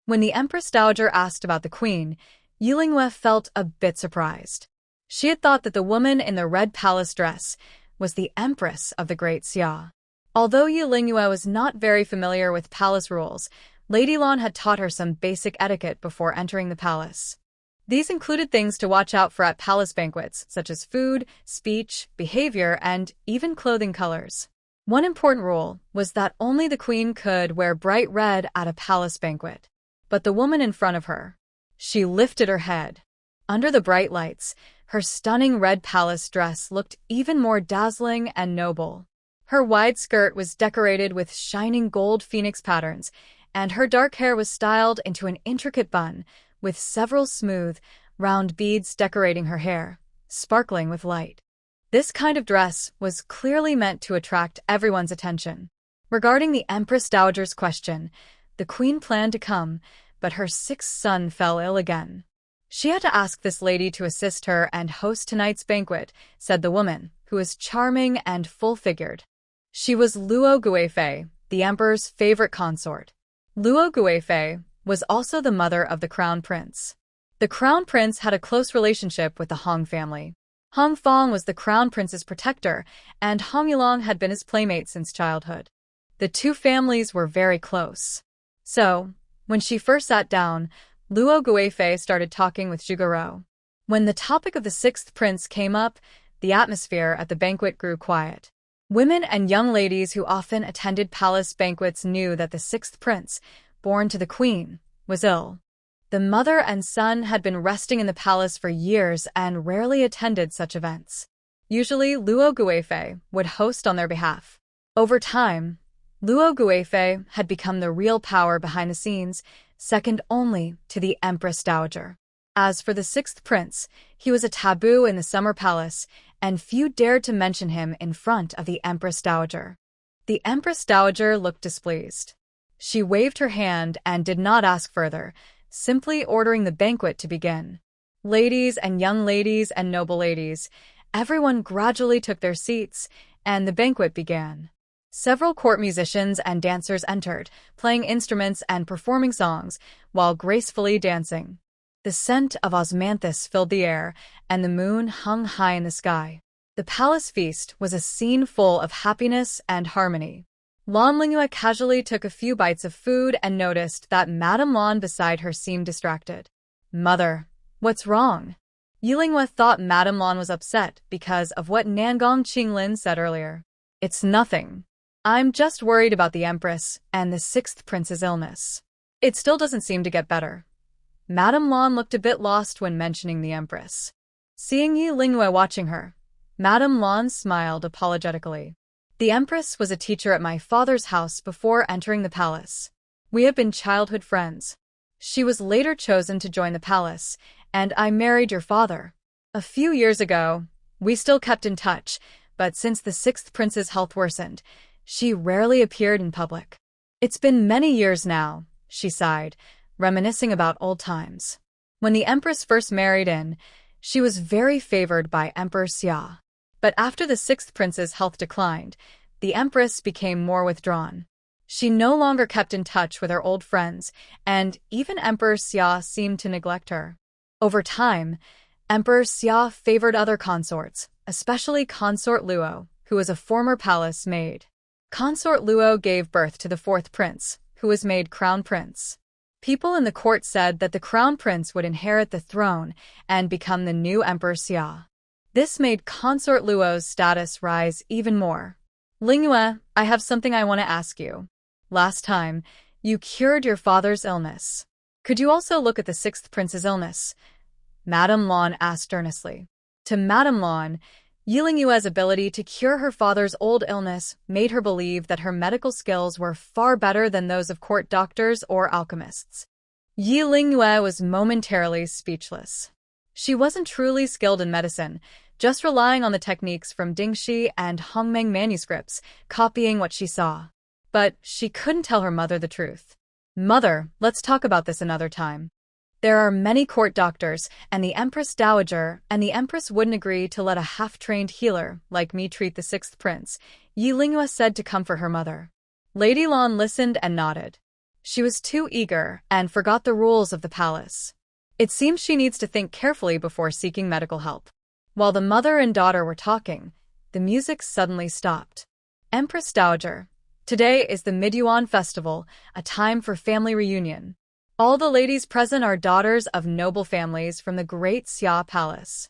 When the Empress Dowager asked about the queen, Yilingwe felt a bit surprised. She had thought that the woman in the red palace dress was the Empress of the Great Xia. Although Yilingwe was not very familiar with palace rules, Lady Lan had taught her some basic etiquette before entering the palace. These included things to watch out for at palace banquets, such as food, speech, behavior, and even clothing colors. One important rule was that only the queen could wear bright red at a palace banquet. But the woman in front of her, she lifted her head. Under the bright lights, her stunning red palace dress looked even more dazzling and noble. Her wide skirt was decorated with shining gold phoenix patterns, and her dark hair was styled into an intricate bun, with several smooth, round beads decorating her hair, sparkling with light. This kind of dress was clearly meant to attract everyone's attention. Regarding the Empress Dowager's question, the queen planned to come, but her sixth son fell ill again. She had to ask this lady to assist her and host tonight's banquet, said the woman, who was charming and full-figured. She was Luo Guifei, the emperor's favorite consort. Luo Guifei was also the mother of the crown prince. The crown prince had a close relationship with the Hong family. Hong Fong was the crown prince's protector, and Hong Yulong had been his playmate since childhood. The two families were very close. So, when she first sat down, Luo Guifei started talking with Zhuge. When the topic of the sixth prince came up, the atmosphere at the banquet grew quiet. Women and young ladies who often attended palace banquets knew that the sixth prince, born to the queen, was ill. The mother and son had been resting in the palace for years and rarely attended such events. Usually, Luo Guifei would host on their behalf. Over time, Luo Guifei had become the real power behind the scenes, second only to the Empress Dowager. As for the sixth prince, he was a taboo in the summer palace, and few dared to mention him in front of the Empress Dowager. The Empress Dowager looked displeased. She waved her hand and did not ask further, simply ordering the banquet to begin. Ladies and young ladies and noble ladies, everyone gradually took their seats, and the banquet began. Several court musicians and dancers entered, playing instruments and performing songs, while gracefully dancing. The scent of osmanthus filled the air, and the moon hung high in the sky. The palace feast was a scene full of happiness and harmony. Lan Lingyue casually took a few bites of food and noticed that Madame Lan beside her seemed distracted. "Mother, what's wrong?" Yilingwe thought Madame Lan was upset because of what Nangong Qinglin said earlier. "It's nothing. I'm just worried about the Empress and the sixth prince's illness. It still doesn't seem to get better." Madame Lan looked a bit lost when mentioning the Empress. Seeing Yilingwe watching her, Madame Lan smiled apologetically. "The Empress was a teacher at my father's house before entering the palace. We have been childhood friends. She was later chosen to join the palace, and I married your father. A few years ago, we still kept in touch, but since the sixth prince's health worsened, she rarely appeared in public. It's been many years now," she sighed, reminiscing about old times. When the Empress first married in, she was very favored by Emperor Xia. But after the sixth prince's health declined, the Empress became more withdrawn. She no longer kept in touch with her old friends, and even Emperor Xia seemed to neglect her. Over time, Emperor Xia favored other consorts, especially Consort Luo, who was a former palace maid. Consort Luo gave birth to the fourth prince, who was made crown prince. People in the court said that the crown prince would inherit the throne and become the new Emperor Xia. This made Consort Luo's status rise even more. "Lingyue, I have something I want to ask you. Last time, you cured your father's illness. Could you also look at the sixth prince's illness?" Madame Lan asked earnestly. To Madame Lan, Yilingwe's ability to cure her father's old illness made her believe that her medical skills were far better than those of court doctors or alchemists. Yilingwe was momentarily speechless. She wasn't truly skilled in medicine, just relying on the techniques from Dingxi and Hongmeng manuscripts, copying what she saw. But she couldn't tell her mother the truth. "Mother, let's talk about this another time. There are many court doctors, and the Empress Dowager and the Empress wouldn't agree to let a half-trained healer like me treat the sixth prince," Yilingwe said to comfort her mother. Lady Lan listened and nodded. She was too eager and forgot the rules of the palace. It seems she needs to think carefully before seeking medical help. While the mother and daughter were talking, the music suddenly stopped. Empress Dowager, today is the Midyuan festival, a time for family reunion. All the ladies present are daughters of noble families from the great Xia Palace.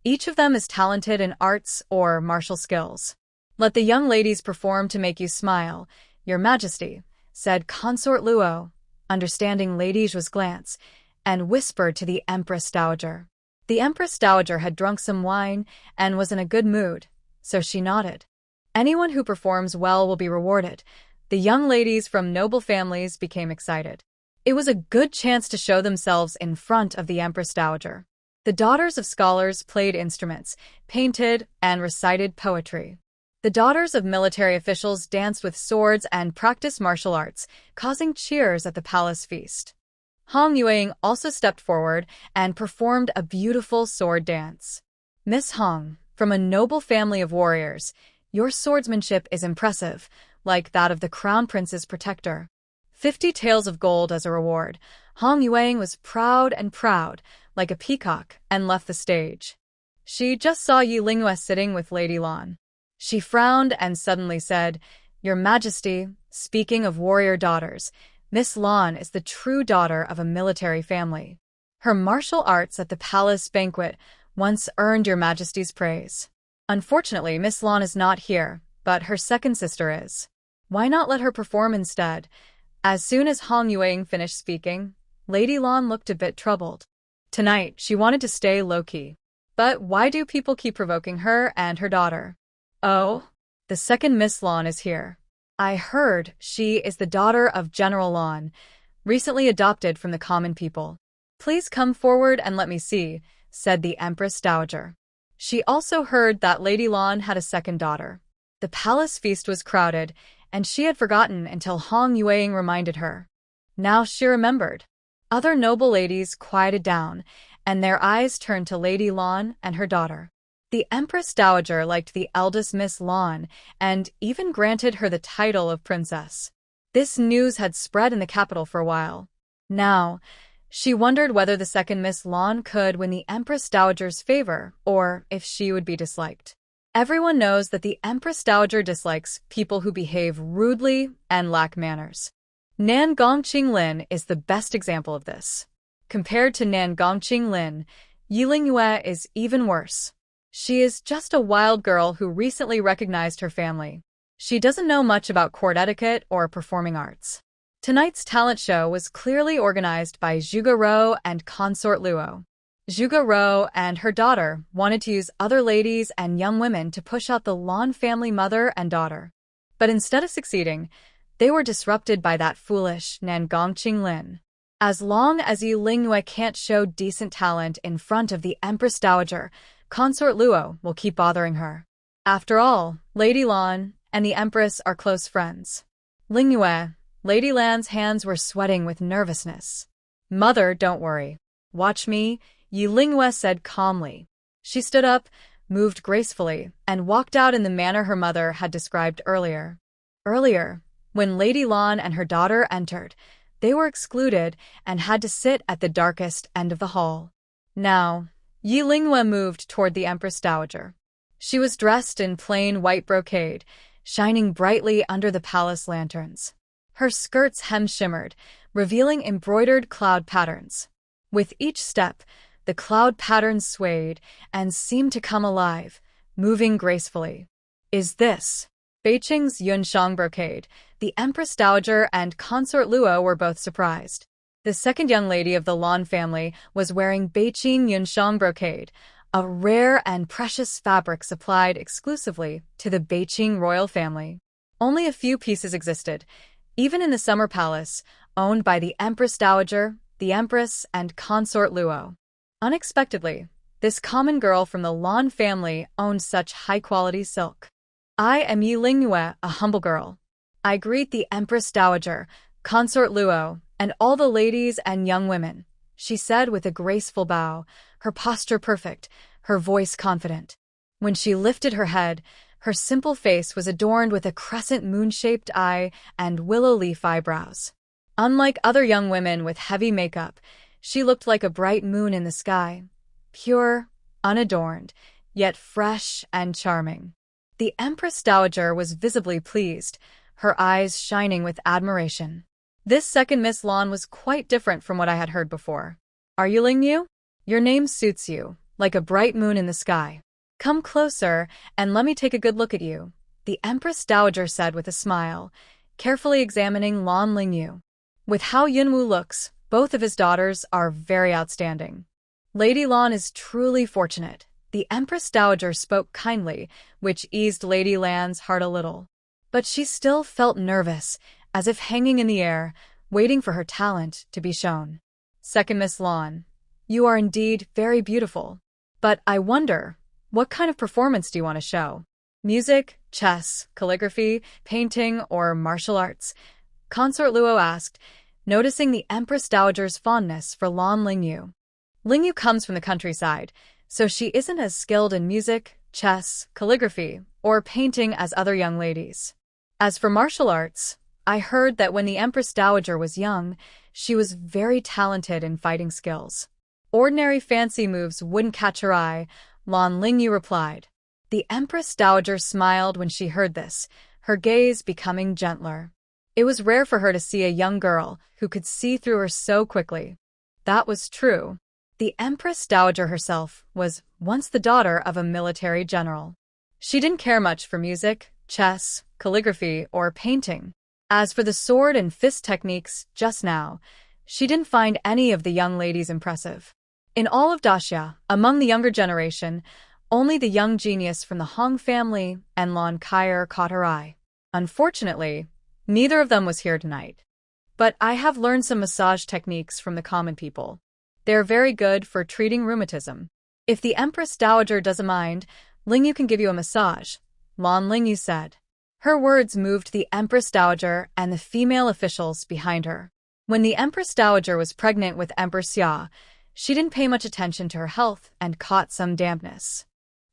Each of them is talented in arts or martial skills. Let the young ladies perform to make you smile, Your Majesty, said Consort Luo, understanding Lady Zhu's glance, and whispered to the Empress Dowager. The Empress Dowager had drunk some wine and was in a good mood, so she nodded. Anyone who performs well will be rewarded. The young ladies from noble families became excited. It was a good chance to show themselves in front of the Empress Dowager. The daughters of scholars played instruments, painted, and recited poetry. The daughters of military officials danced with swords and practiced martial arts, causing cheers at the palace feast. Hong Yueying also stepped forward and performed a beautiful sword dance. Miss Hong, from a noble family of warriors, your swordsmanship is impressive, like that of the Crown Prince's protector. 50 taels of gold as a reward. Hong Yueying was proud, like a peacock, and left the stage. She just saw Yi Lingyue sitting with Lady Lan. She frowned and suddenly said, Your Majesty, speaking of warrior daughters, Miss Lan is the true daughter of a military family. Her martial arts at the palace banquet once earned Your Majesty's praise. Unfortunately, Miss Lan is not here, but her second sister is. Why not let her perform instead? As soon as Hong Yueying finished speaking, Lady Lan looked a bit troubled. Tonight, she wanted to stay low-key. But why do people keep provoking her and her daughter? Oh, the second Miss Lan is here. I heard she is the daughter of General Lan, recently adopted from the common people. Please come forward and let me see, said the Empress Dowager. She also heard that Lady Lan had a second daughter. The palace feast was crowded, and she had forgotten until Hong Yueying reminded her. Now she remembered. Other noble ladies quieted down, and their eyes turned to Lady Lan and her daughter. The Empress Dowager liked the eldest Miss Lan, and even granted her the title of princess. This news had spread in the capital for a while. Now, she wondered whether the second Miss Lan could win the Empress Dowager's favor, or if she would be disliked. Everyone knows that the Empress Dowager dislikes people who behave rudely and lack manners. Nan Gongqing Lin is the best example of this. Compared to Nan Gongqing Lin, Yi Lingyue is even worse. She is just a wild girl who recently recognized her family. She doesn't know much about court etiquette or performing arts. Tonight's talent show was clearly organized by Zhuge Rou and Consort Luo. Zhuge Rou and her daughter wanted to use other ladies and young women to push out the Lan family mother and daughter. But instead of succeeding, they were disrupted by that foolish Nan Gongqing Lin. As long as Yi Lingyue can't show decent talent in front of the Empress Dowager, Consort Luo will keep bothering her. After all, Lady Lan and the Empress are close friends. Lingyue, Lady Lan's hands were sweating with nervousness. Mother, don't worry. Watch me, Yi Lingyue said calmly. She stood up, moved gracefully, and walked out in the manner her mother had described earlier. Earlier, when Lady Lan and her daughter entered, they were excluded and had to sit at the darkest end of the hall. Now, Yi Lingyue moved toward the Empress Dowager. She was dressed in plain white brocade, shining brightly under the palace lanterns. Her skirt's hem shimmered, revealing embroidered cloud patterns. With each step, the cloud patterns swayed and seemed to come alive, moving gracefully. Is this Beiqing's Yunshang brocade? The Empress Dowager and Consort Luo were both surprised. The second young lady of the Lan family was wearing Beiqing Yunshang brocade, a rare and precious fabric supplied exclusively to the Beiqing royal family. Only a few pieces existed, even in the summer palace, owned by the Empress Dowager, the Empress, and Consort Luo. Unexpectedly, this common girl from the Lan family owned such high-quality silk. I am Yi Lingyue, a humble girl. I greet the Empress Dowager, Consort Luo, and all the ladies and young women, she said with a graceful bow, her posture perfect, her voice confident. When she lifted her head, her simple face was adorned with a crescent moon-shaped eye and willow leaf eyebrows. Unlike other young women with heavy makeup, she looked like a bright moon in the sky, pure, unadorned, yet fresh and charming. The Empress Dowager was visibly pleased, her eyes shining with admiration. This second Miss Lan was quite different from what I had heard before. Are you Ling Yu? Your name suits you, like a bright moon in the sky. Come closer, and let me take a good look at you, the Empress Dowager said with a smile, carefully examining Lan Lingyu. With how Yunwu looks, both of his daughters are very outstanding. Lady Lan is truly fortunate. The Empress Dowager spoke kindly, which eased Lady Lan's heart a little. But she still felt nervous, as if hanging in the air, waiting for her talent to be shown. Second Miss Lan, you are indeed very beautiful. But I wonder, what kind of performance do you want to show? Music, chess, calligraphy, painting, or martial arts? Consort Luo asked, noticing the Empress Dowager's fondness for Lan Lingyu. Lingyu comes from the countryside, so she isn't as skilled in music, chess, calligraphy, or painting as other young ladies. As for martial arts, I heard that when the Empress Dowager was young, she was very talented in fighting skills. Ordinary fancy moves wouldn't catch her eye, Lan Lingyu replied. The Empress Dowager smiled when she heard this, her gaze becoming gentler. It was rare for her to see a young girl who could see through her so quickly. That was true. The Empress Dowager herself was once the daughter of a military general. She didn't care much for music, chess, calligraphy, or painting. As for the sword and fist techniques just now, she didn't find any of the young ladies impressive. In all of Daxia, among the younger generation, only the young genius from the Hong family and Lan Kaier caught her eye. Unfortunately, neither of them was here tonight. But I have learned some massage techniques from the common people. They are very good for treating rheumatism. If the Empress Dowager doesn't mind, Lingyu can give you a massage, Lan Lingyu said. Her words moved the Empress Dowager and the female officials behind her. When the Empress Dowager was pregnant with Empress Xia, she didn't pay much attention to her health and caught some dampness.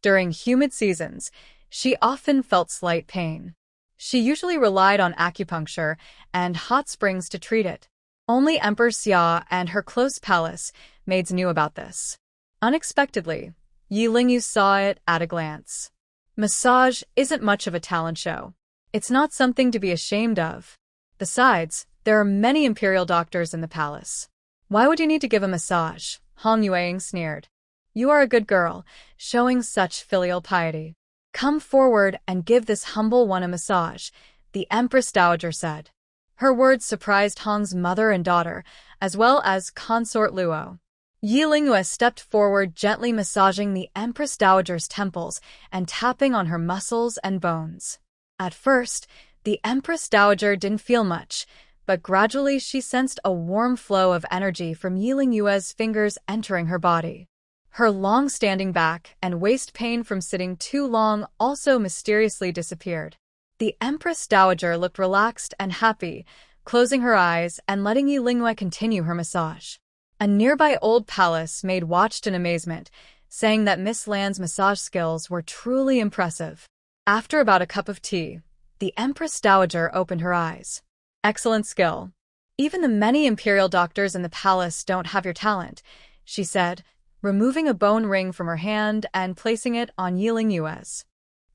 During humid seasons, she often felt slight pain. She usually relied on acupuncture and hot springs to treat it. Only Empress Xia and her close palace maids knew about this. Unexpectedly, Yi Lingyu saw it at a glance. Massage isn't much of a talent show. It's not something to be ashamed of. Besides, there are many imperial doctors in the palace. Why would you need to give a massage? Han Yueying sneered. You are a good girl, showing such filial piety. Come forward and give this humble one a massage, the Empress Dowager said. Her words surprised Hong's mother and daughter, as well as Consort Luo. Yi Lingyu stepped forward, gently massaging the Empress Dowager's temples and tapping on her muscles and bones. At first, the Empress Dowager didn't feel much, but gradually she sensed a warm flow of energy from Yi Lingyu's fingers entering her body. Her long-standing back and waist pain from sitting too long also mysteriously disappeared. The Empress Dowager looked relaxed and happy, closing her eyes and letting Yi Lingyu continue her massage. A nearby old palace maid watched in amazement, saying that Miss Lan's massage skills were truly impressive. After about a cup of tea, the Empress Dowager opened her eyes. Excellent skill. Even the many imperial doctors in the palace don't have your talent, she said, removing a bone ring from her hand and placing it on Yi Lingyu's.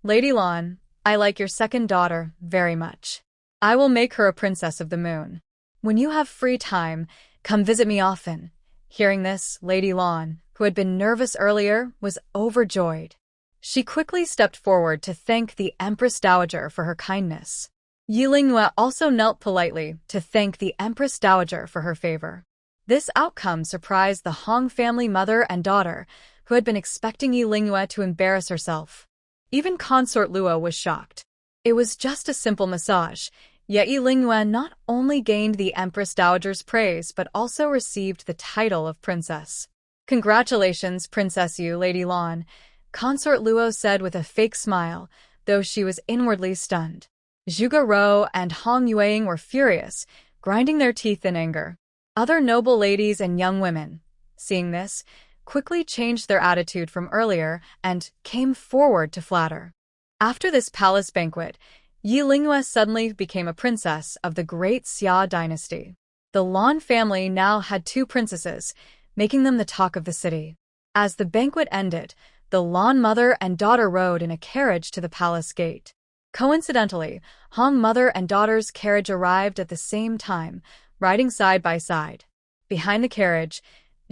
Lady Lan, I like your second daughter very much. I will make her a princess of the moon. When you have free time, come visit me often. Hearing this, Lady Lan, who had been nervous earlier, was overjoyed. She quickly stepped forward to thank the Empress Dowager for her kindness. Yi Lingyu also knelt politely to thank the Empress Dowager for her favor. This outcome surprised the Hong family mother and daughter, who had been expecting Yi Lingyu to embarrass herself. Even Consort Luo was shocked. It was just a simple massage, yet Yi Lingyu not only gained the Empress Dowager's praise but also received the title of princess. Congratulations, Princess Yu, Lady Lan, Consort Luo said with a fake smile, though she was inwardly stunned. Zhuge Rou and Hong Yueying were furious, grinding their teeth in anger. Other noble ladies and young women, seeing this, quickly changed their attitude from earlier and came forward to flatter. After this palace banquet, Yi Lingyu suddenly became a princess of the great Xia dynasty. The Lan family now had two princesses, making them the talk of the city. As the banquet ended, the Lan mother and daughter rode in a carriage to the palace gate. Coincidentally, Hong mother and daughter's carriage arrived at the same time, riding side by side. Behind the carriage,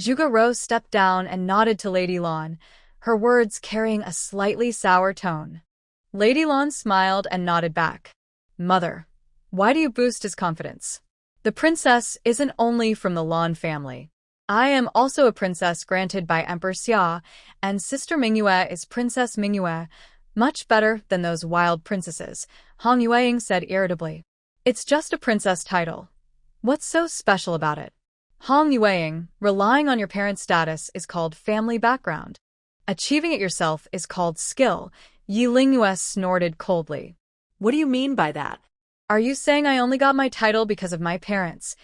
Zhuge Ro stepped down and nodded to Lady Lan, her words carrying a slightly sour tone. Lady Lan smiled and nodded back. Mother, why do you boost his confidence? The princess isn't only from the Lan family. I am also a princess granted by Emperor Xia, and Sister Mingyue is Princess Mingyue, much better than those wild princesses, Hong Yueying said irritably. It's just a princess title. What's so special about it? Hong Yueying, relying on your parents' status is called family background. Achieving it yourself is called skill, Yi Lingyue snorted coldly. What do you mean by that? Are you saying I only got my title because of my parents?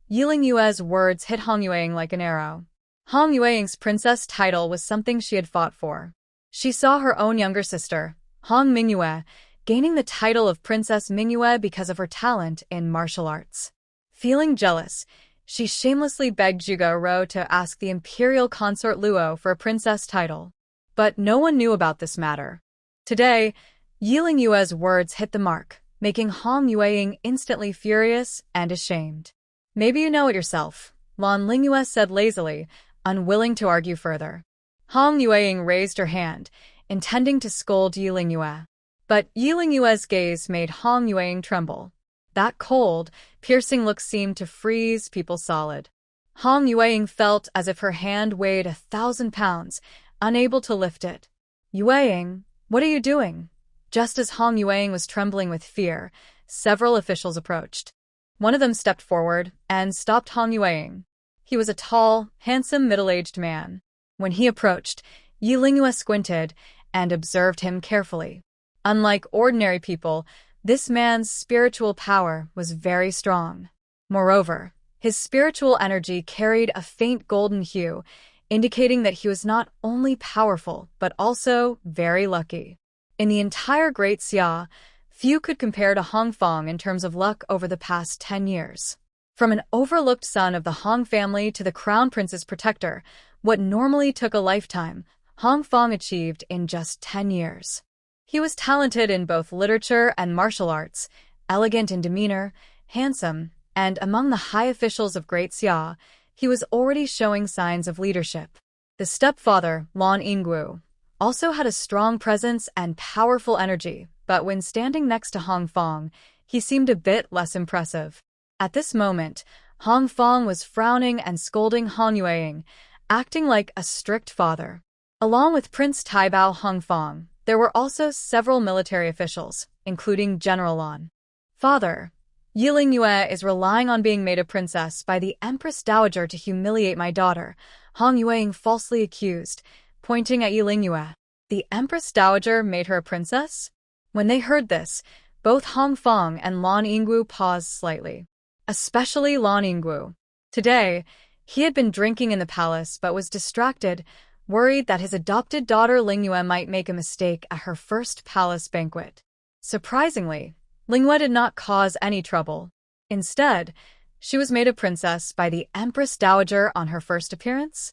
Yi Lingyue's words hit Hong Yueying like an arrow. Hong Yueying's princess title was something she had fought for. She saw her own younger sister, Hong Mingyue, gaining the title of Princess Mingyue because of her talent in martial arts. Feeling jealous, she shamelessly begged Zhuge Ro to ask the imperial consort Luo for a princess title. But no one knew about this matter. Today, Yi Lingyue's words hit the mark, making Hong Yueying instantly furious and ashamed. Maybe you know it yourself, Lan Lingyue said lazily, unwilling to argue further. Hong Yueying raised her hand, intending to scold Yi Lingyue. But Yi Lingyue's gaze made Hong Yueying tremble. That cold, piercing look seemed to freeze people solid. Hong Yueying felt as if her hand weighed 1,000 pounds, unable to lift it. Yueying, what are you doing? Just as Hong Yueying was trembling with fear, several officials approached. One of them stepped forward and stopped Hong Yueying. He was a tall, handsome, middle-aged man. When he approached, Yi Lingyue squinted and observed him carefully. Unlike ordinary people, this man's spiritual power was very strong. Moreover, his spiritual energy carried a faint golden hue, indicating that he was not only powerful but also very lucky. In the entire Great Xia, few could compare to Hong Fong in terms of luck over the past 10 years. From an overlooked son of the Hong family to the crown prince's protector, what normally took a lifetime, Hong Fong achieved in just 10 years. He was talented in both literature and martial arts, elegant in demeanor, handsome, and among the high officials of Great Xia, he was already showing signs of leadership. The stepfather, Lan Yinggu, also had a strong presence and powerful energy, but when standing next to Hong Fong, he seemed a bit less impressive. At this moment, Hong Fong was frowning and scolding Hong Yueying, acting like a strict father. Along with Prince Taibao Hong Fong, there were also several military officials, including General Lan. Father, Yi Lingyue is relying on being made a princess by the Empress Dowager to humiliate my daughter, Hong Yueying falsely accused, pointing at Yi Lingyue. The Empress Dowager made her a princess? When they heard this, both Hong Fong and Lan Yinggu paused slightly. Especially Lan Yinggu. Today, he had been drinking in the palace but was distracted, worried that his adopted daughter Lingyue might make a mistake at her first palace banquet. Surprisingly, Lingyue did not cause any trouble. Instead, she was made a princess by the Empress Dowager on her first appearance.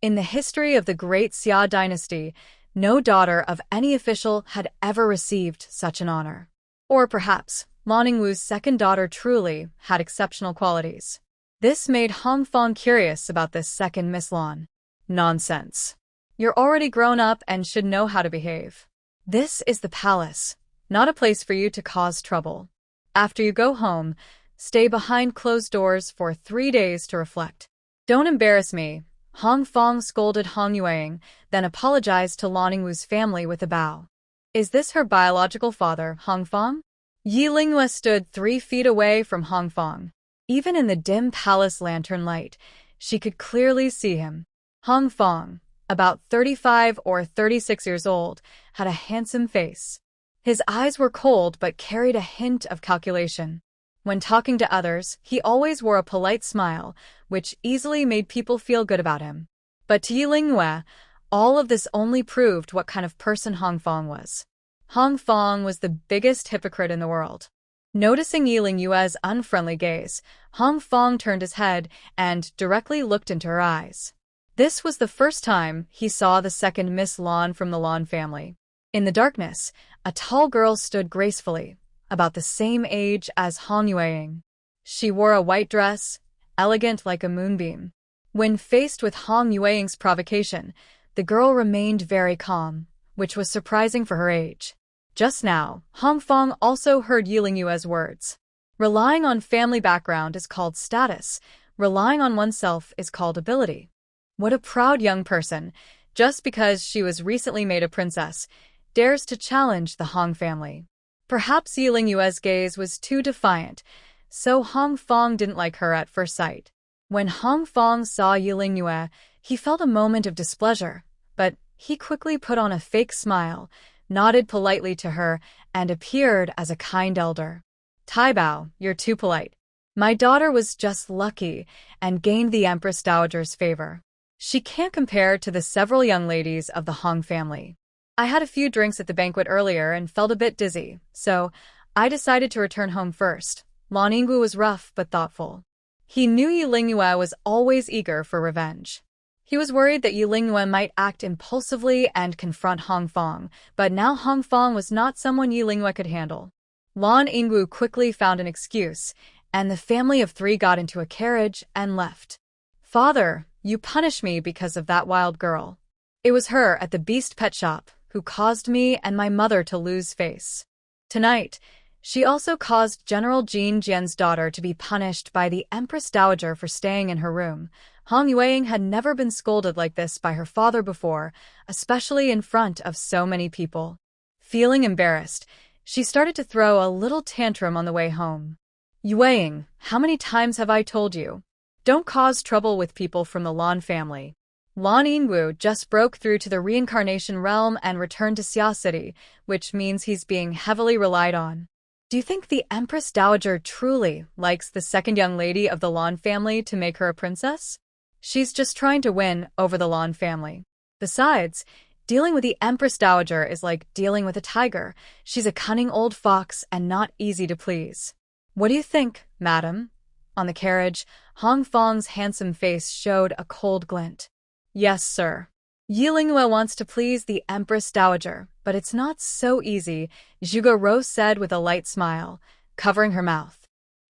In the history of the Great Xia dynasty, no daughter of any official had ever received such an honor. Or perhaps, Lan Yingwu's second daughter truly had exceptional qualities. This made Hong Fong curious about this second Miss Lan. Nonsense. You're already grown up and should know how to behave. This is the palace, not a place for you to cause trouble. After you go home, stay behind closed doors for 3 days to reflect. Don't embarrass me, Hong Fong scolded Hong Yueying, then apologized to Lan Yingwu's family with a bow. Is this her biological father, Hong Fong? Yi Lingyue stood 3 feet away from Hong Fong. Even in the dim palace lantern light, she could clearly see him. Hong Fong, about 35 or 36 years old, had a handsome face. His eyes were cold but carried a hint of calculation. When talking to others, he always wore a polite smile, which easily made people feel good about him. But to Yi Lingyue, all of this only proved what kind of person Hong Fong was. Hong Fong was the biggest hypocrite in the world. Noticing Yi Lingyue's unfriendly gaze, Hong Fong turned his head and directly looked into her eyes. This was the first time he saw the second Miss Lan from the Lan family. In the darkness, a tall girl stood gracefully, about the same age as Hong Yueying. She wore a white dress, elegant like a moonbeam. When faced with Hong Yueying's provocation, the girl remained very calm, which was surprising for her age. Just now, Hong Fong also heard Yi Lingyue's words. Relying on family background is called status. Relying on oneself is called ability. What a proud young person, just because she was recently made a princess, dares to challenge the Hong family. Perhaps Yi Lingyue's gaze was too defiant, so Hong Fong didn't like her at first sight. When Hong Fong saw Yi Lingyue, he felt a moment of displeasure, but he quickly put on a fake smile, nodded politely to her, and appeared as a kind elder. Tai Bao, you're too polite. My daughter was just lucky and gained the Empress Dowager's favor. She can't compare to the several young ladies of the Hong family. I had a few drinks at the banquet earlier and felt a bit dizzy, so I decided to return home first. Lan Yinggu was rough but thoughtful. He knew Yi Lingyue was always eager for revenge. He was worried that Yi Lingyue might act impulsively and confront Hong Fong, but now Hong Fong was not someone Yi Lingyue could handle. Lan Yinggu quickly found an excuse, and the family of three got into a carriage and left. Father, you punish me because of that wild girl. It was her at the beast pet shop who caused me and my mother to lose face. Tonight, she also caused General Jin Jian's daughter to be punished by the Empress Dowager for staying in her room. Hong Yueying had never been scolded like this by her father before, especially in front of so many people. Feeling embarrassed, she started to throw a little tantrum on the way home. Yueying, how many times have I told you? Don't cause trouble with people from the Lan family. Lan Yingwu just broke through to the reincarnation realm and returned to Xia City, which means he's being heavily relied on. Do you think the Empress Dowager truly likes the second young lady of the Lan family to make her a princess? She's just trying to win over the Lan family. Besides, dealing with the Empress Dowager is like dealing with a tiger. She's a cunning old fox and not easy to please. What do you think, madam? On the carriage, Hong Fong's handsome face showed a cold glint. Yes, sir. Yi Lingyue wants to please the Empress Dowager, but it's not so easy, Zhuge Rou said with a light smile, covering her mouth.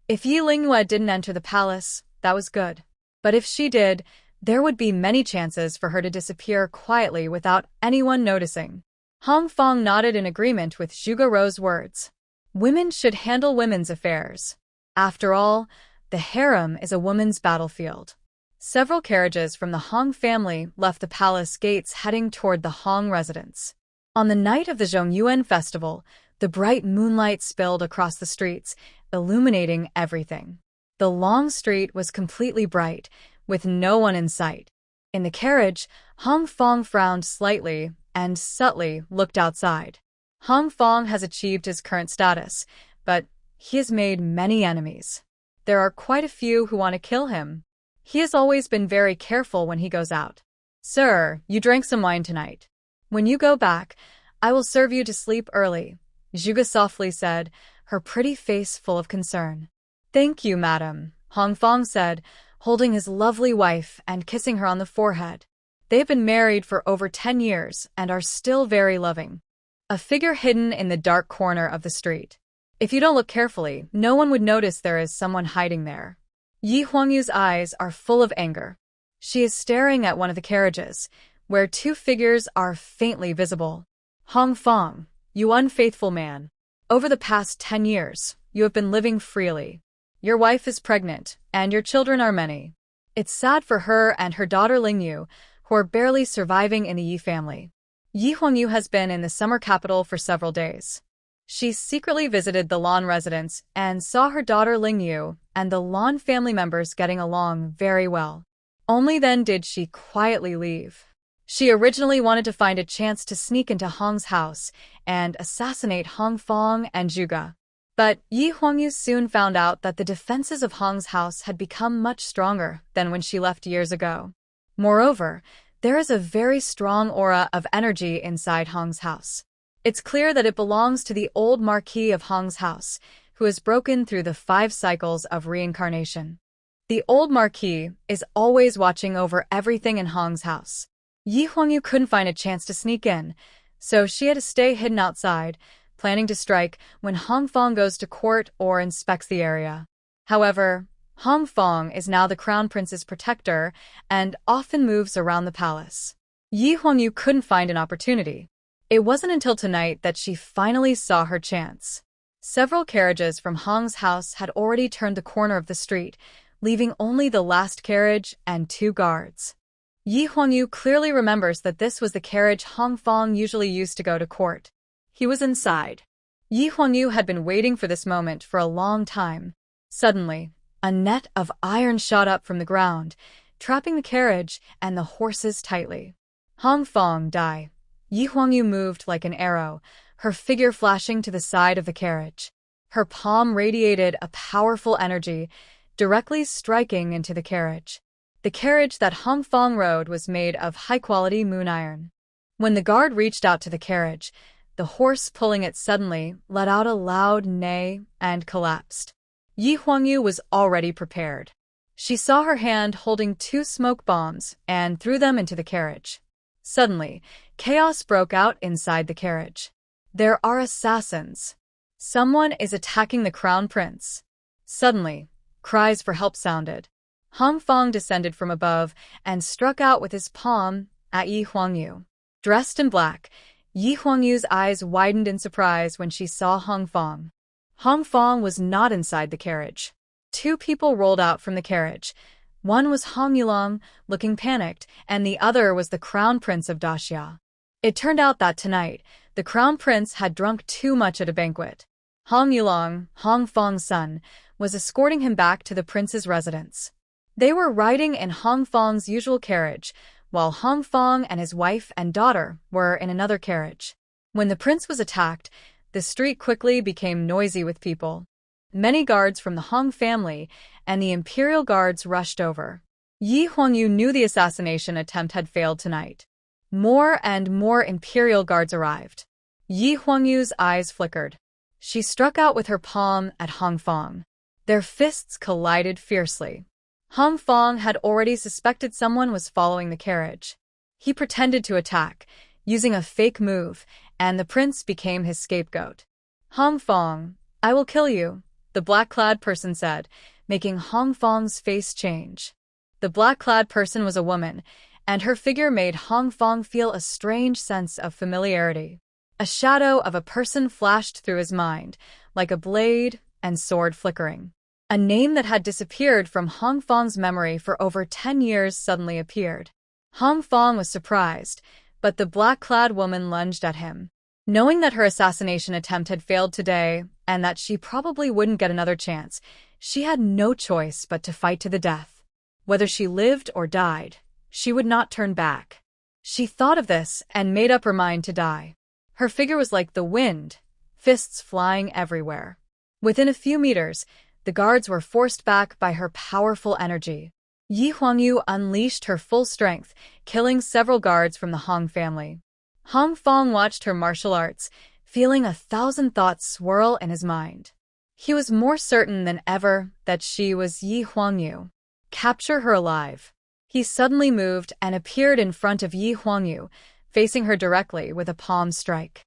If Yi Lingyue didn't enter the palace, that was good. But if she did, there would be many chances for her to disappear quietly without anyone noticing. Hong Fong nodded in agreement with Zhuge Rou's words. Women should handle women's affairs. After all, the harem is a woman's battlefield. Several carriages from the Hong family left the palace gates heading toward the Hong residence. On the night of the Zhongyuan festival, the bright moonlight spilled across the streets, illuminating everything. The long street was completely bright, with no one in sight. In the carriage, Hong Fong frowned slightly and subtly looked outside. Hong Fong has achieved his current status, but he has made many enemies. There are quite a few who want to kill him. He has always been very careful when he goes out. Sir, you drank some wine tonight. When you go back, I will serve you to sleep early, Zhuge softly said, her pretty face full of concern. Thank you, madam, Hong Fong said, holding his lovely wife and kissing her on the forehead. They've been married for over 10 years and are still very loving. A figure hidden in the dark corner of the street. If you don't look carefully, no one would notice there is someone hiding there. Yi Huangyu's eyes are full of anger. She is staring at one of the carriages, where two figures are faintly visible. Hong Fong, you unfaithful man. Over the past 10 years, you have been living freely. Your wife is pregnant, and your children are many. It's sad for her and her daughter Lingyu, who are barely surviving in the Yi family. Yi Huangyu has been in the summer capital for several days. She secretly visited the Lan residence and saw her daughter Lingyu and the Lan family members getting along very well. Only then did she quietly leave. She originally wanted to find a chance to sneak into Hong's house and assassinate Hong Fong and Zhuge. But Yi Huangyu soon found out that the defenses of Hong's house had become much stronger than when she left years ago. Moreover, there is a very strong aura of energy inside Hong's house. It's clear that it belongs to the old Marquis of Hong's house, who has broken through the 5 cycles of reincarnation. The old Marquis is always watching over everything in Hong's house. Yi Huangyu couldn't find a chance to sneak in, so she had to stay hidden outside, planning to strike when Hong Fong goes to court or inspects the area. However, Hong Fong is now the Crown Prince's protector and often moves around the palace. Yi Huangyu couldn't find an opportunity. It wasn't until tonight that she finally saw her chance. Several carriages from Hong's house had already turned the corner of the street, leaving only the last carriage and 2 guards. Yi Huangyu clearly remembers that this was the carriage Hong Fong usually used to go to court. He was inside. Yi Huangyu had been waiting for this moment for a long time. Suddenly, a net of iron shot up from the ground, trapping the carriage and the horses tightly. Hong Fong died. Yi Huangyu moved like an arrow, her figure flashing to the side of the carriage. Her palm radiated a powerful energy, directly striking into the carriage. The carriage that Hong Fong rode was made of high-quality moon iron. When the guard reached out to the carriage, the horse pulling it suddenly let out a loud neigh and collapsed. Yi Huangyu was already prepared. She saw her hand holding 2 smoke bombs and threw them into the carriage. Suddenly, chaos broke out inside the carriage. There are assassins. Someone is attacking the Crown Prince. Suddenly, cries for help sounded. Hong Fong descended from above and struck out with his palm at Yi Huangyu. Dressed in black, Yi Huangyu's eyes widened in surprise when she saw Hong Fong. Hong Fong was not inside the carriage. 2 people rolled out from the carriage. One was Hong Yulong, looking panicked, and the other was the Crown Prince of Daxia. It turned out that tonight, the Crown Prince had drunk too much at a banquet. Hong Yulong, Hong Fong's son, was escorting him back to the prince's residence. They were riding in Hong Fong's usual carriage, while Hong Fong and his wife and daughter were in another carriage. When the prince was attacked, the street quickly became noisy with people. Many guards from the Hong family and the imperial guards rushed over. Yi Huangyu knew the assassination attempt had failed tonight. More and more imperial guards arrived. Yi Huangyu's eyes flickered. She struck out with her palm at Hong Fong. Their fists collided fiercely. Hong Fong had already suspected someone was following the carriage. He pretended to attack, using a fake move, and the prince became his scapegoat. Hong Fong, I will kill you, the black-clad person said, making Hong Fong's face change. The black-clad person was a woman, and her figure made Hong Fong feel a strange sense of familiarity. A shadow of a person flashed through his mind, like a blade and sword flickering. A name that had disappeared from Hong Fong's memory for over 10 years suddenly appeared. Hong Fong was surprised, but the black-clad woman lunged at him. Knowing that her assassination attempt had failed today and that she probably wouldn't get another chance, she had no choice but to fight to the death. Whether she lived or died, she would not turn back. She thought of this and made up her mind to die. Her figure was like the wind, fists flying everywhere. Within a few meters, the guards were forced back by her powerful energy. Yi Huangyu unleashed her full strength, killing several guards from the Hong family. Hong Fong watched her martial arts, feeling 1,000 thoughts swirl in his mind. He was more certain than ever that she was Yi Huangyu. Capture her alive. He suddenly moved and appeared in front of Yi Huangyu, facing her directly with a palm strike.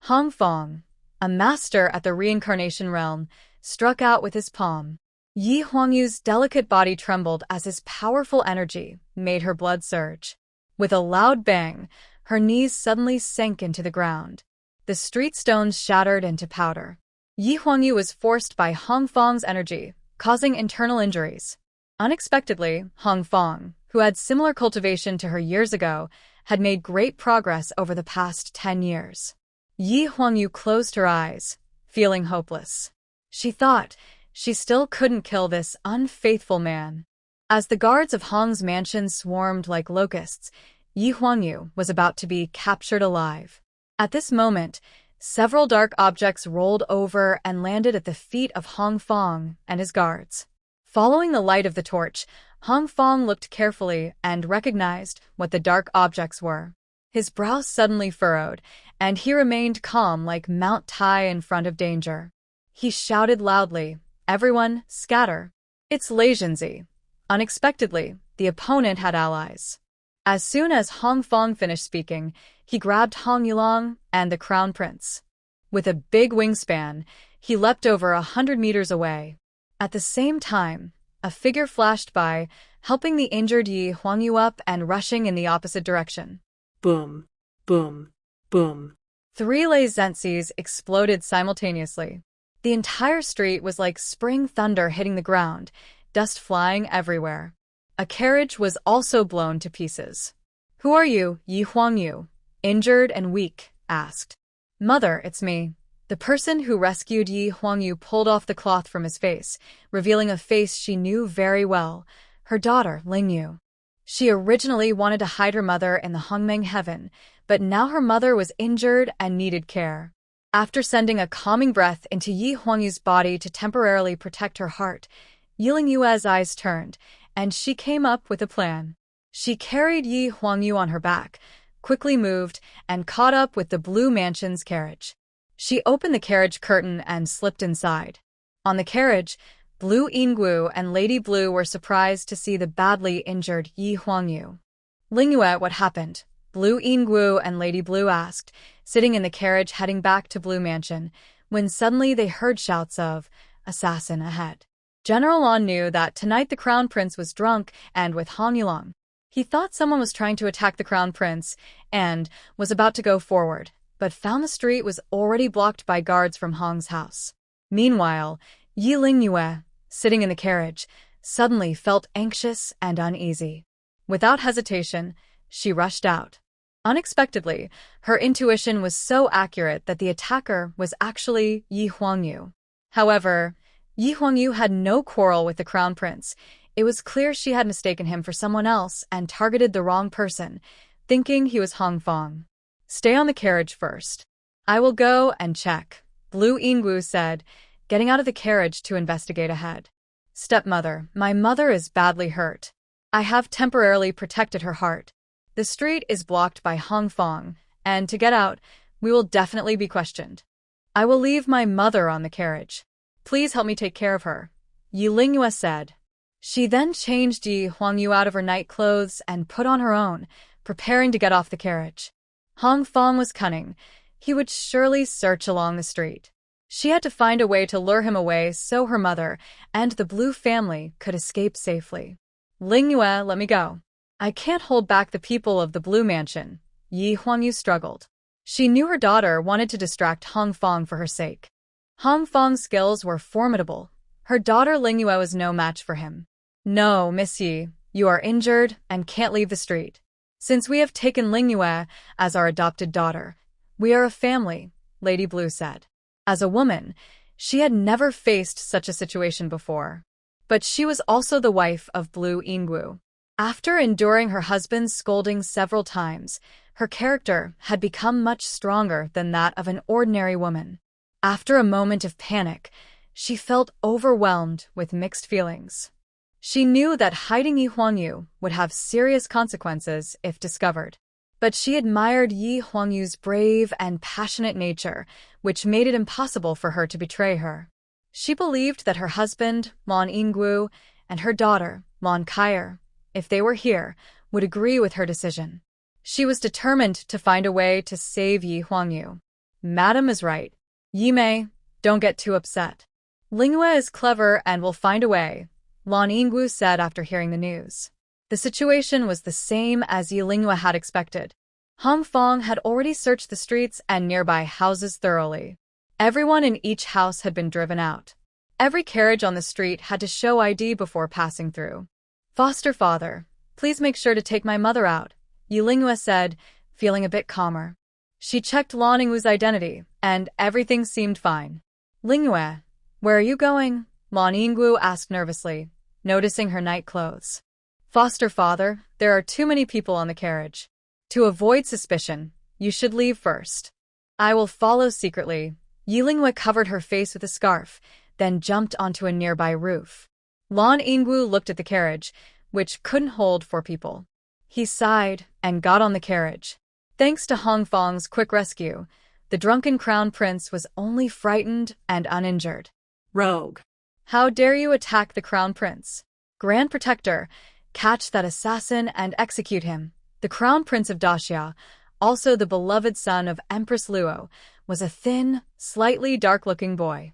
Hong Fong, a master at the reincarnation realm, struck out with his palm. Yi Huangyu's delicate body trembled as his powerful energy made her blood surge. With a loud bang, her knees suddenly sank into the ground. The street stones shattered into powder. Yi Huangyu was forced by Hong Fong's energy, causing internal injuries. Unexpectedly, Hong Fong, who had similar cultivation to her years ago, had made great progress over the past 10 years. Yi Huangyu closed her eyes, feeling hopeless. She thought she still couldn't kill this unfaithful man. As the guards of Hong's mansion swarmed like locusts, Yi Huangyu was about to be captured alive. At this moment, several dark objects rolled over and landed at the feet of Hong Fong and his guards. Following the light of the torch, Hong Fong looked carefully and recognized what the dark objects were. His brow suddenly furrowed, and he remained calm like Mount Tai in front of danger. He shouted loudly, "Everyone, scatter!" It's Leizhenzi. Unexpectedly, the opponent had allies. As soon as Hong Fong finished speaking, he grabbed Hong Yulong and the crown prince. With a big wingspan, he leapt over 100 meters away. At the same time, a figure flashed by, helping the injured Yi Huangyu up and rushing in the opposite direction. Boom, boom, boom. 3 Leizhenzis exploded simultaneously. The entire street was like spring thunder hitting the ground, dust flying everywhere. A carriage was also blown to pieces. "Who are you, Yi Huangyu? Injured and weak?" asked. "Mother, it's me." The person who rescued Yi Huangyu pulled off the cloth from his face, revealing a face she knew very well, her daughter, Lingyu. She originally wanted to hide her mother in the Hongmeng heaven, but now her mother was injured and needed care. After sending a calming breath into Yi Huangyu's body to temporarily protect her heart, Yilingyue's eyes turned, and she came up with a plan. She carried Yi Huangyu on her back, quickly moved, and caught up with the Blue Mansion's carriage. She opened the carriage curtain and slipped inside. On the carriage, Blue Yinggu and Lady Blue were surprised to see the badly injured Yi Huangyu. "Lingyue, what happened?" Blue Yinggu and Lady Blue asked, sitting in the carriage heading back to Blue Mansion, when suddenly they heard shouts of, "Assassin ahead." General Lan knew that tonight the Crown Prince was drunk and with Hong Yulong. He thought someone was trying to attack the Crown Prince and was about to go forward, but found the street was already blocked by guards from Hong's house. Meanwhile, Yi Lingyue, sitting in the carriage, suddenly felt anxious and uneasy. Without hesitation, she rushed out. Unexpectedly, her intuition was so accurate that the attacker was actually Yi Huangyu. However, Yi Huangyu had no quarrel with the Crown Prince. It was clear she had mistaken him for someone else and targeted the wrong person, thinking he was Hong Fong. "Stay on the carriage first. I will go and check," Blue Yinggu said, getting out of the carriage to investigate ahead. "Stepmother, my mother is badly hurt. I have temporarily protected her heart. The street is blocked by Hong Fong, and to get out, we will definitely be questioned. I will leave my mother on the carriage. Please help me take care of her," Yi Lingyue said. She then changed Yi Huangyu out of her night clothes and put on her own, preparing to get off the carriage. Hong Fong was cunning. He would surely search along the street. She had to find a way to lure him away so her mother and the Blue family could escape safely. "Lingyue, let me go. I can't hold back the people of the Blue Mansion," Yi Huangyu struggled. She knew her daughter wanted to distract Hong Fong for her sake. Hong Fong's skills were formidable. Her daughter Lingyue was no match for him. "No, Miss Yi, you are injured and can't leave the street. Since we have taken Lingyue as our adopted daughter, we are a family," Lady Blue said. As a woman, she had never faced such a situation before. But she was also the wife of Blue Yinggu. After enduring her husband's scolding several times, her character had become much stronger than that of an ordinary woman. After a moment of panic, she felt overwhelmed with mixed feelings. She knew that hiding Yi Huangyu would have serious consequences if discovered. But she admired Yi Huangyu's brave and passionate nature, which made it impossible for her to betray her. She believed that her husband, Lan Yinggu, and her daughter, Lan Kaier, if they were here, would agree with her decision. She was determined to find a way to save Yi Huangyu. "Madam is right. Yi Mei, don't get too upset. Lingyue is clever and will find a way," Lan Yinggu said after hearing the news. The situation was the same as Yi Lingyue had expected. Hong Fong had already searched the streets and nearby houses thoroughly. Everyone in each house had been driven out. Every carriage on the street had to show ID before passing through. "Foster father, please make sure to take my mother out," Yi Lingyue said, feeling a bit calmer. She checked Lan Yinggu's identity, and everything seemed fine. "Lingyue, where are you going?" Lan Yinggu asked nervously, noticing her night clothes. "Foster father, there are too many people on the carriage. To avoid suspicion, you should leave first. I will follow secretly." Yi Lingyue covered her face with a scarf, then jumped onto a nearby roof. Lan Yinggu looked at the carriage, which couldn't hold 4 people. He sighed and got on the carriage. Thanks to Hong Fong's quick rescue, The drunken crown prince was only frightened and uninjured. Rogue. How dare you attack the crown prince? Grand Protector, catch that assassin and execute him. The crown prince of Daxia, also the beloved son of Empress Luo, was a thin, slightly dark-looking boy.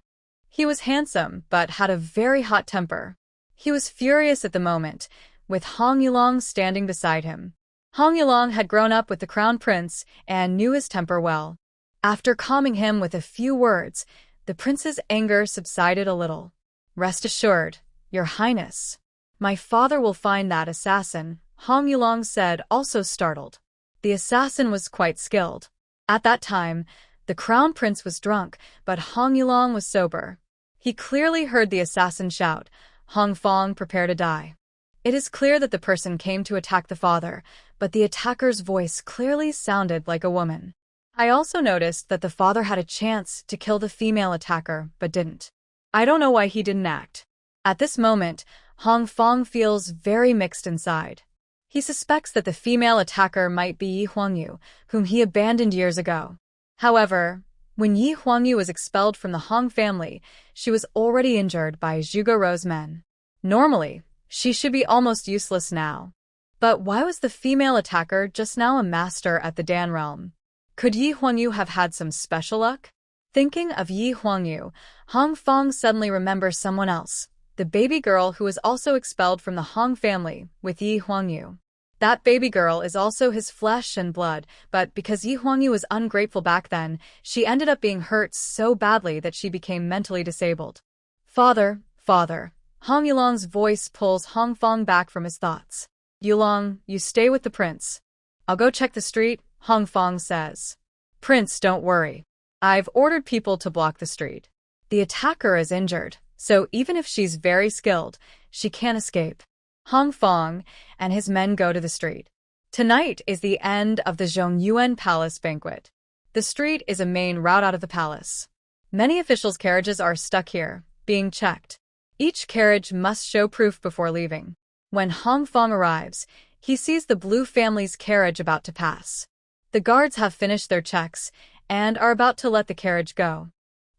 He was handsome, but had a very hot temper. He was furious at the moment, with Hong Yulong standing beside him. Hong Yulong had grown up with the crown prince and knew his temper well. After calming him with a few words, the prince's anger subsided a little. Rest assured, Your Highness. My father will find that assassin, Hong Yulong said, also startled. The assassin was quite skilled. At that time, the crown prince was drunk, but Hong Yulong was sober. He clearly heard the assassin shout, Hong Fong, prepare to die. It is clear that the person came to attack the father, but the attacker's voice clearly sounded like a woman. I also noticed that the father had a chance to kill the female attacker, but didn't. I don't know why he didn't act. At this moment, Hong Fong feels very mixed inside. He suspects that the female attacker might be Yi Huangyu, whom he abandoned years ago. However, when Yi Huangyu was expelled from the Hong family, she was already injured by Zhuge Rou's men. Normally, she should be almost useless now. But why was the female attacker just now a master at the Dan realm? Could Yi Huangyu have had some special luck? Thinking of Yi Huangyu, Hong Fong suddenly remembers someone else, the baby girl who was also expelled from the Hong family with Yi Huangyu. That baby girl is also his flesh and blood, but because Yi Huangyu was ungrateful back then, she ended up being hurt so badly that she became mentally disabled. Father, father. Hong Yulong's voice pulls Hong Fong back from his thoughts. Yulong, you stay with the prince. I'll go check the street, Hong Fong says. Prince, don't worry. I've ordered people to block the street. The attacker is injured, so even if she's very skilled, she can't escape. Hong Fong and his men go to the street. Tonight is the end of the Zhongyuan Palace banquet. The street is a main route out of the palace. Many officials' carriages are stuck here, being checked. Each carriage must show proof before leaving. When Hong Fong arrives, he sees the Blue family's carriage about to pass. The guards have finished their checks and are about to let the carriage go.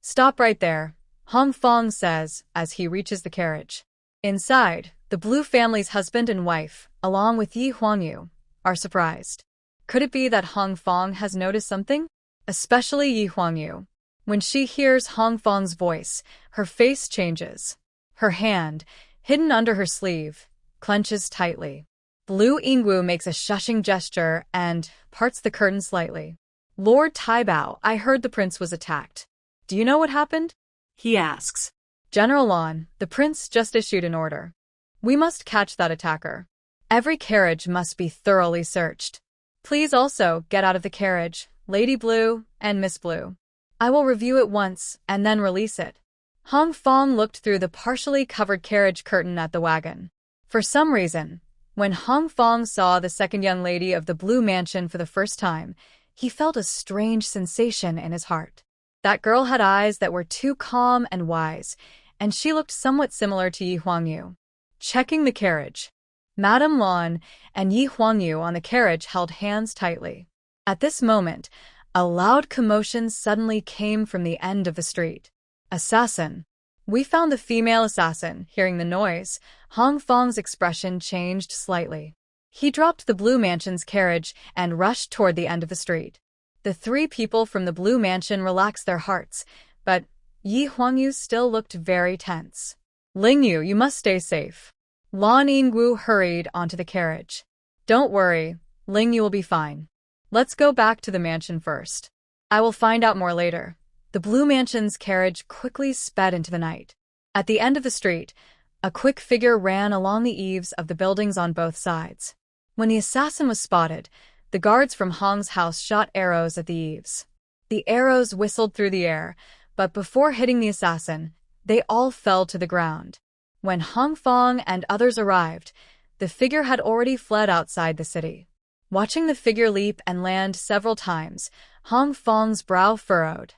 Stop right there, Hong Fong says as he reaches the carriage. Inside, the Blue family's husband and wife, along with Yi Huangyu, are surprised. Could it be that Hong Fong has noticed something? Especially Yi Huangyu. When she hears Hong Fong's voice, her face changes. Her hand, hidden under her sleeve, clenches tightly. Blue Yingwu makes a shushing gesture and parts the curtain slightly. Lord Taibao, I heard the prince was attacked. Do you know what happened? He asks. General Lan, the prince just issued an order. We must catch that attacker. Every carriage must be thoroughly searched. Please also get out of the carriage, Lady Blue and Miss Blue. I will review it once and then release it. Hong Fong looked through the partially covered carriage curtain at the wagon. For some reason, when Hong Fong saw the second young lady of the Blue Mansion for the first time, he felt a strange sensation in his heart. That girl had eyes that were too calm and wise, and she looked somewhat similar to Yi Huangyu. Checking the carriage. Madame Lan and Yi Huangyu on the carriage held hands tightly. At this moment, a loud commotion suddenly came from the end of the street. Assassin. We found the female assassin. Hearing the noise, Hong Fong's expression changed slightly. He dropped the Blue Mansion's carriage and rushed toward the end of the street. The three people from the Blue Mansion relaxed their hearts, but Yi Huangyu still looked very tense. Lingyu, you must stay safe. Lan Yingwu hurried onto the carriage. Don't worry, Lingyu will be fine. Let's go back to the mansion first. I will find out more later. The Blue Mansion's carriage quickly sped into the night. At the end of the street, a quick figure ran along the eaves of the buildings on both sides. When the assassin was spotted, the guards from Hong's house shot arrows at the eaves. The arrows whistled through the air, but before hitting the assassin, they all fell to the ground. When Hong Fong and others arrived, the figure had already fled outside the city. Watching the figure leap and land several times, Hong Fong's brow furrowed.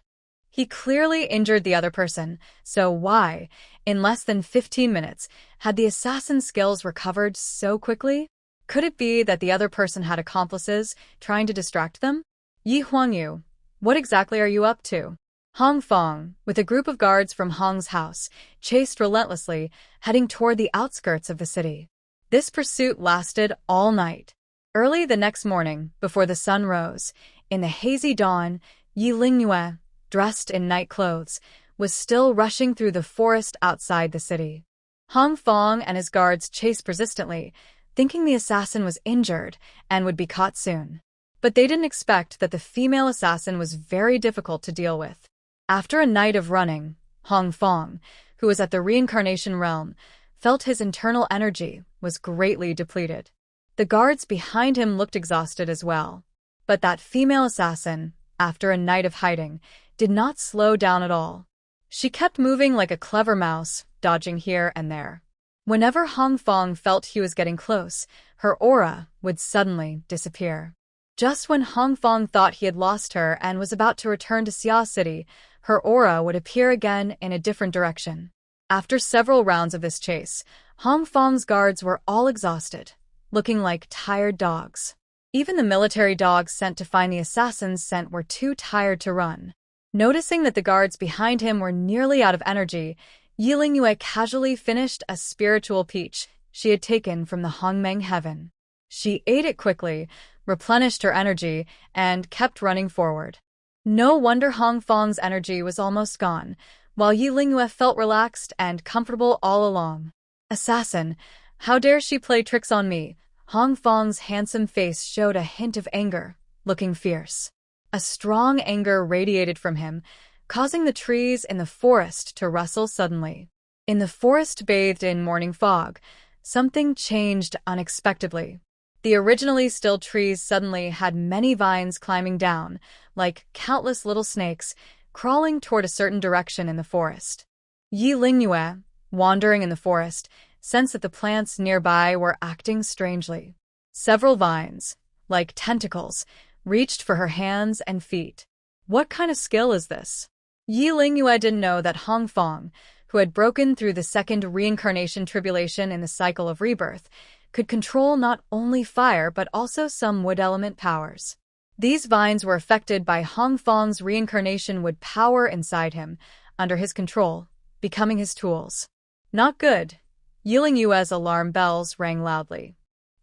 He clearly injured the other person, so why, in less than 15 minutes, had the assassin's skills recovered so quickly? Could it be that the other person had accomplices trying to distract them? Yi Huangyu, What exactly are you up to? Hong Fong, with a group of guards from Hong's house, chased relentlessly, heading toward the outskirts of the city. This pursuit lasted all night. Early the next morning, before the sun rose, in the hazy dawn, Yi Lingyue, dressed in night clothes, was still rushing through the forest outside the city. Hong Fong and his guards chased persistently, thinking the assassin was injured and would be caught soon. But they didn't expect that the female assassin was very difficult to deal with. After a night of running, Hong Fong, who was at the reincarnation realm, felt his internal energy was greatly depleted. The guards behind him looked exhausted as well. But that female assassin, after a night of hiding, did not slow down at all. She kept moving like a clever mouse, dodging here and there. Whenever Hong Fong felt he was getting close, her aura would suddenly disappear. Just when Hong Fong thought he had lost her and was about to return to Xia City, her aura would appear again in a different direction. After several rounds of this chase, Hong Fong's guards were all exhausted, looking like tired dogs. Even the military dogs sent to find the assassin's scent were too tired to run. Noticing that the guards behind him were nearly out of energy, Yi Lingyue casually finished a spiritual peach she had taken from the Hongmeng heaven. She ate it quickly, replenished her energy, and kept running forward. No wonder Hong Fong's energy was almost gone, while Yi Lingyue felt relaxed and comfortable all along. Assassin, how dare she play tricks on me? Hong Fong's handsome face showed a hint of anger, looking fierce. A strong anger radiated from him, causing the trees in the forest to rustle suddenly. In the forest bathed in morning fog, something changed unexpectedly. The originally still trees suddenly had many vines climbing down, like countless little snakes, crawling toward a certain direction in the forest. Yi Lingyue, wandering in the forest, sensed that the plants nearby were acting strangely. Several vines, like tentacles, reached for her hands and feet. What kind of skill is this? Yi Lingyue didn't know that Hong Fong, who had broken through the second reincarnation tribulation in the cycle of rebirth, could control not only fire but also some wood element powers. These vines were affected by Hong Fong's reincarnation wood power inside him, under his control, becoming his tools. Not good. Yi Lingyue's alarm bells rang loudly.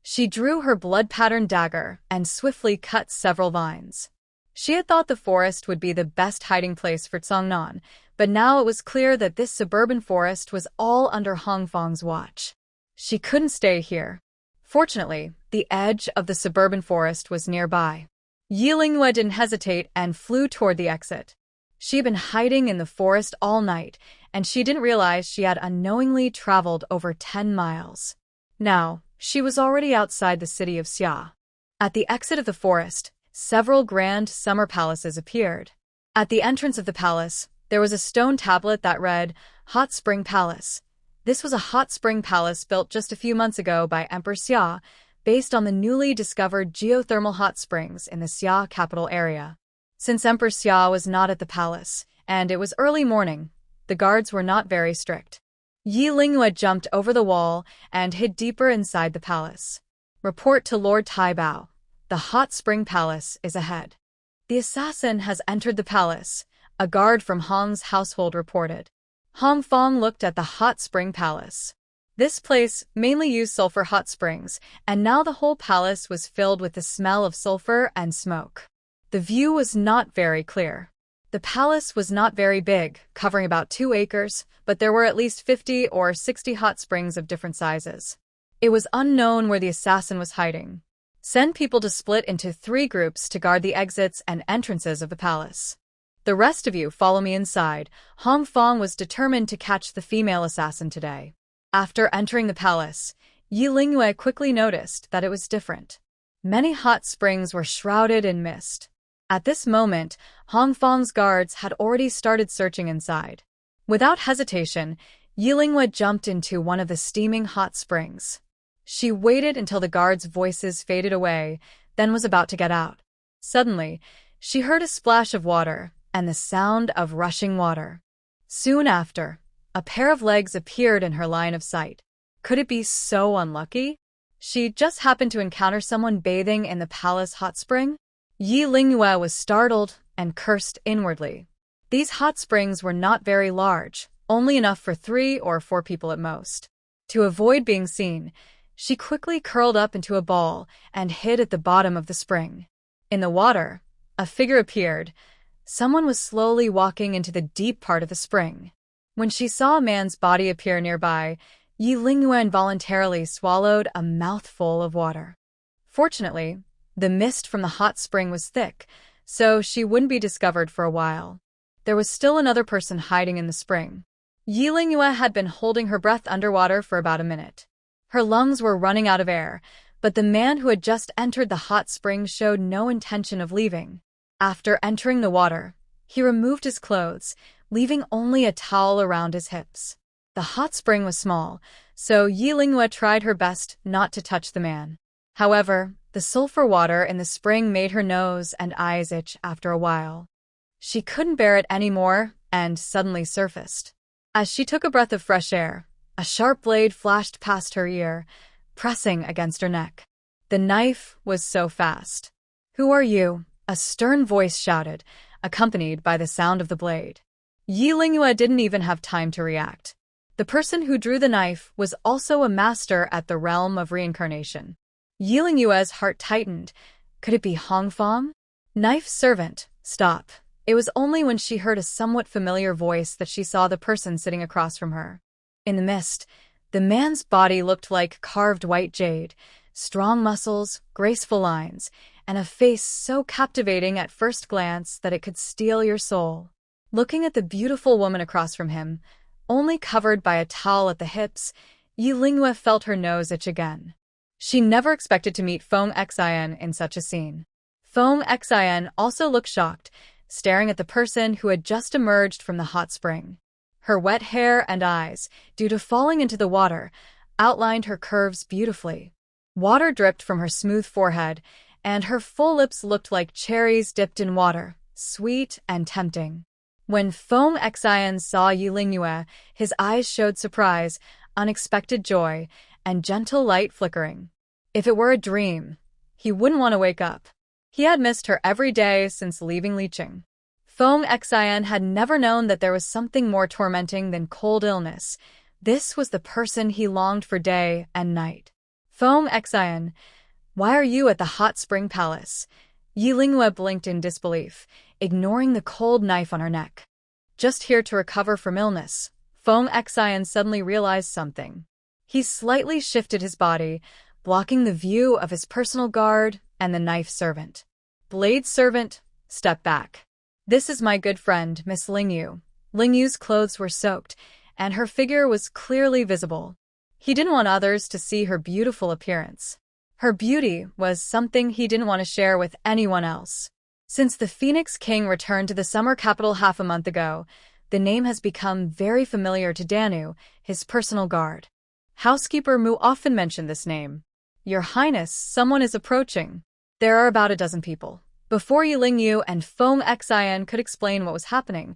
She drew her blood-patterned dagger and swiftly cut several vines. She had thought the forest would be the best hiding place for Congnan, but now it was clear that this suburban forest was all under Hong Fong's watch. She couldn't stay here. Fortunately, the edge of the suburban forest was nearby. Yi Lingyue didn't hesitate and flew toward the exit. She had been hiding in the forest all night, and she didn't realize she had unknowingly traveled over 10 miles. Now, she was already outside the city of Xia. At the exit of the forest, several grand summer palaces appeared. At the entrance of the palace, there was a stone tablet that read, Hot Spring Palace. This was a hot spring palace built just a few months ago by Emperor Xia, based on the newly discovered geothermal hot springs in the Xia capital area. Since Emperor Xia was not at the palace, and it was early morning, the guards were not very strict. Yi Lingyue jumped over the wall and hid deeper inside the palace. Report to Lord Taibao. The hot spring palace is ahead. The assassin has entered the palace, a guard from Hong's household reported. Hong Fong looked at the hot spring palace. This place mainly used sulfur hot springs, and now the whole palace was filled with the smell of sulfur and smoke. The view was not very clear. The palace was not very big, covering about 2 acres, but there were at least 50 or 60 hot springs of different sizes. It was unknown where the assassin was hiding. Send people to split into 3 groups to guard the exits and entrances of the palace. The rest of you follow me inside. Hong Fong was determined to catch the female assassin today. After entering the palace, Yi Lingyue quickly noticed that it was different. Many hot springs were shrouded in mist. At this moment, Hong Fong's guards had already started searching inside. Without hesitation, Yi Lingyue jumped into one of the steaming hot springs. She waited until the guards' voices faded away, then was about to get out. Suddenly, she heard a splash of water and the sound of rushing water. Soon after, a pair of legs appeared in her line of sight. Could it be so unlucky? She just happened to encounter someone bathing in the palace hot spring? Yi Lingyue was startled and cursed inwardly. These hot springs were not very large, only enough for 3 or 4 people at most. To avoid being seen, she quickly curled up into a ball and hid at the bottom of the spring. In the water, a figure appeared. Someone was slowly walking into the deep part of the spring. When she saw a man's body appear nearby, Yi Lingyue involuntarily swallowed a mouthful of water. Fortunately, the mist from the hot spring was thick, so she wouldn't be discovered for a while. There was still another person hiding in the spring. Yi Lingyue had been holding her breath underwater for about a minute. Her lungs were running out of air, but the man who had just entered the hot spring showed no intention of leaving. After entering the water, he removed his clothes, leaving only a towel around his hips. The hot spring was small, so Yi Lingyue tried her best not to touch the man. However, the sulfur water in the spring made her nose and eyes itch after a while. She couldn't bear it anymore and suddenly surfaced. As she took a breath of fresh air, a sharp blade flashed past her ear, pressing against her neck. The knife was so fast. "Who are you?" a stern voice shouted, accompanied by the sound of the blade. Yi Lingyue didn't even have time to react. The person who drew the knife was also a master at the realm of reincarnation. Yi Lingyue's heart tightened. Could it be Hong Fong? "Knife servant, stop." It was only when she heard a somewhat familiar voice that she saw the person sitting across from her. In the mist, the man's body looked like carved white jade, strong muscles, graceful lines, and a face so captivating at first glance that it could steal your soul. Looking at the beautiful woman across from him, only covered by a towel at the hips, Yi Lingyue felt her nose itch again. She never expected to meet Feng Xian in such a scene. Feng Xian also looked shocked, staring at the person who had just emerged from the hot spring. Her wet hair and eyes, due to falling into the water, outlined her curves beautifully. Water dripped from her smooth forehead, and her full lips looked like cherries dipped in water, sweet and tempting. When Feng Xian saw Yi Lingyue, his eyes showed surprise, unexpected joy, and gentle light flickering. If it were a dream, he wouldn't want to wake up. He had missed her every day since leaving Liqing. Feng Xian had never known that there was something more tormenting than cold illness. This was the person he longed for day and night. "Feng Xian, why are you at the hot spring palace?" Yi Lingyue blinked in disbelief, ignoring the cold knife on her neck. "Just here to recover from illness." Feng Xian suddenly realized something. He slightly shifted his body, blocking the view of his personal guard and the knife servant. "Blade servant, step back. This is my good friend, Miss Lingyue." Lingyue's clothes were soaked, and her figure was clearly visible. He didn't want others to see her beautiful appearance. Her beauty was something he didn't want to share with anyone else. Since the Phoenix King returned to the summer capital half a month ago, the name has become very familiar to Danu, his personal guard. Housekeeper Mu often mentioned this name. "Your Highness, someone is approaching." There are about a dozen people. Before Yi Lingyue and Feng Xian could explain what was happening,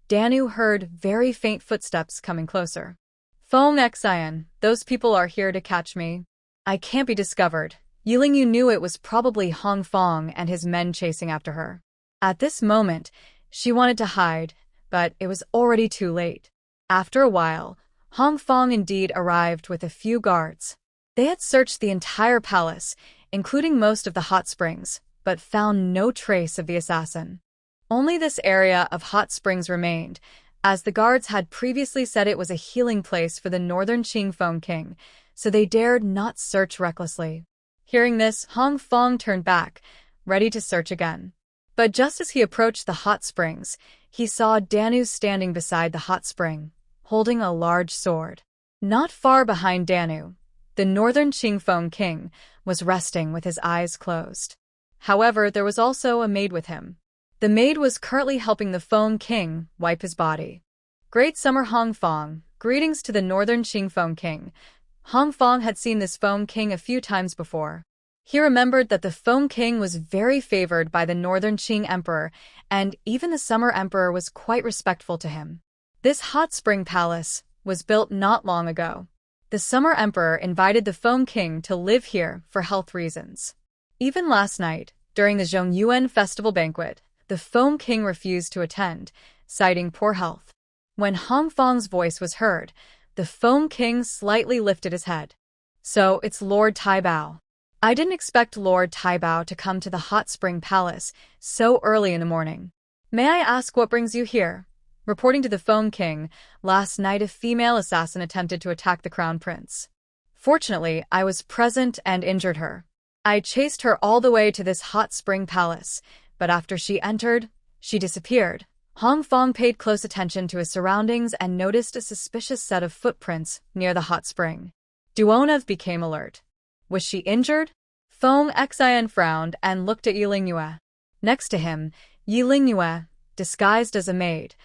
Danu heard very faint footsteps coming closer. "Feng Xian, those people are here to catch me. I can't be discovered." Yi Lingyue knew it was probably Hong Fong and his men chasing after her. At this moment, she wanted to hide, but it was already too late. After a while, Hong Fong indeed arrived with a few guards. They had searched the entire palace, including most of the hot springs, but found no trace of the assassin. Only this area of hot springs remained, as the guards had previously said it was a healing place for the northern Qingfeng king, so they dared not search recklessly. Hearing this, Hong Fong turned back, ready to search again. But just as he approached the hot springs, he saw Danu standing beside the hot spring, holding a large sword. Not far behind Danu, the northern Qingfeng king was resting with his eyes closed. However, there was also a maid with him. The maid was currently helping the Feng king wipe his body. "Great Summer Hong Fong, greetings to the northern Qingfeng king." Hong Fong had seen this Feng king a few times before. He remembered that the Feng king was very favored by the northern Qing emperor, and even the summer emperor was quite respectful to him. This hot spring palace was built not long ago. The summer emperor invited the Feng king to live here for health reasons. Even last night, During the Zhongyuan festival banquet, the Feng King refused to attend, citing poor health. When Hong Feng's voice was heard, the Feng King slightly lifted his head. So, it's Lord Taibao. I didn't expect Lord Taibao to come to the hot spring palace so early in the morning. May I ask what brings you here? Reporting to the Feng King, last night a female assassin attempted to attack the crown prince. Fortunately, I was present and injured her. I chased her all the way to this hot spring palace, but after she entered, she disappeared. Hong Feng paid close attention to his surroundings and noticed a suspicious set of footprints near the hot spring. Duonev became alert. Was she injured? Feng Xian frowned and looked at Yilingyue. Next to him, Yilingyue, disguised as a maid,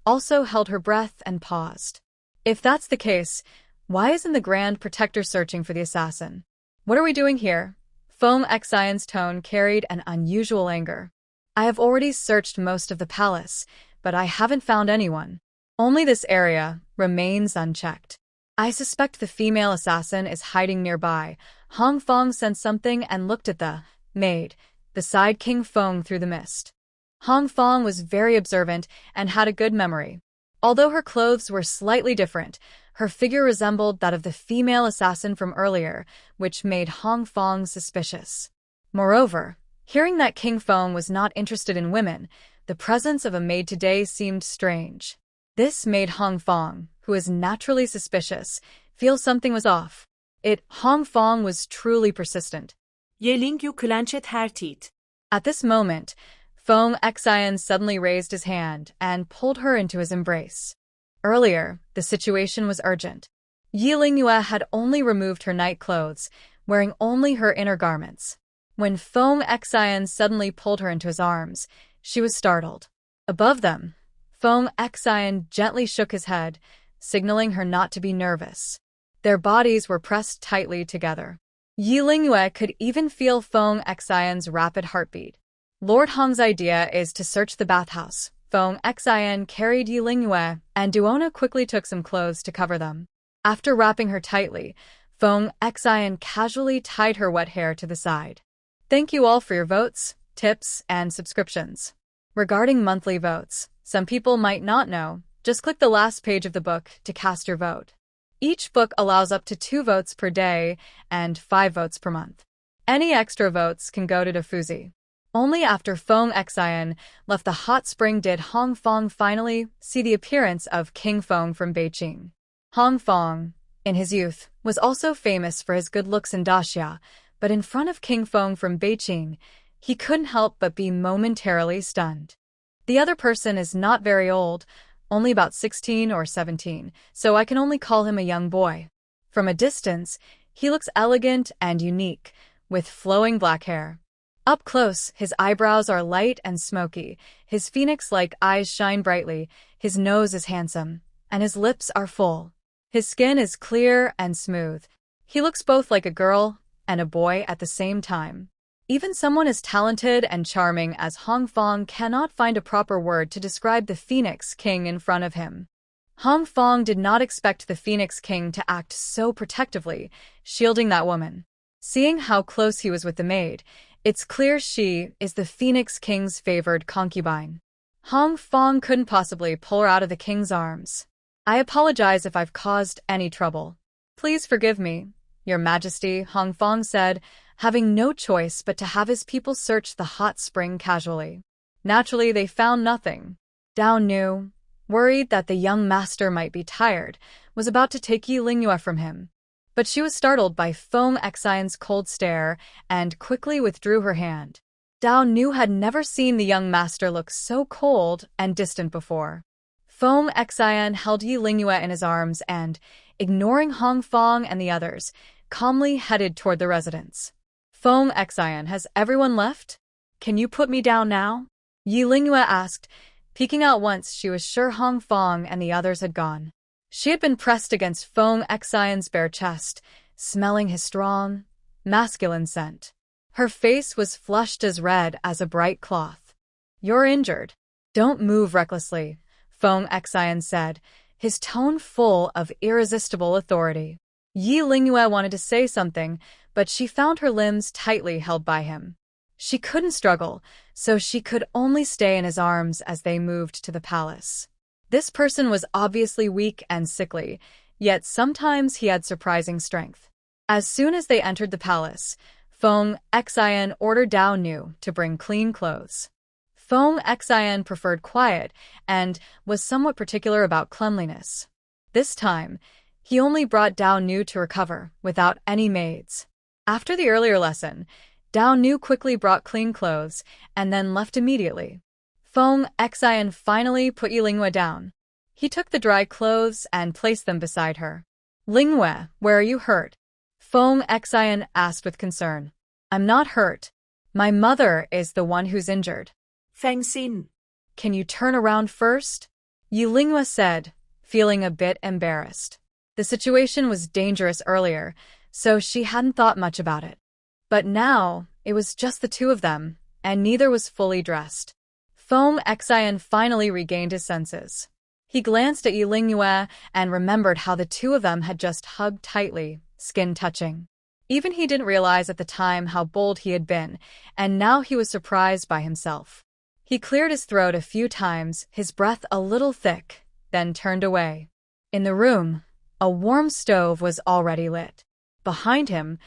also held her breath and paused. If that's the case, why isn't the Grand Protector searching for the assassin? What are we doing here? Feng Xian's tone carried an unusual anger. I have already searched most of the palace, but I haven't found anyone. Only this area remains unchecked. I suspect the female assassin is hiding nearby. Hong Feng sensed something and looked at the maid beside King Feng through the mist. Hong Feng was very observant and had a good memory. Although her clothes were slightly different, her figure resembled that of the female assassin from earlier, which made Hong Feng suspicious. Moreover, hearing that King Feng was not interested in women, the presence of a maid today seemed strange. This made Hong Feng, who is naturally suspicious, feel something was off. Hong Feng was truly persistent. Yelingyu clenched her teeth. At this moment, Feng Xian suddenly raised his hand and pulled her into his embrace. Earlier, the situation was urgent. Yilingyue had only removed her night clothes, wearing only her inner garments. When Feng Xian suddenly pulled her into his arms, she was startled. Above them, Feng Xian gently shook his head, signaling her not to be nervous. Their bodies were pressed tightly together. Yilingyue could even feel Feng Xian's rapid heartbeat. Lord Hong's idea is to search the bathhouse. Feng Xian carried Yilingyue, and Duona quickly took some clothes to cover them. After wrapping her tightly, Feng Xian casually tied her wet hair to the side. Thank you all for your votes, tips, and subscriptions. Regarding monthly votes, some people might not know. Just click the last page of the book to cast your vote. Each book allows up to 2 votes per day and 5 votes per month. Any extra votes can go to Dafuzi. Only after Feng Xian left the hot spring did Hong Feng finally see the appearance of King Feng from Beijing. Hong Feng, in his youth, was also famous for his good looks in Daxia, but in front of King Feng from Beijing, he couldn't help but be momentarily stunned. The other person is not very old, only about 16 or 17, so I can only call him a young boy. From a distance, he looks elegant and unique, with flowing black hair. Up close, his eyebrows are light and smoky, his phoenix-like eyes shine brightly, his nose is handsome, and his lips are full. His skin is clear and smooth. He looks both like a girl and a boy at the same time. Even someone as talented and charming as Hong Feng cannot find a proper word to describe the Phoenix King in front of him. Hong Feng did not expect the Phoenix King to act so protectively, shielding that woman. Seeing how close he was with the maid, it's clear she is the Phoenix King's favored concubine. Hong Feng couldn't possibly pull her out of the king's arms. I apologize if I've caused any trouble. Please forgive me, Your Majesty, Hong Feng said, having no choice but to have his people search the hot spring casually. Naturally, they found nothing. Dao Nu, worried that the young master might be tired, was about to take Yilingyue from him. But she was startled by Feng Xian's cold stare and quickly withdrew her hand. Dao Nu had never seen the young master look so cold and distant before. Feng Xian held Yilingyue in his arms and, ignoring Hong Feng and the others, calmly headed toward the residence. Feng Xian, has everyone left? Can you put me down now? Yilingyue asked, peeking out once she was sure Hong Feng and the others had gone. She had been pressed against Feng Xian's bare chest, smelling his strong, masculine scent. Her face was flushed as red as a bright cloth. You're injured. Don't move recklessly, Feng Xian said, his tone full of irresistible authority. Yilingyue wanted to say something, but she found her limbs tightly held by him. She couldn't struggle, so she could only stay in his arms as they moved to the palace. This person was obviously weak and sickly, yet sometimes he had surprising strength. As soon as they entered the palace, Feng Xian ordered Dao Nu to bring clean clothes. Feng Xian preferred quiet and was somewhat particular about cleanliness. This time, he only brought Dao Nu to recover, without any maids. After the earlier lesson, Dao Nu quickly brought clean clothes and then left immediately. Feng Xian finally put Yilingwe down. He took the dry clothes and placed them beside her. "Lingwe, where are you hurt?" Feng Xian asked with concern. "I'm not hurt. My mother is the one who's injured." Feng Xin. "Can you turn around first?" Yilingwe said, feeling a bit embarrassed. The situation was dangerous earlier, so she hadn't thought much about it. But now, it was just the two of them, and neither was fully dressed. Feng Xian finally regained his senses. He glanced at Yilingwe and remembered how the two of them had just hugged tightly, skin touching. Even he didn't realize at the time how bold he had been, and now he was surprised by himself. He cleared his throat a few times, his breath a little thick, then turned away. In the room, a warm stove was already lit. Behind him,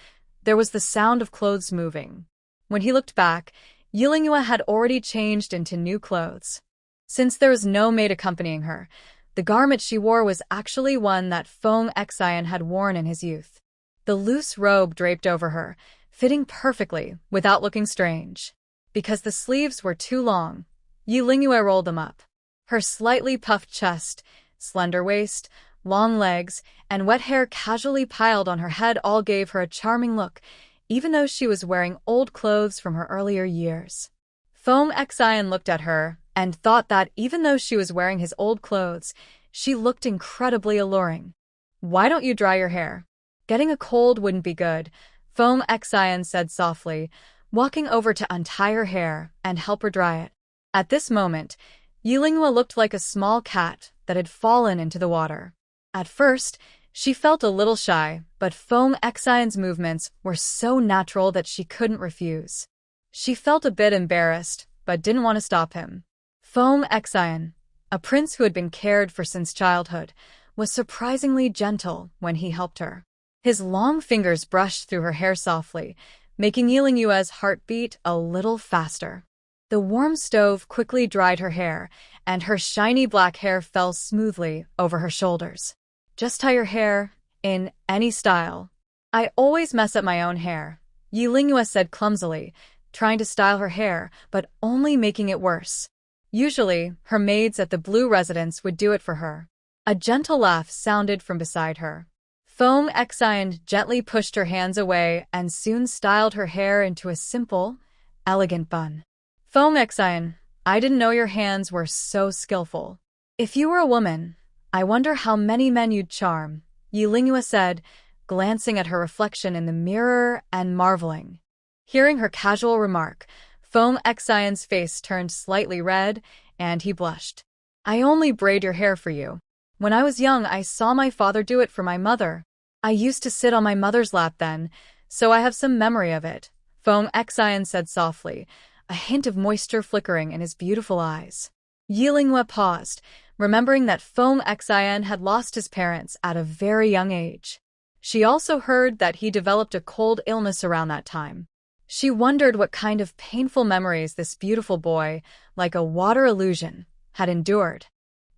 there was the sound of clothes moving. When he looked back, Yilingwe had already changed into new clothes. Since there was no maid accompanying her, the garment she wore was actually one that Feng Xian had worn in his youth. The loose robe draped over her, fitting perfectly without looking strange. Because the sleeves were too long, Yilingwe rolled them up. Her slightly puffed chest, slender waist, long legs, and wet hair casually piled on her head all gave her a charming look, even though she was wearing old clothes from her earlier years. Feng Xian looked at her and thought that even though she was wearing his old clothes, she looked incredibly alluring. "Why don't you dry your hair? Getting a cold wouldn't be good," Feng Xian said softly, walking over to untie her hair and help her dry it. At this moment, Yilingwe looked like a small cat that had fallen into the water. At first, she felt a little shy, but Feng Xian's movements were so natural that she couldn't refuse. She felt a bit embarrassed, but didn't want to stop him. Feng Xian, a prince who had been cared for since childhood, was surprisingly gentle when he helped her. His long fingers brushed through her hair softly, making Yilingwe's heart beat a little faster. The warm stove quickly dried her hair, and her shiny black hair fell smoothly over her shoulders. "Just tie your hair, in any style." "I always mess up my own hair," Yilingwe said clumsily, trying to style her hair, but only making it worse. Usually, her maids at the Blue residence would do it for her. A gentle laugh sounded from beside her. Feng Xian gently pushed her hands away and soon styled her hair into a simple, elegant bun. "Feng Xian, I didn't know your hands were so skillful. If you were a woman, I wonder how many men you'd charm," Yilingwe said, glancing at her reflection in the mirror and marveling. Hearing her casual remark, Feng Xian's face turned slightly red, and he blushed. "I only braid your hair for you. When I was young, I saw my father do it for my mother. I used to sit on my mother's lap then, so I have some memory of it," Feng Xian said softly, a hint of moisture flickering in his beautiful eyes. Yilingwe paused, remembering that Feng Xian had lost his parents at a very young age. She also heard that he developed a cold illness around that time. She wondered what kind of painful memories this beautiful boy, like a water illusion, had endured.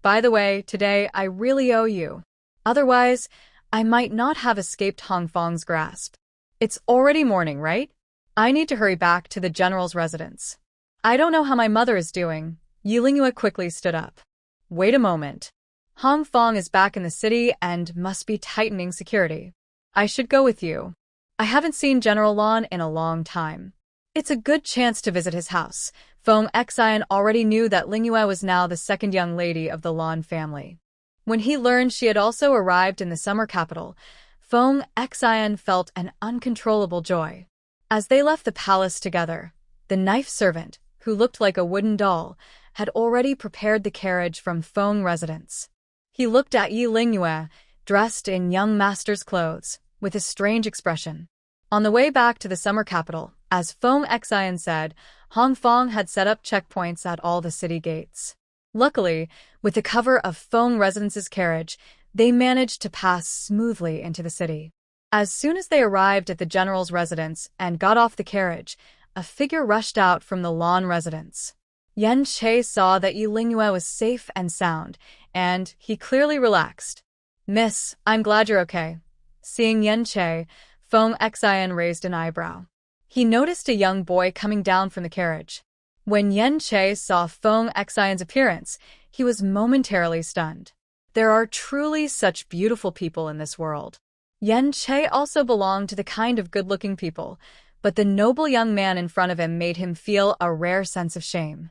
"By the way, today I really owe you. Otherwise, I might not have escaped Hong Feng's grasp. It's already morning, right? I need to hurry back to the general's residence. I don't know how my mother is doing." Yilingwe quickly stood up. "Wait a moment. Hong Feng is back in the city and must be tightening security. I should go with you. I haven't seen General Lan in a long time. It's a good chance to visit his house." Feng Xian already knew that Lingwe was now the second young lady of the Lan family. When he learned she had also arrived in the summer capital, Feng Xian felt an uncontrollable joy. As they left the palace together, the knife servant, who looked like a wooden doll, had already prepared the carriage from Feng residence. He looked at Yilingwe, dressed in young master's clothes, with a strange expression. On the way back to the summer capital, As Feng Xian said, Hong Fong had set up checkpoints at all the city gates. Luckily, with the cover of Feng Residence's carriage, they managed to pass smoothly into the city. As soon as they arrived at the general's residence and got off the carriage, a figure rushed out from the lawn residence. Yen Che saw that Yi Lingyue was safe and sound, and he clearly relaxed. "Miss, I'm glad you're okay." Seeing Yen Che, Feng Xian raised an eyebrow. He noticed a young boy coming down from the carriage. When Yen Che saw Feng Xian's appearance, he was momentarily stunned. There are truly such beautiful people in this world. Yen Che also belonged to the kind of good-looking people, but the noble young man in front of him made him feel a rare sense of shame.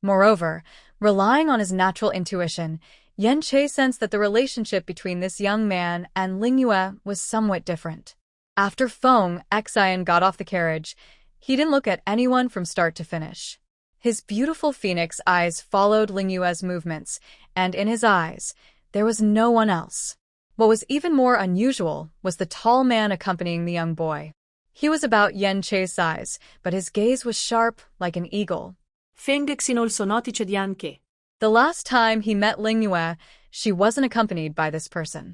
Moreover, relying on his natural intuition, Yen Che sensed that the relationship between this young man and Lingyue was somewhat different. After Feng Xian got off the carriage, he didn't look at anyone from start to finish. His beautiful phoenix eyes followed Lingyue's movements, and in his eyes, there was no one else. What was even more unusual was the tall man accompanying the young boy. He was about Yen Che's size, but his gaze was sharp like an eagle. The last time he met Lingyue, she wasn't accompanied by this person.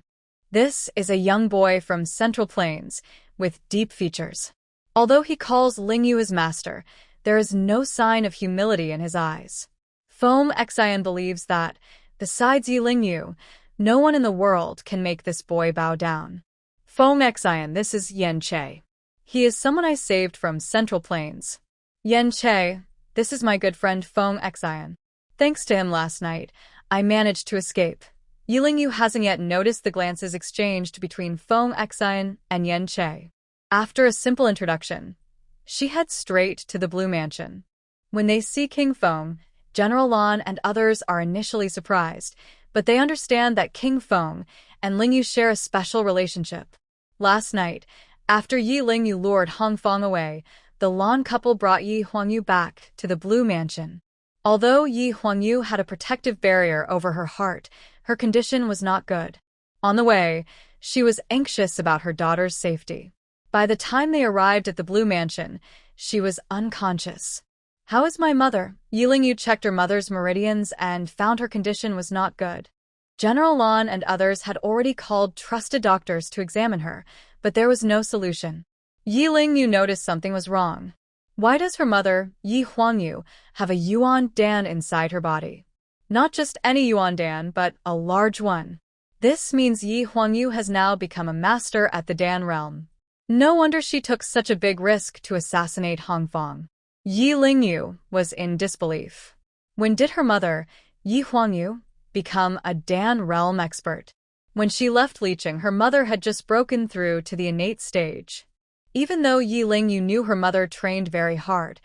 This is a young boy from Central Plains, with deep features. Although he calls Lingyue his master, there is no sign of humility in his eyes. Feng Xian believes that, besides Yi Lingyue, no one in the world can make this boy bow down. Feng Xian, this is Yen Che. He is someone I saved from Central Plains. Yen Che, this is my good friend Feng Xian. Thanks to him last night, I managed to escape. Yi Lingyue hasn't yet noticed the glances exchanged between Feng Xian and Yen Che. After a simple introduction, she heads straight to the Blue Mansion. When they see King Feng, General Lan and others are initially surprised, but they understand that King Feng and Lingyue share a special relationship. Last night, after Yi Lingyue lured Hong Fong away, the Lan couple brought Yi Huangyu back to the Blue Mansion. Although Yi Huangyu had a protective barrier over her heart, her condition was not good. On the way, she was anxious about her daughter's safety. By the time they arrived at the Blue Mansion, she was unconscious. "How is my mother?" Yi Lingyue checked her mother's meridians and found her condition was not good. General Lan and others had already called trusted doctors to examine her, but there was no solution. Yi Lingyue noticed something was wrong. Why does her mother, Yi Huangyu, have a Yuan Dan inside her body? Not just any Yuan Dan, but a large one. This means Yi Huangyu has now become a master at the Dan realm. No wonder she took such a big risk to assassinate Hong Fong. Yi Lingyue was in disbelief. When did her mother, Yi Huangyu, become a Dan realm expert? When she left Licheng, her mother had just broken through to the innate stage. Even though Yi Lingyue knew her mother trained very hard,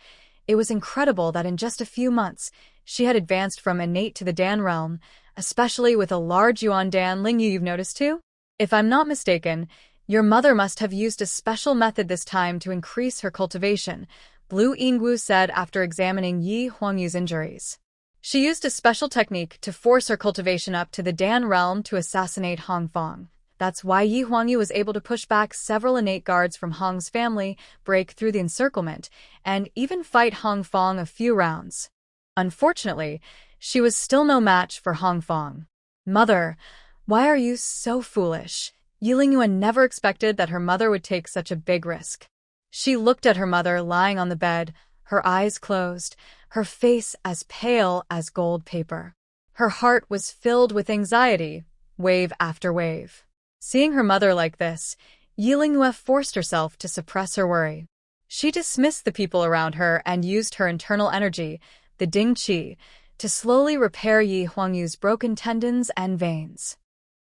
it was incredible that in just a few months, she had advanced from innate to the Dan realm, especially with a large Yuan Dan. Lingyue, you've noticed too? If I'm not mistaken, your mother must have used a special method this time to increase her cultivation, Blue Yingwu said after examining Yi Huangyu's injuries. She used a special technique to force her cultivation up to the Dan realm to assassinate Hong Fong. That's why Yi Huangyu was able to push back several innate guards from Hong's family, break through the encirclement, and even fight Hong Fong a few rounds. Unfortunately, she was still no match for Hong Fong. "Mother, why are you so foolish?" Yi Lingyue never expected that her mother would take such a big risk. She looked at her mother lying on the bed, her eyes closed, her face as pale as gold paper. Her heart was filled with anxiety, wave after wave. Seeing her mother like this, Yi Lingyue forced herself to suppress her worry. She dismissed the people around her and used her internal energy, the Ding Qi, to slowly repair Yi Huangyu's broken tendons and veins.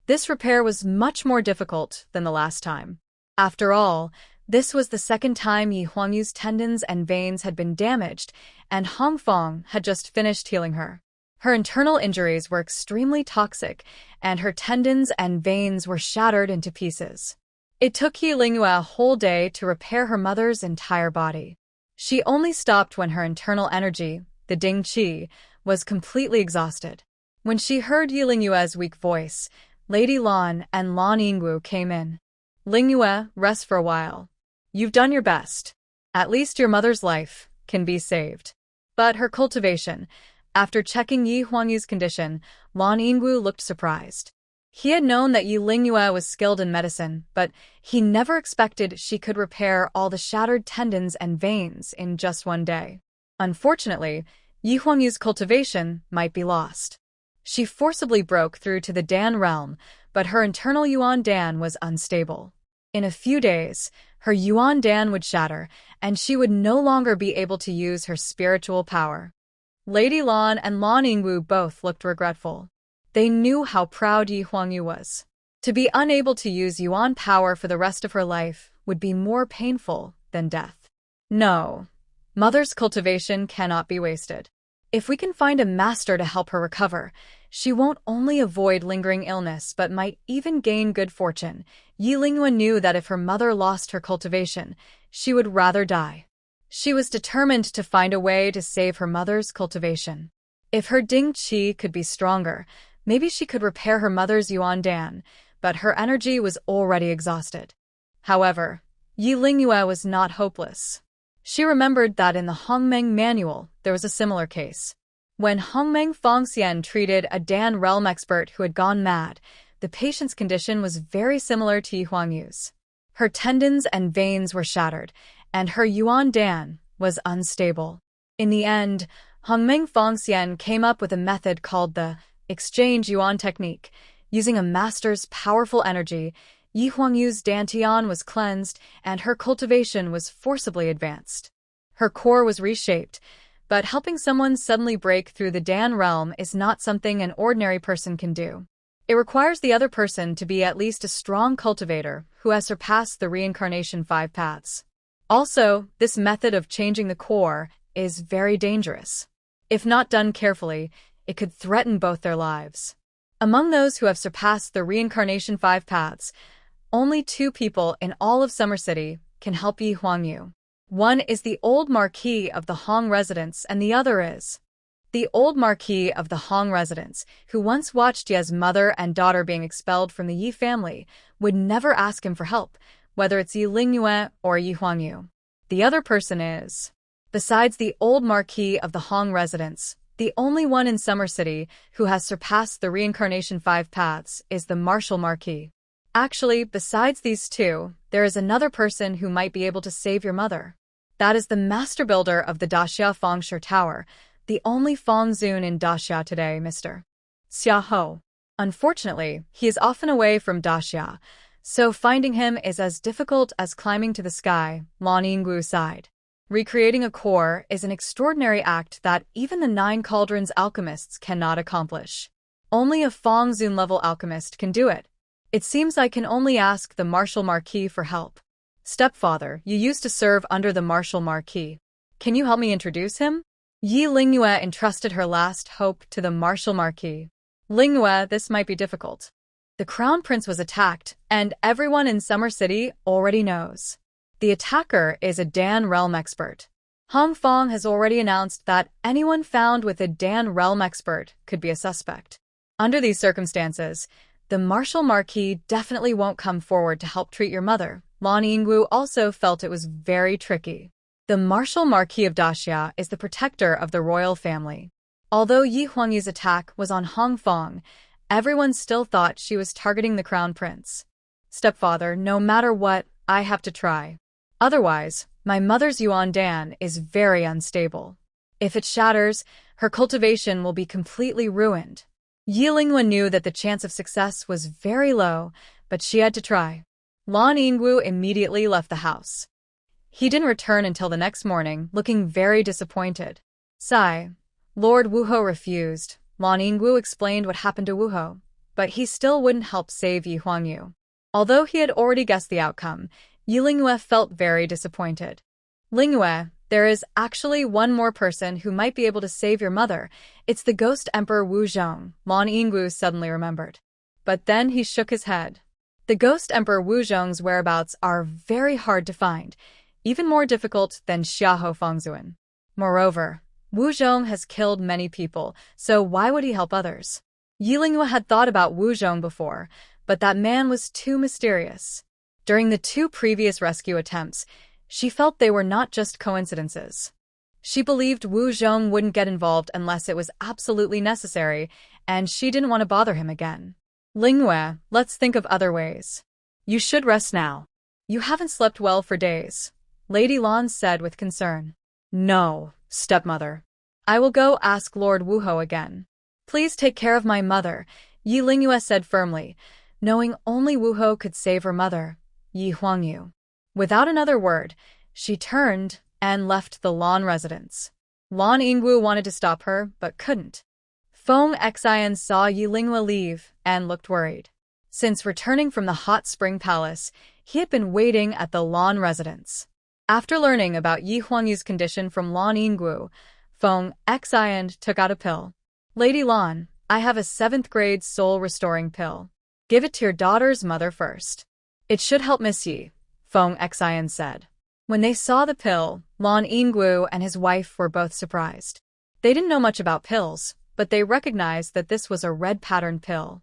This repair was much more difficult than the last time. After all, this was the second time Yi Huangyu's tendons and veins had been damaged, and Hong Fong had just finished healing her. Her internal injuries were extremely toxic, and her tendons and veins were shattered into pieces. It took Yi Lingyue a whole day to repair her mother's entire body. She only stopped when her internal energy, the Ding Qi, was completely exhausted. When she heard Yi Lingyue's weak voice, Lady Lan and Lan Yingwu came in. "Lingyue, rest for a while. You've done your best. At least your mother's life can be saved. But her cultivation. After checking Yi Huangyu's condition, Lan Yingwu looked surprised. He had known that Yi Lingyue was skilled in medicine, but he never expected she could repair all the shattered tendons and veins in just one day. Unfortunately, Yi Huangyu's cultivation might be lost. She forcibly broke through to the Dan realm, but her internal Yuan Dan was unstable. In a few days, her Yuan Dan would shatter, and she would no longer be able to use her spiritual power. Lady Lan and Lan Yingwu both looked regretful. They knew how proud Yi Huangyu was. To be unable to use Yuan power for the rest of her life would be more painful than death. No, mother's cultivation cannot be wasted. If we can find a master to help her recover, she won't only avoid lingering illness but might even gain good fortune. Yi Lingyue knew that if her mother lost her cultivation, she would rather die. She was determined to find a way to save her mother's cultivation. If her Ding Qi could be stronger, maybe she could repair her mother's Yuan Dan, but her energy was already exhausted. However, Yi Lingyue was not hopeless. She remembered that in the Hongmeng manual, there was a similar case. When Hongmeng Fongxian treated a Dan realm expert who had gone mad, the patient's condition was very similar to Yi Huangyu's. Her tendons and veins were shattered, and her Yuan Dan was unstable. In the end, Hongmeng Fongxian came up with a method called the exchange Yuan technique. Using a master's powerful energy, Yi Huangyu's dantian was cleansed and her cultivation was forcibly advanced. Her core was reshaped, but helping someone suddenly break through the Dan realm is not something an ordinary person can do. It requires the other person to be at least a strong cultivator who has surpassed the reincarnation 5 paths. Also, this method of changing the core is very dangerous. If not done carefully, it could threaten both their lives. Among those who have surpassed the reincarnation 5 paths, only 2 people in all of Summer City can help Yi Huangyu. One is the old Marquis of the Hong residence and the other is the old Marquis of the Hong residence, who once watched Ye's mother and daughter being expelled from the Yi family, would never ask him for help, whether it's Yi Lingyue or Yi Huangyu. The other person is, besides the old Marquis of the Hong residence, the only one in Summer City who has surpassed the reincarnation 5 paths is the Martial Marquis. Actually, besides these 2, there is another person who might be able to save your mother. That is the master builder of the Daxia Fengshe Tower, the only Fengzun in Daxia today, Mr. Xiaoho. Unfortunately, he is often away from Daxia, so finding him is as difficult as climbing to the sky, Lan Yingwu sighed. Recreating a core is an extraordinary act that even the 9 Cauldrons alchemists cannot accomplish. Only a Fengzun-level alchemist can do it. It seems I can only ask the Martial Marquis for help. Stepfather, you used to serve under the Martial Marquis. Can you help me introduce him? Yi Lingyue entrusted her last hope to the Martial Marquis. Lingyue, this might be difficult. The Crown Prince was attacked, and everyone in Summer City already knows. The attacker is a Dan realm expert. Hong Fong has already announced that anyone found with a Dan realm expert could be a suspect. Under these circumstances, the Martial Marquis definitely won't come forward to help treat your mother. Lan Yingwu also felt it was very tricky. The Martial Marquis of Daxia is the protector of the royal family. Although Yi Huangyu's attack was on Hong Fong, everyone still thought she was targeting the Crown Prince. Stepfather, no matter what, I have to try. Otherwise, my mother's Yuan Dan is very unstable. If it shatters, her cultivation will be completely ruined. Yi Lingyue knew that the chance of success was very low, but she had to try. Lan Yingwu immediately left the house. He didn't return until the next morning, looking very disappointed. Sigh. Lord Wuho refused. Lan Yingwu explained what happened to Wuho, but he still wouldn't help save Yi Huangyu. Although he had already guessed the outcome, Yi Lingyue felt very disappointed. Lingyue, there is actually one more person who might be able to save your mother. It's the Ghost Emperor Wu Zhong, Lan Yingwu suddenly remembered. But then he shook his head. The Ghost Emperor Wu Zhong's whereabouts are very hard to find, even more difficult than Xiaoho Fengzun. Moreover, Wu Zhong has killed many people, so why would he help others? Yi Lingyue had thought about Wu Zhong before, but that man was too mysterious. During the 2 previous rescue attempts, She felt they were not just coincidences. She believed Wu Zhong wouldn't get involved unless it was absolutely necessary, and she didn't want to bother him again. Lingyue, let's think of other ways. You should rest now. You haven't slept well for days, Lady Lan said with concern. No, stepmother. I will go ask Lord Wuho again. Please take care of my mother, Yi Lingyue said firmly, knowing only Wuho could save her mother, Yi Huangyu. Without another word, she turned and left the Lan residence. Lan Yingwu wanted to stop her, but couldn't. Feng Xian saw Yi Lingyue leave and looked worried. Since returning from the hot spring palace, he had been waiting at the Lan residence. After learning about Yi Huangyu's condition from Lan Yingwu, Feng Xian took out a pill. Lady Lan, I have a 7th grade soul-restoring pill. Give it to your daughter's mother first. It should help Miss Yi, Feng Xian said. When they saw the pill, Lan Yingwu and his wife were both surprised. They didn't know much about pills, but they recognized that this was a red-patterned pill.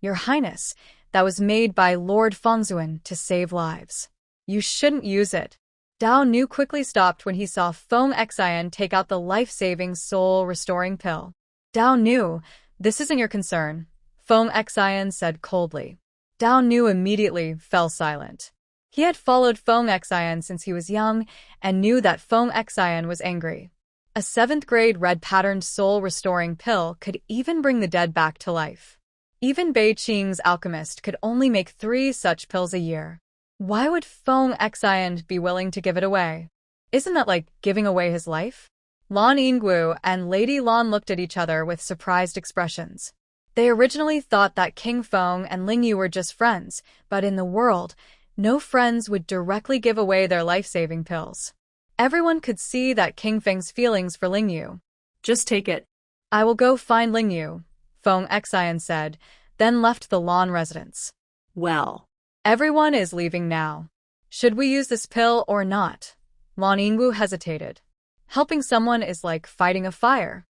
Your Highness, that was made by Lord Fengzuan to save lives. You shouldn't use it. Dao Nu quickly stopped when he saw Feng Xian take out the life-saving soul-restoring pill. Dao Nu, this isn't your concern, Feng Xian said coldly. Dao Nu immediately fell silent. He had followed Feng Xian since he was young and knew that Feng Xian was angry. A 7th grade red-patterned soul-restoring pill could even bring the dead back to life. Even Beiqing's alchemist could only make 3 such pills a year. Why would Feng Xian be willing to give it away? Isn't that like giving away his life? Lan Yingwu and Lady Lan looked at each other with surprised expressions. They originally thought that King Feng and Lingyu were just friends, but in the world, no friends would directly give away their life-saving pills. Everyone could see that King Feng's feelings for Lingyu. Just take it. I will go find Lingyu, Feng Xian said, then left the Lan residence. Well. Everyone is leaving now. Should we use this pill or not? Lan Yingwu hesitated. Helping someone is like fighting a fire.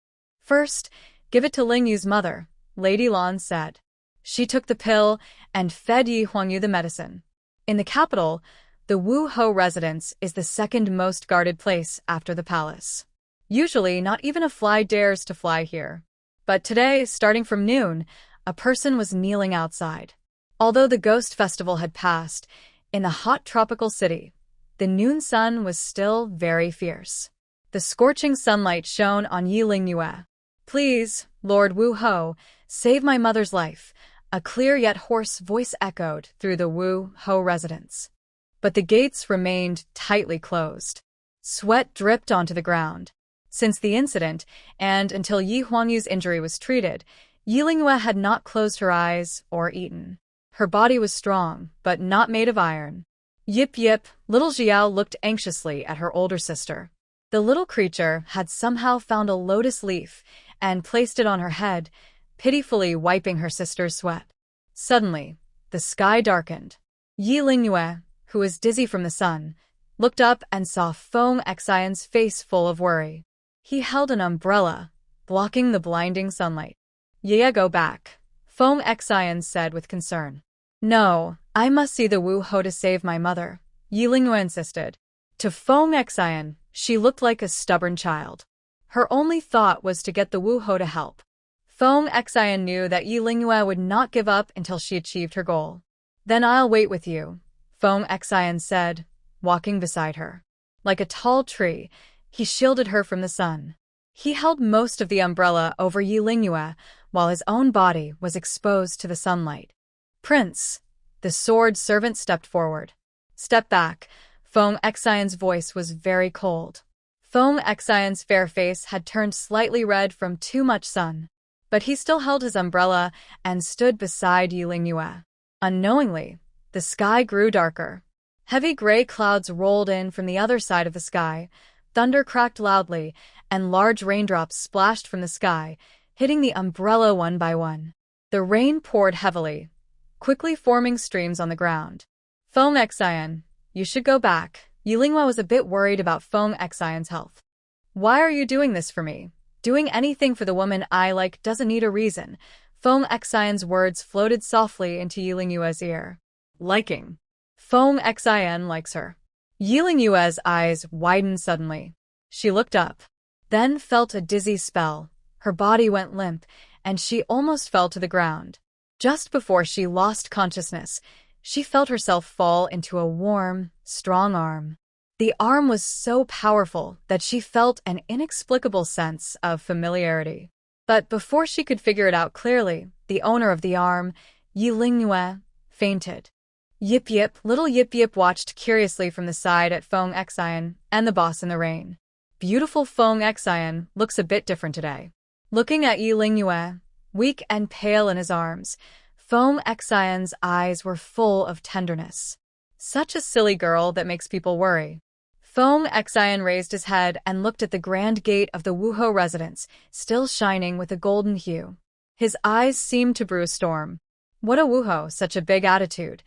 First, give it to Lingyu's mother, Lady Lan said. She took the pill and fed Yi Huangyu the medicine. In the capital, the Wu Ho residence is the 2nd most guarded place after the palace. Usually, not even a fly dares to fly here. But today, starting from noon, a person was kneeling outside. Although the ghost festival had passed, in the hot tropical city, the noon sun was still very fierce. The scorching sunlight shone on Yi Lingyue. Please, Lord Wu Ho, save my mother's life, a clear yet hoarse voice echoed through the Wu Ho residence. But the gates remained tightly closed. Sweat dripped onto the ground. Since the incident, and until Yi Huangyu's injury was treated, Yi Lingyue had not closed her eyes or eaten. Her body was strong, but not made of iron. Yip yip, little Xiao looked anxiously at her older sister. The little creature had somehow found a lotus leaf and placed it on her head, pitifully wiping her sister's sweat. Suddenly, the sky darkened. Yi Lingyue, who was dizzy from the sun, looked up and saw Feng Xian's face full of worry. He held an umbrella, blocking the blinding sunlight. Yeah, go back, Feng Xian said with concern. No, I must see the Wu Ho to save my mother, Yi Lingyue insisted. To Feng Xian, she looked like a stubborn child. Her only thought was to get the Wu Ho to help. Feng Xian knew that Yi Lingyue would not give up until she achieved her goal. Then I'll wait with you, Feng Xian said, walking beside her. Like a tall tree, he shielded her from the sun. He held most of the umbrella over Yi Lingyue, while his own body was exposed to the sunlight. Prince, the sword servant stepped forward. Step back, Feng Xian's voice was very cold. Feng Xian's fair face had turned slightly red from too much sun. But he still held his umbrella and stood beside Yi Lingyue. Unknowingly, the sky grew darker. Heavy gray clouds rolled in from the other side of the sky, thunder cracked loudly, and large raindrops splashed from the sky, hitting the umbrella one by one. The rain poured heavily, quickly forming streams on the ground. Feng Xian, you should go back. Yi Lingyue was a bit worried about Feng Xian's health. Why are you doing this for me? Doing anything for the woman I like doesn't need a reason. Feng Xian's words floated softly into Yi Lingyue's ear. Liking. Feng Xian likes her. Yiling Yue's eyes widened suddenly. She looked up, then felt a dizzy spell. Her body went limp, and she almost fell to the ground. Just before she lost consciousness, she felt herself fall into a warm, strong arm. The arm was so powerful that she felt an inexplicable sense of familiarity. But before she could figure it out clearly, the owner of the arm, Yiling Yue, fainted. Yip Yip, little Yip Yip watched curiously from the side at Feng Xian and the boss in the rain. Beautiful Feng Xian looks a bit different today. Looking at Yiling Yue, weak and pale in his arms, Feng Xian's eyes were full of tenderness. Such a silly girl that makes people worry. Feng Xian raised his head and looked at the grand gate of the Wuhou residence, still shining with a golden hue. His eyes seemed to brew a storm. What a Wuhou, such a big attitude.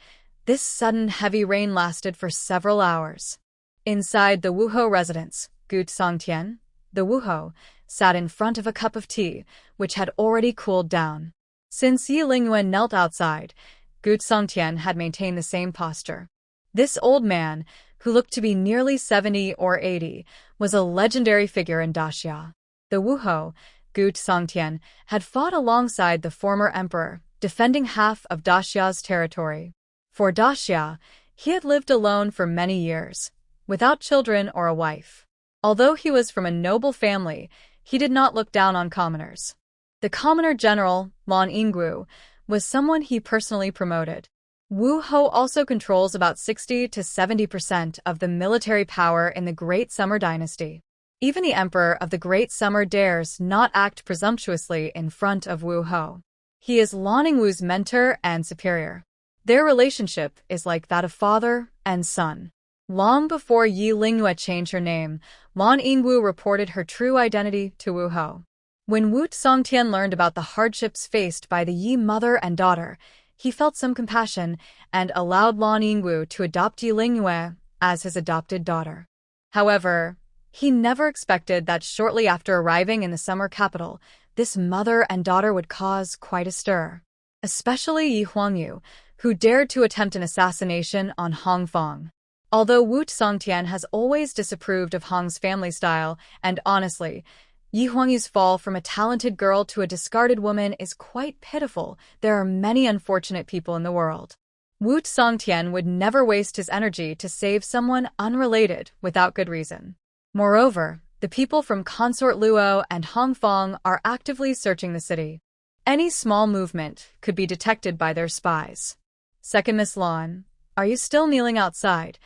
This sudden heavy rain lasted for several hours. Inside the Wuhou residence, Gu Songtian, the Wuhou, sat in front of a cup of tea, which had already cooled down. Since Yiling Yue knelt outside, Gu Songtian had maintained the same posture. This old man, who looked to be nearly 70 or 80, was a legendary figure in Daxia. The Wuhou, Gu Songtian, had fought alongside the former emperor, defending half of Daxia's territory. For Daxia, he had lived alone for many years, without children or a wife. Although he was from a noble family, he did not look down on commoners. The commoner general, Lan Yinggu, was someone he personally promoted. Wu Hou also controls about 60 to 70% of the military power in the Great Summer Dynasty. Even the emperor of the Great Summer dares not act presumptuously in front of Wu Hou. He is Lan Yinggu's mentor and superior. Their relationship is like that of father and son. Long before Yiling Yue changed her name, Lan Yinggu reported her true identity to Wu Hou. When Wu Songtian learned about the hardships faced by the Yi mother and daughter, he felt some compassion and allowed Lan Yinggu to adopt Yiling Yue as his adopted daughter. However, he never expected that shortly after arriving in the summer capital, this mother and daughter would cause quite a stir. Especially Yi Huangyu, who dared to attempt an assassination on Hong Fong. Although Wu Songtian has always disapproved of Hong's family style, and honestly, Yi Huangyu's fall from a talented girl to a discarded woman is quite pitiful. There are many unfortunate people in the world. Wu Songtian would never waste his energy to save someone unrelated without good reason. Moreover, the people from Consort Luo and Hong Fong are actively searching the city. Any small movement could be detected by their spies. Second Miss Lan, are you still kneeling outside?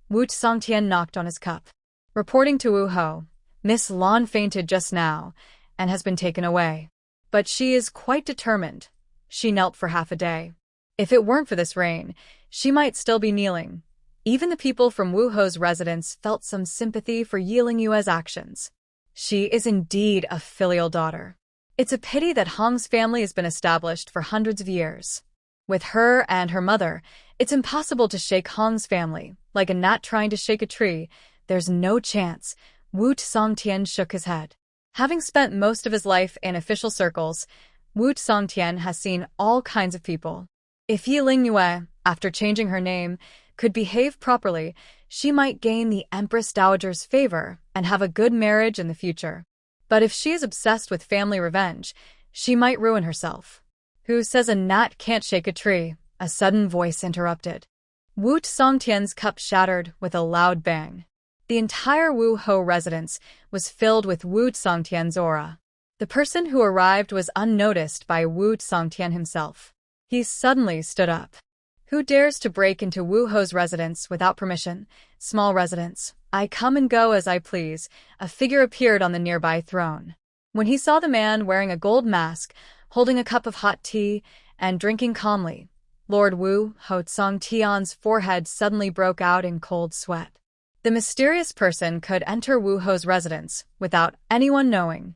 Wu Songtian knocked on his cup. Reporting to Wu Hou, Miss Lan fainted just now and has been taken away. But she is quite determined. She knelt for half a day. If it weren't for this rain, she might still be kneeling. Even the people from Wu Hou's residence felt some sympathy for Yiling Yue's actions. She is indeed a filial daughter. It's a pity that Hong's family has been established for hundreds of years. With her and her mother, it's impossible to shake Hong's family. Like a gnat trying to shake a tree, there's no chance. Wu Songtian shook his head. Having spent most of his life in official circles, Wu Songtian has seen all kinds of people. If Yiling Yue, after changing her name, could behave properly, she might gain the Empress Dowager's favor and have a good marriage in the future. But if she is obsessed with family revenge, she might ruin herself. Who says a gnat can't shake a tree? A sudden voice interrupted. Wu Songtian's cup shattered with a loud bang. The entire Wu Hou residence was filled with Wu Songtian's aura. The person who arrived was unnoticed by Wu Songtian himself. He suddenly stood up. Who dares to break into Wu Hou's residence without permission? Small residence. I come and go as I please. A figure appeared on the nearby throne. When he saw the man wearing a gold mask, holding a cup of hot tea, and drinking calmly, Lord Wu Hou Songtian's forehead suddenly broke out in cold sweat. The mysterious person could enter Wu Hou's residence without anyone knowing.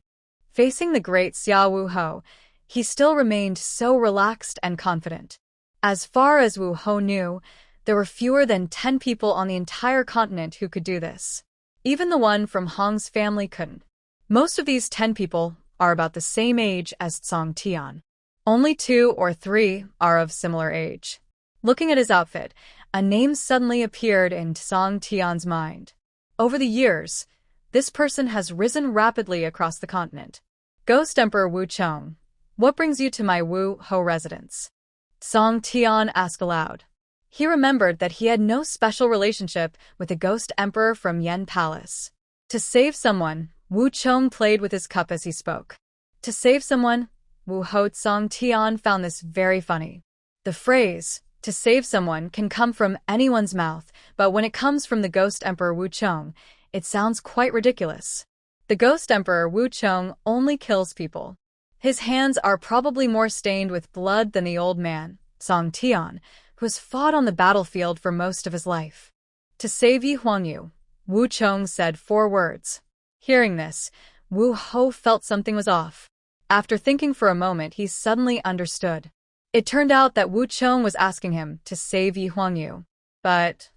Facing the great Xia Wu Hou, he still remained so relaxed and confident. As far as Wu Hou knew, there were fewer than 10 people on the entire continent who could do this. Even the one from Hong's family couldn't. Most of these 10 people are about the same age as Songtian. Only 2 or 3 are of similar age. Looking at his outfit, A name suddenly appeared in Song Tian's mind. Over the years, this person has risen rapidly across the continent. Ghost Emperor Wu Chong, what brings you to my Wu Ho residence? Song Tian asked aloud. He remembered that he had no special relationship with the Ghost Emperor from Yen Palace. To save someone, Wu Chong played with his cup as he spoke. To save someone, Wu Ho. Song Tian found this very funny. The phrase, to save someone, can come from anyone's mouth, but when it comes from the Ghost Emperor Wu Chong, it sounds quite ridiculous. The Ghost Emperor Wu Chong only kills people. His hands are probably more stained with blood than the old man, Song Tian, who has fought on the battlefield for most of his life. To save Yi Huangyu, Wu Chong said 4 words. Hearing this, Wu Ho felt something was off. After thinking for a moment, he suddenly understood. It turned out that Wu Chong was asking him to save Yi Huangyu. But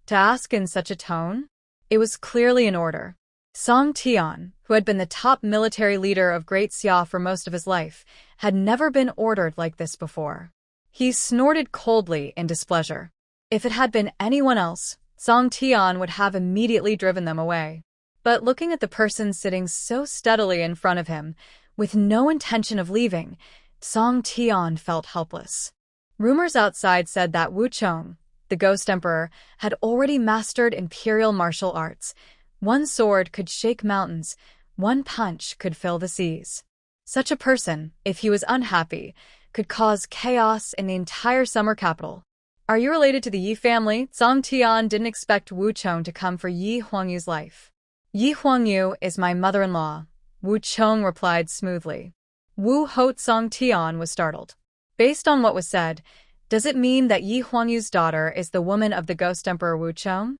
to ask in such a tone? It was clearly an order. Song Tian, who had been the top military leader of Great Xia for most of his life, had never been ordered like this before. He snorted coldly in displeasure. If it had been anyone else, Song Tian would have immediately driven them away. But looking at the person sitting so steadily in front of him, with no intention of leaving, Song Tian felt helpless. Rumors outside said that Wu Chong, the Ghost Emperor, had already mastered imperial martial arts. One sword could shake mountains, one punch could fill the seas. Such a person, if he was unhappy, could cause chaos in the entire summer capital. Are you related to the Yi family? Song Tian didn't expect Wu Chong to come for Yi Huangyu's life. Yi Huangyu is my mother-in-law, Wu Chong replied smoothly. Wu Ho. Song Tian was startled. Based on what was said, does it mean that Yi Huangyu's daughter is the woman of the Ghost Emperor Wu Chong?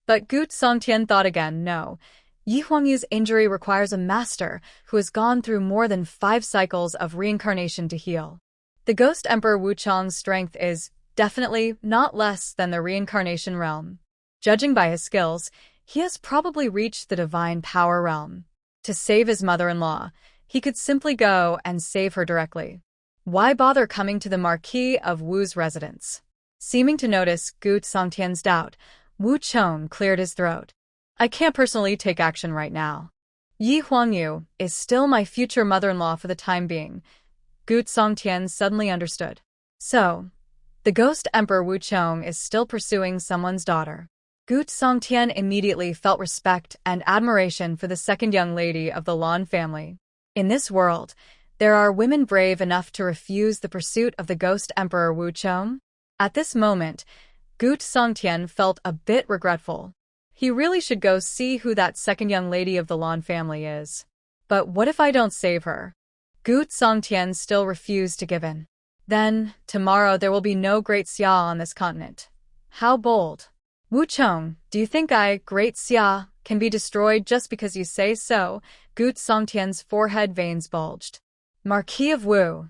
But Gut Song Tian thought again, no. Yi Huangyu's injury requires a master who has gone through more than 5 cycles of reincarnation to heal. The Ghost Emperor Wu Chong's strength is definitely not less than the reincarnation realm. Judging by his skills, he has probably reached the divine power realm. To save his mother-in-law, he could simply go and save her directly. Why bother coming to the Marquis of Wu's residence? Seeming to notice Gut Songtian's doubt, Wu Chong cleared his throat. I can't personally take action right now. Yi Huangyu is still my future mother-in-law for the time being. Gut Songtian suddenly understood. So, the Ghost Emperor Wu Chong is still pursuing someone's daughter. Gut Songtian immediately felt respect and admiration for the second young lady of the Lan family. In this world, there are women brave enough to refuse the pursuit of the Ghost Emperor Wu Chong. At this moment, Gut Songtian felt a bit regretful. He really should go see who that second young lady of the Lan family is. But what if I don't save her? Gut Songtian still refused to give in. Then, tomorrow there will be no Great Xia on this continent. How bold. Wu Chong, do you think Great Xia, can be destroyed just because you say so? Gut Songtian's forehead veins bulged. Marquis of Wu,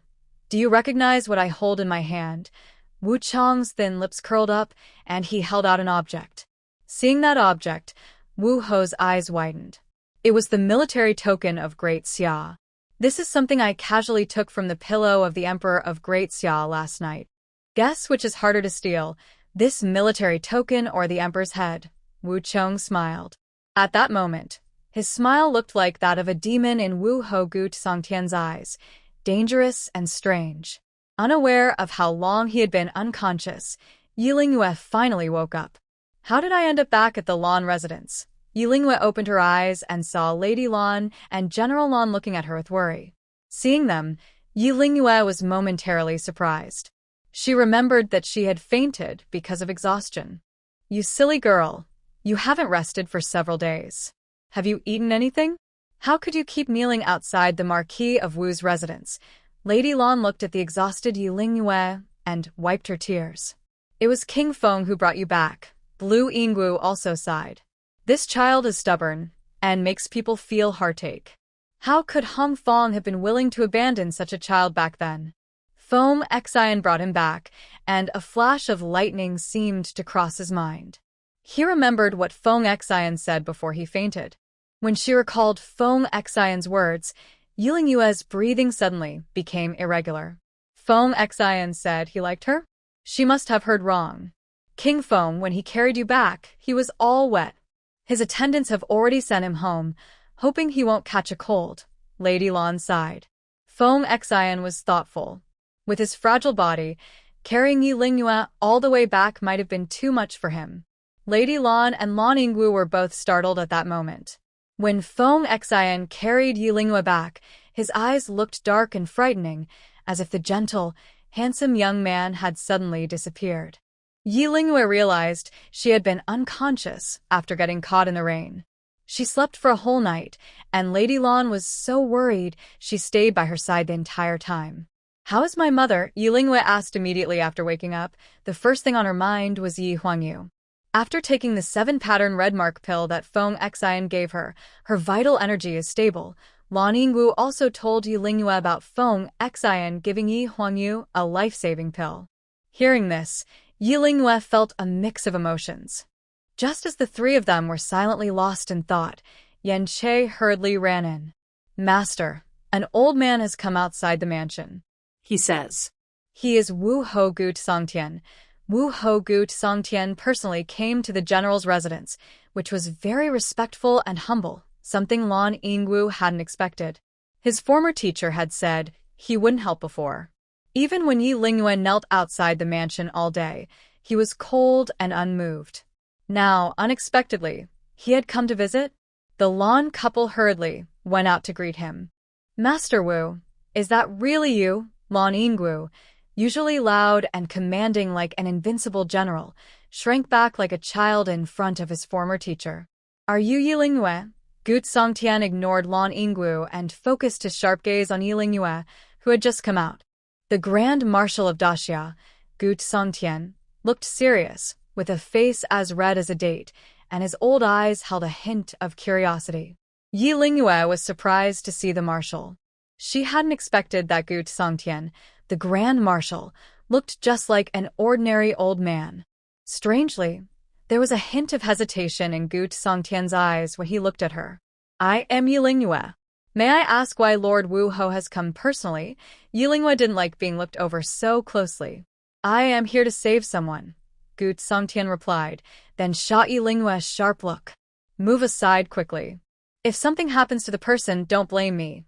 do you recognize what I hold in my hand? Wu Chong's thin lips curled up, and he held out an object. Seeing that object, Wu Ho's eyes widened. It was the military token of Great Xia. This is something I casually took from the pillow of the Emperor of Great Xia last night. Guess which is harder to steal, this military token or the Emperor's head? Wu Chong smiled. At that moment, his smile looked like that of a demon in Wu Ho Gut Songtian's eyes, dangerous and strange. Unaware of how long he had been unconscious, Yi Lingyue finally woke up. How did I end up back at the Lan residence? Yi Lingyue opened her eyes and saw Lady Lan and General Lan looking at her with worry. Seeing them, Yi Lingyue was momentarily surprised. She remembered that she had fainted because of exhaustion. You silly girl, you haven't rested for several days. Have you eaten anything? How could you keep kneeling outside the Marquis of Wu's residence? Lady Lan looked at the exhausted Yi Lingyue and wiped her tears. It was King Feng who brought you back. Blue Yinggu also sighed. This child is stubborn and makes people feel heartache. How could Hong Fong have been willing to abandon such a child back then? Feng Xian brought him back, and a flash of lightning seemed to cross his mind. He remembered what Feng Xian said before he fainted. When she recalled Feng Xian's words, Yi Lingyue's breathing suddenly became irregular. Feng Xian said he liked her? She must have heard wrong. King Feng, when he carried you back, he was all wet. His attendants have already sent him home, hoping he won't catch a cold. Lady Lan sighed. Feng Xian was thoughtful. With his fragile body, carrying Yi Lingyue all the way back might have been too much for him. Lady Lan and Lan Yingwu were both startled at that moment. When Feng Xian carried Yi Lingyue back, his eyes looked dark and frightening, as if the gentle, handsome young man had suddenly disappeared. Yi Lingyue realized she had been unconscious after getting caught in the rain. She slept for a whole night, and Lady Lan was so worried she stayed by her side the entire time. "How is my mother?" Yi Lingyue asked immediately after waking up. The first thing on her mind was Yi Huangyu. After taking the 7-pattern red mark pill that Feng Xian gave her, her vital energy is stable. Lan Yingwu also told Yi Lingyue about Feng Xian giving Yi Huangyu a life-saving pill. Hearing this, Yi Lingyue felt a mix of emotions. Just as the three of them were silently lost in thought, Yan Che hurriedly ran in. "Master, an old man has come outside the mansion," he says. "He is Wu Ho Gu Songtian." Wu Ho Gu Songtian personally came to the general's residence, which was very respectful and humble, something Lan Yingwu hadn't expected. His former teacher had said he wouldn't help before. Even when Yi Lingyue knelt outside the mansion all day, he was cold and unmoved. Now, unexpectedly, he had come to visit. The Lan couple hurriedly went out to greet him. "Master Wu, is that really you?" Lan Yingwu, usually loud and commanding like an invincible general, shrank back like a child in front of his former teacher. "Are you Yi Lingyue?" Gu Songtian ignored Lan Yingwu and focused his sharp gaze on Yi Lingyue, who had just come out. The Grand Marshal of Daxia, Gu Songtian, looked serious, with a face as red as a date, and his old eyes held a hint of curiosity. Yi Lingyue was surprised to see the marshal. She hadn't expected that Gu Songtian, the Grand Marshal, looked just like an ordinary old man. Strangely, there was a hint of hesitation in Gu Songtian's eyes when he looked at her. "I am Yi Lingyue. May I ask why Lord Wu Ho has come personally?" Yi Lingyue didn't like being looked over so closely. "I am here to save someone," Gu Songtian replied, then shot Yi Lingyue a sharp look. "Move aside quickly. If something happens to the person, don't blame me."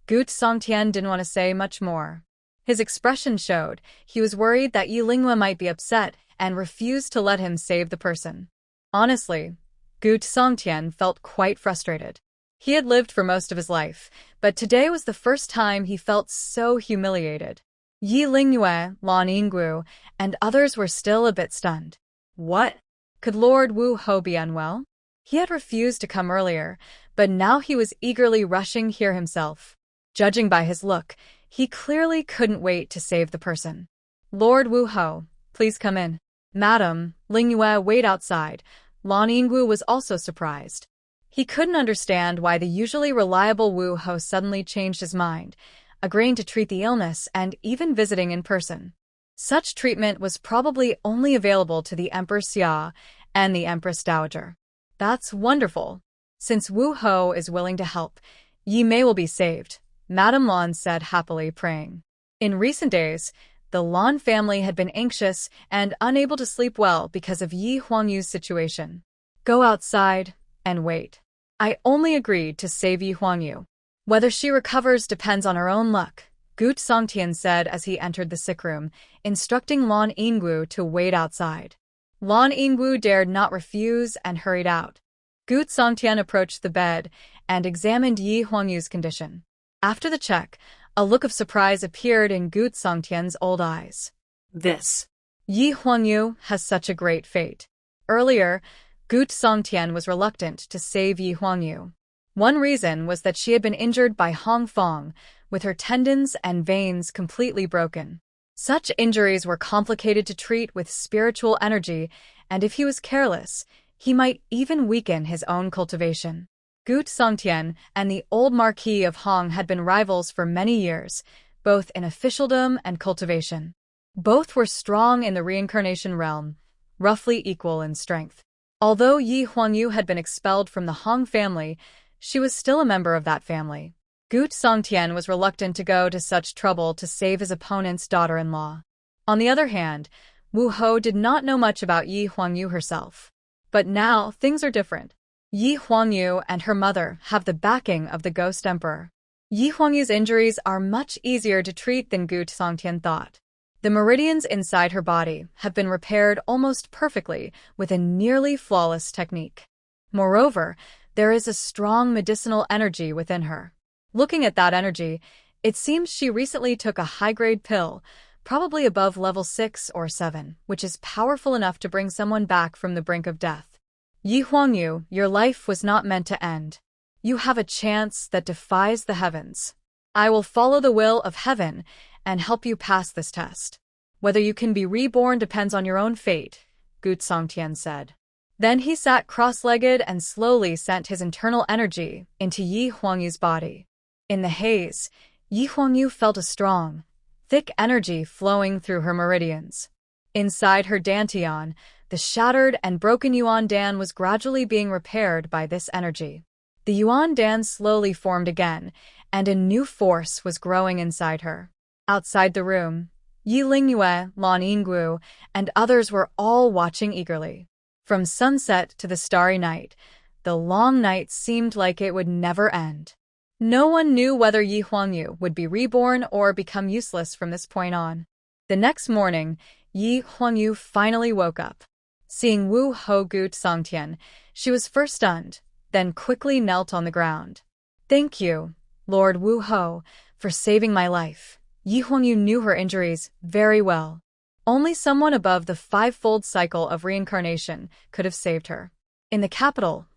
Gu Songtian didn't want to say much more. His expression showed he was worried that Yi Lingyue might be upset and refused to let him save the person. Honestly, Gu Songtian felt quite frustrated. He had lived for most of his life, but today was the first time he felt so humiliated. Yi Lingyue, Lan Yingwu, and others were still a bit stunned. What? Could Lord Wu Ho be unwell? He had refused to come earlier, but now he was eagerly rushing here himself. Judging by his look, he clearly couldn't wait to save the person. "Lord Wu Ho, please come in." "Madam, Lingyue, wait outside." Lan Yingwu was also surprised. He couldn't understand why the usually reliable Wu Ho suddenly changed his mind, agreeing to treat the illness and even visiting in person. Such treatment was probably only available to the Empress Xia and the Empress Dowager. "That's wonderful. Since Wu Ho is willing to help, Yi Mei will be saved," Madame Lan said happily, praying. In recent days, the Lan family had been anxious and unable to sleep well because of Yi Huangyu's situation. "Go outside and wait. I only agreed to save Yi Huangyu. Whether she recovers depends on her own luck," Gu Songtian said as he entered the sick room, instructing Lan Yingwu to wait outside. Lan Yingwu dared not refuse and hurried out. Gu Songtian approached the bed and examined Yi Huangyu's condition. After the check, a look of surprise appeared in Gu Songtian's old eyes. "This. Yi Huangyu has such a great fate." Earlier, Gu Songtian was reluctant to save Yi Huangyu. One reason was that she had been injured by Hong Fong, with her tendons and veins completely broken. Such injuries were complicated to treat with spiritual energy, and if he was careless, he might even weaken his own cultivation. Gu Songtian and the old Marquis of Hong had been rivals for many years, both in officialdom and cultivation. Both were strong in the reincarnation realm, roughly equal in strength. Although Yi Huangyu had been expelled from the Hong family, she was still a member of that family. Gu Songtian was reluctant to go to such trouble to save his opponent's daughter-in-law. On the other hand, Wu Hou did not know much about Yi Huangyu herself. But now, things are different. Yi Huangyu and her mother have the backing of the Ghost Emperor. Yi Huangyu's injuries are much easier to treat than Gu Songtian thought. The meridians inside her body have been repaired almost perfectly with a nearly flawless technique. Moreover, there is a strong medicinal energy within her. Looking at that energy, it seems she recently took a high-grade pill, probably above level 6 or 7, which is powerful enough to bring someone back from the brink of death. Yi Huangyu, your life was not meant to end. You have a chance that defies the heavens. I will follow the will of heaven and help you pass this test. Whether you can be reborn depends on your own fate, Gu Songtian said. Then he sat cross-legged and slowly sent his internal energy into Yi Huangyu's body. In the haze, Yi Huangyu felt a strong, thick energy flowing through her meridians. Inside her dantian, the shattered and broken Yuan Dan was gradually being repaired by this energy. The Yuan Dan slowly formed again, and a new force was growing inside her. Outside the room, Yi Lingyue, Lan Yinggu, and others were all watching eagerly. From sunset to the starry night, the long night seemed like it would never end. No one knew whether Yi Huangyu would be reborn or become useless from this point on. The next morning, Yi Huangyu finally woke up. Seeing Wu Hou Gu Songtian, she was first stunned, then quickly knelt on the ground. Thank you, Lord Wu Hou, for saving my life. Yi Huangyu knew her injuries very well. Only someone above the five-fold cycle of reincarnation could have saved her. In the capital,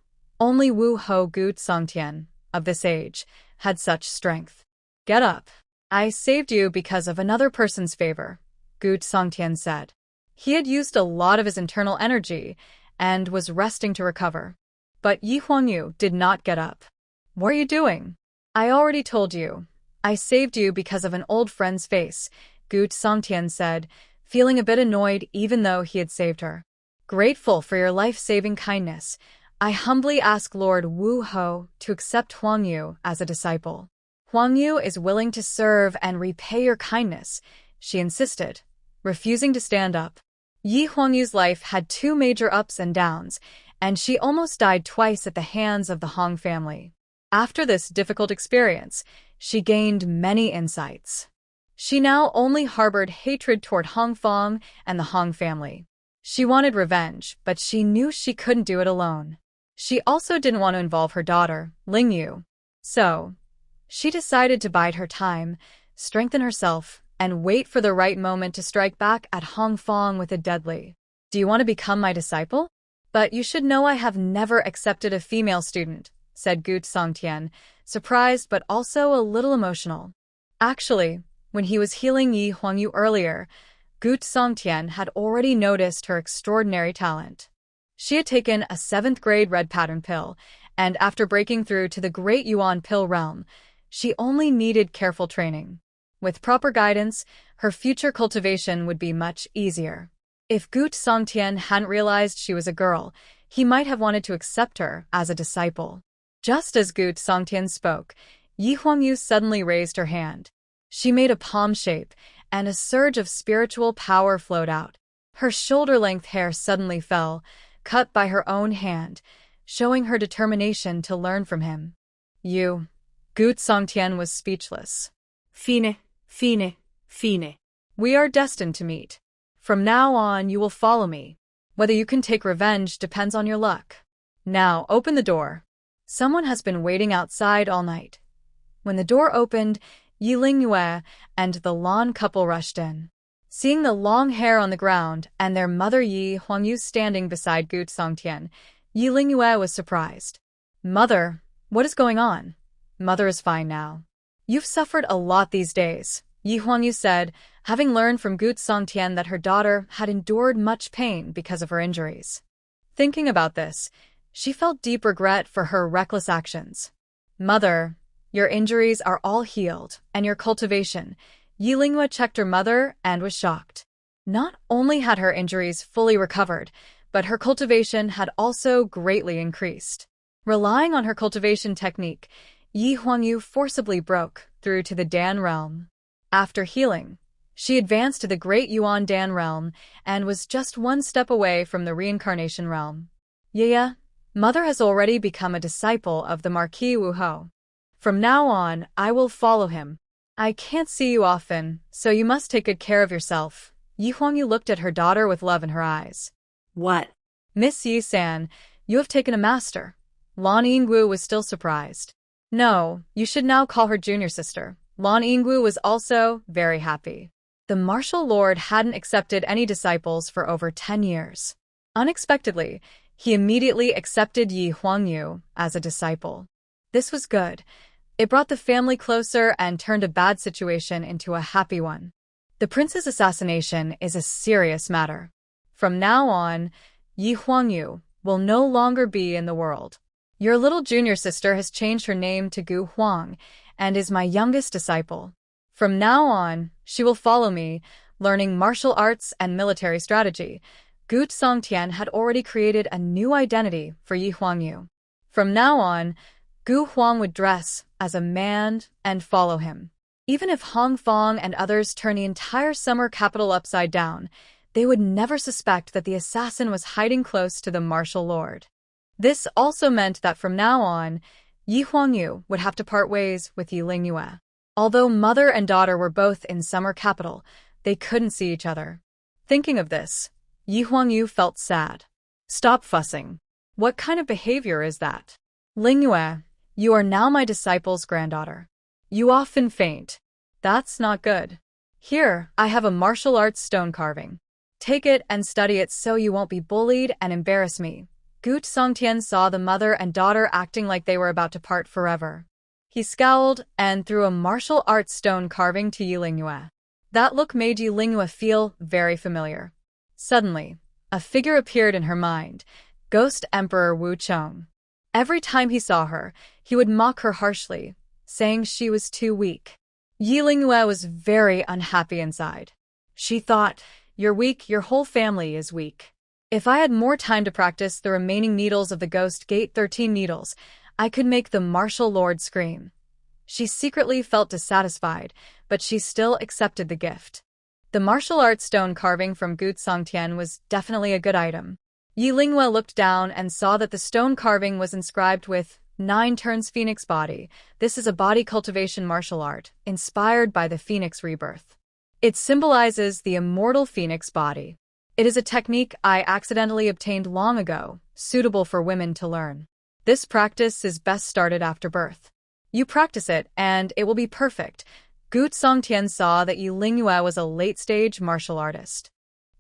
only Wu Hou Gu Songtian, of this age, had such strength. Get up. I saved you because of another person's favor, Gu Songtian said. He had used a lot of his internal energy and was resting to recover. But Yi Huangyu did not get up. What are you doing? I already told you. I saved you because of an old friend's face, Gu Songtian said, feeling a bit annoyed even though he had saved her. Grateful for your life-saving kindness, I humbly ask Lord Wu Hou to accept Huangyu as a disciple. Huangyu is willing to serve and repay your kindness, she insisted, refusing to stand up. Yi Huangyu's life had two major ups and downs, and she almost died twice at the hands of the Hong family. After this difficult experience, she gained many insights. She now only harbored hatred toward Hong Fong and the Hong family. She wanted revenge, but she knew she couldn't do it alone. She also didn't want to involve her daughter, Lingyu. So, she decided to bide her time, strengthen herself, and wait for the right moment to strike back at Hong Fong with a deadly. Do you want to become my disciple? But you should know I have never accepted a female student, said Gu Songtian, surprised but also a little emotional. Actually, when he was healing Yi Huangyu earlier, Gu Songtian had already noticed her extraordinary talent. She had taken a 7th-grade red pattern pill, and after breaking through to the Great Yuan pill realm, she only needed careful training. With proper guidance, her future cultivation would be much easier. If Gu Songtian hadn't realized she was a girl, he might have wanted to accept her as a disciple. Just as Gu Songtian spoke, Yi Huangyu suddenly raised her hand. She made a palm shape, and a surge of spiritual power flowed out. Her shoulder-length hair suddenly fell, cut by her own hand, showing her determination to learn from him. Gu Songtian was speechless. Fine. We are destined to meet. From now on, you will follow me. Whether you can take revenge depends on your luck. Now, open the door. Someone has been waiting outside all night. When the door opened, Yi Lingyue and the Lan couple rushed in. Seeing the long hair on the ground and their mother Yi Huangyu standing beside Gu Songtian, Yi Lingyue was surprised. Mother, what is going on? Mother is fine now. You've suffered a lot these days, Yi Huangyu said, having learned from Gu Songtian that her daughter had endured much pain because of her injuries. Thinking about this, she felt deep regret for her reckless actions. Mother, your injuries are all healed, and your cultivation. Yi Lingyue checked her mother and was shocked. Not only had her injuries fully recovered, but her cultivation had also greatly increased. Relying on her cultivation technique, Yi Huangyu forcibly broke through to the Dan realm. After healing, She advanced to the Great Yuan Dan realm and was just one step away from the reincarnation realm. Yeah, Mother has already become a disciple of the Marquis Wu Ho. From now on, I will follow him. I can't see you often, so you must take good care of yourself. Yi Huangyu looked at her daughter with love in her eyes. What? Miss Yi-san, you have taken a master. Lan Yingwu was still surprised. No, you should now call her junior sister. Lan Yingwu was also very happy. The martial lord hadn't accepted any disciples for over 10 years. Unexpectedly, he immediately accepted Yi Huangyu as a disciple. This was good. It brought the family closer and turned a bad situation into a happy one. The prince's assassination is a serious matter. From now on, Yi Huangyu will no longer be in the world. Your little junior sister has changed her name to Gu Huang and is my youngest disciple. From now on, she will follow me, learning martial arts and military strategy. Gu Songtian had already created a new identity for Yi Huangyu. From now on, Gu Huang would dress as a man and follow him. Even if Hong Fong and others turn the entire summer capital upside down, they would never suspect that the assassin was hiding close to the martial lord. This also meant that from now on, Yi Huangyu would have to part ways with Yi Lingyue. Although mother and daughter were both in summer capital, they couldn't see each other. Thinking of this, Yi Huangyu felt sad. Stop fussing. What kind of behavior is that? Lingyue, you are now my disciple's granddaughter. You often faint. That's not good. Here, I have a martial arts stone carving. Take it and study it so you won't be bullied and embarrass me. Gu Songtian saw the mother and daughter acting like they were about to part forever. He scowled and threw a martial arts stone carving to Yi Lingyue. That look made Yi Lingyue feel very familiar. Suddenly, a figure appeared in her mind, Ghost Emperor Wu Chong. Every time he saw her, he would mock her harshly, saying she was too weak. Yi Lingyue was very unhappy inside. She thought, "You're weak, your whole family is weak. If I had more time to practice the remaining needles of the Ghost Gate 13 needles, I could make the martial lord scream." She secretly felt dissatisfied, but she still accepted the gift. The martial arts stone carving from Gu Songtian was definitely a good item. Yi Lingyue looked down and saw that the stone carving was inscribed with 9 turns Phoenix body. This is a body cultivation martial art, inspired by the Phoenix rebirth. It symbolizes the immortal Phoenix body. It is a technique I accidentally obtained long ago, suitable for women to learn. This practice is best started after birth. You practice it, and it will be perfect. Gu Songtian saw that Yi Lingyue was a late-stage martial artist.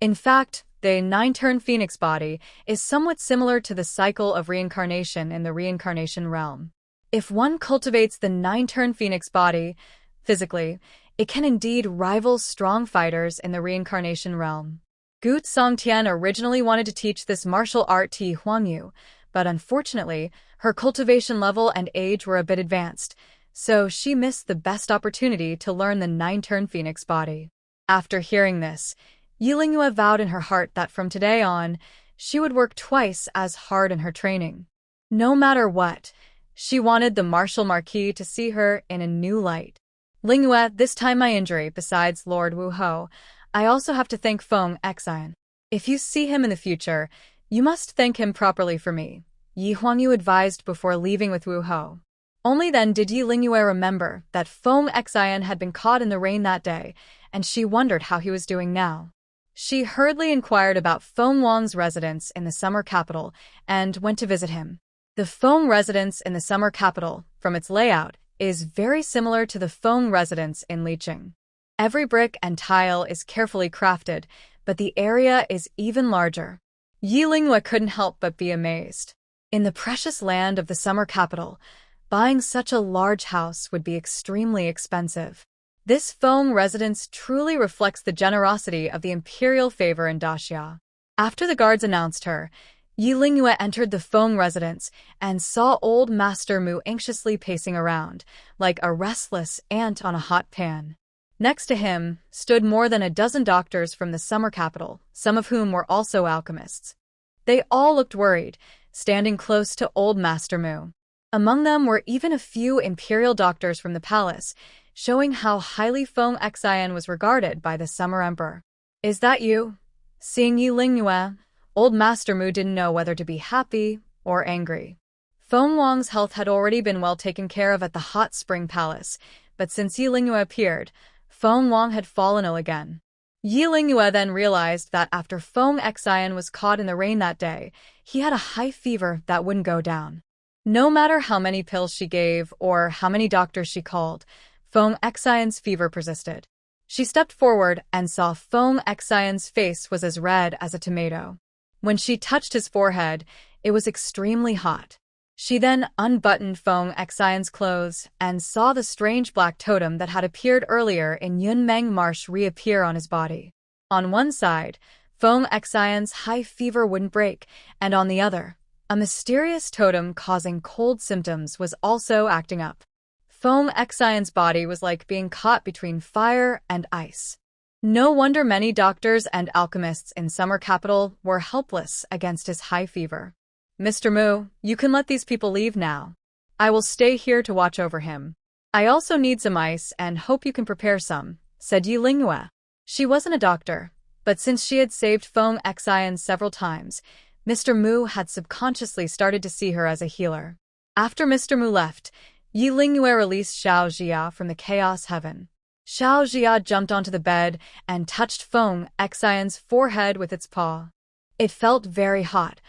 In fact, the 9-turn Phoenix body is somewhat similar to the cycle of reincarnation in the reincarnation realm. If one cultivates the 9-turn Phoenix body, physically, it can indeed rival strong fighters in the reincarnation realm. Gu Songtian originally wanted to teach this martial art to Yi Huangyu, but unfortunately, her cultivation level and age were a bit advanced, so she missed the best opportunity to learn the 9-turn Phoenix body. After hearing this, Yi Lingyue vowed in her heart that from today on, she would work twice as hard in her training. No matter what, she wanted the martial marquis to see her in a new light. Lingyue, this time my injury, besides Lord Wu Ho, I also have to thank Feng Xian. If you see him in the future, you must thank him properly for me, Yi Huangyu advised before leaving with Wu Ho. Only then did Yi Lingyue remember that Feng Xian had been caught in the rain that day, and she wondered how he was doing now. She hurriedly inquired about Feng Wang's residence in the summer capital and went to visit him. The Feng residence in the summer capital, from its layout, is very similar to the Feng residence in Liqing. Every brick and tile is carefully crafted, but the area is even larger. Yi Lingyue couldn't help but be amazed. In the precious land of the summer capital, buying such a large house would be extremely expensive. This Feng residence truly reflects the generosity of the imperial favor in Daxia. After the guards announced her, Yi Lingyue entered the Feng residence and saw old Master Mu anxiously pacing around, like a restless ant on a hot pan. Next to him stood more than a dozen doctors from the summer capital, some of whom were also alchemists. They all looked worried, standing close to old Master Mu. Among them were even a few imperial doctors from the palace, showing how highly Feng Xian was regarded by the Summer Emperor. "Is that you?" Seeing Yi Lingyue, old Master Mu didn't know whether to be happy or angry. Feng Wang's health had already been well taken care of at the Hot Spring Palace, but since Yi Lingyue appeared, Feng Wang had fallen ill again. Yi Lingyue then realized that after Feng Xian was caught in the rain that day, he had a high fever that wouldn't go down. No matter how many pills she gave or how many doctors she called, Feng Xian's fever persisted. She stepped forward and saw Feng Xian's face was as red as a tomato. When she touched his forehead, it was extremely hot. She then unbuttoned Feng Xian's clothes and saw the strange black totem that had appeared earlier in Yunmeng Marsh reappear on his body. On one side, Feng Xian's high fever wouldn't break, and on the other, a mysterious totem causing cold symptoms was also acting up. Feng Xian's body was like being caught between fire and ice. No wonder many doctors and alchemists in Summer Capital were helpless against his high fever. "Mr. Mu, you can let these people leave now. I will stay here to watch over him. I also need some ice and hope you can prepare some," said Yi Lingyue. She wasn't a doctor, but since she had saved Feng Xian several times, Mr. Mu had subconsciously started to see her as a healer. After Mr. Mu left, Yi Lingyue released Xiao Jia from the chaos heaven. Xiao Jia jumped onto the bed and touched Feng Xian's forehead with its paw. It felt very hot,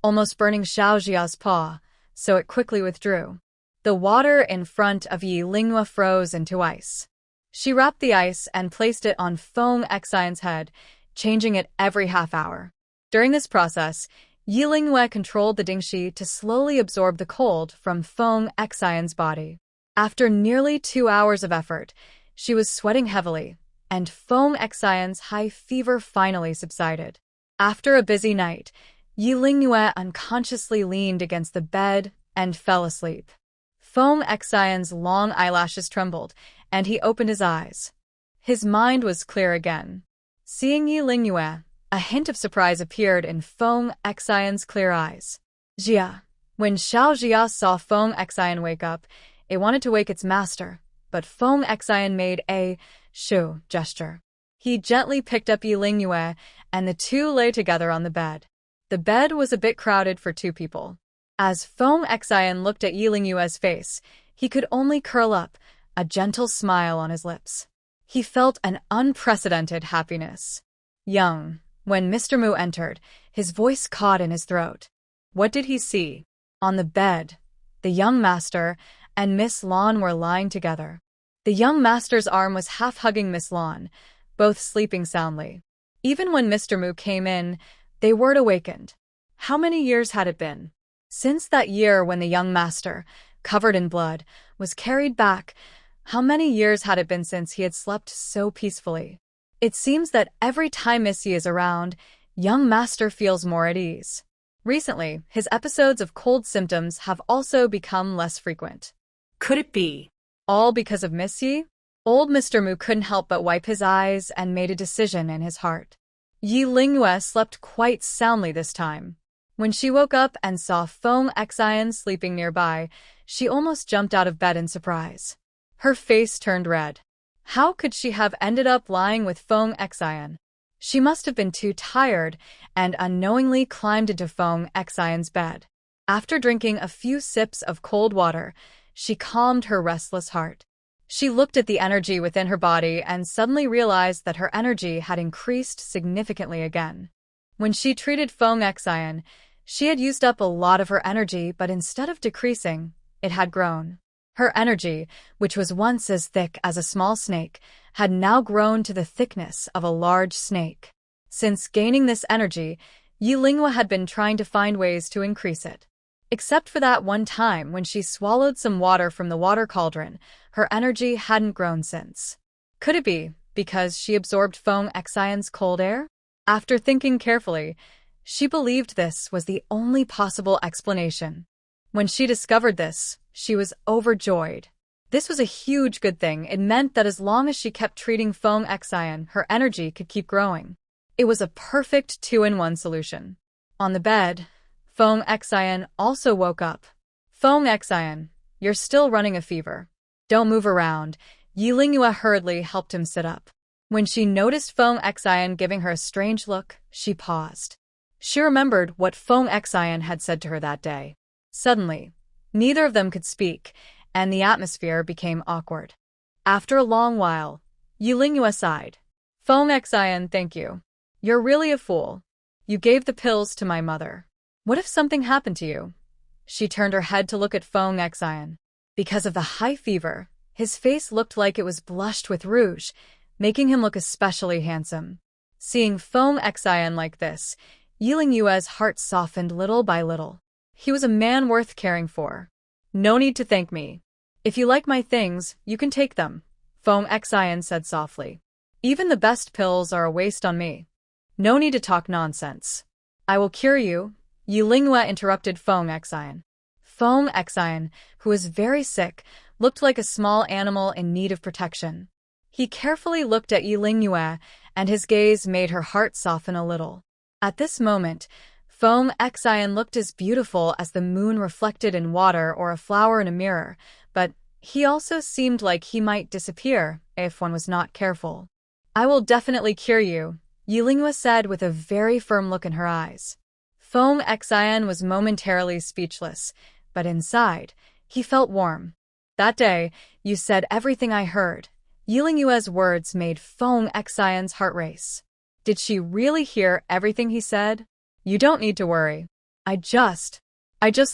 almost burning Xiao Jia's paw, so it quickly withdrew. The water in front of Yi Lingyue froze into ice. She wrapped the ice and placed it on Feng Xian's head, changing it every half hour. During this process, Yi Lingyue controlled the Dingxi to slowly absorb the cold from Feng Xian's body. After nearly 2 hours of effort, she was sweating heavily, and Feng Xian's high fever finally subsided. After a busy night, Yi Lingyue unconsciously leaned against the bed and fell asleep. Feng Xian's long eyelashes trembled, and he opened his eyes. His mind was clear again. Seeing Yi Lingyue, a hint of surprise appeared in Feng Xian's clear eyes. "Jia." When Xiao Jia saw Feng Xian wake up, it wanted to wake its master, but Feng Xian made a shu gesture. He gently picked up Yi Lingyue, and the two lay together on the bed. The bed was a bit crowded for 2 people. As Feng Xian looked at Yi Lingyue's face, he could only curl up, a gentle smile on his lips. He felt an unprecedented happiness. "Young." When Mr. Mu entered, his voice caught in his throat. What did he see? On the bed, the young master and Miss Lan were lying together. The young master's arm was half-hugging Miss Lan, both sleeping soundly. Even when Mr. Mu came in, they weren't awakened. How many years had it been? Since that year when the young master, covered in blood, was carried back, how many years had it been since he had slept so peacefully? It seems that every time Missy is around, young master feels more at ease. Recently, his episodes of cold symptoms have also become less frequent. Could it be? All because of Missy? Old Mr. Mu couldn't help but wipe his eyes and made a decision in his heart. Yi Lingyue slept quite soundly this time. When she woke up and saw Feng Xian sleeping nearby, she almost jumped out of bed in surprise. Her face turned red. How could she have ended up lying with Feng Xian? She must have been too tired and unknowingly climbed into Feng Xian's bed. After drinking a few sips of cold water, she calmed her restless heart. She looked at the energy within her body and suddenly realized that her energy had increased significantly again. When she treated Feng Xian, she had used up a lot of her energy, but instead of decreasing, it had grown. Her energy, which was once as thick as a small snake, had now grown to the thickness of a large snake. Since gaining this energy, Yi Lingyue had been trying to find ways to increase it. Except for that one time when she swallowed some water from the water cauldron, her energy hadn't grown since. Could it be because she absorbed Feng Xian's cold air? After thinking carefully, she believed this was the only possible explanation. When she discovered this, she was overjoyed. This was a huge good thing. It meant that as long as she kept treating Feng Xian, her energy could keep growing. It was a perfect 2-in-1 solution. On the bed, Feng Xian also woke up. Feng Xian, you're still running a fever. Don't move around. Yi Lingyue hurriedly helped him sit up. When she noticed Feng Xian giving her a strange look, she paused. She remembered what Feng Xian had said to her that day. Suddenly, neither of them could speak, and the atmosphere became awkward. After a long while, Yi Lingyue sighed. Feng Xian, thank you. You're really a fool. You gave the pills to my mother. What if something happened to you? She turned her head to look at Feng Xian. Because of the high fever, his face looked like it was blushed with rouge, making him look especially handsome. Seeing Feng Xian like this, Yi Lingyue's heart softened little by little. He was a man worth caring for. No need to thank me. If you like my things, you can take them, Feng Xian said softly. Even the best pills are a waste on me. No need to talk nonsense. I will cure you, Yi Lingyue interrupted Feng Xian. Feng Xian, who was very sick, looked like a small animal in need of protection. He carefully looked at Yi Lingyue, and his gaze made her heart soften a little. At this moment, Feng Xian looked as beautiful as the moon reflected in water or a flower in a mirror, but he also seemed like he might disappear if one was not careful. I will definitely cure you, Yi Lingyue said with a very firm look in her eyes. Feng Xian was momentarily speechless, but inside, he felt warm. That day, you said everything I heard. Yi Lingyue's words made Feng Xian's heart race. Did she really hear everything he said? You don't need to worry. I just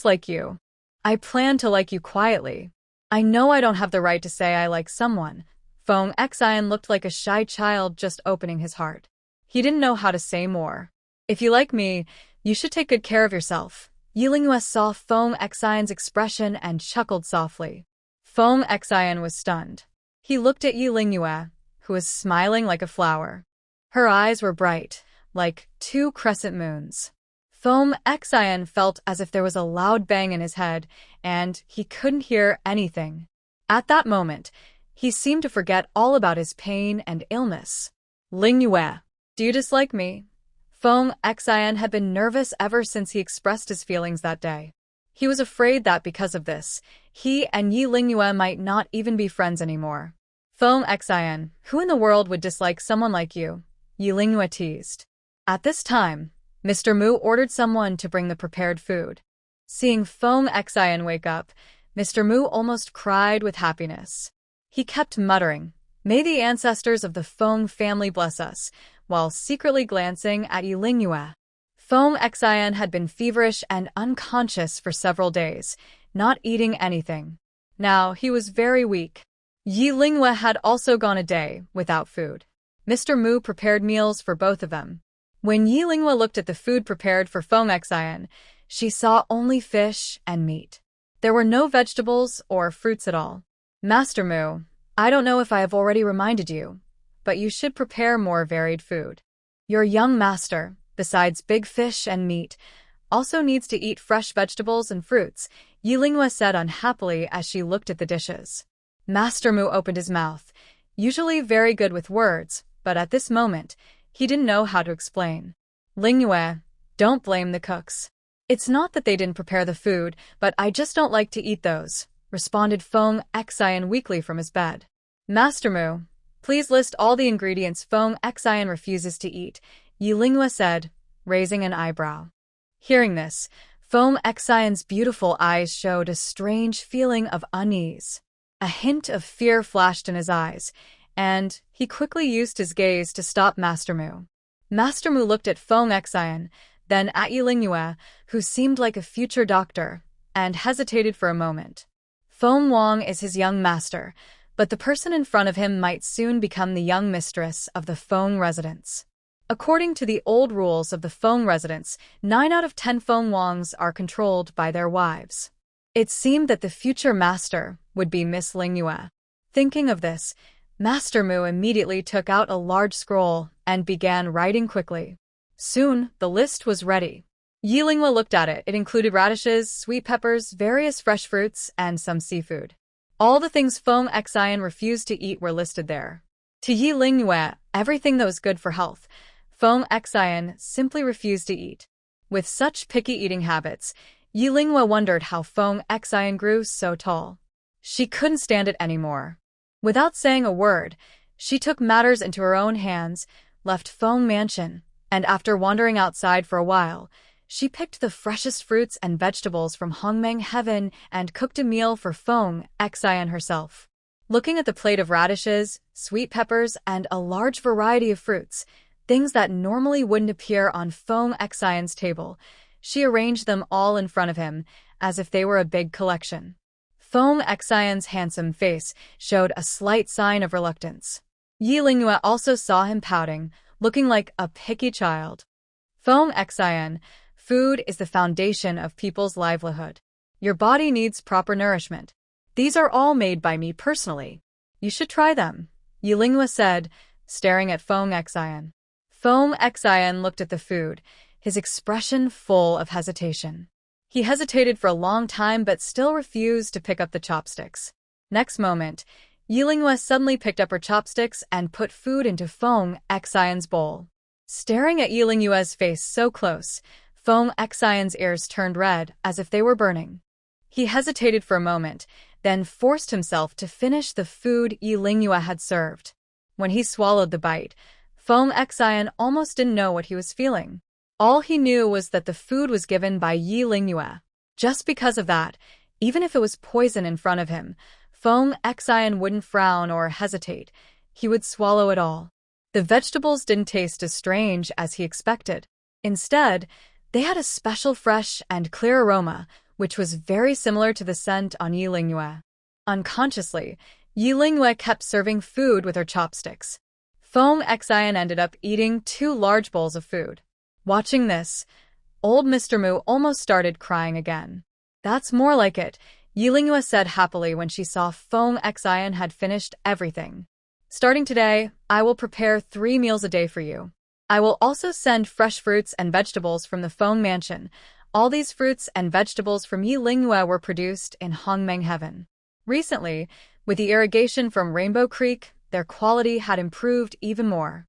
like you. I plan to like you quietly. I know I don't have the right to say I like someone. Feng Xian looked like a shy child just opening his heart. He didn't know how to say more. If you like me, you should take good care of yourself. Yi Lingyue saw Feng Xian's expression and chuckled softly. Feng Xian was stunned. He looked at Yi Lingyue, who was smiling like a flower. Her eyes were bright, like two crescent moons. Feng Xian felt as if there was a loud bang in his head, and he couldn't hear anything. At that moment, he seemed to forget all about his pain and illness. Lingyue, do you dislike me? Feng Xian had been nervous ever since he expressed his feelings that day. He was afraid that because of this, he and Yi Lingyue might not even be friends anymore. Feng Xian, who in the world would dislike someone like you? Yi Lingyue teased. At this time, Mr. Mu ordered someone to bring the prepared food. Seeing Feng Xian wake up, Mr. Mu almost cried with happiness. He kept muttering, "May the ancestors of the Feng family bless us," while secretly glancing at Yi Lingyue. Feng Xian had been feverish and unconscious for several days, not eating anything. Now he was very weak. Yi Lingyue had also gone a day without food. Mr. Mu prepared meals for both of them. When Yi Lingyue looked at the food prepared for Feng Xian, she saw only fish and meat. There were no vegetables or fruits at all. Master Mu, I don't know if I have already reminded you, but you should prepare more varied food. Your young master, besides big fish and meat, also needs to eat fresh vegetables and fruits, Yi Lingyue said unhappily as she looked at the dishes. Master Mu opened his mouth, usually very good with words, but at this moment, he didn't know how to explain. Lingyue, don't blame the cooks. It's not that they didn't prepare the food, but I just don't like to eat those, responded Feng Xian weakly from his bed. Master Mu, please list all the ingredients Feng Xian refuses to eat, Yi Lingyue said, raising an eyebrow. Hearing this, Feng Xian's beautiful eyes showed a strange feeling of unease. A hint of fear flashed in his eyes, and he quickly used his gaze to stop Master Mu. Master Mu looked at Feng Xian, then at Yi Lingyue, who seemed like a future doctor, and hesitated for a moment. Feng Wang is his young master, but the person in front of him might soon become the young mistress of the Feng residence. According to the old rules of the Feng residence, 9 out of 10 Feng Wangs are controlled by their wives. It seemed that the future master would be Miss Lingyue. Thinking of this, Master Mu immediately took out a large scroll and began writing quickly. Soon, the list was ready. Yi Lingyue looked at it. It included radishes, sweet peppers, various fresh fruits, and some seafood. All the things Feng Xian refused to eat were listed there. To Yi Lingyue, everything that was good for health, Feng Xian simply refused to eat. With such picky eating habits, Yilingwe wondered how Feng Xian grew so tall. She couldn't stand it anymore. Without saying a word, she took matters into her own hands, left Feng Mansion, and after wandering outside for a while, she picked the freshest fruits and vegetables from Hongmeng Heaven and cooked a meal for Feng Xian herself. Looking at the plate of radishes, sweet peppers, and a large variety of fruits, things that normally wouldn't appear on Feng Xian's table, she arranged them all in front of him, as if they were a big collection. Feng Xian's handsome face showed a slight sign of reluctance. Yilingwe also saw him pouting, looking like a picky child. Feng Xian, food is the foundation of people's livelihood. Your body needs proper nourishment. These are all made by me personally. You should try them, Yilingwe said, staring at Feng Xian. Feng Xian looked at the food, his expression full of hesitation. He hesitated for a long time but still refused to pick up the chopsticks. Next moment, Yilingwe suddenly picked up her chopsticks and put food into Feng Xian's bowl. Staring at Yilingwe's face so close, Feng Xian's ears turned red as if they were burning. He hesitated for a moment, then forced himself to finish the food Yilingwe had served. When he swallowed the bite, Feng Xian almost didn't know what he was feeling. All he knew was that the food was given by Yilingwe. Just because of that, even if it was poison in front of him, Feng Xian wouldn't frown or hesitate. He would swallow it all. The vegetables didn't taste as strange as he expected. Instead, they had a special fresh and clear aroma, which was very similar to the scent on Yilingwe. Unconsciously, Yilingwe kept serving food with her chopsticks. Feng Xian ended up eating 2 large bowls of food. Watching this, old Mr. Mu almost started crying again. That's more like it, Yilingwe said happily when she saw Feng Xian had finished everything. Starting today, I will prepare 3 meals a day for you. I will also send fresh fruits and vegetables from the Feng Mansion. All these fruits and vegetables from Yilingwe were produced in Hongmeng Heaven. Recently, with the irrigation from Rainbow Creek, their quality had improved even more.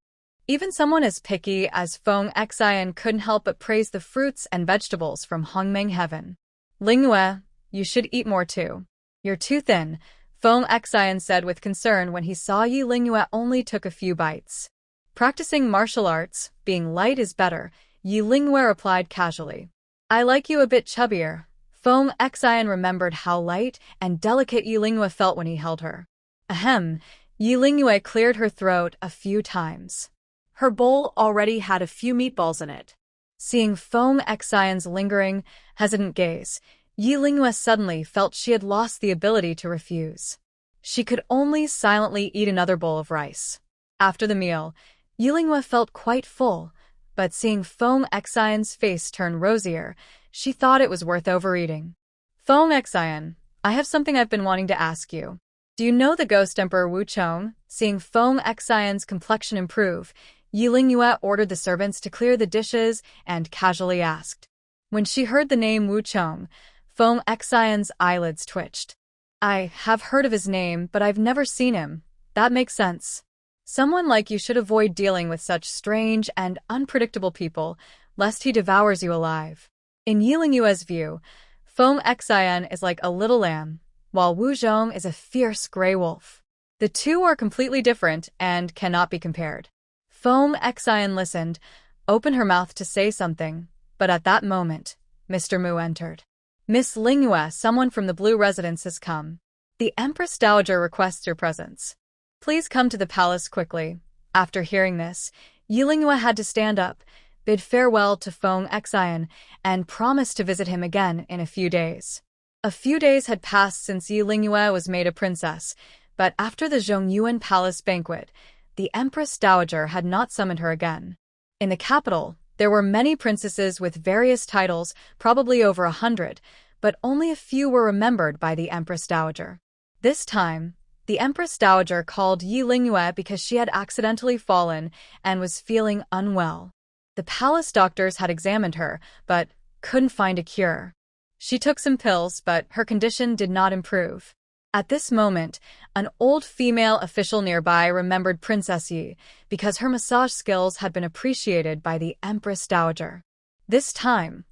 Even someone as picky as Feng Xian couldn't help but praise the fruits and vegetables from Hongmeng Heaven. Lingwe, you should eat more too. You're too thin, Feng Xian said with concern when he saw Yilingwe only took a few bites. Practicing martial arts, being light is better, Yilingwe replied casually. I like you a bit chubbier. Feng Xian remembered how light and delicate Yilingwe felt when he held her. Ahem, Yilingwe cleared her throat a few times. Her bowl already had a few meatballs in it. Seeing Feng Xian's lingering, hesitant gaze, Yilingwe suddenly felt she had lost the ability to refuse. She could only silently eat another bowl of rice. After the meal, Yilingwe felt quite full, but seeing Feng Xian's face turn rosier, she thought it was worth overeating. Feng Xian, I have something I've been wanting to ask you. Do you know the ghost emperor Wu Chong? Seeing Feng Xian's complexion improve, Yilingwe ordered the servants to clear the dishes and casually asked. When she heard the name Wu Chong, Feng Xian's eyelids twitched. I have heard of his name, but I've never seen him. That makes sense. Someone like you should avoid dealing with such strange and unpredictable people, lest he devours you alive. In Yilingwe's view, Feng Xian is like a little lamb, while Wu Zhong is a fierce gray wolf. The two are completely different and cannot be compared. Feng Xian listened, opened her mouth to say something, but at that moment, Mr. Mu entered. Miss Lingwe, someone from the Blue Residence has come. The Empress Dowager requests your presence. Please come to the palace quickly. After hearing this, Yilingwe had to stand up, bid farewell to Feng Xian, and promise to visit him again in a few days. A few days had passed since Yilingwe was made a princess, but after the Zhongyuan Palace banquet, the Empress Dowager had not summoned her again. In the capital, there were many princesses with various titles, probably over 100, but only a few were remembered by the Empress Dowager. This time, the Empress Dowager called Yilingwe because she had accidentally fallen and was feeling unwell. The palace doctors had examined her, but couldn't find a cure. She took some pills, but her condition did not improve. At this moment, an old female official nearby remembered Princess Yi because her massage skills had been appreciated by the Empress Dowager. This time,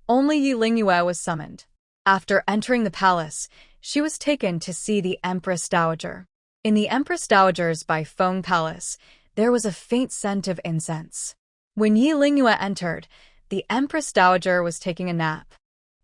Only Yi Lingyue was summoned. After entering the palace, she was taken to see the Empress Dowager. In the Empress Dowager's Baifeng Palace, there was a faint scent of incense. When Yi Lingyue entered, the Empress Dowager was taking a nap.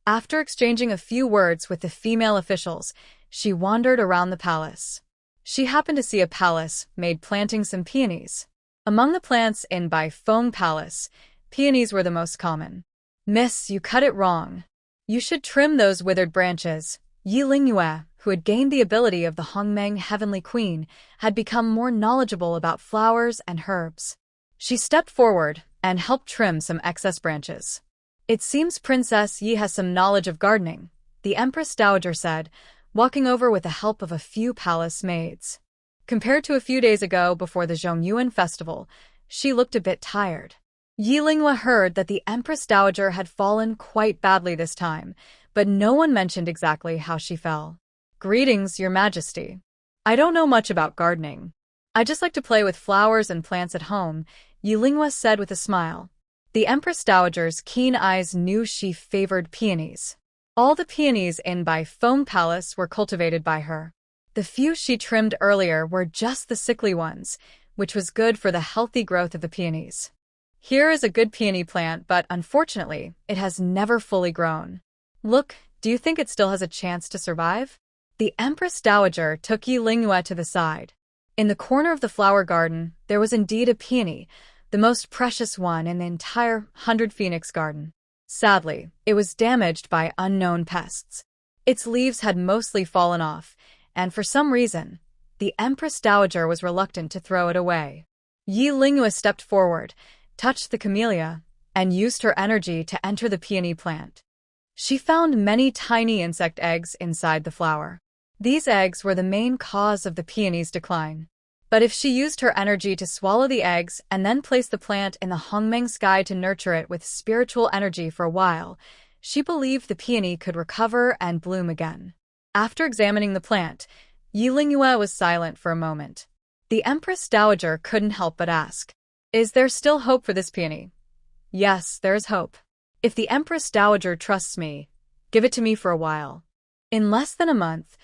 After exchanging a few words with the female officials, she wandered around the palace. She happened to see a palace maid planting some peonies. Among the plants in Baifeng Palace, peonies were the most common. "Miss, you cut it wrong. You should trim those withered branches." Yi Lingyue, who had gained the ability of the Hongmeng Heavenly Queen, had become more knowledgeable about flowers and herbs. She stepped forward and helped trim some excess branches. "It seems Princess Yi has some knowledge of gardening," the Empress Dowager said, walking over with the help of a few palace maids. Compared to a few days ago before the Zhongyuan festival, she looked a bit tired. Yi Lingyue heard that the Empress Dowager had fallen quite badly this time, but no one mentioned exactly how she fell. "Greetings, Your Majesty. I don't know much about gardening. I just like to play with flowers and plants at home," Yi Lingyue said with a smile. The Empress Dowager's keen eyes knew she favored peonies. All the peonies in Baifeng Palace were cultivated by her. The few she trimmed earlier were just the sickly ones, which was good for the healthy growth of the peonies. "Here is a good peony plant, but unfortunately, it has never fully grown. Look, do you think it still has a chance to survive?" The Empress Dowager took Yi Lingyue to the side. In the corner of the flower garden, there was indeed a peony, the most precious one in the entire 100 Phoenix Garden. Sadly, it was damaged by unknown pests. Its leaves had mostly fallen off, and for some reason, the Empress Dowager was reluctant to throw it away. Yi Lingyue stepped forward, touched the camellia, and used her energy to enter the peony plant. She found many tiny insect eggs inside the flower. These eggs were the main cause of the peony's decline. But if she used her energy to swallow the eggs and then place the plant in the Hongmeng sky to nurture it with spiritual energy for a while, she believed the peony could recover and bloom again. After examining the plant, Yi Lingyue was silent for a moment. The Empress Dowager couldn't help but ask, "Is there still hope for this peony?" "Yes, there is hope. If the Empress Dowager trusts me, give it to me for a while. In less than a month,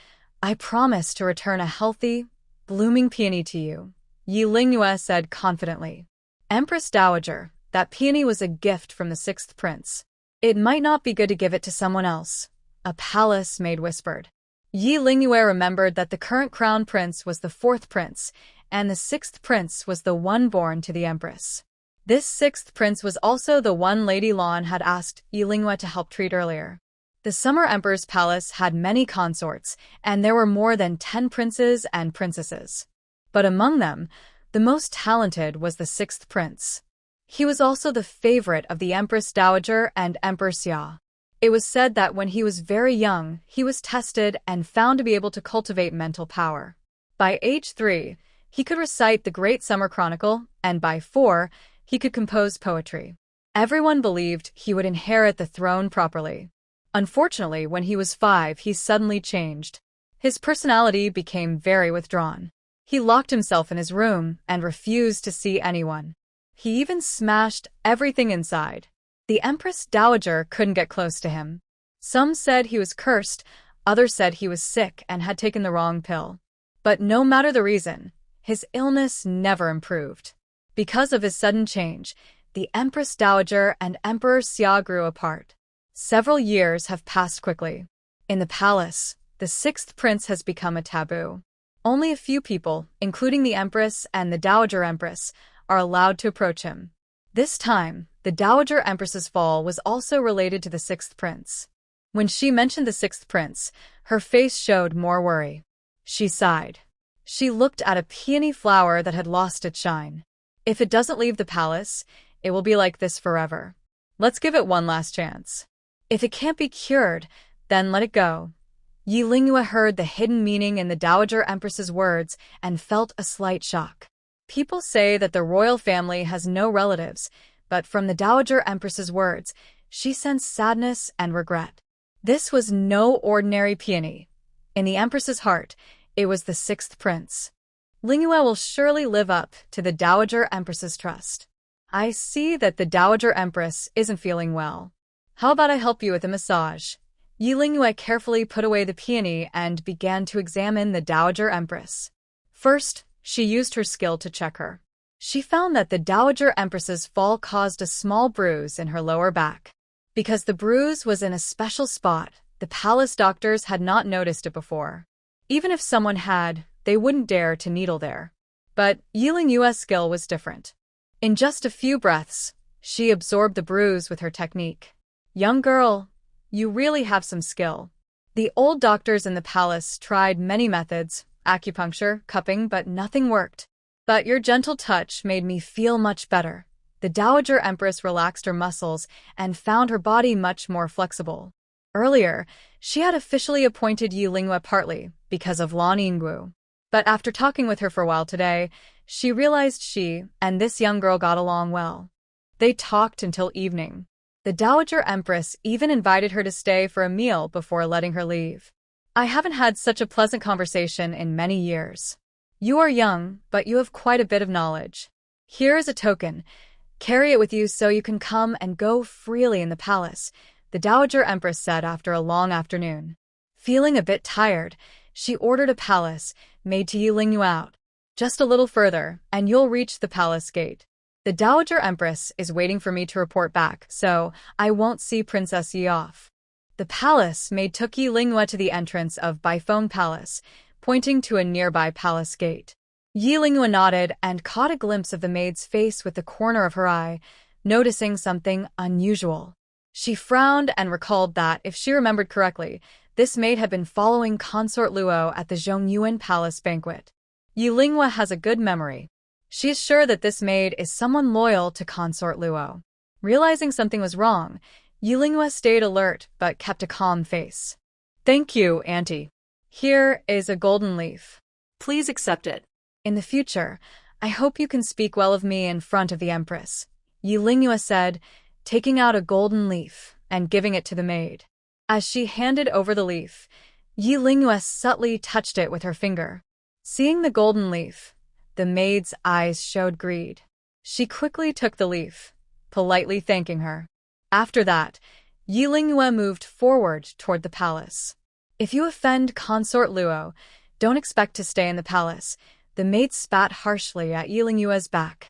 I promise to return a healthy, blooming peony to you," Yi Lingyue said confidently. "Empress Dowager, that peony was a gift from the 6th prince. It might not be good to give it to someone else," a palace maid whispered. Yi Lingyue remembered that the current crown prince was the 4th prince, and the 6th prince was the one born to the empress. This 6th prince was also the one Lady Lan had asked Yi Lingyue to help treat earlier. The Summer Emperor's palace had many consorts, and there were more than 10 princes and princesses. But among them, the most talented was the 6th prince. He was also the favorite of the Empress Dowager and Emperor Xia. It was said that when he was very young, he was tested and found to be able to cultivate mental power. By age 3, he could recite the Great Summer Chronicle, and by 4, he could compose poetry. Everyone believed he would inherit the throne properly. Unfortunately, when he was 5, he suddenly changed. His personality became very withdrawn. He locked himself in his room and refused to see anyone. He even smashed everything inside. The Empress Dowager couldn't get close to him. Some said he was cursed, others said he was sick and had taken the wrong pill. But no matter the reason, his illness never improved. Because of his sudden change, the Empress Dowager and Emperor Xia grew apart. Several years have passed quickly. In the palace, the 6th prince has become a taboo. Only a few people, including the Empress and the Dowager Empress, are allowed to approach him. This time, the Dowager Empress's fall was also related to the 6th prince. When she mentioned the 6th prince, her face showed more worry. She sighed. She looked at a peony flower that had lost its shine. "If it doesn't leave the palace, it will be like this forever. Let's give it one last chance. If it can't be cured, then let it go." Yi Lingyue heard the hidden meaning in the Dowager Empress's words and felt a slight shock. People say that the royal family has no relatives, but from the Dowager Empress's words, she sensed sadness and regret. This was no ordinary peony. In the Empress's heart, it was the 6th prince. Lingyue will surely live up to the Dowager Empress's trust. "I see that the Dowager Empress isn't feeling well. How about I help you with a massage? Yilingye carefully put away the peony and began to examine the Dowager Empress. First, she used her skill to check her. She found that the Dowager Empress's fall caused a small bruise in her lower back. Because the bruise was in a special spot, the palace doctors had not noticed it before. Even if someone had, they wouldn't dare to needle there. But Yilingye's skill was different. In just a few breaths, she absorbed the bruise with her technique. Young girl, you really have some skill. The old doctors in the palace tried many methods, acupuncture, cupping, but nothing worked. But your gentle touch made me feel much better. The Dowager Empress relaxed her muscles and found her body much more flexible. Earlier, she had officially appointed Yilingye partly because of Lan Yingwu. But after talking with her for a while today, she realized she and this young girl got along well. They talked until evening. The Dowager Empress even invited her to stay for a meal before letting her leave. I haven't had such a pleasant conversation in many years. You are young, but you have quite a bit of knowledge. Here is a token. Carry it with you so you can come and go freely in the palace, the Dowager Empress said after a long afternoon. Feeling a bit tired, she ordered a palace maid to Yilingye out. Just a little further, and you'll reach the palace gate. The Dowager Empress is waiting for me to report back, so I won't see Princess Yi off. The palace maid took Yilingye to the entrance of Baifeng Palace, pointing to a nearby palace gate. Yilingye nodded and caught a glimpse of the maid's face with the corner of her eye, noticing something unusual. She frowned and recalled that, if she remembered correctly, this maid had been following Consort Luo at the Zhongyuan Palace banquet. Yilingye has a good memory. She is sure that this maid is someone loyal to Consort Luo. Realizing something was wrong, Yilingye stayed alert but kept a calm face. Thank you, Auntie. Here is a golden leaf. Please accept it. In the future, I hope you can speak well of me in front of the Empress, Yilingye said, taking out a golden leaf and giving it to the maid. As she handed over the leaf, Yilingye subtly touched it with her finger. Seeing the golden leaf, the maid's eyes showed greed. She quickly took the leaf, politely thanking her. After that, Yilingye moved forward toward the palace. If you offend Consort Luo, don't expect to stay in the palace. The maid spat harshly at Yilingye's back.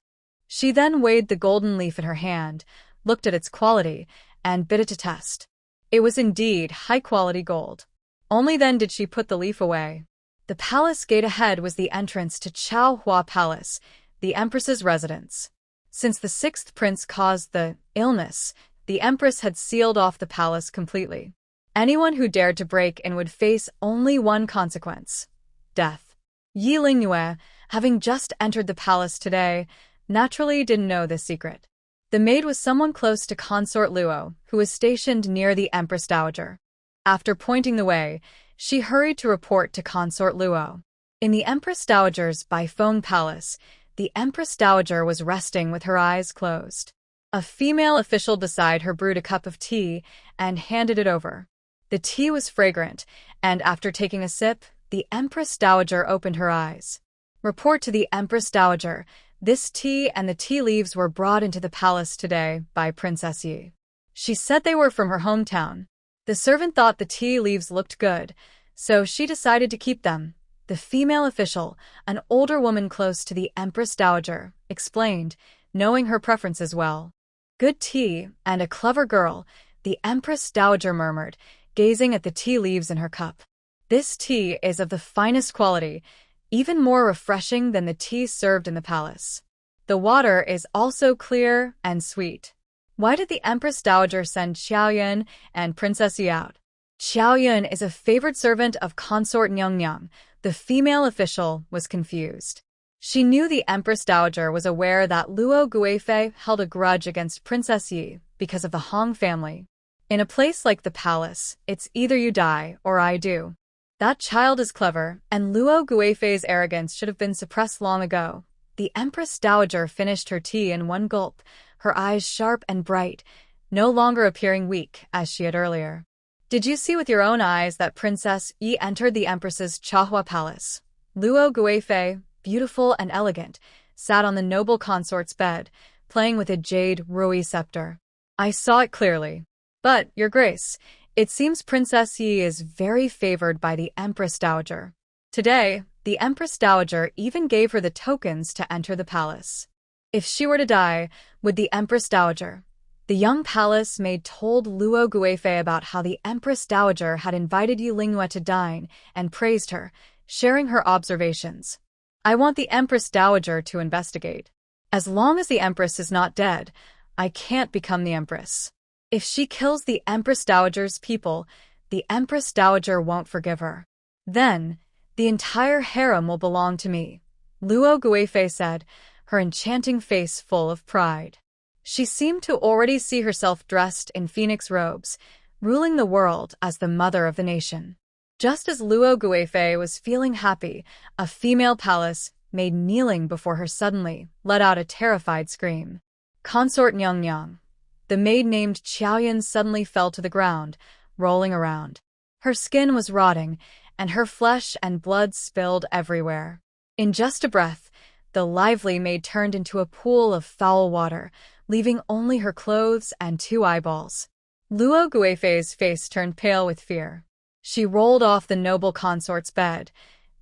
She then weighed the golden leaf in her hand, looked at its quality, and bit it to test. It was indeed high-quality gold. Only then did she put the leaf away. The palace gate ahead was the entrance to Chaohua Palace, the Empress's residence. Since the sixth prince caused the illness, the Empress had sealed off the palace completely. Anyone who dared to break in would face only one consequence: death. Yilingye, having just entered the palace today, naturally didn't know this secret. The maid was someone close to Consort Luo, who was stationed near the Empress Dowager. After pointing the way, she hurried to report to Consort Luo. In the Empress Dowager's Baifeng Palace, the Empress Dowager was resting with her eyes closed. A female official beside her brewed a cup of tea and handed it over. The tea was fragrant, and after taking a sip, the Empress Dowager opened her eyes. Report to the Empress Dowager, this tea and the tea leaves were brought into the palace today by Princess Yi. She said they were from her hometown. The servant thought the tea leaves looked good, so she decided to keep them. The female official, an older woman close to the Empress Dowager, explained, knowing her preferences well. Good tea and a clever girl, the Empress Dowager murmured, gazing at the tea leaves in her cup. This tea is of the finest quality, even more refreshing than the tea served in the palace. The water is also clear and sweet. Why did the Empress Dowager send Xiaoyun and Princess Yi out? Xiaoyun is a favored servant of Consort Nyang. The female official was confused. She knew the Empress Dowager was aware that Luo Guifei held a grudge against Princess Yi because of the Hong family. In a place like the palace, it's either you die or I do. That child is clever, and Luo Guifei's arrogance should have been suppressed long ago. The Empress Dowager finished her tea in one gulp, her eyes sharp and bright, no longer appearing weak as she had earlier. Did you see with your own eyes that Princess Yi entered the Empress's Chaohua Palace? Luo Guifei, beautiful and elegant, sat on the noble consort's bed, playing with a jade rui scepter. I saw it clearly. But, Your Grace, it seems Princess Yi is very favored by the Empress Dowager. Today, the Empress Dowager even gave her the tokens to enter the palace. If she were to die, would the Empress Dowager? The young palace maid told Luo Guifei about how the Empress Dowager had invited Yu Lingyue to dine and praised her, sharing her observations. I want the Empress Dowager to investigate. As long as the Empress is not dead, I can't become the Empress. If she kills the Empress Dowager's people, the Empress Dowager won't forgive her. Then, the entire harem will belong to me, Luo Guifei said, her enchanting face full of pride. She seemed to already see herself dressed in phoenix robes, ruling the world as the mother of the nation. Just as Luo Guifei was feeling happy, a female palace maid kneeling before her suddenly let out a terrified scream. Consort Nyang Nyang. The maid named Qiaoyan suddenly fell to the ground, rolling around. Her skin was rotting, and her flesh and blood spilled everywhere. In just a breath, the lively maid turned into a pool of foul water, leaving only her clothes and 2 eyeballs. Luo Guifei's face turned pale with fear. She rolled off the noble consort's bed,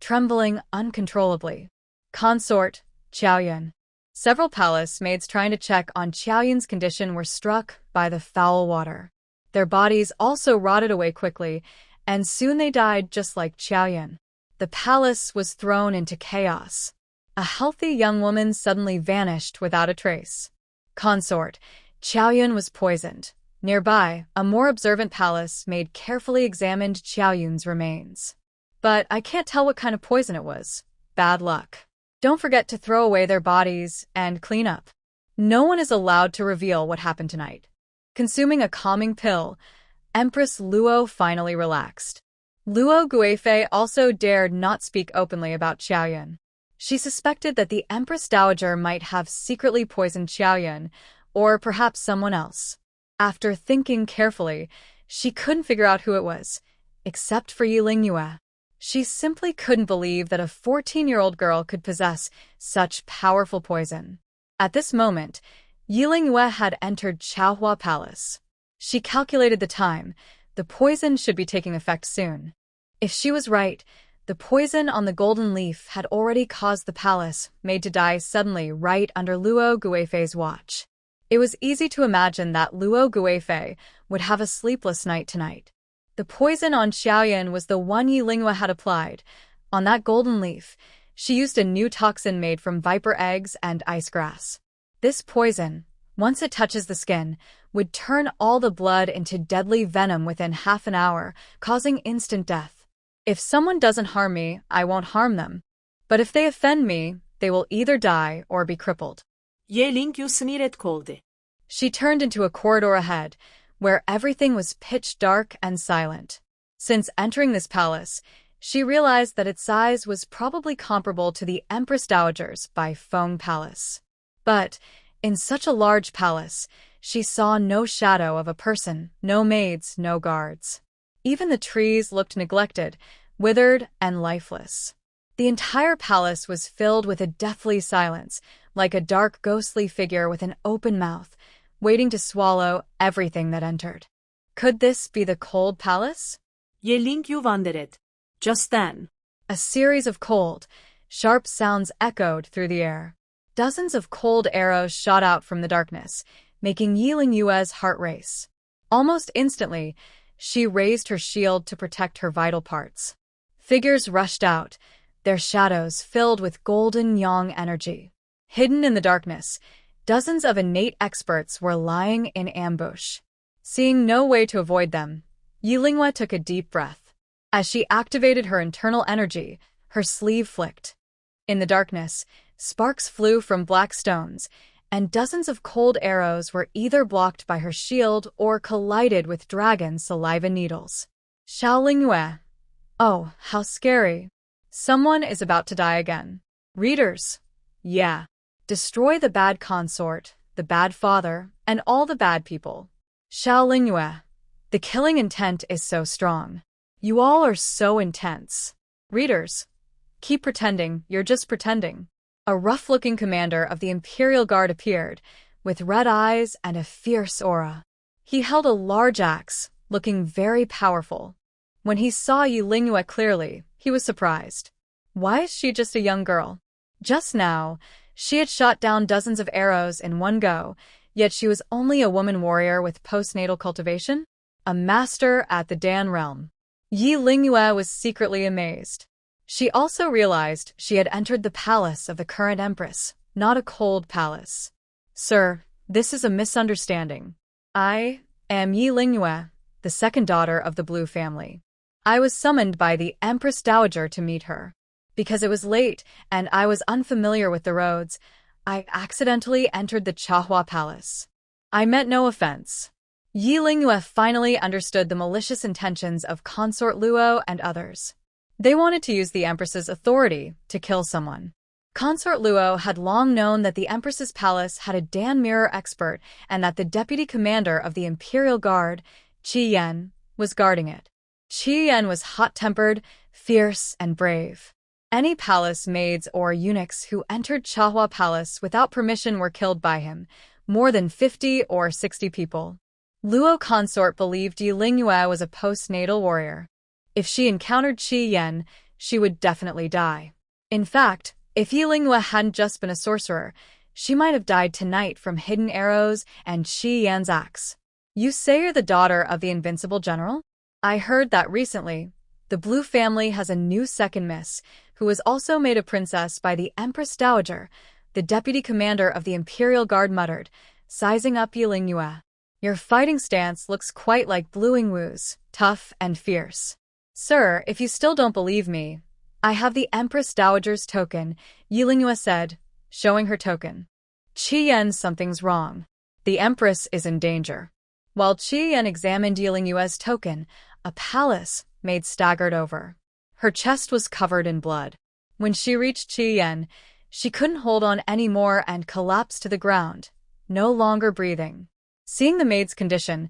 trembling uncontrollably. Consort, Qiaoyan. Several palace maids trying to check on Qiaoyan's condition were struck by the foul water. Their bodies also rotted away quickly, and soon they died just like Qiaoyan. The palace was thrown into chaos. A healthy young woman suddenly vanished without a trace. Consort, Qiaoyan was poisoned. Nearby, a more observant palace maid carefully examined Qiaoyan's remains. But I can't tell what kind of poison it was. Bad luck. Don't forget to throw away their bodies and clean up. No one is allowed to reveal what happened tonight. Consuming a calming pill, Empress Luo finally relaxed. Luo Guifei also dared not speak openly about Qiaoyan. She suspected that the Empress Dowager might have secretly poisoned Qiaoyan, or perhaps someone else. After thinking carefully, she couldn't figure out who it was, except for Yu Lingyue. She simply couldn't believe that a 14-year-old girl could possess such powerful poison. At this moment, Yu Lingyue had entered Chaohua Palace. She calculated the time. The poison should be taking effect soon. If she was right, the poison on the golden leaf had already caused the palace maid to die suddenly right under Luo Guifei's watch. It was easy to imagine that Luo Guifei would have a sleepless night tonight. The poison on Qiaoyan was the one Yu Lingyue had applied. On that golden leaf, she used a new toxin made from viper eggs and ice grass. This poison, once it touches the skin, would turn all the blood into deadly venom within half an hour, causing instant death. If someone doesn't harm me, I won't harm them. But if they offend me, they will either die or be crippled. Ye Lingyue sniret koldi. She turned into a corridor ahead, where everything was pitch dark and silent. Since entering this palace, she realized that its size was probably comparable to the Empress Dowager's by Feng Palace. But, in such a large palace, she saw no shadow of a person, no maids, no guards. Even the trees looked neglected, withered, and lifeless. The entire palace was filled with a deathly silence, like a dark ghostly figure with an open mouth, waiting to swallow everything that entered. Could this be the cold palace? Ye Lingyue wanderet. Just then, a series of cold, sharp sounds echoed through the air. Dozens of cold arrows shot out from the darkness, making Yu Lingyue's heart race. Almost instantly, she raised her shield to protect her vital parts. Figures rushed out, their shadows filled with golden yang energy. Hidden in the darkness, dozens of innate experts were lying in ambush. Seeing no way to avoid them, Yu Lingyue took a deep breath. As she activated her internal energy, her sleeve flicked. In the darkness, sparks flew from black stones, and dozens of cold arrows were either blocked by her shield or collided with dragon saliva needles. Xiao Lingyue. Oh, how scary. Someone is about to die again. Readers. Yeah. Destroy the bad consort, the bad father, and all the bad people. Xiao Lingyue. The killing intent is so strong. You all are so intense. Readers. Keep pretending, you're just pretending. A rough-looking commander of the Imperial Guard appeared, with red eyes and a fierce aura. He held a large axe, looking very powerful. When he saw Yi Lingyue clearly, he was surprised. Why is she just a young girl? Just now, she had shot down dozens of arrows in one go, yet she was only a woman warrior with postnatal cultivation? A master at the Dan realm. Yi Lingyue was secretly amazed. She also realized she had entered the palace of the current empress, not a cold palace. Sir, this is a misunderstanding. I am Yi Lingyue, the second daughter of the Blue family. I was summoned by the Empress Dowager to meet her. Because it was late and I was unfamiliar with the roads, I accidentally entered the Manhwa palace. I meant no offense. Yi Lingyue finally understood the malicious intentions of Consort Luo and others. They wanted to use the Empress's authority to kill someone. Consort Luo had long known that the Empress's palace had a Dan mirror expert and that the deputy commander of the Imperial Guard, Qi Yan, was guarding it. Qi Yan was hot-tempered, fierce, and brave. Any palace maids or eunuchs who entered Manhwa Palace without permission were killed by him, more than 50 or 60 people. Luo Consort believed Yi Lingyue was a postnatal warrior. If she encountered Qi Yan, she would definitely die. In fact, if Yi Lingyue hadn't just been a sorcerer, she might have died tonight from hidden arrows and Qi Yan's axe. You say you're the daughter of the invincible general? I heard that recently, the Blue family has a new second miss, who was also made a princess by the Empress Dowager, the deputy commander of the Imperial Guard muttered, sizing up Yi Lingyue. Your fighting stance looks quite like Blue Yingwu's, tough and fierce. Sir, if you still don't believe me, I have the Empress Dowager's token, Yi Lingyue said, showing her token. Qi Yan, something's wrong. The Empress is in danger. While Qi Yan examined Yi Lingyue's token, a palace maid staggered over. Her chest was covered in blood. When she reached Qi Yan, she couldn't hold on anymore and collapsed to the ground, no longer breathing. Seeing the maid's condition,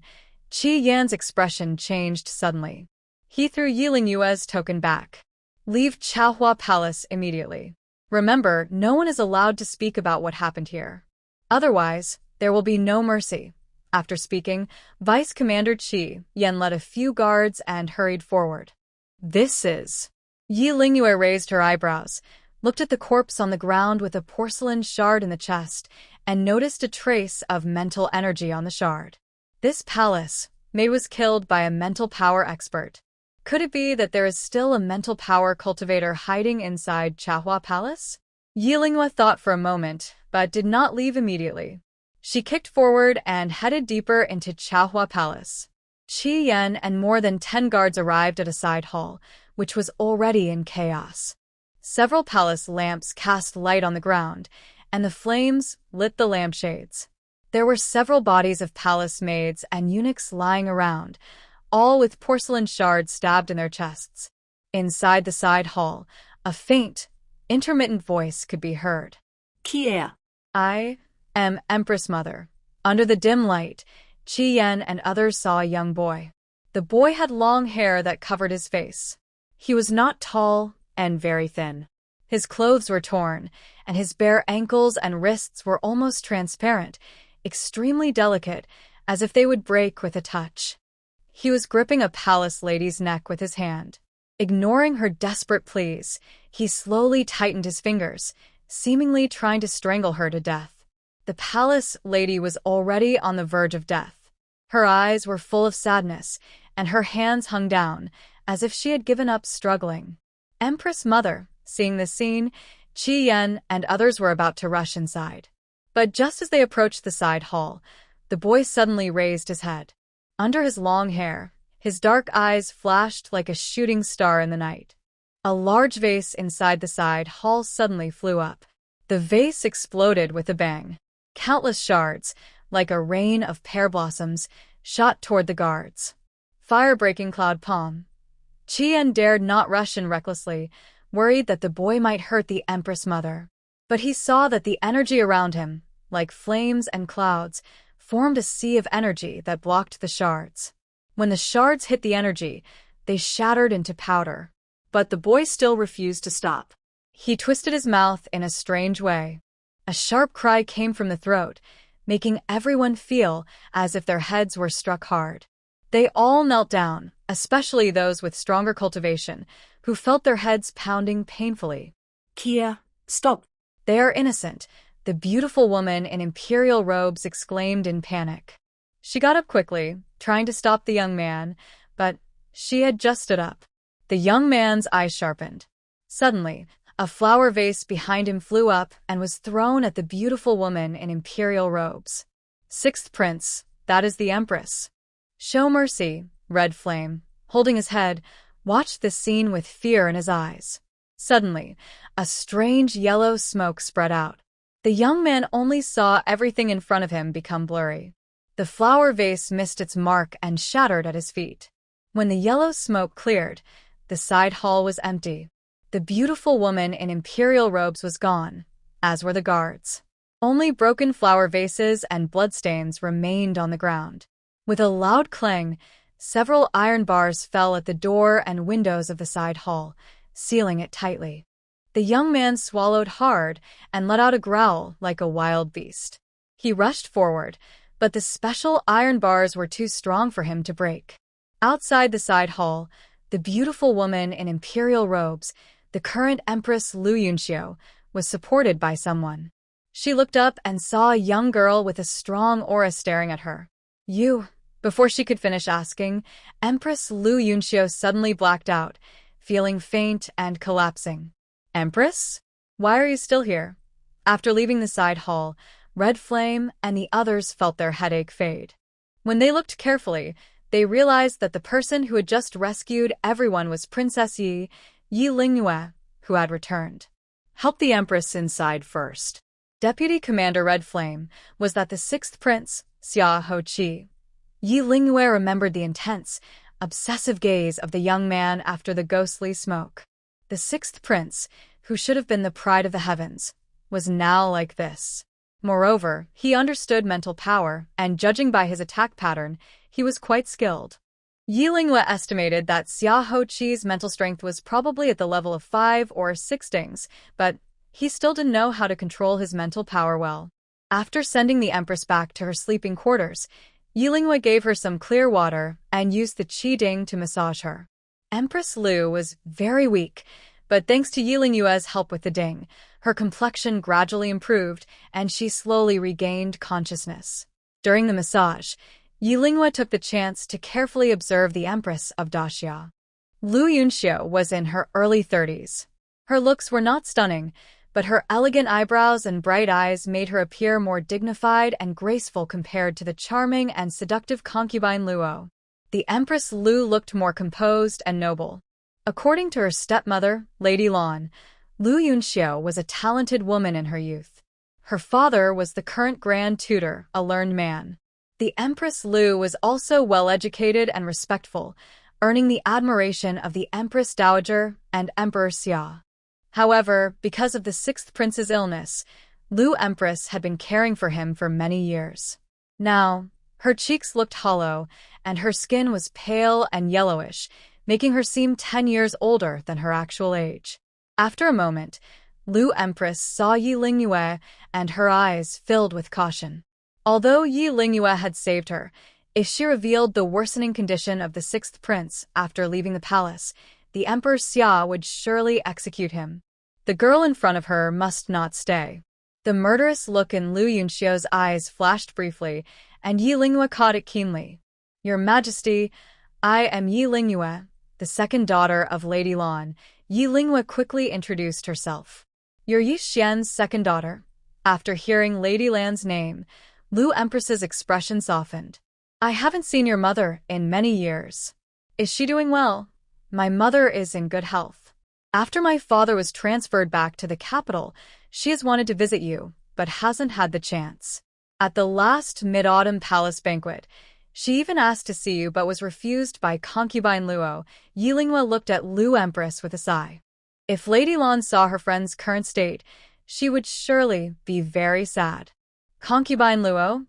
Qi Yan's expression changed suddenly. He threw Yi Lingyue's token back. Leave Manhwa Palace immediately. Remember, no one is allowed to speak about what happened here. Otherwise, there will be no mercy. After speaking, Vice Commander Qi Yan led a few guards and hurried forward. This is... Yi Lingyue raised her eyebrows, looked at the corpse on the ground with a porcelain shard in the chest, and noticed a trace of mental energy on the shard. This palace maid was killed by a mental power expert. Could it be that there is still a mental power cultivator hiding inside Manhwa Palace? Yi Lingyue thought for a moment, but did not leave immediately. She kicked forward and headed deeper into Manhwa Palace. Qi Yan and more than 10 guards arrived at a side hall, which was already in chaos. Several palace lamps cast light on the ground, and the flames lit the lampshades. There were several bodies of palace maids and eunuchs lying around, all with porcelain shards stabbed in their chests. Inside the side hall, a faint, intermittent voice could be heard. Qui I am Empress Mother. Under the dim light, Qi Yan and others saw a young boy. The boy had long hair that covered his face. He was not tall and very thin. His clothes were torn, and his bare ankles and wrists were almost transparent, extremely delicate, as if they would break with a touch. He was gripping a palace lady's neck with his hand. Ignoring her desperate pleas, he slowly tightened his fingers, seemingly trying to strangle her to death. The palace lady was already on the verge of death. Her eyes were full of sadness, and her hands hung down, as if she had given up struggling. Empress Mother, seeing this scene, Qi Yan and others were about to rush inside. But just as they approached the side hall, the boy suddenly raised his head. Under his long hair, his dark eyes flashed like a shooting star in the night. A large vase inside the side hall suddenly flew up. The vase exploded with a bang. Countless shards, like a rain of pear blossoms, shot toward the guards. Fire-breaking cloud palm. Qi Yan dared not rush in recklessly, worried that the boy might hurt the Empress Mother. But he saw that the energy around him, like flames and clouds, formed a sea of energy that blocked the shards. When the shards hit the energy, they shattered into powder. But the boy still refused to stop. He twisted his mouth in a strange way. A sharp cry came from the throat, making everyone feel as if their heads were struck hard. They all knelt down, especially those with stronger cultivation, who felt their heads pounding painfully. Kia, stop. They are innocent, the beautiful woman in imperial robes exclaimed in panic. She got up quickly, trying to stop the young man, but she had just stood up. The young man's eyes sharpened. Suddenly, a flower vase behind him flew up and was thrown at the beautiful woman in imperial robes. Sixth Prince, that is the Empress. Show mercy, Red Flame, holding his head, watched this scene with fear in his eyes. Suddenly, a strange yellow smoke spread out. The young man only saw everything in front of him become blurry. The flower vase missed its mark and shattered at his feet. When the yellow smoke cleared, the side hall was empty. The beautiful woman in imperial robes was gone, as were the guards. Only broken flower vases and bloodstains remained on the ground. With a loud clang, several iron bars fell at the door and windows of the side hall, sealing it tightly. The young man swallowed hard and let out a growl like a wild beast. He rushed forward, but the special iron bars were too strong for him to break. Outside the side hall, the beautiful woman in imperial robes, the current Empress Lu Yunxiu, was supported by someone. She looked up and saw a young girl with a strong aura staring at her. "You..." Before she could finish asking, Empress Lu Yunxiu suddenly blacked out, feeling faint and collapsing. "Empress? Why are you still here?" After leaving the side hall, Red Flame and the others felt their headache fade. When they looked carefully, they realized that the person who had just rescued everyone was Princess Yi Lingyue, who had returned. "Help the Empress inside first." Deputy Commander Red Flame was that the sixth prince, Xia Ho-chi. Yi Lingyue remembered the intense, obsessive gaze of the young man after the ghostly smoke. The sixth prince, who should have been the pride of the heavens, was now like this. Moreover, he understood mental power, and judging by his attack pattern, he was quite skilled. Yi Lingyue estimated that Xia Ho-chi's mental strength was probably at the level of 5 or 6 dings, but he still didn't know how to control his mental power well. After sending the Empress back to her sleeping quarters, Yi Lingyue gave her some clear water and used the qi ding to massage her. Empress Lu was very weak, but thanks to Yi Lingyue's help with the ding, her complexion gradually improved and she slowly regained consciousness. During the massage, Yi Lingyue took the chance to carefully observe the Empress of Daxia. Lu Yunxiu was in her early 30s. Her looks were not stunning, but her elegant eyebrows and bright eyes made her appear more dignified and graceful compared to the charming and seductive concubine Luo. The Empress Lu looked more composed and noble. According to her stepmother, Lady Lan, Lu Yunxiu was a talented woman in her youth. Her father was the current Grand Tutor, a learned man. The Empress Lu was also well-educated and respectful, earning the admiration of the Empress Dowager and Emperor Xia. However, because of the sixth prince's illness, Lu Empress had been caring for him for many years. Now, her cheeks looked hollow, and her skin was pale and yellowish, making her seem 10 years older than her actual age. After a moment, Lu Empress saw Yi Lingyue, and her eyes filled with caution. Although Yi Lingyue had saved her, if she revealed the worsening condition of the sixth prince after leaving the palace, the Emperor Xia would surely execute him. The girl in front of her must not stay. The murderous look in Lu Yunxiu's eyes flashed briefly, and Yi Lingyue caught it keenly. "Your Majesty, I am Yi Lingyue, the second daughter of Lady Lan." Yi Lingyue quickly introduced herself. "You're Yi Xian's second daughter." After hearing Lady Lan's name, Lu Empress's expression softened. "I haven't seen your mother in many years. Is she doing well?" "My mother is in good health. After my father was transferred back to the capital, she has wanted to visit you, but hasn't had the chance. At the last Mid-Autumn Palace banquet, she even asked to see you but was refused by concubine Luo." Yi Lingyue looked at Lu Empress with a sigh. If Lady Lan saw her friend's current state, she would surely be very sad. "Concubine Luo?"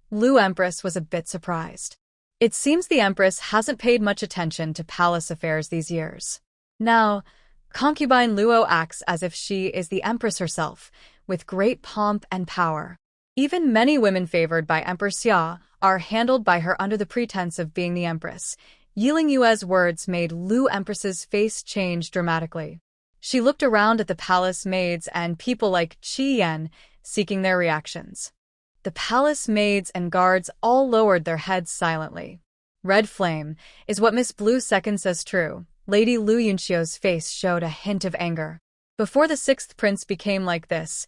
Lu Empress was a bit surprised. It seems the Empress hasn't paid much attention to palace affairs these years. Now, concubine Luo acts as if she is the Empress herself, with great pomp and power. Even many women favored by Empress Xia are handled by her under the pretense of being the empress. Yi Lingyue's words made Lu Empress's face change dramatically. She looked around at the palace maids and people like Qi Yan, seeking their reactions. The palace maids and guards all lowered their heads silently. Red flame, is what Miss Blue Second says true? Lady Lu Yunxiu's face showed a hint of anger. Before the sixth prince became like this,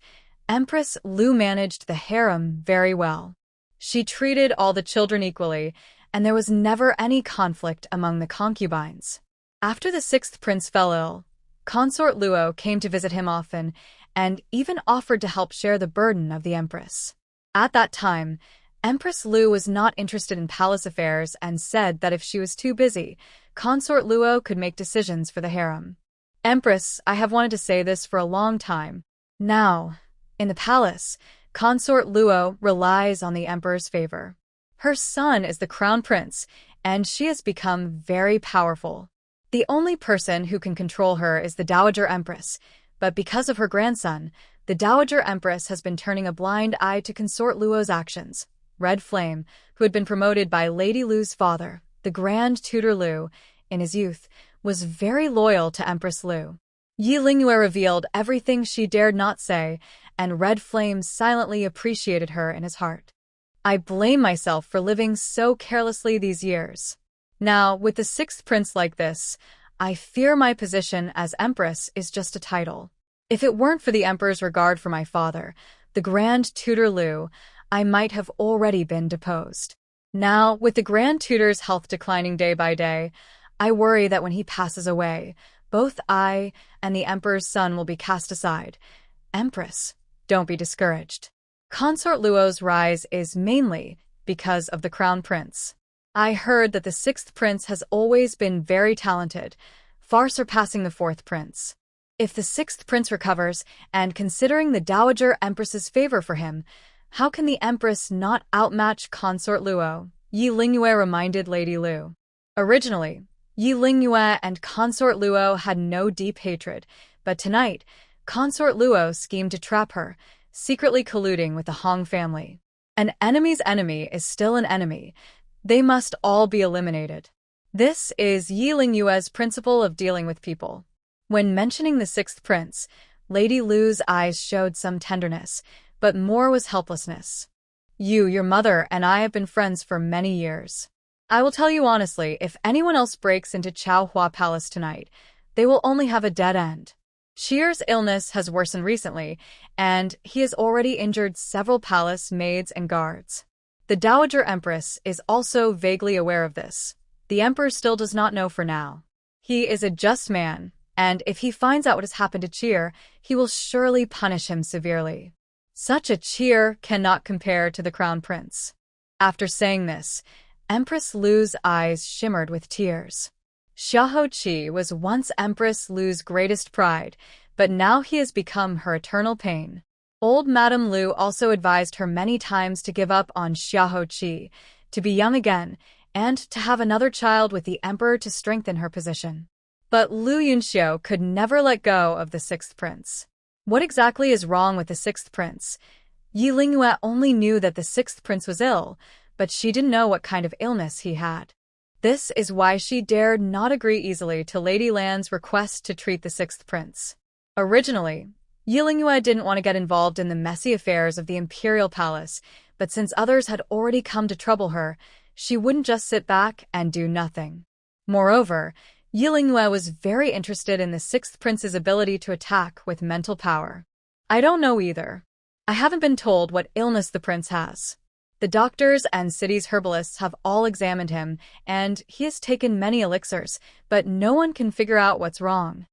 Empress Lu managed the harem very well. She treated all the children equally, and there was never any conflict among the concubines. After the sixth prince fell ill, Consort Luo came to visit him often and even offered to help share the burden of the empress. At that time, Empress Lu was not interested in palace affairs and said that if she was too busy, Consort Luo could make decisions for the harem. Empress, I have wanted to say this for a long time. Now, in the palace, Consort Luo relies on the emperor's favor. Her son is the crown prince, and she has become very powerful. The only person who can control her is the Dowager Empress, but because of her grandson, the Dowager Empress has been turning a blind eye to Consort Luo's actions. Red Flame, who had been promoted by Lady Lu's father, the Grand Tutor Lu, in his youth, was very loyal to Empress Lu. Yi Lingyue revealed everything she dared not say, and Red Flame silently appreciated her in his heart. I blame myself for living so carelessly these years. Now, with the sixth prince like this, I fear my position as empress is just a title. If it weren't for the emperor's regard for my father, the Grand Tutor Lu, I might have already been deposed. Now, with the Grand Tutor's health declining day by day, I worry that when he passes away, both I and the emperor's son will be cast aside. Empress, don't be discouraged. Consort Luo's rise is mainly because of the crown prince. I heard that the sixth prince has always been very talented, far surpassing the fourth prince. If the sixth prince recovers, and considering the Dowager Empress's favor for him, how can the empress not outmatch Consort Luo? Yi Lingyue reminded Lady Lu. Originally, Yi Lingyue and Consort Luo had no deep hatred, but tonight, Consort Luo schemed to trap her, secretly colluding with the Hong family. An enemy's enemy is still an enemy. They must all be eliminated. This is Yi Lingyue's principle of dealing with people. When mentioning the sixth prince, Lady Lu's eyes showed some tenderness, but more was helplessness. Your mother, and I have been friends for many years. I will tell you honestly, if anyone else breaks into Chaohua Palace tonight, they will only have a dead end. Shier's illness has worsened recently, and he has already injured several palace maids and guards. The Dowager Empress is also vaguely aware of this. The Emperor still does not know for now. He is a just man, and if he finds out what has happened to Chier, he will surely punish him severely. Such a Chier cannot compare to the Crown Prince. After saying this, Empress Lu's eyes shimmered with tears. Xiahou Qi was once Empress Lu's greatest pride, but now he has become her eternal pain. Old Madame Lu also advised her many times to give up on Xiahou Qi, to be young again, and to have another child with the emperor to strengthen her position. But Lu Yunxiu could never let go of the sixth prince. What exactly is wrong with the sixth prince? Yi Lingyue only knew that the sixth prince was ill, but she didn't know what kind of illness he had. This is why she dared not agree easily to Lady Lan's request to treat the sixth prince. Originally, Yi Lingyue didn't want to get involved in the messy affairs of the imperial palace, but since others had already come to trouble her, she wouldn't just sit back and do nothing. Moreover, Yi Lingyue was very interested in the sixth prince's ability to attack with mental power. I don't know either. I haven't been told what illness the prince has. The doctors and city's herbalists have all examined him, and he has taken many elixirs, but no one can figure out what's wrong.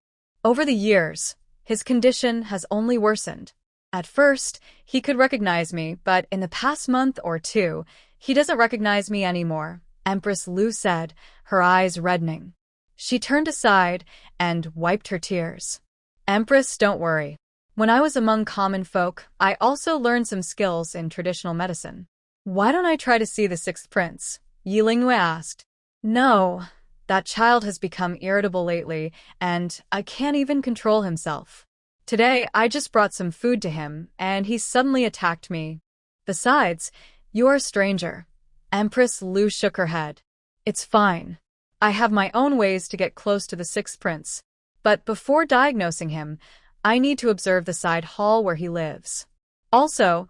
Over the years, his condition has only worsened. At first, he could recognize me, but in the past month or two, he doesn't recognize me anymore, Empress Lu said, her eyes reddening. She turned aside and wiped her tears. Empress, don't worry. When I was among common folk, I also learned some skills in traditional medicine. Why don't I try to see the sixth prince? Yi Lingyue asked. No, that child has become irritable lately, and I can't even control himself. Today, I just brought some food to him, and he suddenly attacked me. Besides, you're a stranger. Empress Lu shook her head. It's fine. I have my own ways to get close to the sixth prince. But before diagnosing him, I need to observe the side hall where he lives. Also,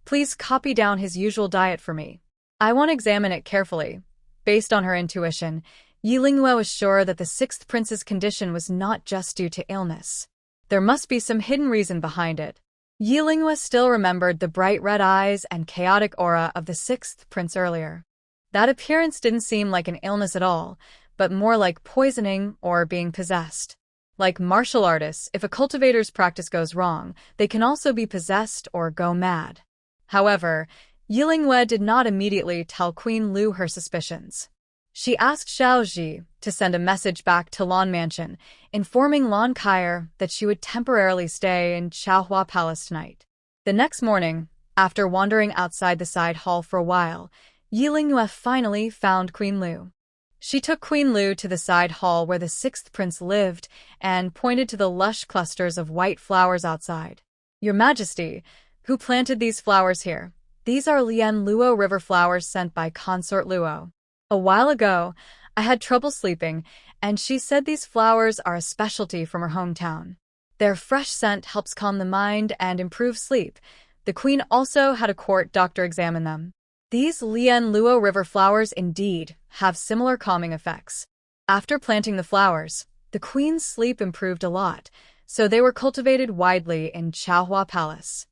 please copy down his usual diet for me. I want to examine it carefully. Based on her intuition, Yilingwe was sure that the sixth prince's condition was not just due to illness. There must be some hidden reason behind it. Yilingwe still remembered the bright red eyes and chaotic aura of the sixth prince earlier. That appearance didn't seem like an illness at all, but more like poisoning or being possessed. Like martial artists, if a cultivator's practice goes wrong, they can also be possessed or go mad. However, Yilingwe did not immediately tell Queen Lu her suspicions. She asked Xiaoji to send a message back to Lan Mansion, informing Lan Kair that she would temporarily stay in Chaohua Palace tonight. The next morning, after wandering outside the side hall for a while, Yilingwe finally found Queen Lu. She took Queen Lu to the side hall where the sixth prince lived and pointed to the lush clusters of white flowers outside. Your Majesty, who planted these flowers here? These are Lian Luo river flowers sent by Consort Luo. A while ago, I had trouble sleeping, and she said these flowers are a specialty from her hometown. Their fresh scent helps calm the mind and improve sleep. The queen also had a court doctor examine them. These Lian Luo river flowers indeed have similar calming effects. After planting the flowers, the queen's sleep improved a lot, so they were cultivated widely in Chaohua Palace.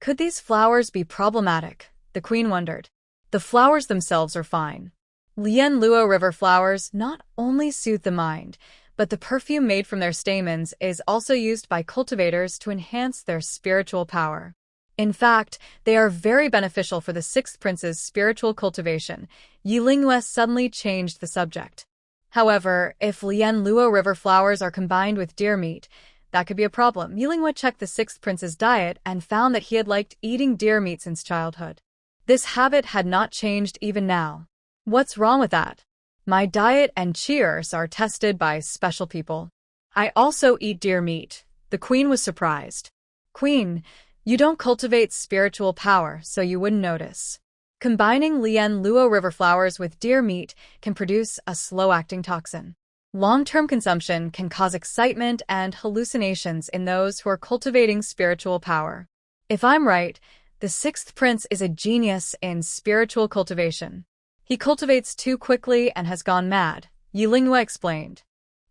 Could these flowers be problematic? The queen wondered. The flowers themselves are fine. Lian Luo river flowers not only soothe the mind, but the perfume made from their stamens is also used by cultivators to enhance their spiritual power. In fact, they are very beneficial for the sixth prince's spiritual cultivation. Yilingwe suddenly changed the subject. However, if Lian Luo river flowers are combined with deer meat, that could be a problem. Yilingwe checked the sixth prince's diet and found that he had liked eating deer meat since childhood. This habit had not changed even now. What's wrong with that? My diet and cheers are tested by special people. I also eat deer meat. The queen was surprised. Queen, you don't cultivate spiritual power, so you wouldn't notice. Combining Lian Luo river flowers with deer meat can produce a slow-acting toxin. Long-term consumption can cause excitement and hallucinations in those who are cultivating spiritual power. If I'm right, the sixth prince is a genius in spiritual cultivation. He cultivates too quickly and has gone mad, Yilingwe explained.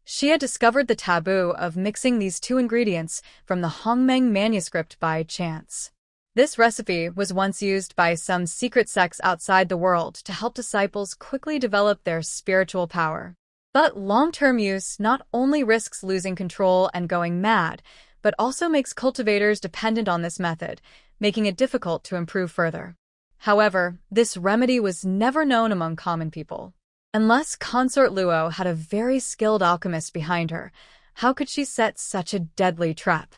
She had discovered the taboo of mixing these two ingredients from the Hongmeng manuscript by chance. This recipe was once used by some secret sects outside the world to help disciples quickly develop their spiritual power. But long-term use not only risks losing control and going mad, but also makes cultivators dependent on this method, making it difficult to improve further. However, this remedy was never known among common people. Unless Consort Luo had a very skilled alchemist behind her, how could she set such a deadly trap?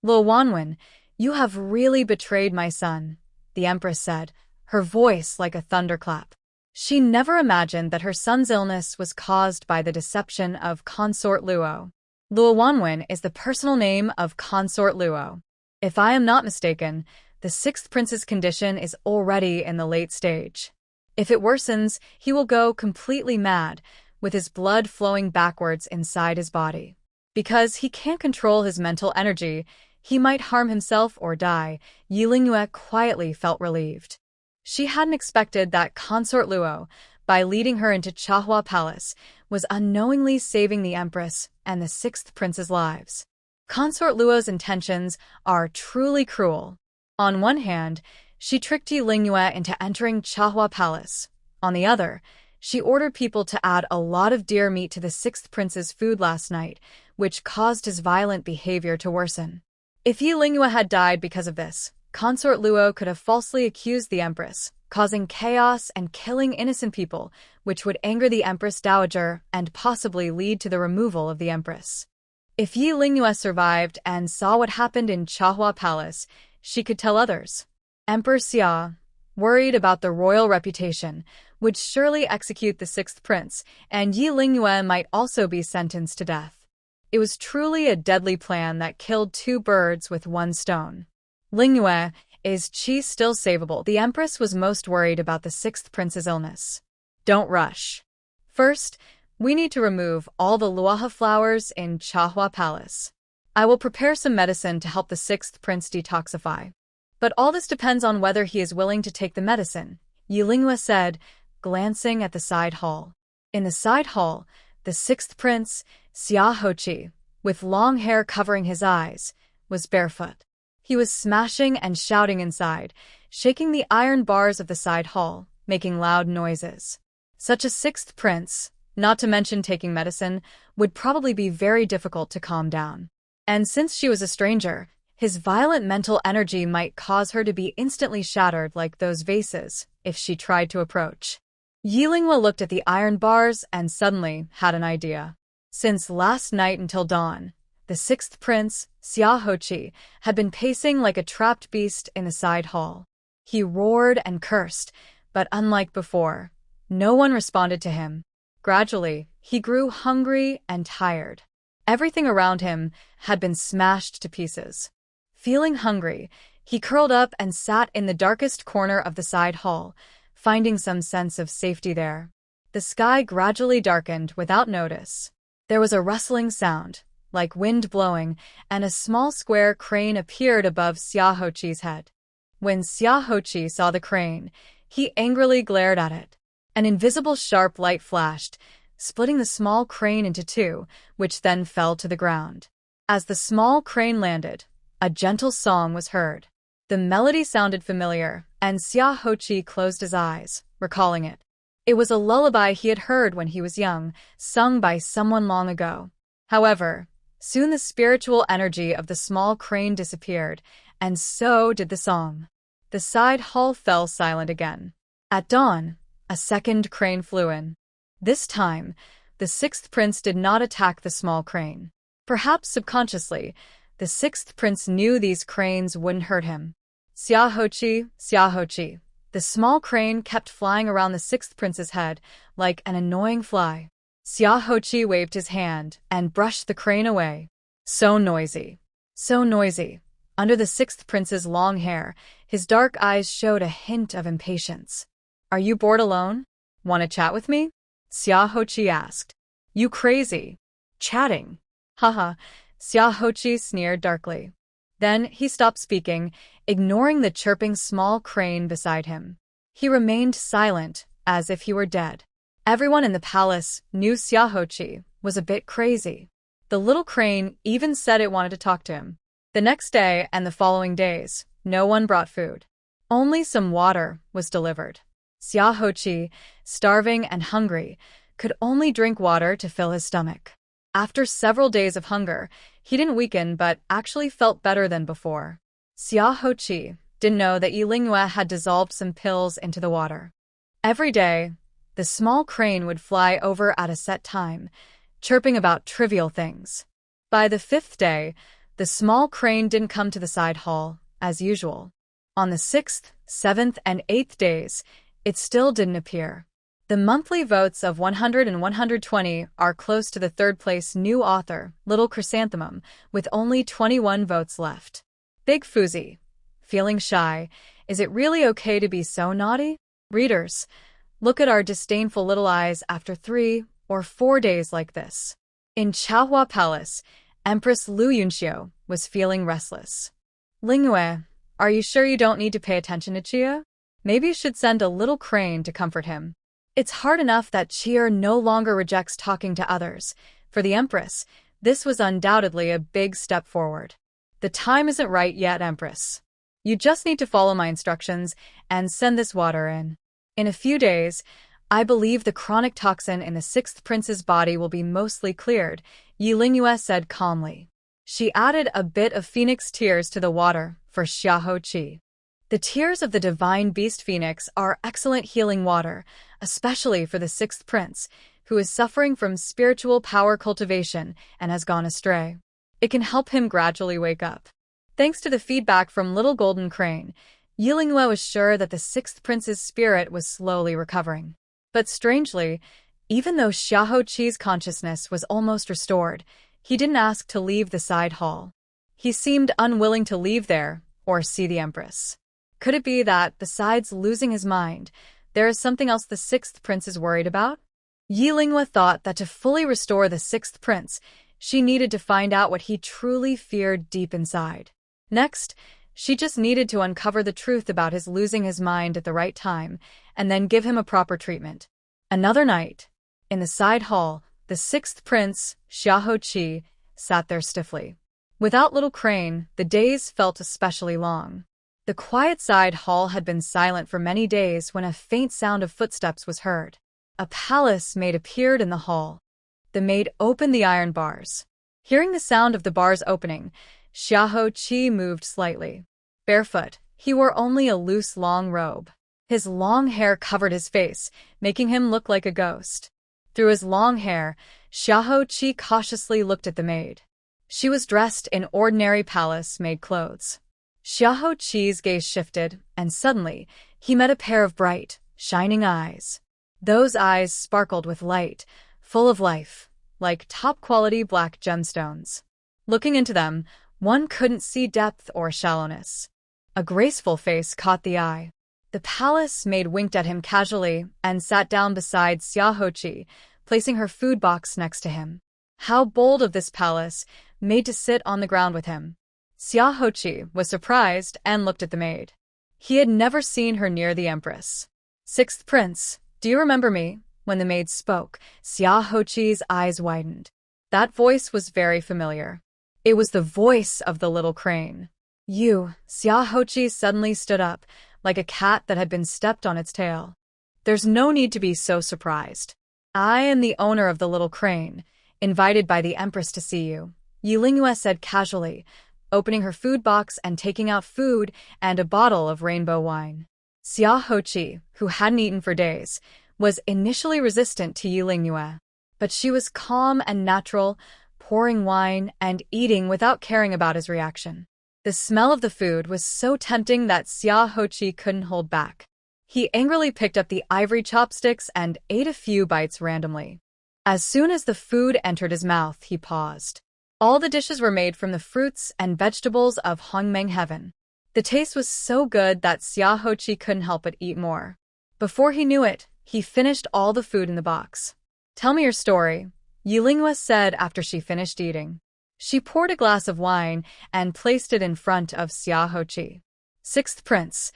Luo Wanwen, you have really betrayed my son, the empress said, her voice like a thunderclap. She never imagined that her son's illness was caused by the deception of Consort Luo. Luo Wanwen is the personal name of Consort Luo. If I am not mistaken, the sixth prince's condition is already in the late stage. If it worsens, he will go completely mad, with his blood flowing backwards inside his body. Because he can't control his mental energy, he might harm himself or die. Yilingwe quietly felt relieved. She hadn't expected that Consort Luo, by leading her into Chaohua Palace, was unknowingly saving the empress and the sixth prince's lives. Consort Luo's intentions are truly cruel. On one hand, she tricked Yilingwe into entering Chaohua Palace. On the other, she ordered people to add a lot of deer meat to the sixth prince's food last night, which caused his violent behavior to worsen. If Yilingwe had died because of this, Consort Luo could have falsely accused the empress, causing chaos and killing innocent people, which would anger the empress dowager and possibly lead to the removal of the empress. If Yilingwe survived and saw what happened in Chaohua Palace, she could tell others. Emperor Xia, worried about the royal reputation, would surely execute the sixth prince, and Yilingwe might also be sentenced to death. It was truly a deadly plan that killed two birds with one stone. Lingyue, Is Qi still savable? The Empress was most worried about the sixth prince's illness. Don't rush. First, we need to remove all the luaha flowers in Manhwa Palace. I will prepare some medicine to help the sixth prince detoxify. But all this depends on whether he is willing to take the medicine, Yilingwe said, glancing at the side hall. In the side hall, the sixth prince, Xiaohoqi, with long hair covering his eyes, was barefoot. He was smashing and shouting inside, shaking the iron bars of the side hall, making loud noises. Such a sixth prince, not to mention taking medicine, would probably be very difficult to calm down. And since she was a stranger, his violent mental energy might cause her to be instantly shattered like those vases if she tried to approach. Yilingwe looked at the iron bars and suddenly had an idea. Since last night until dawn, the sixth prince, Xiaohoqi, had been pacing like a trapped beast in the side hall. He roared and cursed, but unlike before, no one responded to him. Gradually, he grew hungry and tired. Everything around him had been smashed to pieces. Feeling hungry, he curled up and sat in the darkest corner of the side hall, finding some sense of safety there. The sky gradually darkened without notice. There was a rustling sound, like wind blowing, and a small square crane appeared above Xiaohoqi's head. When Xiaohoqi saw the crane, he angrily glared at it. An invisible sharp light flashed, splitting the small crane into two, which then fell to the ground. As the small crane landed, a gentle song was heard. The melody sounded familiar, and Xiaohoqi closed his eyes, recalling it. It was a lullaby he had heard when he was young, sung by someone long ago. However, soon the spiritual energy of the small crane disappeared, and so did the song. The side hall fell silent again. At dawn, a second crane flew in. This time, the sixth prince did not attack the small crane. Perhaps subconsciously, the sixth prince knew these cranes wouldn't hurt him. Xiaohoqi, Xiaohoqi. The small crane kept flying around the sixth prince's head like an annoying fly. Xiaohoqi waved his hand and brushed the crane away. So noisy. So noisy. Under the sixth prince's long hair, his dark eyes showed a hint of impatience. Are you bored alone? Want to chat with me? Xiaohoqi asked. You crazy. Chatting. Haha, Xiaohoqi sneered darkly. Then he stopped speaking, ignoring the chirping small crane beside him. He remained silent, as if he were dead. Everyone in the palace knew Xiaohoqi was a bit crazy. The little crane even said it wanted to talk to him. The next day and the following days, no one brought food. Only some water was delivered. Xiaohoqi, starving and hungry, could only drink water to fill his stomach. After several days of hunger, he didn't weaken but actually felt better than before. Xiaohoqi didn't know that Yilingwe had dissolved some pills into the water. Every day, the small crane would fly over at a set time, chirping about trivial things. By the fifth day, the small crane didn't come to the side hall, as usual. On the sixth, seventh, and eighth days, it still didn't appear. The monthly votes of 100 and 120 are close to the third-place new author, Little Chrysanthemum, with only 21 votes left. Big Fuzi. Feeling shy, is it really okay to be so naughty? Readers, look at our disdainful little eyes after 3 or 4 days like this. In Manhwa Palace, Empress Lu Yunxiu was feeling restless. Lingwe, are you sure you don't need to pay attention to Chia? Maybe you should send a little crane to comfort him. It's hard enough that Chia no longer rejects talking to others. For the Empress, this was undoubtedly a big step forward. The time isn't right yet, Empress. You just need to follow my instructions and send this water in. In a few days, I believe the chronic toxin in the sixth prince's body will be mostly cleared, Yilingwe said calmly. She added a bit of phoenix tears to the water for Xiaohoqi. The tears of the divine beast phoenix are excellent healing water, especially for the sixth prince, who is suffering from spiritual power cultivation and has gone astray. It can help him gradually wake up. Thanks to the feedback from Little Golden Crane, Yilingwe was sure that the sixth prince's spirit was slowly recovering. But strangely, even though Xiaohoqi's consciousness was almost restored, he didn't ask to leave the side hall. He seemed unwilling to leave there or see the Empress. Could it be that, besides losing his mind, there is something else the sixth prince is worried about? Yi Linghua thought that to fully restore the sixth prince, she needed to find out what he truly feared deep inside. Next, she just needed to uncover the truth about his losing his mind at the right time, and then give him a proper treatment. Another night, in the side hall, the sixth prince, Xiahou Qi, sat there stiffly. Without Little Crane, the days felt especially long. The quiet side hall had been silent for many days when a faint sound of footsteps was heard. A palace maid appeared in the hall. The maid opened the iron bars. Hearing the sound of the bars opening, Xiahou Qi moved slightly. Barefoot, he wore only a loose long robe. His long hair covered his face, making him look like a ghost. Through his long hair, Xiahou Qi cautiously looked at the maid. She was dressed in ordinary palace-made clothes. Xiahou Qi's gaze shifted, and suddenly, he met a pair of bright, shining eyes. Those eyes sparkled with light, full of life, like top-quality black gemstones. Looking into them, one couldn't see depth or shallowness. A graceful face caught the eye. The palace maid winked at him casually and sat down beside Xiahou Qi, placing her food box next to him. How bold of this palace maid to sit on the ground with him. Xiahou Qi was surprised and looked at the maid. He had never seen her near the empress. "Sixth prince, do you remember me?" When the maid spoke, Xiahou Qi's eyes widened. That voice was very familiar. It was the voice of the little crane. "You," Xiahou Qi suddenly stood up, like a cat that had been stepped on its tail. "There's no need to be so surprised. I am the owner of the little crane, invited by the empress to see you," Yi Linghua said casually, opening her food box and taking out food and a bottle of rainbow wine. Xiahou Qi, who hadn't eaten for days, was initially resistant to Yi Linghua, but she was calm and natural, pouring wine and eating without caring about his reaction. The smell of the food was so tempting that Xiahou Qi couldn't hold back. He angrily picked up the ivory chopsticks and ate a few bites randomly. As soon as the food entered his mouth, he paused. All the dishes were made from the fruits and vegetables of Hongmeng heaven. The taste was so good that Xiahou Qi couldn't help but eat more. Before he knew it, he finished all the food in the box. "Tell me your story," Yi Linghua said after she finished eating. She poured a glass of wine and placed it in front of Xiahou Qi. "Sixth prince,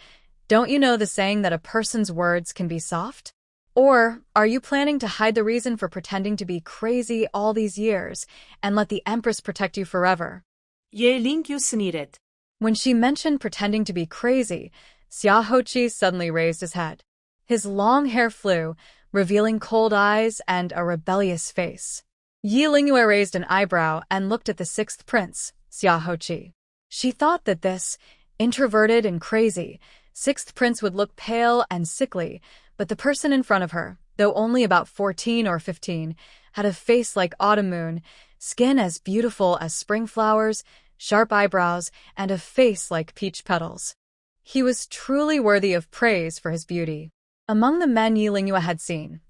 don't you know the saying that a person's words can be soft? Or are you planning to hide the reason for pretending to be crazy all these years and let the empress protect you forever?" Ye Linghua sneered. When she mentioned pretending to be crazy, Xiahou Qi suddenly raised his head. His long hair flew, revealing cold eyes and a rebellious face. Yi Linghua raised an eyebrow and looked at the sixth prince, Xiahou Qi. She thought that this, introverted and crazy, sixth prince would look pale and sickly, but the person in front of her, though only about 14 or 15, had a face like autumn moon, skin as beautiful as spring flowers, sharp eyebrows, and a face like peach petals. He was truly worthy of praise for his beauty. Among the men Yi Linghua had seen,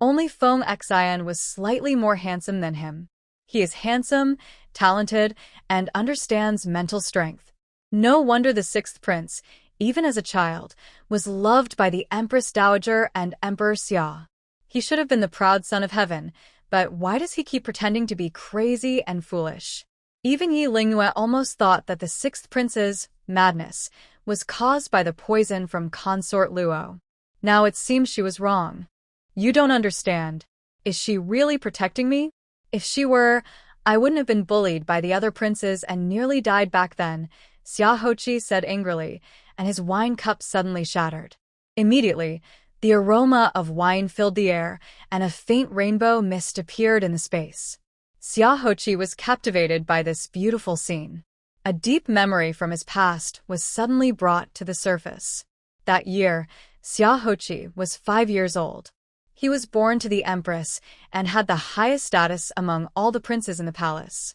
only Feng Xian was slightly more handsome than him. He is handsome, talented, and understands mental strength. No wonder the sixth prince, even as a child, was loved by the Empress Dowager and Emperor Xia. He should have been the proud son of heaven, but why does he keep pretending to be crazy and foolish? Even Yi Linghua almost thought that the sixth prince's madness was caused by the poison from Consort Luo. Now it seems she was wrong. "You don't understand. Is she really protecting me? If she were, I wouldn't have been bullied by the other princes and nearly died back then," Xiahou Qi said angrily, and his wine cup suddenly shattered. Immediately, the aroma of wine filled the air, and a faint rainbow mist appeared in the space. Xiahou Qi was captivated by this beautiful scene. A deep memory from his past was suddenly brought to the surface. That year, Xiahou Qi was 5 years old. He was born to the empress and had the highest status among all the princes in the palace.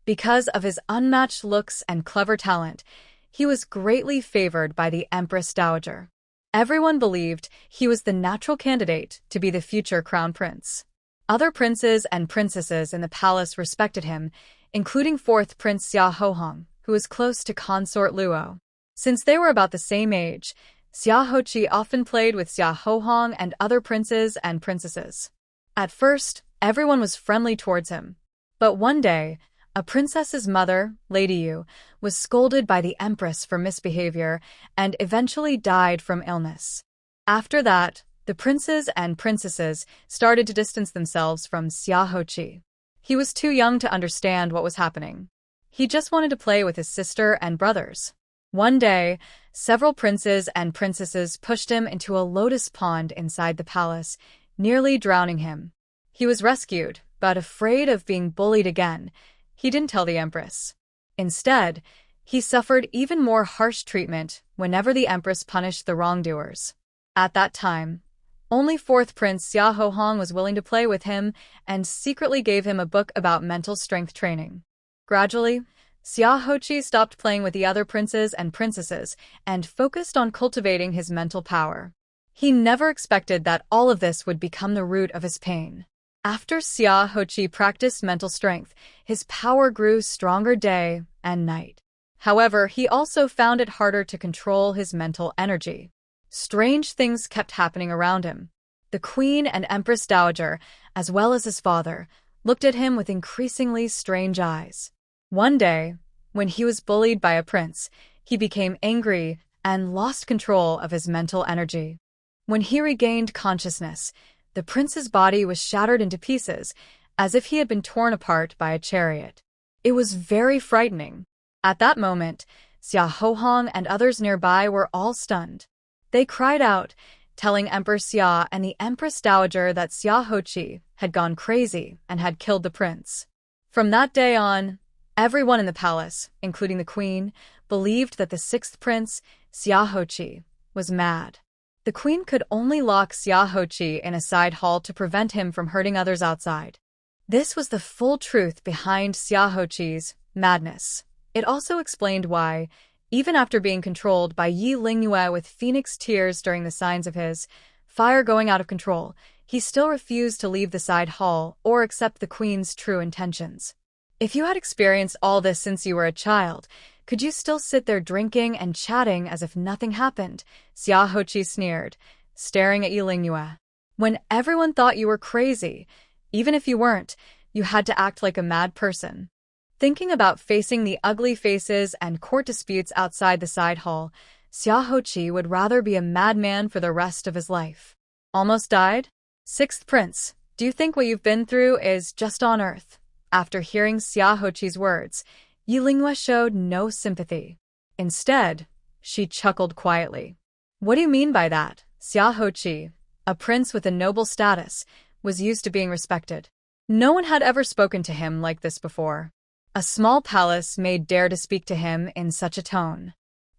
Because of his unmatched looks and clever talent, he was greatly favored by the Empress Dowager. Everyone believed he was the natural candidate to be the future crown prince. Other princes and princesses in the palace respected him, including fourth Prince Xia Hohong, who was close to Consort Luo. Since they were about the same age, Xia Hoqi often played with Xia Hohong and other princes and princesses. At first, everyone was friendly towards him. But one day, a princess's mother, Lady Yu, was scolded by the empress for misbehavior and eventually died from illness. After that, the princes and princesses started to distance themselves from Xia Hoqi. He was too young to understand what was happening. He just wanted to play with his sister and brothers. One day, several princes and princesses pushed him into a lotus pond inside the palace, nearly drowning him. He was rescued, but afraid of being bullied again, he didn't tell the empress. Instead, he suffered even more harsh treatment whenever the empress punished the wrongdoers. At that time, only fourth Prince Xia Hohong was willing to play with him and secretly gave him a book about mental strength training. Gradually, Xia Hoqi stopped playing with the other princes and princesses and focused on cultivating his mental power. He never expected that all of this would become the root of his pain. After Xia Hoqi practiced mental strength, his power grew stronger day and night. However, he also found it harder to control his mental energy. Strange things kept happening around him. The queen and empress dowager, as well as his father, looked at him with increasingly strange eyes. One day, when he was bullied by a prince, he became angry and lost control of his mental energy. When he regained consciousness, the prince's body was shattered into pieces, as if he had been torn apart by a chariot. It was very frightening. At that moment, Xia Hohong and others nearby were all stunned. They cried out, telling Emperor Xia and the Empress Dowager that Xia Hoqi had gone crazy and had killed the prince. From that day on, everyone in the palace, including the queen, believed that the sixth prince, Xia Hoqi, was mad. The queen could only lock Xia Hoqi in a side hall to prevent him from hurting others outside. This was the full truth behind Xia Hoqi's madness. It also explained why, even after being controlled by Yi Lingyue with phoenix tears during the signs of his fire going out of control, he still refused to leave the side hall or accept the queen's true intentions. If you had experienced all this since you were a child, could you still sit there drinking and chatting as if nothing happened? Xia Hoqi sneered, staring at Yi Lingyue. When everyone thought you were crazy, even if you weren't, you had to act like a mad person. Thinking about facing the ugly faces and court disputes outside the side hall, Xia Hoqi would rather be a madman for the rest of his life. Almost died? Sixth prince, do you think what you've been through is just on earth? After hearing Xia Hoqi's words, Yi Lingyue showed no sympathy. Instead, she chuckled quietly. What do you mean by that? Xia Hoqi, a prince with a noble status, was used to being respected. No one had ever spoken to him like this before. A small palace made dare to speak to him in such a tone.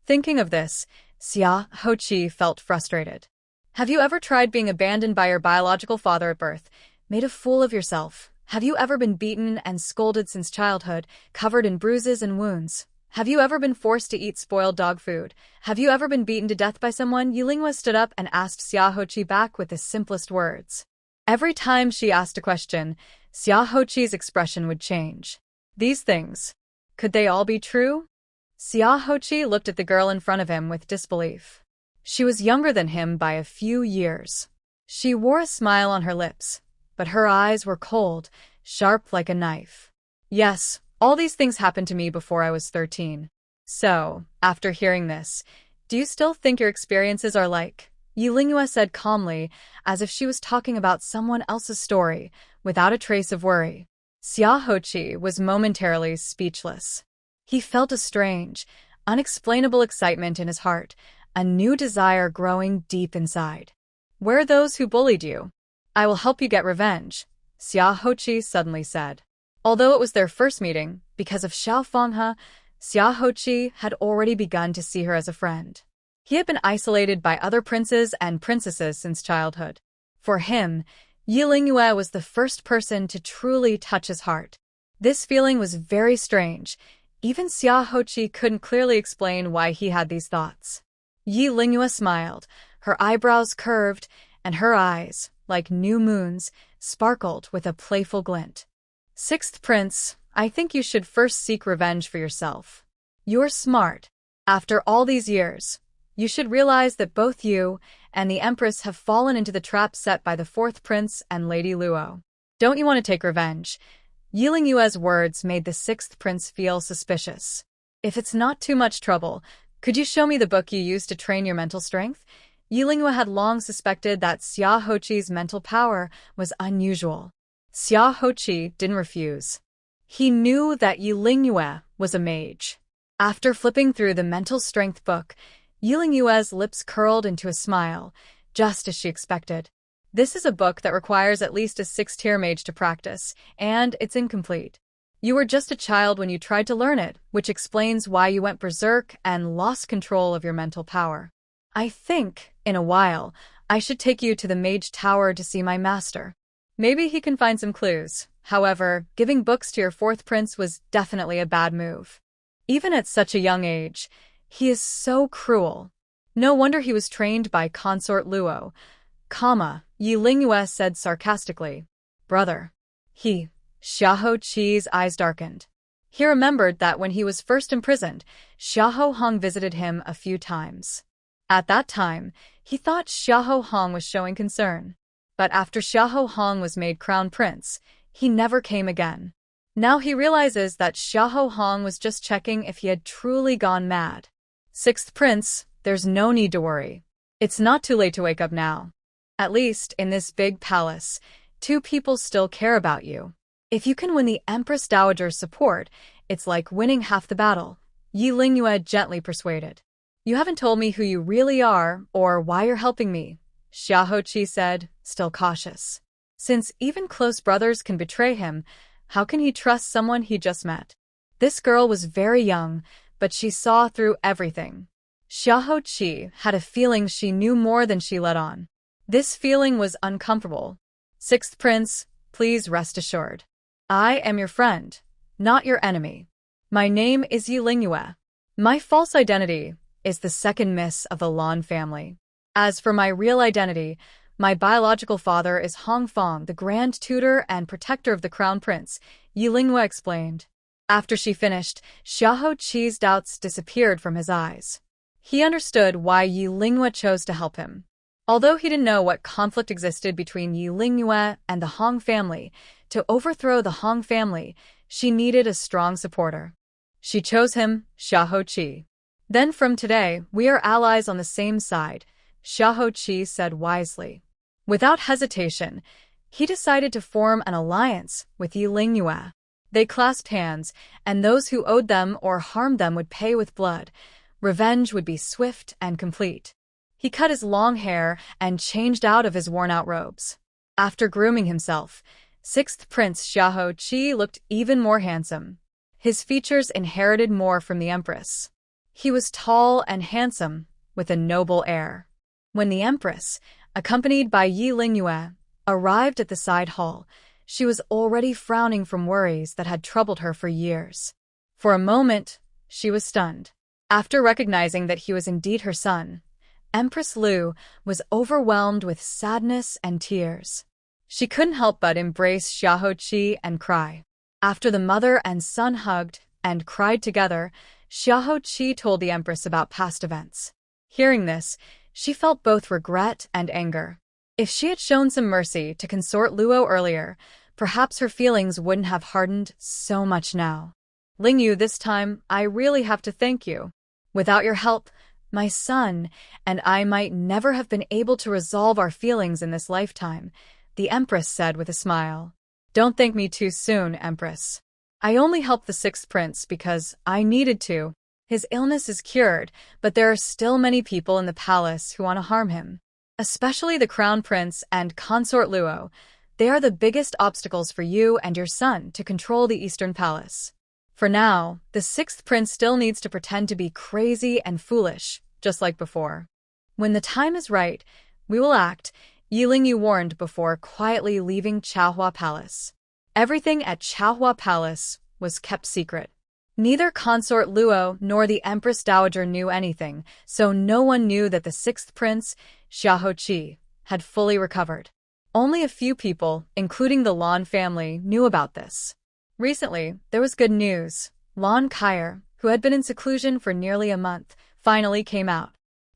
Thinking of this, Xia Hoqi felt frustrated. Have you ever tried being abandoned by your biological father at birth, made a fool of yourself? Have you ever been beaten and scolded since childhood, covered in bruises and wounds? Have you ever been forced to eat spoiled dog food? Have you ever been beaten to death by someone? Yi Lingyue stood up and asked Xia Hoqi back with the simplest words. Every time she asked a question, Xia Hoqi's expression would change. These things, could they all be true? Xia Hoqi looked at the girl in front of him with disbelief. She was younger than him by a few years. She wore a smile on her lips, but her eyes were cold, sharp like a knife. Yes, all these things happened to me before I was 13. So, after hearing this, do you still think your experiences are like? Yi Lingyue said calmly, as if she was talking about someone else's story, without a trace of worry. Xia Hoqi was momentarily speechless. He felt a strange, unexplainable excitement in his heart, a new desire growing deep inside. Where are those who bullied you? I will help you get revenge, Xia Hoqi suddenly said. Although it was their first meeting, because of Xiao Fenghe, Xia Hoqi had already begun to see her as a friend. He had been isolated by other princes and princesses since childhood. For him, Yi Lingyue was the first person to truly touch his heart. This feeling was very strange. Even Xia Hoqi couldn't clearly explain why he had these thoughts. Yi Lingyue smiled, her eyebrows curved, and her eyes, like new moons, sparkled with a playful glint. Sixth prince, I think you should first seek revenge for yourself. You're smart. After all these years, you should realize that both you and the Empress have fallen into the trap set by the fourth prince and Lady Luo. Don't you want to take revenge? Yiling Yue's words made the sixth prince feel suspicious. If it's not too much trouble, could you show me the book you used to train your mental strength? Yiling Yue had long suspected that Xia Hoqi's mental power was unusual. Xia Hoqi didn't refuse. He knew that Yiling Yue was a mage. After flipping through the mental strength book, Yiling Yue's lips curled into a smile, just as she expected. This is a book that requires at least a 6-tier mage to practice, and it's incomplete. You were just a child when you tried to learn it, which explains why you went berserk and lost control of your mental power. I think, in a while, I should take you to the mage tower to see my master. Maybe he can find some clues. However, giving books to your fourth prince was definitely a bad move. Even at such a young age, he is so cruel. No wonder he was trained by Consort Luo. Yiling Yue said sarcastically. Brother. Xiahou Qi's eyes darkened. He remembered that when he was first imprisoned, Xiahou Hong visited him a few times. At that time, he thought Xiahou Hong was showing concern. But after Xiahou Hong was made crown prince, he never came again. Now he realizes that Xiahou Hong was just checking if he had truly gone mad. Sixth prince, there's no need to worry. It's not too late to wake up now. At least, in this big palace, 2 people still care about you. If you can win the Empress Dowager's support, it's like winning half the battle, Yiling Yue gently persuaded. You haven't told me who you really are or why you're helping me, Xiahou Qi said, still cautious. Since even close brothers can betray him, how can he trust someone he just met? This girl was very young, but she saw through everything. Xiahou Qi had a feeling she knew more than she let on. This feeling was uncomfortable. Sixth prince, please rest assured. I am your friend, not your enemy. My name is Yiling Yue. My false identity is the second miss of the Lan family. As for my real identity, my biological father is Hong Fong, the grand tutor and protector of the crown prince, Yiling Yue explained. After she finished, Xiahou Qi's doubts disappeared from his eyes. He understood why Yiling Yue chose to help him. Although he didn't know what conflict existed between Yiling Yue and the Hong family, to overthrow the Hong family, she needed a strong supporter. She chose him, Xiahou Qi. Then from today, we are allies on the same side, Xiahou Qi said wisely. Without hesitation, he decided to form an alliance with Yiling Yue. They clasped hands, and those who owed them or harmed them would pay with blood. Revenge would be swift and complete. He cut his long hair and changed out of his worn-out robes. After grooming himself, sixth prince Xiahou Qi looked even more handsome. His features inherited more from the empress. He was tall and handsome, with a noble air. When the empress, accompanied by Yiling Yue, arrived at the side hall, she was already frowning from worries that had troubled her for years. For a moment, she was stunned. After recognizing that he was indeed her son, Empress Lu was overwhelmed with sadness and tears. She couldn't help but embrace Xiahou Qi and cry. After the mother and son hugged and cried together, Xiahou Qi told the empress about past events. Hearing this, she felt both regret and anger. If she had shown some mercy to Consort Luo earlier, perhaps her feelings wouldn't have hardened so much now. Ling Yu, this time, I really have to thank you. Without your help, my son and I might never have been able to resolve our feelings in this lifetime, the Empress said with a smile. Don't thank me too soon, Empress. I only helped the sixth prince because I needed to. His illness is cured, but there are still many people in the palace who want to harm him. Especially the crown prince and consort Luo. They are the biggest obstacles for you and your son to control the Eastern Palace. For now, the sixth prince still needs to pretend to be crazy and foolish, just like before. When the time is right, we will act, Yiling Yu warned before quietly leaving Chaohua Palace. Everything at Chaohua Palace was kept secret. Neither Consort Luo nor the Empress Dowager knew anything, so no one knew that the sixth prince, Xiahou Qi, had fully recovered. Only a few people, including the Lan family, knew about this. Recently, there was good news. Lan Kair, who had been in seclusion for nearly a month, finally came out.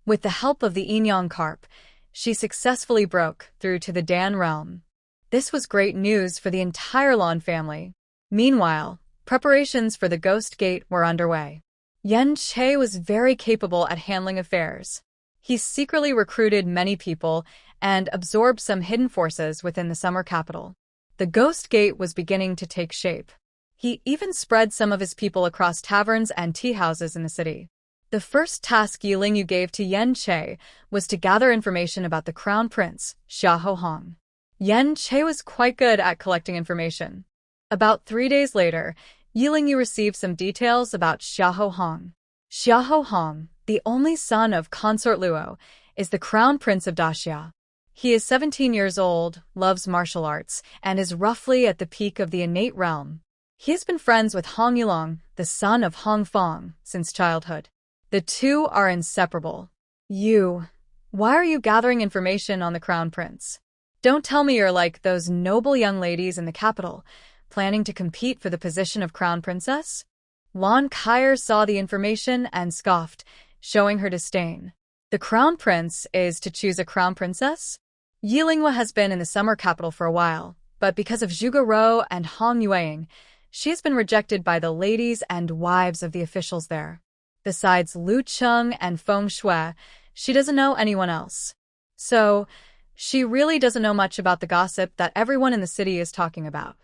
With the help of the Inhyang carp, she successfully broke through to the Dan realm. This was great news for the entire Lan family. Meanwhile, preparations for the Ghost Gate were underway. Yen Che was very capable at handling affairs. He secretly recruited many people and absorbed some hidden forces within the summer capital. The Ghost Gate was beginning to take shape. He even spread some of his people across taverns and tea houses in the city. The first task Yilingyu gave to Yen Che was to gather information about the Crown Prince, Xia Hong. Yen Che was quite good at collecting information. About 3 days later, Yilingyu received some details about Xia Hong. Xia Hong, the only son of Consort Luo, is the Crown Prince of Daxia. He is 17 years old, loves martial arts, and is roughly at the peak of the innate realm. He has been friends with Hong Yulong, the son of Hong Fong, since childhood. The two are inseparable. Why are you gathering information on the Crown Prince? Don't tell me you're like those noble young ladies in the capital, planning to compete for the position of Crown Princess? Lan Kair saw the information and scoffed, showing her disdain. The Crown Prince is to choose a Crown Princess? Yilingyu has been in the summer capital for a while, but because of Zhuge Rou and Hong Yueying, she has been rejected by the ladies and wives of the officials there. Besides Lu Cheng and Feng Shui, she doesn't know anyone else. So, she really doesn't know much about the gossip that everyone in the city is talking about.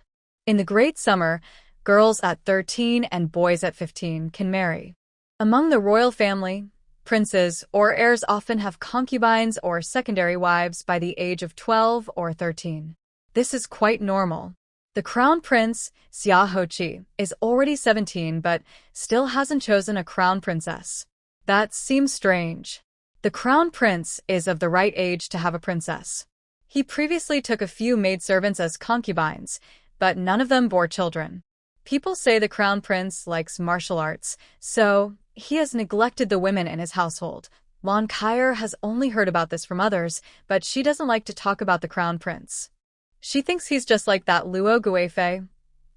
In the Great Summer, girls at 13 and boys at 15 can marry. Among the royal family, princes or heirs often have concubines or secondary wives by the age of 12 or 13. This is quite normal. The Crown Prince, Xia Hoqi, is already 17 but still hasn't chosen a Crown Princess. That seems strange. The Crown Prince is of the right age to have a princess. He previously took a few maidservants as concubines, but none of them bore children. People say the Crown Prince likes martial arts, so he has neglected the women in his household. Lan Kair has only heard about this from others, but she doesn't like to talk about the Crown Prince. She thinks he's just like that Luo Guifei,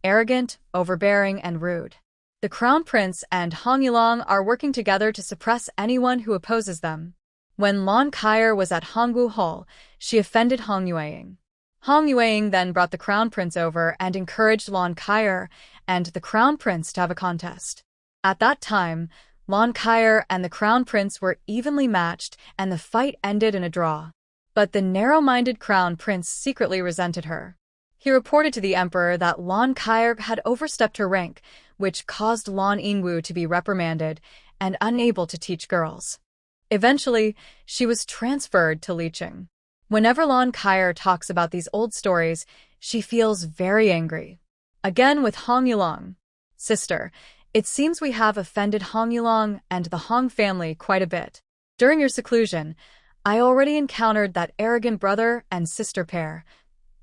arrogant, overbearing, and rude. The Crown Prince and Hong Yulong are working together to suppress anyone who opposes them. When Lan Kair was at Hongwu Hall, she offended Hong Yueying. Hong Yueying then brought the Crown Prince over and encouraged Lan Kair and the Crown Prince to have a contest. At that time, Lan Kair and the Crown Prince were evenly matched and the fight ended in a draw. But the narrow-minded Crown Prince secretly resented her. He reported to the Emperor that Lan Kair had overstepped her rank, which caused Lan Yingwu to be reprimanded and unable to teach girls. Eventually, she was transferred to Liqing. Whenever Lan Kair talks about these old stories, she feels very angry. Again with Hong Yulong. Sister, it seems we have offended Hong Yulong and the Hong family quite a bit. During your seclusion, I already encountered that arrogant brother and sister pair.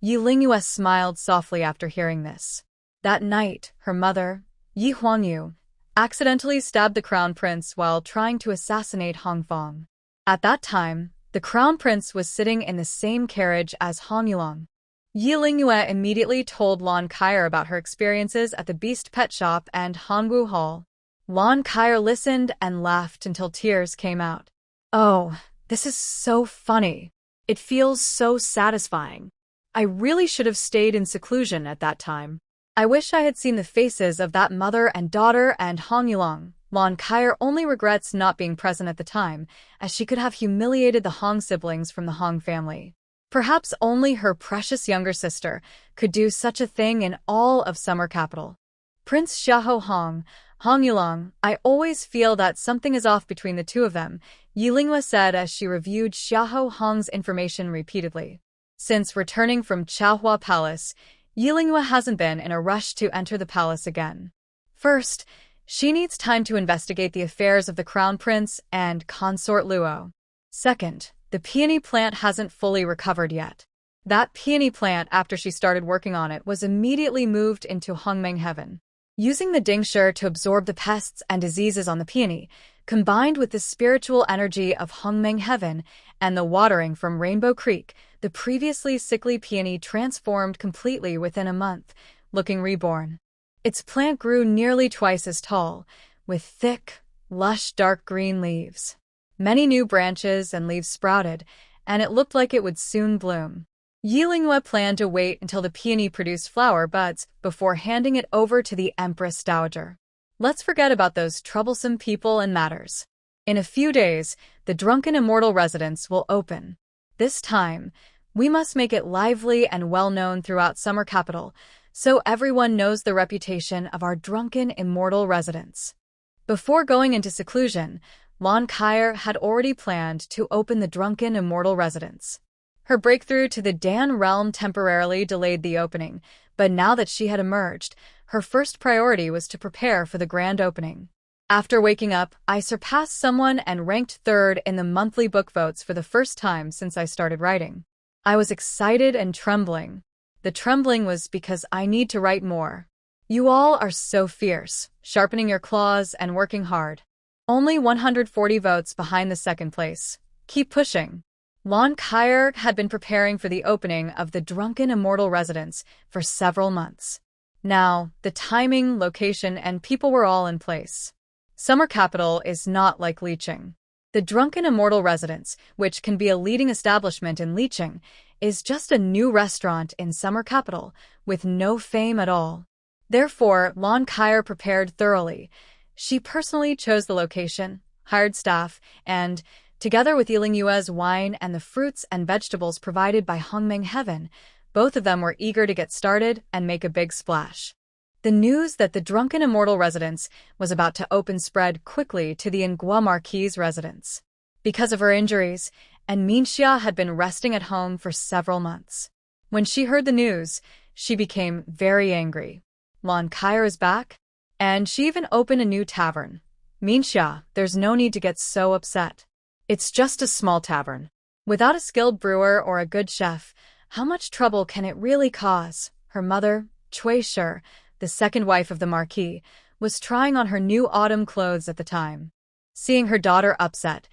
Yilingyu smiled softly after hearing this. That night, her mother, Yi Huangyu, accidentally stabbed the Crown Prince while trying to assassinate Hong Fong. At that time, the Crown Prince was sitting in the same carriage as Hong Yulong. Yilingyu immediately told Lan Kair about her experiences at the Beast Pet Shop and Hongwu Hall. Lan Kair listened and laughed until tears came out. Oh, this is so funny. It feels so satisfying. I really should have stayed in seclusion at that time. I wish I had seen the faces of that mother and daughter and Hong Yulong. Lan Kair only regrets not being present at the time, as she could have humiliated the Hong siblings from the Hong family. Perhaps only her precious younger sister could do such a thing in all of Summer Capital. Prince Xiahou Hong, Hong Yulong, I always feel that something is off between the two of them, Yilingyu said as she reviewed Xiahou Hong's information repeatedly. Since returning from Chaohua Palace, Yilingyu hasn't been in a rush to enter the palace again. First, she needs time to investigate the affairs of the Crown Prince and Consort Luo. Second, the peony plant hasn't fully recovered yet. That peony plant, after she started working on it, was immediately moved into Hongmeng Heaven. Using the Dingshi to absorb the pests and diseases on the peony, combined with the spiritual energy of Hongmeng Heaven and the watering from Rainbow Creek, the previously sickly peony transformed completely within a month, looking reborn. Its plant grew nearly twice as tall, with thick, lush dark green leaves. Many new branches and leaves sprouted, and it looked like it would soon bloom. Yilingwe planned to wait until the peony produced flower buds before handing it over to the Empress Dowager. Let's forget about those troublesome people and matters. In a few days, the Drunken Immortal residence will open. This time, we must make it lively and well-known throughout Summer Capital, so everyone knows the reputation of our Drunken Immortal residence. Before going into seclusion, Lon Kyer had already planned to open the Drunken Immortal residence. Her breakthrough to the Dan realm temporarily delayed the opening, but now that she had emerged, her first priority was to prepare for the grand opening. After waking up, I surpassed someone and ranked third in the monthly book votes for the first time since I started writing. I was excited and trembling. The trembling was because I need to write more. You all are so fierce, sharpening your claws and working hard. Only 140 votes behind the second place. Keep pushing. Lon Kyer had been preparing for the opening of the Drunken Immortal residence for several months. Now, the timing, location, and people were all in place. Summer Capital is not like Licheng. The Drunken Immortal residence, which can be a leading establishment in Licheng, is just a new restaurant in Summer Capital with no fame at all. Therefore, Lon Kyer prepared thoroughly. She personally chose the location, hired staff, and, together with Yilingwe's wine and the fruits and vegetables provided by Hongmeng Heaven, both of them were eager to get started and make a big splash. The news that the Drunken Immortal residence was about to open spread quickly to the Ngwa Marquise residence. Because of her injuries, and Minxia had been resting at home for several months. When she heard the news, she became very angry. Lon Kyer is back, and she even opened a new tavern. Minxia, there's no need to get so upset. It's just a small tavern. Without a skilled brewer or a good chef, how much trouble can it really cause? Her mother, Cui Shi, the second wife of the Marquis, was trying on her new autumn clothes at the time. Seeing her daughter upset,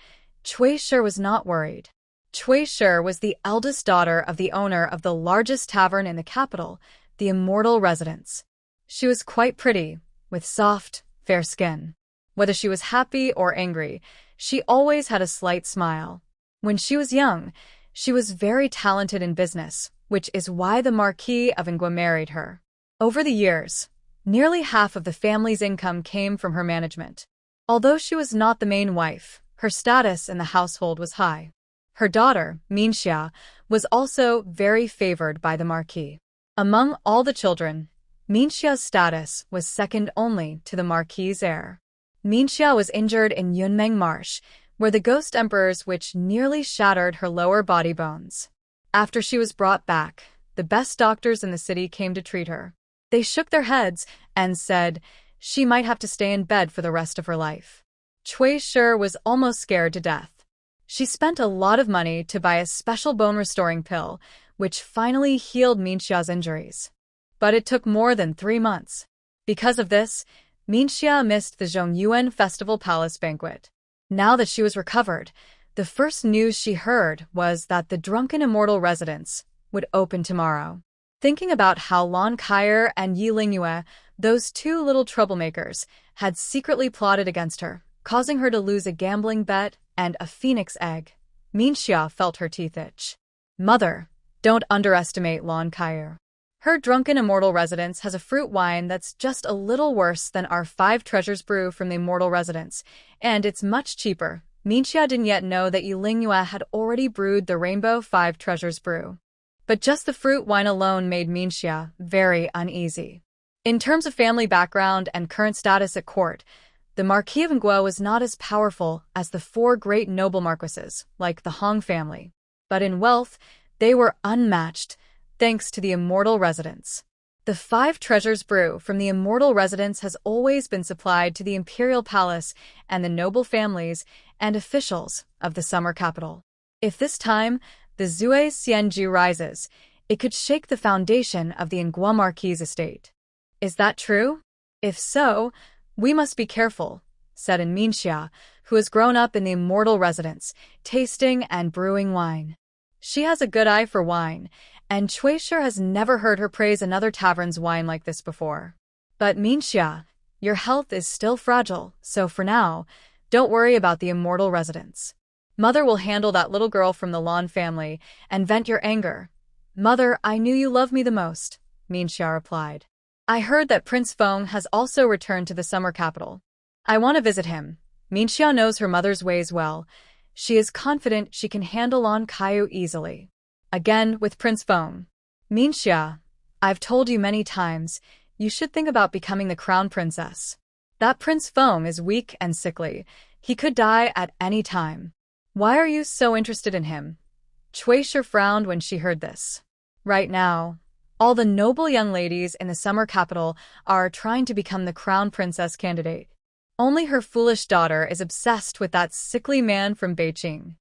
Cui Shi was not worried. Cui Shi was the eldest daughter of the owner of the largest tavern in the capital, the Immortal Residence. She was quite pretty, with soft, fair skin. Whether she was happy or angry, she always had a slight smile. When she was young, she was very talented in business, which is why the Marquis of Ngwa married her. Over the years, nearly half of the family's income came from her management. Although she was not the main wife, her status in the household was high. Her daughter, Minxia, was also very favored by the Marquis. Among all the children, Minxia's status was second only to the Marquis's heir. Minxia was injured in Yunmeng Marsh, where the ghost emperors which nearly shattered her lower body bones. After she was brought back, the best doctors in the city came to treat her. They shook their heads and said she might have to stay in bed for the rest of her life. Cui Shi was almost scared to death. She spent a lot of money to buy a special bone-restoring pill, which finally healed Minxia's injuries. But it took more than 3 months. Because of this, Minxia missed the Zhongyuan Festival Palace banquet. Now that she was recovered, the first news she heard was that the Drunken Immortal residence would open tomorrow. Thinking about how Lon Kyer and Yilingwe, those two little troublemakers, had secretly plotted against her, causing her to lose a gambling bet and a phoenix egg, Minxia felt her teeth itch. Mother, don't underestimate Lon Kyer. Her Drunken Immortal residence has a fruit wine that's just a little worse than our 5 Treasures brew from the Immortal residence, and it's much cheaper. Minxia didn't yet know that Yilingwe had already brewed the Rainbow 5 Treasures brew. But just the fruit wine alone made Minxia very uneasy. In terms of family background and current status at court, the Marquis of Ngwa was not as powerful as the 4 great noble marquises, like the Hong family. But in wealth, they were unmatched, thanks to the Immortal residence. The 5 Treasures brew from the Immortal residence has always been supplied to the Imperial Palace and the noble families and officials of the Summer Capital. If this time the Zue Xianju rises, it could shake the foundation of the Ngwa Marquis estate. Is that true? If so, we must be careful, said Minxia, who has grown up in the Immortal residence, tasting and brewing wine. She has a good eye for wine, and Cui Shi has never heard her praise another tavern's wine like this before. But Minxia, Your health is still fragile, so for now, don't worry about the immortal residents. Mother will handle that little girl from the Lan family and vent your anger. Mother, I knew you loved me the most, Minxia replied. I heard that Prince Feng has also returned to the summer capital. I want to visit him. Minxia knows her mother's ways well. She is confident she can handle Lan Kaiyu easily. Again, with Prince Feng. Minxia, I've told you many times, you should think about becoming the crown princess. That Prince Feng is weak and sickly. He could die at any time. Why are you so interested in him? Cui Shi frowned when she heard this. Right now, all the noble young ladies in the summer capital are trying to become the crown princess candidate. Only her foolish daughter is obsessed with that sickly man from Beijing.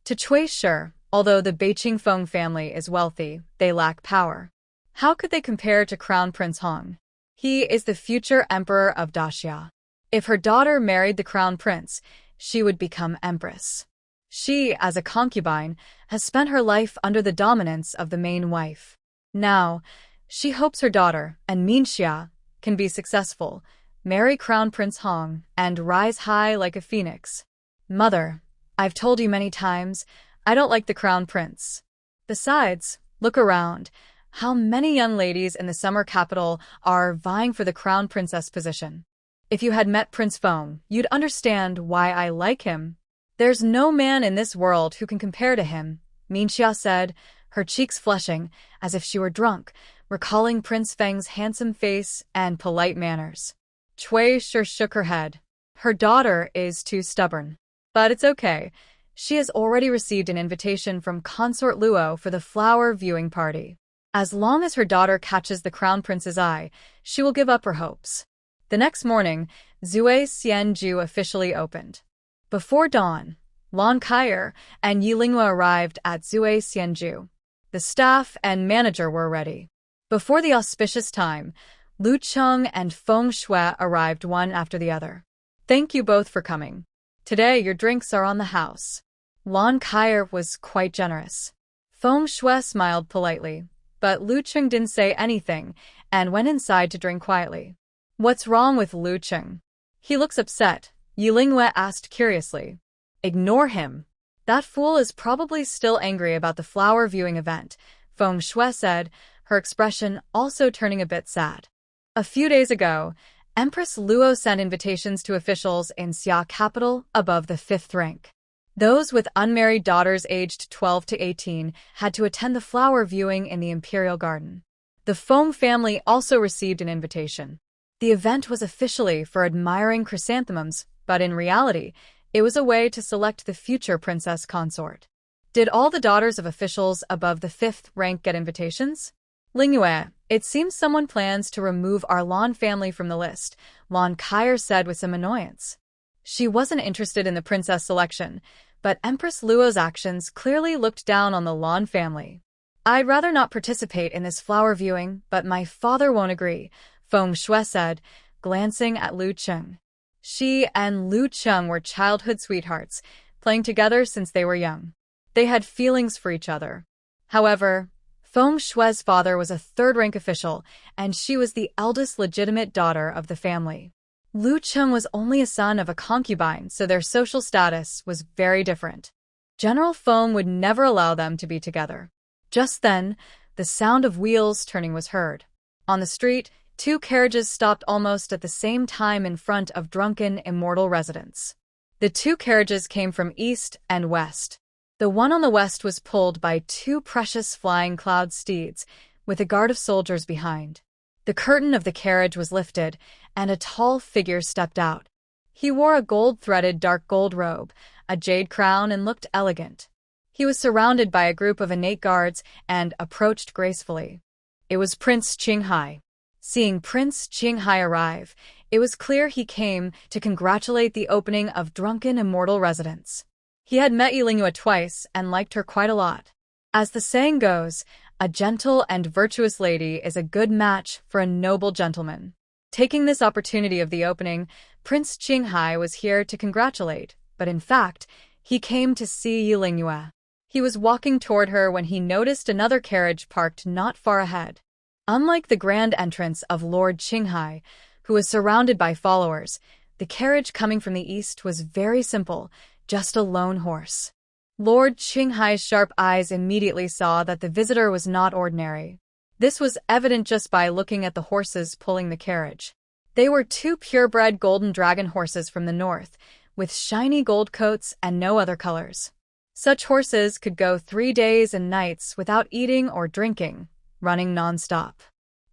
To Cui Shi, although the Beijing Feng family is wealthy, they lack power. How could they compare to Crown Prince Hong? He is the future emperor of Daxia. If her daughter married the crown prince, she would become empress. She, as a concubine, has spent her life under the dominance of the main wife. Now, she hopes her daughter, and Minxia, can be successful, marry Crown Prince Hong, and rise high like a phoenix. Mother, I've told you many times, I don't like the crown prince. Besides, look around. How many young ladies in the summer capital are vying for the crown princess position? If you had met Prince Feng, you'd understand why I like him. There's no man in this world who can compare to him, Minxia said, her cheeks flushing, as if she were drunk, recalling Prince Feng's handsome face and polite manners. Cui Shi shook her head. Her daughter is too stubborn. But it's okay. She has already received an invitation from Consort Luo for the flower viewing party. As long as her daughter catches the crown prince's eye, she will give up her hopes. The next morning, Zui Xianju officially opened. Before dawn, Lan Kaiyu and Yilingwa arrived at Zui Xianju. The staff and manager were ready. Before the auspicious time, Lu Cheng and Feng Shui arrived one after the other. Thank you both for coming. Today your drinks are on the house. Lan Kaiyu was quite generous. Feng Shui smiled politely, but Lu Cheng didn't say anything and went inside to drink quietly. What's wrong with Lu Cheng? He looks upset, Yilingwa asked curiously. Ignore him. That fool is probably still angry about the flower viewing event, Feng Shui said, her expression also turning a bit sad. A few days ago, Empress Luo sent invitations to officials in Xia capital above the 5th rank. Those with unmarried daughters aged 12 to 18 had to attend the flower viewing in the Imperial Garden. The Feng family also received an invitation. The event was officially for admiring chrysanthemums, but in reality, it was a way to select the future princess consort. Did all the daughters of officials above the 5th rank get invitations? Lingyue, it seems someone plans to remove our Lan family from the list, Lan Kaiyu said with some annoyance. She wasn't interested in the princess selection, but Empress Luo's actions clearly looked down on the Lan family. I'd rather not participate in this flower viewing, but my father won't agree, Feng Shui said, glancing at Lu Cheng. She and Lu Cheng were childhood sweethearts, playing together since they were young. They had feelings for each other. However, Feng Shui's father was a 3rd-rank official, and she was the eldest legitimate daughter of the family. Lu Cheng was only a son of a concubine, so their social status was very different. General Feng would never allow them to be together. Just then, the sound of wheels turning was heard. On the street, 2 carriages stopped almost at the same time in front of drunken immortal residents. The 2 carriages came from east and west. The one on the west was pulled by 2 precious flying cloud steeds, with a guard of soldiers behind. The curtain of the carriage was lifted, and a tall figure stepped out. He wore a gold-threaded dark gold robe, a jade crown, and looked elegant. He was surrounded by a group of innate guards and approached gracefully. It was Prince Qinghai. Seeing Prince Qinghai arrive, it was clear he came to congratulate the opening of drunken immortal residence. He had met Yilingwa twice and liked her quite a lot. As the saying goes, a gentle and virtuous lady is a good match for a noble gentleman. Taking this opportunity of the opening, Prince Qinghai was here to congratulate, but in fact, he came to see Yilingwa. He was walking toward her when he noticed another carriage parked not far ahead. Unlike the grand entrance of Lord Qinghai, who was surrounded by followers. The carriage coming from the east was very simple, just a lone horse. Lord Qinghai's sharp eyes immediately saw that the visitor was not ordinary. This was evident just by looking at the horses pulling the carriage. They were two purebred golden dragon horses from the north, with shiny gold coats and no other colors. Such horses could go 3 days and nights without eating or drinking, running non-stop.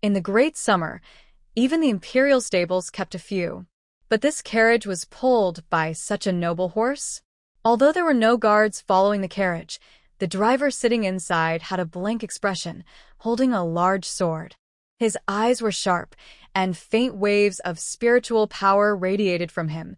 In the great summer, even the imperial stables kept a few. But this carriage was pulled by such a noble horse. Although there were no guards following the carriage, the driver sitting inside had a blank expression, holding a large sword. His eyes were sharp, and faint waves of spiritual power radiated from him.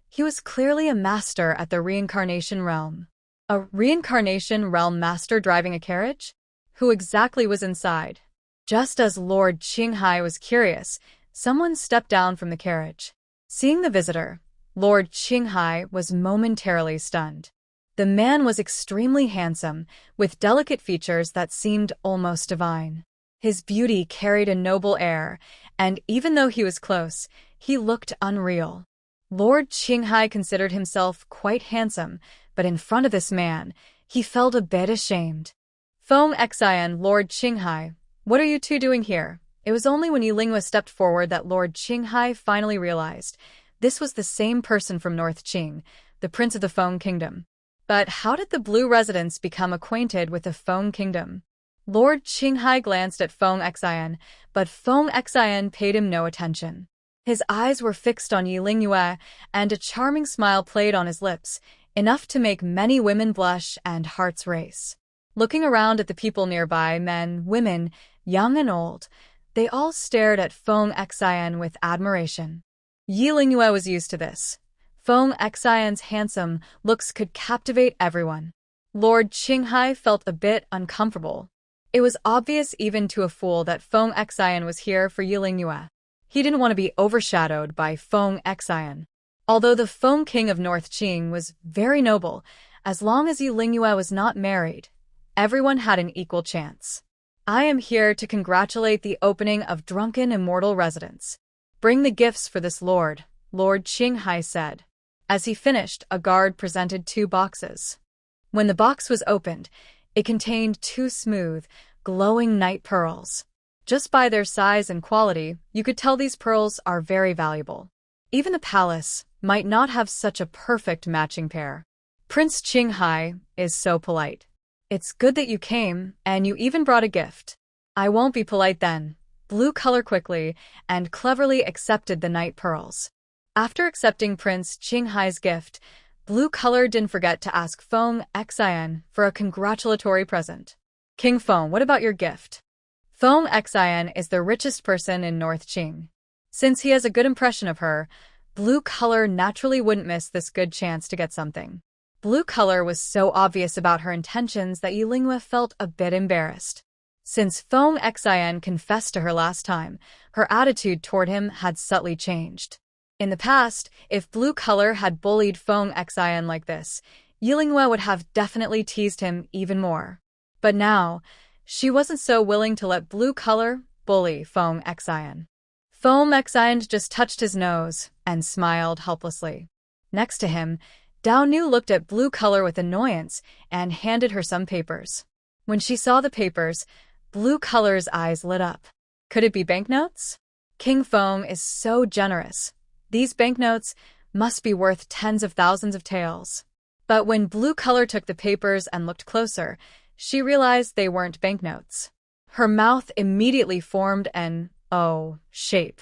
He was clearly a master at the reincarnation realm. A reincarnation realm master driving a carriage? Who exactly was inside? Just as Lord Qinghai was curious, someone stepped down from the carriage. Seeing the visitor, Lord Qinghai was momentarily stunned. The man was extremely handsome, with delicate features that seemed almost divine. His beauty carried a noble air, and even though he was close, he looked unreal. Lord Qinghai considered himself quite handsome, but in front of this man, he felt a bit ashamed. Feng Xian, Lord Qinghai, what are you two doing here? It was only when Yilingwe stepped forward that Lord Qinghai finally realized this was the same person from North Qing, the Prince of the Feng Kingdom. But how did the Blue residents become acquainted with the Feng Kingdom? Lord Qinghai glanced at Feng Xian, but Feng Xian paid him no attention. His eyes were fixed on Yilingwe, and a charming smile played on his lips, enough to make many women blush and hearts race. Looking around at the people nearby, men, women, young and old, they all stared at Feng Xian with admiration. Yilingwe was used to this. Feng Xian's handsome looks could captivate everyone. Lord Qinghai felt a bit uncomfortable. It was obvious even to a fool that Feng Xian was here for Yilingwe. He didn't want to be overshadowed by Feng Xian. Although the Feng King of North Qing was very noble, as long as Yilingwe was not married, everyone had an equal chance. I am here to congratulate the opening of Drunken Immortal Residence. Bring the gifts for this lord, Lord Qinghai said. As he finished, a guard presented 2 boxes. When the box was opened, it contained 2 smooth, glowing night pearls. Just by their size and quality, you could tell these pearls are very valuable. Even the palace might not have such a perfect matching pair. Prince Qinghai is so polite. It's good that you came, and you even brought a gift. I won't be polite then. Blue Color quickly and cleverly accepted the night pearls. After accepting Prince Qinghai's gift, Blue Color didn't forget to ask Feng Xian for a congratulatory present. King Feng, what about your gift? Feng Xian is the richest person in North Qing. Since he has a good impression of her, Blue Color naturally wouldn't miss this good chance to get something. Blue Color was so obvious about her intentions that Yilingwe felt a bit embarrassed. Since Feng Xian confessed to her last time, her attitude toward him had subtly changed. In the past, if Blue Color had bullied Feng Xian like this, Yilingwe would have definitely teased him even more. But now, she wasn't so willing to let Blue Color bully Feng Xian. Feng Xian just touched his nose and smiled helplessly. Next to him, Dao Nu looked at Blue Color with annoyance and handed her some papers. When she saw the papers, Blue Color's eyes lit up. Could it be banknotes? King Feng is so generous. These banknotes must be worth tens of thousands of taels. But when Blue Color took the papers and looked closer, she realized they weren't banknotes. Her mouth immediately formed an O shape.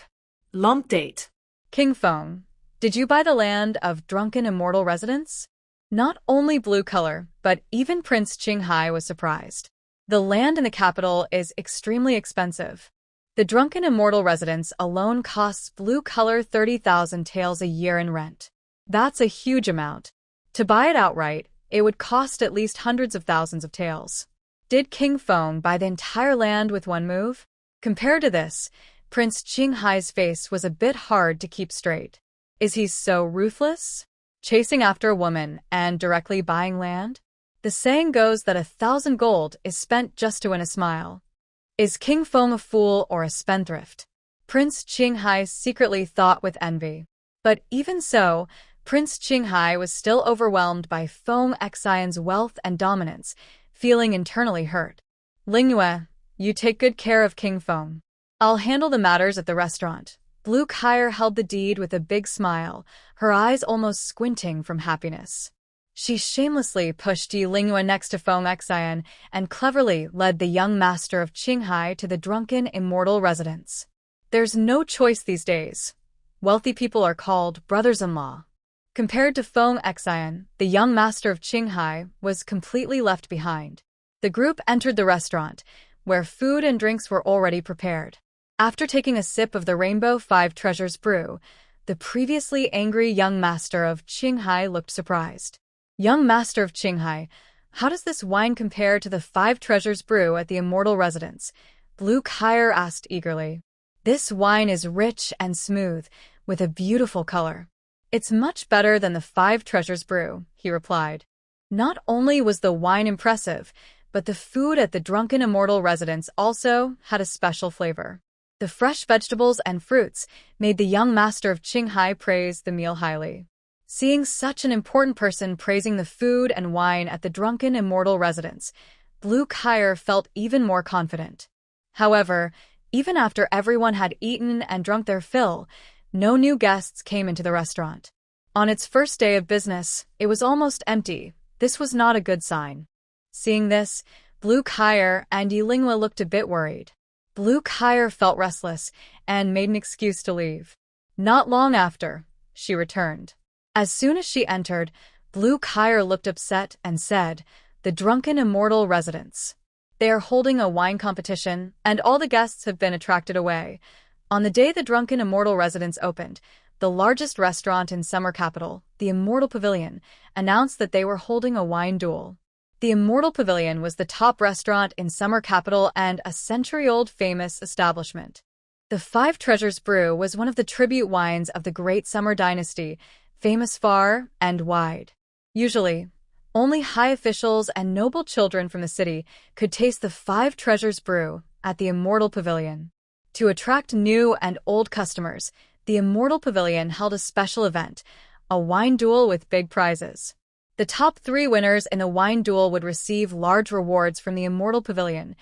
Lump date. King Feng, did you buy the land of Drunken Immortal Residence? Not only Blue Color, but even Prince Qinghai was surprised. The land in the capital is extremely expensive. The Drunken Immortal Residence alone costs Blue Color 30,000 taels a year in rent. That's a huge amount. To buy it outright, it would cost at least hundreds of thousands of taels. Did King Feng buy the entire land with one move? Compared to this, Prince Qinghai's face was a bit hard to keep straight. Is he so ruthless? Chasing after a woman and directly buying land? The saying goes that 1,000 gold is spent just to win a smile. Is King Feng a fool or a spendthrift? Prince Qinghai secretly thought with envy. But even so, Prince Qinghai was still overwhelmed by Feng Xian's wealth and dominance, feeling internally hurt. Lingyue, you take good care of King Feng. I'll handle the matters at the restaurant. Blue Kyer held the deed with a big smile, her eyes almost squinting from happiness. She shamelessly pushed Yi Lingyue next to Feng Xian and cleverly led the young master of Qinghai to the drunken immortal residence. There's no choice these days. Wealthy people are called brothers-in-law. Compared to Feng Xian, the young master of Qinghai was completely left behind. The group entered the restaurant, where food and drinks were already prepared. After taking a sip of the Rainbow Five Treasures brew, the previously angry young master of Qinghai looked surprised. Young master of Qinghai, how does this wine compare to the Five Treasures brew at the immortal residence? Blue Kyer asked eagerly. This wine is rich and smooth, with a beautiful color. It's much better than the Five Treasures brew, he replied. Not only was the wine impressive, but the food at the drunken immortal residence also had a special flavor. The fresh vegetables and fruits made the young master of Qinghai praise the meal highly. Seeing such an important person praising the food and wine at the drunken immortal residence, Blue Kyer felt even more confident. However, even after everyone had eaten and drunk their fill, no new guests came into the restaurant. On its first day of business, it was almost empty. This was not a good sign. Seeing this, Blue Kyer and Yi Lingyue looked a bit worried. Blue Kyer felt restless and made an excuse to leave. Not long after, she returned. As soon as she entered, Blue Kyer looked upset and said, "The drunken immortal residence. They are holding a wine competition, and all the guests have been attracted away." On the day the drunken immortal residence opened, the largest restaurant in Summer Capital, the Immortal Pavilion, announced that they were holding a wine duel. The Immortal Pavilion was the top restaurant in Summer Capital and a century-old famous establishment. The Five Treasures brew was one of the tribute wines of the Great Summer Dynasty, famous far and wide. Usually, only high officials and noble children from the city could taste the Five Treasures brew at the Immortal Pavilion. To attract new and old customers, the Immortal Pavilion held a special event, a wine duel with big prizes. The top 3 winners in the wine duel would receive large rewards from the Immortal Pavilion,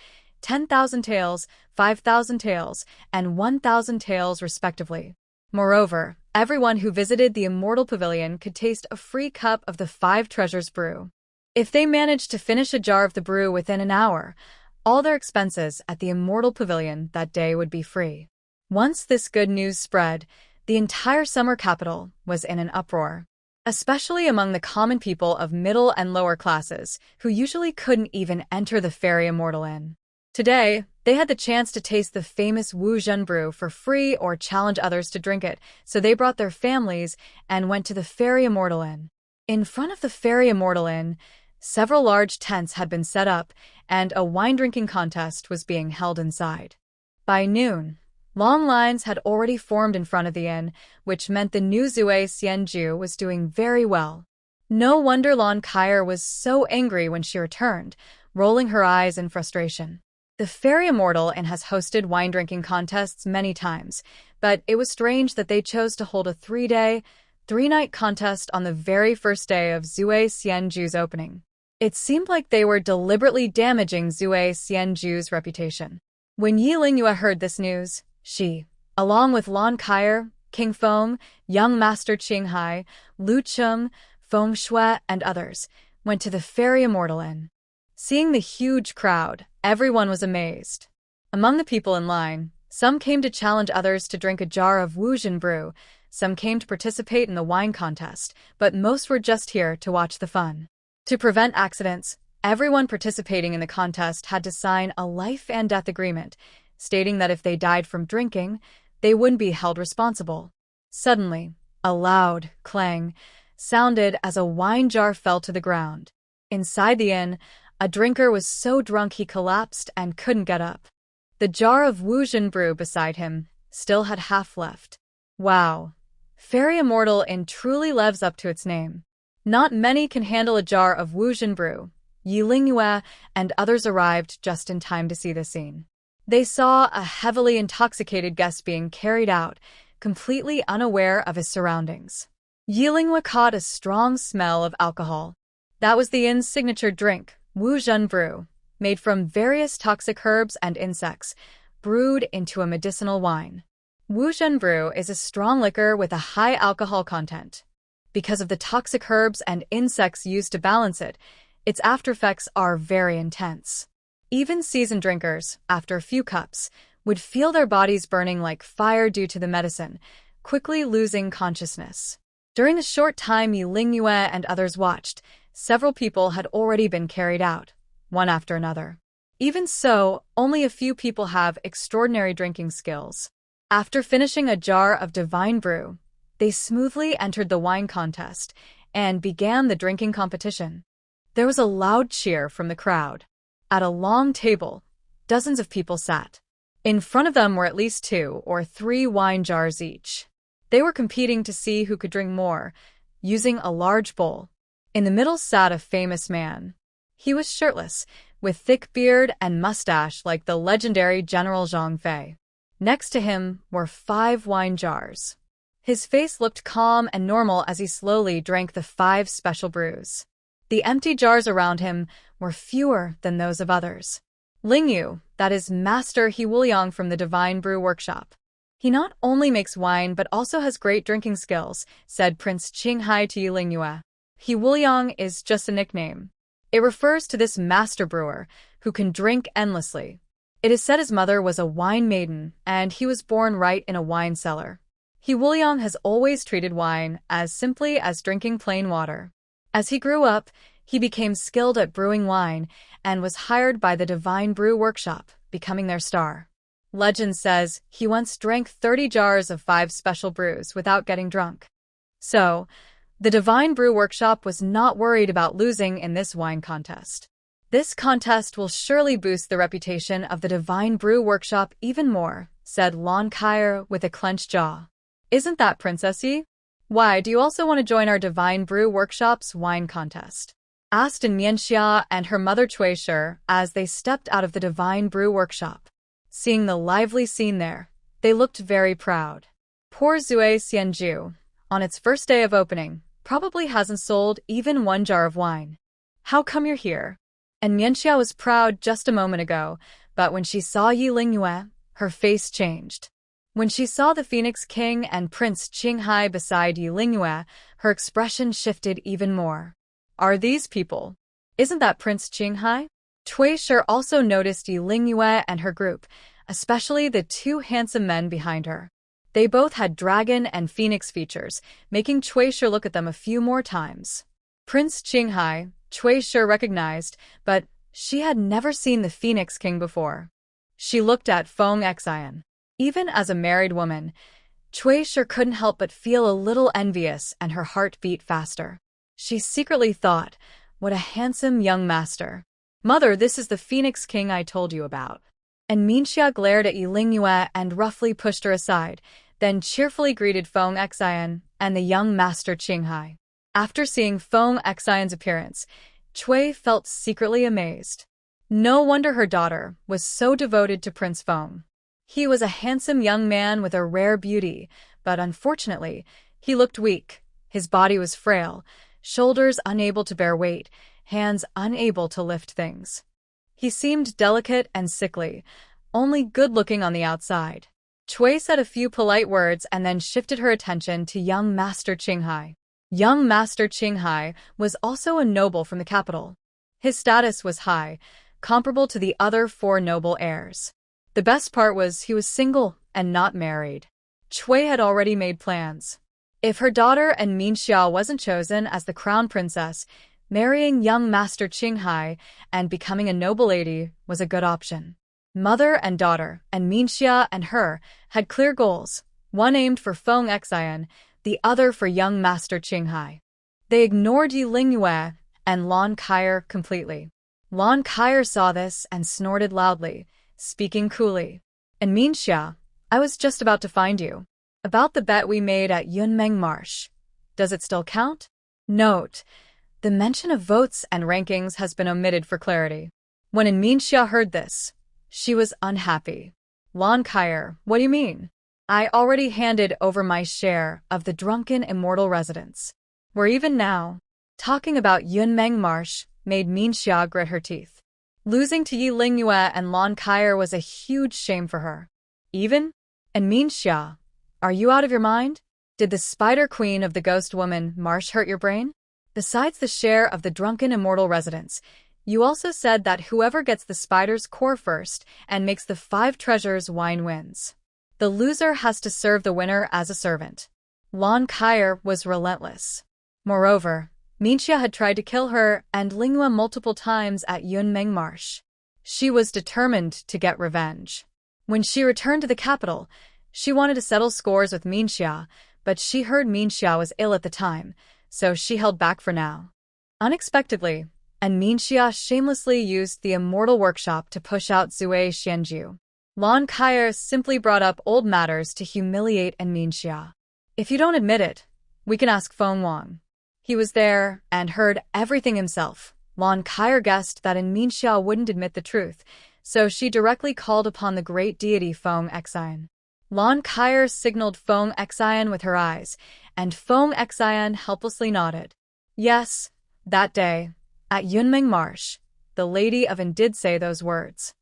10,000 taels, 5,000 taels, and 1,000 taels respectively. Moreover, everyone who visited the Immortal Pavilion could taste a free cup of the Five Treasures brew. If they managed to finish a jar of the brew within an hour, all their expenses at the Immortal Pavilion that day would be free. Once this good news spread, the entire Summer Capital was in an uproar. Especially among the common people of middle and lower classes, who usually couldn't even enter the Fairy Immortal Inn. Today, they had the chance to taste the famous Wu Zhen brew for free or challenge others to drink it, so they brought their families and went to the Fairy Immortal Inn. In front of the Fairy Immortal Inn, several large tents had been set up, and a wine-drinking contest was being held inside. By noon, long lines had already formed in front of the inn, which meant the new Zue Xianju was doing very well. No wonder Lon Kyer was so angry when she returned, rolling her eyes in frustration. The Fairy Immortal Inn has hosted wine-drinking contests many times, but it was strange that they chose to hold a 3-day, 3-night contest on the very first day of Zue Xianju's opening. It seemed like they were deliberately damaging Zue Xianju's reputation. When Yi Lingyue heard this news, she, along with Lon Kyer, King Feng, young master Qinghai, Lu Cheng, Feng Shui, and others, went to the Fairy Immortal Inn. Seeing the huge crowd, everyone was amazed. Among the people in line, some came to challenge others to drink a jar of Wu Zhen brew, some came to participate in the wine contest, but most were just here to watch the fun. To prevent accidents, everyone participating in the contest had to sign a life and death agreement, stating that if they died from drinking, they wouldn't be held responsible. Suddenly, a loud clang sounded as a wine jar fell to the ground. Inside the inn, a drinker was so drunk he collapsed and couldn't get up. The jar of Wu Zhen brew beside him still had half left. Wow! Fairy Immortal Inn truly lives up to its name. Not many can handle a jar of Wu Zhen brew. Yi Lingyue and others arrived just in time to see the scene. They saw a heavily intoxicated guest being carried out, completely unaware of his surroundings. Yilingwa caught a strong smell of alcohol. That was the inn's signature drink, Wuzhen brew, made from various toxic herbs and insects, brewed into a medicinal wine. Wuzhen brew is a strong liquor with a high alcohol content. Because of the toxic herbs and insects used to balance it, its aftereffects are very intense. Even seasoned drinkers, after a few cups, would feel their bodies burning like fire due to the medicine, quickly losing consciousness. During the short time Yilingwa and others watched, several people had already been carried out, one after another. Even so, only a few people have extraordinary drinking skills. After finishing a jar of divine brew, they smoothly entered the wine contest and began the drinking competition. There was a loud cheer from the crowd. At a long table, dozens of people sat. In front of them were at least 2 or 3 wine jars each. They were competing to see who could drink more, using a large bowl. In the middle sat a famous man. He was shirtless, with thick beard and mustache like the legendary General Zhang Fei. Next to him were 5 wine jars. His face looked calm and normal as he slowly drank the 5 special brews. The empty jars around him were fewer than those of others. Lingyu, that is Master He Wuliang from the Divine Brew Workshop. He not only makes wine but also has great drinking skills, said Prince Qinghai to Yilingwa. He Wuliang is just a nickname. It refers to this master brewer, who can drink endlessly. It is said his mother was a wine maiden, and he was born right in a wine cellar. He Wuliang has always treated wine as simply as drinking plain water. As he grew up, he became skilled at brewing wine and was hired by the Divine Brew Workshop, becoming their star. Legend says he once drank 30 jars of 5 special brews without getting drunk. So, the Divine Brew Workshop was not worried about losing in this wine contest. This contest will surely boost the reputation of the Divine Brew Workshop even more, said Lon Kair with a clenched jaw. Isn't that princessy? Why, do you also want to join our Divine Brew Workshop's wine contest? Asked Mianxia and her mother Cui as they stepped out of the Divine Brew Workshop. Seeing the lively scene there, they looked very proud. Poor Zue Xianju, on its first day of opening, probably hasn't sold even 1 jar of wine. How come you're here? And Mianxia was proud just a moment ago, but when she saw Yilingwa, her face changed. When she saw the Phoenix King and Prince Qinghai beside Yilingwa, her expression shifted even more. Are these people? Isn't that Prince Qinghai? Cui also noticed Yilingwa and her group, especially the 2 handsome men behind her. They both had dragon and phoenix features, making Cui look at them a few more times. Prince Qinghai, Cui recognized, but she had never seen the Phoenix King before. She looked at Feng Xian. Even as a married woman, Cui couldn't help but feel a little envious and her heart beat faster. She secretly thought, what a handsome young master. Mother, this is the Phoenix King I told you about. And Minxia glared at Yilingwa and roughly pushed her aside, then cheerfully greeted Feng Xian and the young master Qinghai. After seeing Feng Xian's appearance, Cui felt secretly amazed. No wonder her daughter was so devoted to Prince Feng. He was a handsome young man with a rare beauty, but unfortunately, he looked weak. His body was frail, shoulders unable to bear weight, hands unable to lift things. He seemed delicate and sickly, only good-looking on the outside. Cui said a few polite words and then shifted her attention to young Master Qinghai. Young Master Qinghai was also a noble from the capital. His status was high, comparable to the other 4 noble heirs. The best part was he was single and not married. Cui had already made plans. If her daughter and Minxia wasn't chosen as the crown princess, marrying young Master Qinghai and becoming a noble lady was a good option. Mother and daughter, and Minxia and her, had clear goals, one aimed for Feng Xian, the other for young Master Qinghai. They ignored Yilingwa and Lon Kair completely. Lon Kair saw this and snorted loudly, speaking coolly. And Minxia, I was just about to find you. About the bet we made at Yunmeng Marsh. Does it still count? Note: the mention of votes and rankings has been omitted for clarity. When Minxia heard this, She was unhappy. Lon Kyer, what do you mean? I already handed over my share of the drunken immortal residence. We're even now. Talking about Yunmeng Marsh made Minxia grit her teeth. Losing to Yi Lingyue and Lon Kyer was a huge shame for her. Even? And Minxia, are you out of your mind? Did the Spider Queen of the Ghost Woman Marsh hurt your brain? Besides the share of the drunken immortal residence, you also said that whoever gets the spider's core first and makes the 5 treasures wine wins. The loser has to serve the winner as a servant. Lon Kyer was relentless. Moreover, Minxia had tried to kill her and Lingyue multiple times at Yunmeng Marsh. She was determined to get revenge. When she returned to the capital, she wanted to settle scores with Minxia, but she heard Minxia was ill at the time, so she held back for now. Unexpectedly, and Minxia shamelessly used the Immortal Workshop to push out Zue Xianju. Lon Kyer simply brought up old matters to humiliate and Minxia. If you don't admit it, we can ask Feng Wang. He was there and heard everything himself. Lon Kyer guessed that Minxia wouldn't admit the truth, so she directly called upon the great deity Feng Xian. Lon Kyer signaled Feng Xian with her eyes, and Feng Xian helplessly nodded. Yes, that day, at Yunmeng Marsh, the Lady of Yin did say those words.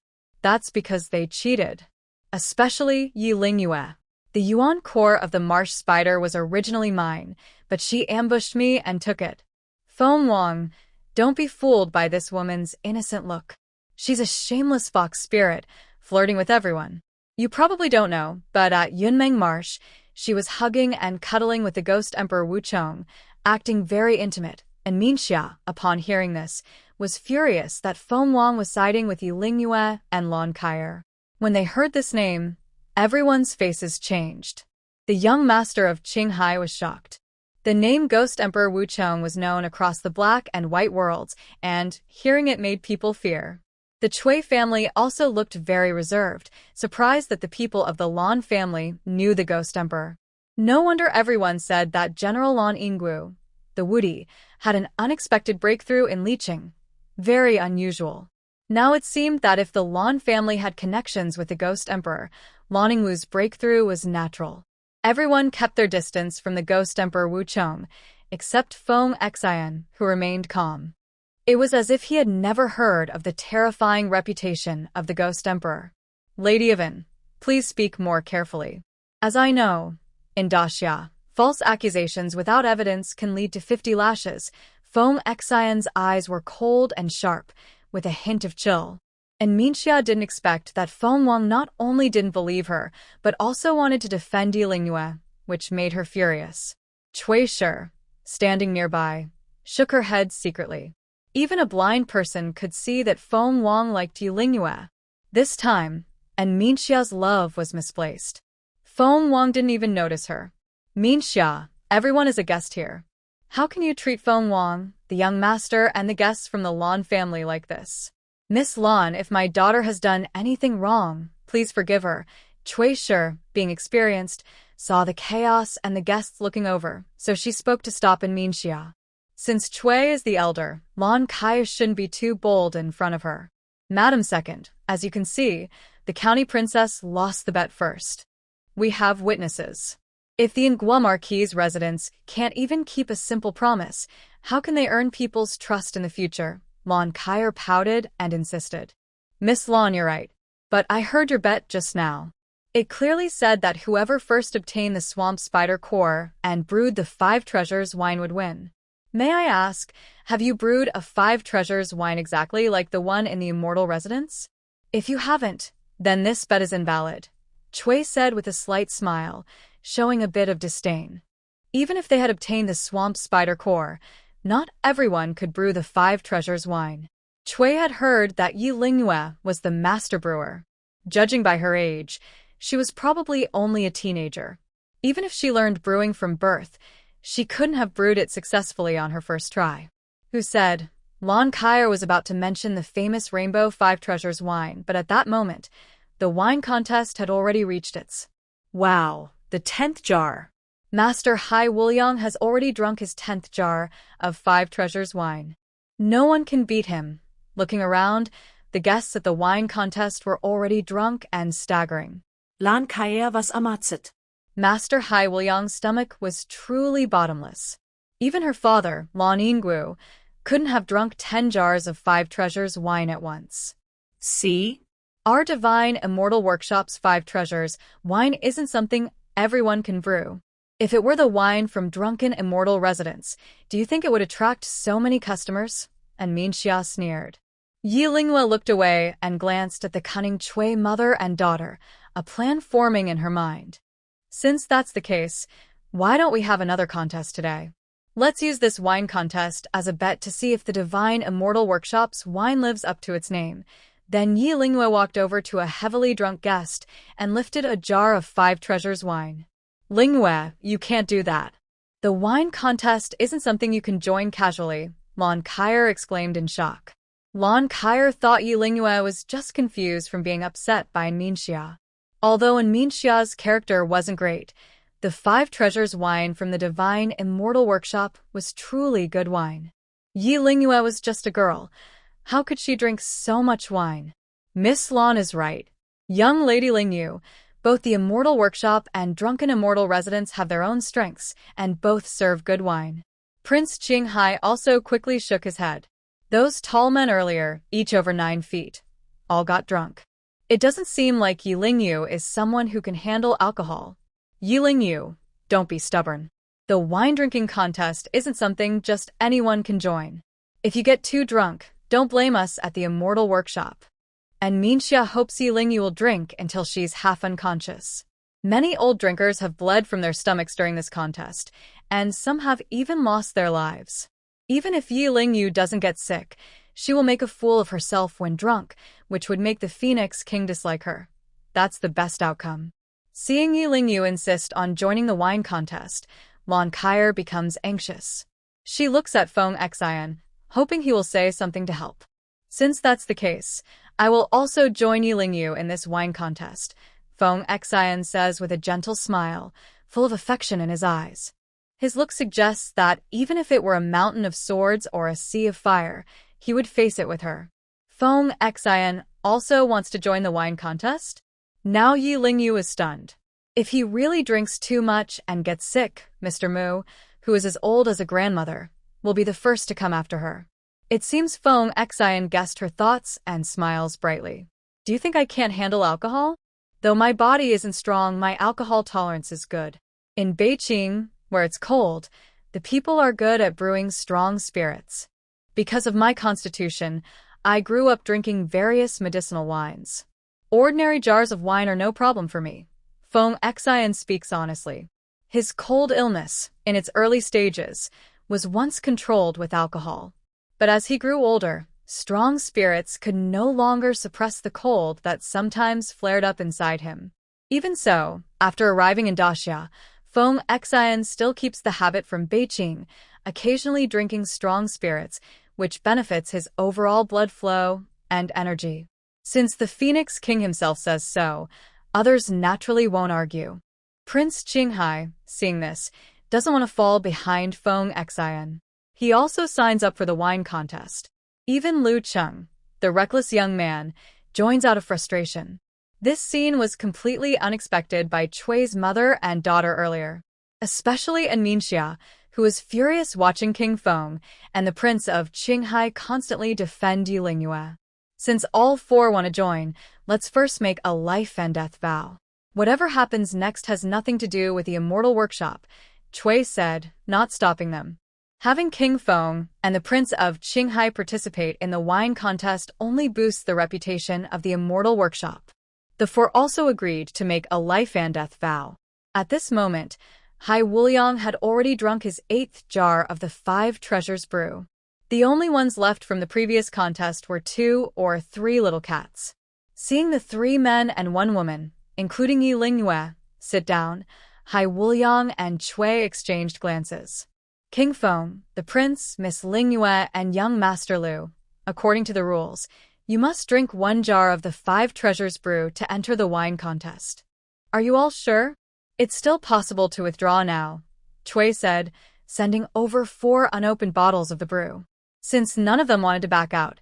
That's because they cheated. Especially Yi Lingyue. The yuan core of the marsh spider was originally mine, but she ambushed me and took it. Feng Wang, don't be fooled by this woman's innocent look. She's a shameless fox spirit, flirting with everyone. You probably don't know, but at Yunmeng Marsh, she was hugging and cuddling with the ghost emperor Wuchong, acting very intimate, and Minxia, upon hearing this, was furious that Feng Wang was siding with Yi Lingyue and Lon Kyer. When they heard this name, everyone's faces changed. The young master of Qinghai was shocked. The name Ghost Emperor Wuchong was known across the black and white worlds, and hearing it made people fear. The Cui family also looked very reserved, surprised that the people of the Lon family knew the Ghost Emperor. No wonder everyone said that General Lon Yinggu, the Wudi, had an unexpected breakthrough in leeching. Very unusual. Now it seemed that if the Lon family had connections with the Ghost Emperor, Lon Yingwu's breakthrough was natural. Everyone kept their distance from the Ghost Emperor Wuchong, except Feng Xian, who remained calm. It was as if he had never heard of the terrifying reputation of the Ghost Emperor. Lady of Yin, please speak more carefully. As I know, in Daxia, false accusations without evidence can lead to 50 lashes. Feng Xian's eyes were cold and sharp, with a hint of chill. And Minxia didn't expect that Feng Wang not only didn't believe her, but also wanted to defend Yi Lingyue, which made her furious. Cui Shi, standing nearby, shook her head secretly. Even a blind person could see that Feng Wang liked Yi Lingyue. This time, and Minxia's love was misplaced. Feng Wang didn't even notice her. Minxia, everyone is a guest here. How can you treat Feng Wang, the young master, and the guests from the Lon family like this? Miss Lon, if my daughter has done anything wrong, please forgive her. Cui Shi, being experienced, saw the chaos and the guests looking over, so she spoke to stop in Minxia. Since Cui is the elder, Lon Kyer shouldn't be too bold in front of her. Madam Second, as you can see, the county princess lost the bet first. We have witnesses. If the Ngua Marquis residents can't even keep a simple promise, how can they earn people's trust in the future? Lon Kyer pouted and insisted. Miss Lon, you're right. But I heard your bet just now. It clearly said that whoever first obtained the swamp spider core and brewed the 5 treasures wine would win. May I ask, have you brewed a 5 treasures wine exactly like the one in the immortal residence? If you haven't, then this bet is invalid, Cui said with a slight smile, showing a bit of disdain. Even if they had obtained the swamp spider core, not everyone could brew the 5 treasures wine. Cui had heard that Yi Lingyue was the master brewer. Judging by her age, she was probably only a teenager. Even if she learned brewing from birth, she couldn't have brewed it successfully on her first try. Who said? Lon Kyer was about to mention the famous Rainbow 5 Treasures wine, but at that moment, the wine contest had already reached its. Wow, the 10th jar. Master Hai Wuliang has already drunk his 10th jar of 5 Treasures wine. No one can beat him. Looking around, The guests at the wine contest were already drunk and staggering. Lan Kaer was amatzet. Master Hai Wuliang's stomach was truly bottomless. Even her father, Lan Yinggu, couldn't have drunk 10 jars of 5 treasures wine at once. See? Our divine immortal workshop's 5 treasures wine isn't something everyone can brew. If it were the wine from drunken immortal residents, do you think it would attract so many customers? And Minxia sneered. Yi Linghua looked away and glanced at the cunning Cui mother and daughter, a plan forming in her mind. Since that's the case, why don't we have another contest today? Let's use this wine contest as a bet to see if the divine immortal workshop's wine lives up to its name. Then Yi Linghua walked over to a heavily drunk guest and lifted a jar of 5 treasures wine. Linghua, you can't do that. The wine contest isn't something you can join casually, Lan Kaer exclaimed in shock. Lan Kaer thought Yi Linghua was just confused from being upset by Minxia. Although Minxia's character wasn't great, the 5 treasures wine from the divine immortal workshop was truly good wine. Yi Linghua was just a girl. How could she drink so much wine? Miss Lan is right. Young Lady Lingyu, both the immortal workshop and drunken immortal residents have their own strengths, and both serve good wine. Prince Qinghai also quickly shook his head. Those tall men earlier, each over 9 feet, all got drunk. It doesn't seem like Yi Lingyu is someone who can handle alcohol. Yi Lingyu, don't be stubborn. The wine-drinking contest isn't something just anyone can join. If you get too drunk, don't blame us at the immortal workshop. And Minxia hopes Yi Lingyu will drink until she's half unconscious. Many old drinkers have bled from their stomachs during this contest, and some have even lost their lives. Even if Yi Lingyu doesn't get sick, she will make a fool of herself when drunk, which would make the Phoenix King dislike her. That's the best outcome. Seeing Yi Lingyu insist on joining the wine contest, Lan Kaer becomes anxious. She looks at Feng Xian, hoping he will say something to help. Since that's the case, I will also join Yi Lingyu in this wine contest, Feng Xian says with a gentle smile, full of affection in his eyes. His look suggests that even if it were a mountain of swords or a sea of fire, he would face it with her. Feng Xian also wants to join the wine contest? Now Yi Lingyu is stunned. If he really drinks too much and gets sick, Mr. Mu, who is as old as a grandmother, will be the first to come after her. It seems Feng Xian guessed her thoughts and smiles brightly. Do you think I can't handle alcohol? Though my body isn't strong, my alcohol tolerance is good. In Beijing, where it's cold, the people are good at brewing strong spirits. Because of my constitution, I grew up drinking various medicinal wines. Ordinary jars of wine are no problem for me. Feng Xian speaks honestly. His cold illness, in its early stages, was once controlled with alcohol. But as he grew older, strong spirits could no longer suppress the cold that sometimes flared up inside him. Even so, after arriving in Daxia, Feng Xian still keeps the habit from Beijing, occasionally drinking strong spirits, which benefits his overall blood flow and energy. Since the Phoenix King himself says so, others naturally won't argue. Prince Qinghai, seeing this, doesn't want to fall behind Feng Xian. He also signs up for the wine contest. Even Lu Cheng, the reckless young man, joins out of frustration. This scene was completely unexpected by Cui's mother and daughter earlier, especially Minxia, who was furious watching King Feng and the Prince of Qinghai constantly defend Yi Linghua. Since all 4 want to join, let's first make a life and death vow. Whatever happens next has nothing to do with the immortal workshop, Cui said, not stopping them. Having King Feng and the Prince of Qinghai participate in the wine contest only boosts the reputation of the immortal workshop. The 4 also agreed to make a life and death vow. At this moment, Hai Wuliang had already drunk his 8th jar of the 5 treasures brew. The only ones left from the previous contest were 2 or 3 little cats. Seeing the 3 men and 1 woman, including Yi Linghua, sit down, Hai Wuliang and Cui exchanged glances. King Feng, the prince, Miss Linghua, and young Master Lu, according to the rules, you must drink 1 jar of the 5 treasures brew to enter the wine contest. Are you all sure? It's still possible to withdraw now, Cui said, sending over 4 unopened bottles of the brew. Since none of them wanted to back out,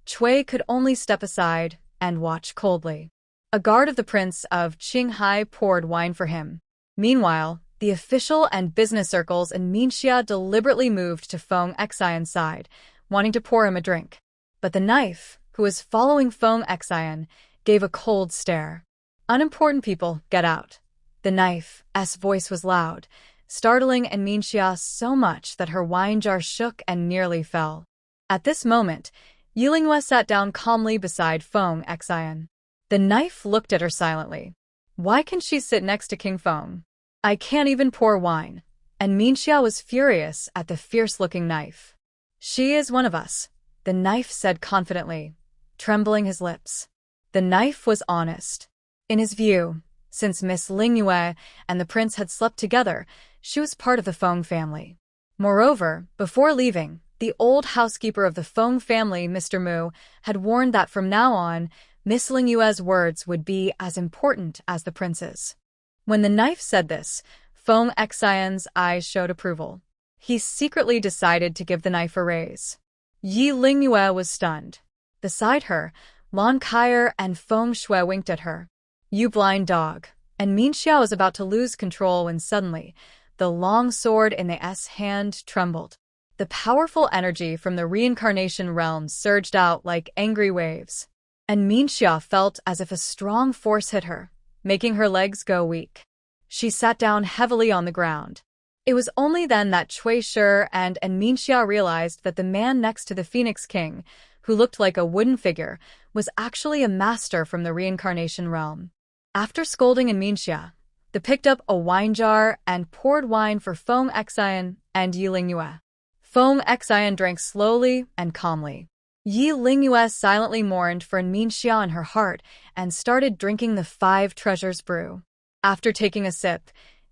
Cui could only step aside and watch coldly. A guard of the Prince of Qinghai poured wine for him. Meanwhile, the official and business circles in Ningxia deliberately moved to Feng Xian's side, wanting to pour him a drink. But the knife, who was following Feng Xian, gave a cold stare. "Unimportant people, get out." The knife's voice was loud, startling Ningxia so much that her wine jar shook and nearly fell. At this moment, Yilingwe sat down calmly beside Feng Xian. The knife looked at her silently. Why can she sit next to King Feng? I can't even pour wine. And Ningxia was furious at the fierce-looking knife. She is one of us, the knife said confidently, trembling his lips. The knife was honest. In his view, since Miss Lingyue and the prince had slept together, she was part of the Feng family. Moreover, before leaving, the old housekeeper of the Feng family, Mr. Mu, had warned that from now on, Miss Lingyue's words would be as important as the prince's. When the knife said this, Feng Xian's eyes showed approval. He secretly decided to give the knife a raise. Yi Lingyue was stunned. Beside her, Lan Kaier and Feng Shui winked at her. "You blind dog." And Ningxia was about to lose control when suddenly, the long sword in the hand trembled. The powerful energy from the reincarnation realm surged out like angry waves. And Ningxia felt as if a strong force hit her, making her legs go weak. She sat down heavily on the ground. It was only then that Cui Shi and Ningxia realized that the man next to the Phoenix King, who looked like a wooden figure, was actually a master from the reincarnation realm. After scolding Ningxia, they picked up a wine jar and poured wine for Feng Xian and Yi Lingyue. Feng Xian drank slowly and calmly. Yi Lingyue silently mourned for Ningxia in her heart and started drinking the 5 Treasures brew. After taking a sip,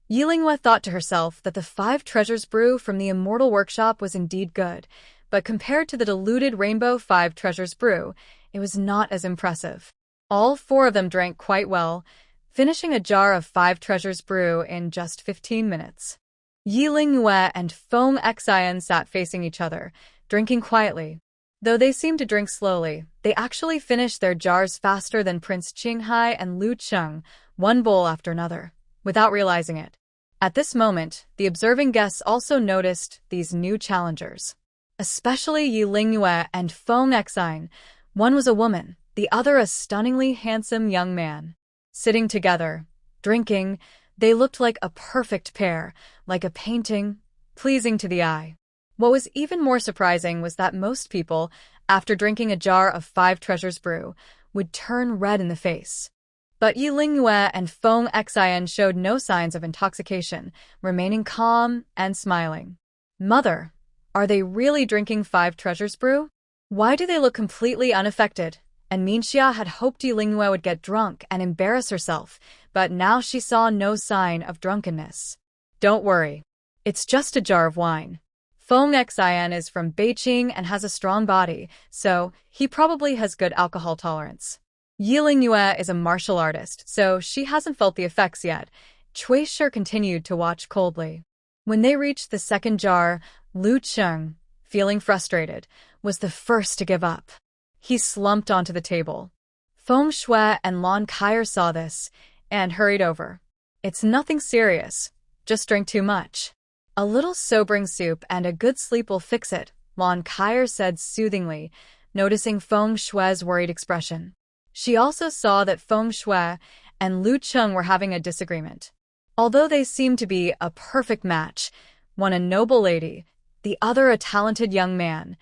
Yi Lingyue thought to herself that the 5 Treasures brew from the Immortal Workshop was indeed good, but compared to the diluted Rainbow 5 Treasures brew, it was not as impressive. All 4 of them drank quite well, finishing a jar of 5 Treasures brew in just 15 minutes. Yi Lingyue and Feng Xian sat facing each other, drinking quietly. Though they seemed to drink slowly, they actually finished their jars faster than Prince Qinghai and Lu Cheng, one bowl after another, without realizing it. At this moment, the observing guests also noticed these new challengers. Especially Yi Lingyue and Feng Xian. One was a woman, the other a stunningly handsome young man. Sitting together, drinking, they looked like a perfect pair, like a painting, pleasing to the eye. What was even more surprising was that most people, after drinking a jar of 5 Treasures brew, would turn red in the face. But Yi Lingyue and Feng Xian showed no signs of intoxication, remaining calm and smiling. "Mother, are they really drinking 5 Treasures brew? Why do they look completely unaffected?" And Ningxia had hoped Yi Lingyue would get drunk and embarrass herself, but now she saw no sign of drunkenness. "Don't worry. It's just a jar of wine. Feng Xian is from Beijing and has a strong body, so he probably has good alcohol tolerance. Yi Lingyue is a martial artist, so she hasn't felt the effects yet." Cui Shi continued to watch coldly. When they reached the second jar, Lu Cheng, feeling frustrated, was the first to give up. He slumped onto the table. Feng Shui and Lan Kaier saw this and hurried over. "It's nothing serious. Just drink too much. A little sobering soup and a good sleep will fix it," Lan Kaier said soothingly, noticing Feng Shui's worried expression. She also saw that Feng Shui and Lu Cheng were having a disagreement. Although they seemed to be a perfect match, one a noble lady, the other a talented young man,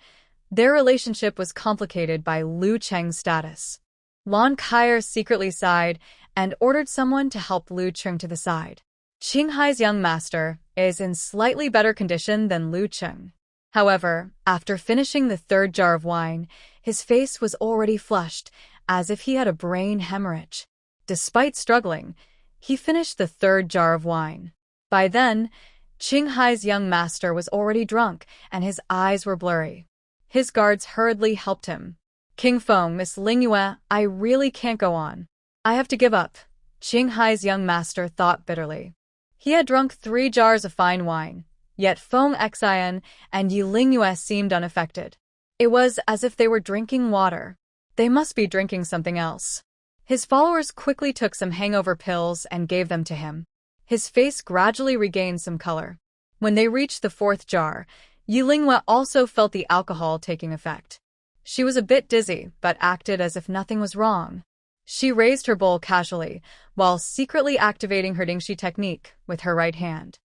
their relationship was complicated by Lu Cheng's status. Lan Kaier secretly sighed and ordered someone to help Lu Cheng to the side. Qinghai's young master is in slightly better condition than Lu Cheng. However, after finishing the 3rd jar of wine, his face was already flushed, as if he had a brain hemorrhage. Despite struggling, he finished the 3rd jar of wine. By then, Qinghai's young master was already drunk, and his eyes were blurry. His guards hurriedly helped him. "King Feng, Miss Lingyue, I really can't go on. I have to give up," Qinghai's young master thought bitterly. He had drunk 3 jars of fine wine, yet Feng Xian and Yi Lingyue seemed unaffected. It was as if they were drinking water. They must be drinking something else. His followers quickly took some hangover pills and gave them to him. His face gradually regained some color. When they reached the fourth jar, Yilingwe also felt the alcohol taking effect. She was a bit dizzy, but acted as if nothing was wrong. She raised her bowl casually, while secretly activating her Dingxi technique with her right hand.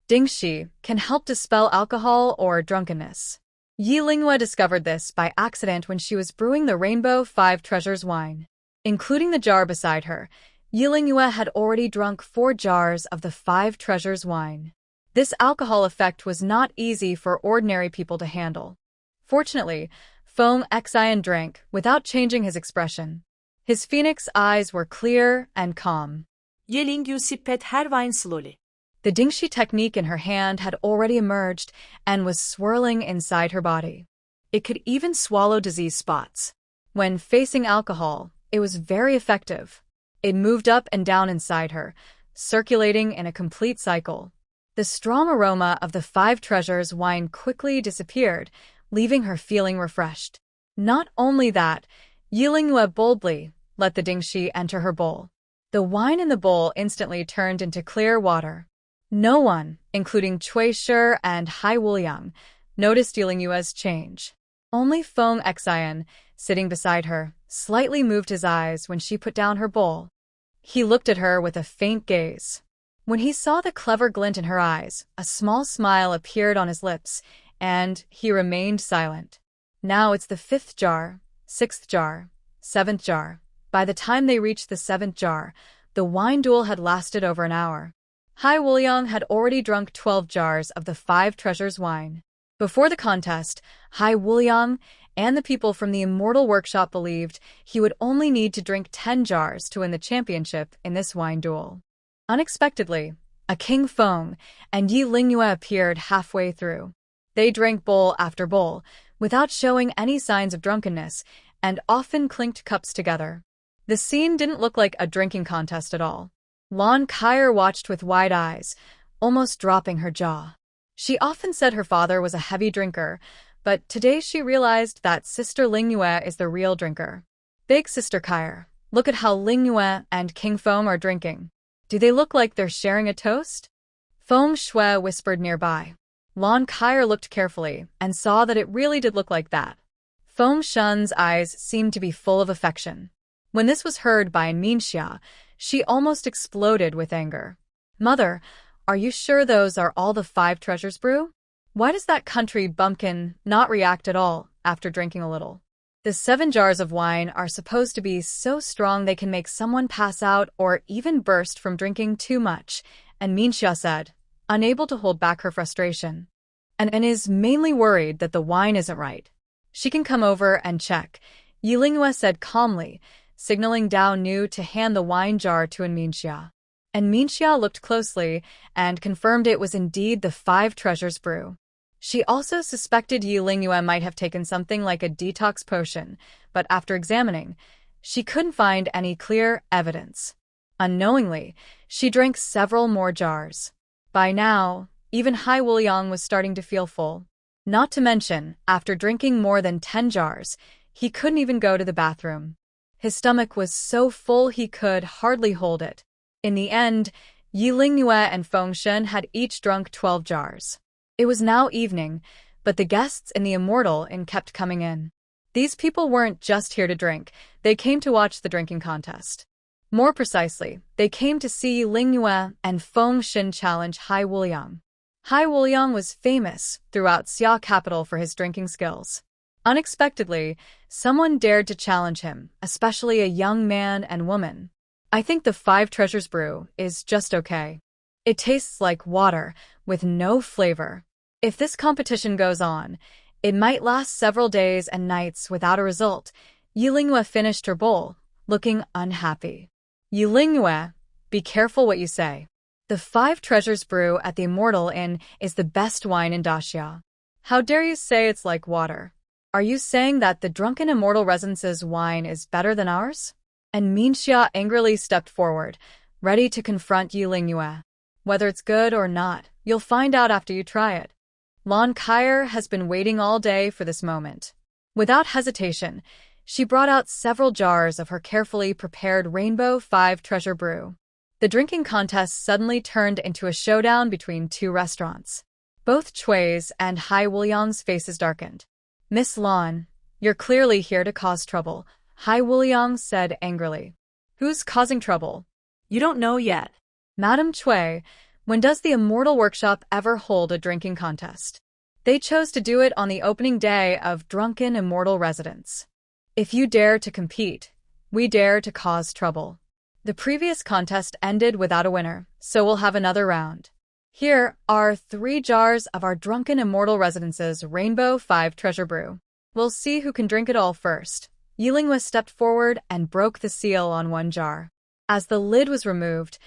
Dingxi can help dispel alcohol or drunkenness. Yilingwe discovered this by accident when she was brewing the Rainbow Five Treasures wine. Including the jar beside her, Yilingwe had already drunk 4 jars of the Five Treasures wine. This alcohol effect was not easy for ordinary people to handle. Fortunately, Feng Xian drank without changing his expression. His phoenix eyes were clear and calm. Yelingyu sippet her wine slowly. The Dingxi technique in her hand had already emerged and was swirling inside her body. It could even swallow disease spots. When facing alcohol, it was very effective. It moved up and down inside her, circulating in a complete cycle. The strong aroma of the Five Treasures wine quickly disappeared, leaving her feeling refreshed. Not only that, Yilingwe boldly let the Dingxi enter her bowl. The wine in the bowl instantly turned into clear water. No one, including Cui Shi and Hai Wuliang, noticed Yilingwe's change. Only Feng Xian, sitting beside her, slightly moved his eyes when she put down her bowl. He looked at her with a faint gaze. When he saw the clever glint in her eyes, a small smile appeared on his lips, and he remained silent. Now it's the 5th jar, 6th jar, 7th jar. By the time they reached the 7th jar, the wine duel had lasted over an hour. Hai Wuliang had already drunk 12 jars of the Five Treasures wine. Before the contest, Hai Wuliang and the people from the Immortal Workshop believed he would only need to drink 10 jars to win the championship in this wine duel. Unexpectedly, a King Feng and Yilingwe appeared halfway through. They drank bowl after bowl, without showing any signs of drunkenness, and often clinked cups together. The scene didn't look like a drinking contest at all. Lon Kyer watched with wide eyes, almost dropping her jaw. She often said her father was a heavy drinker, but today she realized that Sister Lingyue is the real drinker. Big Sister Kyer, look at how Lingyue and King Feng are drinking. Do they look like they're sharing a toast? Feng Shui whispered nearby. Lon Kyer looked carefully and saw that it really did look like that. Feng Shun's eyes seemed to be full of affection. When this was heard by Minxia, she almost exploded with anger. Mother, are you sure those are all the Five Treasures brew? Why does that country bumpkin not react at all after drinking a little? The 7 jars of wine are supposed to be so strong they can make someone pass out or even burst from drinking too much, and Minxia said, unable to hold back her frustration. And is mainly worried that the wine isn't right. She can come over and check, Yilingwe said calmly, signaling Dao Nu to hand the wine jar to Minxia. And Minxia looked closely and confirmed it was indeed the Five Treasures brew. She also suspected Yilingwe might have taken something like a detox potion, but after examining, she couldn't find any clear evidence. Unknowingly, she drank several more jars. By now, even Hai Wuliang was starting to feel full. Not to mention, after drinking more than 10 jars, he couldn't even go to the bathroom. His stomach was so full he could hardly hold it. In the end, Yilingwe and Feng Shen had each drunk 12 jars. It was now evening, but the guests in the Immortal Inn kept coming in. These people weren't just here to drink, they came to watch the drinking contest. More precisely, they came to see Yilingwe and Feng Shen challenge Hai Wuliang. Hai Wuliang was famous throughout Xia capital for his drinking skills. Unexpectedly, someone dared to challenge him, especially a young man and woman. I think the Five Treasures brew is just okay. It tastes like water, with no flavor. If this competition goes on, it might last several days and nights without a result. Yilingwe finished her bowl, looking unhappy. Yilingwe, be careful what you say. The Five Treasures brew at the Immortal Inn is the best wine in Daxia. How dare you say it's like water? Are you saying that the drunken Immortal Residence's wine is better than ours? And Minxia angrily stepped forward, ready to confront Yilingwe. Whether it's good or not, you'll find out after you try it. Lon Kyer has been waiting all day for this moment. Without hesitation, she brought out several jars of her carefully prepared Rainbow 5 treasure brew. The drinking contest suddenly turned into a showdown between two restaurants. Both Chui's and Hai Wuliang's faces darkened. "Miss Lan, you're clearly here to cause trouble," Hai Wuliang said angrily. "Who's causing trouble?" You don't know yet. "Madam Chui, when does the Immortal Workshop ever hold a drinking contest? They chose to do it on the opening day of Drunken Immortal Residence. If you dare to compete, we dare to cause trouble. The previous contest ended without a winner, so we'll have another round. Here are 3 jars of our Drunken Immortal Residence's Rainbow 5 treasure brew. We'll see who can drink it all first." Yilingwa stepped forward and broke the seal on one jar. As the lid was removed,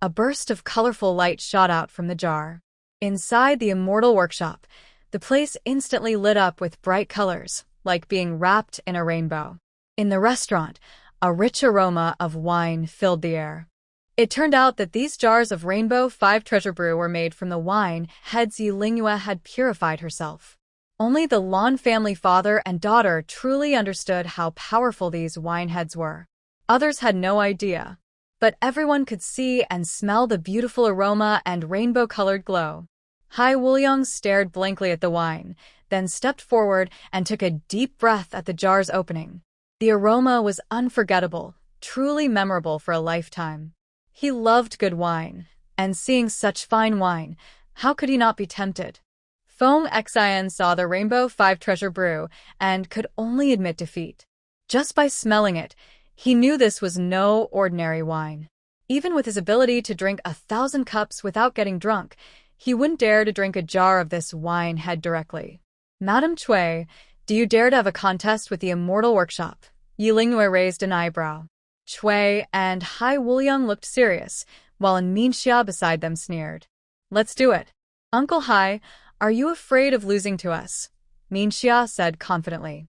a burst of colorful light shot out from the jar. Inside the Immortal Workshop, the place instantly lit up with bright colors, like being wrapped in a rainbow. In the restaurant, a rich aroma of wine filled the air. It turned out that these jars of Rainbow 5 treasure brew were made from the wine heads Yilingwa had purified herself. Only the Lan family father and daughter truly understood how powerful these wine heads were. Others had no idea. But everyone could see and smell the beautiful aroma and rainbow-colored glow. Hai Wuliang stared blankly at the wine, then stepped forward and took a deep breath at the jar's opening. The aroma was unforgettable, truly memorable for a lifetime. He loved good wine, and seeing such fine wine, how could he not be tempted? Fong Xian saw the Rainbow 5 treasure brew and could only admit defeat. Just by smelling it, he knew this was no ordinary wine. Even with his ability to drink 1,000 cups without getting drunk, he wouldn't dare to drink a jar of this wine head directly. "Madam Chui, do you dare to have a contest with the Immortal Workshop?" Yilingwa raised an eyebrow. Chui and Hai Wuliang looked serious, while Minxia beside them sneered. "Let's do it." "Uncle Hai, are you afraid of losing to us?" Minxia said confidently.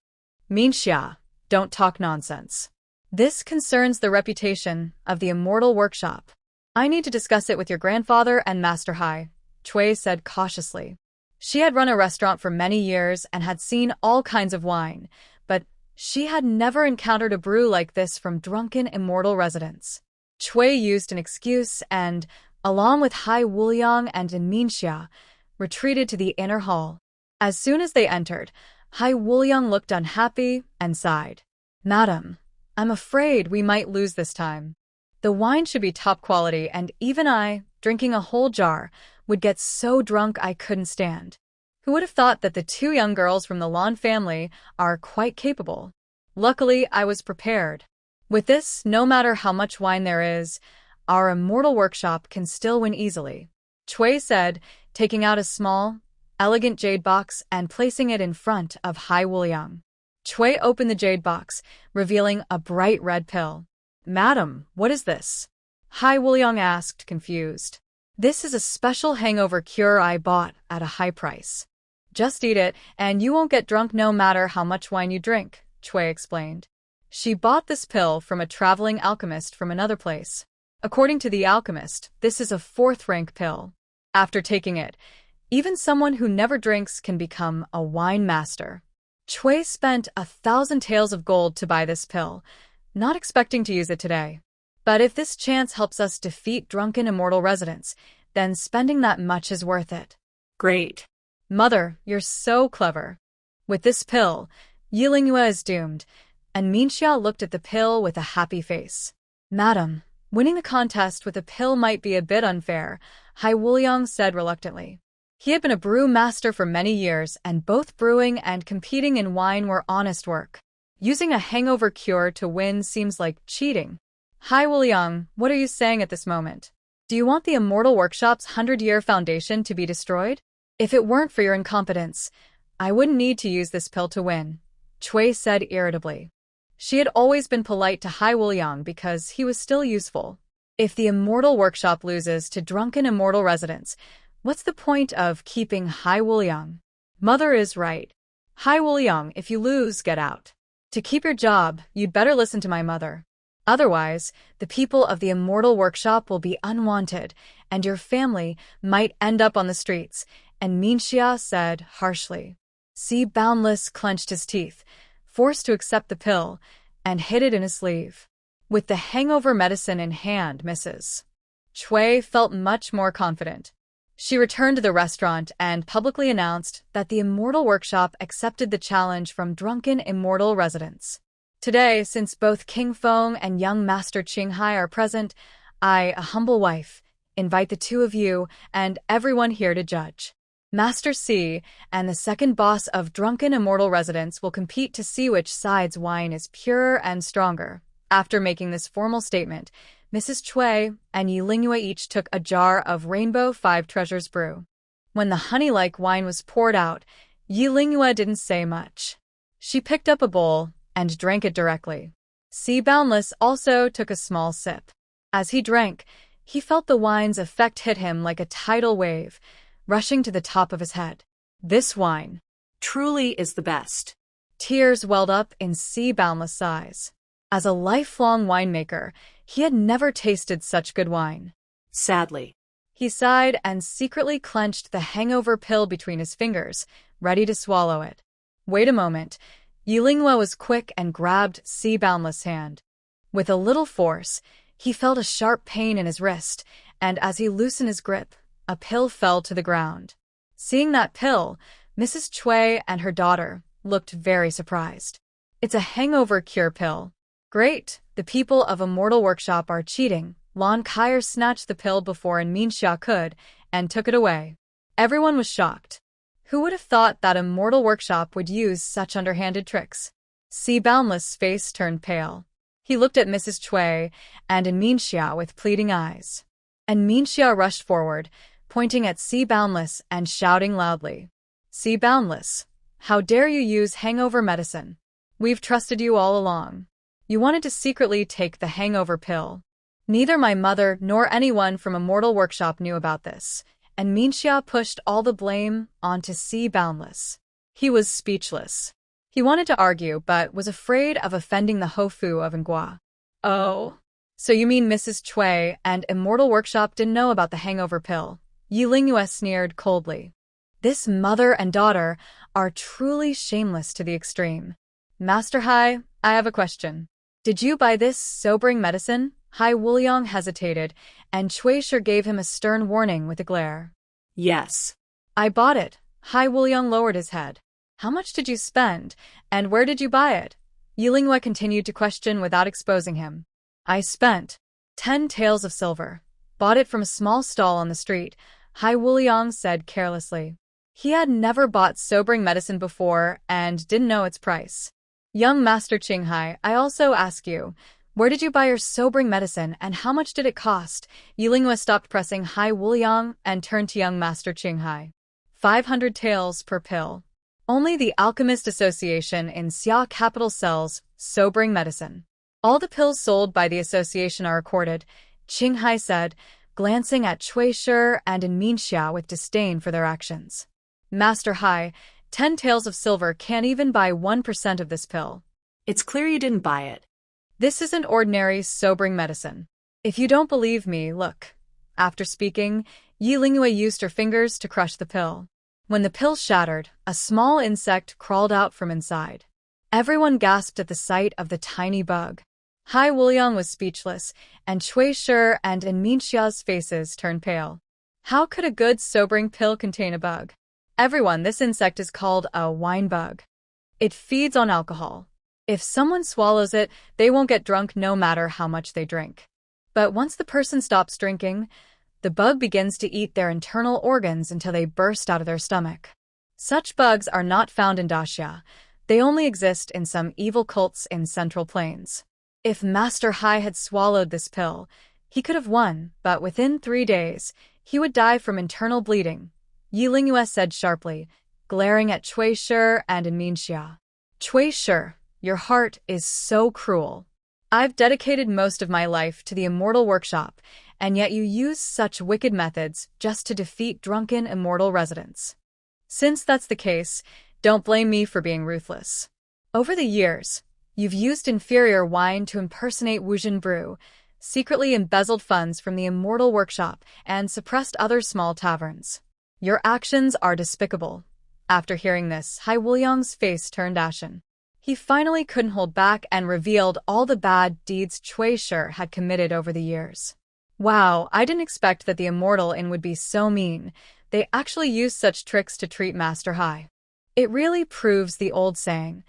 "Minxia, don't talk nonsense. This concerns the reputation of the Immortal Workshop. I need to discuss it with your grandfather and Master Hai," Chui said cautiously. She had run a restaurant for many years and had seen all kinds of wine, but she had never encountered a brew like this from Drunken Immortal Residence. Chui used an excuse and, along with Hai Wuliang and Minxia, retreated to the inner hall. As soon as they entered, Hai Wuliang looked unhappy and sighed. "Madam, I'm afraid we might lose this time. The wine should be top quality, and even I, drinking a whole jar, would get so drunk I couldn't stand. Who would have thought that the 2 young girls from the Lan family are quite capable? Luckily, I was prepared. With this, no matter how much wine there is, our Immortal Workshop can still win easily," Chui said, taking out a small, elegant jade box and placing it in front of Hai Wuliang. Chui opened the jade box, revealing a bright red pill. "Madam, what is this?" Hai Wuliang asked, confused. "This is a special hangover cure I bought at a high price. Just eat it, and you won't get drunk no matter how much wine you drink," Chui explained. She bought this pill from a traveling alchemist from another place. According to the alchemist, this is a 4th-rank pill. After taking it, even someone who never drinks can become a wine master. Chui spent 1,000 taels of gold to buy this pill, not expecting to use it today. But if this chance helps us defeat Drunken Immortal Residence, then spending that much is worth it. Great. Mother, you're so clever. With this pill, Yilingwa is doomed, and Minxia looked at the pill with a happy face. "Madam, winning the contest with a pill might be a bit unfair," Hai Wuliang said reluctantly. He had been a brew master for many years, and both brewing and competing in wine were honest work. Using a hangover cure to win seems like cheating. "Hai Wuliang, what are you saying at this moment? Do you want the Immortal Workshop's 100-year foundation to be destroyed? If it weren't for your incompetence, I wouldn't need to use this pill to win," Chui said irritably. She had always been polite to Hai Wuliang because he was still useful. If the Immortal Workshop loses to Drunken Immortal Residence, what's the point of keeping Hai Wuliang? Mother is right. Hai Wuliang, if you lose, get out. To keep your job, you'd better listen to my mother. Otherwise, the people of the Immortal Workshop will be unwanted, and your family might end up on the streets," and Minxia said harshly. See Boundless clenched his teeth, forced to accept the pill, and hid it in his sleeve. With the hangover medicine in hand, Mrs. Chui felt much more confident. She returned to the restaurant and publicly announced that the Immortal Workshop accepted the challenge from drunken immortal residents. Today, since both King Feng and young Master Qinghai are present, I, a humble wife, invite the two of you and everyone here to judge. Master C and the second boss of drunken immortal residents will compete to see which side's wine is purer and stronger. After making this formal statement, Mrs. Chui and Yi Lingyue each took a jar of Rainbow Five Treasures brew. When the honey-like wine was poured out, Yi Lingyue didn't say much. She picked up a bowl and drank it directly. Sea Boundless also took a small sip. As he drank, he felt the wine's effect hit him like a tidal wave, rushing to the top of his head. This wine Truly is the best. Tears welled up in Sea Boundless' eyes. As a lifelong winemaker, he had never tasted such good wine. Sadly. He sighed and secretly clenched the hangover pill between his fingers, ready to swallow it. Wait a moment. Yi Lingyue was quick and grabbed Sea Boundless' hand. With a little force, he felt a sharp pain in his wrist, and as he loosened his grip, a pill fell to the ground. Seeing that pill, Mrs. Chui and her daughter looked very surprised. It's a hangover cure pill. Great, the people of Immortal Workshop are cheating. Lon Kyer snatched the pill before Minxia could and took it away. Everyone was shocked. Who would have thought that Immortal Workshop would use such underhanded tricks? Sea Boundless' face turned pale. He looked at Mrs. Chui and Minxia with pleading eyes. And Minxia rushed forward, pointing at Sea Boundless and shouting loudly. Sea Boundless, how dare you use hangover medicine? We've trusted you all along. You wanted to secretly take the hangover pill. Neither my mother nor anyone from Immortal Workshop knew about this, and Minxia pushed all the blame onto Sea Boundless. He was speechless. He wanted to argue, but was afraid of offending the Hofu of Ngua. Oh, so you mean Mrs. Chui and Immortal Workshop didn't know about the hangover pill? Yi Lingyue sneered coldly. This mother and daughter are truly shameless to the extreme. Master Hai, I have a question. Did you buy this sobering medicine? Hai Wuliang hesitated, and Chui Shi gave him a stern warning with a glare. Yes. I bought it. Hai Wuliang lowered his head. How much did you spend, and where did you buy it? Yi Lingyue continued to question without exposing him. I spent 10 taels of silver. Bought it from a small stall on the street, Hai Wuliang said carelessly. He had never bought sobering medicine before and didn't know its price. Young Master Qinghai, I also ask you, where did you buy your sobering medicine and how much did it cost? Yi Lingyue stopped pressing Hai Wuliang and turned to young Master Qinghai. 500 taels per pill. Only the Alchemist Association in Xia Capital sells sobering medicine. All the pills sold by the association are recorded, Qinghai said, glancing at Chui Shi and Minxia with disdain for their actions. Master Hai, 10 taels of silver can't even buy 1% of this pill. It's clear you didn't buy it. This isn't ordinary sobering medicine. If you don't believe me, look. After speaking, Yi Lingyue used her fingers to crush the pill. When the pill shattered, a small insect crawled out from inside. Everyone gasped at the sight of the tiny bug. Hai Wuliang was speechless, and Chui Shi and Minxia's faces turned pale. How could a good sobering pill contain a bug? Everyone, this insect is called a wine bug. It feeds on alcohol. If someone swallows it, they won't get drunk no matter how much they drink. But once the person stops drinking, the bug begins to eat their internal organs until they burst out of their stomach. Such bugs are not found in Daxia. They only exist in some evil cults in Central Plains. If Master Hai had swallowed this pill, he could have won, but within 3 days, he would die from internal bleeding. Yi Lingyue said sharply, glaring at Chui Shi and Minxia. Chui Shi, your heart is so cruel. I've dedicated most of my life to the Immortal Workshop, and yet you use such wicked methods just to defeat drunken immortal residents. Since that's the case, don't blame me for being ruthless. Over the years, you've used inferior wine to impersonate Wuzhen Brew, secretly embezzled funds from the Immortal Workshop, and suppressed other small taverns. Your actions are despicable. After hearing this, Hai Wuliang's face turned ashen. He finally couldn't hold back and revealed all the bad deeds Chui Shi had committed over the years. Wow, I didn't expect that the Immortal Inn would be so mean. They actually used such tricks to treat Master Hai. It really proves the old saying,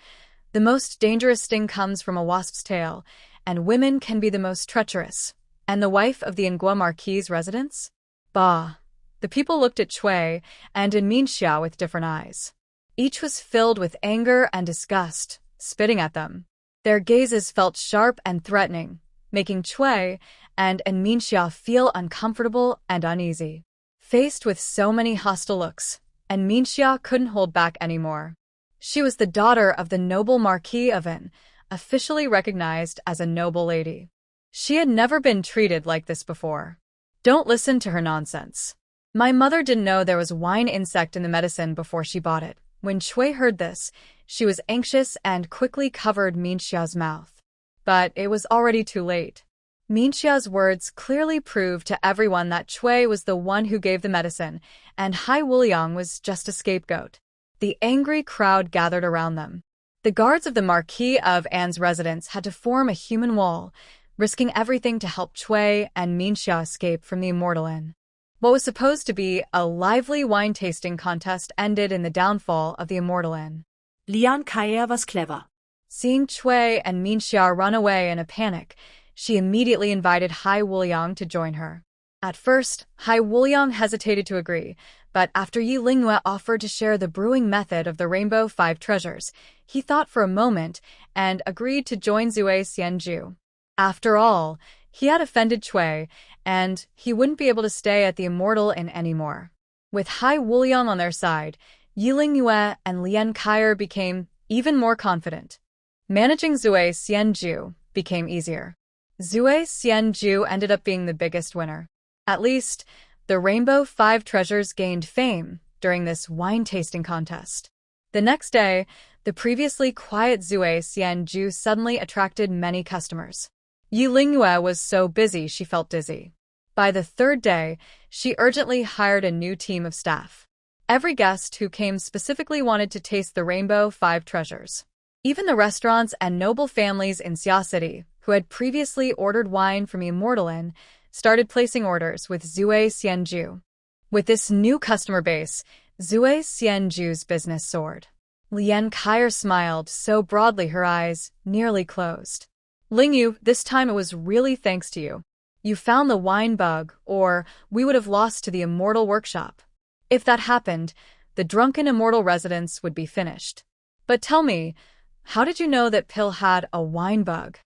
the most dangerous sting comes from a wasp's tail, and women can be the most treacherous. And the wife of the Ingua Marquis' residence? Bah. The people looked at Chui and Minxia with different eyes. Each was filled with anger and disgust, spitting at them. Their gazes felt sharp and threatening, making Chui and Minxia feel uncomfortable and uneasy. Faced with so many hostile looks, Minxia couldn't hold back anymore. She was the daughter of the noble Marquis of Yin, officially recognized as a noble lady. She had never been treated like this before. Don't listen to her nonsense. My mother didn't know there was wine insect in the medicine before she bought it. When Chui heard this, she was anxious and quickly covered Minxia's mouth. But it was already too late. Minxia's words clearly proved to everyone that Chui was the one who gave the medicine, and Hai Wuliang was just a scapegoat. The angry crowd gathered around them. The guards of the Marquis of An's residence had to form a human wall, risking everything to help Chui and Minxia escape from the Immortal Inn. What was supposed to be a lively wine-tasting contest ended in the downfall of the Immortal Inn. Lian Kaya was clever. Seeing Chui and Minxia run away in a panic, she immediately invited Hai Wuliang to join her. At first, Hai Wuliang hesitated to agree, but after Yi Lingyue offered to share the brewing method of the Rainbow Five Treasures, he thought for a moment and agreed to join Zui Xianju. After all, he had offended Chui, and he wouldn't be able to stay at the Immortal Inn anymore. With Hai Wuliang on their side, Yi Lingyue and Lian Kaier became even more confident. Managing Zui Xianju became easier. Zui Xianju ended up being the biggest winner. At least, the Rainbow Five Treasures gained fame during this wine-tasting contest. The next day, the previously quiet Zui Xianju suddenly attracted many customers. Yi Lingyue was so busy she felt dizzy. By the third day, she urgently hired a new team of staff. Every guest who came specifically wanted to taste the Rainbow Five Treasures. Even the restaurants and noble families in Xia City, who had previously ordered wine from the Immortal Inn, started placing orders with Zui Xianju. With this new customer base, Zui Xianju's business soared. Lian Kaier smiled so broadly her eyes nearly closed. Lingyu, this time it was really thanks to you. You found the wine bug, or we would have lost to the Immortal Workshop. If that happened, the drunken Immortal residence would be finished. But tell me, how did you know that Pill had a wine bug?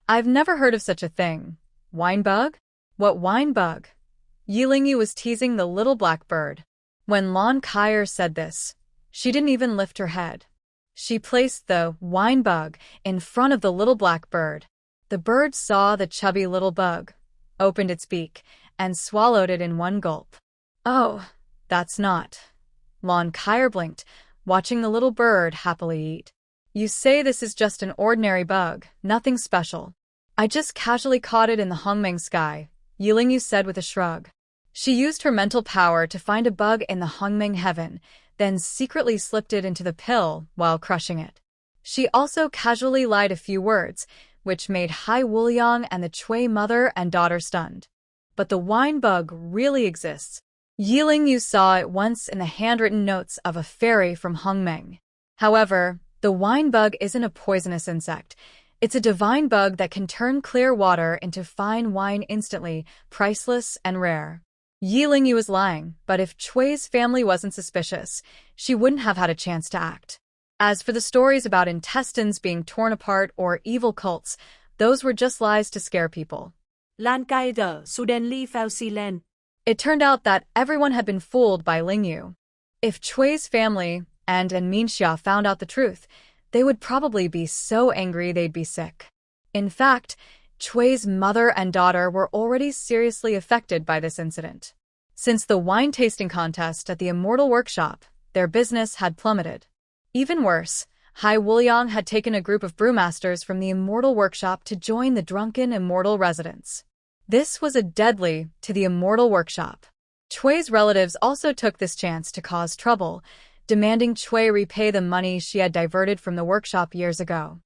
I've never heard of such a thing. Wine bug? What wine bug? Yi Lingyu was teasing the little black bird. When Lan Kaier said this, she didn't even lift her head. She placed the wine bug in front of the little black bird. The bird saw the chubby little bug, opened its beak, and swallowed it in one gulp. Oh, that's not. Lan Kaier blinked, watching the little bird happily eat. You say this is just an ordinary bug, nothing special. I just casually caught it in the Hongmeng sky, Yi Lingyu said with a shrug. She used her mental power to find a bug in the Hongmeng heaven, then secretly slipped it into the pill while crushing it. She also casually lied a few words, which made Hai Wuliang and the Chui mother and daughter stunned. But the wine bug really exists. Yi Lingyu saw it once in the handwritten notes of a fairy from Hongmeng. However, the wine bug isn't a poisonous insect. It's a divine bug that can turn clear water into fine wine instantly, priceless and rare. Yi Lingyu was lying, but if Chui's family wasn't suspicious, she wouldn't have had a chance to act. As for the stories about intestines being torn apart or evil cults, those were just lies to scare people. Lan Kai de Suden Li Fao Si Len. It turned out that everyone had been fooled by Lingyu. If Chui's family and Minxia found out the truth, they would probably be so angry they'd be sick. In fact, Chui's mother and daughter were already seriously affected by this incident. Since the wine tasting contest at the Immortal Workshop, their business had plummeted. Even worse, Hai Wuliang had taken a group of brewmasters from the Immortal Workshop to join the drunken Immortal residence. This was a deadly to the Immortal Workshop. Chui's relatives also took this chance to cause trouble, demanding Chui repay the money she had diverted from the workshop years ago.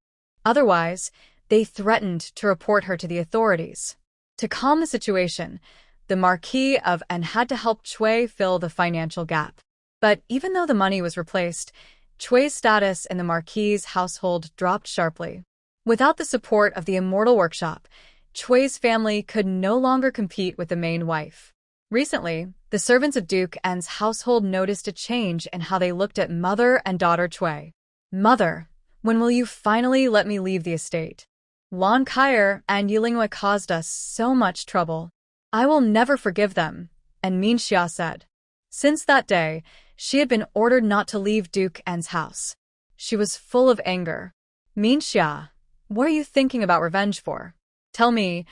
Otherwise, they threatened to report her to the authorities. To calm the situation, the Marquis of N had to help Chui fill the financial gap. But even though the money was replaced, Chui's status in the Marquis's household dropped sharply. Without the support of the Immortal Workshop, Chui's family could no longer compete with the main wife. Recently, the servants of Duke N's household noticed a change in how they looked at mother and daughter Chui. "Mother, when will you finally let me leave the estate? Lan Kaier and Yilingwe caused us so much trouble. I will never forgive them," and Min Xia said. Since that day, she had been ordered not to leave Duke N's house. She was full of anger. "Min Xia, what are you thinking about revenge for? Tell me,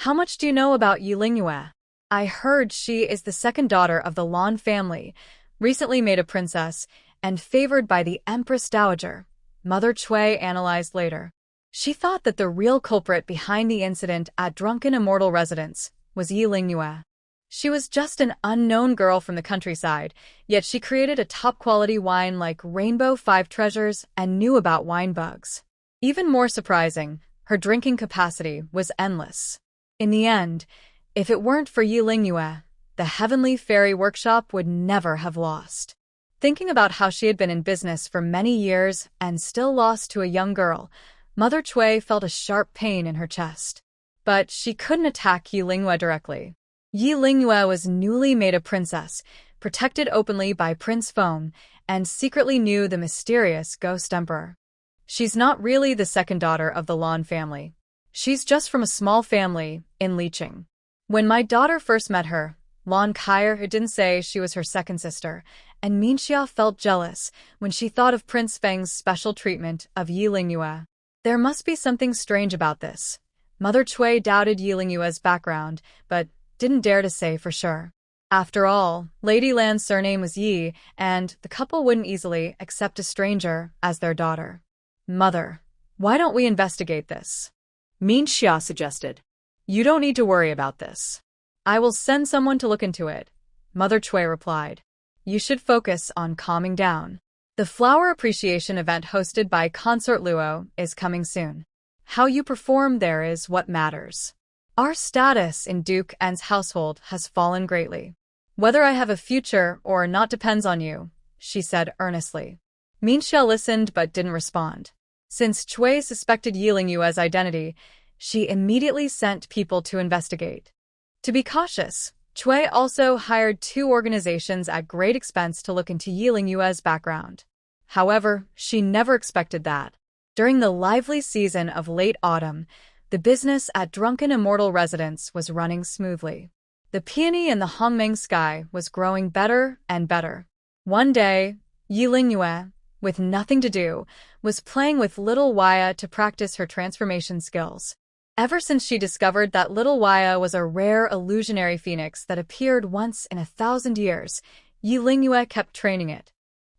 how much do you know about Yilingwe? I heard she is the second daughter of the Lan family, recently made a princess, and favored by the Empress Dowager," Mother Chui analyzed later. She thought that the real culprit behind the incident at Drunken Immortal Residence was Yilingwe. She was just an unknown girl from the countryside, yet she created a top-quality wine like Rainbow Five Treasures and knew about wine bugs. Even more surprising, her drinking capacity was endless. In the end, if it weren't for Yilingwe, the Heavenly Fairy Workshop would never have lost. Thinking about how she had been in business for many years and still lost to a young girl, Mother Chui felt a sharp pain in her chest. But she couldn't attack Yilingwe directly. Yilingwe was newly made a princess, protected openly by Prince Feng, and secretly knew the mysterious Ghost Emperor. She's not really the second daughter of the Lan family. She's just from a small family in Liqing. When my daughter first met her, Lan Kaier didn't say she was her second sister, and Min Xia felt jealous when she thought of Prince Feng's special treatment of Yilingwe. There must be something strange about this. Mother Chui doubted Yilingwe's background, but didn't dare to say for sure. After all, Lady Lan's surname was Yi, and the couple wouldn't easily accept a stranger as their daughter. "Mother, why don't we investigate this?" Min Xia suggested. "You don't need to worry about this. I will send someone to look into it," Mother Chui replied. "You should focus on calming down. The flower appreciation event hosted by Consort Luo is coming soon. How you perform there is what matters. Our status in Duke N's household has fallen greatly. Whether I have a future or not depends on you," she said earnestly. Min Xia listened but didn't respond. Since Chui suspected Yilingwe's identity, she immediately sent people to investigate. To be cautious, Chui also hired 2 organizations at great expense to look into Yilingwe's background. However, she never expected that. During the lively season of late autumn, the business at Drunken Immortal Residence was running smoothly. The peony in the Hongmeng sky was growing better and better. One day, Yilingwe, with nothing to do, was playing with little Waya to practice her transformation skills. Ever since she discovered that little Waya was a rare illusionary phoenix that appeared once in 1,000 years, Yilingwe kept training it.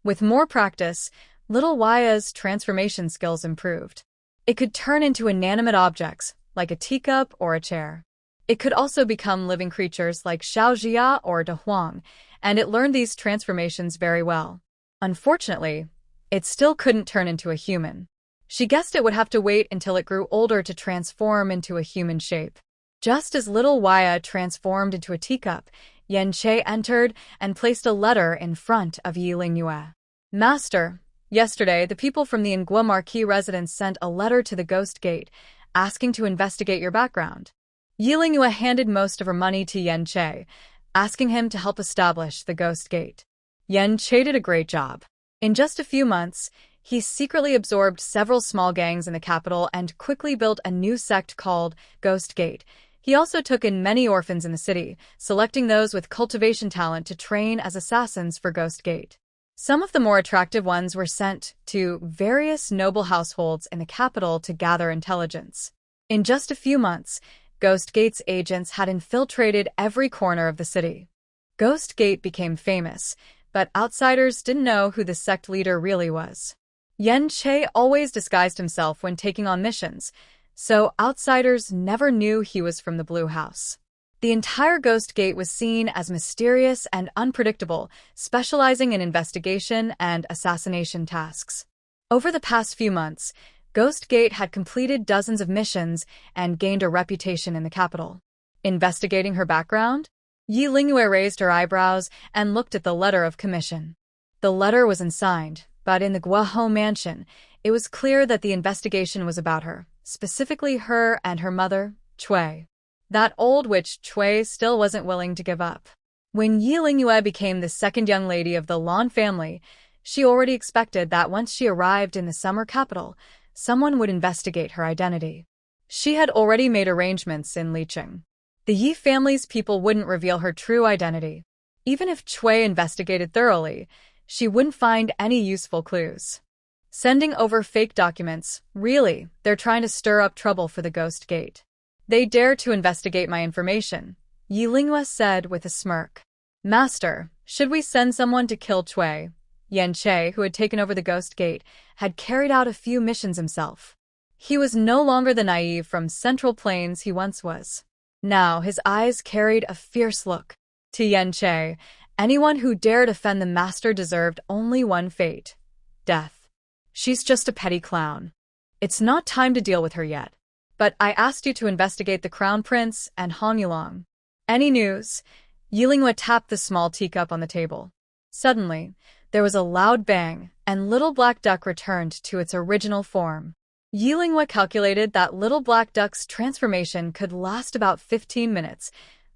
With more practice, little Waya's transformation skills improved. It could turn into inanimate objects, like a teacup or a chair. It could also become living creatures like Xiaojia or De Huang, and it learned these transformations very well. Unfortunately, it still couldn't turn into a human. She guessed it would have to wait until it grew older to transform into a human shape. Just as little Waya transformed into a teacup, Yen Che entered and placed a letter in front of Yilingwe. "Master, yesterday the people from the Ngua Marquis residence sent a letter to the Ghost Gate, asking to investigate your background." Yilingwe handed most of her money to Yen Che, asking him to help establish the Ghost Gate. Yen Che did a great job. In just a few months, he secretly absorbed several small gangs in the capital and quickly built a new sect called Ghost Gate. He also took in many orphans in the city, selecting those with cultivation talent to train as assassins for Ghost Gate. Some of the more attractive ones were sent to various noble households in the capital to gather intelligence. In just a few months, Ghost Gate's agents had infiltrated every corner of the city. Ghost Gate became famous, but outsiders didn't know who the sect leader really was. Yen Che always disguised himself when taking on missions, so outsiders never knew he was from the Blue House. The entire Ghost Gate was seen as mysterious and unpredictable, specializing in investigation and assassination tasks. Over the past few months, Ghost Gate had completed dozens of missions and gained a reputation in the capital. Investigating her background, Yi Lingyue raised her eyebrows and looked at the letter of commission. The letter was unsigned, but in the Guohou mansion, it was clear that the investigation was about her, specifically her and her mother, Cui. That old witch Cui still wasn't willing to give up. When Yi Lingyue became the second young lady of the Lan family, she already expected that once she arrived in the summer capital, someone would investigate her identity. She had already made arrangements in Licheng. The Yi family's people wouldn't reveal her true identity. Even if Cui investigated thoroughly, she wouldn't find any useful clues. Sending over fake documents, really, they're trying to stir up trouble for the Ghost Gate. They dare to investigate my information, Yi Lingyue said with a smirk. Master, should we send someone to kill Cui? Yan Che, who had taken over the Ghost Gate, had carried out a few missions himself. He was no longer the naive from Central Plains he once was. Now his eyes carried a fierce look. To Yan Che, anyone who dared offend the master deserved only one fate: death. She's just a petty clown. It's not time to deal with her yet. But I asked you to investigate the Crown Prince and Hong Yulong. Any news? Yi Lingyue tapped the small teacup on the table. Suddenly, there was a loud bang, and Little Black Duck returned to its original form. Yi Lingyue calculated that Little Black Duck's transformation could last about 15 minutes,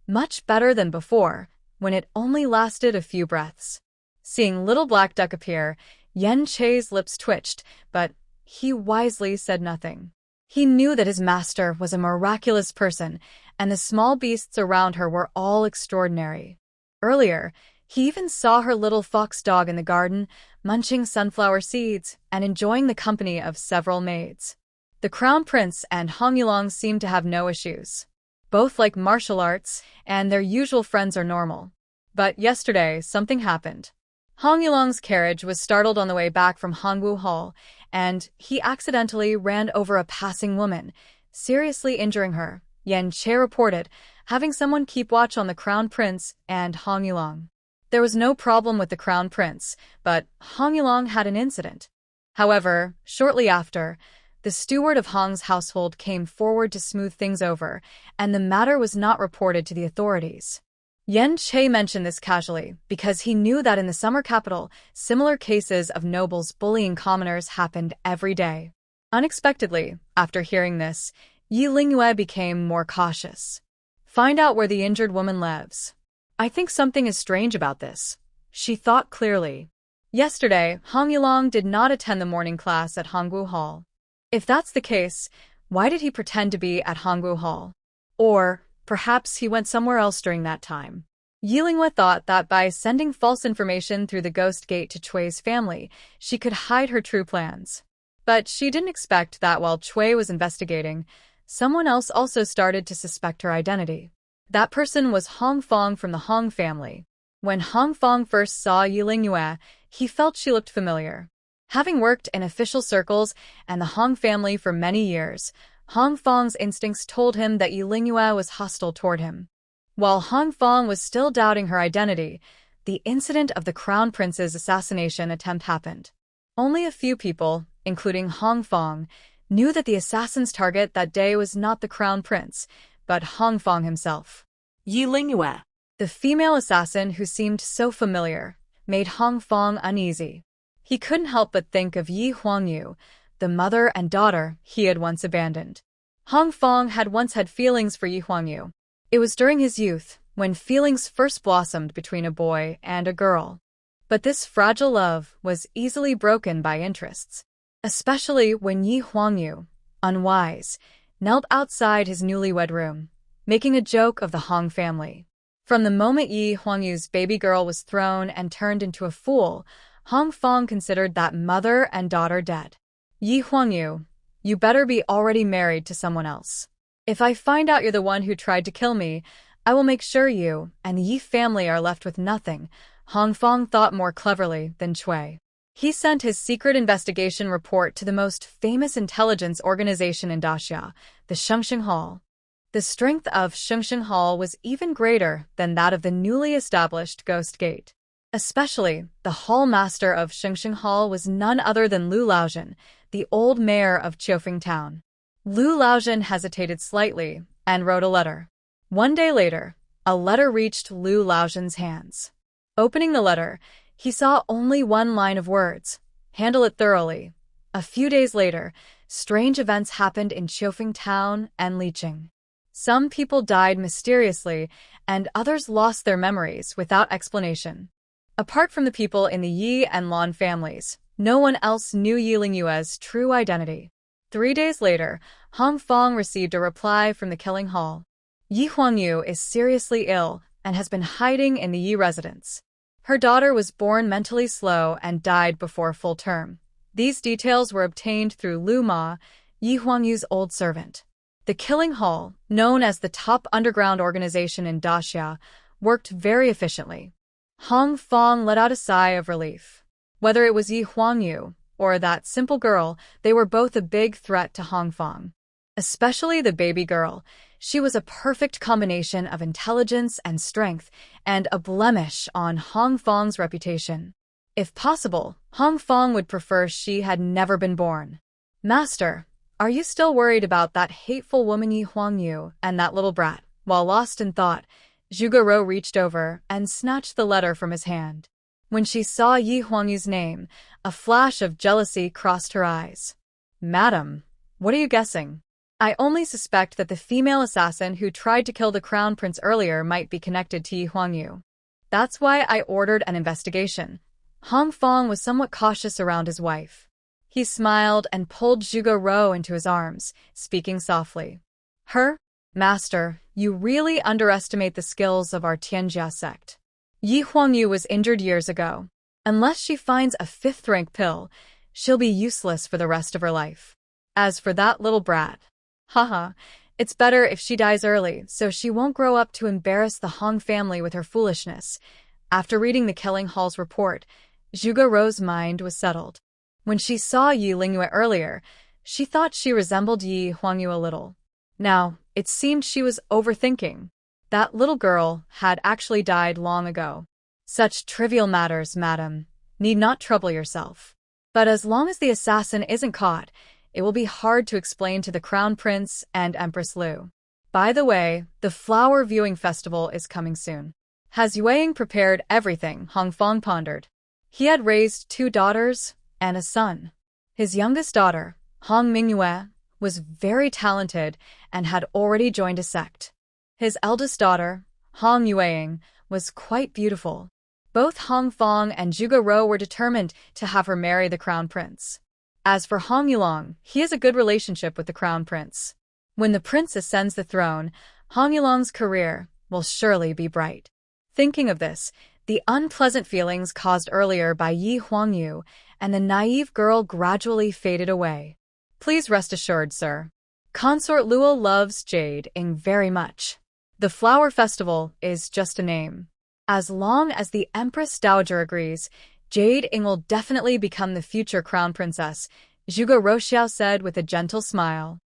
much better than before, when it only lasted a few breaths. Seeing Little Black Duck appear, Yan Che's lips twitched, but he wisely said nothing. He knew that his master was a miraculous person, and the small beasts around her were all extraordinary. Earlier, he even saw her little fox dog in the garden, munching sunflower seeds and enjoying the company of several maids. The Crown Prince and Hong Yulong seemed to have no issues. Both like martial arts, and their usual friends are normal. But yesterday, something happened. Hong Yulong's carriage was startled on the way back from Hongwu Hall, and he accidentally ran over a passing woman, seriously injuring her, Yan Che reported, having someone keep watch on the Crown Prince and Hong Yulong. There was no problem with the Crown Prince, but Hong Yulong had an incident. However, shortly after, the steward of Hong's household came forward to smooth things over, and the matter was not reported to the authorities. Yan Che mentioned this casually because he knew that in the summer capital, similar cases of nobles bullying commoners happened every day. Unexpectedly, after hearing this, Yi Lingyue became more cautious. Find out where the injured woman lives. I think something is strange about this, she thought clearly. Yesterday, Hong Yulong did not attend the morning class at Hongwu Hall. If that's the case, why did he pretend to be at Hongwu Hall? Or perhaps he went somewhere else during that time. Yi Lingyue thought that by sending false information through the Ghost Gate to Cui's family, she could hide her true plans. But she didn't expect that while Cui was investigating, someone else also started to suspect her identity. That person was Hong Fong from the Hong family. When Hong Fong first saw Yi Lingyue, he felt she looked familiar. Having worked in official circles and the Hong family for many years, Hong Fong's instincts told him that Yi Lingyue was hostile toward him. While Hong Fong was still doubting her identity, the incident of the Crown Prince's assassination attempt happened. Only a few people, including Hong Fong, knew that the assassin's target that day was not the Crown Prince, but Hong Fong himself. Yi Lingyue. The female assassin who seemed so familiar made Hong Fong uneasy. He couldn't help but think of Yi Huangyu, the mother and daughter he had once abandoned. Hong Fong had once had feelings for Yi Huangyu. It was during his youth, when feelings first blossomed between a boy and a girl. But this fragile love was easily broken by interests, especially when Yi Huangyu, unwise, knelt outside his newlywed room, making a joke of the Hong family. From the moment Yi Huangyu's baby girl was thrown and turned into a fool, Hong Fong considered that mother and daughter dead. Yi Huangyu, you better be already married to someone else. If I find out you're the one who tried to kill me, I will make sure you and the Yi family are left with nothing, Hong Fong thought more cleverly than Cui. He sent his secret investigation report to the most famous intelligence organization in Daxia, the Shengsheng Hall. The strength of Shengsheng Hall was even greater than that of the newly established Ghost Gate. Especially, the hall master of Shengsheng Hall was none other than Lu Laozhen, the old mayor of Qiufeng Town. Lu Laozhen hesitated slightly and wrote a letter. One day later, a letter reached Lu Laozhen's hands. Opening the letter, he saw only one line of words: "Handle it thoroughly." A few days later, strange events happened in Qiufeng Town and Liqing. Some people died mysteriously, and others lost their memories without explanation. Apart from the people in the Yi and Lan families, no one else knew Yi Lingyue's true identity. 3 days later, Hong Fong received a reply from the Killing Hall. Yi Huangyu is seriously ill and has been hiding in the Yi residence. Her daughter was born mentally slow and died before full term. These details were obtained through Lu Ma, Yi Huangyu's old servant. The Killing Hall, known as the top underground organization in Daxia, worked very efficiently. Hong Fong let out a sigh of relief. Whether it was Yi Huangyu or that simple girl, they were both a big threat to Hong Fong. Especially the baby girl. She was a perfect combination of intelligence and strength, and a blemish on Hong Fong's reputation. If possible, Hong Fong would prefer she had never been born. "Master, are you still worried about that hateful woman Yi Huangyu and that little brat?" While lost in thought, Zhuge Rou reached over and snatched the letter from his hand. When she saw Yi Huangyu's name, a flash of jealousy crossed her eyes. "Madam, what are you guessing? I only suspect that the female assassin who tried to kill the crown prince earlier might be connected to Yi Huangyu. That's why I ordered an investigation." Hong Fong was somewhat cautious around his wife. He smiled and pulled Zhuge Rou into his arms, speaking softly. "Her? Master, you really underestimate the skills of our Tianjia sect. Yi Huangyu was injured years ago. Unless she finds a 5th-rank pill, she'll be useless for the rest of her life. As for that little brat, haha, it's better if she dies early so she won't grow up to embarrass the Hong family with her foolishness." After reading the Killing Hall's report, Zhuge Rou's mind was settled. When she saw Yi Lingyue earlier, she thought she resembled Yi Huangyu a little. Now, it seemed she was overthinking. That little girl had actually died long ago. Such trivial matters, madam, need not trouble yourself. But as long as the assassin isn't caught, it will be hard to explain to the Crown Prince and Empress Lu. By the way, the flower viewing festival is coming soon. Has Yueying prepared everything? Hong Fong pondered. He had raised 2 daughters and a son. His youngest daughter, Hong Mingyue, was very talented and had already joined a sect. His eldest daughter, Hong Yueying, was quite beautiful. Both Hong Fong and Zhuge Rou were determined to have her marry the Crown Prince. As for Hong Yulong, he has a good relationship with the Crown Prince. When the prince ascends the throne, Hong Yulong's career will surely be bright. Thinking of this, the unpleasant feelings caused earlier by Yi Huangyu and the naive girl gradually faded away. Please rest assured, sir. Consort Luo loves Jade Ing very much. The flower festival is just a name. As long as the Empress Dowager agrees, Jade Ing will definitely become the future crown princess, Zhuge Rouxiao said with a gentle smile.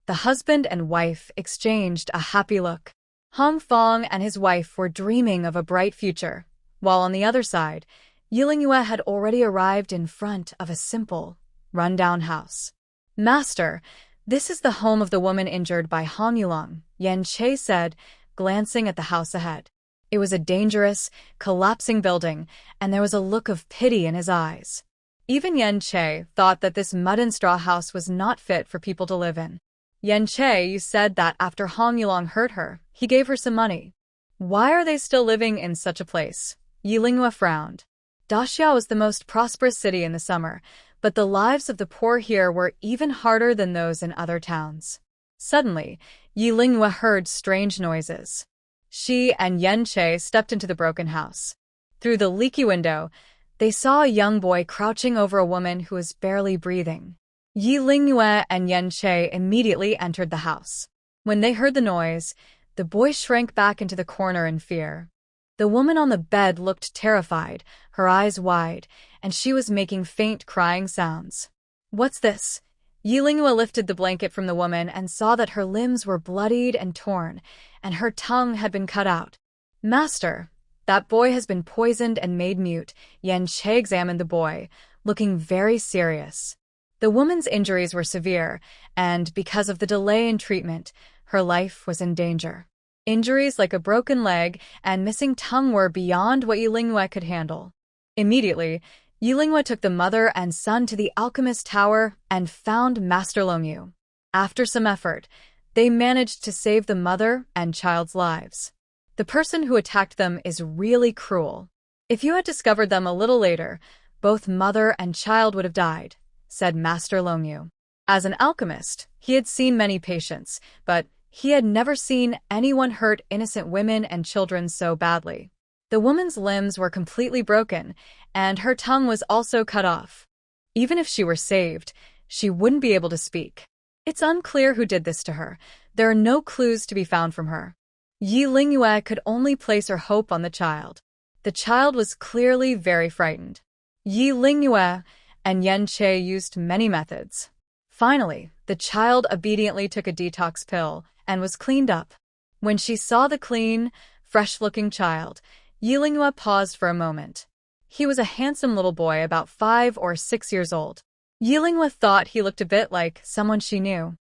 The husband and wife exchanged a happy look. Hong Fong and his wife were dreaming of a bright future, while on the other side, Yi Lingyue had already arrived in front of a simple, run-down house. "Master, this is the home of the woman injured by Hong Yulong," Yan Che said, glancing at the house ahead. It was a dangerous, collapsing building, and there was a look of pity in his eyes. Even Yan Che thought that this mud and straw house was not fit for people to live in. "Yan Che, you said that after Hong Yulong hurt her, he gave her some money. Why are they still living in such a place?" Yi Lingyue frowned. Daxia was the most prosperous city in the summer, but the lives of the poor here were even harder than those in other towns. Suddenly, Yi Lingyue heard strange noises. She and Yan Che stepped into the broken house. Through the leaky window, they saw a young boy crouching over a woman who was barely breathing. Yi Lingyue and Yan Che immediately entered the house. When they heard the noise, the boy shrank back into the corner in fear. The woman on the bed looked terrified, her eyes wide, and she was making faint crying sounds. "What's this?" Yilingwa lifted the blanket from the woman and saw that her limbs were bloodied and torn, and her tongue had been cut out. Master, that boy has been poisoned and made mute. Yen Che examined the boy, looking very serious. The woman's injuries were severe, and because of the delay in treatment, her life was in danger. Injuries like a broken leg and missing tongue were beyond what Yilingwa could handle. Immediately, Yilingwa took the mother and son to the alchemist tower and found Master Longyu. After some effort, they managed to save the mother and child's lives. The person who attacked them is really cruel. If you had discovered them a little later, both mother and child would have died, said Master Longyu. As an alchemist, he had seen many patients, but he had never seen anyone hurt innocent women and children so badly. The woman's limbs were completely broken, and her tongue was also cut off. Even if she were saved, she wouldn't be able to speak. It's unclear who did this to her. There are no clues to be found from her. Yilingwa could only place her hope on the child. The child was clearly very frightened. Yilingwa and Yen Che used many methods. Finally, the child obediently took a detox pill and was cleaned up. When she saw the clean, fresh-looking child, Yilingwa paused for a moment. He was a handsome little boy about 5 or 6 years old. Yilingwa thought he looked a bit like someone she knew.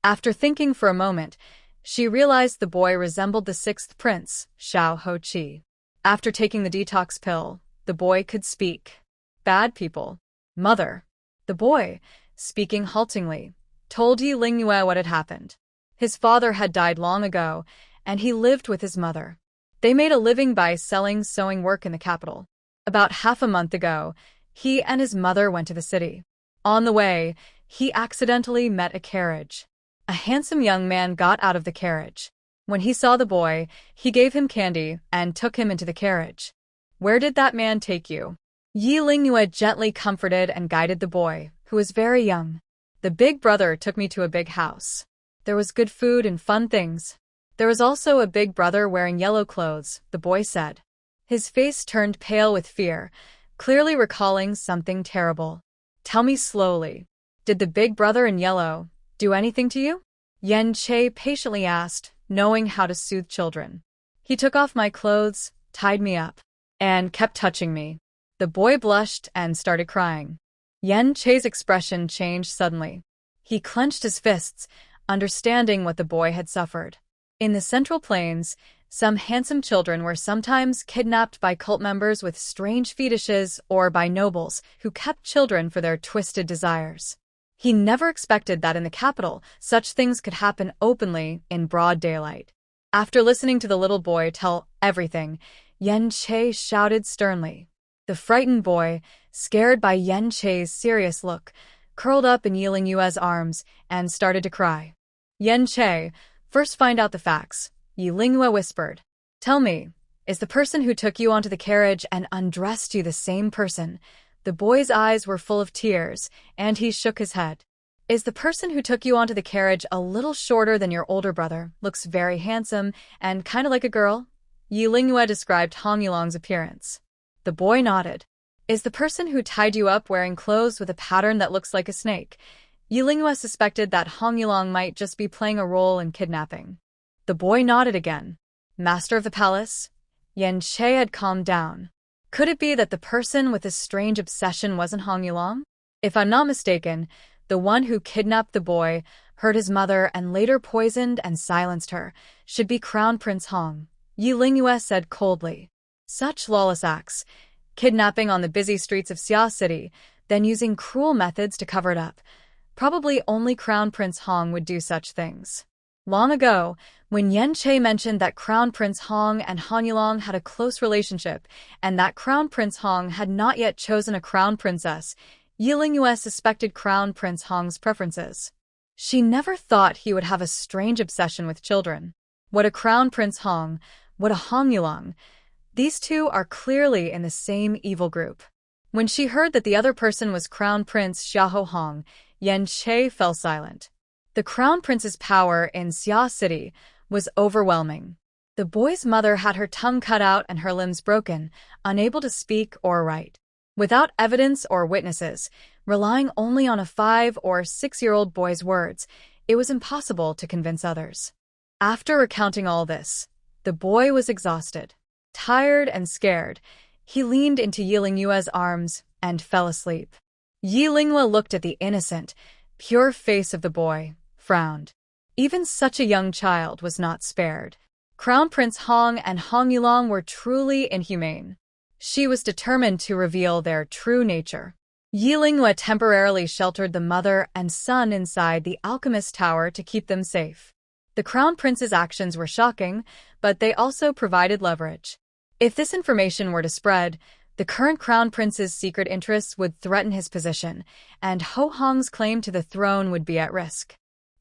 After thinking for a moment, she realized the boy resembled the 6th prince, Xiao Ho-chi. After taking the detox pill, the boy could speak. Bad people. Mother. The boy, speaking haltingly, told Yilingwa what had happened. His father had died long ago, and he lived with his mother. They made a living by selling sewing work in the capital. About half a month ago, he and his mother went to the city. On the way, he accidentally met a carriage. A handsome young man got out of the carriage. When he saw the boy, he gave him candy and took him into the carriage. Where did that man take you? Yilingwa gently comforted and guided the boy, who was very young. The big brother took me to a big house. There was good food and fun things. There was also a big brother wearing yellow clothes, the boy said. His face turned pale with fear, clearly recalling something terrible. Tell me slowly. Did the big brother in yellow do anything to you? Yen Che patiently asked, knowing how to soothe children. He took off my clothes, tied me up, and kept touching me. The boy blushed and started crying. Yen Che's expression changed suddenly. He clenched his fists, understanding what the boy had suffered. In the Central Plains, some handsome children were sometimes kidnapped by cult members with strange fetishes or by nobles who kept children for their twisted desires. He never expected that in the capital, such things could happen openly in broad daylight. After listening to the little boy tell everything, Yen Che shouted sternly. The frightened boy, scared by Yen Che's serious look, curled up in Yilingwa's arms and started to cry. Yen Che, first find out the facts, Yilingwa whispered. Tell me, is the person who took you onto the carriage and undressed you the same person? The boy's eyes were full of tears, and he shook his head. Is the person who took you onto the carriage a little shorter than your older brother, looks very handsome, and kind of like a girl? Yilingwa described Hong Yulong's appearance. The boy nodded. Is the person who tied you up wearing clothes with a pattern that looks like a snake? Yilingwa suspected that Hong Yulong might just be playing a role in kidnapping. The boy nodded again. Master of the palace? Yen Che had calmed down. Could it be that the person with this strange obsession wasn't Hong Yulong? If I'm not mistaken, the one who kidnapped the boy, hurt his mother, and later poisoned and silenced her, should be Crown Prince Hong, Yilingwa said coldly. Such lawless acts, kidnapping on the busy streets of Xia City, then using cruel methods to cover it up. Probably only Crown Prince Hong would do such things. Long ago, when Yen Che mentioned that Crown Prince Hong and Hong Yulong had a close relationship and that Crown Prince Hong had not yet chosen a crown princess, Yilingwa suspected Crown Prince Hong's preferences. She never thought he would have a strange obsession with children. What a Crown Prince Hong, what a Hong Yulong. These two are clearly in the same evil group. When she heard that the other person was Crown Prince Xiahou Hong, Yen Che fell silent. The Crown Prince's power in Xia City was overwhelming. The boy's mother had her tongue cut out and her limbs broken, unable to speak or write. Without evidence or witnesses, relying only on a 5- or 6-year-old boy's words, it was impossible to convince others. After recounting all this, the boy was exhausted. Tired and scared, he leaned into Yi Lingyue's arms and fell asleep. Yi Lingyue looked at the innocent, pure face of the boy, frowned. Even such a young child was not spared. Crown Prince Hong and Hong Yulong were truly inhumane. She was determined to reveal their true nature. Yi Lingyue temporarily sheltered the mother and son inside the alchemist tower to keep them safe. The Crown Prince's actions were shocking, but they also provided leverage. If this information were to spread, the current Crown Prince's secret interests would threaten his position, and Ho Hong's claim to the throne would be at risk.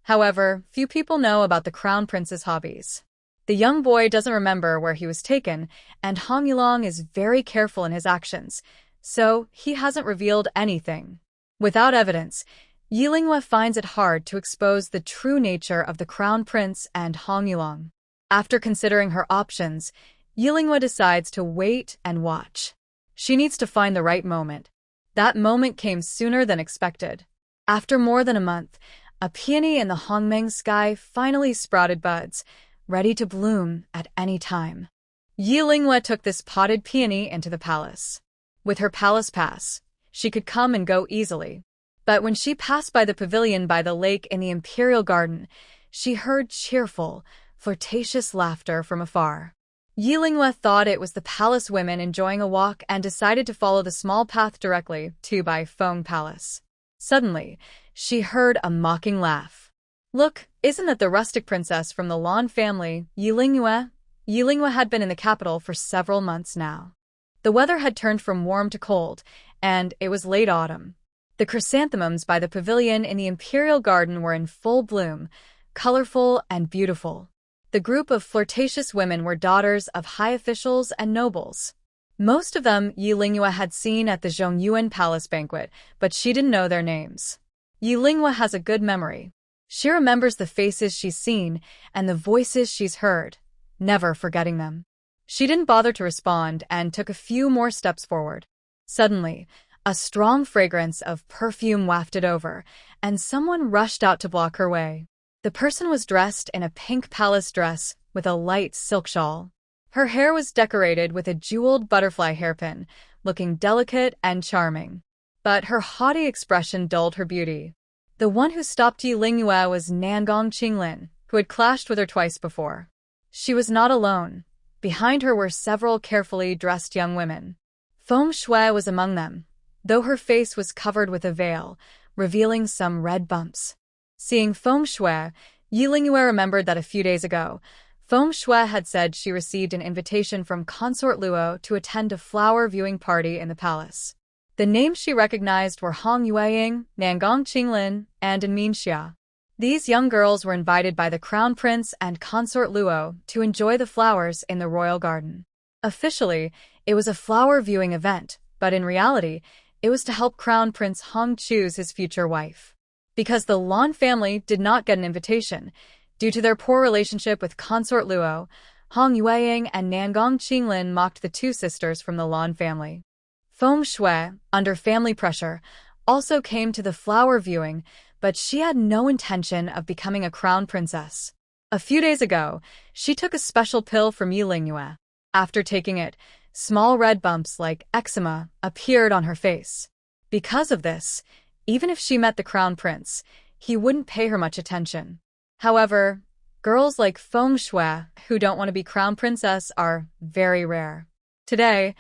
However, few people know about the Crown Prince's hobbies. The young boy doesn't remember where he was taken, and Hong Yulong is very careful in his actions, so he hasn't revealed anything. Without evidence, Yi Lingyue finds it hard to expose the true nature of the Crown Prince and Hong Yulong. After considering her options, Yi Lingyue decides to wait and watch. She needs to find the right moment. That moment came sooner than expected. After more than a month, a peony in the Hongmeng sky finally sprouted buds, ready to bloom at any time. Yi Lingyue took this potted peony into the palace. With her palace pass, she could come and go easily. But when she passed by the pavilion by the lake in the imperial garden, she heard cheerful, flirtatious laughter from afar. Yi Lingyue thought it was the palace women enjoying a walk and decided to follow the small path directly to Baifeng Palace. Suddenly, she heard a mocking laugh. "Look, isn't that the rustic princess from the Lan family, Yi Lingyue?" Yi Lingyue had been in the capital for several months now. The weather had turned from warm to cold, and it was late autumn. The chrysanthemums by the pavilion in the imperial garden were in full bloom, colorful and beautiful. The group of flirtatious women were daughters of high officials and nobles. Most of them Yi Lingyue had seen at the Zhongyuan Palace banquet, but she didn't know their names. Yi Lingyue has a good memory. She remembers the faces she's seen and the voices she's heard, never forgetting them. She didn't bother to respond and took a few more steps forward. Suddenly, a strong fragrance of perfume wafted over, and someone rushed out to block her way. The person was dressed in a pink palace dress with a light silk shawl. Her hair was decorated with a jeweled butterfly hairpin, looking delicate and charming. But her haughty expression dulled her beauty. The one who stopped Yi Lingyue was Nangong Qinglin, who had clashed with her twice before. She was not alone. Behind her were several carefully dressed young women. Feng Shui was among them, though her face was covered with a veil, revealing some red bumps. Seeing Feng Shui, Yi Lingyue remembered that a few days ago, Feng Shui had said she received an invitation from Consort Luo to attend a flower viewing party in the palace. The names she recognized were Hong Yueying, Nangong Qinglin, and Min Xia. These young girls were invited by the Crown Prince and Consort Luo to enjoy the flowers in the royal garden. Officially, it was a flower viewing event, but in reality, it was to help Crown Prince Hong choose his future wife. Because the Lan family did not get an invitation, due to their poor relationship with Consort Luo, Hong Yueying and Nangong Qinglin mocked the two sisters from the Lan family. Feng Shui, under family pressure, also came to the flower viewing, but she had no intention of becoming a crown princess. A few days ago, she took a special pill from Yi Lingyue. After taking it, small red bumps like eczema appeared on her face. Because of this, even if she met the crown prince, he wouldn't pay her much attention. However, girls like Feng Shui who don't want to be crown princess are very rare. Today,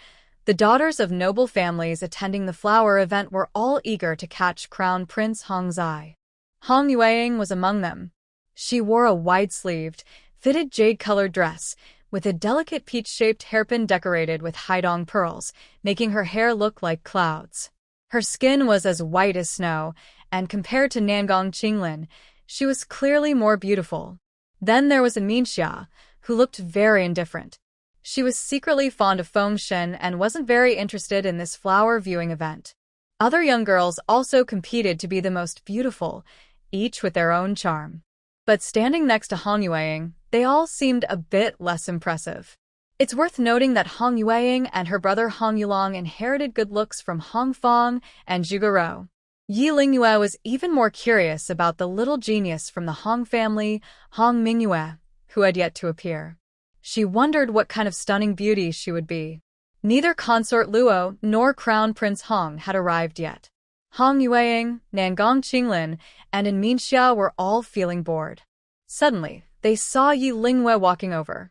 the daughters of noble families attending the flower event were all eager to catch Crown Prince Hong's eye. Hong Yueying was among them. She wore a wide-sleeved, fitted jade-colored dress, with a delicate peach-shaped hairpin decorated with Haidong pearls, making her hair look like clouds. Her skin was as white as snow, and compared to Nangong Qinglin, she was clearly more beautiful. Then there was Min Xia, who looked very indifferent. She was secretly fond of Feng Shen and wasn't very interested in this flower viewing event. Other young girls also competed to be the most beautiful, each with their own charm. But standing next to Hong Yueying, they all seemed a bit less impressive. It's worth noting that Hong Yueying and her brother Hong Yulong inherited good looks from Hong Fong and Zhuge. Yi Lingyue was even more curious about the little genius from the Hong family, Hong Mingyue, who had yet to appear. She wondered what kind of stunning beauty she would be. Neither Consort Luo nor Crown Prince Hong had arrived yet. Hong Yueying, Nangong Qinglin, and In Minxia were all feeling bored. Suddenly, they saw Yi Lingyue walking over.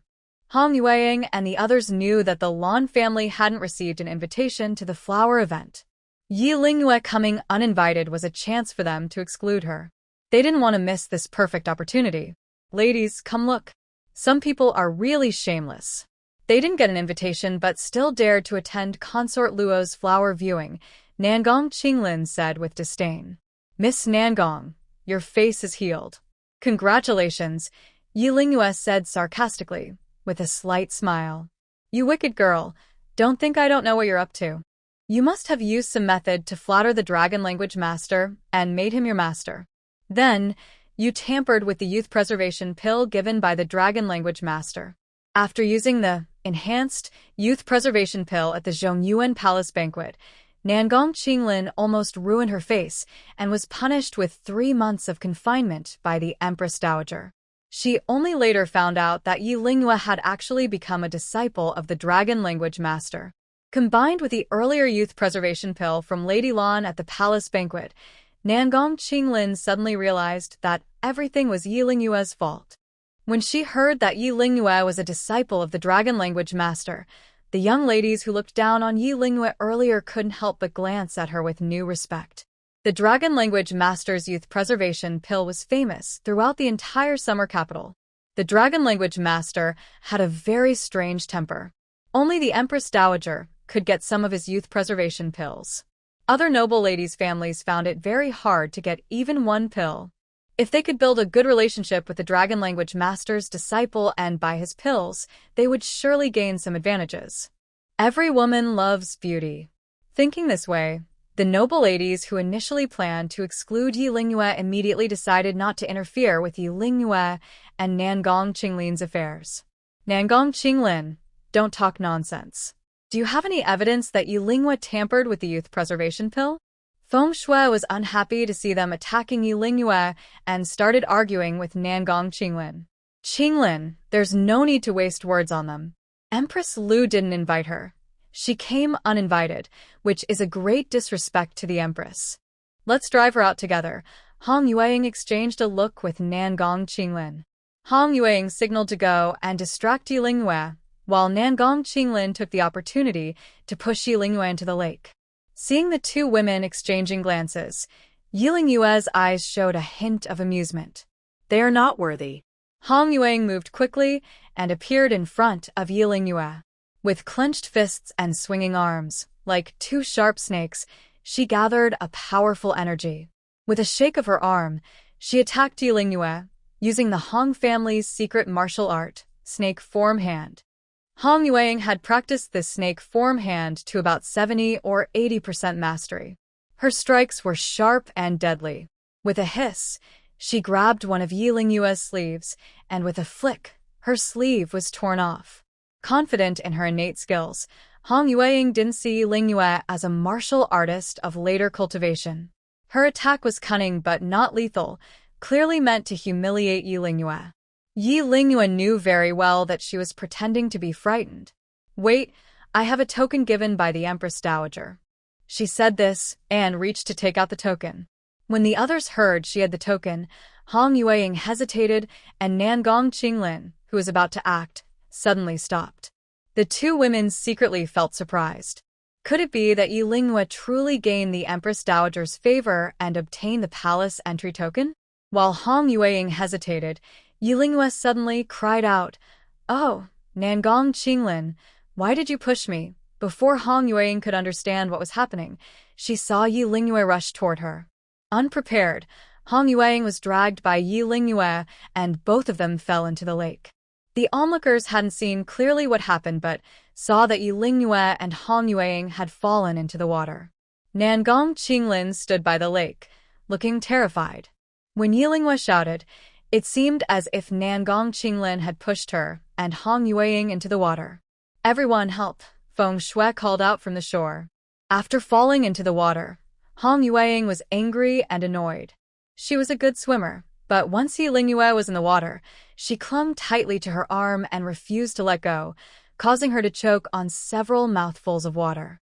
Hong Yueying and the others knew that the Lan family hadn't received an invitation to the flower event. Yi Lingyue coming uninvited was a chance for them to exclude her. They didn't want to miss this perfect opportunity. Ladies, come look. Some people are really shameless. They didn't get an invitation but still dared to attend Consort Luo's flower viewing, Nangong Qinglin said with disdain. Miss Nangong, your face is healed. Congratulations, Yi Lingyue said sarcastically, with a slight smile. You wicked girl, don't think I don't know what you're up to. You must have used some method to flatter the dragon language master and made him your master. Then, you tampered with the youth preservation pill given by the dragon language master. After using the enhanced youth preservation pill at the Zhongyuan Palace banquet, Nangong Qinglin almost ruined her face and was punished with 3 months of confinement by the Empress Dowager. She only later found out that Yi Lingyue had actually become a disciple of the dragon language master. Combined with the earlier youth preservation pill from Lady Lan at the palace banquet, Nangong Qinglin suddenly realized that everything was Yi Lingyue's fault. When she heard that Yi Lingyue was a disciple of the dragon language master, the young ladies who looked down on Yi Lingyue earlier couldn't help but glance at her with new respect. The dragon language master's youth preservation pill was famous throughout the entire summer capital. The dragon language master had a very strange temper. Only the Empress Dowager could get some of his youth preservation pills. Other noble ladies' families found it very hard to get even one pill. If they could build a good relationship with the dragon language master's disciple and buy his pills, they would surely gain some advantages. Every woman loves beauty. Thinking this way, the noble ladies who initially planned to exclude Yi Lingyue immediately decided not to interfere with Yi Lingyue and Nangong Qinglin's affairs. Nangong Qinglin, don't talk nonsense. Do you have any evidence that Yi Lingyue tampered with the youth preservation pill? Feng Shui was unhappy to see them attacking Yi Lingyue and started arguing with Nangong Qinglin. Qinglin, there's no need to waste words on them. Empress Lu didn't invite her. She came uninvited, which is a great disrespect to the Empress. Let's drive her out together. Hong Yueying exchanged a look with Nangong Qinglin. Hong Yueying signaled to go and distract Yi Lingyue, while Nangong Qinglin took the opportunity to push Yi Lingyue into the lake. Seeing the two women exchanging glances, Yi Lingyue's eyes showed a hint of amusement. They are not worthy. Hong Yueying moved quickly and appeared in front of Yi Lingyue. With clenched fists and swinging arms, like two sharp snakes, she gathered a powerful energy. With a shake of her arm, she attacked Yi Lingyue, using the Hong family's secret martial art, snake form hand. Hong Yueying had practiced this snake form hand to about 70 or 80% mastery. Her strikes were sharp and deadly. With a hiss, she grabbed one of Yi Lingyue's sleeves, and with a flick, her sleeve was torn off. Confident in her innate skills, Hong Yueying didn't see Yi Lingyue as a martial artist of later cultivation. Her attack was cunning but not lethal, clearly meant to humiliate Yi Lingyue. Yi Lingyue knew very well that she was pretending to be frightened. Wait, I have a token given by the Empress Dowager. She said this and reached to take out the token. When the others heard she had the token, Hong Yueying hesitated and Nangong Qinglin, who was about to act, suddenly stopped. The two women secretly felt surprised. Could it be that Yi Lingyue truly gained the Empress Dowager's favor and obtained the palace entry token? While Hong Yueying hesitated, Yi Lingyue suddenly cried out, "Oh, Nangong Qinglin, why did you push me?" Before Hong Yueying could understand what was happening, she saw Yi Lingyue rush toward her. Unprepared, Hong Yueying was dragged by Yi Lingyue, and both of them fell into the lake. The onlookers hadn't seen clearly what happened but saw that Yi Lingyue and Hong Yueying had fallen into the water. Nangong Qinglin stood by the lake, looking terrified. When Yi Lingyue shouted, it seemed as if Nangong Qinglin had pushed her and Hong Yueying into the water. Everyone help, Feng Shui called out from the shore. After falling into the water, Hong Yueying was angry and annoyed. She was a good swimmer, but once Yi Lingyue was in the water, she clung tightly to her arm and refused to let go, causing her to choke on several mouthfuls of water.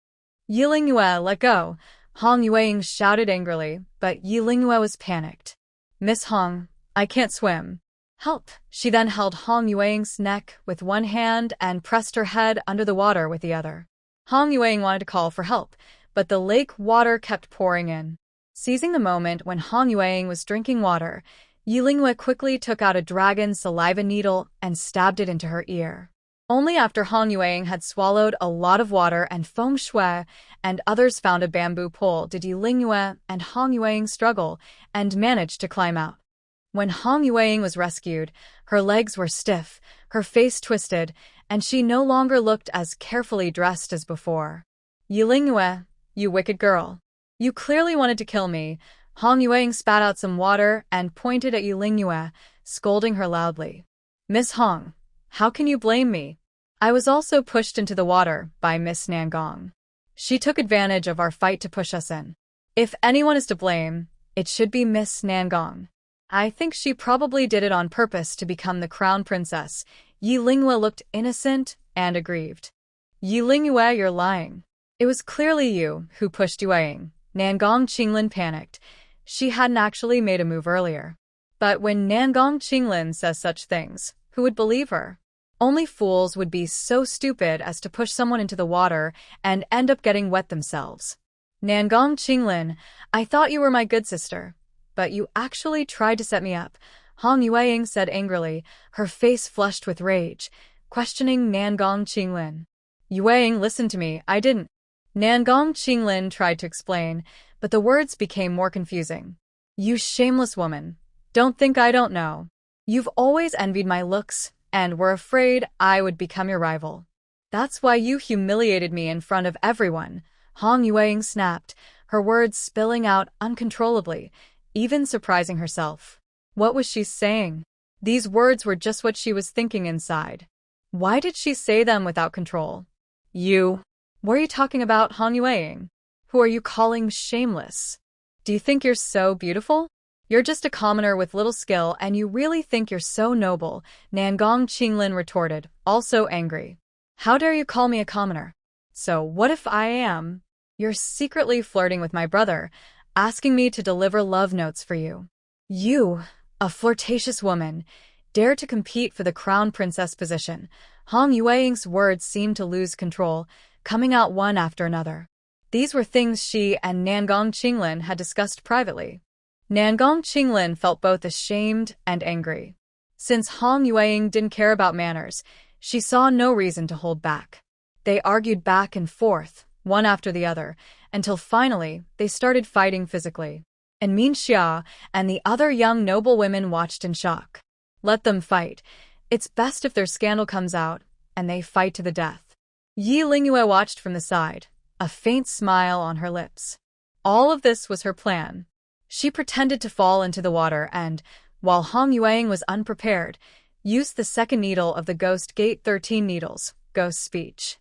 Yi Lingyue, let go, Hong Yueying shouted angrily, but Yi Lingyue was panicked. Miss Hong, I can't swim. Help! She then held Hong Yueying's neck with one hand and pressed her head under the water with the other. Hong Yueying wanted to call for help, but the lake water kept pouring in. Seizing the moment when Hong Yueying was drinking water, Yi Lingyue quickly took out a dragon saliva needle and stabbed it into her ear. Only after Hong Yueying had swallowed a lot of water and Feng Shui and others found a bamboo pole did Yi Lingyue and Hong Yueying struggle and manage to climb out. When Hong Yueying was rescued, her legs were stiff, her face twisted, and she no longer looked as carefully dressed as before. Yi Lingyue, you wicked girl. You clearly wanted to kill me. Hong Yueying spat out some water and pointed at Yi Lingyue, scolding her loudly. Miss Hong, how can you blame me? I was also pushed into the water by Miss Nangong. She took advantage of our fight to push us in. If anyone is to blame, it should be Miss Nangong. I think she probably did it on purpose to become the crown princess. Yi Lingyue looked innocent and aggrieved. Yi Lingyue, you're lying. It was clearly you who pushed Yueying. Nangong Qinglin panicked. She hadn't actually made a move earlier. But when Nangong Qinglin says such things, who would believe her? Only fools would be so stupid as to push someone into the water and end up getting wet themselves. Nangong Qinglin, I thought you were my good sister. But you actually tried to set me up, Hong Yueying said angrily, her face flushed with rage, questioning Nangong Qinglin. Yueying, listen to me, I didn't. Nangong Qinglin tried to explain, but the words became more confusing. You shameless woman. Don't think I don't know. You've always envied my looks, and were afraid I would become your rival. That's why you humiliated me in front of everyone, Hong Yueying snapped, her words spilling out uncontrollably, even surprising herself. What was she saying? These words were just what she was thinking inside. Why did she say them without control? You. What are you talking about, Hong Yueying? Who are you calling shameless? Do you think you're so beautiful? You're just a commoner with little skill and you really think you're so noble, Nangong Qinglin retorted, also angry. How dare you call me a commoner? So what if I am? You're secretly flirting with my brother, asking me to deliver love notes for you. You, a flirtatious woman, dare to compete for the crown princess position. Hong Yueying's words seemed to lose control, coming out one after another. These were things she and Nangong Qinglin had discussed privately. Nangong Qinglin felt both ashamed and angry. Since Hong Yueying didn't care about manners, she saw no reason to hold back. They argued back and forth, one after the other, until finally they started fighting physically. And Min Xia and the other young noble women watched in shock. Let them fight. It's best if their scandal comes out, and they fight to the death. Yi Lingyue watched from the side, a faint smile on her lips. All of this was her plan. She pretended to fall into the water and, while Hong Yueying was unprepared, used the second needle of the Ghost Gate 13 needles, Ghost Speech.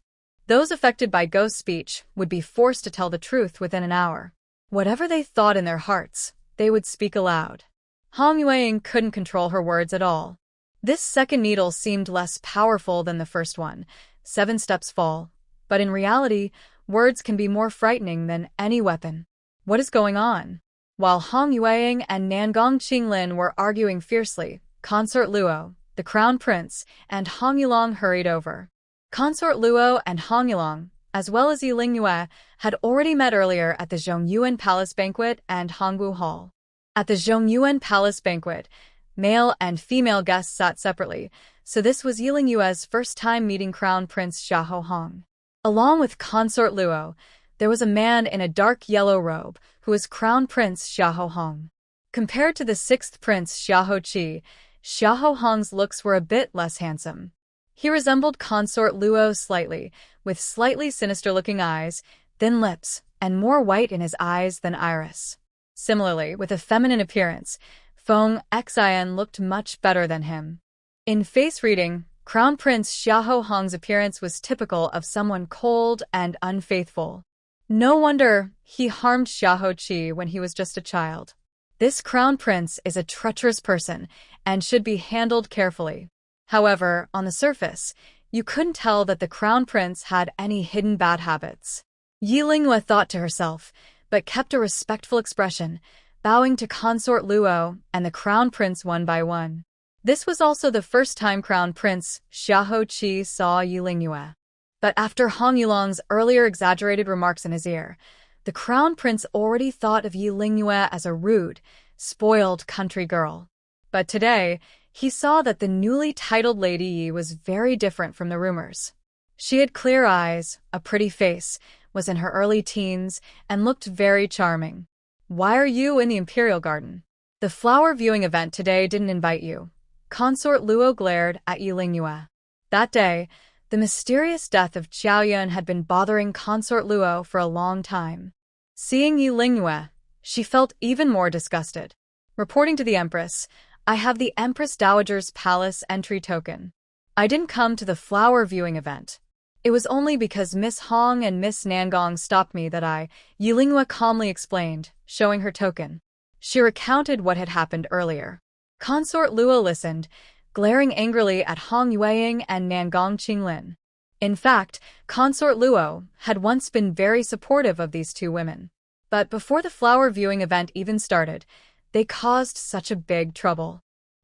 Those affected by ghost speech would be forced to tell the truth within an hour. Whatever they thought in their hearts, they would speak aloud. Hong Yueying couldn't control her words at all. This second needle seemed less powerful than the first one, 7 steps fall, but in reality, words can be more frightening than any weapon. What is going on? While Hong Yueying and Nangong Qinglin were arguing fiercely, Consort Luo, the crown prince, and Hong Yulong hurried over. Consort Luo and Hong Yulong, as well as Yi Lingyue, had already met earlier at the Zhongyuan Palace Banquet and Hongwu Hall. At the Zhongyuan Palace Banquet, male and female guests sat separately, so this was Yi Lingyue's first time meeting Crown Prince Xiahou Hong. Along with Consort Luo, there was a man in a dark yellow robe who was Crown Prince Xiahou Hong. Compared to the 6th Prince Xiahou Qi, Xiahou Hong's looks were a bit less handsome. He resembled Consort Luo slightly, with slightly sinister-looking eyes, thin lips, and more white in his eyes than iris. Similarly, with a feminine appearance, Feng Xian looked much better than him. In face reading, Crown Prince Xiahou Hong's appearance was typical of someone cold and unfaithful. No wonder he harmed Xiahou Qi when he was just a child. This crown prince is a treacherous person and should be handled carefully. However, on the surface, you couldn't tell that the crown prince had any hidden bad habits. Yi Lingyue thought to herself, but kept a respectful expression, bowing to Consort Luo and the crown prince one by one. This was also the first time Crown Prince Xiahou Qi saw Yi Lingyue. But after Hong Yulong's earlier exaggerated remarks in his ear, the crown prince already thought of Yi Lingyue as a rude, spoiled country girl. But today, he saw that the newly titled Lady Yi was very different from the rumors. She had clear eyes, a pretty face, was in her early teens, and looked very charming. Why are you in the Imperial Garden? The flower viewing event today didn't invite you. Consort Luo glared at Yi Lingyue. That day, the mysterious death of Qiao Yun had been bothering Consort Luo for a long time. Seeing Yi Lingyue, she felt even more disgusted. Reporting to the Empress, I have the Empress Dowager's palace entry token. I didn't come to the flower viewing event. It was only because Miss Hong and Miss Nangong stopped me that Yi Lingyue calmly explained, showing her token. She recounted what had happened earlier. Consort Luo listened, glaring angrily at Hong Yueying and Nangong Qinglin. In fact, Consort Luo had once been very supportive of these two women. But before the flower viewing event even started, they caused such a big trouble.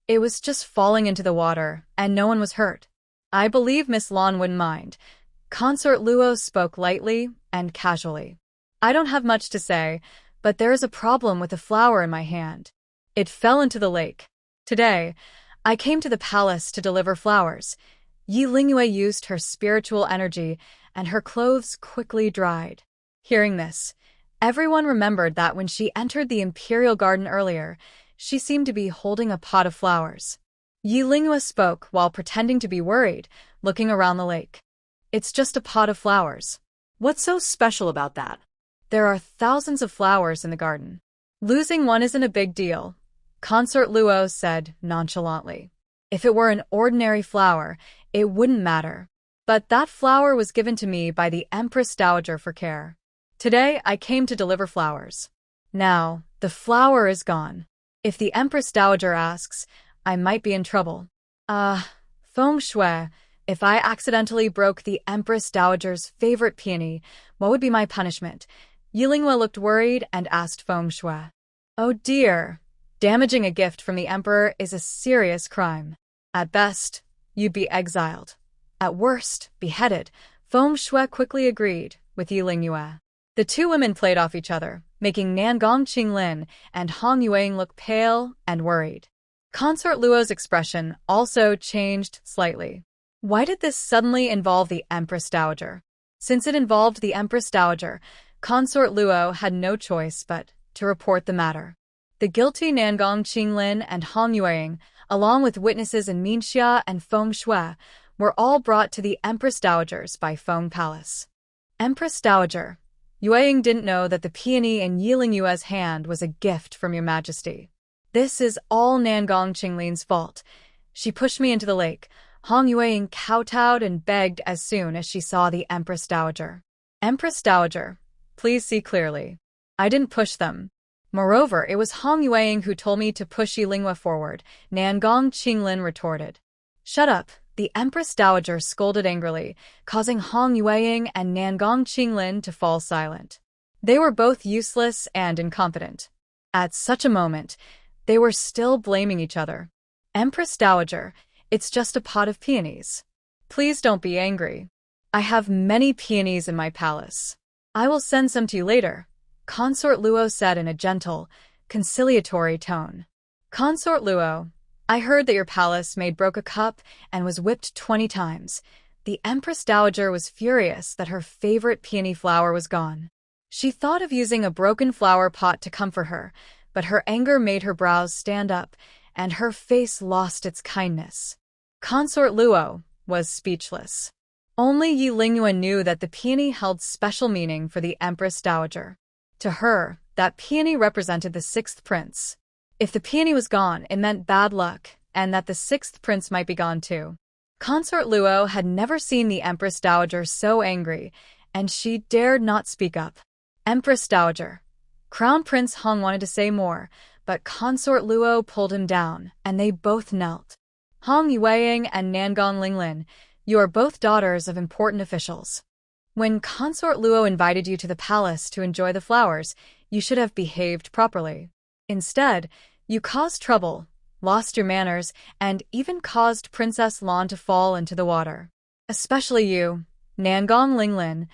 It was just falling into the water, and no one was hurt. I believe Miss Lan wouldn't mind. Consort Luo spoke lightly and casually. I don't have much to say, but there is a problem with the flower in my hand. It fell into the lake. Today, I came to the palace to deliver flowers. Yi Lingyue used her spiritual energy, and her clothes quickly dried. Hearing this, everyone remembered that when she entered the Imperial Garden earlier, she seemed to be holding a pot of flowers. Yi Lingyue spoke while pretending to be worried, looking around the lake. It's just a pot of flowers. What's so special about that? There are thousands of flowers in the garden. Losing one isn't a big deal, Consort Luo said nonchalantly. If it were an ordinary flower, it wouldn't matter. But that flower was given to me by the Empress Dowager for care. Today, I came to deliver flowers. Now, the flower is gone. If the Empress Dowager asks, I might be in trouble. Feng Shui, if I accidentally broke the Empress Dowager's favorite peony, what would be my punishment? Yi Lingyue looked worried and asked Feng Shui. Oh dear, damaging a gift from the emperor is a serious crime. At best, you'd be exiled. At worst, beheaded. Feng Shui quickly agreed with Yi Lingyue. The two women played off each other, making Nangong Qinglin and Hong Yueying look pale and worried. Consort Luo's expression also changed slightly. Why did this suddenly involve the Empress Dowager? Since it involved the Empress Dowager, Consort Luo had no choice but to report the matter. The guilty Nangong Qinglin and Hong Yueying, along with witnesses in Minxia and Feng Shui, were all brought to the Empress Dowagers by Feng Palace. Empress Dowager, Yueying didn't know that the peony in Yi Lingyue's hand was a gift from your majesty. This is all Nangong Qinglin's fault. She pushed me into the lake. Hong Yueying kowtowed and begged as soon as she saw the Empress Dowager. Empress Dowager, please see clearly. I didn't push them. Moreover, it was Hong Yueying who told me to push Yi Lingyue forward, Nangong Qinglin retorted. Shut up, the Empress Dowager scolded angrily, causing Hong Yueying and Nangong Qinglin to fall silent. They were both useless and incompetent. At such a moment, they were still blaming each other. Empress Dowager, it's just a pot of peonies. Please don't be angry. I have many peonies in my palace. I will send some to you later, Consort Luo said in a gentle, conciliatory tone. Consort Luo, I heard that your palace maid broke a cup and was whipped 20 times. The Empress Dowager was furious that her favorite peony flower was gone. She thought of using a broken flower pot to comfort her, but her anger made her brows stand up, and her face lost its kindness. Consort Luo was speechless. Only Yi Lingyue knew that the peony held special meaning for the Empress Dowager. To her, that peony represented the sixth prince. If the peony was gone, it meant bad luck, and that the sixth prince might be gone too. Consort Luo had never seen the Empress Dowager so angry, and she dared not speak up. Empress Dowager. Crown Prince Hong wanted to say more, but Consort Luo pulled him down, and they both knelt. Hong Yueying and Nangong Linglin, you are both daughters of important officials. When Consort Luo invited you to the palace to enjoy the flowers, you should have behaved properly. Instead, you caused trouble, lost your manners, and even caused Princess Lan to fall into the water. Especially you, Nangong Linglin.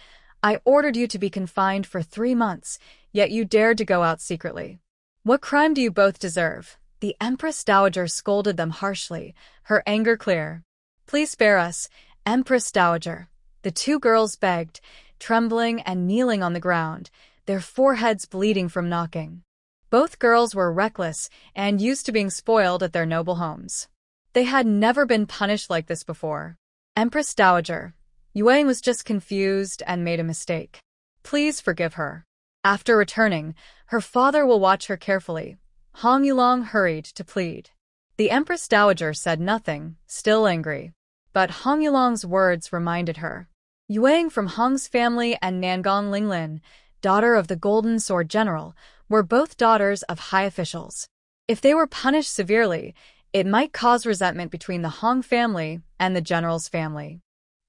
I ordered you to be confined for 3 months, yet you dared to go out secretly. What crime do you both deserve? The Empress Dowager scolded them harshly, her anger clear. Please spare us, Empress Dowager. The 2 girls begged, trembling and kneeling on the ground, their foreheads bleeding from knocking. Both girls were reckless and used to being spoiled at their noble homes. They had never been punished like this before. Empress Dowager. Yueying was just confused and made a mistake. Please forgive her. After returning, her father will watch her carefully. Hong Yulong hurried to plead. The Empress Dowager said nothing, still angry. But Hong Yulong's words reminded her. Yueying from Hong's family and Nangong Linglin, daughter of the Golden Sword General, were both daughters of high officials. If they were punished severely, it might cause resentment between the Hong family and the general's family.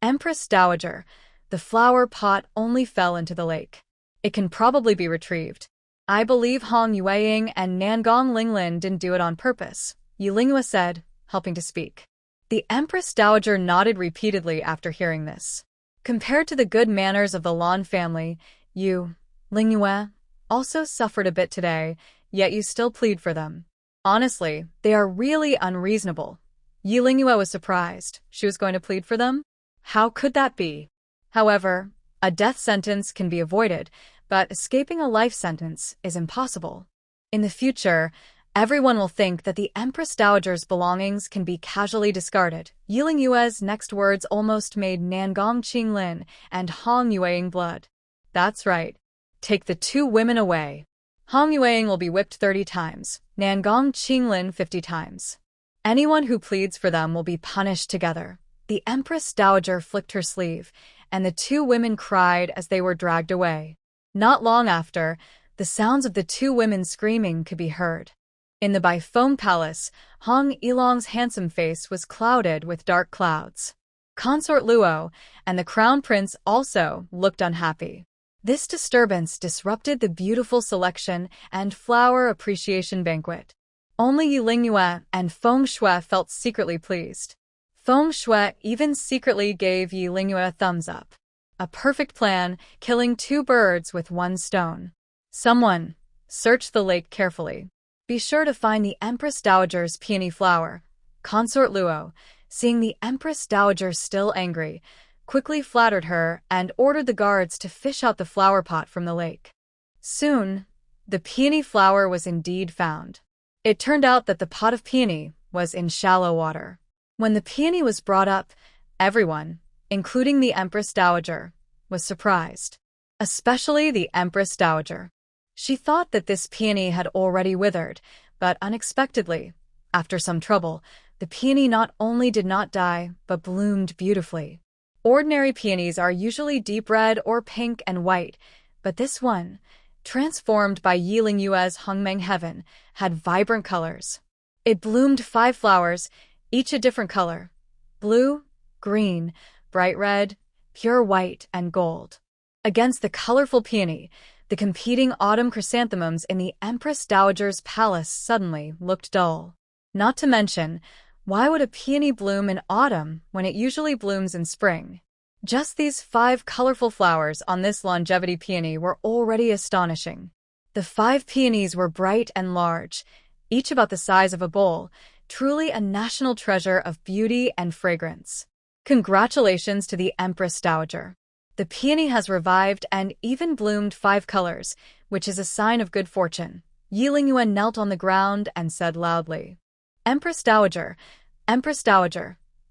Empress Dowager, the flower pot only fell into the lake. It can probably be retrieved. I believe Hong Yueying and Nangong Linglin didn't do it on purpose, Yulinghua said, helping to speak. The Empress Dowager nodded repeatedly after hearing this. Compared to the good manners of the Lan family, you, Linghua, also suffered a bit today, yet you still plead for them. Honestly, they are really unreasonable. Yulinghua was surprised. She was going to plead for them? How could that be? However, a death sentence can be avoided, but escaping a life sentence is impossible. In the future, everyone will think that the Empress Dowager's belongings can be casually discarded. Yulinghua's next words almost made Nangong Qinglin and Hong Yueying blood. That's right. Take the 2 women away. Hong Yueying will be whipped 30 times, Nangong Qinglin 50 times. Anyone who pleads for them will be punished together. The Empress Dowager flicked her sleeve, and the 2 women cried as they were dragged away. Not long after, the sounds of the 2 women screaming could be heard. In the Baifeng Palace, Hong Yilong's handsome face was clouded with dark clouds. Consort Luo and the Crown Prince also looked unhappy. This disturbance disrupted the beautiful selection and flower appreciation banquet. Only Yulinghua and Feng Shui felt secretly pleased. Feng Shui even secretly gave Yulinghua a thumbs up. A perfect plan, killing 2 birds with 1 stone. Someone, search the lake carefully. Be sure to find the Empress Dowager's peony flower. Consort Luo, seeing the Empress Dowager still angry, quickly flattered her and ordered the guards to fish out the flower pot from the lake. Soon, the peony flower was indeed found. It turned out that the pot of peony was in shallow water. When the peony was brought up, everyone, including the Empress Dowager, was surprised. Especially the Empress Dowager. She thought that this peony had already withered, but unexpectedly, after some trouble, the peony not only did not die, but bloomed beautifully. Ordinary peonies are usually deep red or pink and white, but this one, transformed by Yilinghua's Hongmeng Heaven, had vibrant colors. It bloomed 5 flowers, each a different color: blue, green, bright red, pure white, and gold. Against the colorful peony, the competing autumn chrysanthemums in the Empress Dowager's palace suddenly looked dull. Not to mention, why would a peony bloom in autumn when it usually blooms in spring? Just these 5 colorful flowers on this longevity peony were already astonishing. The 5 peonies were bright and large, each about the size of a bowl, truly a national treasure of beauty and fragrance. Congratulations to the Empress Dowager. The peony has revived and even bloomed 5 colors, which is a sign of good fortune. Yilinghua knelt on the ground and said loudly, Empress Dowager,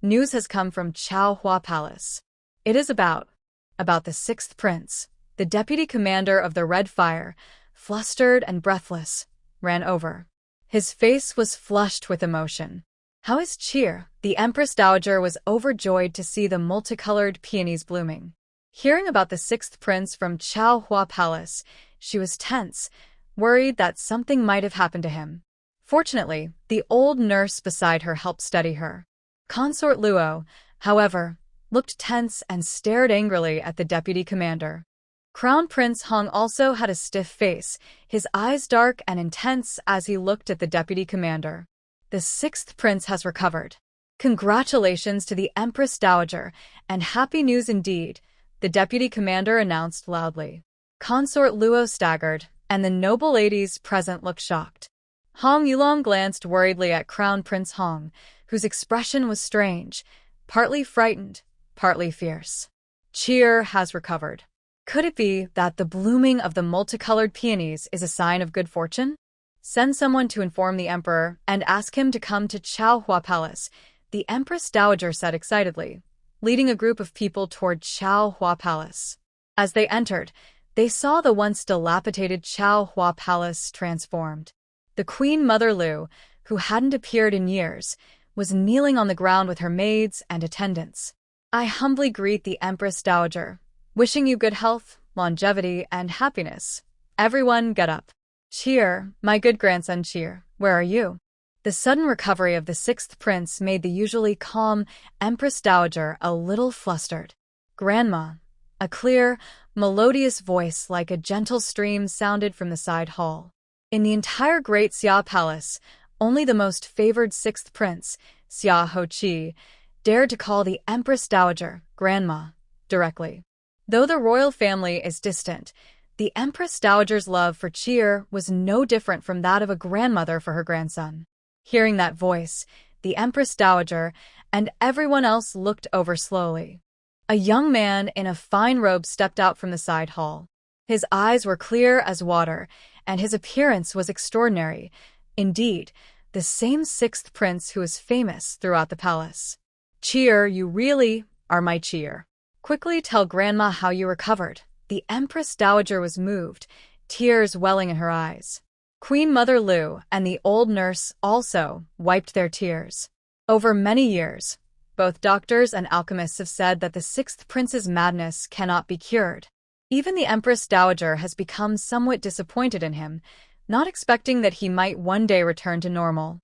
news has come from Chaohua Palace. It is about the 6th prince, the deputy commander of the Red Fire, flustered and breathless, ran over. His face was flushed with emotion. How is cheer? The Empress Dowager was overjoyed to see the multicolored peonies blooming. Hearing about the sixth prince from Chaohua Palace, she was tense, worried that something might have happened to him. Fortunately, the old nurse beside her helped steady her. Consort Luo, however, looked tense and stared angrily at the deputy commander. Crown Prince Hong also had a stiff face, his eyes dark and intense as he looked at the deputy commander. The sixth prince has recovered. Congratulations to the Empress Dowager, and happy news indeed, the deputy commander announced loudly. Consort Luo staggered, and the noble ladies present looked shocked. Hong Yulong glanced worriedly at Crown Prince Hong, whose expression was strange, partly frightened, partly fierce. Cheer has recovered. Could it be that the blooming of the multicolored peonies is a sign of good fortune? Send someone to inform the emperor and ask him to come to Chaohua Palace, the Empress Dowager said excitedly, leading a group of people toward Chaohua Palace. As they entered, they saw the once dilapidated Chaohua Palace transformed. The Queen Mother Lu, who hadn't appeared in years, was kneeling on the ground with her maids and attendants. I humbly greet the Empress Dowager, wishing you good health, longevity, and happiness. Everyone get up. Cheer, my good grandson Cheer, where are you? The sudden recovery of the sixth prince made the usually calm Empress Dowager a little flustered. Grandma, a clear, melodious voice like a gentle stream sounded from the side hall. In the entire Great Xia Palace, only the most favored sixth prince, Xia Hoqi, dared to call the Empress Dowager, Grandma, directly. Though the royal family is distant, the Empress Dowager's love for Cheer was no different from that of a grandmother for her grandson. Hearing that voice, the Empress Dowager and everyone else looked over slowly. A young man in a fine robe stepped out from the side hall. His eyes were clear as water, and his appearance was extraordinary. Indeed, the same sixth prince who is famous throughout the palace. Cheer, you really are my Cheer. Quickly tell Grandma how you recovered. The Empress Dowager was moved, tears welling in her eyes. Queen Mother Lu and the old nurse also wiped their tears. Over many years, both doctors and alchemists have said that the sixth prince's madness cannot be cured. Even the Empress Dowager has become somewhat disappointed in him, not expecting that he might one day return to normal.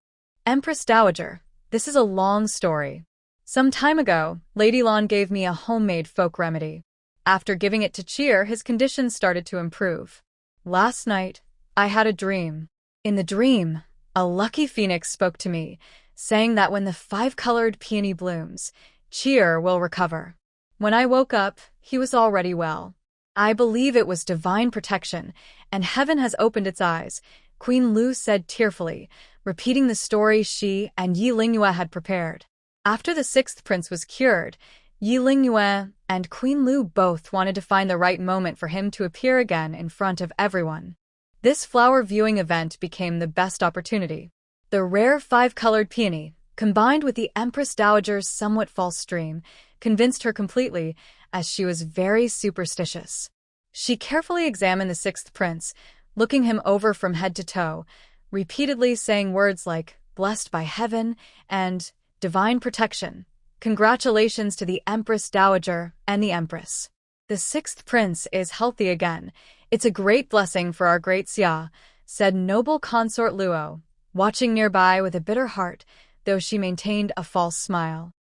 Empress Dowager, this is a long story. Some time ago, Lady Lan gave me a homemade folk remedy. After giving it to Cheer, his condition started to improve. Last night, I had a dream. In the dream, a lucky phoenix spoke to me, saying that when the five-colored peony blooms, Cheer will recover. When I woke up, he was already well. I believe it was divine protection, and heaven has opened its eyes, Queen Lu said tearfully, repeating the story she and Yi Lingyue had prepared. After the sixth prince was cured, Yi Lingyue and Queen Lu both wanted to find the right moment for him to appear again in front of everyone. This flower viewing event became the best opportunity. The rare five-colored peony, combined with the Empress Dowager's somewhat false dream, convinced her completely, as she was very superstitious. She carefully examined the sixth prince, looking him over from head to toe, repeatedly saying words like, blessed by heaven, and divine protection. Congratulations to the Empress Dowager and the Empress. The sixth prince is healthy again. It's a great blessing for our great Xia, said noble consort Luo, watching nearby with a bitter heart, though she maintained a false smile.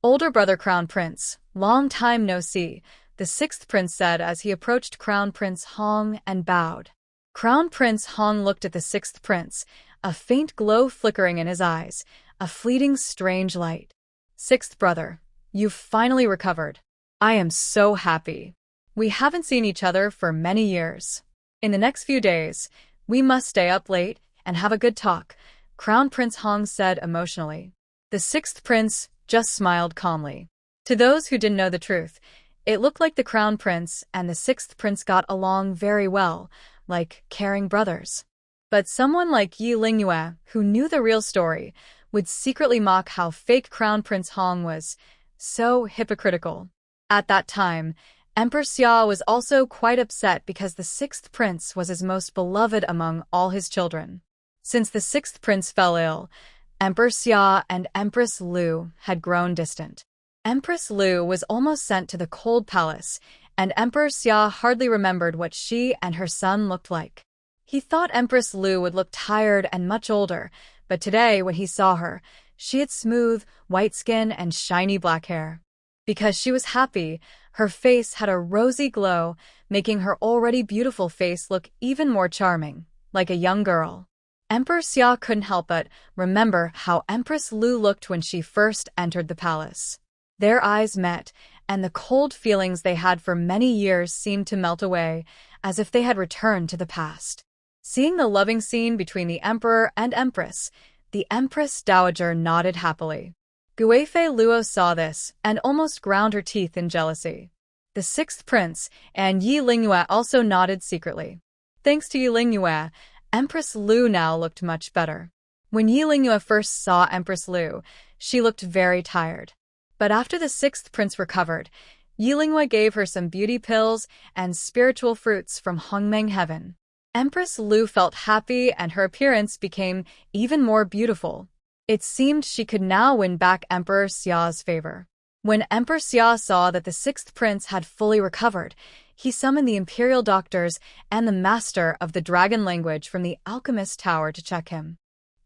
Older brother Crown Prince, long time no see, the sixth prince said as he approached Crown Prince Hong and bowed. Crown Prince Hong looked at the sixth prince, a faint glow flickering in his eyes, a fleeting strange light. Sixth brother, you've finally recovered. I am so happy. We haven't seen each other for many years. In the next few days, we must stay up late and have a good talk, Crown Prince Hong said emotionally. The sixth prince just smiled calmly. To those who didn't know the truth, it looked like the Crown Prince and the sixth prince got along very well, like caring brothers. But someone like Yi Lingyue, who knew the real story, would secretly mock how fake Crown Prince Hong was so hypocritical. At that time, Empress Xia was also quite upset because the sixth prince was his most beloved among all his children. Since the sixth prince fell ill, Emperor Xia and Empress Lu had grown distant. Empress Lu was almost sent to the cold palace, and Emperor Xia hardly remembered what she and her son looked like. He thought Empress Lu would look tired and much older, but today, when he saw her, she had smooth, white skin and shiny black hair. Because she was happy, her face had a rosy glow, making her already beautiful face look even more charming, like a young girl. Emperor Xia couldn't help but remember how Empress Lu looked when she first entered the palace. Their eyes met, and the cold feelings they had for many years seemed to melt away, as if they had returned to the past. Seeing the loving scene between the emperor and empress, the Empress Dowager nodded happily. Guifei Luo saw this and almost ground her teeth in jealousy. The sixth prince and Yi Lingyue also nodded secretly. Thanks to Yi Lingyue, Empress Lu now looked much better. When Yi Lingyue first saw Empress Lu, she looked very tired. But after the sixth prince recovered, Yi Lingyue gave her some beauty pills and spiritual fruits from Hongmeng Heaven. Empress Lu felt happy and her appearance became even more beautiful. It seemed she could now win back Emperor Xia's favor. When Emperor Xia saw that the sixth prince had fully recovered, he summoned the imperial doctors and the master of the dragon language from the alchemist tower to check him.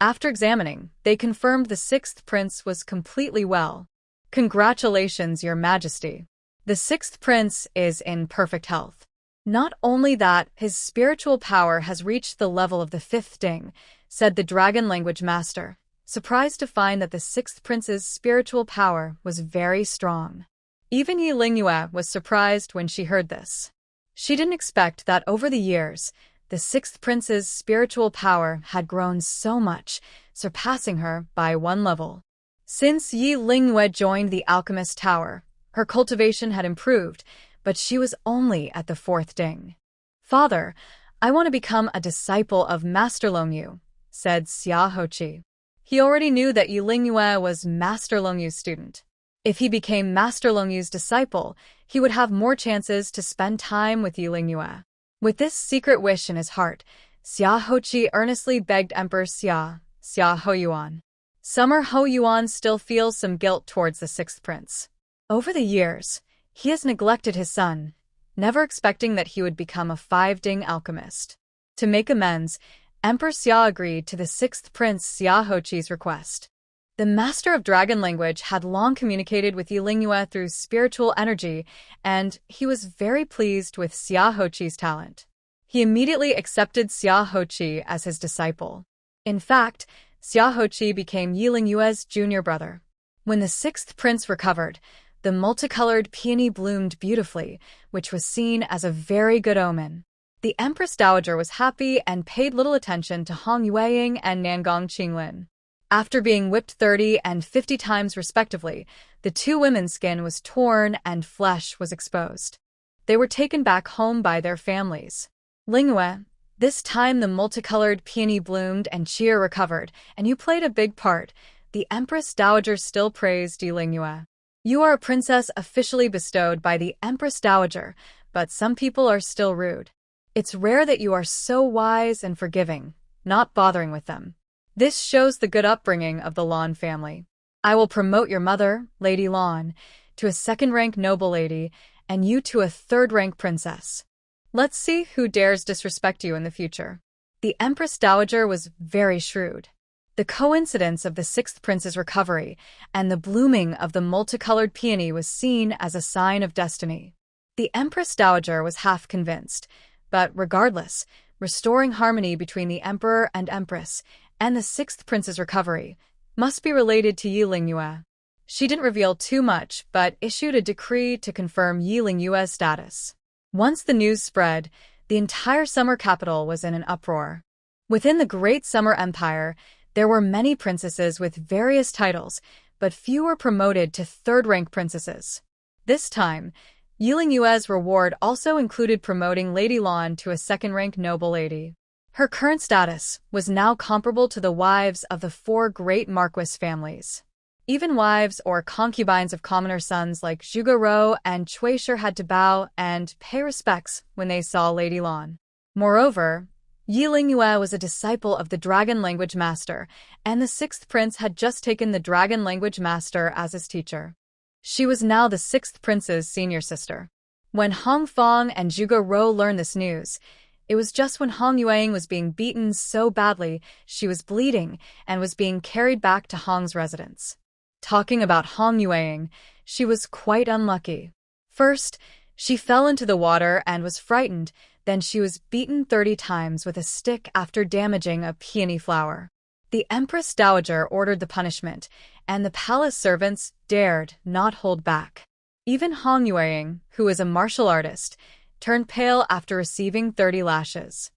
After examining, they confirmed the sixth prince was completely well. Congratulations, Your Majesty. The sixth prince is in perfect health. Not only that, his spiritual power has reached the level of the fifth ding, said the dragon language master, surprised to find that the sixth prince's spiritual power was very strong. Even Yi Lingyue was surprised when she heard this. She didn't expect that over the years, the sixth prince's spiritual power had grown so much, surpassing her by one level. Since Yi Lingyue joined the alchemist tower, her cultivation had improved, but she was only at the fourth ding. Father, I want to become a disciple of Master Longyu, said Xia Hoqi. He already knew that Yi Lingyue was Master Longyu's student. If he became Master Longyu's disciple, he would have more chances to spend time with Yi Lingyue. With this secret wish in his heart, Xia Hoqi earnestly begged Emperor Xia Hoyuan. Summer Hoyuan still feels some guilt towards the sixth prince. Over the years, he has neglected his son, never expecting that he would become a five-ding alchemist. To make amends, Emperor Xia agreed to the sixth prince Xia Hoqi's request. The master of dragon language had long communicated with Yi Lingyue through spiritual energy, and he was very pleased with Xia Hoqi's talent. He immediately accepted Xia Hoqi as his disciple. In fact, Xia Hoqi became Yi Lingyue's junior brother. When the sixth prince recovered, the multicolored peony bloomed beautifully, which was seen as a very good omen. The Empress Dowager was happy and paid little attention to Hong Yueying and Nangong Qinglin. After being whipped 30 and 50 times respectively, the two women's skin was torn and flesh was exposed. They were taken back home by their families. Lingyue, this time the multicolored peony bloomed and cheer recovered, and you played a big part. The Empress Dowager still praised Yi Lingyue. You are a princess officially bestowed by the Empress Dowager, but some people are still rude. It's rare that you are so wise and forgiving, not bothering with them. This shows the good upbringing of the Lan family. I will promote your mother, Lady Lan, to a second-rank noble lady, and you to a third-rank princess. Let's see who dares disrespect you in the future. The Empress Dowager was very shrewd. The coincidence of the sixth prince's recovery and the blooming of the multicolored peony was seen as a sign of destiny. The Empress Dowager was half convinced, but regardless, restoring harmony between the emperor and empress and the sixth prince's recovery must be related to Yi Lingyue. She didn't reveal too much, but issued a decree to confirm Yi Lingyue's status. Once the news spread, the entire summer capital was in an uproar. Within the Great Summer Empire, there were many princesses with various titles, but few were promoted to third-rank princesses. This time, Yi Lingyue's reward also included promoting Lady Lan to a second-rank noble lady. Her current status was now comparable to the wives of the four great marquis families. Even wives or concubines of commoner sons like Zhuge and Cui Shi had to bow and pay respects when they saw Lady Lan. Moreover, Yi Lingyue was a disciple of the Dragon Language Master, and the sixth prince had just taken the Dragon Language Master as his teacher. She was now the sixth prince's senior sister. When Hong Fong and Zhuge Rou learned this news, it was just when Hong Yueying was being beaten so badly she was bleeding and was being carried back to Hong's residence. Talking about Hong Yueying, she was quite unlucky. First, she fell into the water and was frightened. Then she was beaten 30 times with a stick after damaging a peony flower. The Empress Dowager ordered the punishment, and the palace servants dared not hold back. Even Hong Yueying, who is a martial artist, turned pale after receiving 30 lashes.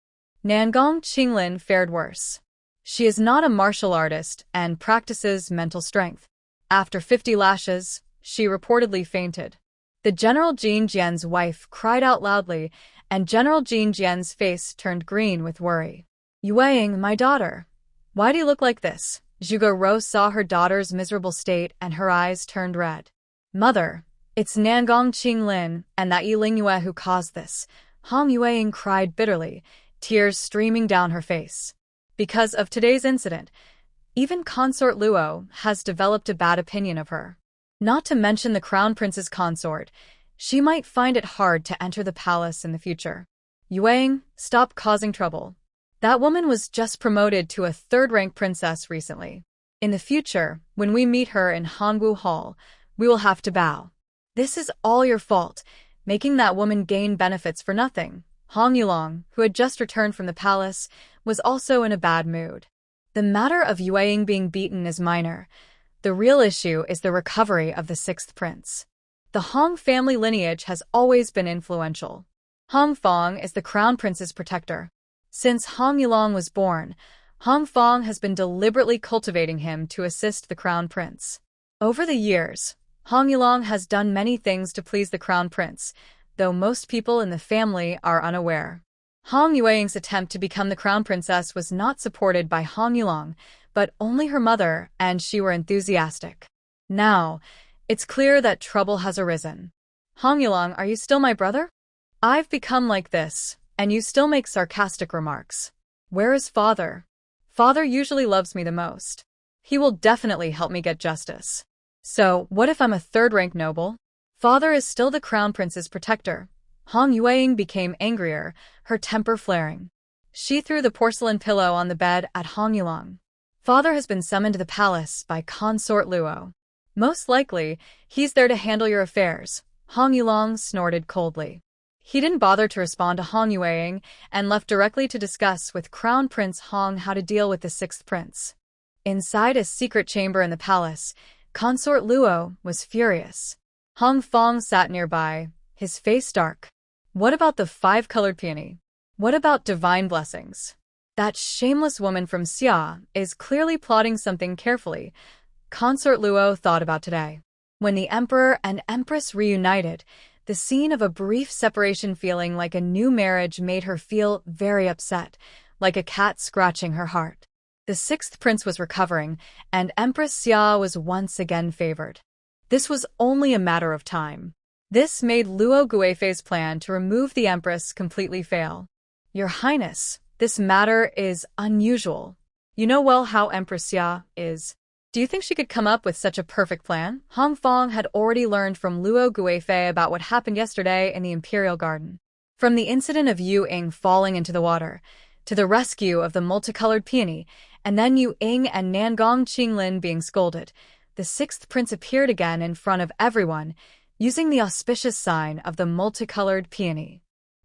Nangong Qinglin fared worse. She is not a martial artist and practices mental strength. After 50 lashes, she reportedly fainted. The General Jin Jian's wife cried out loudly, and General Jin Jian's face turned green with worry. Yueying, my daughter. Why do you look like this? Zhuge Rou saw her daughter's miserable state and her eyes turned red. Mother, it's Nangong Qinglin and that Yi Lingyue who caused this. Hong Yueying cried bitterly, tears streaming down her face. Because of today's incident, even Consort Luo has developed a bad opinion of her. Not to mention the Crown Prince's consort, she might find it hard to enter the palace in the future. Yueying, stop causing trouble. That woman was just promoted to a third-rank princess recently. In the future, when we meet her in Hongwu Hall, we will have to bow. This is all your fault, making that woman gain benefits for nothing. Hong Yulong, who had just returned from the palace, was also in a bad mood. The matter of Yueying being beaten is minor. The real issue is the recovery of the sixth prince. The Hong family lineage has always been influential. Hong Fong is the crown prince's protector. Since Hong Yulong was born, Hong Fong has been deliberately cultivating him to assist the crown prince. Over the years, Hong Yulong has done many things to please the crown prince, though most people in the family are unaware. Hong Yueying's attempt to become the crown princess was not supported by Hong Yulong, but only her mother and she were enthusiastic. Now, it's clear that trouble has arisen. Hong Yulong, are you still my brother? I've become like this, and you still make sarcastic remarks. Where is father? Father usually loves me the most. He will definitely help me get justice. So, what if I'm a third-rank noble? Father is still the crown prince's protector. Hong Yueying became angrier, her temper flaring. She threw the porcelain pillow on the bed at Hong Yulong. Father has been summoned to the palace by Consort Luo. Most likely, he's there to handle your affairs. Hong Yulong snorted coldly. He didn't bother to respond to Hong Yueying and left directly to discuss with Crown Prince Hong how to deal with the sixth prince. Inside a secret chamber in the palace, Consort Luo was furious. Hong Fong sat nearby, his face dark. What about the five-colored peony? What about divine blessings? That shameless woman from Xia is clearly plotting something carefully, Consort Luo thought about today. When the emperor and empress reunited, the scene of a brief separation feeling like a new marriage made her feel very upset, like a cat scratching her heart. The sixth prince was recovering, and Empress Xia was once again favored. This was only a matter of time. This made Luo Guifei's plan to remove the empress completely fail. Your Highness, this matter is unusual. You know well how Empress Xia is. Do you think she could come up with such a perfect plan? Hong Fong had already learned from Luo Guifei about what happened yesterday in the Imperial Garden. From the incident of Yu Ying falling into the water, to the rescue of the multicolored peony, and then Yu Ying and Nangong Qinglin being scolded, the sixth prince appeared again in front of everyone, using the auspicious sign of the multicolored peony.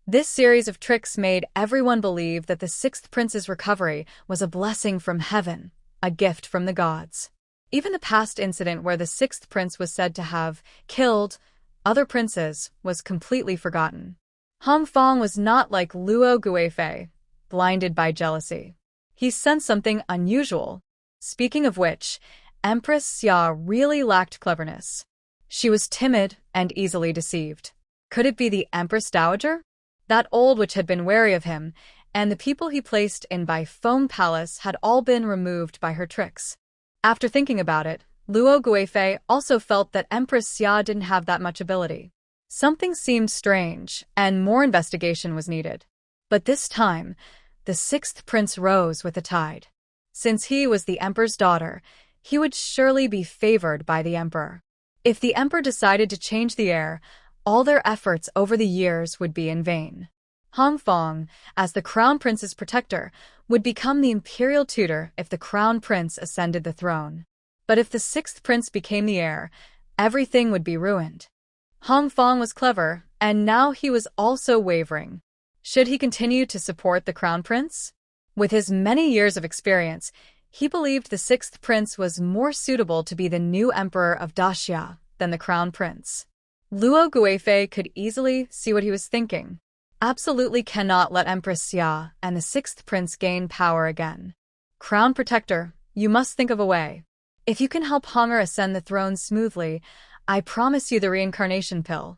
This series of tricks made everyone believe that the sixth prince's recovery was a blessing from heaven, a gift from the gods. Even the past incident where the sixth prince was said to have killed other princes was completely forgotten. Hong Fong was not like Luo Guifei, blinded by jealousy. He sensed something unusual. Speaking of which, Empress Xia really lacked cleverness. She was timid and easily deceived. Could it be the Empress Dowager? That old witch had been wary of him, and the people he placed in Bai Feng Palace had all been removed by her tricks. After thinking about it, Luo Guifei also felt that Empress Xia didn't have that much ability. Something seemed strange, and more investigation was needed. But this time, the sixth prince rose with the tide. Since he was the emperor's daughter, he would surely be favored by the emperor. If the emperor decided to change the heir, all their efforts over the years would be in vain. Hongfang, as the crown prince's protector, would become the imperial tutor if the crown prince ascended the throne. But if the sixth prince became the heir, everything would be ruined. Hongfang was clever, and now he was also wavering. Should he continue to support the crown prince? With his many years of experience, he believed the sixth prince was more suitable to be the new emperor of Daxia than the crown prince. Luo Guifei could easily see what he was thinking. Absolutely cannot let Empress Xia and the sixth prince gain power again. Crown protector, you must think of a way. If you can help Honger ascend the throne smoothly, I promise you the reincarnation pill.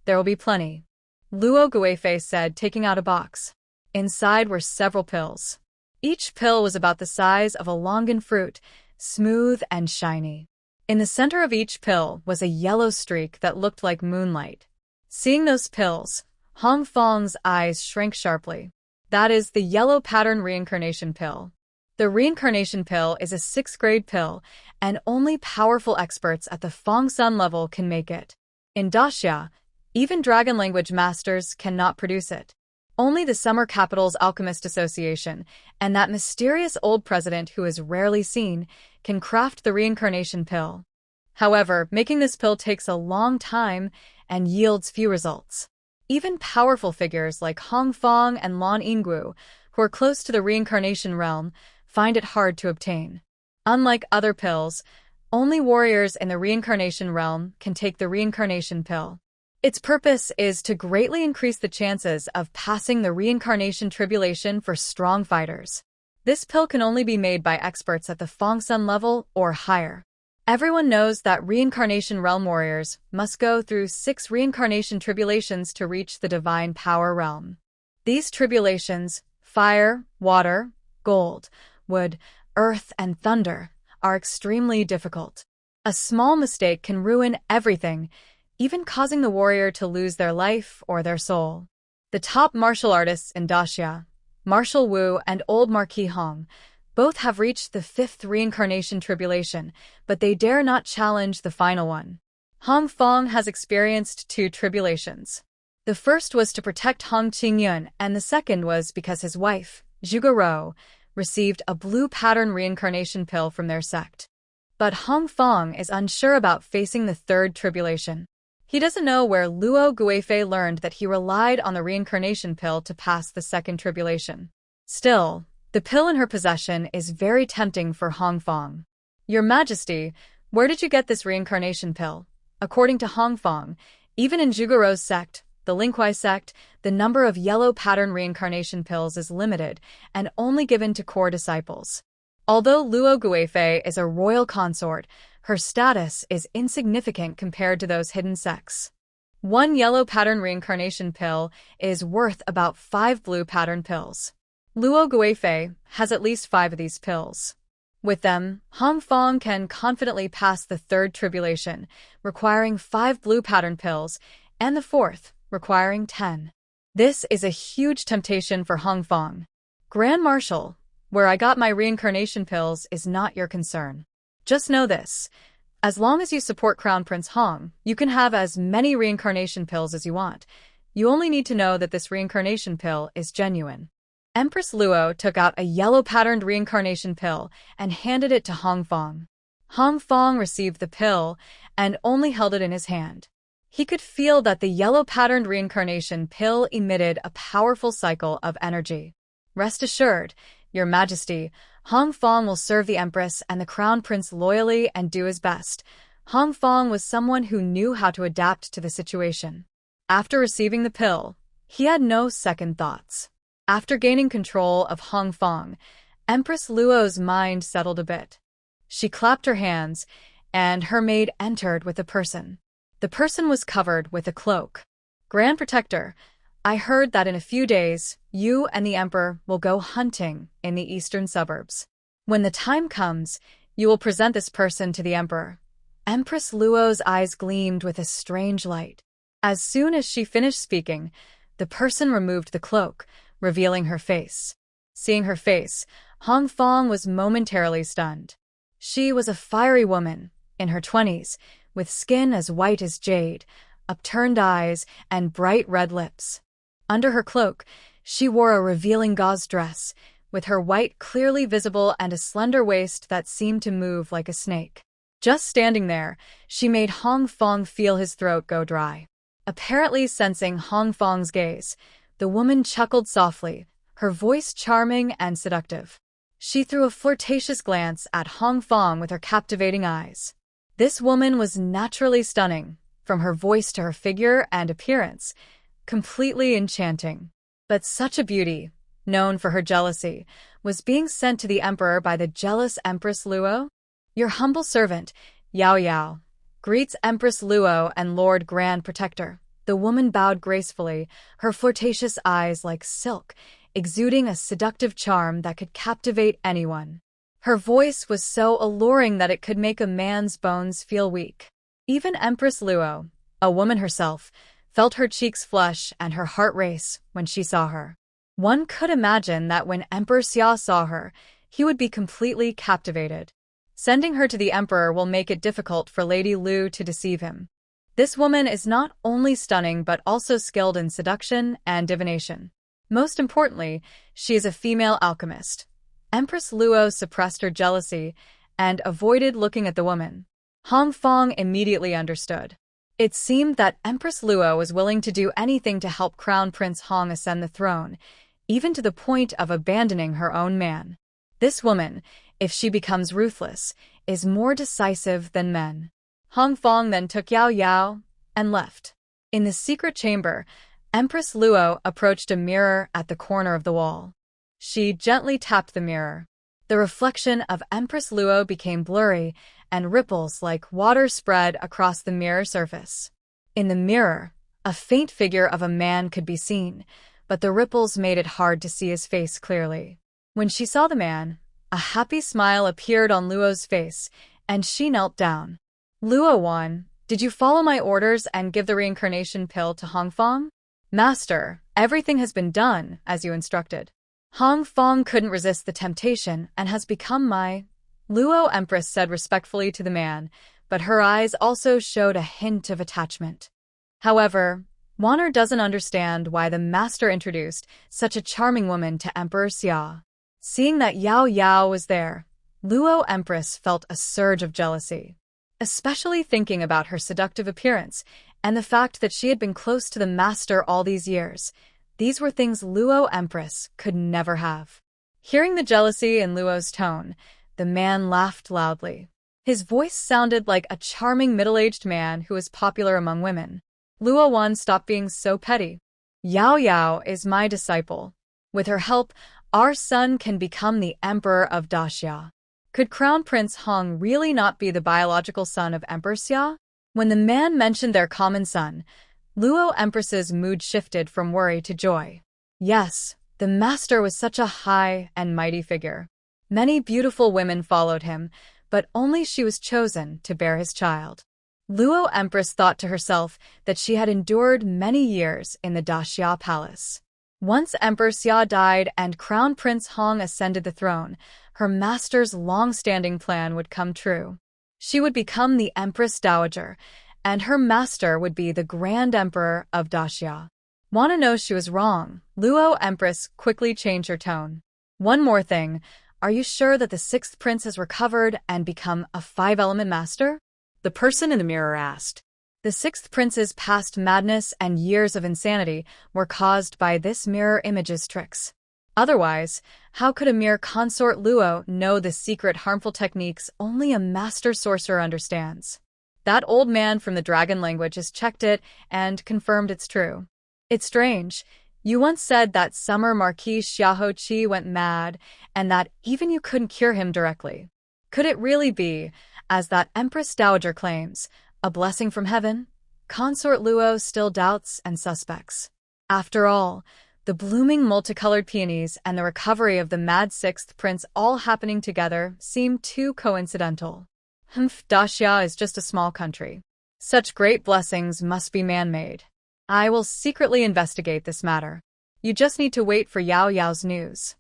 There will be plenty. Luo Guifei said, taking out a box. Inside were several pills. Each pill was about the size of a longan fruit, smooth and shiny. In the center of each pill was a yellow streak that looked like moonlight. Seeing those pills, Hongfang's eyes shrank sharply. That is the yellow pattern reincarnation pill. The reincarnation pill is a 6th grade pill, and only powerful experts at the Fongsun level can make it. In Daxia, even dragon language masters cannot produce it. Only the Summer Capital's Alchemist Association and that mysterious old president who is rarely seen can craft the reincarnation pill. However, making this pill takes a long time and yields few results. Even powerful figures like Hongfang and Lan Yinggu, who are close to the reincarnation realm, find it hard to obtain. Unlike other pills, only warriors in the reincarnation realm can take the reincarnation pill. Its purpose is to greatly increase the chances of passing the reincarnation tribulation for strong fighters. This pill can only be made by experts at the Fongsun level or higher. Everyone knows that reincarnation realm warriors must go through 6 reincarnation tribulations to reach the divine power realm. These tribulations, fire, water, gold, wood, earth, and thunder, are extremely difficult. A small mistake can ruin everything, even causing the warrior to lose their life or their soul. The top martial artists in Daxia, Marshal Wu and Old Marquis Hong, both have reached the 5th reincarnation tribulation, but they dare not challenge the final one. Hongfang has experienced 2 tribulations. The first was to protect Hong Qingyun, and the second was because his wife, Zhuge received a blue pattern reincarnation pill from their sect. But Hongfang is unsure about facing the 3rd tribulation. He doesn't know where Luo Guifei learned that he relied on the reincarnation pill to pass the 2nd tribulation. Still, the pill in her possession is very tempting for Hongfang. Your Majesty, where did you get this reincarnation pill? According to Hongfang, even in Zhuge sect, the Linghuai sect, the number of yellow pattern reincarnation pills is limited and only given to core disciples. Although Luo Guifei is a royal consort, her status is insignificant compared to those hidden sects. 1 yellow pattern reincarnation pill is worth about 5 blue pattern pills. Luo Guifei has at least 5 of these pills. With them, Hongfang can confidently pass the 3rd tribulation, requiring 5 blue pattern pills, and the 4th, requiring 10. This is a huge temptation for Hongfang. Grand Marshal, where I got my reincarnation pills is not your concern. Just know this. As long as you support Crown Prince Hong, you can have as many reincarnation pills as you want. You only need to know that this reincarnation pill is genuine. Empress Luo took out a yellow-patterned reincarnation pill and handed it to Hongfang. Hongfang received the pill and only held it in his hand. He could feel that the yellow-patterned reincarnation pill emitted a powerful cycle of energy. Rest assured, Your Majesty, Hongfang will serve the Empress and the Crown Prince loyally and do his best. Hongfang was someone who knew how to adapt to the situation. After receiving the pill, he had no second thoughts. After gaining control of Hongfang, Empress Luo's mind settled a bit. She clapped her hands, and her maid entered with a person. The person was covered with a cloak. Grand Protector, I heard that in a few days, you and the Emperor will go hunting in the eastern suburbs. When the time comes, you will present this person to the Emperor. Empress Luo's eyes gleamed with a strange light. As soon as she finished speaking, the person removed the cloak, revealing her face. Seeing her face, Hong Fong was momentarily stunned. She was a fiery woman, in her 20s, with skin as white as jade, upturned eyes, and bright red lips. Under her cloak, she wore a revealing gauze dress, with her white clearly visible and a slender waist that seemed to move like a snake. Just standing there, she made Hong Fong feel his throat go dry. Apparently sensing Hong Fong's gaze, the woman chuckled softly, her voice charming and seductive. She threw a flirtatious glance at Hong Fong with her captivating eyes. This woman was naturally stunning, from her voice to her figure and appearance, completely enchanting. But such a beauty, known for her jealousy, was being sent to the emperor by the jealous Empress Luo? Your humble servant, Yao Yao, greets Empress Luo and Lord Grand Protector. The woman bowed gracefully, her flirtatious eyes like silk, exuding a seductive charm that could captivate anyone. Her voice was so alluring that it could make a man's bones feel weak. Even Empress Luo, a woman herself, felt her cheeks flush and her heart race when she saw her. One could imagine that when Emperor Xia saw her, he would be completely captivated. Sending her to the emperor will make it difficult for Lady Lu to deceive him. This woman is not only stunning but also skilled in seduction and divination. Most importantly, she is a female alchemist. Empress Luo suppressed her jealousy and avoided looking at the woman. Hong Fong immediately understood. It seemed that Empress Luo was willing to do anything to help Crown Prince Hong ascend the throne, even to the point of abandoning her own man. This woman, if she becomes ruthless, is more decisive than men. Hong Fong then took Yao Yao and left. In the secret chamber, Empress Luo approached a mirror at the corner of the wall. She gently tapped the mirror. The reflection of Empress Luo became blurry, and ripples like water spread across the mirror surface. In the mirror, a faint figure of a man could be seen, but the ripples made it hard to see his face clearly. When she saw the man, a happy smile appeared on Luo's face, and she knelt down. Luo Wan, did you follow my orders and give the reincarnation pill to Hong Fong? Master, everything has been done as you instructed. Hong Fong couldn't resist the temptation and has become my... Luo Empress said respectfully to the man, but her eyes also showed a hint of attachment. However, Wanner doesn't understand why the master introduced such a charming woman to Emperor Xia. Seeing that Yao Yao was there, Luo Empress felt a surge of jealousy. Especially thinking about her seductive appearance and the fact that she had been close to the master all these years. These were things Luo Empress could never have. Hearing the jealousy in Luo's tone, the man laughed loudly. His voice sounded like a charming middle-aged man who was popular among women. Luo Wan stopped being so petty. Yao Yao is my disciple. With her help, our son can become the emperor of Daxia. Could Crown Prince Hong really not be the biological son of Emperor Xia? When the man mentioned their common son, Luo Empress's mood shifted from worry to joy. Yes, the master was such a high and mighty figure. Many beautiful women followed him, but only she was chosen to bear his child. Luo Empress thought to herself that she had endured many years in the Daxia Palace. Once Emperor Xia died and Crown Prince Hong ascended the throne, her master's long-standing plan would come true. She would become the Empress Dowager, and her master would be the Grand Emperor of Daxia. Wanna know she was wrong? Luo Empress quickly changed her tone. One more thing, are you sure that the sixth prince has recovered and become a five-element master? The person in the mirror asked. The sixth prince's past madness and years of insanity were caused by this mirror image's tricks. Otherwise, how could a mere consort Luo know the secret harmful techniques only a master sorcerer understands? That old man from the dragon language has checked it and confirmed it's true. It's strange. You once said that summer Marquis Xiaoho Qi went mad and that even you couldn't cure him directly. Could it really be, as that Empress Dowager claims, a blessing from heaven? Consort Luo still doubts and suspects. After all, the blooming multicolored peonies and the recovery of the mad sixth prince all happening together seem too coincidental. Daxia is just a small country. Such great blessings must be man-made. I will secretly investigate this matter. You just need to wait for Yao Yao's news.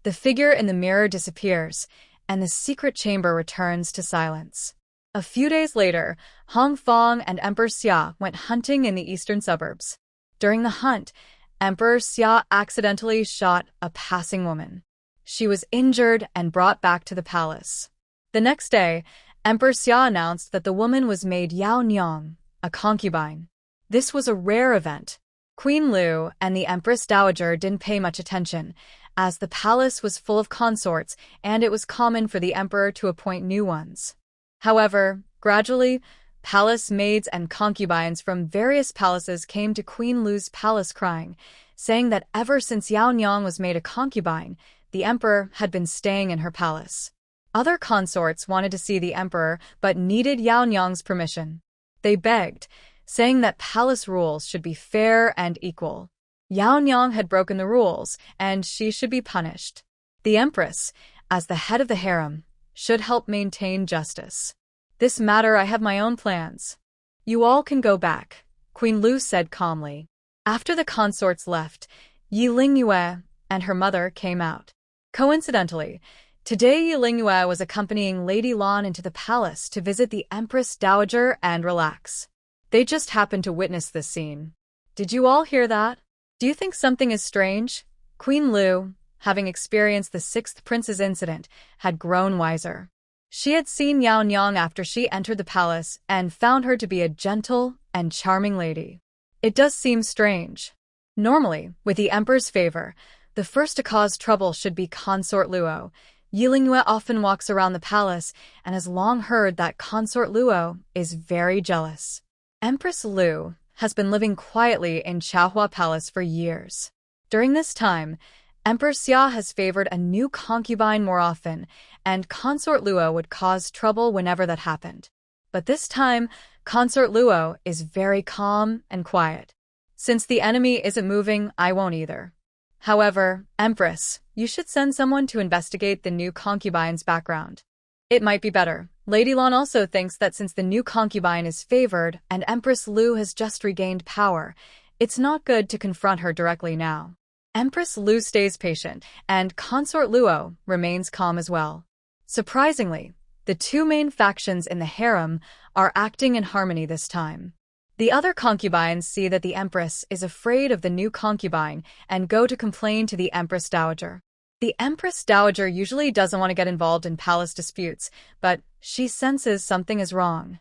The figure in the mirror disappears, and the secret chamber returns to silence. A few days later, Hong Fong and Emperor Xia went hunting in the eastern suburbs. During the hunt, Emperor Xia accidentally shot a passing woman. She was injured and brought back to the palace. The next day, Emperor Xia announced that the woman was made Yao Nyang, a concubine. This was a rare event. Queen Lu and the Empress Dowager didn't pay much attention, as the palace was full of consorts and it was common for the emperor to appoint new ones. However, gradually, palace maids and concubines from various palaces came to Queen Lu's palace crying, saying that ever since Yao Nyang was made a concubine, the emperor had been staying in her palace. Other consorts wanted to see the emperor but needed Yao Nyang's permission. They begged, saying that palace rules should be fair and equal. Yao Nyang had broken the rules, and she should be punished. The empress, as the head of the harem, should help maintain justice. This matter I have my own plans. You all can go back, Queen Lu said calmly. After the consorts left, Yi Lingyue and her mother came out. Coincidentally, today Yi Lingyue was accompanying Lady Lan into the palace to visit the Empress Dowager and relax. They just happened to witness this scene. Did you all hear that? Do you think something is strange? Queen Lu, having experienced the sixth prince's incident, had grown wiser. She had seen Yao Nyang after she entered the palace and found her to be a gentle and charming lady. It does seem strange. Normally, with the emperor's favor, the first to cause trouble should be Consort Luo. Yi Lingyue often walks around the palace and has long heard that Consort Luo is very jealous. Empress Lu has been living quietly in Chaohua Palace for years. During this time, Emperor Xia has favored a new concubine more often, and Consort Luo would cause trouble whenever that happened. But this time, Consort Luo is very calm and quiet. Since the enemy isn't moving, I won't either. However, Empress, you should send someone to investigate the new concubine's background. It might be better. Lady Lan also thinks that since the new concubine is favored and Empress Lu has just regained power, it's not good to confront her directly now. Empress Lu stays patient, and Consort Luo remains calm as well. Surprisingly, the two main factions in the harem are acting in harmony this time. The other concubines see that the Empress is afraid of the new concubine and go to complain to the Empress Dowager. The Empress Dowager usually doesn't want to get involved in palace disputes, but she senses something is wrong.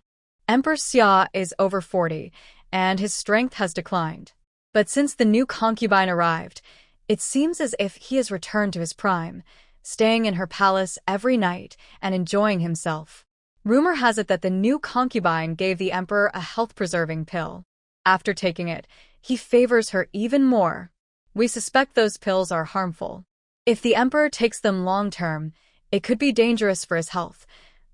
Emperor Xia is over 40, and his strength has declined. But since the new concubine arrived, it seems as if he has returned to his prime, staying in her palace every night and enjoying himself. Rumor has it that the new concubine gave the emperor a health-preserving pill. After taking it, he favors her even more. We suspect those pills are harmful. If the emperor takes them long-term, it could be dangerous for his health.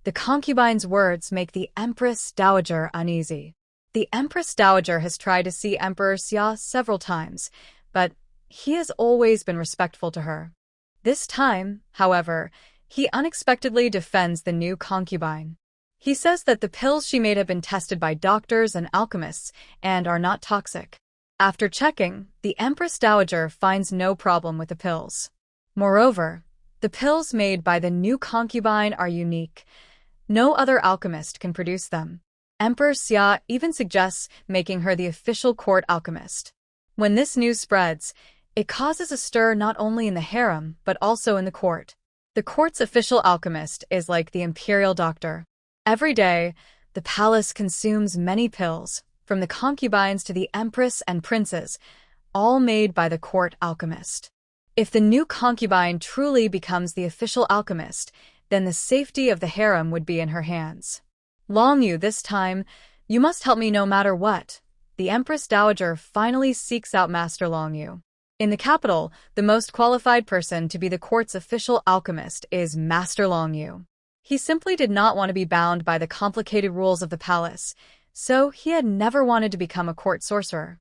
The concubine's words make the Empress Dowager uneasy. The Empress Dowager has tried to see Emperor Xia several times, but he has always been respectful to her. This time, however, he unexpectedly defends the new concubine. He says that the pills she made have been tested by doctors and alchemists and are not toxic. After checking, the Empress Dowager finds no problem with the pills. Moreover, the pills made by the new concubine are unique. No other alchemist can produce them. Emperor Xia even suggests making her the official court alchemist. When this news spreads, it causes a stir not only in the harem but also in the court. The court's official alchemist is like the imperial doctor. Every day, the palace consumes many pills, from the concubines to the empress and princes, all made by the court alchemist. If the new concubine truly becomes the official alchemist, then the safety of the harem would be in her hands. Long Yu, this time, you must help me no matter what. The Empress Dowager finally seeks out Master Long Yu. In the capital, the most qualified person to be the court's official alchemist is Master Long Yu. He simply did not want to be bound by the complicated rules of the palace, so he had never wanted to become a court sorcerer.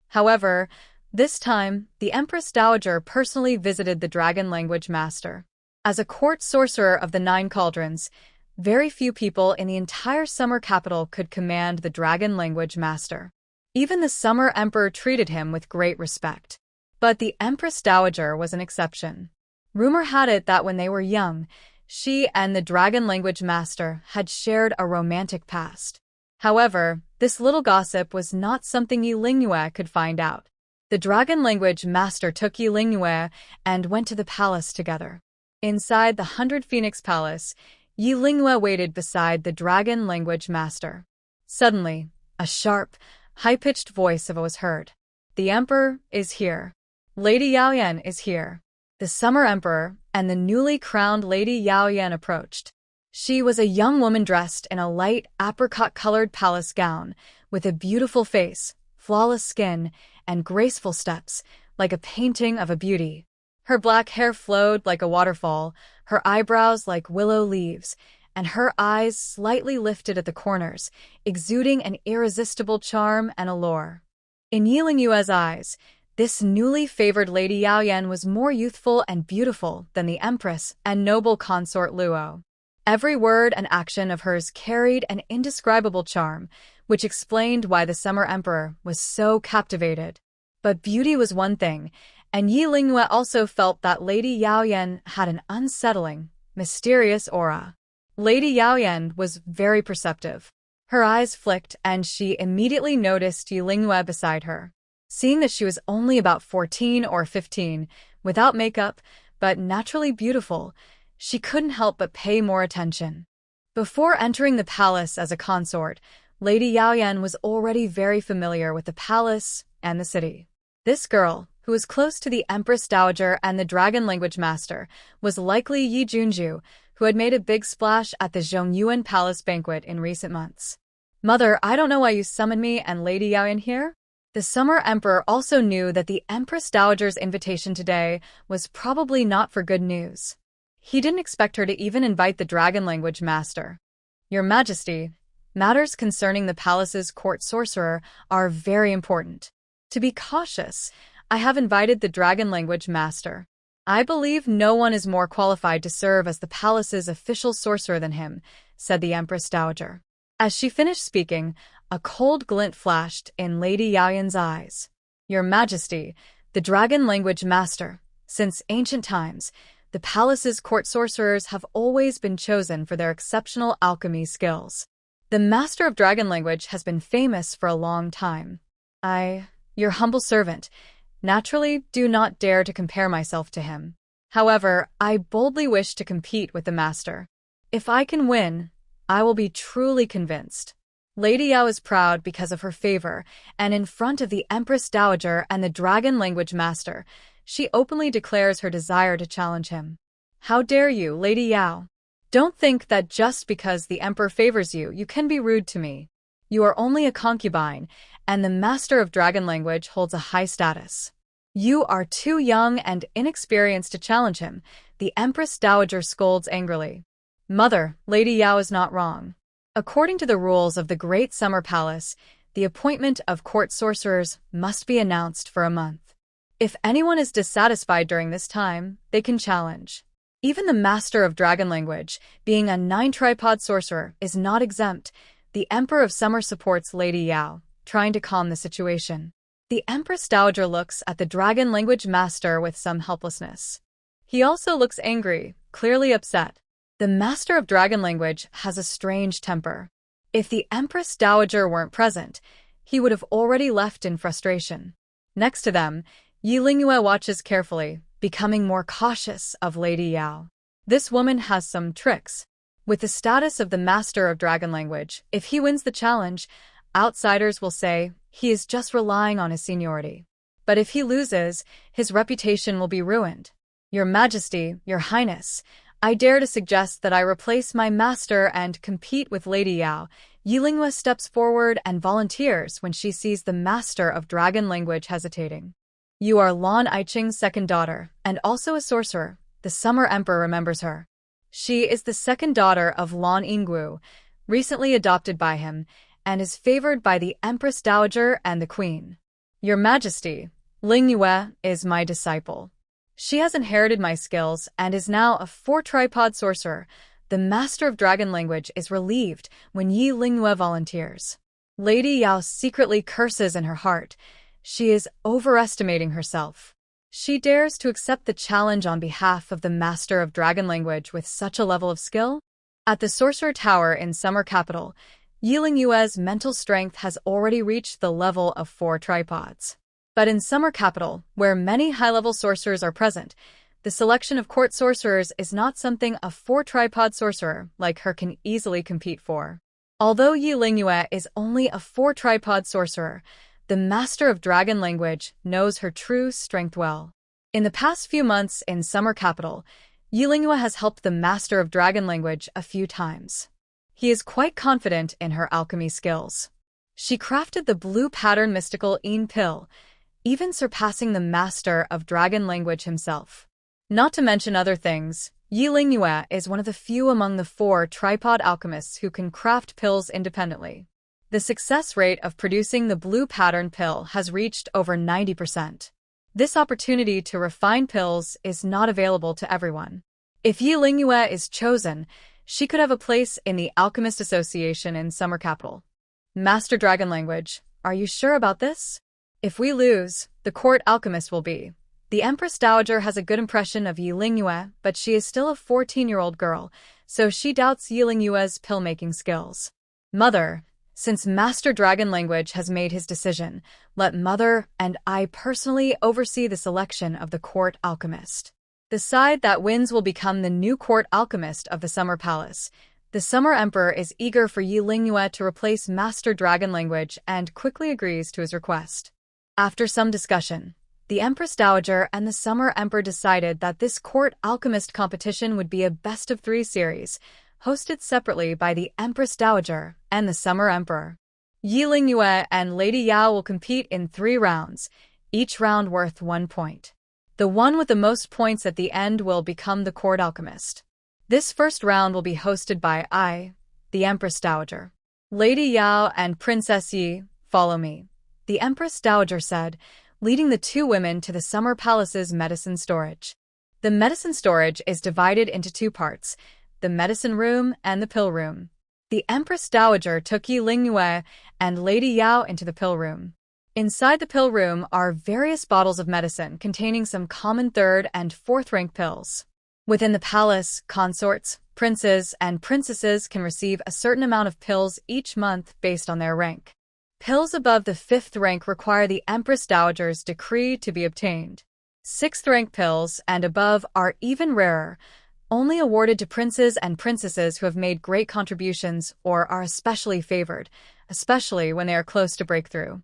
However, this time, the Empress Dowager personally visited the dragon language master. As a court sorcerer of the 9 cauldrons, very few people in the entire summer capital could command the dragon language master. Even the summer emperor treated him with great respect. But the Empress Dowager was an exception. Rumor had it that when they were young, she and the dragon language master had shared a romantic past. However, this little gossip was not something Yi Lingyue could find out. The dragon language master took Yi Lingyue and went to the palace together. Inside the 100 Phoenix Palace, Yi Lingyue waited beside the dragon language master. Suddenly, a sharp, high-pitched voice was heard. "The emperor is here. Lady Yaoyan is here." The summer emperor and the newly crowned Lady Yaoyan approached. She was a young woman dressed in a light apricot-colored palace gown, with a beautiful face, flawless skin, and graceful steps, like a painting of a beauty. Her black hair flowed like a waterfall, her eyebrows like willow leaves, and her eyes slightly lifted at the corners, exuding an irresistible charm and allure. In Yi Lingyue's eyes, this newly favored Lady Yaoyan was more youthful and beautiful than the empress and noble consort Luo. Every word and action of hers carried an indescribable charm, which explained why the summer emperor was so captivated. But beauty was one thing, and Yi Lingyue also felt that Lady Yaoyan had an unsettling, mysterious aura. Lady Yaoyan was very perceptive. Her eyes flicked, and she immediately noticed Yi Lingyue beside her. Seeing that she was only about 14 or 15, without makeup, but naturally beautiful, she couldn't help but pay more attention. Before entering the palace as a consort, Lady Yaoyan was already very familiar with the palace and the city. This girl, who was close to the Empress Dowager and the Dragon Language Master, was likely Yi Junju, who had made a big splash at the Zhongyuan Palace banquet in recent months. "Mother, I don't know why you summoned me and Lady Yaoyan here." The Summer Emperor also knew that the Empress Dowager's invitation today was probably not for good news. He didn't expect her to even invite the Dragon Language Master. "Your Majesty, matters concerning the palace's court sorcerer are very important. To be cautious, I have invited the Dragon Language Master. I believe no one is more qualified to serve as the palace's official sorcerer than him," said the Empress Dowager. As she finished speaking, a cold glint flashed in Lady Yaoyan's eyes. "Your Majesty, the Dragon Language Master, since ancient times, the palace's court sorcerers have always been chosen for their exceptional alchemy skills. The Master of Dragon Language has been famous for a long time. I, your humble servant, naturally do not dare to compare myself to him. However, I boldly wish to compete with the Master. If I can win, I will be truly convinced." Lady Yao is proud because of her favor, and in front of the Empress Dowager and the Dragon Language Master, she openly declares her desire to challenge him. "How dare you, Lady Yao? Don't think that just because the Emperor favors you, you can be rude to me. You are only a concubine, and the Master of Dragon Language holds a high status. You are too young and inexperienced to challenge him," the Empress Dowager scolds angrily. "Mother, Lady Yao is not wrong. According to the rules of the Great Summer Palace, the appointment of court sorcerers must be announced for a month. If anyone is dissatisfied during this time, they can challenge. Even the Master of Dragon Language, being a 9-tripod sorcerer, is not exempt." The Emperor of Summer supports Lady Yao, trying to calm the situation. The Empress Dowager looks at the Dragon Language Master with some helplessness. He also looks angry, clearly upset. The Master of Dragon Language has a strange temper. If the Empress Dowager weren't present, he would have already left in frustration. Next to them, Yi Lingyue watches carefully, becoming more cautious of Lady Yao. This woman has some tricks. With the status of the Master of Dragon Language, if he wins the challenge, outsiders will say he is just relying on his seniority. But if he loses, his reputation will be ruined. "Your Majesty, Your Highness, I dare to suggest that I replace my master and compete with Lady Yao." Yi Lingyue steps forward and volunteers when she sees the Master of Dragon Language hesitating. "You are Lan Iching's second daughter, and also a sorcerer," the Summer Emperor remembers her. She is the second daughter of Lan Yinggu, recently adopted by him, and is favored by the Empress Dowager and the Queen. "Your Majesty, Lingyue is my disciple. She has inherited my skills and is now a 4-tripod sorcerer." The Master of Dragon Language is relieved when Yi Lingyue volunteers. Lady Yao secretly curses in her heart. She is overestimating herself. She dares to accept the challenge on behalf of the master of dragon language with such a level of skill? At the Sorcerer Tower in Summer Capital, Yiling Yue's mental strength has already reached the level of 4 tripods. But in Summer Capital, where many high-level sorcerers are present, the selection of court sorcerers is not something a 4-tripod sorcerer like her can easily compete for. Although Yiling Yue is only a 4-tripod sorcerer, the master of dragon language knows her true strength well. In the past few months in Summer Capital, Yiling Yue has helped the master of dragon language a few times. He is quite confident in her alchemy skills. She crafted the blue pattern mystical Yin pill, even surpassing the master of dragon language himself. Not to mention other things, Yiling Yue is one of the few among the 4 tripod alchemists who can craft pills independently. The success rate of producing the blue pattern pill has reached over 90%. This opportunity to refine pills is not available to everyone. If Yiling Yue is chosen, she could have a place in the Alchemist Association in Summer Capital. Master Dragon Language, are you sure about this? If we lose, the court alchemist will be. The Empress Dowager has a good impression of Yiling Yue, but she is still a 14-year-old girl, so she doubts Yiling Yue's pill-making skills. Mother, since Master Dragon Language has made his decision, let Mother and I personally oversee the selection of the court alchemist. The side that wins will become the new court alchemist of the Summer Palace. The Summer Emperor is eager for Yiling Yue to replace Master Dragon Language and quickly agrees to his request. After some discussion, the Empress Dowager and the Summer Emperor decided that this court alchemist competition would be a best-of-3 series, hosted separately by the Empress Dowager and the Summer Emperor. Yiling Yue and Lady Yao will compete in 3 rounds, each round worth 1 point. The one with the most points at the end will become the court alchemist. This first round will be hosted by I, the Empress Dowager. Lady Yao and Princess Yi, follow me, the Empress Dowager said, leading the 2 women to the Summer Palace's medicine storage. The medicine storage is divided into 2 parts, the medicine room and the pill room. The Empress Dowager took Yiling Yue and Lady Yao into the pill room. Inside the pill room are various bottles of medicine containing some common 3rd and 4th rank pills. Within the palace, consorts, princes, and princesses can receive a certain amount of pills each month based on their rank. Pills above the 5th rank require the Empress Dowager's decree to be obtained. 6th rank pills and above are even rarer, only awarded to princes and princesses who have made great contributions or are especially favored, especially when they are close to breakthrough.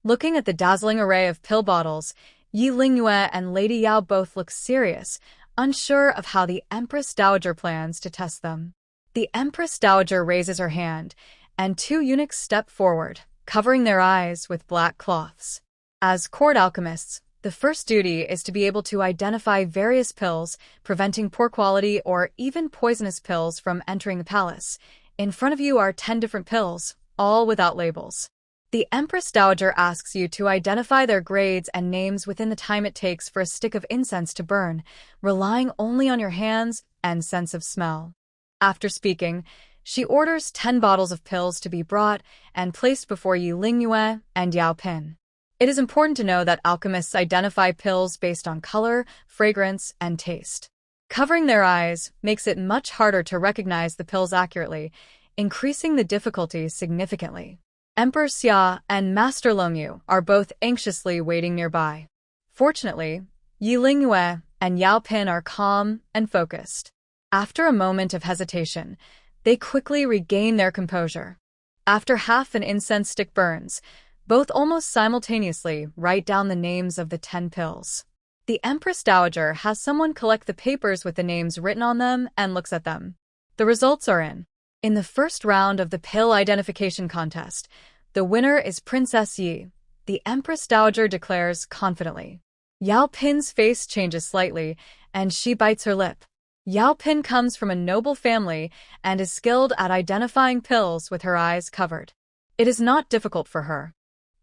Looking at the dazzling array of pill bottles, Yiling Yue and Lady Yao both look serious, unsure of how the Empress Dowager plans to test them. The Empress Dowager raises her hand, and 2 eunuchs step forward, covering their eyes with black cloths. As court alchemists, the first duty is to be able to identify various pills, preventing poor quality or even poisonous pills from entering the palace. In front of you are 10 different pills, all without labels. The Empress Dowager asks you to identify their grades and names within the time it takes for a stick of incense to burn, relying only on your hands and sense of smell. After speaking, she orders 10 bottles of pills to be brought and placed before Yiling Yue and Yao Pin. It is important to know that alchemists identify pills based on color, fragrance, and taste. Covering their eyes makes it much harder to recognize the pills accurately, increasing the difficulty significantly. Emperor Xia and Master Longyu are both anxiously waiting nearby. Fortunately, Yiling Yue and Yao Pin are calm and focused. After a moment of hesitation, they quickly regain their composure. After half an incense stick burns, both almost simultaneously write down the names of the 10 pills. The Empress Dowager has someone collect the papers with the names written on them and looks at them. The results are in. In the first round of the pill identification contest, the winner is Princess Yi, the Empress Dowager declares confidently. Yao Pin's face changes slightly, and she bites her lip. Yao Pin comes from a noble family and is skilled at identifying pills with her eyes covered. It is not difficult for her.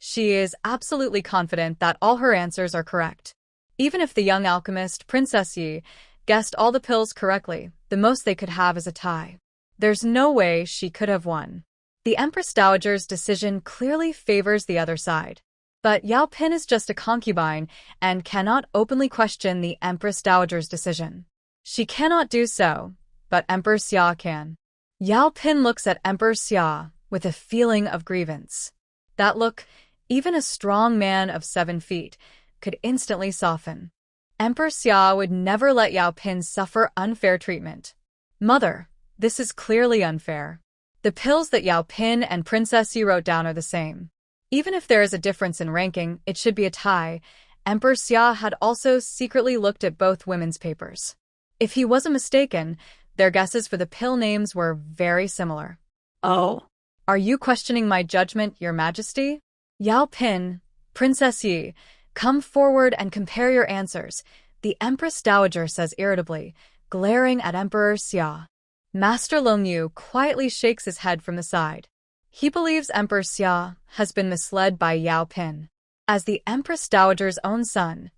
She is absolutely confident that all her answers are correct. Even if the young alchemist, Princess Yi, guessed all the pills correctly, the most they could have is a tie. There's no way she could have won. The Empress Dowager's decision clearly favors the other side. But Yao Pin is just a concubine and cannot openly question the Empress Dowager's decision. She cannot do so, but Emperor Xia can. Yao Pin looks at Emperor Xia with a feeling of grievance. That look, even a strong man of 7 feet, could instantly soften. Emperor Xia would never let Yao Pin suffer unfair treatment. Mother, this is clearly unfair. The pills that Yao Pin and Princess Yi wrote down are the same. Even if there is a difference in ranking, it should be a tie. Emperor Xia had also secretly looked at both women's papers. If he wasn't mistaken, their guesses for the pill names were very similar. Oh. Are you questioning my judgment, Your Majesty? Yao Pin, Princess Yi, come forward and compare your answers, the Empress Dowager says irritably, glaring at Emperor Xia. Master Long Yu quietly shakes his head from the side. He believes Emperor Xia has been misled by Yao Pin. As the Empress Dowager's own son,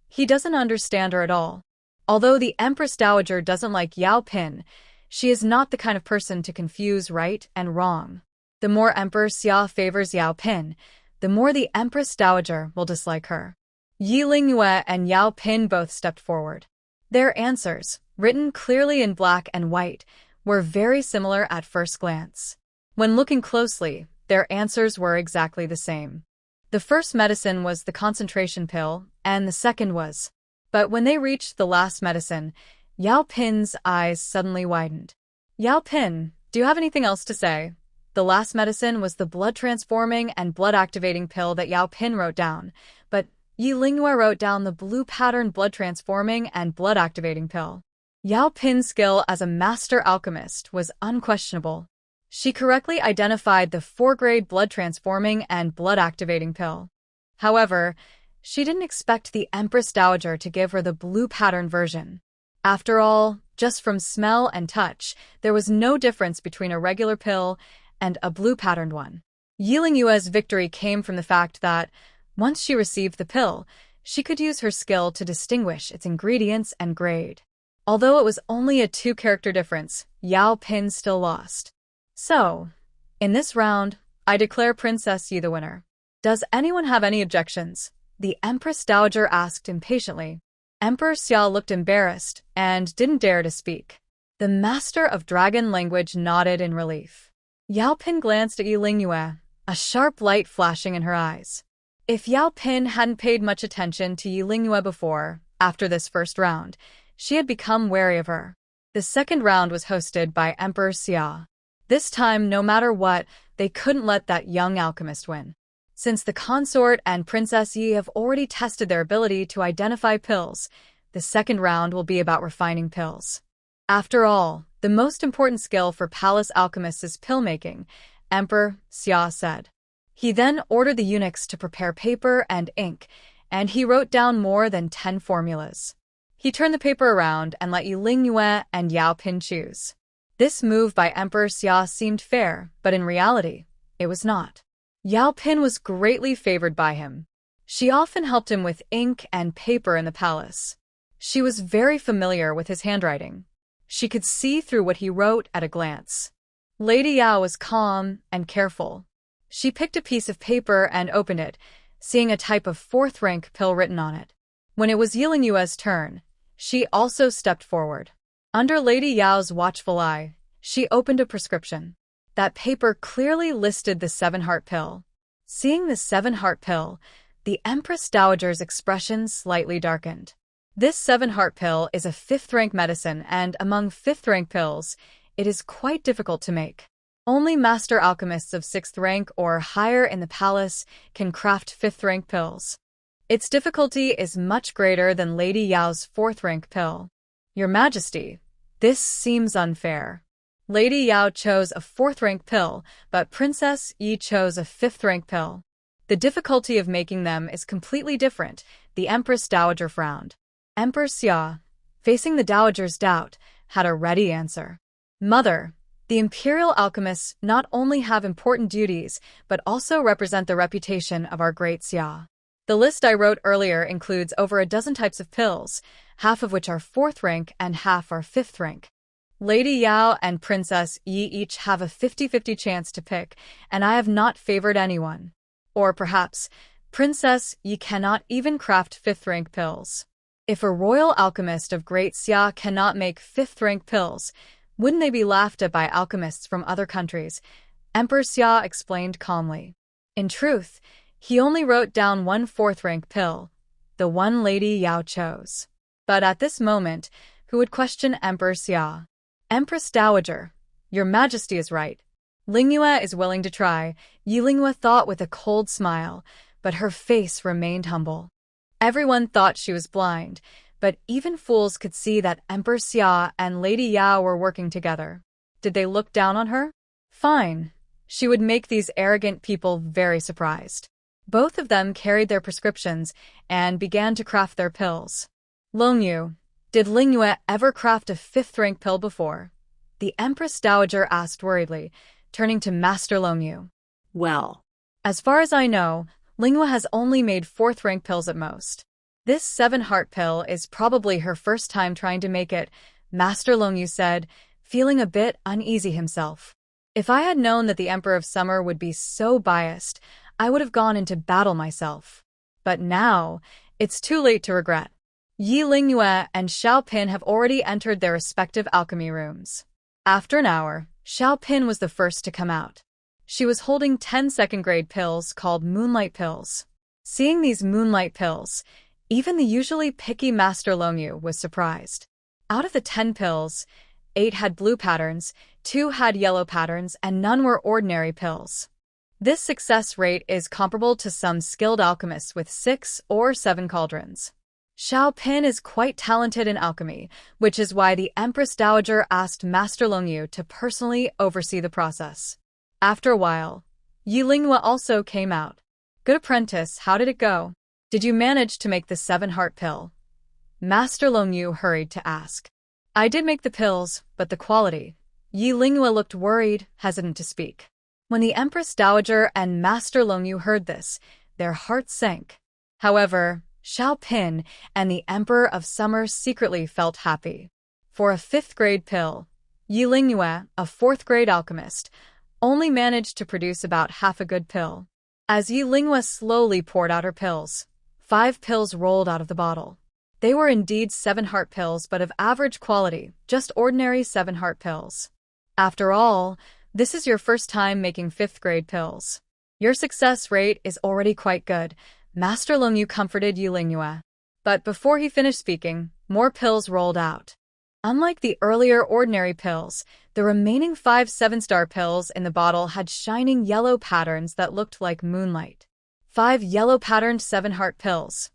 he doesn't understand her at all. Although the Empress Dowager doesn't like Yao Pin, she is not the kind of person to confuse right and wrong. The more Emperor Xia favors Yao Pin, the more the Empress Dowager will dislike her. Yi Lingyue and Yao Pin both stepped forward. Their answers, written clearly in black and white, were very similar at first glance. When looking closely, their answers were exactly the same. The first medicine was the concentration pill, and the second was. But when they reached the last medicine, Yao Pin's eyes suddenly widened. Yao Pin, do you have anything else to say? The last medicine was the blood-transforming and blood-activating pill that Yao Pin wrote down, but Yi Lingyue wrote down the blue-pattern blood-transforming and blood-activating pill. Yao Pin's skill as a master alchemist was unquestionable. She correctly identified the 4-grade blood-transforming and blood-activating pill. However, she didn't expect the Empress Dowager to give her the blue-pattern version. After all, just from smell and touch, there was no difference between a regular pill and a blue-patterned one. Yi Lingyue's victory came from the fact that, once she received the pill, she could use her skill to distinguish its ingredients and grade. Although it was only a 2-character difference, Yao Pin still lost. So, in this round, I declare Princess Yi the winner. Does anyone have any objections? The Empress Dowager asked impatiently. Emperor Xia looked embarrassed and didn't dare to speak. The master of dragon language nodded in relief. Yao Pin glanced at Yi Lingyue, a sharp light flashing in her eyes. If Yao Pin hadn't paid much attention to Yi Lingyue before, after this first round, she had become wary of her. The second round was hosted by Emperor Xia. This time, no matter what, they couldn't let that young alchemist win. Since the consort and Princess Yi have already tested their ability to identify pills, the second round will be about refining pills. After all, the most important skill for palace alchemists is pill-making, Emperor Xia said. He then ordered the eunuchs to prepare paper and ink, and he wrote down more than 10 formulas. He turned the paper around and let Yi Lingyue and Yao Pin choose. This move by Emperor Xia seemed fair, but in reality, it was not. Yao Pin was greatly favored by him. She often helped him with ink and paper in the palace. She was very familiar with his handwriting. She could see through what he wrote at a glance. Lady Yao was calm and careful. She picked a piece of paper and opened it, seeing a type of 4th-rank pill written on it. When it was Yi Lingyue's turn, she also stepped forward. Under Lady Yao's watchful eye, she opened a prescription. That paper clearly listed the 7-heart pill. Seeing the 7-heart pill, the Empress Dowager's expression slightly darkened. This 7-heart pill is a 5th-rank medicine, and among 5th-rank pills, it is quite difficult to make. Only master alchemists of 6th rank or higher in the palace can craft 5th-rank pills. Its difficulty is much greater than Lady Yao's 4th-rank pill. Your Majesty, this seems unfair. Lady Yao chose a 4th-rank pill, but Princess Yi chose a 5th-rank pill. The difficulty of making them is completely different, the Empress Dowager frowned. Emperor Xia, facing the Dowager's doubt, had a ready answer. Mother, the imperial alchemists not only have important duties, but also represent the reputation of our great Xia. The list I wrote earlier includes over a dozen types of pills, half of which are 4th rank and half are 5th rank. Lady Yao and Princess Yi each have a 50-50 chance to pick, and I have not favored anyone. Or perhaps, Princess, you cannot even craft 5th-rank pills. If a royal alchemist of Great Xia cannot make 5th-rank pills, wouldn't they be laughed at by alchemists from other countries? Emperor Xia explained calmly. In truth, he only wrote down one 4th-rank pill, the one Lady Yao chose. But at this moment, who would question Emperor Xia? Empress Dowager, your majesty is right. Lingyue is willing to try, Yilingwe thought with a cold smile, but her face remained humble. Everyone thought she was blind, but even fools could see that Emperor Xia and Lady Yao were working together. Did they look down on her? Fine. She would make these arrogant people very surprised. Both of them carried their prescriptions and began to craft their pills. Longyu, did Lingyue ever craft a 5th-rank pill before? The Empress Dowager asked worriedly, turning to Master Longyu. Well, as far as I know, Lingyue has only made 4th-rank pills at most. This 7-heart pill is probably her first time trying to make it, Master Longyu said, feeling a bit uneasy himself. If I had known that the Emperor of Summer would be so biased, I would have gone into battle myself. But now, it's too late to regret. Yi Lingyue and Xiao Pin have already entered their respective alchemy rooms. After an hour, Xiao Pin was the first to come out. She was holding 10 second-grade pills called Moonlight Pills. Seeing these Moonlight Pills, even the usually picky Master Longyu was surprised. Out of the 10 pills, 8 had blue patterns, 2 had yellow patterns, and none were ordinary pills. This success rate is comparable to some skilled alchemists with 6 or 7 cauldrons. Xiao Pin is quite talented in alchemy, which is why the Empress Dowager asked Master Longyu to personally oversee the process. After a while, Yilingwe also came out. Good apprentice, how did it go? Did you manage to make the 7-heart pill? Master Longyu hurried to ask. I did make the pills, but the quality. Yilingwe looked worried, hesitant to speak. When the Empress Dowager and Master Longyu heard this, their hearts sank. However, Xiao Pin and the Emperor of Summer secretly felt happy. For a 5th-grade pill, Yilingwe, a 4th-grade alchemist, only managed to produce about half a good pill. As Yilingwe slowly poured out her pills, 5 pills rolled out of the bottle. They were indeed 7-heart pills, but of average quality, just ordinary 7-heart pills. After all, this is your first time making 5th-grade pills. Your success rate is already quite good, Master Longyu comforted Yilingwe. But before he finished speaking, more pills rolled out. Unlike the earlier ordinary pills, the remaining 5 7-star pills in the bottle had shining yellow patterns that looked like moonlight. 5 yellow-patterned 7-heart pills.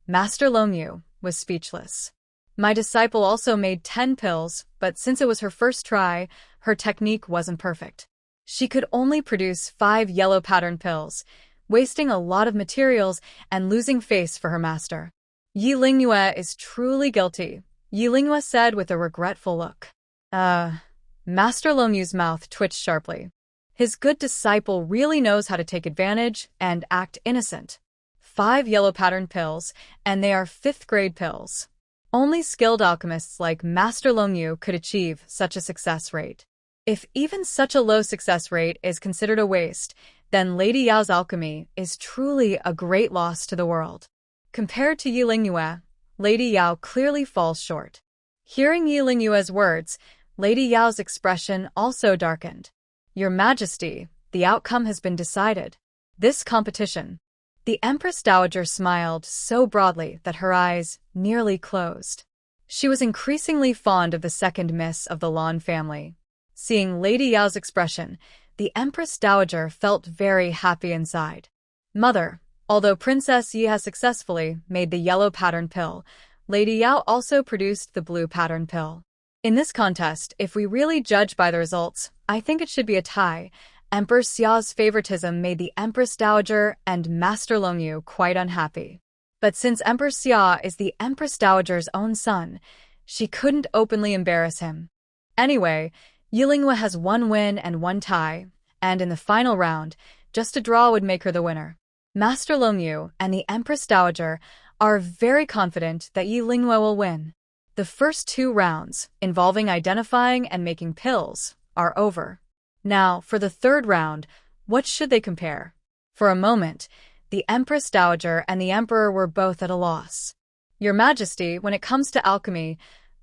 Master Longyu was speechless. My disciple also made 10 pills, but since it was her first try, her technique wasn't perfect. She could only produce 5 yellow-patterned pills, wasting a lot of materials and losing face for her master. Yilingwe is truly guilty, Yilingwe said with a regretful look. Master Longyu's mouth twitched sharply. His good disciple really knows how to take advantage and act innocent. 5 yellow-patterned pills, and they are 5th-grade pills. Only skilled alchemists like Master Longyu could achieve such a success rate. If even such a low success rate is considered a waste, then Lady Yao's alchemy is truly a great loss to the world. Compared to Yilingwe, Lady Yao clearly falls short. Hearing Yilingwe's words, Lady Yao's expression also darkened. Your Majesty, the outcome has been decided. This competition. The Empress Dowager smiled so broadly that her eyes nearly closed. She was increasingly fond of the second miss of the Lan family. Seeing Lady Yao's expression, the Empress Dowager felt very happy inside. Mother, although Princess Yi has successfully made the yellow pattern pill, Lady Yao also produced the blue pattern pill. In this contest, if we really judge by the results, I think it should be a tie. Emperor Xiao's favoritism made the Empress Dowager and Master Longyu quite unhappy. But since Emperor Xia is the Empress Dowager's own son, she couldn't openly embarrass him. Anyway, Yilingwe has 1 win and 1 tie, and in the final round, just a draw would make her the winner. Master Longyu and the Empress Dowager are very confident that Yilingwe will win. The first 2 rounds, involving identifying and making pills, are over. Now, for the 3rd round, what should they compare? For a moment, the Empress Dowager and the Emperor were both at a loss. Your Majesty, when it comes to alchemy,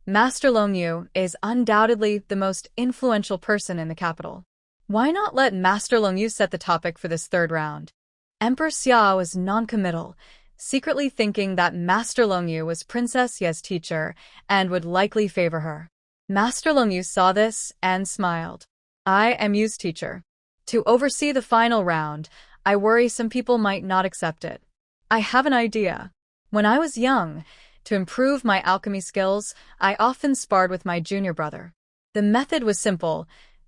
Master Long Yu is undoubtedly the most influential person in the capital. Why not let Master Long Yu set the topic for this third round? Emperor Xia was noncommittal, secretly thinking that Master Long Yu was Princess Ye's teacher and would likely favor her. Master Long Yu saw this and smiled. I am Yu's teacher. To oversee the final round, I worry some people might not accept it. I have an idea. When I was young, to improve my alchemy skills, I often sparred with my junior brother. The method was simple.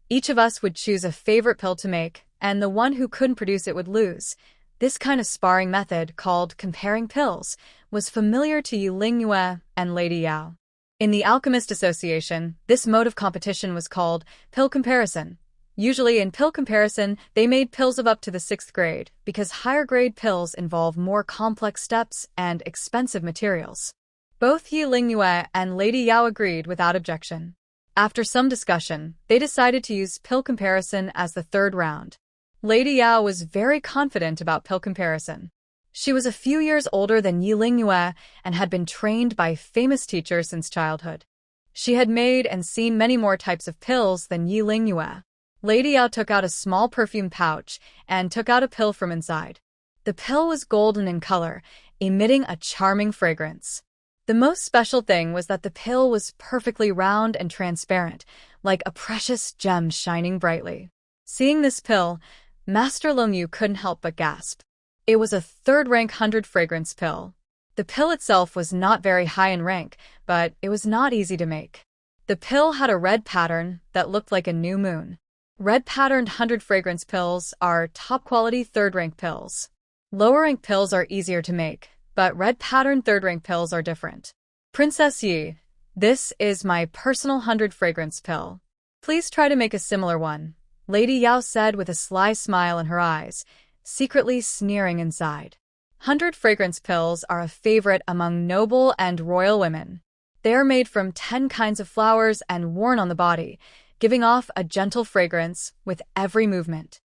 Each of us would choose a favorite pill to make, and the one who couldn't produce it would lose. This kind of sparring method, called comparing pills, was familiar to Yu Lingyue and Lady Yao. In the Alchemist Association, this mode of competition was called pill comparison. Usually in pill comparison, they made pills of up to the 6th grade, because higher grade pills involve more complex steps and expensive materials. Both Yu Lingyue and Lady Yao agreed without objection. After some discussion, they decided to use pill comparison as the third round. Lady Yao was very confident about pill comparison. She was a few years older than Yu Lingyue and had been trained by famous teachers since childhood. She had made and seen many more types of pills than Yu Lingyue. Lady Yao took out a small perfume pouch and took out a pill from inside. The pill was golden in color, emitting a charming fragrance. The most special thing was that the pill was perfectly round and transparent, like a precious gem shining brightly. Seeing this pill, Master Long Yu couldn't help but gasp. It was a third-rank 100 fragrance pill. The pill itself was not very high in rank, but it was not easy to make. The pill had a red pattern that looked like a new moon. Red-patterned 100 fragrance pills are top-quality third-rank pills. Lower-rank pills are easier to make, but red-patterned third-rank pills are different. Princess Yi, this is my personal 100 fragrance pill. Please try to make a similar one, Lady Yao said with a sly smile in her eyes, secretly sneering inside. 100 fragrance pills are a favorite among noble and royal women. They are made from 10 kinds of flowers and worn on the body, giving off a gentle fragrance with every movement.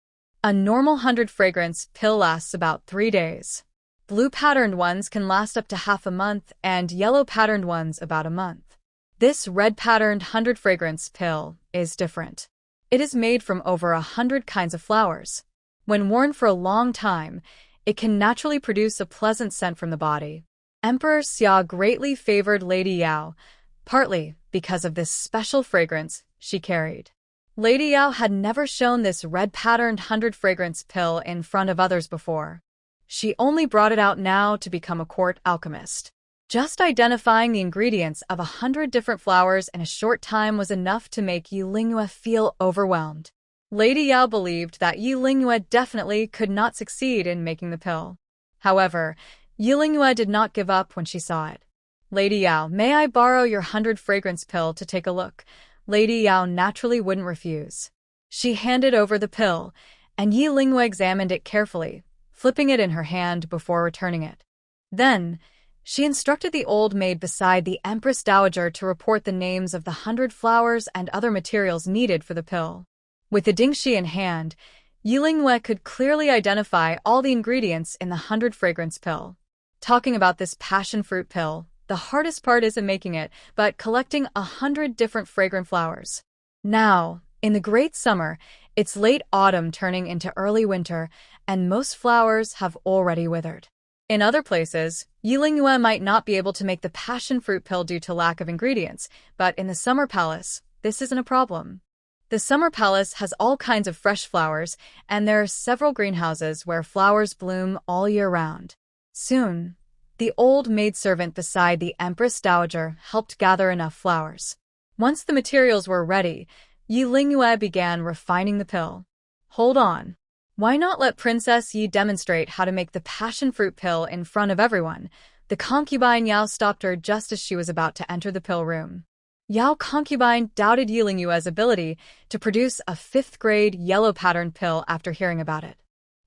A normal 100 fragrance pill lasts about 3 days. Blue-patterned ones can last up to half a month and yellow-patterned ones about a month. This red-patterned 100 fragrance pill is different. It is made from over 100 kinds of flowers. When worn for a long time, it can naturally produce a pleasant scent from the body. Emperor Xia greatly favored Lady Yao, partly because of this special fragrance she carried. Lady Yao had never shown this red-patterned 100 fragrance pill in front of others before. She only brought it out now to become a court alchemist. Just identifying the ingredients of 100 different flowers in a short time was enough to make Yu Lingyue feel overwhelmed. Lady Yao believed that Yu Lingyue definitely could not succeed in making the pill. However, Yu Lingyue did not give up when she saw it. Lady Yao, may I borrow your 100 fragrance pill to take a look? Lady Yao naturally wouldn't refuse. She handed over the pill, and Yu Lingyue examined it carefully, flipping it in her hand before returning it. Then, she instructed the old maid beside the Empress Dowager to report the names of the 100 flowers and other materials needed for the pill. With the dingxi in hand, Yu Lingyue could clearly identify all the ingredients in the 100 fragrance pill. Talking about this passion fruit pill, the hardest part isn't making it, but collecting 100 different fragrant flowers. Now, in the great summer, it's late autumn turning into early winter, and most flowers have already withered. In other places, Yu Lingyue might not be able to make the passion fruit pill due to lack of ingredients, but in the summer palace, this isn't a problem. The summer palace has all kinds of fresh flowers, and there are several greenhouses where flowers bloom all year round. Soon, the old maidservant beside the Empress Dowager helped gather enough flowers. Once the materials were ready, Yu Lingyue began refining the pill. Hold on. Why not let Princess Yi demonstrate how to make the passion fruit pill in front of everyone? The concubine Yao stopped her just as she was about to enter the pill room. Yao concubine doubted Yu Lingyue's ability to produce a 5th-grade yellow-patterned pill after hearing about it.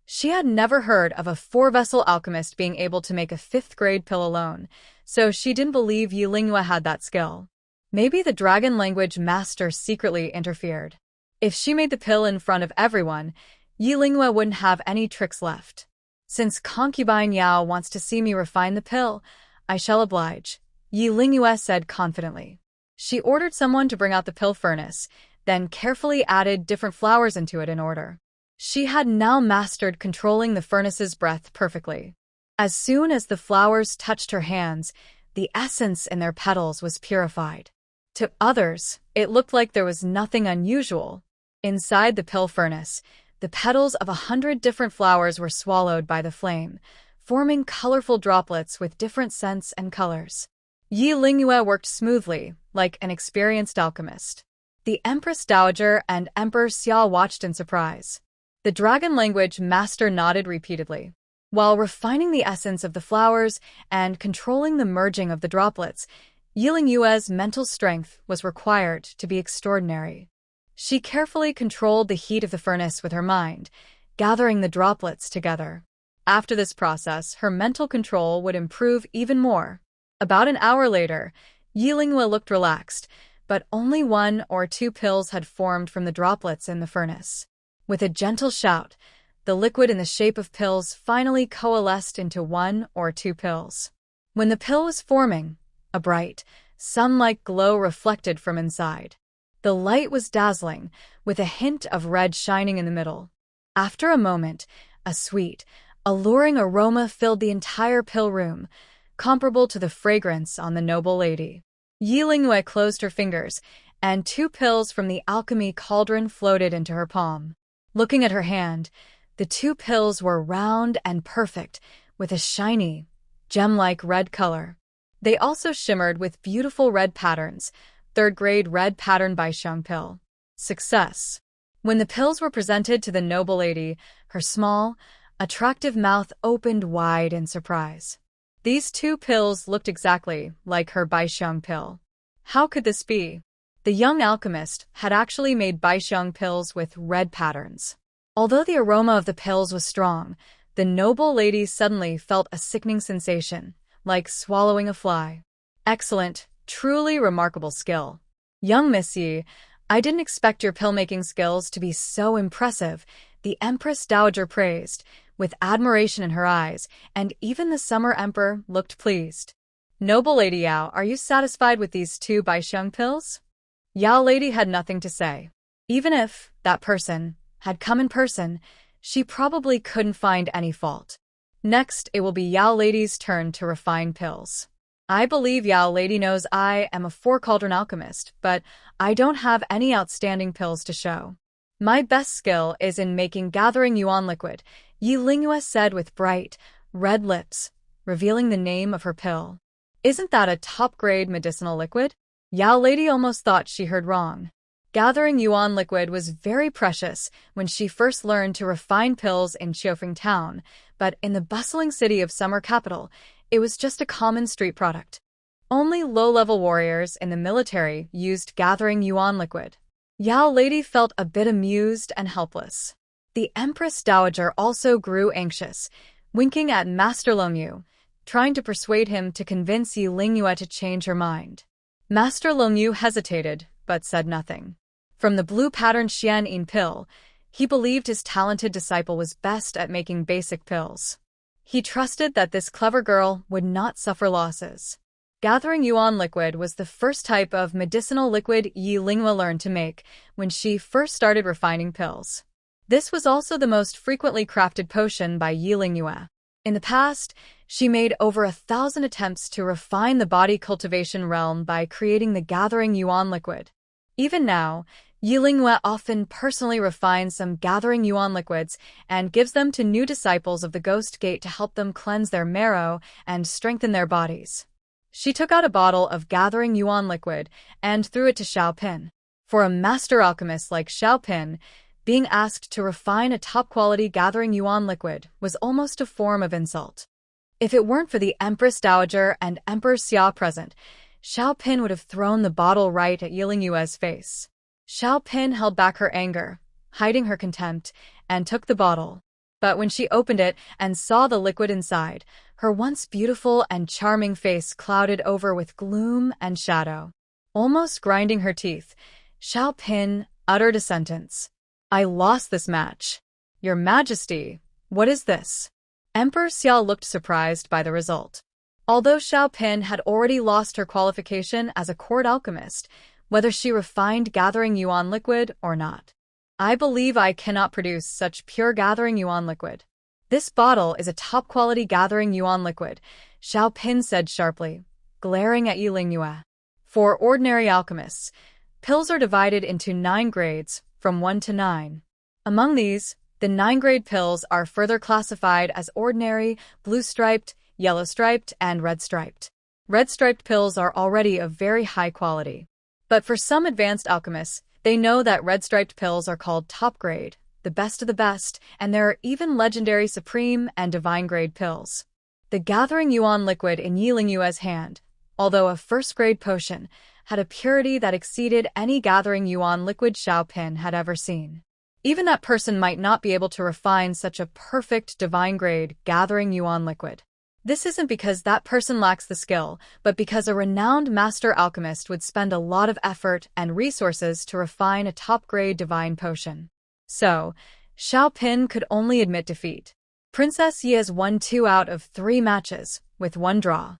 She had never heard of a 4-vessel alchemist being able to make a 5th-grade pill alone, so she didn't believe Yu Lingyue had that skill. Maybe the dragon language master secretly interfered. If she made the pill in front of everyone, Yu Lingyue wouldn't have any tricks left. Since concubine Yao wants to see me refine the pill, I shall oblige, Yi Lingyue said confidently. She ordered someone to bring out the pill furnace, then carefully added different flowers into it in order. She had now mastered controlling the furnace's breath perfectly. As soon as the flowers touched her hands, the essence in their petals was purified. To others, it looked like there was nothing unusual. Inside the pill furnace, the petals of 100 different flowers were swallowed by the flame, forming colorful droplets with different scents and colors. Yi Lingyue worked smoothly, like an experienced alchemist. The Empress Dowager and Emperor Xia watched in surprise. The dragon language master nodded repeatedly. While refining the essence of the flowers and controlling the merging of the droplets, Yi Lingyue's mental strength was required to be extraordinary. She carefully controlled the heat of the furnace with her mind, gathering the droplets together. After this process, her mental control would improve even more. About an hour later, Yi Lingyue looked relaxed, but only 1 or 2 pills had formed from the droplets in the furnace. With a gentle shout, the liquid in the shape of pills finally coalesced into 1 or 2 pills. When the pill was forming, a bright, sun-like glow reflected from inside. The light was dazzling, with a hint of red shining in the middle. After a moment, a sweet, alluring aroma filled the entire pill room, comparable to the fragrance on the noble lady. Yi Lingyue closed her fingers, and 2 pills from the alchemy cauldron floated into her palm. Looking at her hand, the 2 pills were round and perfect, with a shiny, gem-like red color. They also shimmered with beautiful red patterns, 3rd-grade red pattern Baixiang pill. Success. When the pills were presented to the noble lady, her small, attractive mouth opened wide in surprise. These 2 pills looked exactly like her Baixiang pill. How could this be? The young alchemist had actually made Baixiang pills with red patterns. Although the aroma of the pills was strong, the noble lady suddenly felt a sickening sensation, like swallowing a fly. Excellent, truly remarkable skill. Young Miss Yi, I didn't expect your pill-making skills to be so impressive, the Empress Dowager praised, with admiration in her eyes, and even the Summer Emperor looked pleased. Noble Lady Yao, are you satisfied with these 2 Baixiang pills? Yao Lady had nothing to say. Even if that person had come in person, she probably couldn't find any fault. Next, it will be Yao Lady's turn to refine pills. I believe Yao Lady knows I am a 4-cauldron alchemist, but I don't have any outstanding pills to show. My best skill is in making gathering yuan liquid, Yi Lingyue said with bright, red lips, revealing the name of her pill. Isn't that a top-grade medicinal liquid? Yao Lady almost thought she heard wrong. Gathering yuan liquid was very precious when she first learned to refine pills in Qiufeng town, but in the bustling city of Summer Capital, it was just a common street product. Only low-level warriors in the military used gathering yuan liquid. Yao Lady felt a bit amused and helpless. The Empress Dowager also grew anxious, winking at Master Longyu, trying to persuade him to convince Yi Lingyue to change her mind. Master Longyu hesitated, but said nothing. From the blue-patterned Xian pill, he believed his talented disciple was best at making basic pills. He trusted that this clever girl would not suffer losses. Gathering yuan liquid was the first type of medicinal liquid Yi Lingyue learned to make when she first started refining pills. This was also the most frequently crafted potion by Yi Lingyue. In the past, she made over 1,000 attempts to refine the body cultivation realm by creating the gathering yuan liquid. Even now, Yi Lingyue often personally refines some gathering yuan liquids and gives them to new disciples of the Ghost Gate to help them cleanse their marrow and strengthen their bodies. She took out a bottle of gathering yuan liquid and threw it to Xiaopin. For a master alchemist like Xiaopin, being asked to refine a top-quality gathering yuan liquid was almost a form of insult. If it weren't for the Empress Dowager and Emperor Xia present, Xiaopin would have thrown the bottle right at Yi Lingyue's face. Xiaopin held back her anger, hiding her contempt, and took the bottle. But when she opened it and saw the liquid inside, her once beautiful and charming face clouded over with gloom and shadow. Almost grinding her teeth, Xiaopin uttered a sentence. I lost this match. Your Majesty, what is this? Emperor Xia looked surprised by the result. Although Xiao Pin had already lost her qualification as a court alchemist, whether she refined gathering yuan liquid or not. I believe I cannot produce such pure gathering yuan liquid. This bottle is a top-quality gathering yuan liquid, Xiao Pin said sharply, glaring at Yi Lingyue. For ordinary alchemists, pills are divided into 9 grades, from 1 to 9. Among these, the 9-grade pills are further classified as ordinary, blue-striped, yellow-striped, and red-striped. Red-striped pills are already of very high quality. But for some advanced alchemists, they know that red-striped pills are called top-grade, the best of the best, and there are even legendary supreme and divine-grade pills. The gathering yuan liquid in Yi Lingyue's hand, although a first-grade potion, had a purity that exceeded any gathering yuan liquid Xiao Pin had ever seen. Even that person might not be able to refine such a perfect divine-grade gathering yuan liquid. This isn't because that person lacks the skill, but because a renowned master alchemist would spend a lot of effort and resources to refine a top-grade divine potion. So, Xiao Pin could only admit defeat. Princess Yi has won 2 out of 3 matches, with 1 draw.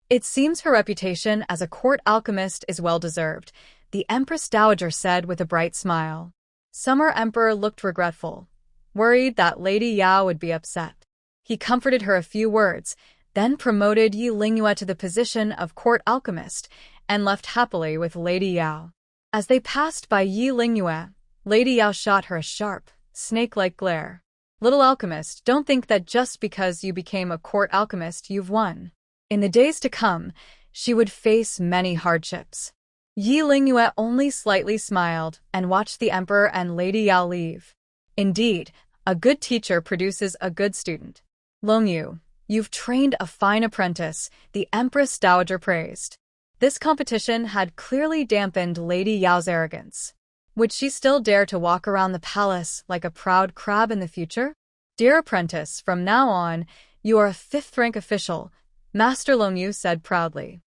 It seems her reputation as a court alchemist is well-deserved, the Empress Dowager said with a bright smile. Summer Emperor looked regretful, worried that Lady Yao would be upset. He comforted her a few words, then promoted Yi Lingyue to the position of court alchemist and left happily with Lady Yao. As they passed by Yi Lingyue, Lady Yao shot her a sharp, snake-like glare. Little alchemist, don't think that just because you became a court alchemist you've won. In the days to come, she would face many hardships. Yi Lingyue only slightly smiled and watched the emperor and Lady Yao leave. Indeed, a good teacher produces a good student. Longyu, you've trained a fine apprentice, the Empress Dowager praised. This competition had clearly dampened Lady Yao's arrogance. Would she still dare to walk around the palace like a proud crab in the future? Dear apprentice, from now on, you are a 5th-rank official, Master Longyu said proudly.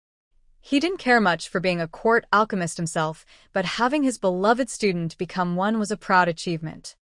He didn't care much for being a court alchemist himself, but having his beloved student become one was a proud achievement.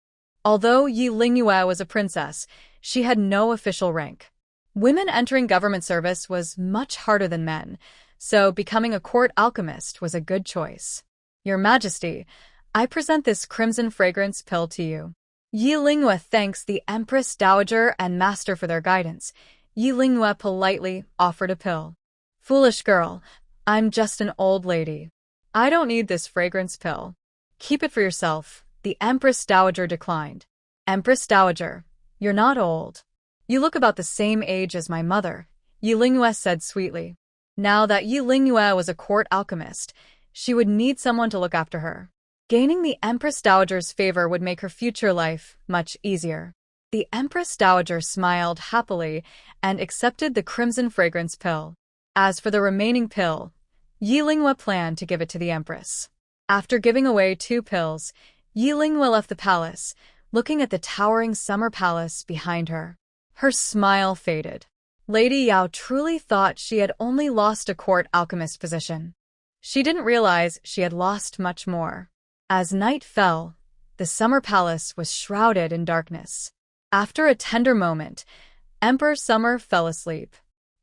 Although Yi Lingyue was a princess, she had no official rank. Women entering government service was much harder than men, so becoming a court alchemist was a good choice. Your Majesty, I present this crimson fragrance pill to you. Yi Lingyue thanks the Empress Dowager and Master for their guidance. Yi Lingyue politely offered a pill. Foolish girl, I'm just an old lady. I don't need this fragrance pill. Keep it for yourself, the Empress Dowager declined. Empress Dowager, you're not old. You look about the same age as my mother, Yi Lingyue said sweetly. Now that Yi Lingyue was a court alchemist, she would need someone to look after her. Gaining the Empress Dowager's favor would make her future life much easier. The Empress Dowager smiled happily and accepted the crimson fragrance pill. As for the remaining pill, Yi Lingyue planned to give it to the Empress. After giving away 2 pills, Yi Lingyue left the palace, looking at the towering summer palace behind her. Her smile faded. Lady Yao truly thought she had only lost a court alchemist position. She didn't realize she had lost much more. As night fell, the summer palace was shrouded in darkness. After a tender moment, Emperor Summer fell asleep.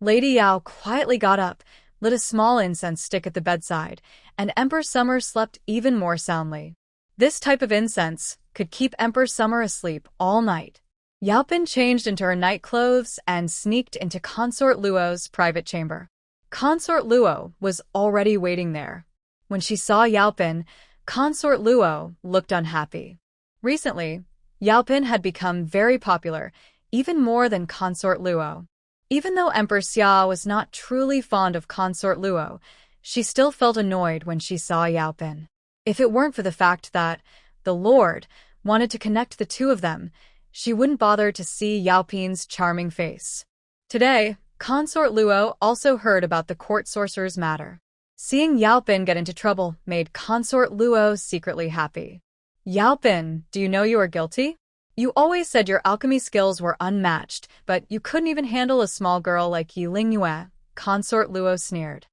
Lady Yao quietly got up, lit a small incense stick at the bedside, and Emperor Summer slept even more soundly. This type of incense could keep Emperor Summer asleep all night. Yao Pin changed into her night clothes and sneaked into Consort Luo's private chamber. Consort Luo was already waiting there. When she saw Yao Pin, Consort Luo looked unhappy. Recently, Yao Pin had become very popular, even more than Consort Luo. Even though Empress Xia was not truly fond of Consort Luo, she still felt annoyed when she saw Yao Pin. If it weren't for the fact that the Lord wanted to connect the two of them, she wouldn't bother to see Yao Pin's charming face. Today, Consort Luo also heard about the court sorcerer's matter. Seeing Yao Pin get into trouble made Consort Luo secretly happy. Yao Pin, do you know you are guilty? You always said your alchemy skills were unmatched, but you couldn't even handle a small girl like Yi Lingyue, Consort Luo sneered.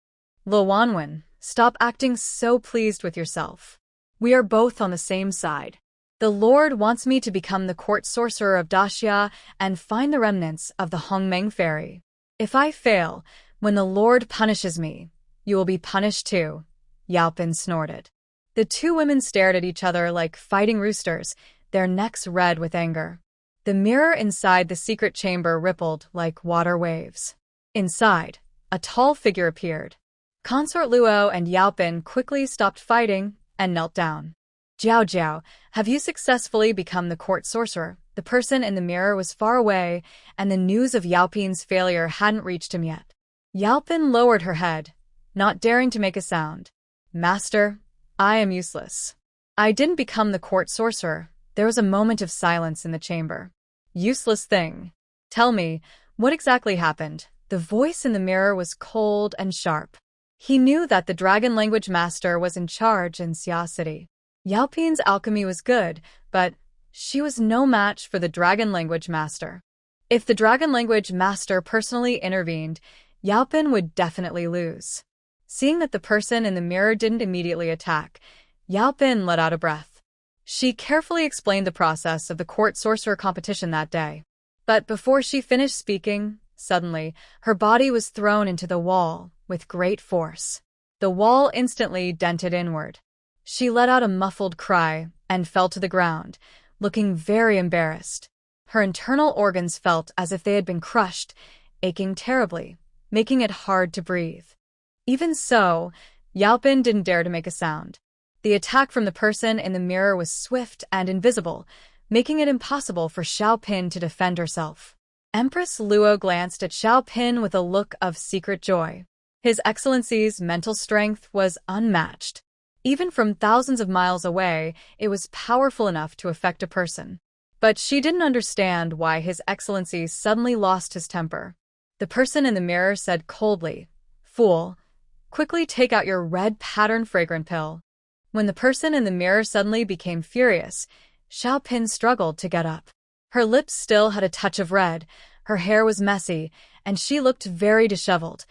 Lo Wanwen, stop acting so pleased with yourself. We are both on the same side. The Lord wants me to become the court sorcerer of Daxia and find the remnants of the Hongmeng fairy. If I fail, when the Lord punishes me, you will be punished too, Yaopin snorted. The two women stared at each other like fighting roosters, their necks red with anger. The mirror inside the secret chamber rippled like water waves. Inside, a tall figure appeared. Consort Luo and Yaopin quickly stopped fighting and knelt down. Jiao Jiao, have you successfully become the court sorcerer? The person in the mirror was far away, and the news of Yaopin's failure hadn't reached him yet. Yaopin lowered her head, not daring to make a sound. Master, I am useless. I didn't become the court sorcerer. There was a moment of silence in the chamber. Useless thing. Tell me, what exactly happened? The voice in the mirror was cold and sharp. He knew that the dragon language master was in charge in Xia City. Yaopin's alchemy was good, but she was no match for the dragon language master. If the dragon language master personally intervened, Yaopin would definitely lose. Seeing that the person in the mirror didn't immediately attack, Yaopin let out a breath. She carefully explained the process of the court sorcerer competition that day. But before she finished speaking, suddenly, her body was thrown into the wall with great force. The wall instantly dented inward. She let out a muffled cry and fell to the ground, looking very embarrassed. Her internal organs felt as if they had been crushed, aching terribly, making it hard to breathe. Even so, Yaopin didn't dare to make a sound. The attack from the person in the mirror was swift and invisible, making it impossible for Xiaopin to defend herself. Empress Luo glanced at Xiaopin with a look of secret joy. His Excellency's mental strength was unmatched. Even from thousands of miles away, it was powerful enough to affect a person. But she didn't understand why His Excellency suddenly lost his temper. The person in the mirror said coldly, "Fool, quickly take out your red pattern fragrant pill." When the person in the mirror suddenly became furious, Xiaopin struggled to get up. Her lips still had a touch of red, her hair was messy, and she looked very disheveled,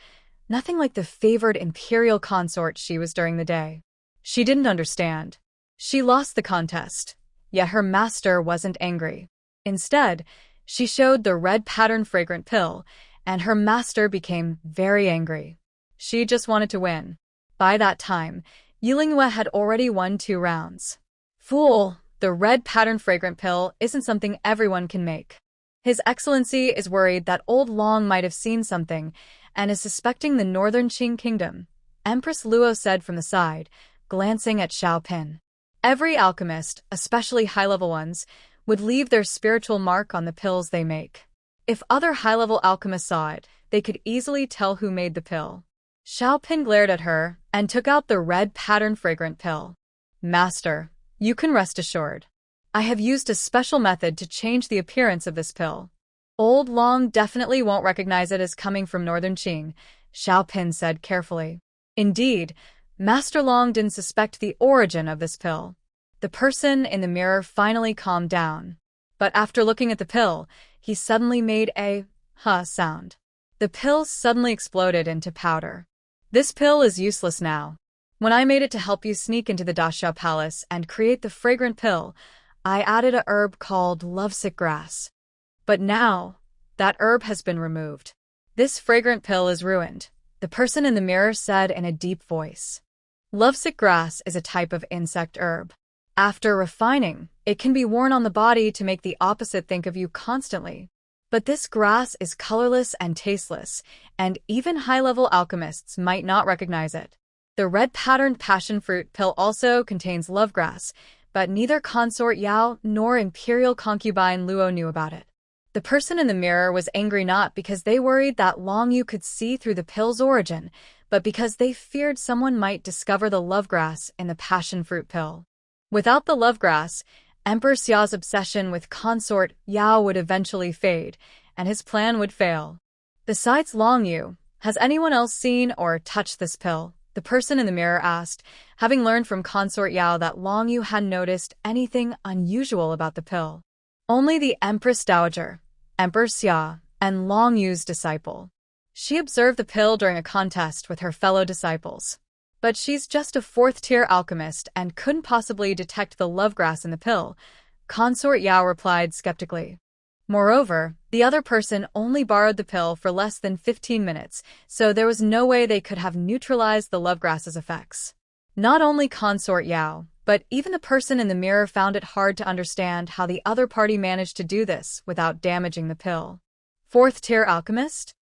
nothing like the favored imperial consort she was during the day. She didn't understand. She lost the contest, yet her master wasn't angry. Instead, she showed the red pattern fragrant pill, and her master became very angry. She just wanted to win. By that time, Yilingwe had already won 2 rounds. Fool, the red pattern fragrant pill isn't something everyone can make. His Excellency is worried that Old Long might have seen something and is suspecting the Northern Qing Kingdom, Empress Luo said from the side, glancing at Xiaopin. Every alchemist, especially high-level ones, would leave their spiritual mark on the pills they make. If other high-level alchemists saw it, they could easily tell who made the pill. Xiaopin glared at her and took out the red pattern fragrant pill. Master, you can rest assured. I have used a special method to change the appearance of this pill. Old Long definitely won't recognize it as coming from Northern Qing, Xiaopin said carefully. Indeed, Master Long didn't suspect the origin of this pill. The person in the mirror finally calmed down. But after looking at the pill, he suddenly made a "huh" sound. The pill suddenly exploded into powder. This pill is useless now. When I made it to help you sneak into the Daxia Palace and create the fragrant pill, I added a herb called lovesick grass. But now, that herb has been removed. This fragrant pill is ruined, the person in the mirror said in a deep voice. Lovesick grass is a type of insect herb. After refining, it can be worn on the body to make the opposite think of you constantly. But this grass is colorless and tasteless, and even high-level alchemists might not recognize it. The red-patterned passion fruit pill also contains lovegrass, but neither Consort Yao nor Imperial Concubine Luo knew about it. The person in the mirror was angry not because they worried that Long Yu could see through the pill's origin, but because they feared someone might discover the lovegrass in the passion fruit pill. Without the lovegrass, Emperor Xiao's obsession with Consort Yao would eventually fade, and his plan would fail. Besides Long Yu, has anyone else seen or touched this pill? The person in the mirror asked, having learned from Consort Yao that Long Yu hadn't noticed anything unusual about the pill. Only the Empress Dowager, Emperor Xia, and Long Yu's disciple. She observed the pill during a contest with her fellow disciples. But she's just a 4th-tier alchemist and couldn't possibly detect the lovegrass in the pill, Consort Yao replied skeptically. Moreover, the other person only borrowed the pill for less than 15 minutes, so there was no way they could have neutralized the lovegrass's effects. Not only Consort Yao, but even the person in the mirror found it hard to understand how the other party managed to do this without damaging the pill. Fourth-tier alchemist?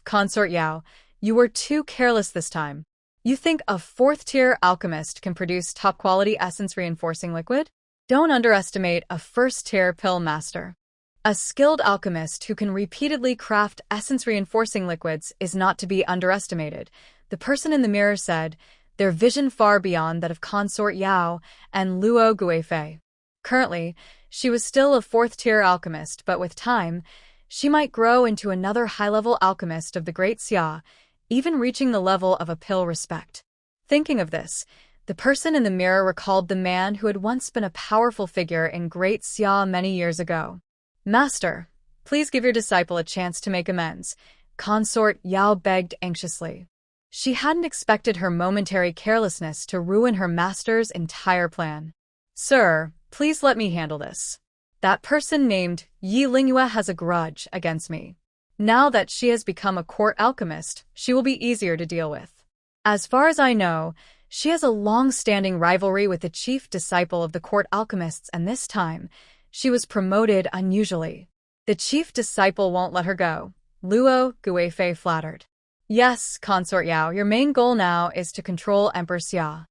Consort Yao, you were too careless this time. You think a fourth-tier alchemist can produce top-quality essence-reinforcing liquid? Don't underestimate a first-tier pill master. A skilled alchemist who can repeatedly craft essence-reinforcing liquids is not to be underestimated, the person in the mirror said, their vision far beyond that of Consort Yao and Luo Guifei. Currently, she was still a fourth-tier alchemist, but with time, she might grow into another high-level alchemist of the Great Xia, even reaching the level of a pill respect. Thinking of this, the person in the mirror recalled the man who had once been a powerful figure in Great Xia many years ago. Master, please give your disciple a chance to make amends, Consort Yao begged anxiously. She hadn't expected her momentary carelessness to ruin her master's entire plan. Sir, please let me handle this. That person named Yi Lingyue has a grudge against me. Now that she has become a court alchemist, she will be easier to deal with. As far as I know, she has a long-standing rivalry with the chief disciple of the court alchemists, and this time, she was promoted unusually. The chief disciple won't let her go, Luo Guifei flattered. Yes, Consort Yao, your main goal now is to control Emperor Xia.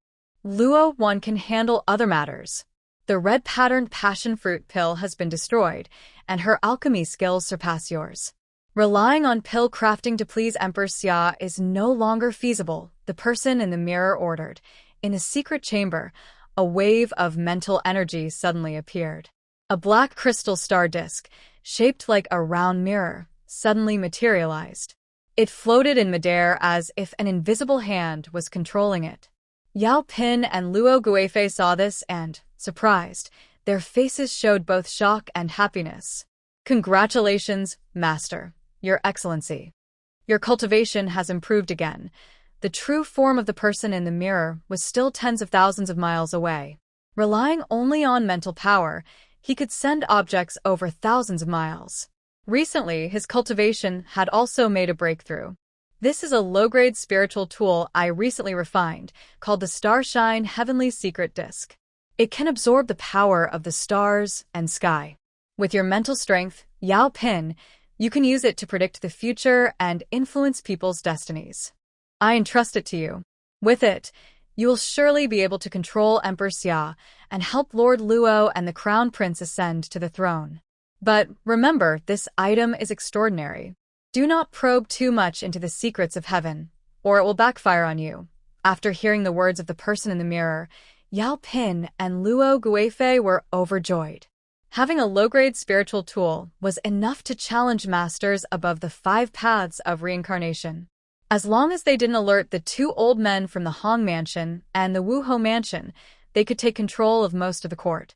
Luo One can handle other matters. The red-patterned passion fruit pill has been destroyed, and her alchemy skills surpass yours. Relying on pill crafting to please Emperor Xia is no longer feasible, the person in the mirror ordered. In a secret chamber, a wave of mental energy suddenly appeared. A black crystal star disk, shaped like a round mirror, suddenly materialized. It floated in midair as if an invisible hand was controlling it. Yao Pin and Luo Guifei saw this and, surprised, their faces showed both shock and happiness. Congratulations, Master, Your Excellency. Your cultivation has improved again. The true form of the person in the mirror was still tens of thousands of miles away. Relying only on mental power, he could send objects over thousands of miles. Recently, his cultivation had also made a breakthrough. This is a low-grade spiritual tool I recently refined, called the Starshine Heavenly Secret Disc. It can absorb the power of the stars and sky. With your mental strength, Yao Pin, you can use it to predict the future and influence people's destinies. I entrust it to you. With it, you will surely be able to control Emperor Xia and help Lord Luo and the Crown Prince ascend to the throne. But remember, this item is extraordinary. Do not probe too much into the secrets of heaven, or it will backfire on you. After hearing the words of the person in the mirror, Yao Pin and Luo Guifei were overjoyed. Having a low-grade spiritual tool was enough to challenge masters above the 5 paths of reincarnation. As long as they didn't alert the 2 old men from the Hong Mansion and the Wuho Mansion, they could take control of most of the court.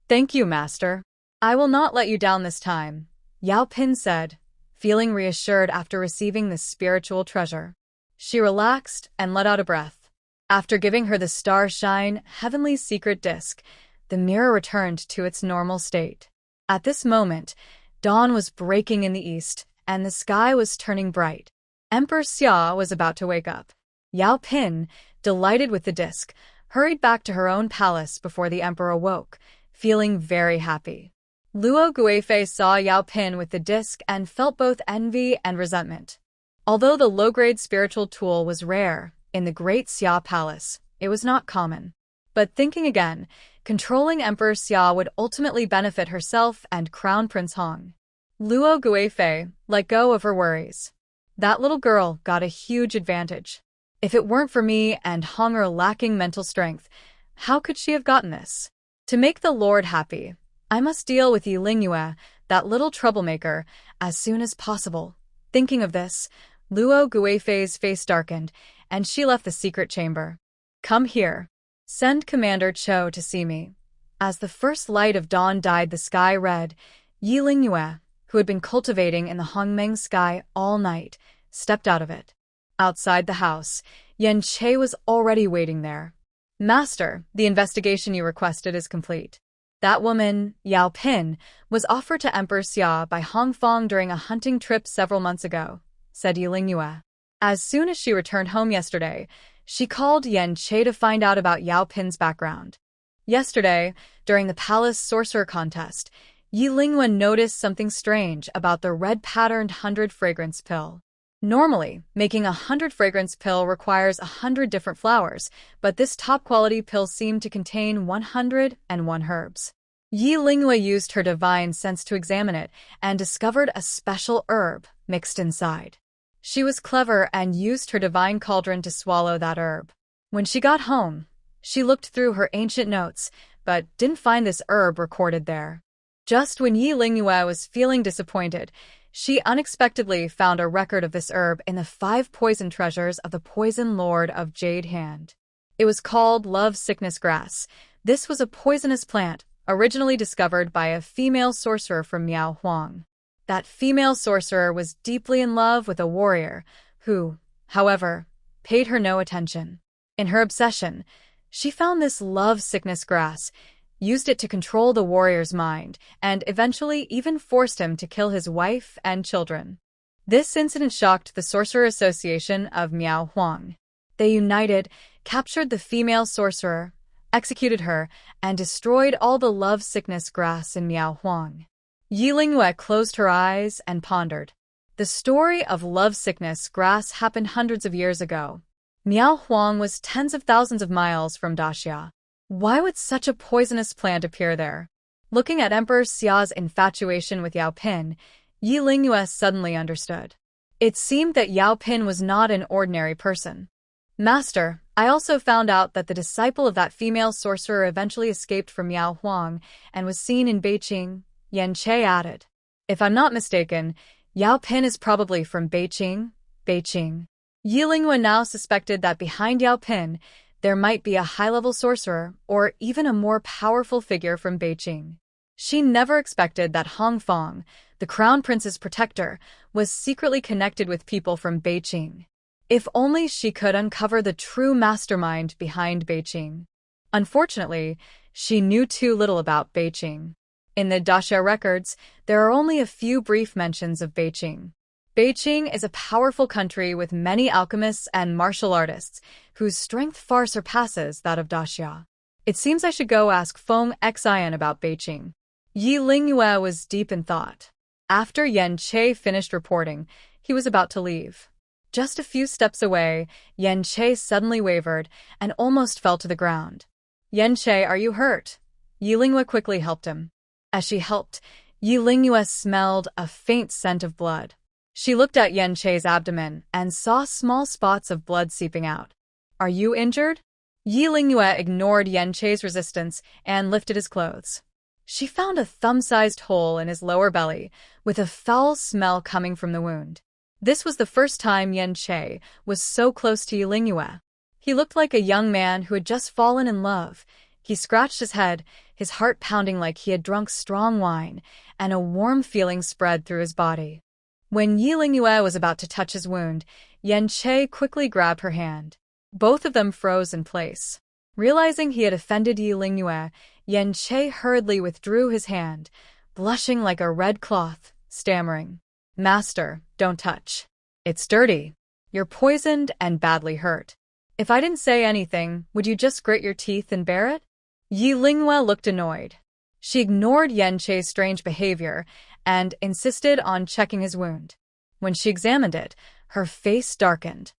Thank you, Master. I will not let you down this time, Yao Pin said, feeling reassured after receiving this spiritual treasure. She relaxed and let out a breath. After giving her the Starshine Heavenly Secret Disc, the mirror returned to its normal state. At this moment, dawn was breaking in the east, and the sky was turning bright. Emperor Xia was about to wake up. Yao Pin, delighted with the disc, hurried back to her own palace before the emperor awoke, feeling very happy. Luo Guifei saw Yao Pin with the disc and felt both envy and resentment. Although the low-grade spiritual tool was rare, in the Great Xia Palace, it was not common. But thinking again, controlling Emperor Xia would ultimately benefit herself and Crown Prince Hong. Luo Guifei let go of her worries. That little girl got a huge advantage. If it weren't for me and Hong are lacking mental strength, how could she have gotten this? To make the Lord happy, I must deal with Yi Lingyue, that little troublemaker, as soon as possible. Thinking of this, Luo Guifei's face darkened, and she left the secret chamber. Come here. Send Commander Cho to see me. As the first light of dawn dyed the sky red, Yi Lingyue, who had been cultivating in the Hongmeng sky all night, stepped out of it. Outside the house, Yan Che was already waiting there. Master, the investigation you requested is complete. That woman, Yao Pin, was offered to Emperor Xia by Hong Fong during a hunting trip several months ago, said Lingyue. As soon as she returned home yesterday, she called Yan Che to find out about Yao Pin's background. Yesterday, during the palace sorcerer contest, Lingyue noticed something strange about the red-patterned 100-fragrance pill. Normally, making a 100-fragrance pill requires 100 different flowers, but this top-quality pill seemed to contain 101 herbs. Lingyue used her divine sense to examine it and discovered a special herb mixed inside. She was clever and used her divine cauldron to swallow that herb. When she got home, she looked through her ancient notes, but didn't find this herb recorded there. Just when Lingyue was feeling disappointed, she unexpectedly found a record of this herb in the 5 poison treasures of the Poison Lord of Jade Hand. It was called love sickness grass. This was a poisonous plant, originally discovered by a female sorcerer from Miao Huang. That female sorcerer was deeply in love with a warrior who, however, paid her no attention. In her obsession, she found this love sickness grass, used it to control the warrior's mind, and eventually even forced him to kill his wife and children. This incident shocked the Sorcerer Association of Miao Huang. They united, captured the female sorcerer, executed her, and destroyed all the love sickness grass in Miao Huang. Lingyue closed her eyes and pondered. The story of love sickness grass happened hundreds of years ago. Miao Huang was tens of thousands of miles from Daxia. Why would such a poisonous plant appear there? Looking at Emperor Xia's infatuation with Yao Pin, Lingyue suddenly understood. It seemed that Yao Pin was not an ordinary person. Master, I also found out that the disciple of that female sorcerer eventually escaped from Miao Huang and was seen in Beijing, Yan Che added. If I'm not mistaken, Yao Pin is probably from Beijing. Lingyue now suspected that behind Yao Pin, there might be a high-level sorcerer or even a more powerful figure from Beijing. She never expected that Hong Fong, the crown prince's protector, was secretly connected with people from Beijing. If only she could uncover the true mastermind behind Beijing. Unfortunately, she knew too little about Beijing. In the Daxia records, there are only a few brief mentions of Beijing. Beijing is a powerful country with many alchemists and martial artists, whose strength far surpasses that of Daxia. It seems I should go ask Feng Xian about Beijing. Lingyue was deep in thought. After Yan Che finished reporting, he was about to leave. Just a few steps away, Yan Che suddenly wavered and almost fell to the ground. Yan Che, are you hurt? Lingyue quickly helped him. As she helped, Lingyue smelled a faint scent of blood. She looked at Yan Che's abdomen and saw small spots of blood seeping out. Are you injured? Lingyue ignored Yan Che's resistance and lifted his clothes. She found a thumb-sized hole in his lower belly, with a foul smell coming from the wound. This was the first time Yan Che was so close to Lingyue. He looked like a young man who had just fallen in love. He scratched his head, his heart pounding like he had drunk strong wine, and a warm feeling spread through his body. When Lingyue was about to touch his wound, Yan Che quickly grabbed her hand. Both of them froze in place. Realizing he had offended Lingyue, Yan Che hurriedly withdrew his hand, blushing like a red cloth, stammering, Master, don't touch. It's dirty. You're poisoned and badly hurt. If I didn't say anything, would you just grit your teeth and bear it? Lingyue looked annoyed. She ignored Yan Che's strange behavior and insisted on checking his wound. When she examined it, her face darkened.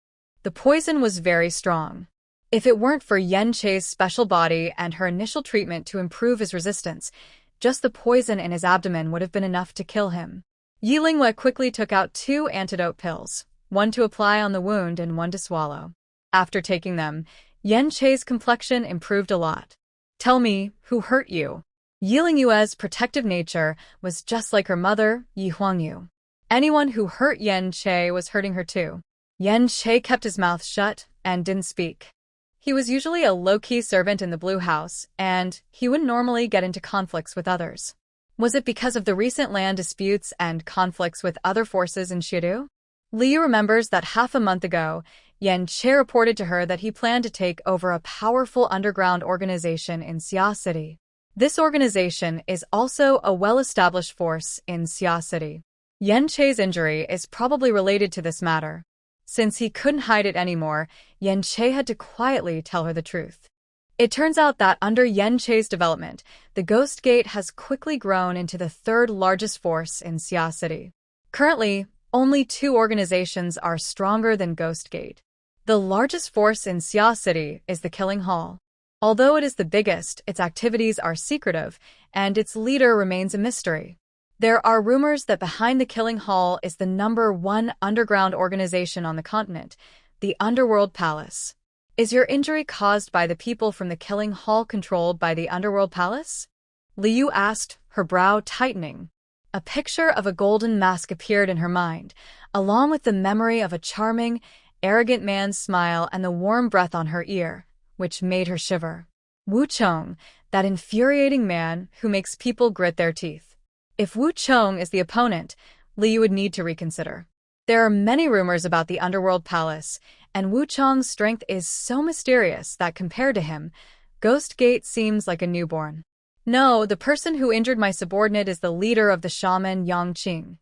The poison was very strong. If it weren't for Yan Che's special body and her initial treatment to improve his resistance, just the poison in his abdomen would have been enough to kill him. Lingyue quickly took out 2 antidote pills, one to apply on the wound and one to swallow. After taking them, Yan Che's complexion improved a lot. Tell me, who hurt you? Lingyue's protective nature was just like her mother, Huangyu. Anyone who hurt Yan Che was hurting her too. Yan Che kept his mouth shut and didn't speak. He was usually a low-key servant in the Blue House, and he wouldn't normally get into conflicts with others. Was it because of the recent land disputes and conflicts with other forces in Shidu? Liu remembers that half a month ago, Yan Che reported to her that he planned to take over a powerful underground organization in Xia City. This organization is also a well-established force in Xia City. Yan Che's injury is probably related to this matter. Since he couldn't hide it anymore, Yan Che had to quietly tell her the truth. It turns out that under Yan Che's development, the Ghost Gate has quickly grown into the third largest force in Xia City. Currently, only 2 organizations are stronger than Ghost Gate. The largest force in Xia City is the Killing Hall. Although it is the biggest, its activities are secretive, and its leader remains a mystery. There are rumors that behind the Killing Hall is the #1 underground organization on the continent, the Underworld Palace. Is your injury caused by the people from the Killing Hall controlled by the Underworld Palace? Liu asked, her brow tightening. A picture of a golden mask appeared in her mind, along with the memory of a charming, arrogant man's smile and the warm breath on her ear, which made her shiver. Wu Chong, that infuriating man who makes people grit their teeth. If Wu Chong is the opponent, Liu would need to reconsider. There are many rumors about the Underworld Palace, and Wu Chong's strength is so mysterious that compared to him, Ghost Gate seems like a newborn. No, the person who injured my subordinate is the leader of the shaman Yang Qing.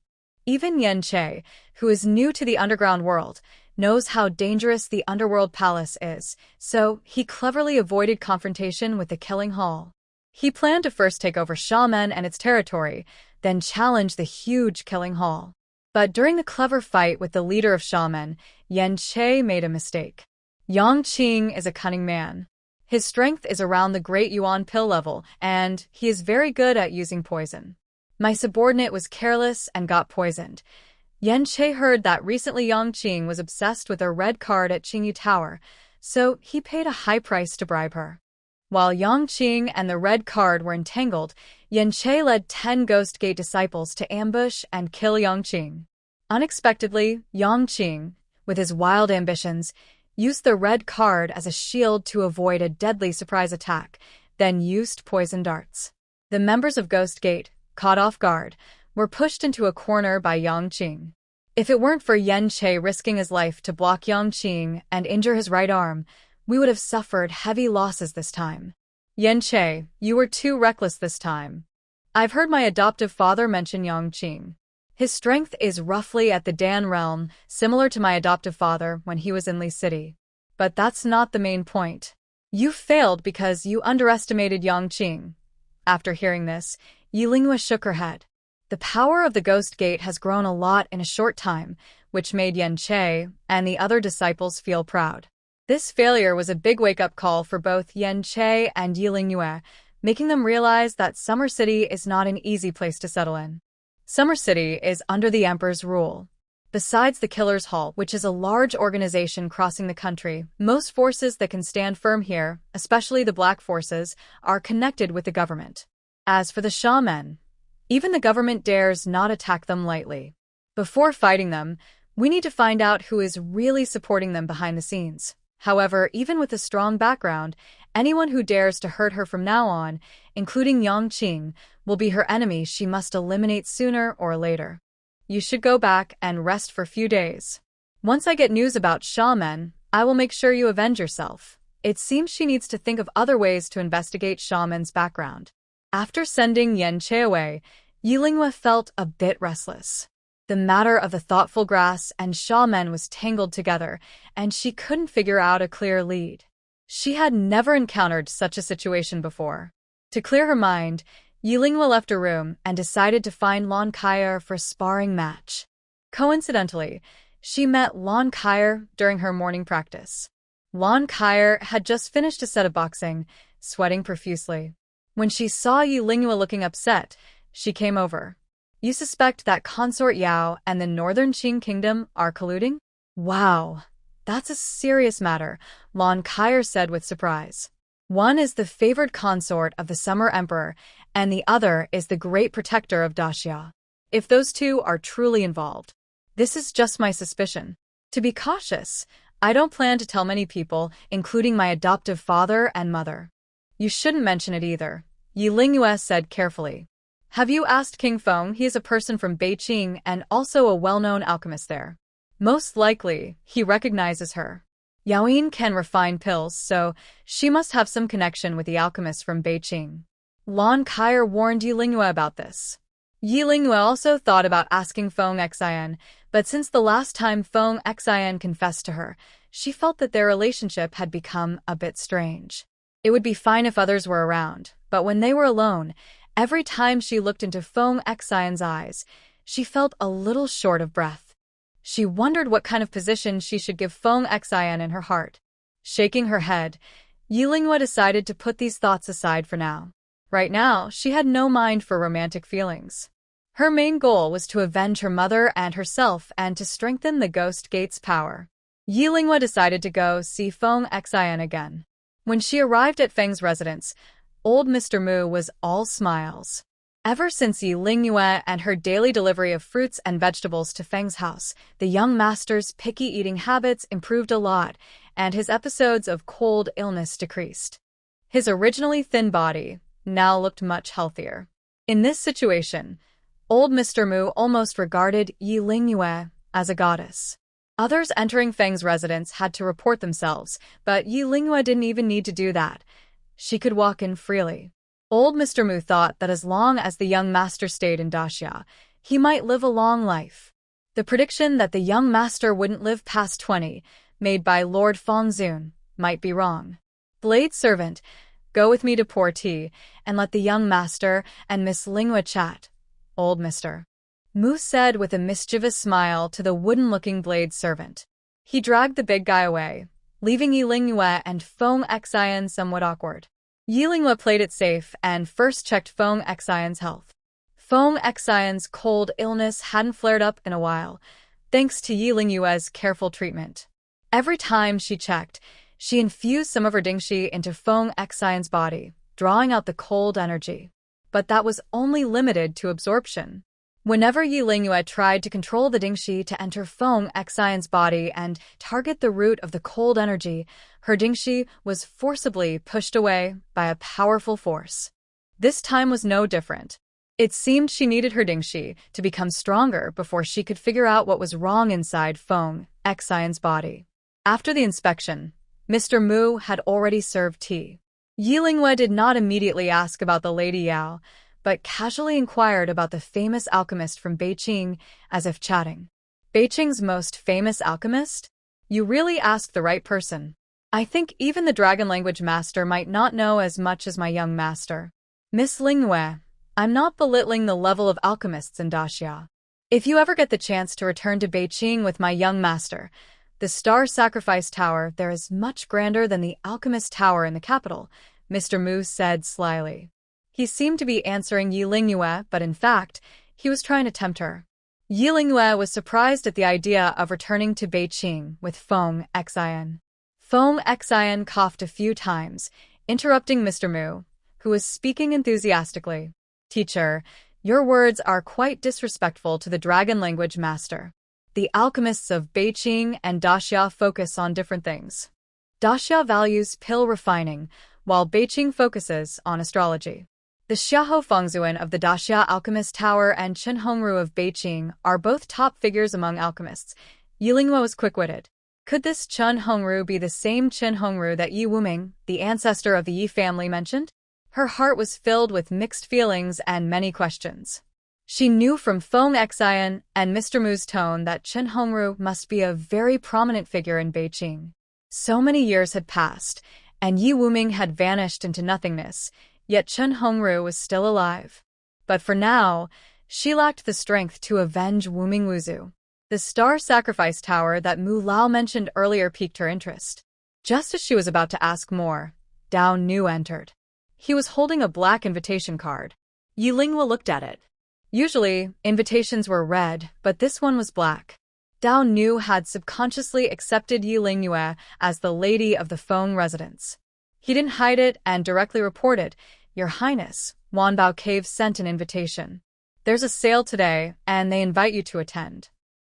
Even Yan Che, who is new to the underground world, knows how dangerous the Underworld Palace is, so he cleverly avoided confrontation with the Killing Hall. He planned to first take over Xiamen and its territory, then challenge the huge Killing Hall. But during the clever fight with the leader of Xiamen, Yan Che made a mistake. Yang Qing is a cunning man. His strength is around the Great Yuan pill level, and he is very good at using poison. My subordinate was careless and got poisoned. Yan Che heard that recently Yang Qing was obsessed with a red card at Qingyu Tower, so he paid a high price to bribe her. While Yang Qing and the red card were entangled, Yan Che led 10 Ghost Gate disciples to ambush and kill Yang Qing. Unexpectedly, Yang Qing, with his wild ambitions, used the red card as a shield to avoid a deadly surprise attack, then used poison darts. The members of Ghost Gate, caught off guard, were pushed into a corner by Yang Qing. If it weren't for Yan Che risking his life to block Yang Qing and injure his right arm, we would have suffered heavy losses this time. Yan Che, you were too reckless this time. I've heard my adoptive father mention Yang Qing. His strength is roughly at the Dan realm, similar to my adoptive father when he was in Li City. But that's not the main point. You failed because you underestimated Yang Qing. After hearing this, Yilingwa shook her head. The power of the Ghost Gate has grown a lot in a short time, which made Yan Che and the other disciples feel proud. This failure was a big wake-up call for both Yan Che and Yilingwa, making them realize that Summer City is not an easy place to settle in. Summer City is under the Emperor's rule. Besides the Killer's Hall, which is a large organization crossing the country, most forces that can stand firm here, especially the Black Forces, are connected with the government. As for the Shaman, even the government dares not attack them lightly. Before fighting them, we need to find out who is really supporting them behind the scenes. However, even with a strong background, anyone who dares to hurt her from now on, including Yang Qing, will be her enemy she must eliminate sooner or later. You should go back and rest for a few days. Once I get news about Xiamen, I will make sure you avenge yourself. It seems she needs to think of other ways to investigate Xiamen's background. After sending Yan Che away, Yilingwa felt a bit restless. The matter of the thoughtful grass and Xiamen was tangled together, and she couldn't figure out a clear lead. She had never encountered such a situation before. To clear her mind, Yilingwa left her room and decided to find Lon Kyer for a sparring match. Coincidentally, she met Lon Kyer during her morning practice. Lon Kyer had just finished a set of boxing, sweating profusely. When she saw Yilingwa looking upset, she came over. You suspect that Consort Yao and the Northern Qing Kingdom are colluding? Wow, that's a serious matter, Lon Kyer said with surprise. One is the favored consort of the Summer Emperor, and the other is the great protector of Daxia. If those two are truly involved, this is just my suspicion. To be cautious, I don't plan to tell many people, including my adoptive father and mother. You shouldn't mention it either, Yilingwa said carefully. Have you asked King Feng? He is a person from Beijing and also a well-known alchemist there. Most likely, he recognizes her. Yaoyin can refine pills, so she must have some connection with the alchemist from Beijing. Lan Kaier warned Yi Lingyue about this. Yi Lingyue also thought about asking Feng Xian, but since the last time Feng Xian confessed to her, she felt that their relationship had become a bit strange. It would be fine if others were around, but when they were alone, every time she looked into Feng Xian's eyes, she felt a little short of breath. She wondered what kind of position she should give Feng Xian in her heart. Shaking her head, Yi Lingyue decided to put these thoughts aside for now. Right now, she had no mind for romantic feelings. Her main goal was to avenge her mother and herself and to strengthen the Ghost Gate's power. Yi Lingyue decided to go see Feng Xian again. When she arrived at Feng's residence, old Mr. Mu was all smiles. Ever since Yi Lingyue and her daily delivery of fruits and vegetables to Feng's house, the young master's picky eating habits improved a lot, and his episodes of cold illness decreased. His originally thin body now looked much healthier. In this situation, old Mr. Mu almost regarded Yi Lingyue as a goddess. Others entering Feng's residence had to report themselves, but Yi Lingyue didn't even need to do that. She could walk in freely. Old Mr. Mu thought that as long as the young master stayed in Daxia, he might live a long life. The prediction that the young master wouldn't live past 20, made by Lord Fengzun, might be wrong. Blade servant, go with me to pour tea, and let the young master and Miss Lingyue chat. Old Mr. Mu said with a mischievous smile to the wooden-looking blade servant. He dragged the big guy away, leaving Yi Lingyue and Feng Xian somewhat awkward. Yi Lingyue played it safe and first checked Feng Xian's health. Feng Xian's cold illness hadn't flared up in a while, thanks to Yi Lingyue's careful treatment. Every time she checked, she infused some of her dingxi into Feng Xian's body, drawing out the cold energy. But that was only limited to absorption. Whenever Yi Lingyue tried to control the dingxi to enter Feng Xian's body and target the root of the cold energy, her dingxi was forcibly pushed away by a powerful force. This time was no different. It seemed she needed her dingxi to become stronger before she could figure out what was wrong inside Feng Xian's body. After the inspection, Mr. Mu had already served tea. Yi Lingyue did not immediately ask about the Lady Yao, but casually inquired about the famous alchemist from Beiqing, as if chatting. Beiqing's most famous alchemist? You really asked the right person. I think even the dragon language master might not know as much as my young master. Miss Lingyue, I'm not belittling the level of alchemists in Daxia. If you ever get the chance to return to Beiqing with my young master, the Star Sacrifice Tower there is much grander than the Alchemist Tower in the capital, Mr. Mu said slyly. He seemed to be answering Yi Lingyue, but in fact, he was trying to tempt her. Yi Lingyue was surprised at the idea of returning to Beiqing with Feng Xian. Feng Xian coughed a few times, interrupting Mr. Mu, who was speaking enthusiastically. Teacher, your words are quite disrespectful to the dragon language master. The alchemists of Beiqing and Daxia focus on different things. Daxia values pill refining, while Beiqing focuses on astrology. The Xiahou Fengzuan of the Daxia Alchemist Tower and Chen Hongru of Beiqing are both top figures among alchemists. Yi Lingyue was quick-witted. Could this Chen Hongru be the same Chen Hongru that Yi Wuming, the ancestor of the Yi family, mentioned? Her heart was filled with mixed feelings and many questions. She knew from Feng Xian and Mr. Mu's tone that Chen Hongru must be a very prominent figure in Beiqing. So many years had passed, and Yi Wuming had vanished into nothingness, yet Chen Hongru was still alive. But for now, she lacked the strength to avenge Wuming Wuzu. The Star Sacrifice Tower that Mu Lao mentioned earlier piqued her interest. Just as she was about to ask more, Dao Nu entered. He was holding a black invitation card. Yi Lingyue looked at it. Usually, invitations were red, but this one was black. Dao Nu had subconsciously accepted Yi Lingyue as the lady of the Feng residence. He didn't hide it and directly reported, Your Highness, Wanbao Cave sent an invitation. There's a sale today, and they invite you to attend.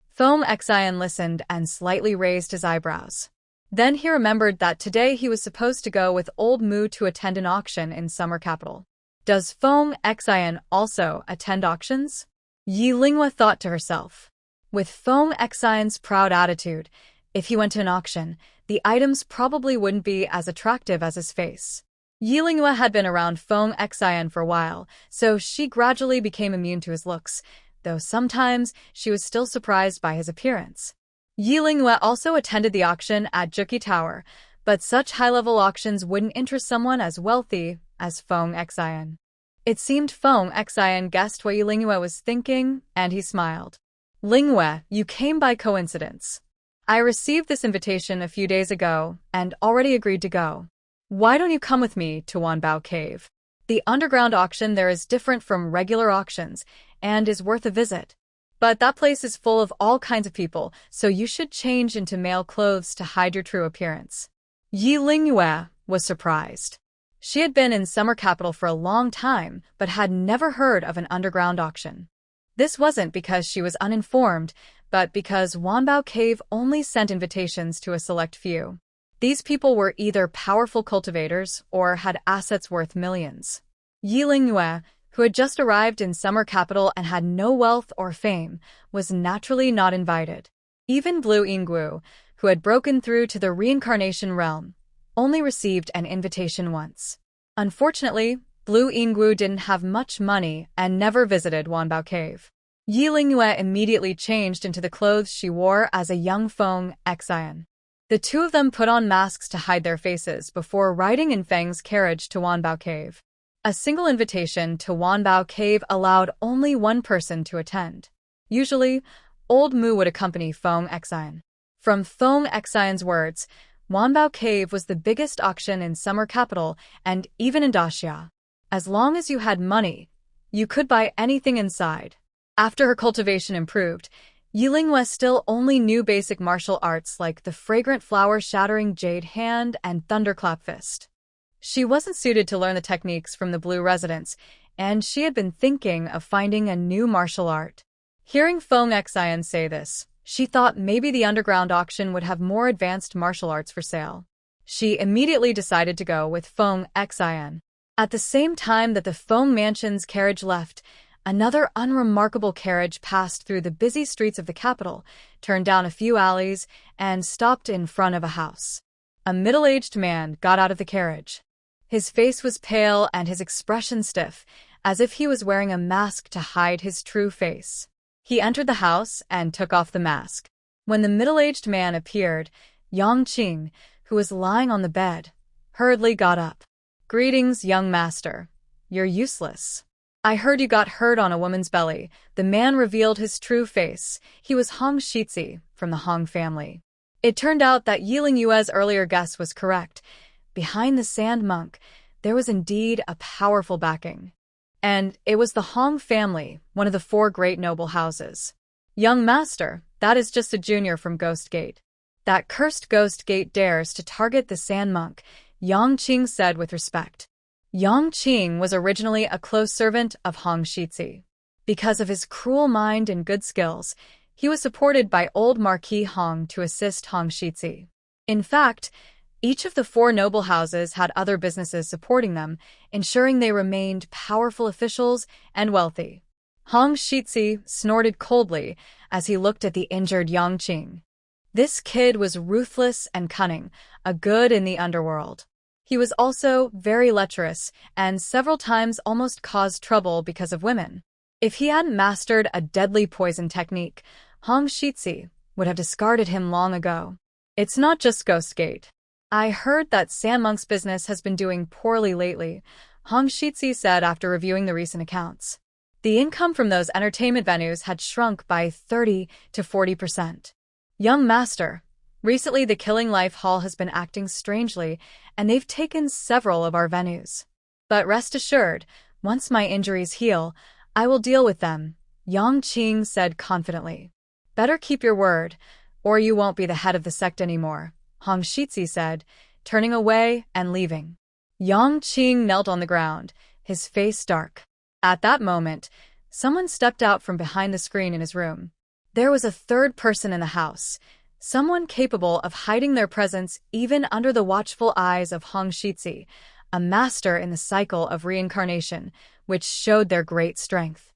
Feng Xian listened and slightly raised his eyebrows. Then he remembered that today he was supposed to go with old Mu to attend an auction in Summer Capital. Does Feng Xian also attend auctions? Yi Lingyue thought to herself. With Feng Xian's proud attitude, if he went to an auction, the items probably wouldn't be as attractive as his face. Yilingwe had been around Feng Xian for a while, so she gradually became immune to his looks, though sometimes she was still surprised by his appearance. Yilingwe also attended the auction at Juki Tower, but such high-level auctions wouldn't interest someone as wealthy as Feng Xian. It seemed Feng Xian guessed what Yilingwe was thinking, and he smiled. Lingwe, you came by coincidence. I received this invitation a few days ago, and already agreed to go. Why don't you come with me to Wanbao Cave? The underground auction there is different from regular auctions, and is worth a visit. But that place is full of all kinds of people, so you should change into male clothes to hide your true appearance. Yi Lingyue was surprised. She had been in Summer Capital for a long time, but had never heard of an underground auction. This wasn't because she was uninformed, but because Wanbao Cave only sent invitations to a select few. These people were either powerful cultivators or had assets worth millions. Yi Lingyue, who had just arrived in Summer Capital and had no wealth or fame, was naturally not invited. Even Blue Yingguo, who had broken through to the reincarnation realm, only received an invitation once. Unfortunately, Blue Yingguo didn't have much money and never visited Wanbao Cave. Yi Lingyue immediately changed into the clothes she wore as a young Feng Xian. The two of them put on masks to hide their faces before riding in Feng's carriage to Wanbao Cave. A single invitation to Wanbao Cave allowed only one person to attend. Usually, Old Mu would accompany Feng Xian. From Feng Xian's words, Wanbao Cave was the biggest auction in Summer Capital and even in Daxia. As long as you had money, you could buy anything inside. After her cultivation improved, Yilingwe still only knew basic martial arts like the fragrant flower-shattering jade hand and thunderclap fist. She wasn't suited to learn the techniques from the Blue residents, and she had been thinking of finding a new martial art. Hearing Feng Xian say this, she thought maybe the underground auction would have more advanced martial arts for sale. She immediately decided to go with Feng Xian. At the same time that the Feng Mansion's carriage left, another unremarkable carriage passed through the busy streets of the capital, turned down a few alleys, and stopped in front of a house. A middle-aged man got out of the carriage. His face was pale and his expression stiff, as if he was wearing a mask to hide his true face. He entered the house and took off the mask. When the middle-aged man appeared, Yang Qing, who was lying on the bed, hurriedly got up. "Greetings, young master. You're useless. I heard you got hurt on a woman's belly." The man revealed his true face. He was Hong Shizi, from the Hong family. It turned out that Yi Lingyue's earlier guess was correct. Behind the Sand Monk, there was indeed a powerful backing. And it was the Hong family, one of the 4 great noble houses. "Young master, that is just a junior from Ghost Gate. That cursed Ghost Gate dares to target the Sand Monk," Yang Qing said with respect. Yang Qing was originally a close servant of Hong Shizi. Because of his cruel mind and good skills, he was supported by old Marquis Hong to assist Hong Shizi. In fact, each of the 4 noble houses had other businesses supporting them, ensuring they remained powerful officials and wealthy. Hong Shizi snorted coldly as he looked at the injured Yang Qing. This kid was ruthless and cunning, a good in the underworld. He was also very lecherous and several times almost caused trouble because of women. If he hadn't mastered a deadly poison technique, Hong Shizi would have discarded him long ago. "It's not just Ghost Gate. I heard that Sand Monk's business has been doing poorly lately," Hong Shizi said after reviewing the recent accounts. The income from those entertainment venues had shrunk by 30 to 40%. "Young master, recently the Killing Life Hall has been acting strangely, and they've taken several of our venues. But rest assured, once my injuries heal, I will deal with them," Yang Qing said confidently. "Better keep your word, or you won't be the head of the sect anymore," Hong Shizi said, turning away and leaving. Yang Qing knelt on the ground, his face dark. At that moment, someone stepped out from behind the screen in his room. There was a third person in the house, someone capable of hiding their presence even under the watchful eyes of Hong Shizi, a master in the cycle of reincarnation, which showed their great strength.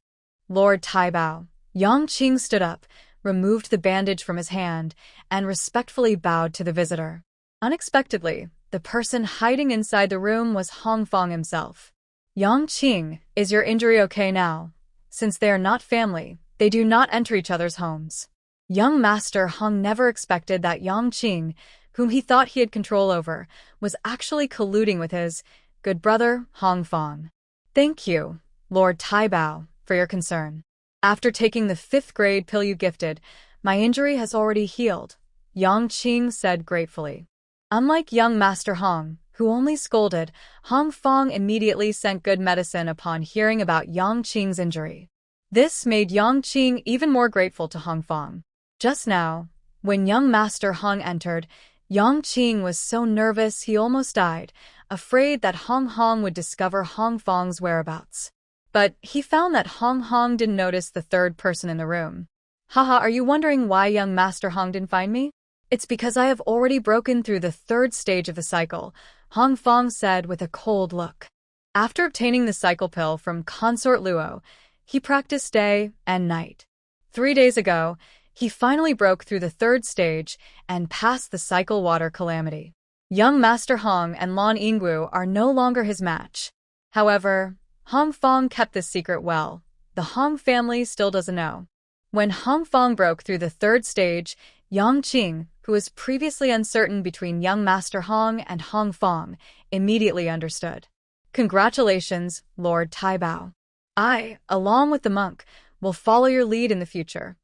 "Lord Taibao." Yang Qing stood up, removed the bandage from his hand, and respectfully bowed to the visitor. Unexpectedly, the person hiding inside the room was Hong Fong himself. Yang Qing, is your injury okay now? Since they are not family, they do not enter each other's homes. Young Master Hong never expected that Yang Qing, whom he thought he had control over, was actually colluding with his good brother, Hong Fong. Thank you, Lord Taibao, for your concern. After taking the 5th grade pill you gifted, my injury has already healed, Yang Qing said gratefully. Unlike young Master Hong, who only scolded, Hong Fong immediately sent good medicine upon hearing about Yang Qing's injury. This made Yang Qing even more grateful to Hong Fong. Just now, when young Master Hong entered, Yang Qing was so nervous he almost died, afraid that Hong Hong would discover Hong Fong's whereabouts. But he found that Hong Hong didn't notice the third person in the room. Haha, are you wondering why young Master Hong didn't find me? It's because I have already broken through the 3rd stage of the cycle, Hong Fong said with a cold look. After obtaining the cycle pill from Consort Luo, he practiced day and night. 3 days ago, he finally broke through the 3rd stage and passed the cycle water calamity. Young Master Hong and Lan Yinggu are no longer his match. However, Hong Fong kept this secret well. The Hong family still doesn't know. When Hong Fong broke through the 3rd stage, Yang Qing, who was previously uncertain between young Master Hong and Hong Fong, immediately understood. Congratulations, Lord Taibao. I, along with the monk, will follow your lead in the future.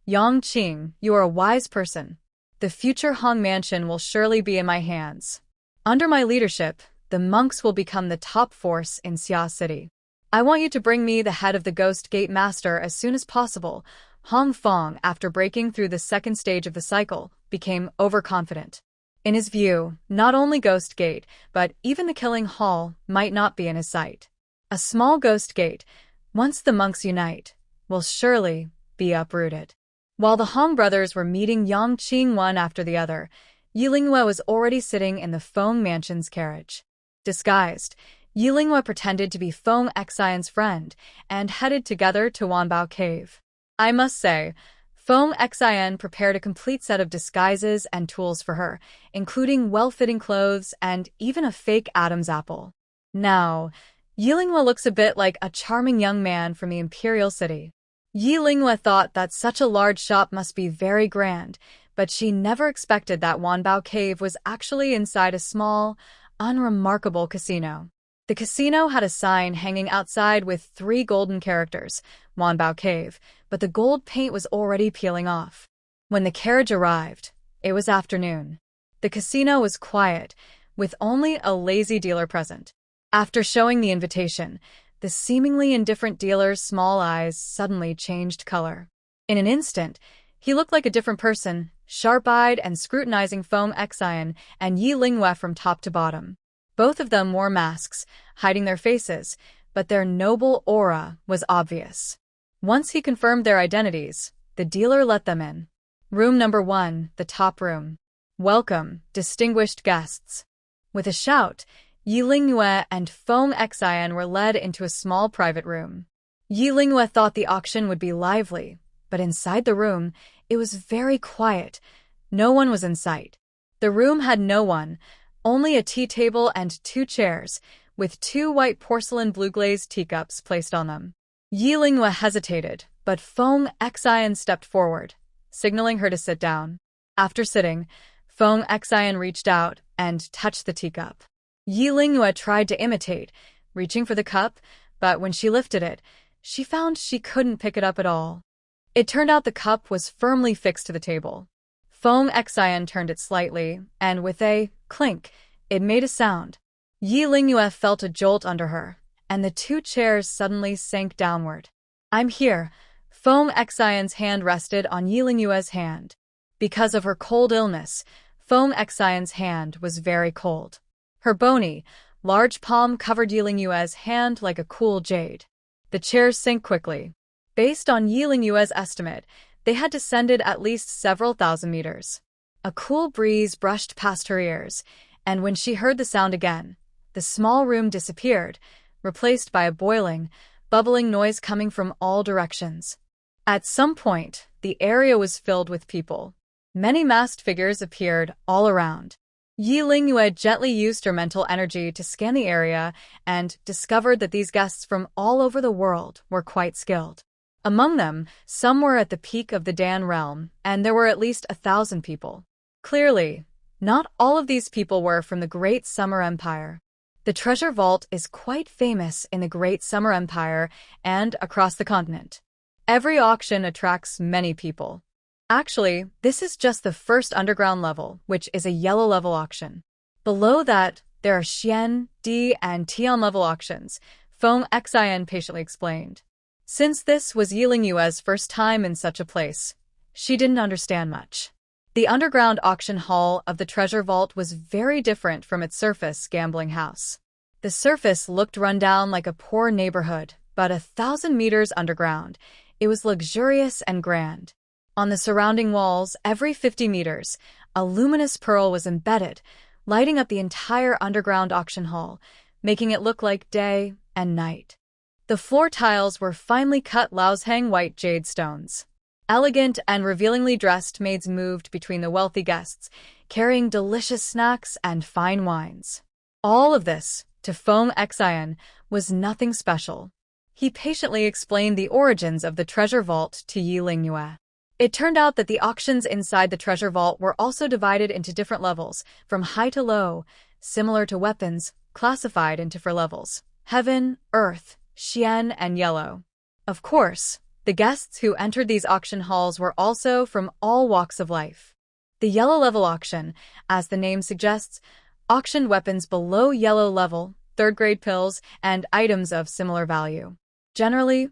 Yang Qing, you are a wise person. The future Hong Mansion will surely be in my hands. Under my leadership, the monks will become the top force in Xia City. I want you to bring me the head of the Ghost Gate Master as soon as possible. Hong Fong, after breaking through the 2nd stage of the cycle, became overconfident. In his view, not only Ghost Gate, but even the Killing Hall might not be in his sight. A small Ghost Gate, once the monks unite, will surely be uprooted. While the Hong brothers were meeting Yang Qing one after the other, Yilingwe was already sitting in the Feng Mansion's carriage. Disguised, Yilingwe pretended to be Feng Xian's friend and headed together to Wanbao Cave. I must say, Feng Xian prepared a complete set of disguises and tools for her, including well-fitting clothes and even a fake Adam's apple. Now, Yilingwe looks a bit like a charming young man from the Imperial City. Yilingwe thought that such a large shop must be very grand, but she never expected that Wanbao Cave was actually inside a small, unremarkable casino. The casino had a sign hanging outside with 3 golden characters, Wanbao Cave, but the gold paint was already peeling off. When the carriage arrived, it was afternoon. The casino was quiet, with only a lazy dealer present. After showing the invitation, the seemingly indifferent dealer's small eyes suddenly changed color. In an instant, he looked like a different person, sharp-eyed and scrutinizing Feng Xian and Yilingwe from top to bottom. Both of them wore masks, hiding their faces, but their noble aura was obvious. Once he confirmed their identities, the dealer let them in. Room number 1, the top room. Welcome, distinguished guests. With a shout, Yilingwe and Feng Xian were led into a small private room. Yilingwe thought the auction would be lively, but inside the room, it was very quiet. No one was in sight. The room had no one, only a tea table and 2 chairs, with 2 white porcelain blue-glazed teacups placed on them. Yilingwe hesitated, but Feng Xian stepped forward, signaling her to sit down. After sitting, Feng Xian reached out and touched the teacup. Yilingwe tried to imitate, reaching for the cup, but when she lifted it, she found she couldn't pick it up at all. It turned out the cup was firmly fixed to the table. Feng Xian turned it slightly, and with a clink, it made a sound. Yilingwe felt a jolt under her, and the 2 chairs suddenly sank downward. I'm here. Feng Xian's hand rested on Yilingwe's hand. Because of her cold illness, Feng Xian's hand was very cold. Her bony, large palm covered Yilingwe's hand like a cool jade. The chairs sank quickly. Based on Yilingwe's estimate, they had descended at least several thousand meters. A cool breeze brushed past her ears, and when she heard the sound again, the small room disappeared, replaced by a boiling, bubbling noise coming from all directions. At some point, the area was filled with people. Many masked figures appeared all around. Yi Lingyue gently used her mental energy to scan the area and discovered that these guests from all over the world were quite skilled. Among them, some were at the peak of the Dan realm, and there were at least 1,000 people. Clearly, not all of these people were from the Great Summer Empire. The treasure vault is quite famous in the Great Summer Empire and across the continent. Every auction attracts many people. Actually, this is just the first underground level, which is a yellow level auction. Below that, there are Xian, D, and Tian level auctions, Feng Xian patiently explained. Since this was Yi Lingyue's first time in such a place, she didn't understand much. The underground auction hall of the treasure vault was very different from its surface gambling house. The surface looked run down like a poor neighborhood, but 1,000 meters underground, it was luxurious and grand. On the surrounding walls, every 50 meters, a luminous pearl was embedded, lighting up the entire underground auction hall, making it look like day and night. The floor tiles were finely cut Laosheng white jade stones. Elegant and revealingly dressed maids moved between the wealthy guests, carrying delicious snacks and fine wines. All of this, to Feng Xian, was nothing special. He patiently explained the origins of the treasure vault to Yi Lingyue. It turned out that the auctions inside the treasure vault were also divided into different levels, from high to low, similar to weapons, classified into 4 levels: Heaven, Earth, Xian, and Yellow. Of course, the guests who entered these auction halls were also from all walks of life. The yellow level auction, as the name suggests, auctioned weapons below yellow level, 3rd-grade pills, and items of similar value. Generally,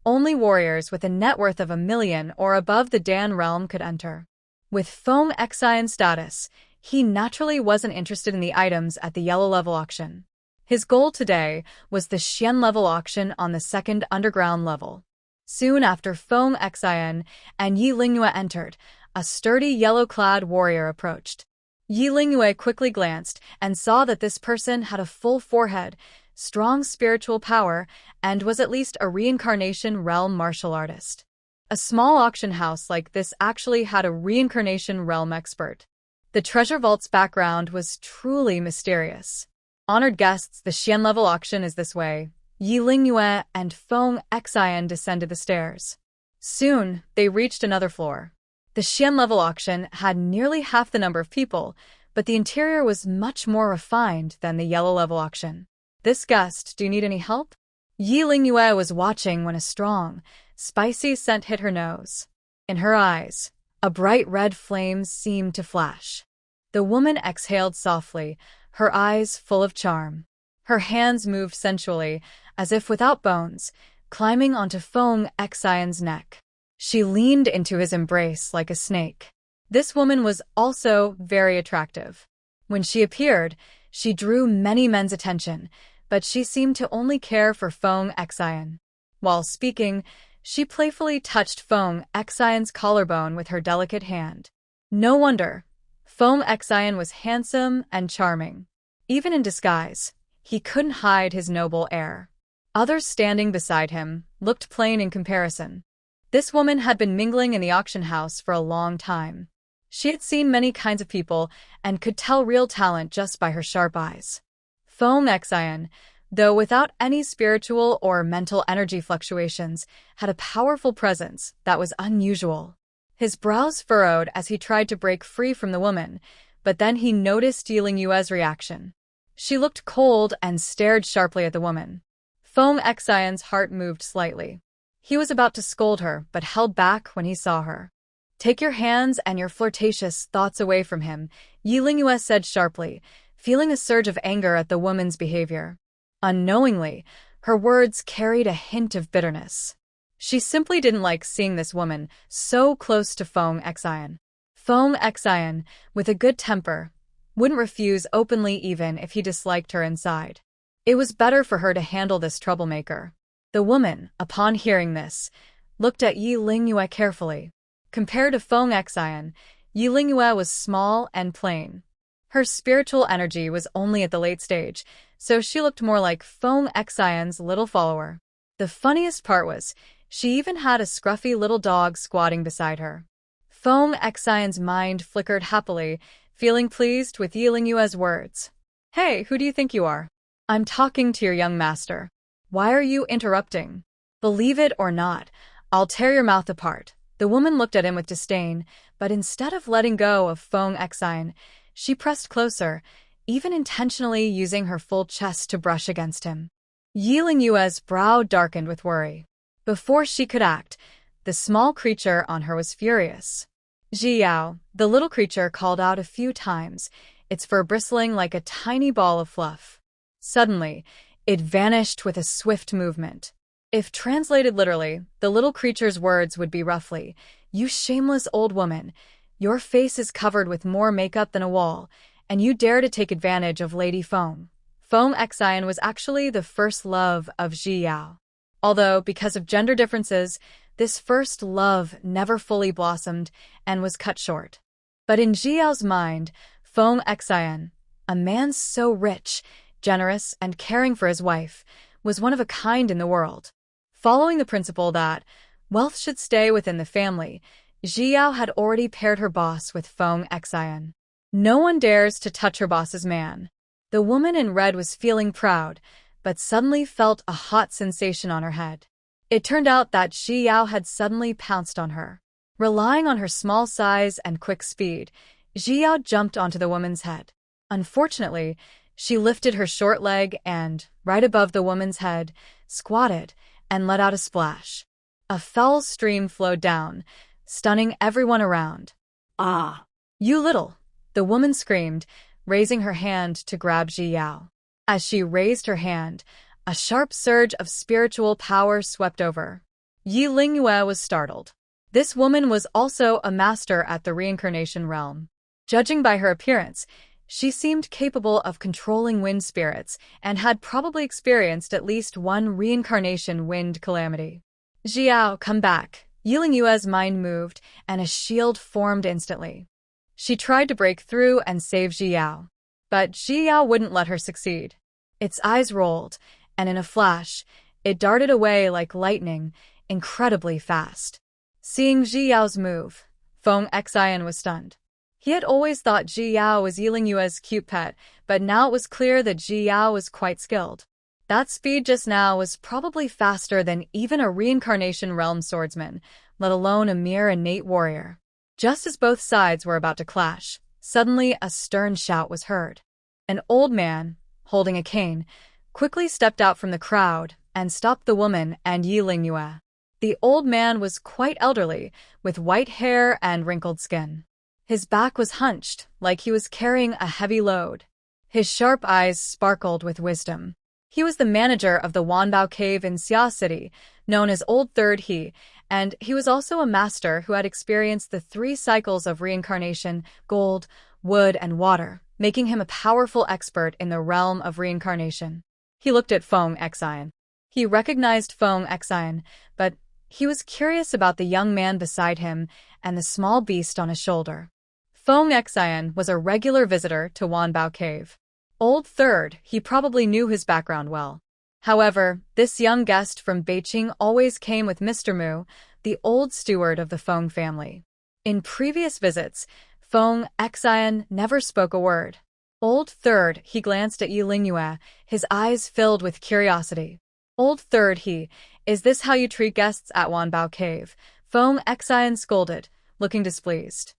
only warriors with a net worth of 1 million or above the Dan realm could enter. With Feng Xian's status, he naturally wasn't interested in the items at the yellow level auction. His goal today was the Xian level auction on the 2nd underground level. Soon after Feng Xian and Yi Lingyue entered, a sturdy yellow-clad warrior approached. Yi Lingyue quickly glanced and saw that this person had a full forehead, strong spiritual power, and was at least a reincarnation realm martial artist. A small auction house like this actually had a reincarnation realm expert. The treasure vault's background was truly mysterious. Honored guests, the Xian level auction is this way. Yi Lingyue and Feng Xian descended the stairs. Soon, they reached another floor. The Xian level auction had nearly half the number of people, but the interior was much more refined than the yellow level auction. This guest, do you need any help? Yi Lingyue was watching when a strong, spicy scent hit her nose. In her eyes, a bright red flame seemed to flash. The woman exhaled softly, her eyes full of charm. Her hands moved sensually, as if without bones, climbing onto Feng Xian's neck. She leaned into his embrace like a snake. This woman was also very attractive. When she appeared, she drew many men's attention, but she seemed to only care for Feng Xian. While speaking, she playfully touched Feng Xian's collarbone with her delicate hand. No wonder. Feng Xian was handsome and charming. Even in disguise, he couldn't hide his noble air. Others standing beside him looked plain in comparison. This woman had been mingling in the auction house for a long time. She had seen many kinds of people and could tell real talent just by her sharp eyes. Feng Xian, though without any spiritual or mental energy fluctuations, had a powerful presence that was unusual. His brows furrowed as he tried to break free from the woman, but then he noticed Yi Lingyue's reaction. She looked cold and stared sharply at the woman. Feng Xian's heart moved slightly. He was about to scold her, but held back when he saw her. "Take your hands and your flirtatious thoughts away from him," Yi Lingyue said sharply, feeling a surge of anger at the woman's behavior. Unknowingly, her words carried a hint of bitterness. She simply didn't like seeing this woman so close to Feng Xian. Feng Xian, with a good temper, wouldn't refuse openly even if he disliked her inside. It was better for her to handle this troublemaker. The woman, upon hearing this, looked at Yi Lingyue carefully. Compared to Feng Xian, Yi Lingyue was small and plain. Her spiritual energy was only at the late stage, so she looked more like Feng Xian's little follower. The funniest part was, she even had a scruffy little dog squatting beside her. Feng Xian's mind flickered happily, feeling pleased with Yi Lingyue's words. "Hey, who do you think you are? I'm talking to your young master. Why are you interrupting? Believe it or not, I'll tear your mouth apart." The woman looked at him with disdain, but instead of letting go of Feng Xian, she pressed closer, even intentionally using her full chest to brush against him. Yi Lingyue's brow darkened with worry. Before she could act, the small creature on her was furious. "Ji Yao," the little creature called out a few times, its fur bristling like a tiny ball of fluff. Suddenly, it vanished with a swift movement. If translated literally, the little creature's words would be roughly, "You shameless old woman, your face is covered with more makeup than a wall, and you dare to take advantage of Lady Feng." Feng Xian was actually the first love of Ji Yao. Although, because of gender differences, this first love never fully blossomed and was cut short. But in Ji Yao's mind, Feng Xian, a man so rich, generous, and caring for his wife, was one of a kind in the world. Following the principle that wealth should stay within the family, Ji Yao had already paired her boss with Feng Xian. No one dares to touch her boss's man. The woman in red was feeling proud, but suddenly felt a hot sensation on her head. It turned out that Ji Yao had suddenly pounced on her. Relying on her small size and quick speed, Ji Yao jumped onto the woman's head. Unfortunately, she lifted her short leg and, right above the woman's head, squatted and let out a splash. A foul stream flowed down, stunning everyone around. Ah! "You little!" the woman screamed, raising her hand to grab Ji Yao. As she raised her hand, a sharp surge of spiritual power swept over. Yi Lingyue was startled. This woman was also a master at the reincarnation realm. Judging by her appearance, she seemed capable of controlling wind spirits and had probably experienced at least one reincarnation wind calamity. "Ji Yao, come back." Yi Lingyue's mind moved, and a shield formed instantly. She tried to break through and save Ji Yao, but Ji Yao wouldn't let her succeed. Its eyes rolled, and in a flash, it darted away like lightning, incredibly fast. Seeing Ji Yao's move, Feng Xian was stunned. He had always thought Ji Yao was Yi Lingyue's cute pet, but now it was clear that Ji Yao was quite skilled. That speed just now was probably faster than even a reincarnation realm swordsman, let alone a mere innate warrior. Just as both sides were about to clash, suddenly a stern shout was heard. An old man, holding a cane, quickly stepped out from the crowd and stopped the woman and Yi Lingyue. The old man was quite elderly, with white hair and wrinkled skin. His back was hunched, like he was carrying a heavy load. His sharp eyes sparkled with wisdom. He was the manager of the Wanbao Cave in Xia City, known as Old Third He, and he was also a master who had experienced the 3 cycles of reincarnation, gold, wood, and water, making him a powerful expert in the realm of reincarnation. He looked at Feng Xian. He recognized Feng Xian, but he was curious about the young man beside him and the small beast on his shoulder. Feng Xian was a regular visitor to Wanbao Cave. Old Third, he probably knew his background well. However, this young guest from Beijing always came with Mr. Mu, the old steward of the Feng family. In previous visits, Feng Xian never spoke a word. Old Third, he glanced at Yi Lingyue, his eyes filled with curiosity. "Old Third He, is this how you treat guests at Wanbao Cave?" Feng Xian scolded, looking displeased.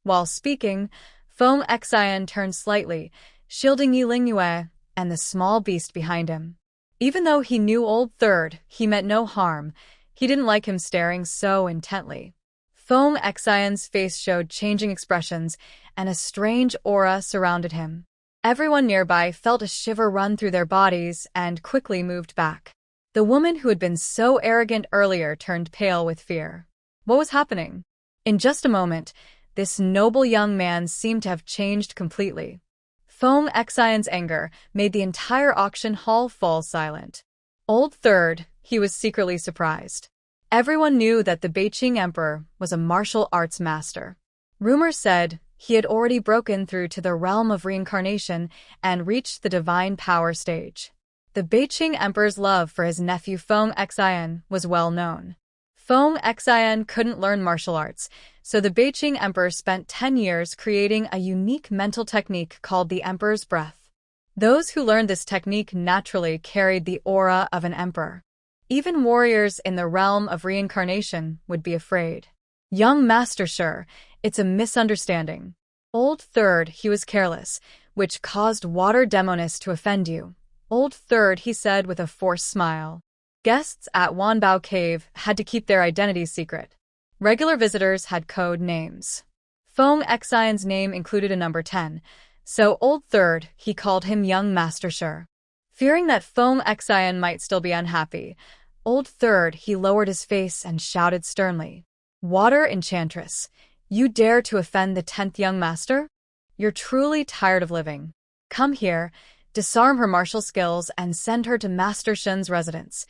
While speaking, Feng Xian turned slightly, shielding Yi Lingyue and the small beast behind him. Even though he knew Old Third, he meant no harm. He didn't like him staring so intently. Feng Xian's face showed changing expressions, and a strange aura surrounded him. Everyone nearby felt a shiver run through their bodies and quickly moved back. The woman who had been so arrogant earlier turned pale with fear. What was happening? In just a moment, this noble young man seemed to have changed completely. Feng Xian's anger made the entire auction hall fall silent. Old Third, he was secretly surprised. Everyone knew that the Beijing emperor was a martial arts master. Rumors said he had already broken through to the realm of reincarnation and reached the divine power stage. The Beijing emperor's love for his nephew Feng Xian was well known. Feng Xian couldn't learn martial arts, so the Beijing emperor spent 10 years creating a unique mental technique called the Emperor's Breath. Those who learned this technique naturally carried the aura of an emperor. Even warriors in the realm of reincarnation would be afraid. Young Master Sure, it's a misunderstanding. Old Third, he was careless, which caused Water Demoness to offend you. Old Third, he said with a forced smile. Guests at Wanbao Cave had to keep their identities secret. Regular visitors had code names. Feng Xian's name included a number 10, so Old Third, he called him Young Master Sure. Fearing that Feng Xian might still be unhappy, Old Third, he lowered his face and shouted sternly. Water Enchantress, you dare to offend the 10th young master? You're truly tired of living. Come here, disarm her martial skills and send her to Master Shen's residence.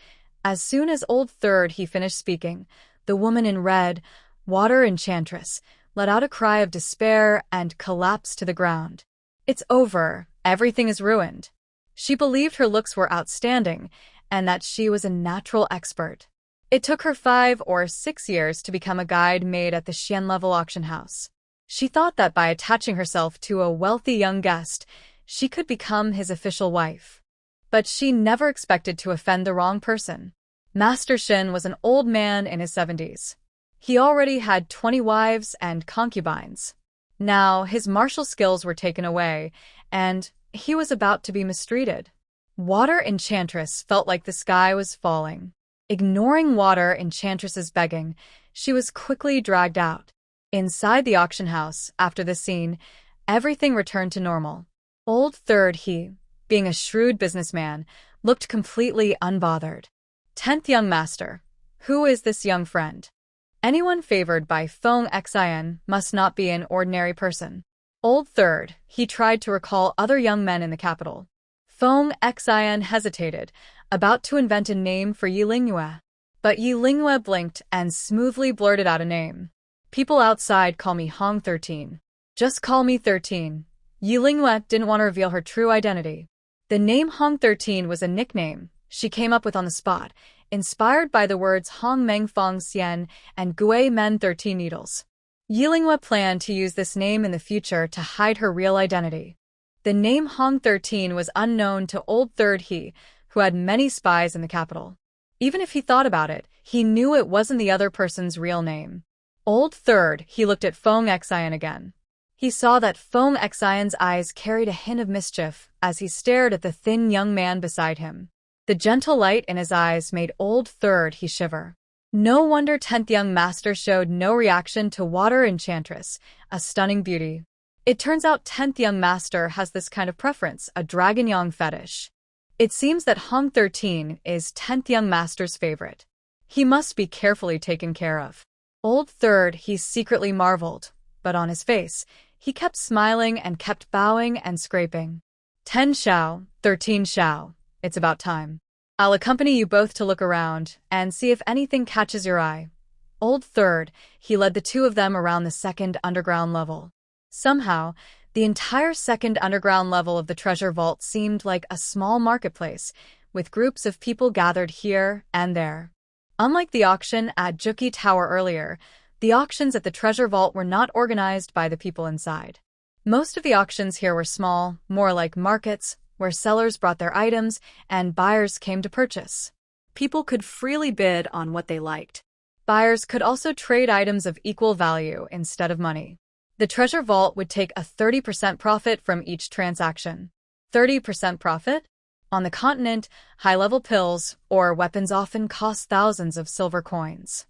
As soon as Old Third he finished speaking, the woman in red, Water Enchantress, let out a cry of despair and collapsed to the ground. It's over, everything is ruined. She believed her looks were outstanding and that she was a natural expert. It took her 5 or 6 years to become a guide maid at the Xian-level auction house. She thought that by attaching herself to a wealthy young guest, she could become his official wife. But she never expected to offend the wrong person. Master Shen was an old man in his 70s. He already had 20 wives and concubines. Now, his martial skills were taken away, and he was about to be mistreated. Water Enchantress felt like the sky was falling. Ignoring Water Enchantress's begging, she was quickly dragged out. Inside the auction house, after the scene, everything returned to normal. Old Third, he, being a shrewd businessman, looked completely unbothered. 10th young master, who is this young friend? Anyone favored by Feng Xian must not be an ordinary person. Old Third, he tried to recall other young men in the capital. Feng Xian hesitated, about to invent a name for Yi Lingyue. But Yi Lingyue blinked and smoothly blurted out a name. People outside call me Hong 13. Just call me 13. Yi Lingyue didn't want to reveal her true identity. The name Hong 13 was a nickname she came up with on the spot, inspired by the words Hong Meng Fong Xian and Gui Men 13 Needles. Yi Lingyue planned to use this name in the future to hide her real identity. The name Hong 13 was unknown to Old Third He, who had many spies in the capital. Even if he thought about it, he knew it wasn't the other person's real name. Old Third, he looked at Feng Xian again. He saw that Feng Xian's eyes carried a hint of mischief as he stared at the thin young man beside him. The gentle light in his eyes made Old Third he shiver. No wonder 10th young master showed no reaction to Water Enchantress, a stunning beauty. It turns out 10th young master has this kind of preference, a dragon young fetish. It seems that Hong 13 is 10th young master's favorite. He must be carefully taken care of. Old Third he secretly marveled, but on his face, he kept smiling and kept bowing and scraping. 10 Xiao, 13 Xiao. It's about time. I'll accompany you both to look around and see if anything catches your eye. Old Third, he led the two of them around the second underground level. Somehow, the entire second underground level of the treasure vault seemed like a small marketplace, with groups of people gathered here and there. Unlike the auction at Juki Tower earlier, the auctions at the treasure vault were not organized by the people inside. Most of the auctions here were small, more like markets, where sellers brought their items and buyers came to purchase. People could freely bid on what they liked. Buyers could also trade items of equal value instead of money. The treasure vault would take a 30% profit from each transaction. 30% profit? On the continent, high-level pills or weapons often cost thousands of silver coins.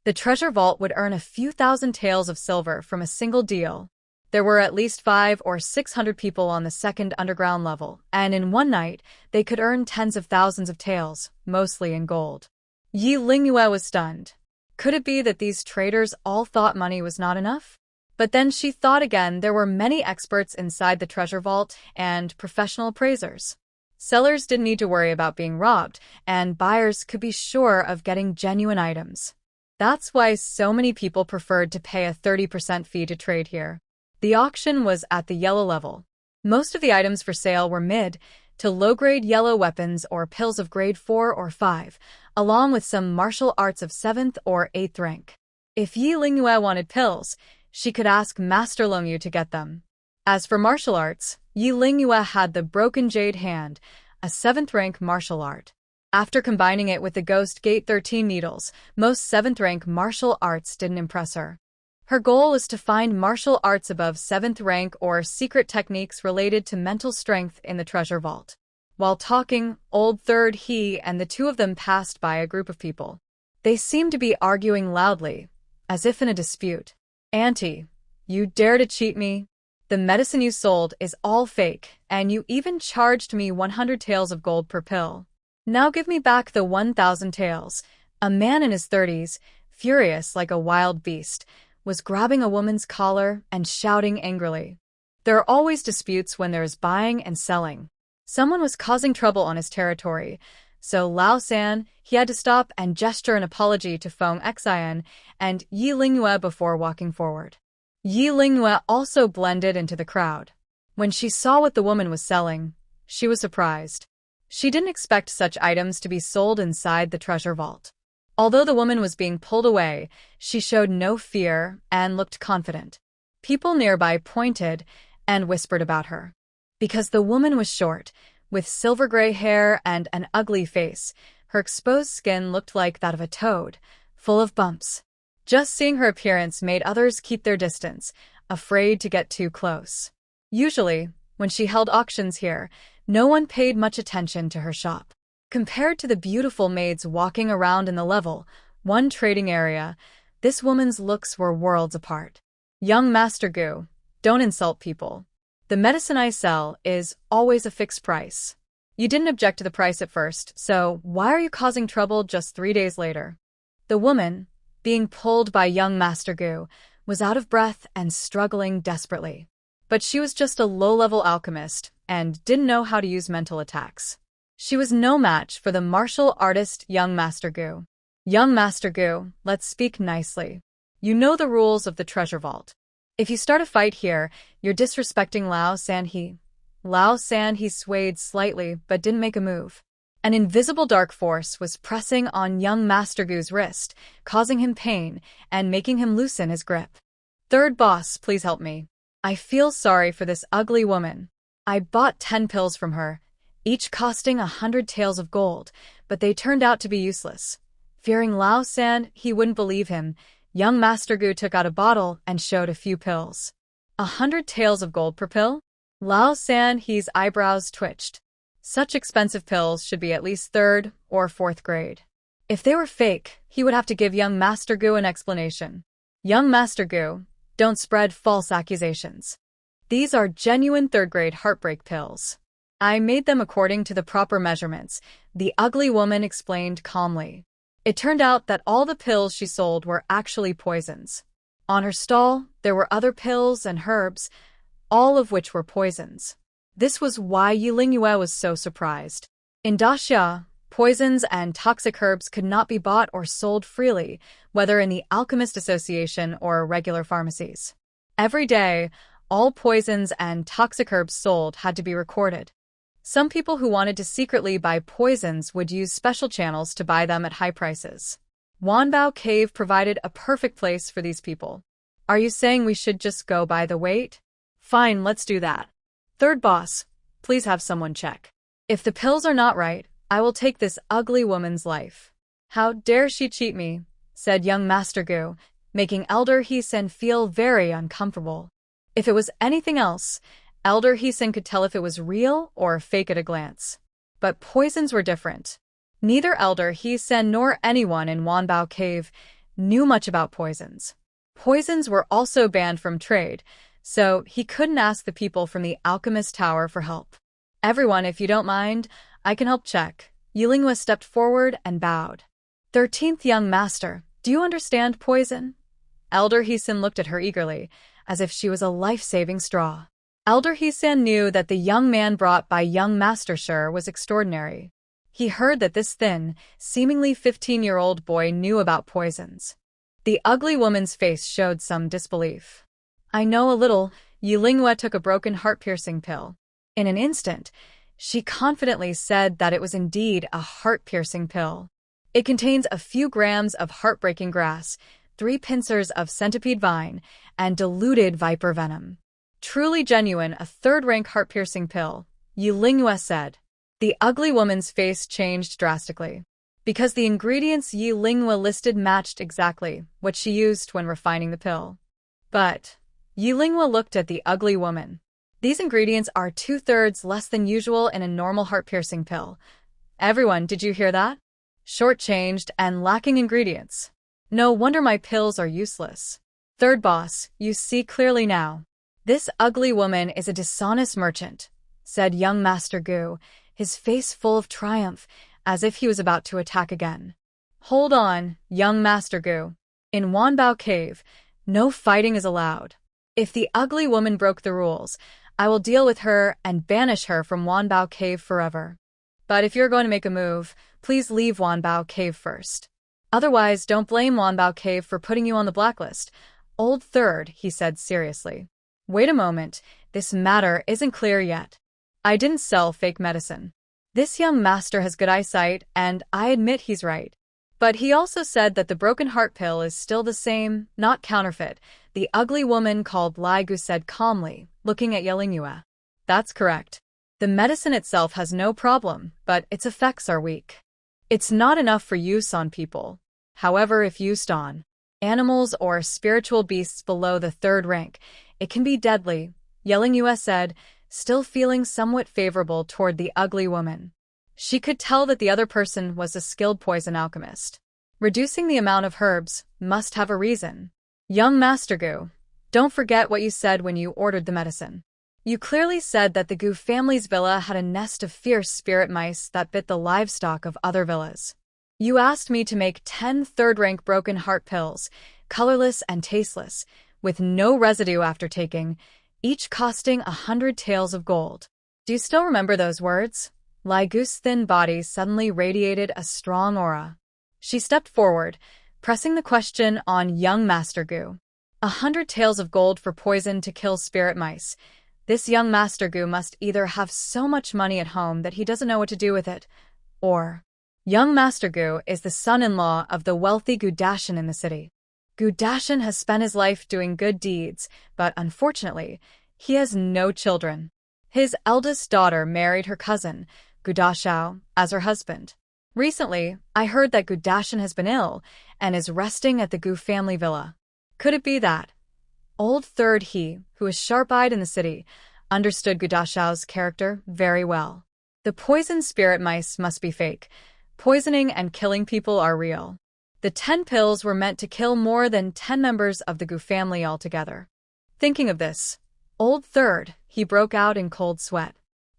The treasure vault would earn a few thousand taels of silver from a single deal. There were at least 500 or 600 people on the second underground level, and in one night, they could earn tens of thousands of taels, mostly in gold. Yi Lingyue was stunned. Could it be that these traders all thought money was not enough? But then she thought again there were many experts inside the treasure vault and professional appraisers. Sellers didn't need to worry about being robbed, and buyers could be sure of getting genuine items. That's why so many people preferred to pay a 30% fee to trade here. The auction was at the yellow level. Most of the items for sale were mid to low-grade yellow weapons or pills of grade 4 or 5, along with some martial arts of 7th or 8th rank. If Yi Lingyue wanted pills, she could ask Master Longyu to get them. As for martial arts, Yi Lingyue had the Broken Jade Hand, a 7th rank martial art. After combining it with the Ghost Gate 13 needles, most 7th rank martial arts didn't impress her. Her goal was to find martial arts above 7th rank or secret techniques related to mental strength in the treasure vault. While talking, Old Third He and the two of them passed by a group of people. They seemed to be arguing loudly, as if in a dispute. "Auntie, you dare to cheat me? The medicine you sold is all fake, and you even charged me 100 taels of gold per pill. Now give me back the 1,000 taels." A man in his 30s, furious like a wild beast, was grabbing a woman's collar and shouting angrily. There are always disputes when there is buying and selling. Someone was causing trouble on his territory, so Lao San, he had to stop and gesture an apology to Feng Xian and Yi Lingyue before walking forward. Yi Lingyue also blended into the crowd. When she saw what the woman was selling, she was surprised. She didn't expect such items to be sold inside the treasure vault. Although the woman was being pulled away, she showed no fear and looked confident. People nearby pointed and whispered about her. Because the woman was short, with silver-gray hair and an ugly face, her exposed skin looked like that of a toad, full of bumps. Just seeing her appearance made others keep their distance, afraid to get too close. Usually, when she held auctions here, no one paid much attention to her shop. Compared to the beautiful maids walking around in the level 1 trading area, this woman's looks were worlds apart. "Young Master Gu, don't insult people. The medicine I sell is always a fixed price. You didn't object to the price at first, so why are you causing trouble just 3 days later?" The woman, being pulled by young Master Gu, was out of breath and struggling desperately. But she was just a low-level alchemist and didn't know how to use mental attacks. She was no match for the martial artist young Master Gu. "Young Master Gu, let's speak nicely. You know the rules of the treasure vault. If you start a fight here, you're disrespecting Lao San He." Lao San He swayed slightly but didn't make a move. An invisible dark force was pressing on young Master Gu's wrist, causing him pain and making him loosen his grip. "Third boss, please help me. I feel sorry for this ugly woman. I bought 10 pills from her, each costing 100 taels of gold, but they turned out to be useless." Fearing Lao San he wouldn't believe him, young Master Gu took out a bottle and showed a few pills. 100 taels of gold per pill? Lao San he's eyebrows twitched. Such expensive pills should be at least 3rd or 4th grade. If they were fake, he would have to give young Master Gu an explanation. "Young Master Gu, don't spread false accusations. These are genuine 3rd grade heartbreak pills. I made them according to the proper measurements," the ugly woman explained calmly. It turned out that all the pills she sold were actually poisons. On her stall, there were other pills and herbs, all of which were poisons. This was why Yi Lingyue was so surprised. In Daxia, poisons and toxic herbs could not be bought or sold freely, whether in the Alchemist Association or regular pharmacies. Every day, all poisons and toxic herbs sold had to be recorded. Some people who wanted to secretly buy poisons would use special channels to buy them at high prices. Wanbao Cave provided a perfect place for these people. "Are you saying we should just go by the weight?" "Fine, let's do that. Third boss, please have someone check. If the pills are not right, I will take this ugly woman's life." "How dare she cheat me?" said young Master Gu, making Elder Heesin feel very uncomfortable. If it was anything else, Elder Heesin could tell if it was real or fake at a glance. But poisons were different. Neither Elder Heesin nor anyone in Wanbao Cave knew much about poisons. Poisons were also banned from trade, so he couldn't ask the people from the Alchemist Tower for help. "Everyone, if you don't mind, I can help check." Yi Lingyue stepped forward and bowed. 13th young master, do you understand poison?" Elder Heesin looked at her eagerly, as if she was a life-saving straw. Elder Heesin knew that the young man brought by young Master Shi was extraordinary. He heard that this thin, seemingly 15-year-old boy knew about poisons. The ugly woman's face showed some disbelief. "I know a little." Yi Lingyue took a broken heart-piercing pill. In an instant, She confidently said that it was indeed a heart-piercing pill. It contains a few grams of heartbreaking grass, 3 pincers of centipede vine, and diluted viper venom. Truly genuine, a third-rank heart-piercing pill, Yu Lingyue said. The ugly woman's face changed drastically, because the ingredients Yu Lingyue listed matched exactly what she used when refining the pill. But Yu Lingyue looked at the ugly woman. These ingredients are 2/3 less than usual in a normal heart-piercing pill. Everyone, did you hear that? Shortchanged and lacking ingredients. No wonder my pills are useless. Third boss, you see clearly now. This ugly woman is a dishonest merchant, said young Master Gu, his face full of triumph, as if he was about to attack again. Hold on, young Master Gu. In Wanbao Cave, no fighting is allowed. If the ugly woman broke the rules, I will deal with her and banish her from Wanbao Cave forever. But if you're going to make a move, please leave Wanbao Cave first. Otherwise, don't blame Wanbao Cave for putting you on the blacklist. Old Third, he said seriously. Wait a moment, this matter isn't clear yet. I didn't sell fake medicine. This young master has good eyesight, and I admit he's right. But he also said that the broken heart pill is still the same, not counterfeit, the ugly woman called Lai Gu said calmly, looking at Yu Lingyue. That's correct. The medicine itself has no problem, but its effects are weak. It's not enough for use on people. However, if used on animals or spiritual beasts below the 3rd rank, it can be deadly, Yu Lingyue said, still feeling somewhat favorable toward the ugly woman. She could tell that the other person was a skilled poison alchemist. Reducing the amount of herbs must have a reason. Young Master Gu, don't forget what you said when you ordered the medicine. You clearly said that the Gu family's villa had a nest of fierce spirit mice that bit the livestock of other villas. You asked me to make 10 third-rank broken heart pills, colorless and tasteless, with no residue after taking, each costing 100 taels of gold. Do you still remember those words? Lai Gu's thin body suddenly radiated a strong aura. She stepped forward, pressing the question on young Master Gu. 100 taels of gold for poison to kill spirit mice. This young Master Gu must either have so much money at home that he doesn't know what to do with it, or young Master Gu is the son-in-law of the wealthy Gu Dashan in the city. Gu Dashan has spent his life doing good deeds, but unfortunately, he has no children. His eldest daughter married her cousin, Gu Dashao, as her husband. Recently, I heard that Gu Dashan has been ill and is resting at the Gu family villa. Could it be that Old Third, he, who is sharp-eyed in the city, understood Gu Dashao's character very well? The poisoned spirit mice must be fake. Poisoning and killing people are real. The 10 pills were meant to kill more than 10 members of the Gu family altogether. Thinking of this, Old Third, he broke out in cold sweat.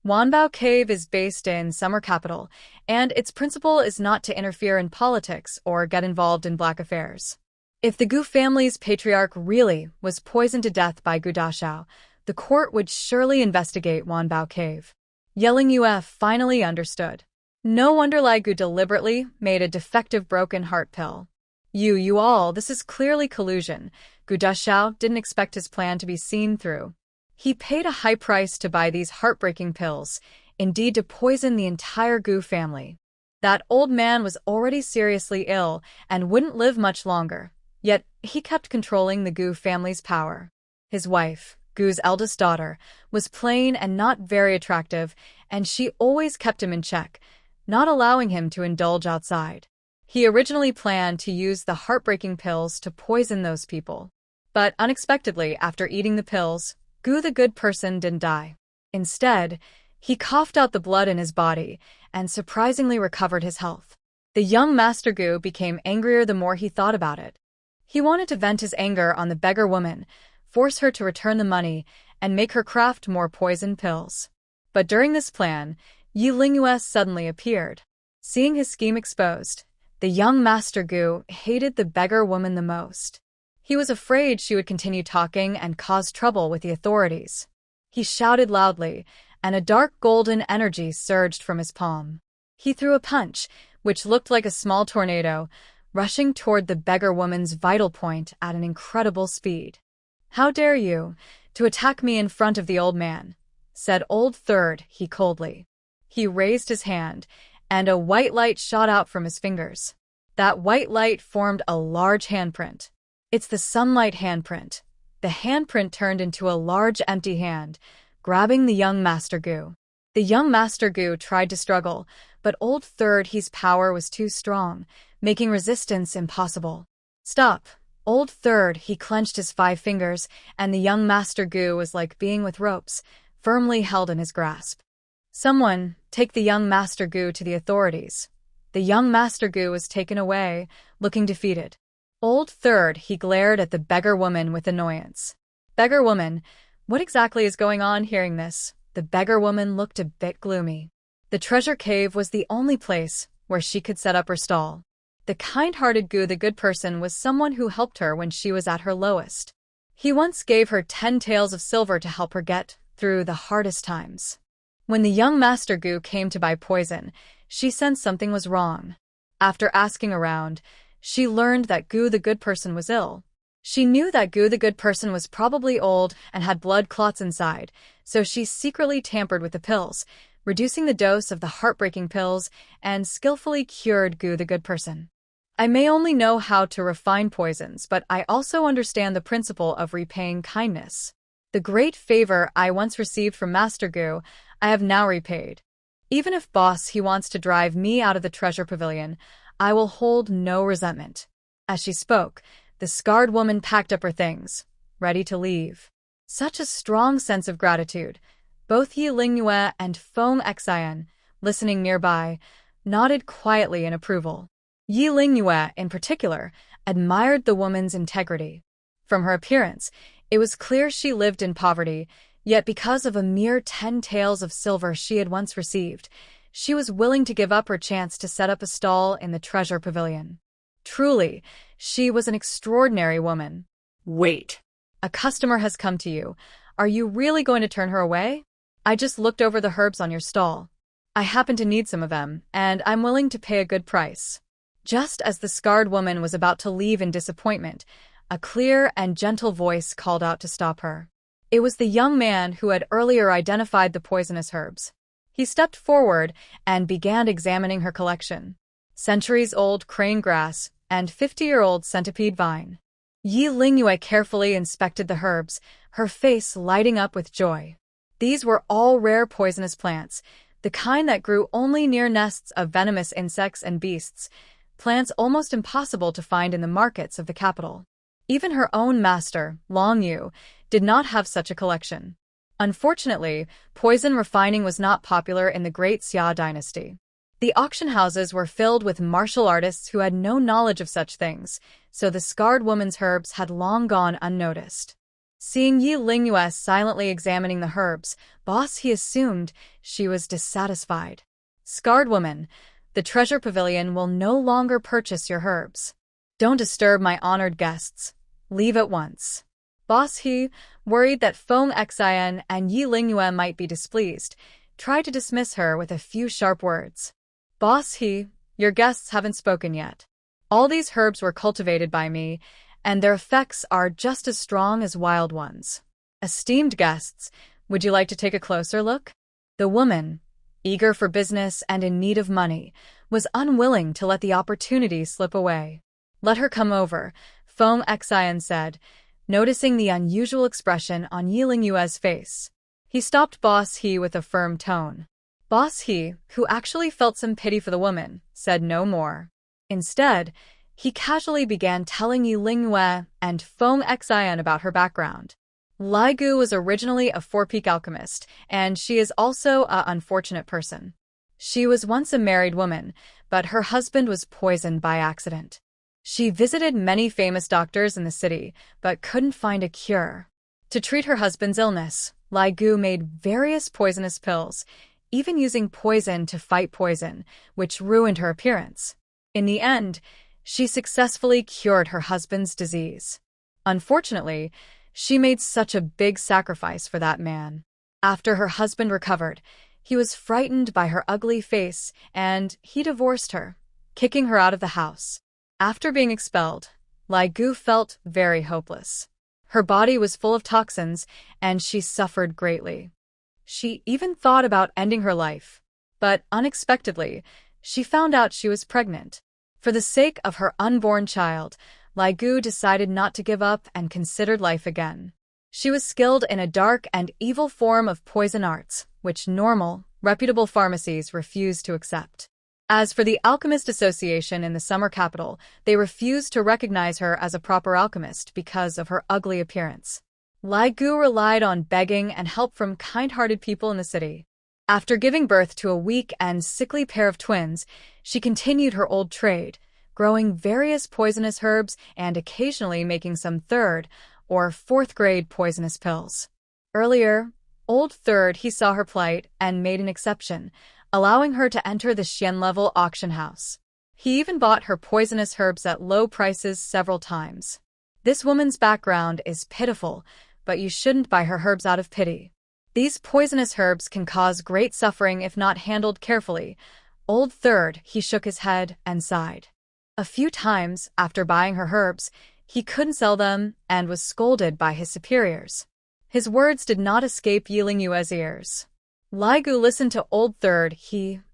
Wanbao Cave is based in Summer Capital, and its principle is not to interfere in politics or get involved in black affairs. If the Gu family's patriarch really was poisoned to death by Gu Dashao, the court would surely investigate Wanbao Cave. Yu Lingyue finally understood. No wonder Lai Gu deliberately made a defective broken heart pill. You all, this is clearly collusion. Gu Dashao didn't expect his plan to be seen through. He paid a high price to buy these heartbreaking pills, indeed to poison the entire Gu family. That old man was already seriously ill and wouldn't live much longer, yet he kept controlling the Gu family's power. His wife, Gu's eldest daughter, was plain and not very attractive, and she always kept him in check, not allowing him to indulge outside. He originally planned to use the heartbreaking pills to poison those people. But unexpectedly, after eating the pills, Gu the good person didn't die. Instead, he coughed out the blood in his body and surprisingly recovered his health. The young Master Gu became angrier the more he thought about it. He wanted to vent his anger on the beggar woman, force her to return the money, and make her craft more poison pills. But during this plan, Yu Lingyue suddenly appeared. Seeing his scheme exposed, the young Master Gu hated the beggar woman the most. He was afraid she would continue talking and cause trouble with the authorities. He shouted loudly, and a dark golden energy surged from his palm. He threw a punch, which looked like a small tornado, rushing toward the beggar woman's vital point at an incredible speed. "How dare you, to attack me in front of the old man?" said Old Third, he coldly. He raised his hand, and a white light shot out from his fingers. That white light formed a large handprint. It's the sunlight handprint. The handprint turned into a large empty hand, grabbing the young Master Gu. The young Master Gu tried to struggle, but Old Third He's power was too strong, making resistance impossible. Stop! Old Third He clenched his 5 fingers, and the young Master Gu was like being with ropes, firmly held in his grasp. Someone, take the young Master Gu to the authorities. The young Master Gu was taken away, looking defeated. Old Third He glared at the beggar woman with annoyance. Beggar woman, what exactly is going on? Hearing this, the beggar woman looked a bit gloomy. The treasure cave was the only place where she could set up her stall. The kind-hearted Gu the good person was someone who helped her when she was at her lowest. He once gave her 10 taels of silver to help her get through the hardest times. When the young Master Gu came to buy poison, she sensed something was wrong. After asking around, she learned that Gu the good person was ill. She knew that Gu the good person was probably old and had blood clots inside, so she secretly tampered with the pills, reducing the dose of the heartbreaking pills, and skillfully cured Gu the good person. I may only know how to refine poisons, but I also understand the principle of repaying kindness. The great favor I once received from Master Gu, I have now repaid. Even if boss he wants to drive me out of the treasure pavilion, I will hold no resentment. As she spoke, the scarred woman packed up her things, ready to leave. Such a strong sense of gratitude. Both Yi Lingyue and Feng Xian, listening nearby, nodded quietly in approval. Yi Lingyue, in particular, admired the woman's integrity. From her appearance, it was clear she lived in poverty, yet because of a mere 10 taels of silver she had once received, she was willing to give up her chance to set up a stall in the treasure pavilion. Truly, she was an extraordinary woman. Wait. A customer has come to you. Are you really going to turn her away? I just looked over the herbs on your stall. I happen to need some of them, and I'm willing to pay a good price. Just as the scarred woman was about to leave in disappointment, a clear and gentle voice called out to stop her. It was the young man who had earlier identified the poisonous herbs. He stepped forward and began examining her collection. Centuries-old crane grass and 50-year-old centipede vine. Yi Lingyue carefully inspected the herbs, her face lighting up with joy. These were all rare poisonous plants, the kind that grew only near nests of venomous insects and beasts, plants almost impossible to find in the markets of the capital. Even her own master, Long Yu, did not have such a collection. Unfortunately, poison refining was not popular in the Great Xia dynasty. The auction houses were filled with martial artists who had no knowledge of such things, so the scarred woman's herbs had long gone unnoticed. Seeing Yi Lingyue silently examining the herbs, boss he assumed she was dissatisfied. Scarred woman, the treasure pavilion will no longer purchase your herbs. Don't disturb my honored guests. Leave at once. Boss he, worried that Feng Xian and Yi Lingyue might be displeased, tried to dismiss her with a few sharp words. Boss he, your guests haven't spoken yet. All these herbs were cultivated by me, and their effects are just as strong as wild ones. Esteemed guests, would you like to take a closer look? The woman, eager for business and in need of money, was unwilling to let the opportunity slip away. Let her come over, Feng Xian said, noticing the unusual expression on Yi Lingyue's face. He stopped Boss He with a firm tone. Boss He, who actually felt some pity for the woman, said no more. Instead, he casually began telling Yi Lingyue and Feng Xian about her background. Lai Gu was originally a four-peak alchemist, and she is also an unfortunate person. She was once a married woman, but her husband was poisoned by accident. She visited many famous doctors in the city, but couldn't find a cure. To treat her husband's illness, Lai Gu made various poisonous pills, even using poison to fight poison, which ruined her appearance. In the end, she successfully cured her husband's disease. Unfortunately, she made such a big sacrifice for that man. After her husband recovered, he was frightened by her ugly face and he divorced her, kicking her out of the house. After being expelled, Lai Gu felt very hopeless. Her body was full of toxins and she suffered greatly. She even thought about ending her life. But unexpectedly, she found out she was pregnant. For the sake of her unborn child, Li Gu decided not to give up and considered life again. She was skilled in a dark and evil form of poison arts, which normal, reputable pharmacies refused to accept. As for the Alchemist Association in the summer capital, they refused to recognize her as a proper alchemist because of her ugly appearance. Li Gu relied on begging and help from kind-hearted people in the city. After giving birth to a weak and sickly pair of twins, she continued her old trade, growing various poisonous herbs and occasionally making some third or fourth-grade poisonous pills. Earlier, Old Third he saw her plight and made an exception, allowing her to enter the Xian-level auction house. He even bought her poisonous herbs at low prices several times. This woman's background is pitiful, but you shouldn't buy her herbs out of pity. These poisonous herbs can cause great suffering if not handled carefully. Old Third he shook his head and sighed. A few times, after buying her herbs, he couldn't sell them and was scolded by his superiors. His words did not escape Yiling Yue's ears. Li Gu listened to Old Third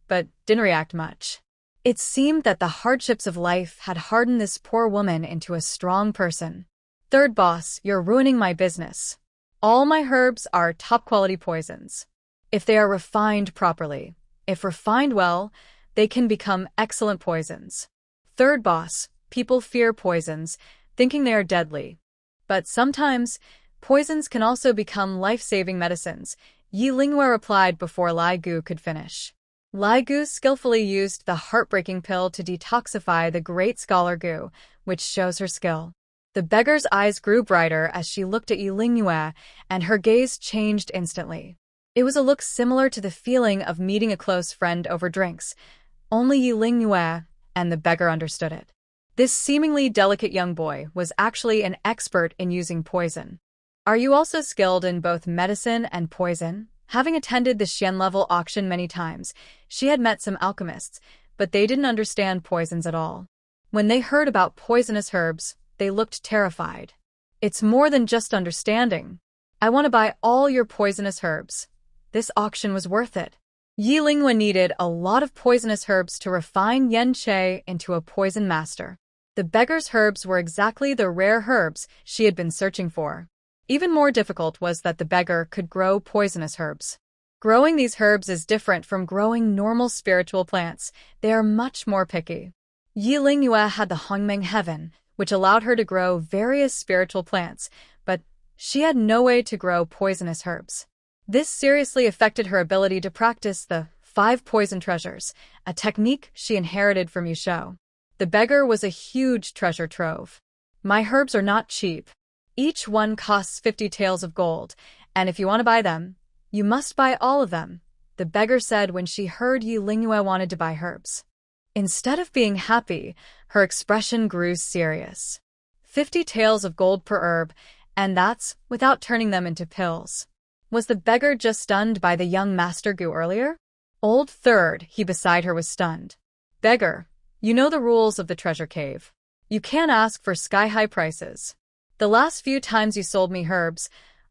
but didn't react much. It seemed that the hardships of life had hardened this poor woman into a strong person. Third boss, you're ruining my business. All my herbs are top-quality poisons. If they are refined properly, if refined well, they can become excellent poisons. Third boss, people fear poisons, thinking they are deadly. But sometimes, poisons can also become life-saving medicines, Yi Lingyue replied before Li Gu could finish. Li Gu skillfully used the heartbreaking pill to detoxify the great scholar Gu, which shows her skill. The beggar's eyes grew brighter as she looked at Yi Lingyue, and her gaze changed instantly. It was a look similar to the feeling of meeting a close friend over drinks. Only Yi Lingyue and the beggar understood it. This seemingly delicate young boy was actually an expert in using poison. Are you also skilled in both medicine and poison? Having attended the Xian-level auction many times, she had met some alchemists, but they didn't understand poisons at all. When they heard about poisonous herbs, they looked terrified. It's more than just understanding. I want to buy all your poisonous herbs. This auction was worth it. Yi Lingyue needed a lot of poisonous herbs to refine Yen Che into a poison master. The beggar's herbs were exactly the rare herbs she had been searching for. Even more difficult was that the beggar could grow poisonous herbs. Growing these herbs is different from growing normal spiritual plants. They are much more picky. Yi Lingyue had the Hongmeng Heaven, which allowed her to grow various spiritual plants, but she had no way to grow poisonous herbs. This seriously affected her ability to practice the 5 poison treasures, a technique she inherited from Yusho. The beggar was a huge treasure trove. My herbs are not cheap. Each one costs 50 taels of gold, and if you want to buy them, you must buy all of them, the beggar said when she heard Yi Lingyue wanted to buy herbs. Instead of being happy, her expression grew serious. 50 taels of gold per herb, and that's without turning them into pills. Was the beggar just stunned by the young Master Gu earlier? Old Third, he beside her, was stunned. Beggar, you know the rules of the treasure cave. You can't ask for sky-high prices. The last few times you sold me herbs,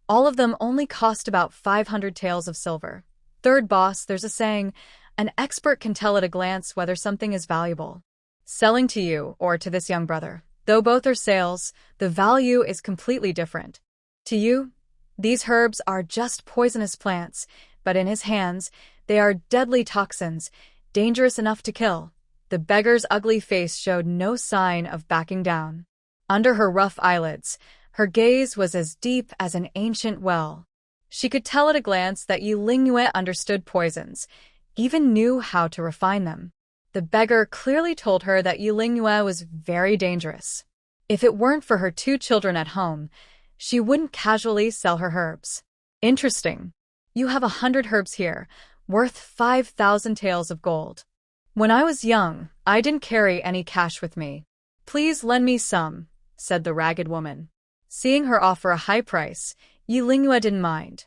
all of them only cost about 500 taels of silver. Third boss, there's a saying, an expert can tell at a glance whether something is valuable. Selling to you or to this young brother, though both are sales, the value is completely different. To you, these herbs are just poisonous plants, but in his hands, they are deadly toxins, dangerous enough to kill. The beggar's ugly face showed no sign of backing down. Under her rough eyelids, her gaze was as deep as an ancient well. She could tell at a glance that Yi Lingyue understood poisons, even knew how to refine them. The beggar clearly told her that Yi Lingyue was very dangerous. If it weren't for her 2 children at home, she wouldn't casually sell her herbs. Interesting. You have 100 herbs here, worth 5,000 taels of gold. When I was young, I didn't carry any cash with me. Please lend me some, said the ragged woman. Seeing her offer a high price, Yi Lingyue didn't mind.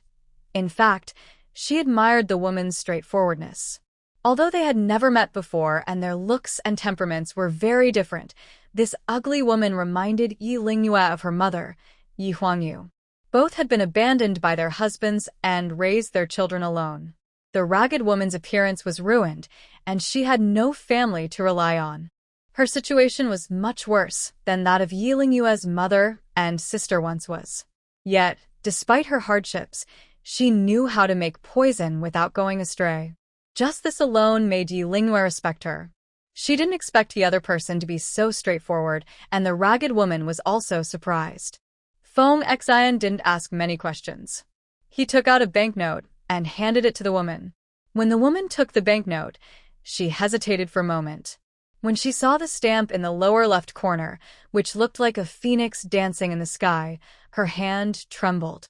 In fact, she admired the woman's straightforwardness. Although they had never met before and their looks and temperaments were very different, this ugly woman reminded Yi Lingyue of her mother, Yi Huangyu. Both had been abandoned by their husbands and raised their children alone. The ragged woman's appearance was ruined, and she had no family to rely on. Her situation was much worse than that of Yi Lingyue's mother and sister once was. Yet, despite her hardships, she knew how to make poison without going astray. Just this alone made Yi Lingyue respect her. She didn't expect the other person to be so straightforward, and the ragged woman was also surprised. Feng Xian didn't ask many questions. He took out a banknote and handed it to the woman. When the woman took the banknote, she hesitated for a moment. When she saw the stamp in the lower left corner, which looked like a phoenix dancing in the sky, her hand trembled.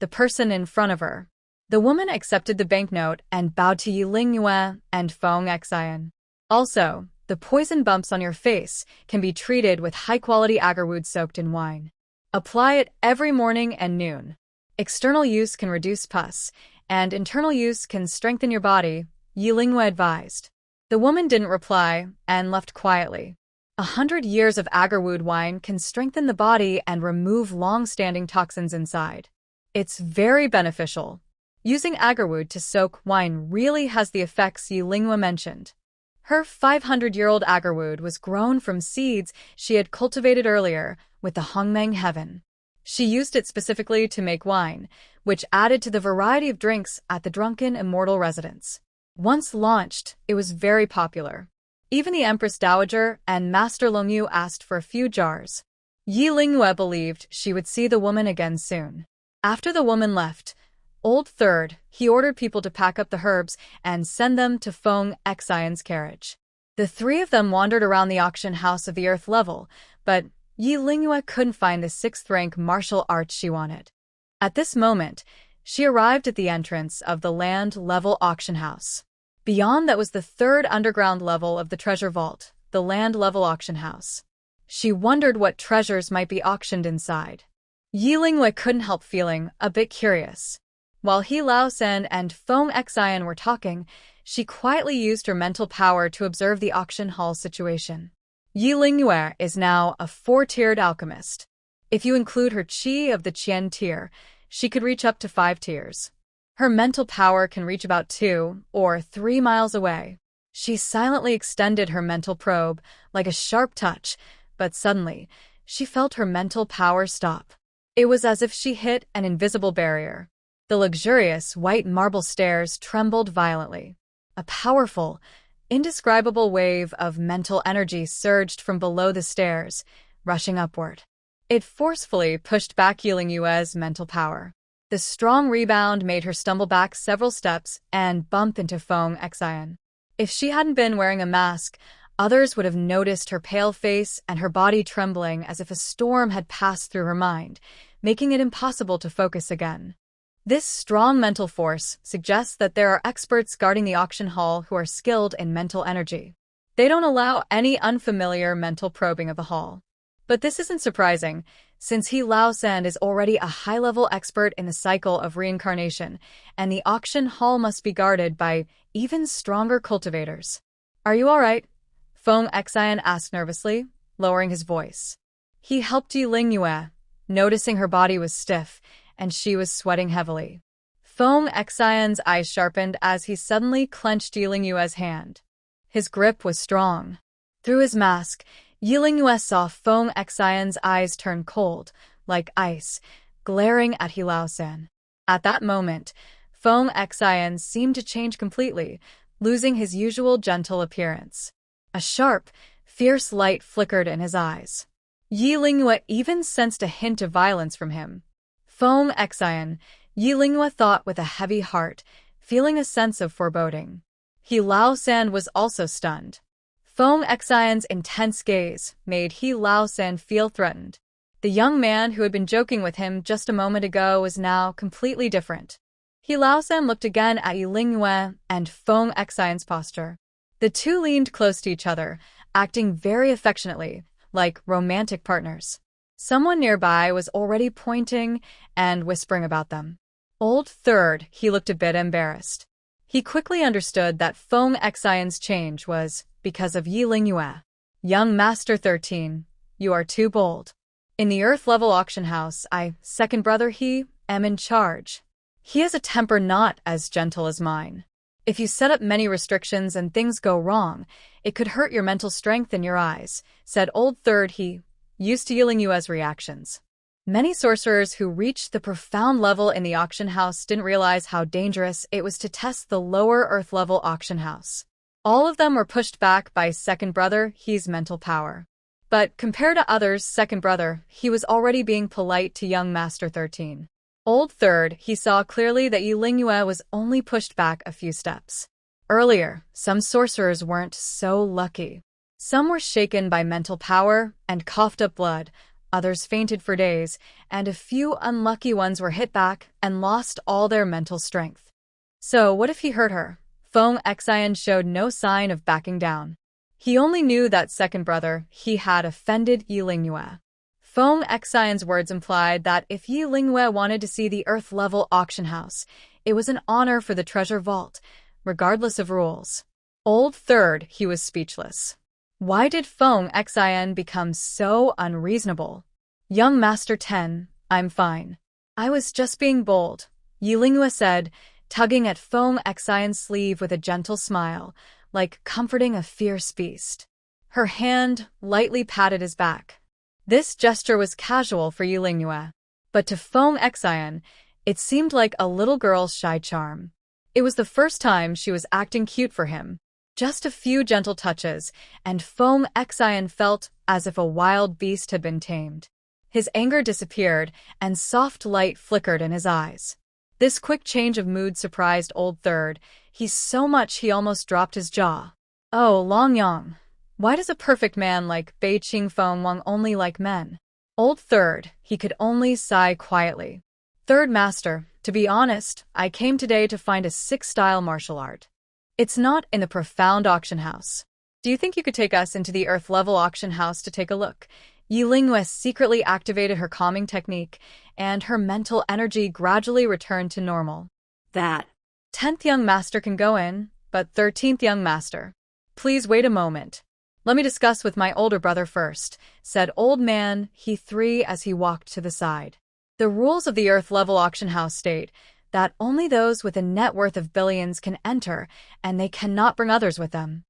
The person in front of her. The woman accepted the banknote and bowed to Yi Lingyue and Feng Xian. Also, the poison bumps on your face can be treated with high-quality agarwood soaked in wine. Apply it every morning and noon. External use can reduce pus, and internal use can strengthen your body, Yi Lingyue advised. The woman didn't reply and left quietly. 100 years of agarwood wine can strengthen the body and remove long-standing toxins inside. It's very beneficial. Using agarwood to soak wine really has the effects Yi Lingyue mentioned. Her 500-year-old agarwood was grown from seeds she had cultivated earlier with the Hongmeng heaven. She used it specifically to make wine, which added to the variety of drinks at the drunken immortal residence. Once launched, it was very popular. Even the Empress Dowager and Master Longyu asked for a few jars. Yi Lingyue believed she would see the woman again soon. After the woman left, Old Third, he ordered people to pack up the herbs and send them to Feng Xian's carriage. The three of them wandered around the auction house of the earth level, but Yi Lingyue couldn't find the 6th-rank martial arts she wanted. At this moment, she arrived at the entrance of the land-level auction house. Beyond that was the 3rd underground level of the treasure vault, the land-level auction house. She wondered what treasures might be auctioned inside. Yi Lingyue couldn't help feeling a bit curious. While He Laosen and Feng Xian were talking, she quietly used her mental power to observe the auction hall situation. Yi Lingyue is now a 4-tiered alchemist. If you include her qi of the Qian tier, she could reach up to 5 tiers. Her mental power can reach about 2 or 3 miles away. She silently extended her mental probe like a sharp touch, but suddenly, she felt her mental power stop. It was as if she hit an invisible barrier. The luxurious white marble stairs trembled violently. A powerful, indescribable wave of mental energy surged from below the stairs, rushing upward. It forcefully pushed back Yi Lingyue's mental power. The strong rebound made her stumble back several steps and bump into Feng Xian. If she hadn't been wearing a mask, others would have noticed her pale face and her body trembling as if a storm had passed through her mind, making it impossible to focus again. This strong mental force suggests that there are experts guarding the auction hall who are skilled in mental energy. They don't allow any unfamiliar mental probing of the hall. But this isn't surprising, since He Laosen is already a high-level expert in the cycle of reincarnation, and the auction hall must be guarded by even stronger cultivators. "Are you all right?" Feng Xian asked nervously, lowering his voice. He helped Yi Lingyue, noticing her body was stiff, and she was sweating heavily. Feng Xian's eyes sharpened as he suddenly clenched Yi Lingyue's hand. His grip was strong. Through his mask, Yi Lingyue saw Feng Xian's eyes turn cold, like ice, glaring at He Laosen. At that moment, Feng Xian seemed to change completely, losing his usual gentle appearance. A sharp, fierce light flickered in his eyes. Yi Lingyue even sensed a hint of violence from him. Feng Xian, Yi Lingyue thought with a heavy heart, feeling a sense of foreboding. He Laosen was also stunned. Feng Xian's intense gaze made He Laosen feel threatened. The young man who had been joking with him just a moment ago was now completely different. He Laosen looked again at Yi Lingyue and Feng Xian's posture. The two leaned close to each other, acting very affectionately, like romantic partners. Someone nearby was already pointing and whispering about them. Old Third, he looked a bit embarrassed. He quickly understood that Feng Xian's change was because of Yi Lingyue. "Young Master 13, you are too bold. In the Earth-level auction house, I, second brother he, am in charge. He has a temper not as gentle as mine." If you set up many restrictions and things go wrong, it could hurt your mental strength in your eyes, said Old Third. He used to Yiling Yue's reactions. Many sorcerers who reached the profound level in the auction house didn't realize how dangerous it was to test the lower earth level auction house. All of them were pushed back by second brother He's mental power. But compared to others, second brother, he was already being polite to young Master 13. Old Third, he saw clearly that Yiling Yue was only pushed back a few steps. Earlier, some sorcerers weren't so lucky. Some were shaken by mental power and coughed up blood, others fainted for days, and a few unlucky ones were hit back and lost all their mental strength. So what if he hurt her? Feng Xian showed no sign of backing down. He only knew that second brother, he had offended Yiling Yue. Feng Xian's words implied that if Yiling Yue wanted to see the earth-level auction house, it was an honor for the treasure vault, regardless of rules. Old Third, he was speechless. Why did Feng Xian become so unreasonable? Young Master 10, I'm fine. I was just being bold, Yiling Yue said, tugging at Feng Xian's sleeve with a gentle smile, like comforting a fierce beast. Her hand lightly patted his back. This gesture was casual for Yiling Yue, but to Feng Xian, it seemed like a little girl's shy charm. It was the first time she was acting cute for him. Just a few gentle touches, and Feng Xian felt as if a wild beast had been tamed. His anger disappeared, and soft light flickered in his eyes. This quick change of mood surprised Old Third. He so much he almost dropped his jaw. Oh, Long Yang. Why does a perfect man like Bei Qing Feng Wang only like men? Old Third, he could only sigh quietly. Third Master, to be honest, I came today to find a Six-style martial art. It's not in the profound auction house. Do you think you could take us into the earth-level auction house to take a look? Yiling Yue secretly activated her calming technique, and her mental energy gradually returned to normal. That 10th young master can go in, but 13th young master. Please wait a moment. Let me discuss with my older brother first, said Old Man He 3 as he walked to the side. The rules of the earth-level auction house state that only those with a net worth of billions can enter, and they cannot bring others with them.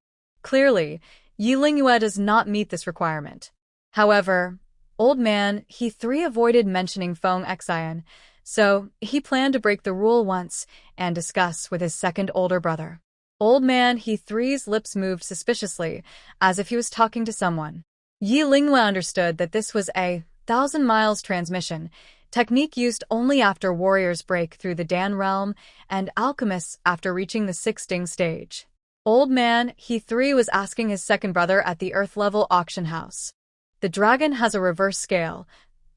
Clearly, Yiling Yue does not meet this requirement. However, Old Man He 3 avoided mentioning Feng Xian, so he planned to break the rule once and discuss with his second older brother. Old Man He 3's lips moved suspiciously, as if he was talking to someone. Yiling Yue understood that this was a 1,000 miles transmission, technique used only after warriors break through the Dan realm and alchemists after reaching the 6th stage. Old Man He 3 was asking his second brother at the earth-level auction house. The dragon has a reverse scale.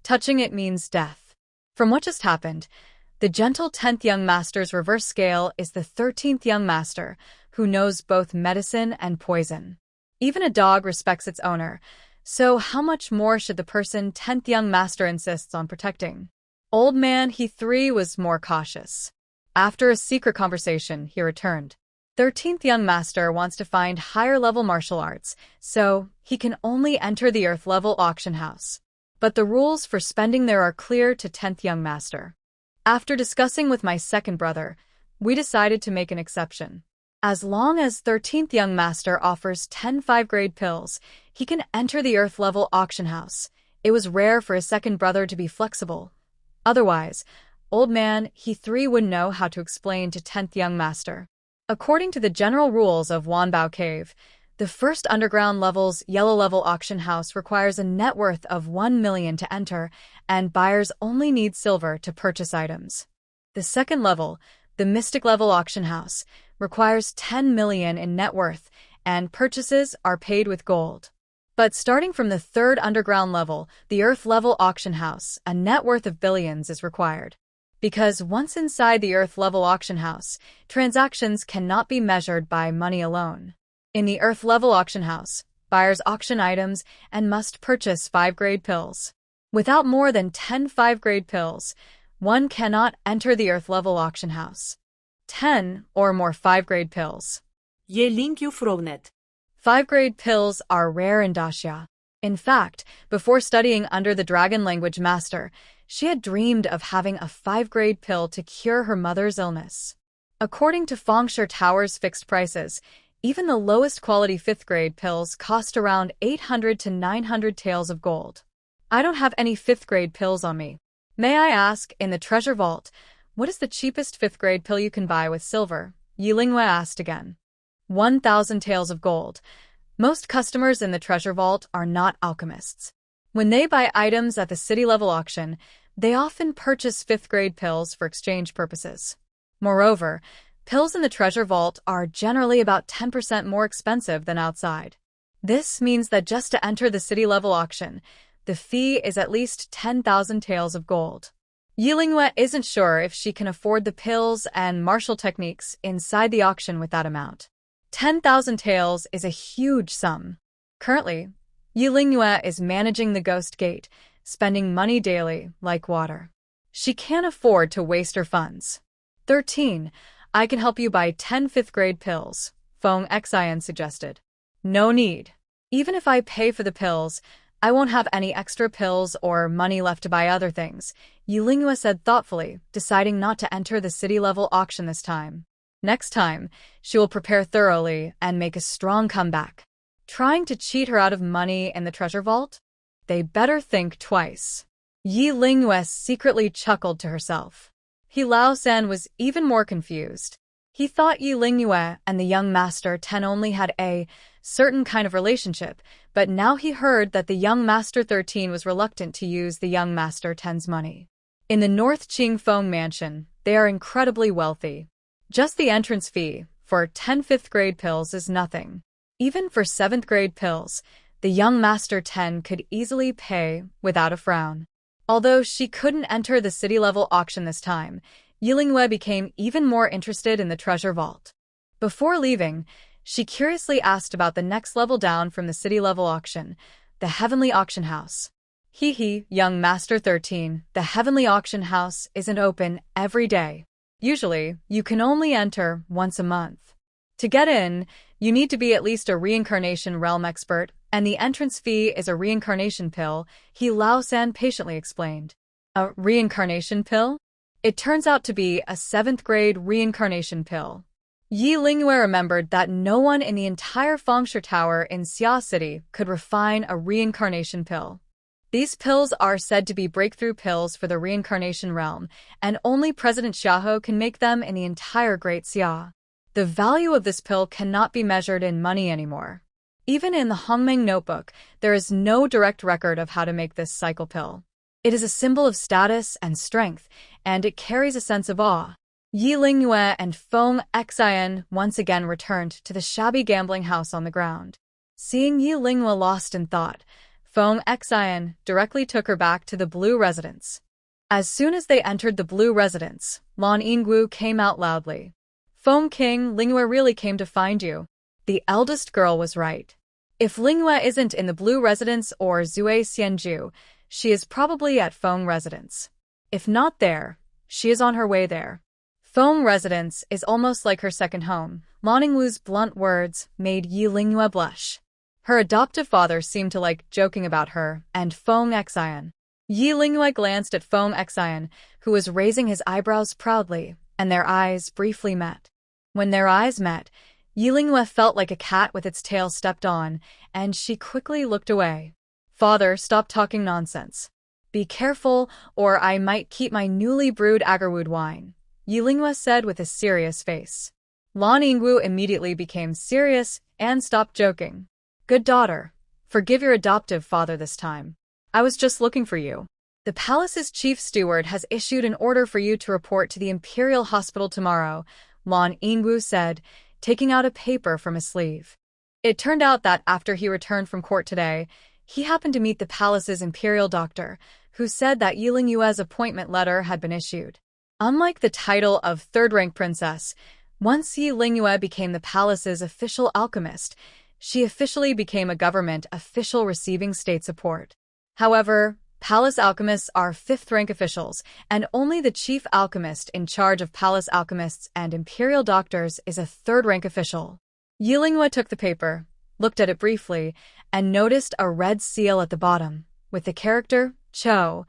Touching it means death. From what just happened, the gentle 10th young master's reverse scale is the 13th young master, who knows both medicine and poison. Even a dog respects its owner, so how much more should the person 10th young master insists on protecting? Old Man He 3 was more cautious. After a secret conversation, he returned. 13th young master wants to find higher-level martial arts, so he can only enter the earth-level auction house. But the rules for spending there are clear to 10th young master. After discussing with my second brother, we decided to make an exception. As long as 13th young master offers 10 5-grade pills, he can enter the earth-level auction house. It was rare for his second brother to be flexible. Otherwise, Old Man He 3 would know how to explain to 10th young master. According to the general rules of Wanbao Cave, the first underground level's yellow-level auction house requires a net worth of 1 million to enter, and buyers only need silver to purchase items. The second level, the mystic-level auction house, requires 10 million in net worth, and purchases are paid with gold. But starting from the third underground level, the earth-level auction house, a net worth of billions is required. Because once inside the earth-level auction house, transactions cannot be measured by money alone. In the earth-level auction house, buyers auction items and must purchase 5-grade pills. Without more than 10 5-grade pills, one cannot enter the earth-level auction house. 10 or more 5-grade pills. Ye link you fronet. 5-grade pills are rare in Daxia. In fact, before studying under the dragon language master, she had dreamed of having a 5-grade pill to cure her mother's illness. According to Fengshe Tower's fixed prices, even the lowest quality 5th grade pills cost around 800 to 900 taels of gold. I don't have any 5th grade pills on me. May I ask, in the treasure vault, what is the cheapest 5th grade pill you can buy with silver? Yi Lingyue asked again. 1,000 taels of gold. Most customers in the treasure vault are not alchemists. When they buy items at the city-level auction, they often purchase 5th grade pills for exchange purposes. Moreover, pills in the treasure vault are generally about 10% more expensive than outside. This means that just to enter the city-level auction, the fee is at least 10,000 taels of gold. Yi Lingyue isn't sure if she can afford the pills and martial techniques inside the auction with that amount. 10,000 taels is a huge sum. Currently, Yi Lingyue is managing the Ghost Gate, spending money daily like water. She can't afford to waste her funds. 13. I can help you buy 10 5th grade pills, Feng Xian suggested. No need. Even if I pay for the pills, I won't have any extra pills or money left to buy other things, Yi Lingyue said thoughtfully, deciding not to enter the city-level auction this time. Next time, she will prepare thoroughly and make a strong comeback. Trying to cheat her out of money in the treasure vault? They better think twice. Yi Lingyue secretly chuckled to herself. He Lao San was even more confused. He thought Yi Lingyue and the young Master 10 only had a certain kind of relationship, but now he heard that the young Master 13 was reluctant to use the young Master 10's money. In the North Qingfeng mansion, they are incredibly wealthy. Just the entrance fee for 10 5th grade pills is nothing. Even for 7th grade pills, the young Master 10 could easily pay without a frown. Although she couldn't enter the city-level auction this time, Yi Lingyue became even more interested in the treasure vault. Before leaving, she curiously asked about the next level down from the city-level auction, the Heavenly Auction House. Young Master 13, the Heavenly Auction House isn't open every day. Usually, you can only enter once a month. To get in, you need to be at least a reincarnation realm expert, and the entrance fee is a reincarnation pill, He Lao San patiently explained. A reincarnation pill? It turns out to be a 7th grade reincarnation pill. Yi Lingyue remembered that no one in the entire Fengshe Tower in Xia City could refine a reincarnation pill. These pills are said to be breakthrough pills for the reincarnation realm, and only President Xiahou can make them in the entire Great Xia. The value of this pill cannot be measured in money anymore. Even in the Hongmeng notebook, there is no direct record of how to make this cycle pill. It is a symbol of status and strength, and it carries a sense of awe. Yi Lingyue and Feng Xian once again returned to the shabby gambling house on the ground. Seeing Yi Lingyue lost in thought, Feng Xian directly took her back to the Blue Residence. As soon as they entered the Blue Residence, Lan Yinggu came out loudly. Feng King, Lingyue really came to find you. The eldest girl was right. If Lingyue isn't in the Blue Residence or Zui Xianju, she is probably at Feng Residence. If not there, she is on her way there. Feng Residence is almost like her second home. Lan Yinggu's blunt words made Yi Lingyue blush. Her adoptive father seemed to like joking about her and Feng Xian. Yi Lingyue glanced at Feng Xian, who was raising his eyebrows proudly, and their eyes briefly met. When their eyes met, Yi Lingyue felt like a cat with its tail stepped on, and she quickly looked away. Father, stop talking nonsense. Be careful, or I might keep my newly brewed agarwood wine, Yi Lingyue said with a serious face. Lan Yinggu immediately became serious and stopped joking. Good daughter, forgive your adoptive father this time. I was just looking for you. The palace's chief steward has issued an order for you to report to the Imperial Hospital tomorrow, Lan Yinggu said, taking out a paper from his sleeve. It turned out that after he returned from court today, he happened to meet the palace's imperial doctor, who said that Yi Lingyue's appointment letter had been issued. Unlike the title of third-rank princess, once Yi Lingyue became the palace's official alchemist, she officially became a government official receiving state support. However, palace alchemists are fifth-rank officials, and only the chief alchemist in charge of palace alchemists and imperial doctors is a third-rank official. Yi Lingyue took the paper, looked at it briefly, and noticed a red seal at the bottom, with the character, Cho,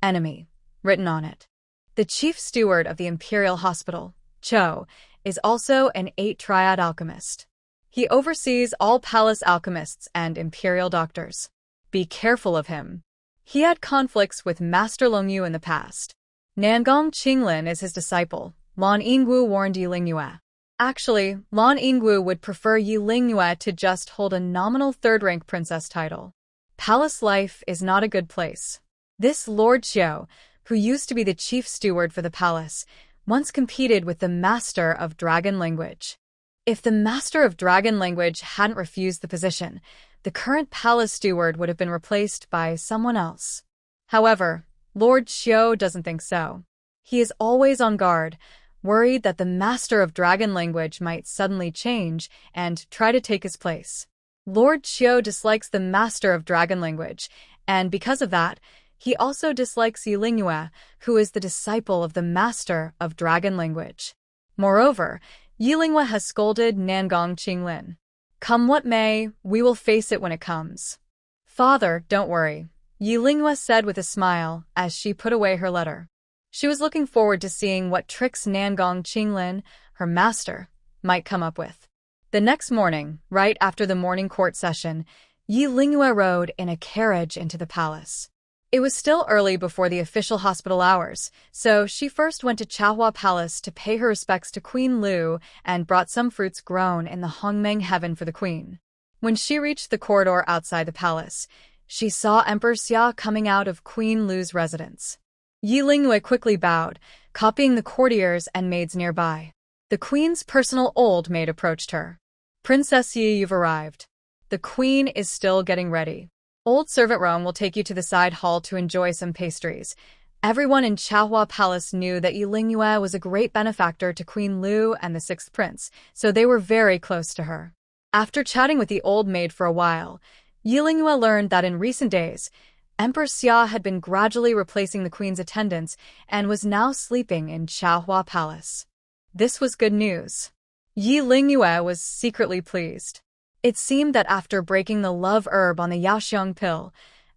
enemy, written on it. The chief steward of the Imperial Hospital, Cho, is also an 8-triad alchemist. He oversees all palace alchemists and imperial doctors. Be careful of him. He had conflicts with Master Longyu in the past. Nangong Qinglin is his disciple. Lan Yingwu warned Yi Lingyue. Actually, Lan Yingwu would prefer Yi Lingyue to just hold a nominal third-rank princess title. Palace life is not a good place. This Lord Xiao, who used to be the chief steward for the palace, once competed with the Master of Dragon Language. If the Master of Dragon Language hadn't refused the position, the current palace steward would have been replaced by someone else. However, Lord Xiao doesn't think so. He is always on guard, worried that the Master of Dragon Language might suddenly change and try to take his place. Lord Xiao dislikes the Master of Dragon Language, and because of that, he also dislikes Yi Lingyue, who is the disciple of the Master of Dragon Language. Moreover, Yi Lingyue has scolded Nangong Qinglin. Come what may, we will face it when it comes. Father, don't worry, Yi Lingyue said with a smile as she put away her letter. She was looking forward to seeing what tricks Nangong Qinglin, her master, might come up with. The next morning, right after the morning court session, Yi Lingyue rode in a carriage into the palace. It was still early before the official hospital hours, so she first went to Chaohua Palace to pay her respects to Queen Lu and brought some fruits grown in the Hongmeng heaven for the queen. When she reached the corridor outside the palace, she saw Emperor Xia coming out of Queen Lu's residence. Yi Lingyue quickly bowed, copying the courtiers and maids nearby. The queen's personal old maid approached her. Princess Yi, you've arrived. The queen is still getting ready. Old servant Rong will take you to the side hall to enjoy some pastries. Everyone in Chaohua Palace knew that Yi Lingyue was a great benefactor to Queen Lu and the sixth prince, so they were very close to her. After chatting with the old maid for a while, Yi Lingyue learned that in recent days, Emperor Xia had been gradually replacing the queen's attendants and was now sleeping in Chaohua Palace. This was good news. Yi Lingyue was secretly pleased. It seemed that after breaking the love herb on the Yaoxiang pill,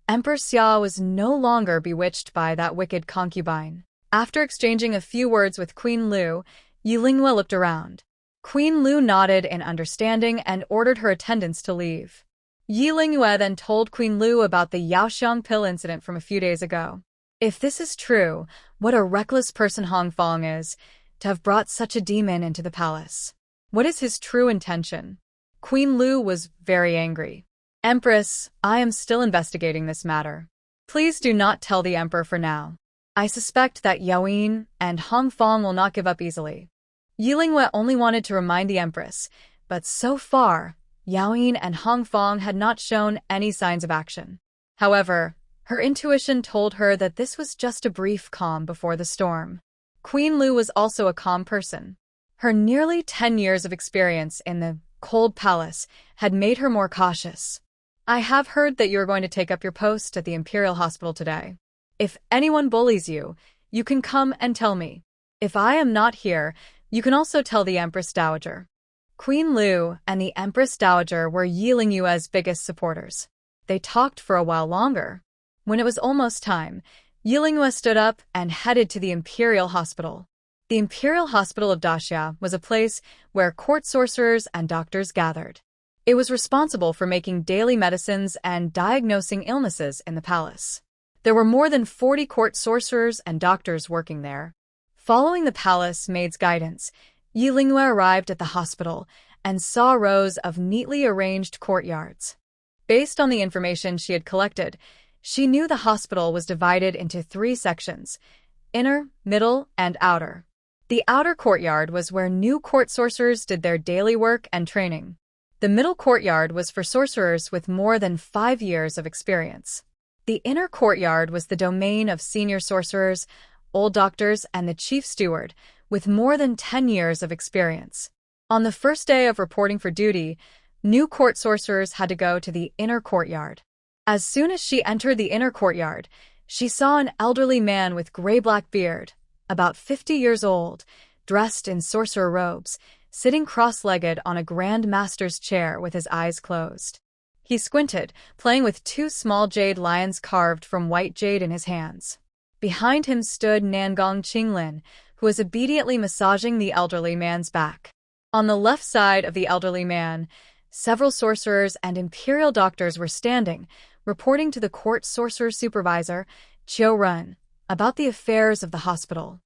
Emperor Xia was no longer bewitched by that wicked concubine. After exchanging a few words with Queen Lu, Yi Lingyue looked around. Queen Lu nodded in understanding and ordered her attendants to leave. Yi Lingyue then told Queen Lu about the Yaoxiang pill incident from a few days ago. If this is true, what a reckless person Hong Fong is, to have brought such a demon into the palace. What is his true intention? Queen Lu was very angry. Empress, I am still investigating this matter. Please do not tell the emperor for now. I suspect that Yaoyin and Hong Fong will not give up easily. Yi Lingyue only wanted to remind the empress, but so far, Yaoyin and Hong Fong had not shown any signs of action. However, her intuition told her that this was just a brief calm before the storm. Queen Lu was also a calm person. Her nearly 10 years of experience in the cold palace had made her more cautious. I have heard that you are going to take up your post at the Imperial Hospital today. If anyone bullies you, you can come and tell me. If I am not here, you can also tell the Empress Dowager. Queen Lu and the Empress Dowager were Yi Lingyue's biggest supporters. They talked for a while longer. When it was almost time, Yi Lingyue stood up and headed to the Imperial Hospital. The Imperial Hospital of Daxia was a place where court sorcerers and doctors gathered. It was responsible for making daily medicines and diagnosing illnesses in the palace. There were more than 40 court sorcerers and doctors working there. Following the palace maid's guidance, Yi Lingyue arrived at the hospital and saw rows of neatly arranged courtyards. Based on the information she had collected, she knew the hospital was divided into 3 sections: inner, middle, and outer. The outer courtyard was where new court sorcerers did their daily work and training. The middle courtyard was for sorcerers with more than 5 years of experience. The inner courtyard was the domain of senior sorcerers, old doctors, and the chief steward, with more than 10 years of experience. On the first day of reporting for duty, new court sorcerers had to go to the inner courtyard. As soon as she entered the inner courtyard, she saw an elderly man with gray-black beard, about 50 years old, dressed in sorcerer robes, sitting cross-legged on a Grand Master's chair with his eyes closed. He squinted, playing with 2 small jade lions carved from white jade in his hands. Behind him stood Nangong Qinglin, who who was obediently massaging the elderly man's back. On the left side of the elderly man, several sorcerers and imperial doctors were standing, reporting to the court sorcerer supervisor, Chiu Run, about the affairs of the hospital.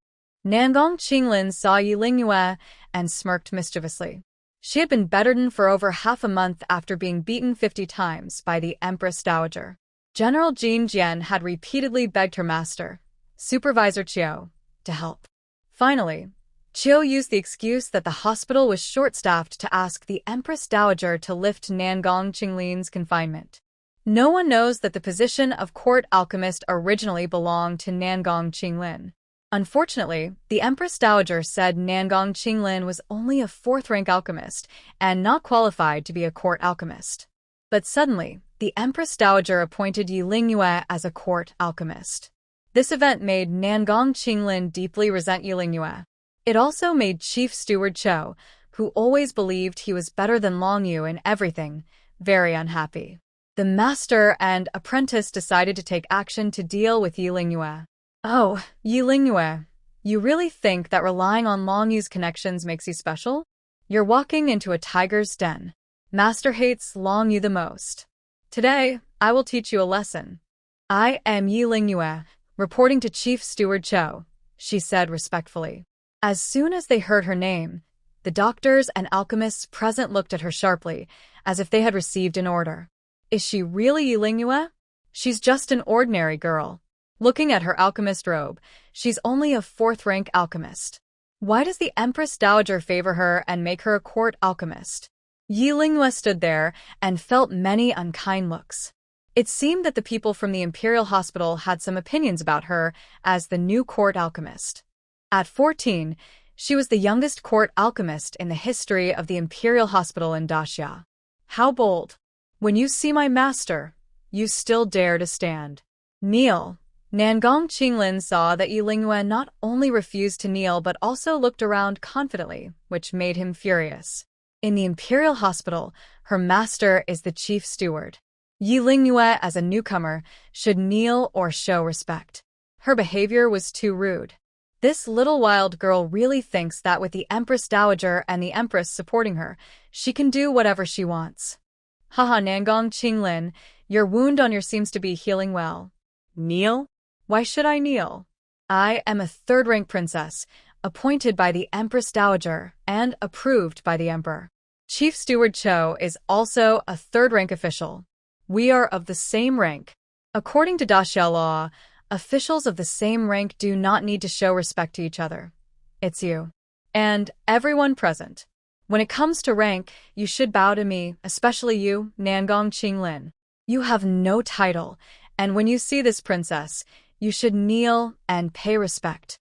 Nangong Qinglin saw Yi Lingyue and smirked mischievously. She had been bedridden for over half a month after being beaten 50 times by the Empress Dowager. General Jin Jian had repeatedly begged her master, Supervisor Chiu, to help. Finally, Chiu used the excuse that the hospital was short-staffed to ask the Empress Dowager to lift Nangong Qinglin's confinement. No one knows that the position of court alchemist originally belonged to Nangong Qinglin. Unfortunately, the Empress Dowager said Nangong Qinglin was only a 4th-rank alchemist and not qualified to be a court alchemist. But suddenly, the Empress Dowager appointed Yi Lingyue as a court alchemist. This event made Nangong Qinglin deeply resent Yi Lingyue. It also made Chief Steward Cho, who always believed he was better than Long Yu in everything, very unhappy. The master and apprentice decided to take action to deal with Yi Lingyue. Oh, Yi Lingyue, you really think that relying on Long Yu's connections makes you special? You're walking into a tiger's den. Master hates Long Yu the most. Today, I will teach you a lesson. I am Yi Lingyue, reporting to Chief Steward Cho, she said respectfully. As soon as they heard her name, the doctors and alchemists present looked at her sharply, as if they had received an order. Is she really Yi Lingyue? She's just an ordinary girl. Looking at her alchemist robe, she's only a 4th-rank alchemist. Why does the Empress Dowager favor her and make her a court alchemist? Yi Lingyue stood there and felt many unkind looks. It seemed that the people from the Imperial Hospital had some opinions about her as the new court alchemist. At 14, she was the youngest court alchemist in the history of the Imperial Hospital in Daxia. How bold! When you see my master, you still dare to stand. Kneel. Nangong Qinglin saw that Yi Lingyue not only refused to kneel but also looked around confidently, which made him furious. In the Imperial Hospital, her master is the chief steward. Yi Lingyue, as a newcomer, should kneel or show respect. Her behavior was too rude. This little wild girl really thinks that with the Empress Dowager and the Empress supporting her, she can do whatever she wants. Haha, Nangong Qinglin, your wound on your seems to be healing well. Kneel? Why should I kneel? I am a 3rd-rank princess, appointed by the Empress Dowager and approved by the Emperor. Chief Steward Cho is also a 3rd-rank official. We are of the same rank. According to Daxia law, officials of the same rank do not need to show respect to each other. It's you. And everyone present. When it comes to rank, you should bow to me, especially you, Nangong Qinglin. You have no title, and when you see this princess, you should kneel and pay respect.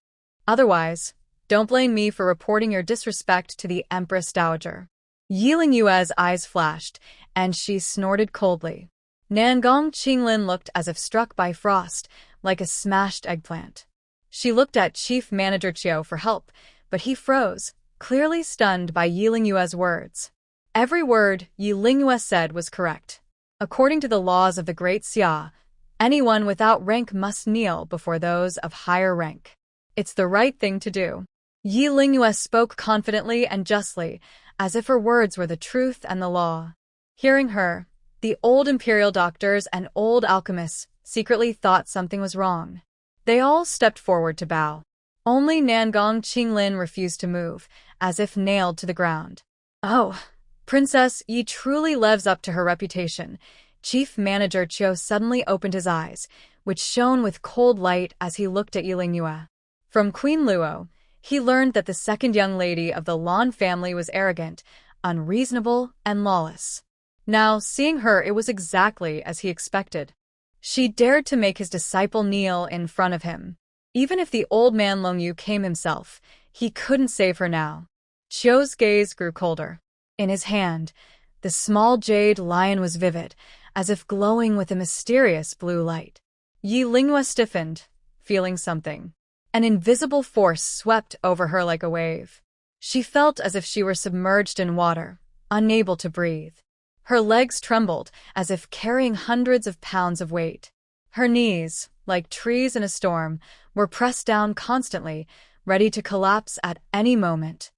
Otherwise, don't blame me for reporting your disrespect to the Empress Dowager. Yi Lingyue's eyes flashed, and she snorted coldly. Nangong Qinglin looked as if struck by frost, like a smashed eggplant. She looked at Chief Manager Chiu for help, but he froze, clearly stunned by Yi Lingyue's words. Every word Yi Lingyue said was correct. According to the laws of the Great Xia, anyone without rank must kneel before those of higher rank. It's the right thing to do. Yi Lingyue spoke confidently and justly, as if her words were the truth and the law. Hearing her, the old imperial doctors and old alchemists secretly thought something was wrong. They all stepped forward to bow. Only Nangong Qinglin refused to move, as if nailed to the ground. Oh, Princess Yi truly lives up to her reputation. Chief Manager Chiu suddenly opened his eyes, which shone with cold light as he looked at Yi Lingyue. From Queen Luo, he learned that the 2nd young lady of the Lan family was arrogant, unreasonable, and lawless. Now, seeing her, it was exactly as he expected. She dared to make his disciple kneel in front of him. Even if the old man Long Yu came himself, he couldn't save her now. Chiu's gaze grew colder. In his hand, the small jade lion was vivid, as if glowing with a mysterious blue light. Yi Lingyue stiffened, feeling something. An invisible force swept over her like a wave. She felt as if she were submerged in water, unable to breathe. Her legs trembled, as if carrying hundreds of pounds of weight. Her knees, like trees in a storm, were pressed down constantly, ready to collapse at any moment.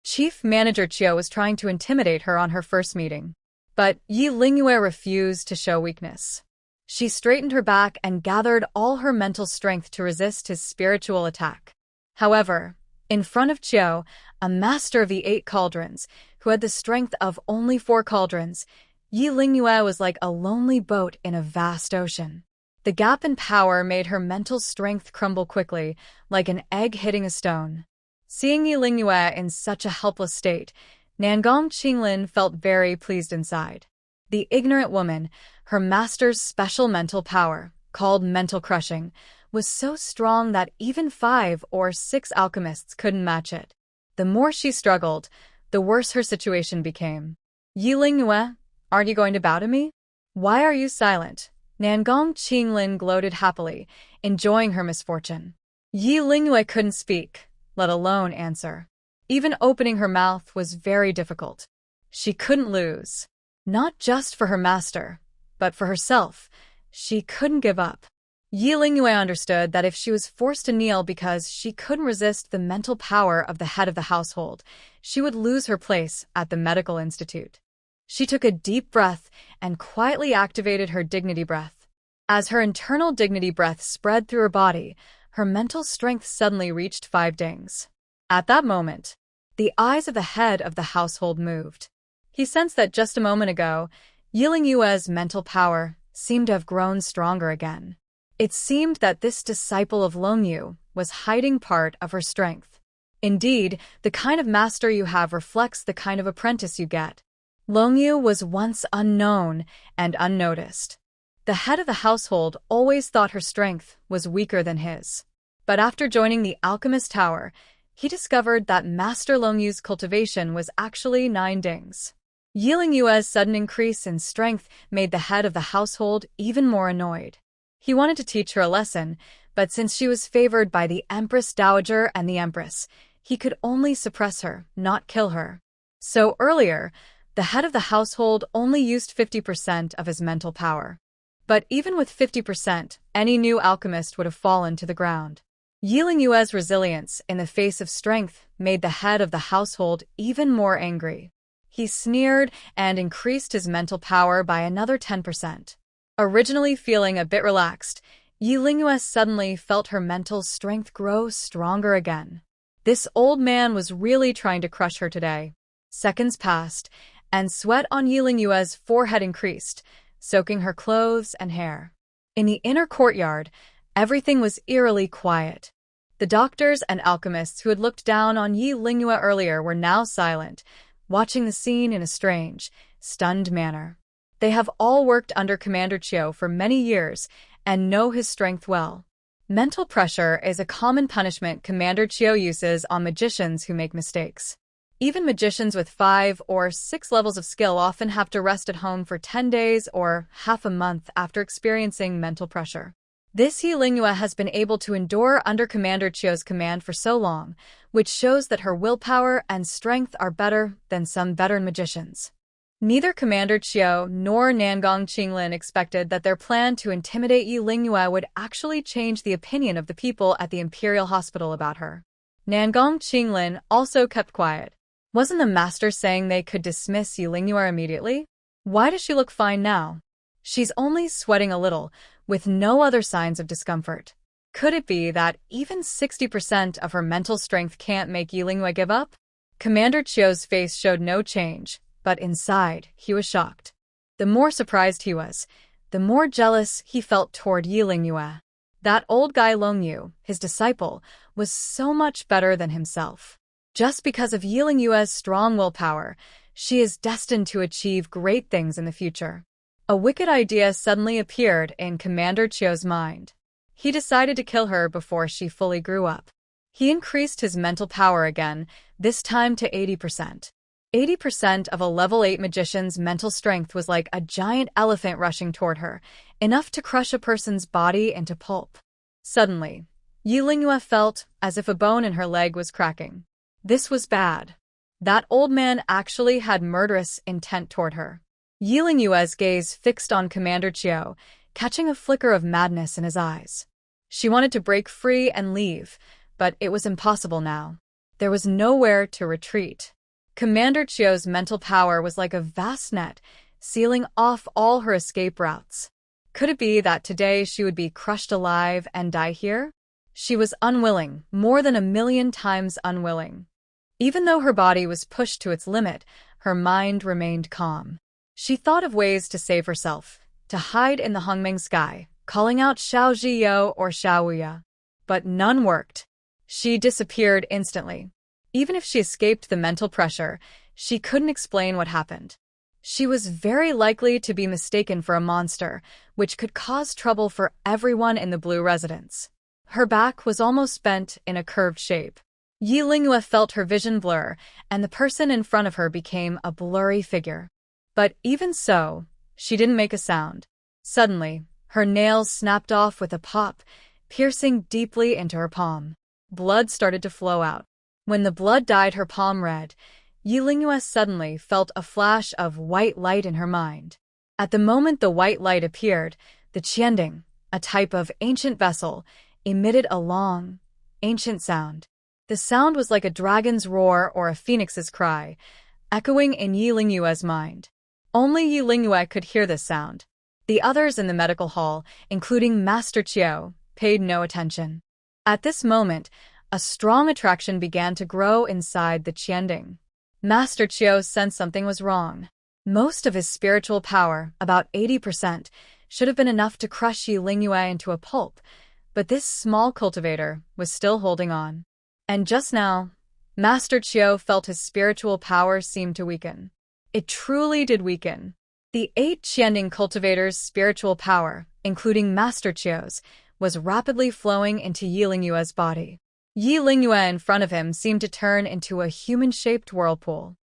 Chief Manager Chiu was trying to intimidate her on her first meeting. But Yi Lingyue refused to show weakness. She straightened her back and gathered all her mental strength to resist his spiritual attack. However, in front of Chiu, a master of the 8 cauldrons, who had the strength of only 4 cauldrons, Yi Lingyue was like a lonely boat in a vast ocean. The gap in power made her mental strength crumble quickly, like an egg hitting a stone. Seeing Yi Lingyue in such a helpless state, Nangong Qinglin felt very pleased inside. The ignorant woman, her master's special mental power, called mental crushing, was so strong that even 5 or 6 alchemists couldn't match it. The more she struggled, the worse her situation became. Yi Lingyue, aren't you going to bow to me? Why are you silent? Nangong Qinglin gloated happily, enjoying her misfortune. Yi Lingyue couldn't speak, let alone answer. Even opening her mouth was very difficult. She couldn't lose. Not just for her master, but for herself. She couldn't give up. Yi Lingyue understood that if she was forced to kneel because she couldn't resist the mental power of the head of the household, she would lose her place at the medical institute. She took a deep breath and quietly activated her dignity breath. As her internal dignity breath spread through her body, her mental strength suddenly reached 5 dings. At that moment, the eyes of the head of the household moved. He sensed that just a moment ago, Yi Lingyue's mental power seemed to have grown stronger again. It seemed that this disciple of Longyu was hiding part of her strength. Indeed, the kind of master you have reflects the kind of apprentice you get. Longyu was once unknown and unnoticed. The head of the household always thought her strength was weaker than his. But after joining the Alchemist Tower, he discovered that Master Longyu's cultivation was actually 9 dings. Yi Lingyue's sudden increase in strength made the head of the household even more annoyed. He wanted to teach her a lesson, but since she was favored by the Empress Dowager and the Empress, he could only suppress her, not kill her. So earlier, the head of the household only used 50% of his mental power. But even with 50%, any new alchemist would have fallen to the ground. Yi Lingyue's resilience in the face of strength made the head of the household even more angry. He sneered and increased his mental power by another 10%. Originally feeling a bit relaxed, Yi Lingyue suddenly felt her mental strength grow stronger again. This old man was really trying to crush her today. Seconds passed, and sweat on Yi Lingyue's forehead increased, soaking her clothes and hair. In the inner courtyard, everything was eerily quiet. The doctors and alchemists who had looked down on Yi Lingyue earlier were now silent, watching the scene in a strange, stunned manner. They have all worked under Commander Chiu for many years and know his strength well. Mental pressure is a common punishment Commander Chiu uses on magicians who make mistakes. Even magicians with 5 or 6 levels of skill often have to rest at home for 10 days or half a month after experiencing mental pressure. This Yi Lingyue has been able to endure under Commander Chiu's command for so long, which shows that her willpower and strength are better than some veteran magicians. Neither Commander Chiu nor Nangong Qinglin expected that their plan to intimidate Yi Lingyue would actually change the opinion of the people at the Imperial Hospital about her. Nangong Qinglin also kept quiet. Wasn't the master saying they could dismiss Yi Lingyue immediately? Why does she look fine now? She's only sweating a little, with no other signs of discomfort. Could it be that even 60% of her mental strength can't make Yi Lingyue give up? Commander Chiu's face showed no change, but inside, he was shocked. The more surprised he was, the more jealous he felt toward Yi Lingyue. That old guy Longyu, his disciple, was so much better than himself. Just because of Yi Lingyue's strong willpower, she is destined to achieve great things in the future. A wicked idea suddenly appeared in Commander Chiu's mind. He decided to kill her before she fully grew up. He increased his mental power again, this time to 80%. 80% of a level 8 magician's mental strength was like a giant elephant rushing toward her, enough to crush a person's body into pulp. Suddenly, Yi Lingyue felt as if a bone in her leg was cracking. This was bad. That old man actually had murderous intent toward her. Yi Lingyue's gaze fixed on Commander Chiu, catching a flicker of madness in his eyes. She wanted to break free and leave, but it was impossible now. There was nowhere to retreat. Commander Chio's mental power was like a vast net, sealing off all her escape routes. Could it be that today she would be crushed alive and die here? She was unwilling, more than 1,000,000 times unwilling. Even though her body was pushed to its limit, her mind remained calm. She thought of ways to save herself, to hide in the Hongming sky, calling out Xiao Zhiyo or Xiao Wuya. But none worked. She disappeared instantly. Even if she escaped the mental pressure, she couldn't explain what happened. She was very likely to be mistaken for a monster, which could cause trouble for everyone in the Blue residence. Her back was almost bent in a curved shape. Yi Lingyue felt her vision blur, and the person in front of her became a blurry figure. But even so, she didn't make a sound. Suddenly, her nails snapped off with a pop, piercing deeply into her palm. Blood started to flow out. When the blood dyed her palm red, Yi Lingyue suddenly felt a flash of white light in her mind. At the moment the white light appeared, the qianding, a type of ancient vessel, emitted a long, ancient sound. The sound was like a dragon's roar or a phoenix's cry, echoing in Yi Lingyue's mind. Only Yi Lingyue could hear this sound. The others in the medical hall, including Master Chio, paid no attention. At this moment, a strong attraction began to grow inside the qianding. Master Chio sensed something was wrong. Most of his spiritual power, about 80%, should have been enough to crush Yi Lingyue into a pulp, but this small cultivator was still holding on. And just now, Master Chio felt his spiritual power seem to weaken. It truly did weaken. The 8 qianding cultivators' spiritual power, including Master Chio's, was rapidly flowing into Yi Lingyue's body. Yi Lingyue in front of him seemed to turn into a human-shaped whirlpool.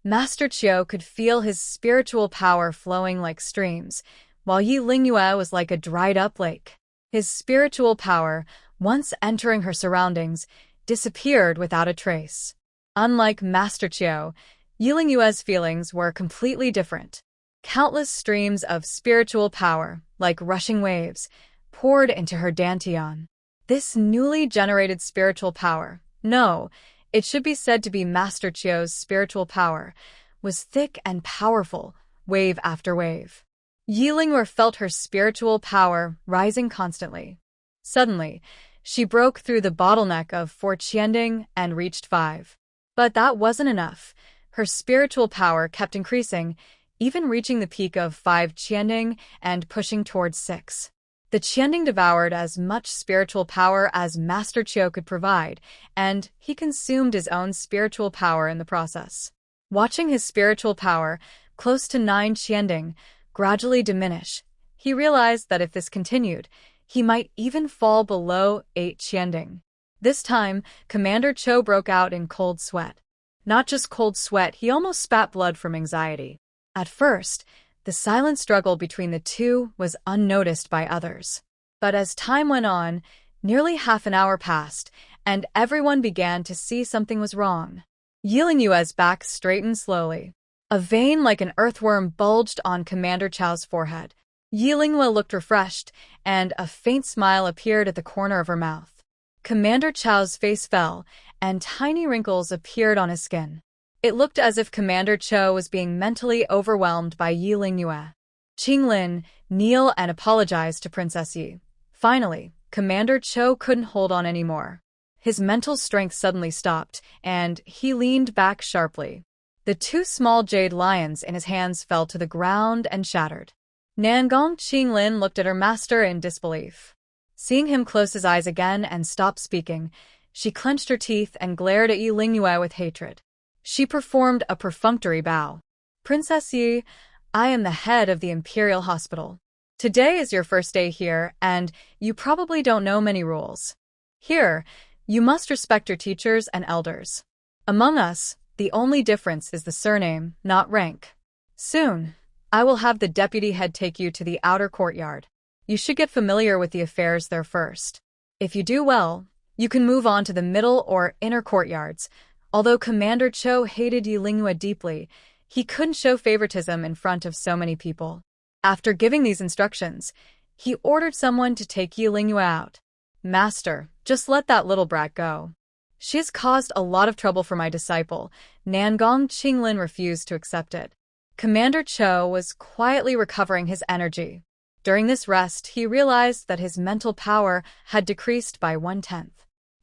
Master Chio could feel his spiritual power flowing like streams, while Yi Lingyue was like a dried-up lake. His spiritual power, once entering her surroundings, disappeared without a trace. Unlike Master Chio, Yi Lingyue's feelings were completely different. Countless streams of spiritual power, like rushing waves, poured into her dantian. This newly generated spiritual power, no, it should be said to be Master Chio's spiritual power, was thick and powerful, wave after wave. Yi Lingyue felt her spiritual power rising constantly. Suddenly, she broke through the bottleneck of 4 qianding and reached 5. But that wasn't enough. Her spiritual power kept increasing, even reaching the peak of 5 qianding and pushing towards 6. The qianding devoured as much spiritual power as Master Chio could provide, and he consumed his own spiritual power in the process. Watching his spiritual power, close to 9 qianding, gradually diminish, he realized that if this continued, he might even fall below 8 qianding. This time, Commander Cho broke out in cold sweat. Not just cold sweat, he almost spat blood from anxiety. At first, the silent struggle between the two was unnoticed by others. But as time went on, nearly half an hour passed, and everyone began to see something was wrong. Yi Lingyue's back straightened slowly. A vein like an earthworm bulged on Commander Chao's forehead. Yi Lingyue looked refreshed, and a faint smile appeared at the corner of her mouth. Commander Chao's face fell, and tiny wrinkles appeared on his skin. It looked as if Commander Cho was being mentally overwhelmed by Yi Lingyue. Qinglin, kneel and apologize to Princess Yi. Finally, Commander Cho couldn't hold on anymore. His mental strength suddenly stopped, and he leaned back sharply. The 2 small jade lions in his hands fell to the ground and shattered. Nangong Qinglin looked at her master in disbelief. Seeing him close his eyes again and stop speaking, she clenched her teeth and glared at Yi Lingyue with hatred. She performed a perfunctory bow. Princess Yi, I am the head of the Imperial Hospital. Today is your first day here, and you probably don't know many rules. Here, you must respect your teachers and elders. Among us, the only difference is the surname, not rank. Soon, I will have the deputy head take you to the outer courtyard. You should get familiar with the affairs there first. If you do well, you can move on to the middle or inner courtyards. Although Commander Cho hated Yi Lingyue deeply, he couldn't show favoritism in front of so many people. After giving these instructions, he ordered someone to take Yi Lingyue out. Master, Just let that little brat go. She has caused a lot of trouble for my disciple. Nangong Qinglin refused to accept it. Commander Cho was quietly recovering his energy. During this rest, he realized that his mental power had decreased by 1/10.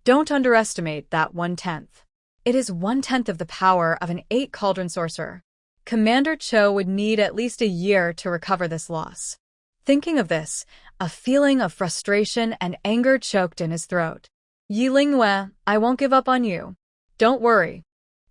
Don't underestimate that 1/10. It is 1/10 of the power of an 8-cauldron sorcerer. Commander Cho would need at least a year to recover this loss. Thinking of this, a feeling of frustration and anger choked in his throat. Yi Lingyue, I won't give up on you. Don't worry.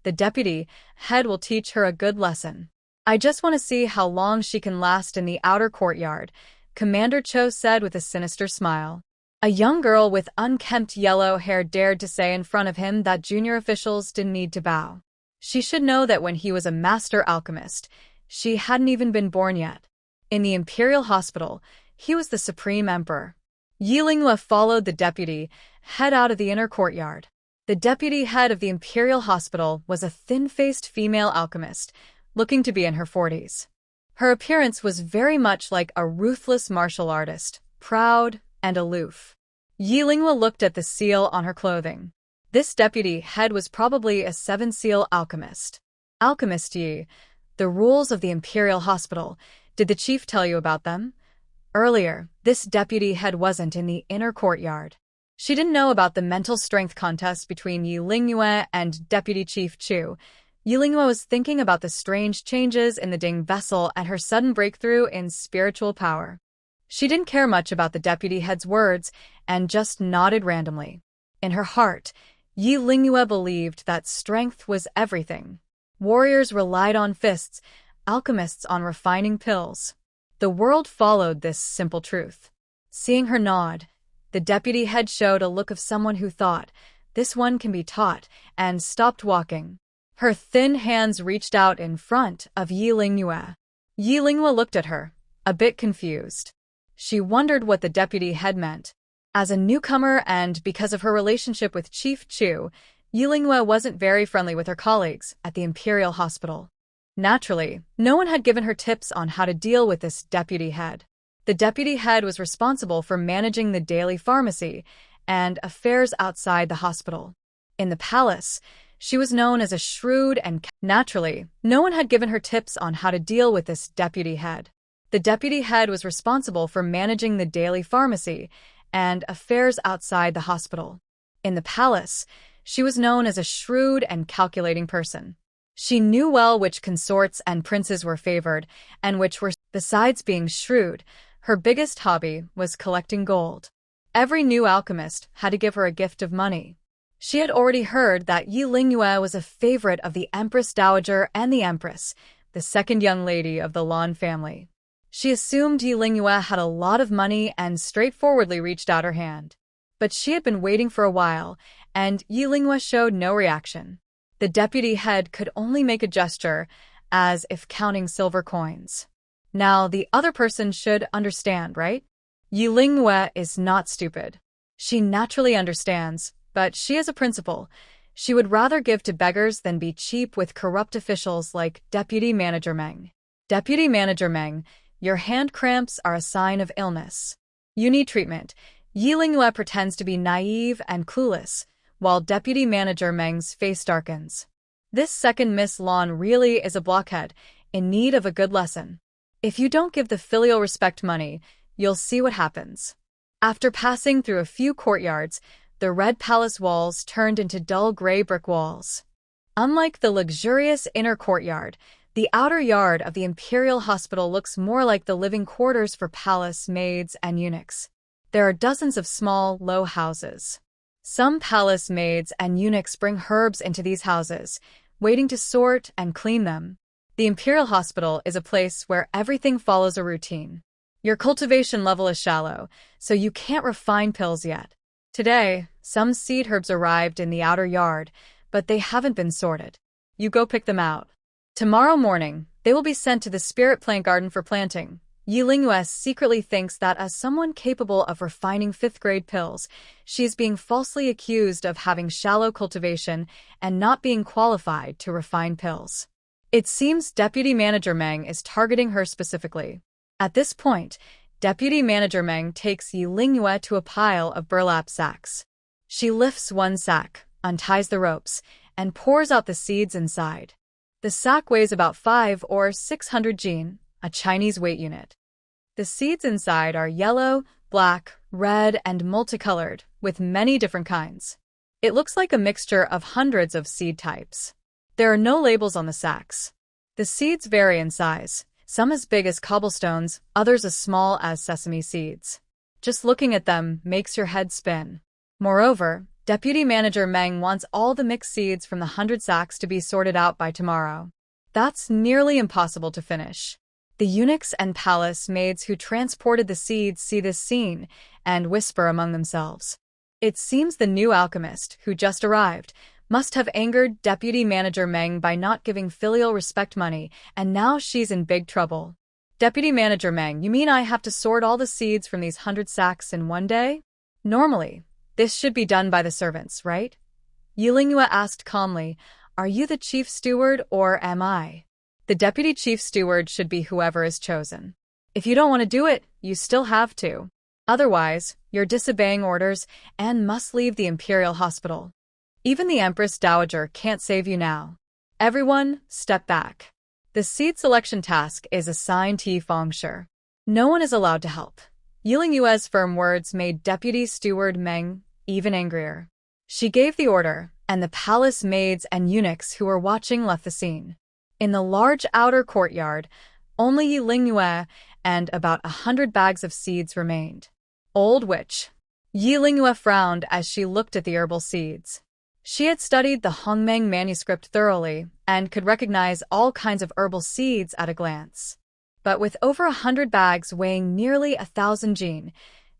The deputy head will teach her a good lesson. I just want to see how long she can last in the outer courtyard, Commander Cho said with a sinister smile. A young girl with unkempt yellow hair dared to say in front of him that junior officials didn't need to bow. She should know that when he was a master alchemist, she hadn't even been born yet. In the Imperial Hospital, he was the supreme emperor. Yi Lingyue followed the deputy head out of the inner courtyard. The deputy head of the Imperial Hospital was a thin-faced female alchemist, looking to be in her 40s. Her appearance was very much like a ruthless martial artist, proud and aloof. Yi Lingyue looked at the seal on her clothing. This deputy head was probably a 7-seal alchemist. Alchemist Yi, the rules of the Imperial Hospital, did the chief tell you about them? Earlier, this deputy head wasn't in the inner courtyard. She didn't know about the mental strength contest between Yi Lingyue and Deputy Chief Chu. Yi Lingyue was thinking about the strange changes in the Ding vessel and her sudden breakthrough in spiritual power. She didn't care much about the deputy head's words and just nodded randomly. In her heart, Yi Lingyue believed that strength was everything. Warriors relied on fists, alchemists on refining pills. The world followed this simple truth. Seeing her nod, the deputy head showed a look of someone who thought, this one can be taught, and stopped walking. Her thin hands reached out in front of Yi Lingyue. Yi Lingyue looked at her, a bit confused. She wondered what the deputy head meant. As a newcomer and because of her relationship with Chief Chu, Yi Lingyue wasn't very friendly with her colleagues at the Imperial Hospital. Naturally, no one had given her tips on how to deal with this deputy head. The deputy head was responsible for managing the daily pharmacy and affairs outside the hospital. In the palace, she was known as a shrewd and naturally, no one had given her tips on how to deal with this deputy head. The deputy head was responsible for managing the daily pharmacy and affairs outside the hospital. In the palace, she was known as a shrewd and calculating person. She knew well which consorts and princes were favored and which were. Besides being shrewd, her biggest hobby was collecting gold. Every new alchemist had to give her a gift of money. She had already heard that Yi Lingyue was a favorite of the Empress Dowager and the Empress, the second young lady of the Lan family. She assumed Yi Lingyue had a lot of money and straightforwardly reached out her hand. But she had been waiting for a while, and Yi Lingyue showed no reaction. The deputy head could only make a gesture, as if counting silver coins. Now, the other person should understand, right? Yi Lingyue is not stupid. She naturally understands, but she is a principal. She would rather give to beggars than be cheap with corrupt officials like Deputy Manager Meng. Deputy Manager Meng, your hand cramps are a sign of illness. You need treatment. Yi Lingyue pretends to be naive and clueless, while Deputy Manager Meng's face darkens. This second Miss Lan really is a blockhead, in need of a good lesson. If you don't give the filial respect money, you'll see what happens. After passing through a few courtyards, the red palace walls turned into dull gray brick walls. Unlike the luxurious inner courtyard, the outer yard of the Imperial Hospital looks more like the living quarters for palace maids and eunuchs. There are dozens of small, low houses. Some palace maids and eunuchs bring herbs into these houses, waiting to sort and clean them. The Imperial Hospital is a place where everything follows a routine. Your cultivation level is shallow, so you can't refine pills yet. Today, some seed herbs arrived in the outer yard, but they haven't been sorted. You go pick them out. Tomorrow morning, they will be sent to the spirit plant garden for planting. Yi Lingyue secretly thinks that as someone capable of refining 5th-grade pills, she is being falsely accused of having shallow cultivation and not being qualified to refine pills. It seems Deputy Manager Meng is targeting her specifically. At this point, Deputy Manager Meng takes Yi Lingyue to a pile of burlap sacks. She lifts one sack, unties the ropes, and pours out the seeds inside. The sack weighs about 5 or 600 jin, a Chinese weight unit. The seeds inside are yellow, black, red, and multicolored, with many different kinds. It looks like a mixture of hundreds of seed types. There are no labels on the sacks. The seeds vary in size, some as big as cobblestones, others as small as sesame seeds. Just looking at them makes your head spin. Moreover, Deputy Manager Meng wants all the mixed seeds from the 100 sacks to be sorted out by tomorrow. That's nearly impossible to finish. The eunuchs and palace maids who transported the seeds see this scene and whisper among themselves. It seems the new alchemist, who just arrived, must have angered Deputy Manager Meng by not giving filial respect money, and now she's in big trouble. Deputy Manager Meng, you mean I have to sort all the seeds from these 100 sacks in one day? Normally, this should be done by the servants, right? Yilingyue asked calmly, are you the chief steward or am I? The deputy chief steward should be whoever is chosen. If you don't want to do it, you still have to. Otherwise, you're disobeying orders and must leave the imperial hospital. Even the Empress Dowager can't save you now. Everyone, step back. The seed selection task is assigned to Yi Fengshi. No one is allowed to help. Yilingyue's firm words made Deputy Steward Meng even angrier. She gave the order, and the palace maids and eunuchs who were watching left the scene. In the large outer courtyard, only Yilingyue and about 100 bags of seeds remained. Old witch. Yilingyue frowned as she looked at the herbal seeds. She had studied the Hongmeng manuscript thoroughly and could recognize all kinds of herbal seeds at a glance. But with over 100 bags weighing nearly 1,000 jin,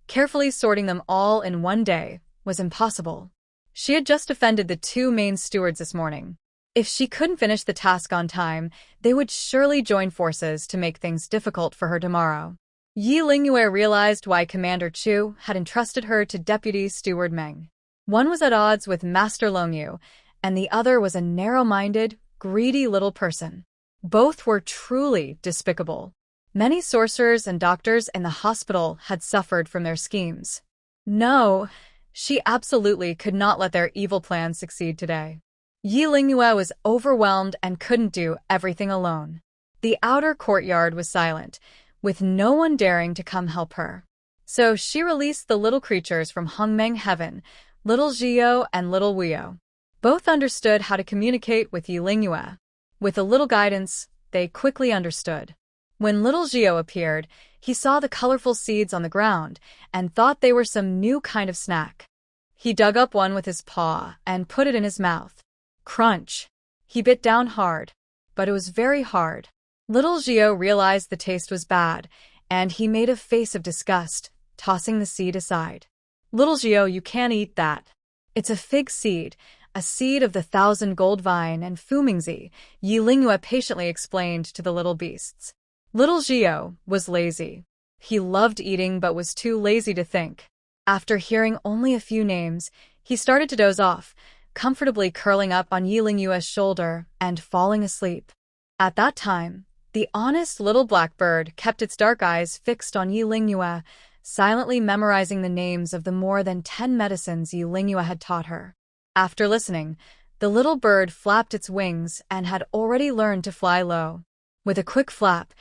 carefully sorting them all in one day was impossible. She had just offended the two main stewards this morning. If she couldn't finish the task on time, they would surely join forces to make things difficult for her tomorrow. Yilingyue realized why Commander Chu had entrusted her to Deputy Steward Meng. One was at odds with Master Longyu, and the other was a narrow-minded, greedy little person. Both were truly despicable. Many sorcerers and doctors in the hospital had suffered from their schemes. No, she absolutely could not let their evil plans succeed today. Yilingyue was overwhelmed and couldn't do everything alone. The outer courtyard was silent, with no one daring to come help her. So she released the little creatures from Hongmeng Heaven, Little Zhio and Little Wio. Both understood how to communicate with Yilingyue. With a little guidance, they quickly understood. When Little Zhio appeared, he saw the colorful seeds on the ground and thought they were some new kind of snack. He dug up one with his paw and put it in his mouth. Crunch! He bit down hard, but it was very hard. Little Zhio realized the taste was bad, and he made a face of disgust, tossing the seed aside. Little Zhio, you can't eat that. It's a fig seed, a seed of the 1,000 gold vine and fumingzi, Yilingyue patiently explained to the little beasts. Little Zhio was lazy. He loved eating but was too lazy to think. After hearing only a few names, he started to doze off, comfortably curling up on Yilingyue's shoulder and falling asleep. At that time, the honest little blackbird kept its dark eyes fixed on Yilingyue, silently memorizing the names of the more than 10 medicines Yilingyue had taught her. After listening, the little bird flapped its wings and had already learned to fly low. With a quick flap,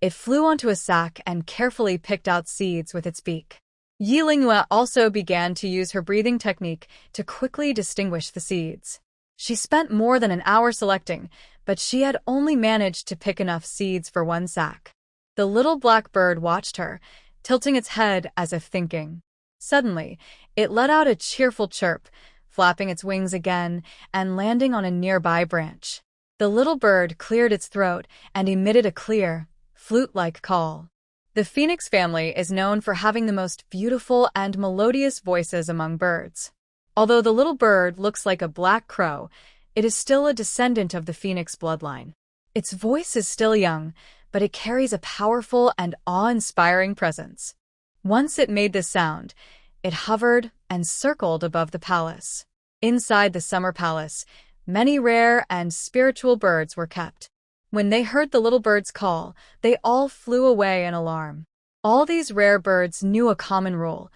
it flew onto a sack and carefully picked out seeds with its beak. Yilingyue also began to use her breathing technique to quickly distinguish the seeds. She spent more than an hour selecting, but she had only managed to pick enough seeds for one sack. The little black bird watched her, tilting its head as if thinking. Suddenly, it let out a cheerful chirp, flapping its wings again and landing on a nearby branch. The little bird cleared its throat and emitted a clear, flute-like call. The phoenix family is known for having the most beautiful and melodious voices among birds. Although the little bird looks like a black crow, it is still a descendant of the phoenix bloodline. Its voice is still young, but it carries a powerful and awe-inspiring presence. Once it made this sound, it hovered and circled above the palace. Inside the summer palace, many rare and spiritual birds were kept. When they heard the little bird's call, they all flew away in alarm. All these rare birds knew a common rule.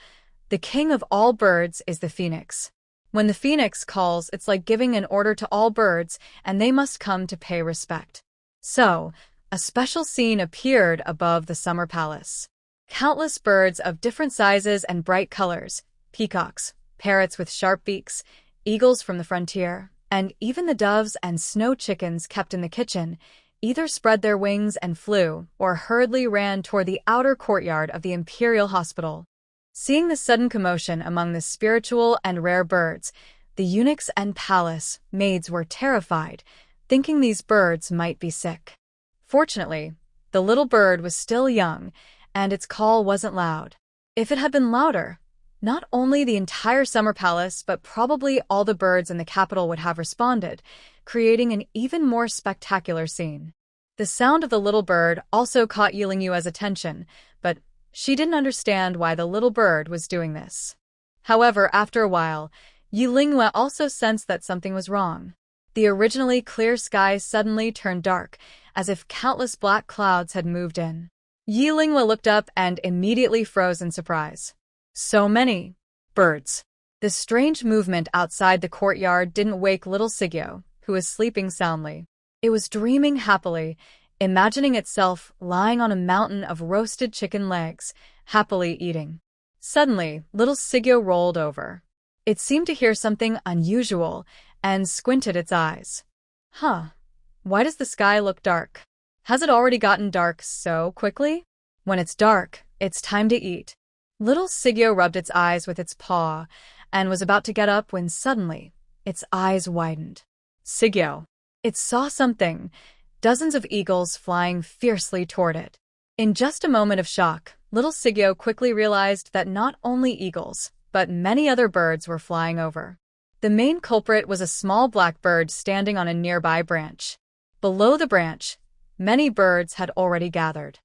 The king of all birds is the phoenix. When the phoenix calls, it's like giving an order to all birds, and they must come to pay respect. So, a special scene appeared above the summer palace. Countless birds of different sizes and bright colors, peacocks, parrots with sharp beaks, eagles from the frontier, and even the doves and snow chickens kept in the kitchen, either spread their wings and flew or hurriedly ran toward the outer courtyard of the imperial hospital. Seeing the sudden commotion among the spiritual and rare birds, the eunuchs and palace maids were terrified, thinking these birds might be sick. Fortunately, the little bird was still young, and its call wasn't loud. If it had been louder, not only the entire summer palace, but probably all the birds in the capital would have responded, creating an even more spectacular scene. The sound of the little bird also caught Yilinghue's attention, but she didn't understand why the little bird was doing this. However, after a while, Yilinghe also sensed that something was wrong. The originally clear sky suddenly turned dark, as if countless black clouds had moved in. Yilinghe looked up and immediately froze in surprise. So many birds. The strange movement outside the courtyard didn't wake little Sigyo, who was sleeping soundly. It was dreaming happily, imagining itself lying on a mountain of roasted chicken legs, happily eating. Suddenly, little Sigyo rolled over. It seemed to hear something unusual and squinted its eyes. Why does the sky look dark? Has it already gotten dark so quickly? When it's dark, it's time to eat. Little Sigyo rubbed its eyes with its paw and was about to get up when suddenly its eyes widened. Sigyo. It saw something, dozens of eagles flying fiercely toward it. In just a moment of shock, little Sigyo quickly realized that not only eagles, but many other birds were flying over. The main culprit was a small black bird standing on a nearby branch. Below the branch, many birds had already gathered.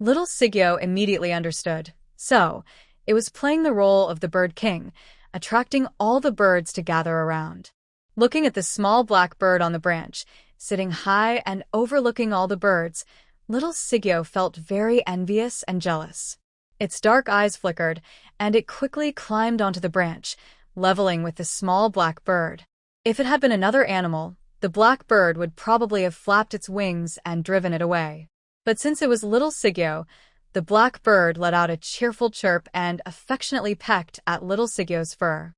Little Sigyo immediately understood. So, it was playing the role of the bird king, attracting all the birds to gather around. Looking at the small black bird on the branch, sitting high and overlooking all the birds, little Sigyo felt very envious and jealous. Its dark eyes flickered, and it quickly climbed onto the branch, leveling with the small black bird. If it had been another animal, the black bird would probably have flapped its wings and driven it away. But since it was little Sigyo, the black bird let out a cheerful chirp and affectionately pecked at little Sigyo's fur.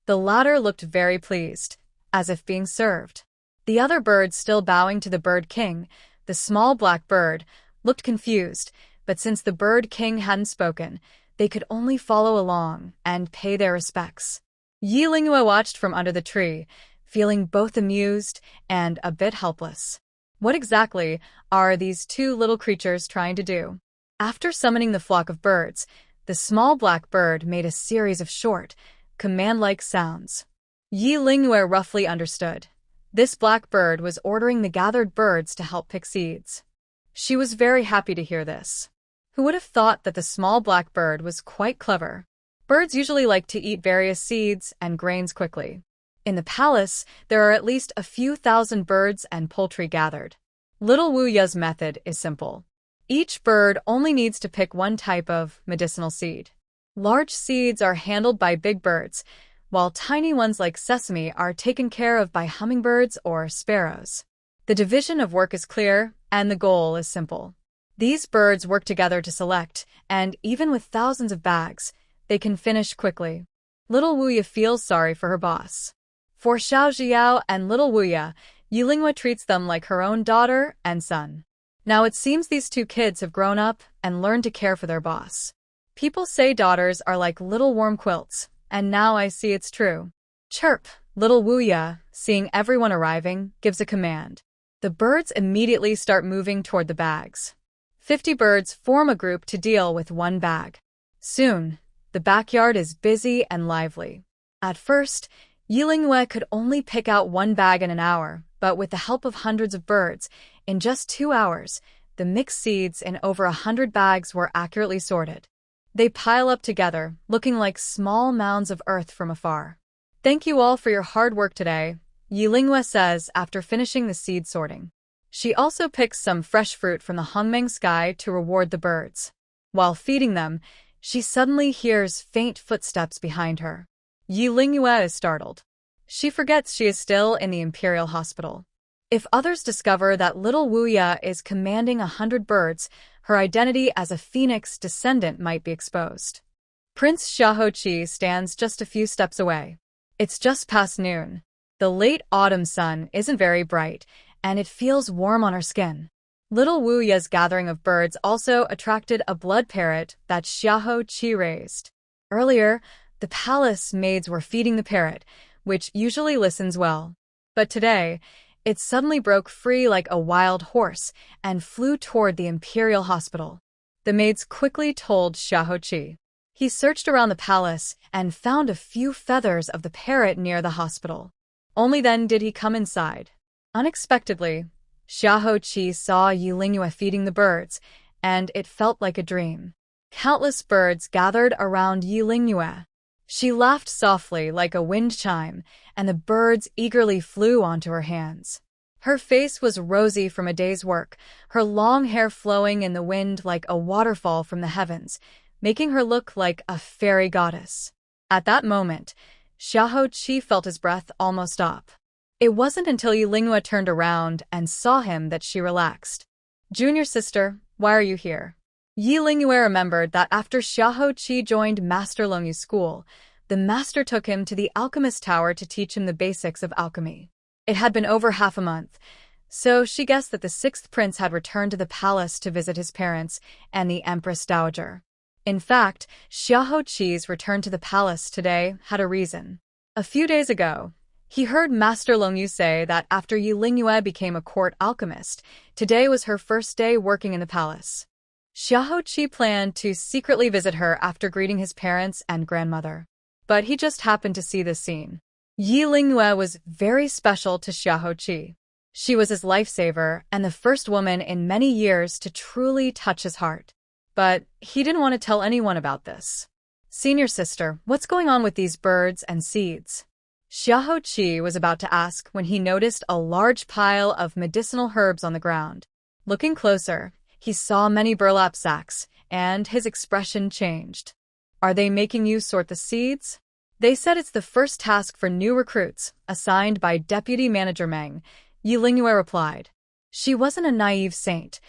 The latter looked very pleased, as if being served. The other birds still bowing to the bird king, the small black bird, looked confused, but since the bird king hadn't spoken, they could only follow along and pay their respects. Yilinghe watched from under the tree, feeling both amused and a bit helpless. What exactly are these two little creatures trying to do? After summoning the flock of birds, the small black bird made a series of short, command-like sounds. Yilinghe roughly understood. This black bird was ordering the gathered birds to help pick seeds. She was very happy to hear this. Who would have thought that the small black bird was quite clever? Birds usually like to eat various seeds and grains quickly. In the palace, there are at least a few thousand birds and poultry gathered. Little Wuya's method is simple. Each bird only needs to pick one type of medicinal seed. Large seeds are handled by big birds, while tiny ones like sesame are taken care of by hummingbirds or sparrows. The division of work is clear, and the goal is simple. These birds work together to select, and even with thousands of bags, they can finish quickly. Little Wuya feels sorry for her boss. For Xiao Zhiao and little Wuya, Yilinghe treats them like her own daughter and son. Now it seems these two kids have grown up and learned to care for their boss. People say daughters are like little warm quilts, and now I see it's true. Chirp! Little Wuya, seeing everyone arriving, gives a command. The birds immediately start moving toward the bags. 50 birds form a group to deal with one bag. Soon, the backyard is busy and lively. At first, Yilinghe could only pick out one bag in an hour, but with the help of hundreds of birds, in just 2 hours, the mixed seeds in over 100 bags were accurately sorted. They pile up together, looking like small mounds of earth from afar. Thank you all for your hard work today, Yilinghe says after finishing the seed sorting. She also picks some fresh fruit from the Hongmeng sky to reward the birds. While feeding them, she suddenly hears faint footsteps behind her. Yilinghe is startled. She forgets she is still in the Imperial Hospital. If others discover that little Wuya is commanding 100 birds, her identity as a phoenix descendant might be exposed. Prince Xiaohoqi stands just a few steps away. It's just past noon. The late autumn sun isn't very bright, and it feels warm on her skin. Little Wuya's gathering of birds also attracted a blood parrot that Xiaohoqi raised. Earlier, the palace maids were feeding the parrot, which usually listens well. But today, it suddenly broke free like a wild horse and flew toward the Imperial Hospital. The maids quickly told Xiaohoqi. He searched around the palace and found a few feathers of the parrot near the hospital. Only then did he come inside. Unexpectedly, Xiaohoqi saw Yilingyue feeding the birds, and it felt like a dream. Countless birds gathered around Yilingyue. She laughed softly like a wind chime, and the birds eagerly flew onto her hands. Her face was rosy from a day's work, her long hair flowing in the wind like a waterfall from the heavens, making her look like a fairy goddess. At that moment, Xiaohoqi felt his breath almost stop. It wasn't until Yilingyue turned around and saw him that she relaxed. "Junior sister, why are you here?" Yilingyue remembered that after Xiaohoqi joined Master Longyu's school, the master took him to the alchemist tower to teach him the basics of alchemy. It had been over half a month, so she guessed that the sixth prince had returned to the palace to visit his parents and the Empress Dowager. In fact, Xiaohoqi's return to the palace today had a reason. A few days ago, he heard Master Longyu say that after Yilingyue became a court alchemist, today was her first day working in the palace. Xiaohoqi planned to secretly visit her after greeting his parents and grandmother. But he just happened to see this scene. Yilingyue was very special to Xiaohoqi. She was his lifesaver and the first woman in many years to truly touch his heart. But he didn't want to tell anyone about this. "Senior sister, what's going on with these birds and seeds?" Xiaohoqi was about to ask when he noticed a large pile of medicinal herbs on the ground. Looking closer, he saw many burlap sacks, and his expression changed. "Are they making you sort the seeds?" "They said it's the first task for new recruits, assigned by Deputy Manager Meng," Yilingyue replied. She wasn't a naive saint.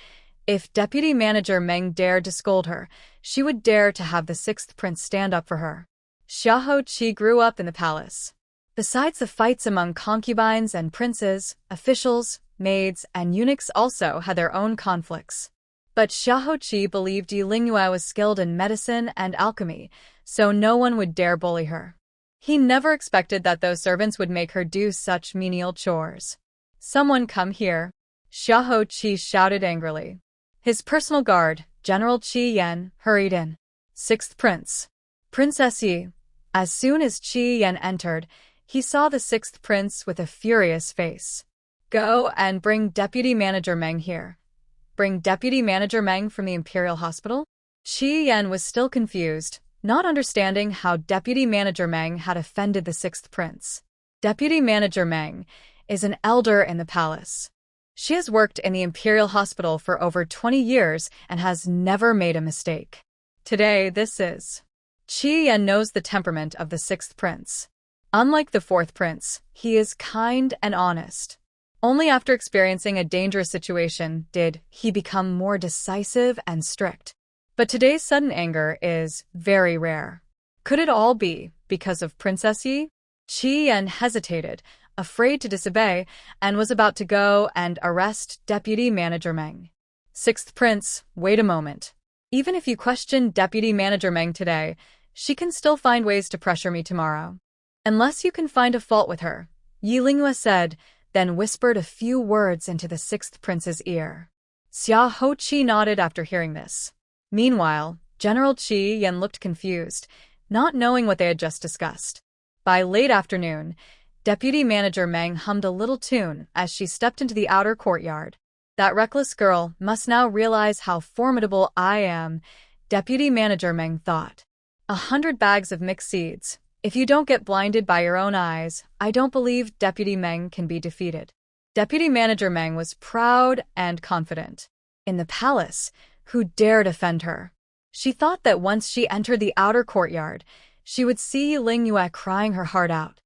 If Deputy Manager Meng dared to scold her, she would dare to have the sixth prince stand up for her. Xiaohoqi grew up in the palace. Besides the fights among concubines and princes, officials, maids, and eunuchs also had their own conflicts. But Xiaohoqi believed Yilingyue was skilled in medicine and alchemy, so no one would dare bully her. He never expected that those servants would make her do such menial chores. "Someone come here," Xiaohoqi shouted angrily. His personal guard, General Qi Yan, hurried in. "Sixth Prince. Princess Yi." As soon as Qi Yan entered, he saw the sixth prince with a furious face. "Go and bring Deputy Manager Meng here." "Bring Deputy Manager Meng from the Imperial Hospital?" Qi Yan was still confused, not understanding how Deputy Manager Meng had offended the sixth prince. Deputy Manager Meng is an elder in the palace. She has worked in the Imperial Hospital for over 20 years and has never made a mistake. Today, this is. Qi Yan knows the temperament of the sixth prince. Unlike the fourth prince, he is kind and honest. Only after experiencing a dangerous situation did he become more decisive and strict. But today's sudden anger is very rare. Could it all be because of Princess Yi? Qi Yan hesitated, afraid to disobey, and was about to go and arrest Deputy Manager Meng. "Sixth Prince, wait a moment. Even if you question Deputy Manager Meng today, she can still find ways to pressure me tomorrow. Unless you can find a fault with her," Yilingyue said, then whispered a few words into the sixth prince's ear. Xiaohoqi nodded after hearing this. Meanwhile, General Qi Yan looked confused, not knowing what they had just discussed. By late afternoon, Deputy Manager Meng hummed a little tune as she stepped into the outer courtyard. "That reckless girl must now realize how formidable I am," Deputy Manager Meng thought. 100 bags of mixed seeds. If you don't get blinded by your own eyes, I don't believe Deputy Meng can be defeated. Deputy Manager Meng was proud and confident. In the palace, who dared offend her? She thought that once she entered the outer courtyard, she would see Yilingyue crying her heart out.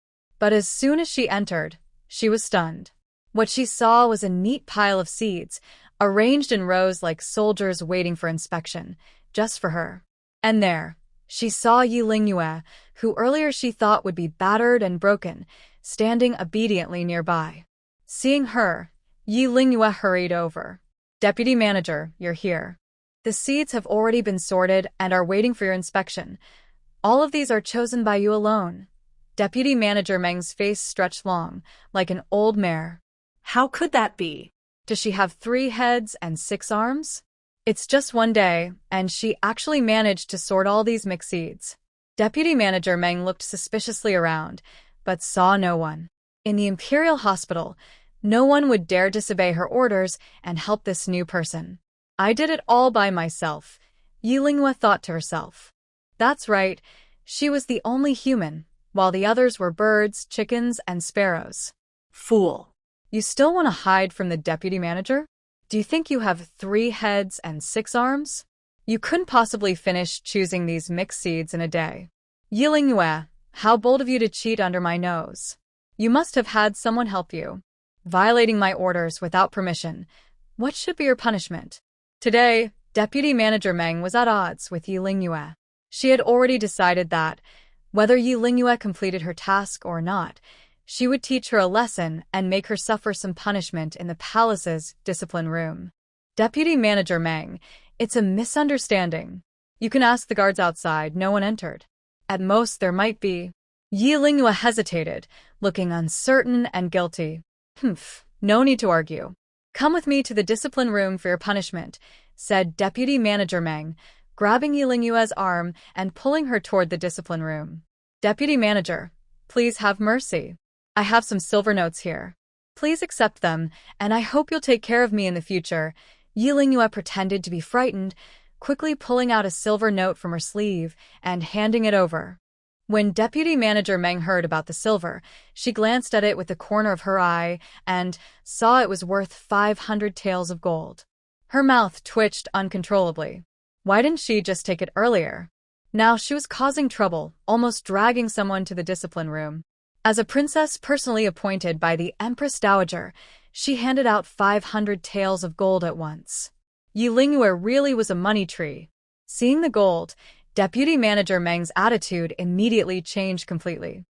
But as soon as she entered, she was stunned. What she saw was a neat pile of seeds, arranged in rows like soldiers waiting for inspection, just for her. And there, she saw Yi Lingyue, who earlier she thought would be battered and broken, standing obediently nearby. Seeing her, Yi Lingyue hurried over. "Deputy Manager, you're here. The seeds have already been sorted and are waiting for your inspection. All of these are chosen by you alone." Deputy Manager Meng's face stretched long, like an old mare. How could that be? Does she have 3 heads and 6 arms? It's just one day, and she actually managed to sort all these mixed seeds. Deputy Manager Meng looked suspiciously around, but saw no one. In the Imperial Hospital, no one would dare disobey her orders and help this new person. "I did it all by myself," Yi Lingyue thought to herself. That's right, she was the only human, while the others were birds, chickens, and sparrows. Fool. You still want to hide from the deputy manager? Do you think you have 3 heads and 6 arms? You couldn't possibly finish choosing these mixed seeds in a day. Yi Lingyue, how bold of you to cheat under my nose. You must have had someone help you. Violating my orders without permission. What should be your punishment? Today, Deputy Manager Meng was at odds with Yi Lingyue. She had already decided that, whether Yi Lingyue completed her task or not, she would teach her a lesson and make her suffer some punishment in the palace's discipline room. "Deputy Manager Meng, it's a misunderstanding. You can ask the guards outside, no one entered. At most there might be." Yi Lingyue hesitated, looking uncertain and guilty. No need to argue. "Come with me to the discipline room for your punishment," said Deputy Manager Meng, grabbing Yi Lingyue's arm and pulling her toward the discipline room. "Deputy Manager, please have mercy. I have some silver notes here. Please accept them, and I hope you'll take care of me in the future." Yi Lingyue pretended to be frightened, quickly pulling out a silver note from her sleeve and handing it over. When Deputy Manager Meng heard about the silver, she glanced at it with the corner of her eye and saw it was worth 500 taels of gold. Her mouth twitched uncontrollably. Why didn't she just take it earlier? Now she was causing trouble, almost dragging someone to the discipline room. As a princess personally appointed by the Empress Dowager, she handed out 500 taels of gold at once. Yi Lingyue really was a money tree. Seeing the gold, Deputy Manager Meng's attitude immediately changed completely.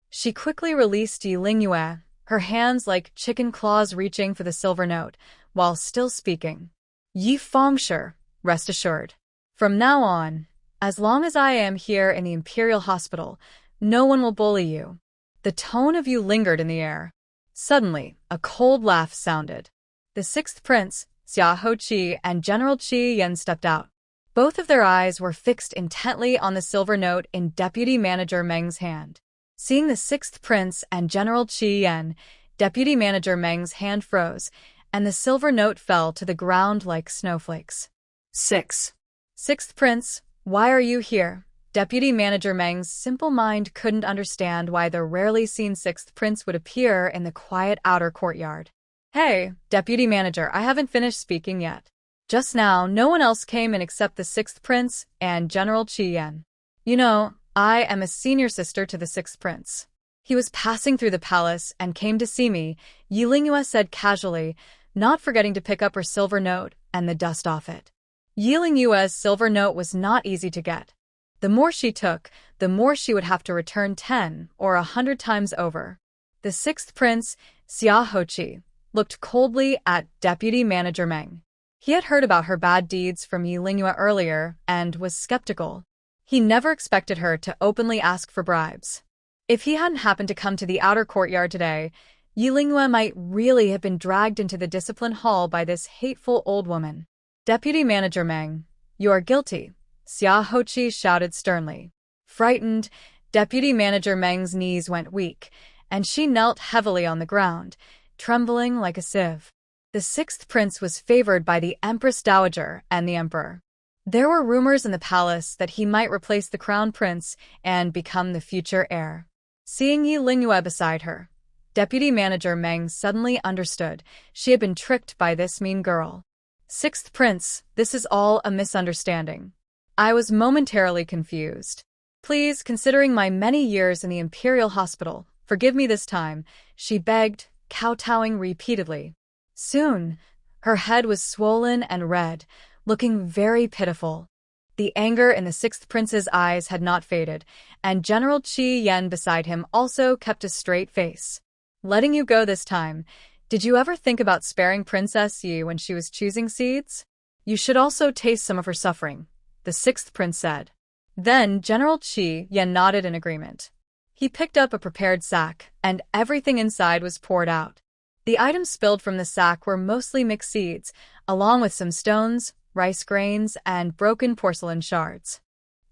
She quickly released Yi Lingyue, her hands like chicken claws reaching for the silver note, while still speaking. "Yi Fengshi, rest assured. From now on, as long as I am here in the Imperial Hospital, no one will bully you." The tone of Yu lingered in the air. Suddenly, a cold laugh sounded. The 6th Prince, Xia Hoqi, and General Qi Yan stepped out. Both of their eyes were fixed intently on the silver note in Deputy Manager Meng's hand. Seeing the 6th Prince and General Qi Yan, Deputy Manager Meng's hand froze, and the silver note fell to the ground like snowflakes. 6. 6th Prince, why are you here? Deputy Manager Meng's simple mind couldn't understand why the rarely seen 6th Prince would appear in the quiet outer courtyard. "Hey, Deputy Manager, I haven't finished speaking yet. Just now, no one else came in except the 6th Prince and General Qi Yan. You know, I am a senior sister to the 6th Prince. He was passing through the palace and came to see me," Yi Lingyue said casually, not forgetting to pick up her silver note and the dust off it. Yi Lingyue's silver note was not easy to get. The more she took, the more she would have to return 10 or 100 times over. The 6th Prince, Xia Hoqi, looked coldly at Deputy Manager Meng. He had heard about her bad deeds from Yi Lingyue earlier and was skeptical. He never expected her to openly ask for bribes. If he hadn't happened to come to the outer courtyard today, Yi Lingyue might really have been dragged into the discipline hall by this hateful old woman. "Deputy Manager Meng, you are guilty," Xia Hoqi shouted sternly. Frightened, Deputy Manager Meng's knees went weak, and she knelt heavily on the ground, trembling like a sieve. The 6th Prince was favored by the Empress Dowager and the Emperor. There were rumors in the palace that he might replace the Crown Prince and become the future heir. Seeing Yi Lingyue beside her, Deputy Manager Meng suddenly understood she had been tricked by this mean girl. "6th Prince, this is all a misunderstanding. I was momentarily confused. Please, considering my many years in the Imperial Hospital, Forgive me this time, she begged, kowtowing repeatedly. Soon, her head was swollen and red, looking very pitiful. The anger in the sixth prince's eyes had not faded, and General Qi Yen beside him also kept a straight face. Letting you go this time. Did you ever think about sparing Princess Yi when she was choosing seeds? You should also taste some of her suffering, the sixth prince said. Then General Qi Yen nodded in agreement. He picked up a prepared sack, and everything inside was poured out. The items spilled from the sack were mostly mixed seeds, along with some stones, rice grains, and broken porcelain shards.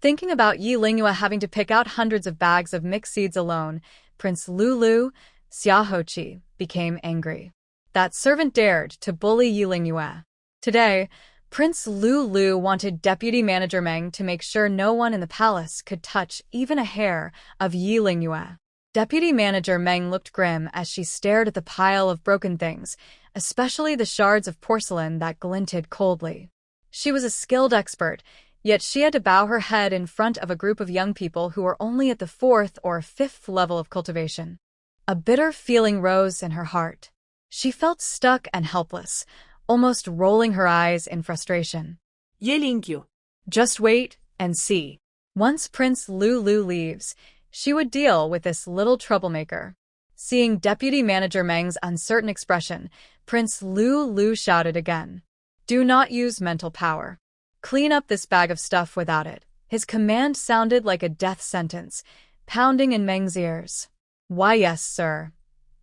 Thinking about Yi Lingyue having to pick out hundreds of bags of mixed seeds alone, Prince Lulu Xiaohoqi became angry. That servant dared to bully Yi Lingyue. Today, Prince Lulu wanted Deputy Manager Meng to make sure no one in the palace could touch even a hair of Yi Lingyue. Deputy Manager Meng looked grim as she stared at the pile of broken things, especially the shards of porcelain that glinted coldly. She was a skilled expert, yet she had to bow her head in front of a group of young people who were only at the 4th or 5th level of cultivation. A bitter feeling rose in her heart. She felt stuck and helpless, almost rolling her eyes in frustration. Ye Lingyu. Just wait and see. Once Prince Lulu leaves, she would deal with this little troublemaker. Seeing Deputy Manager Meng's uncertain expression, Prince Lulu shouted again. Do not use mental power. Clean up this bag of stuff without it. His command sounded like a death sentence, pounding in Meng's ears. Why yes, sir.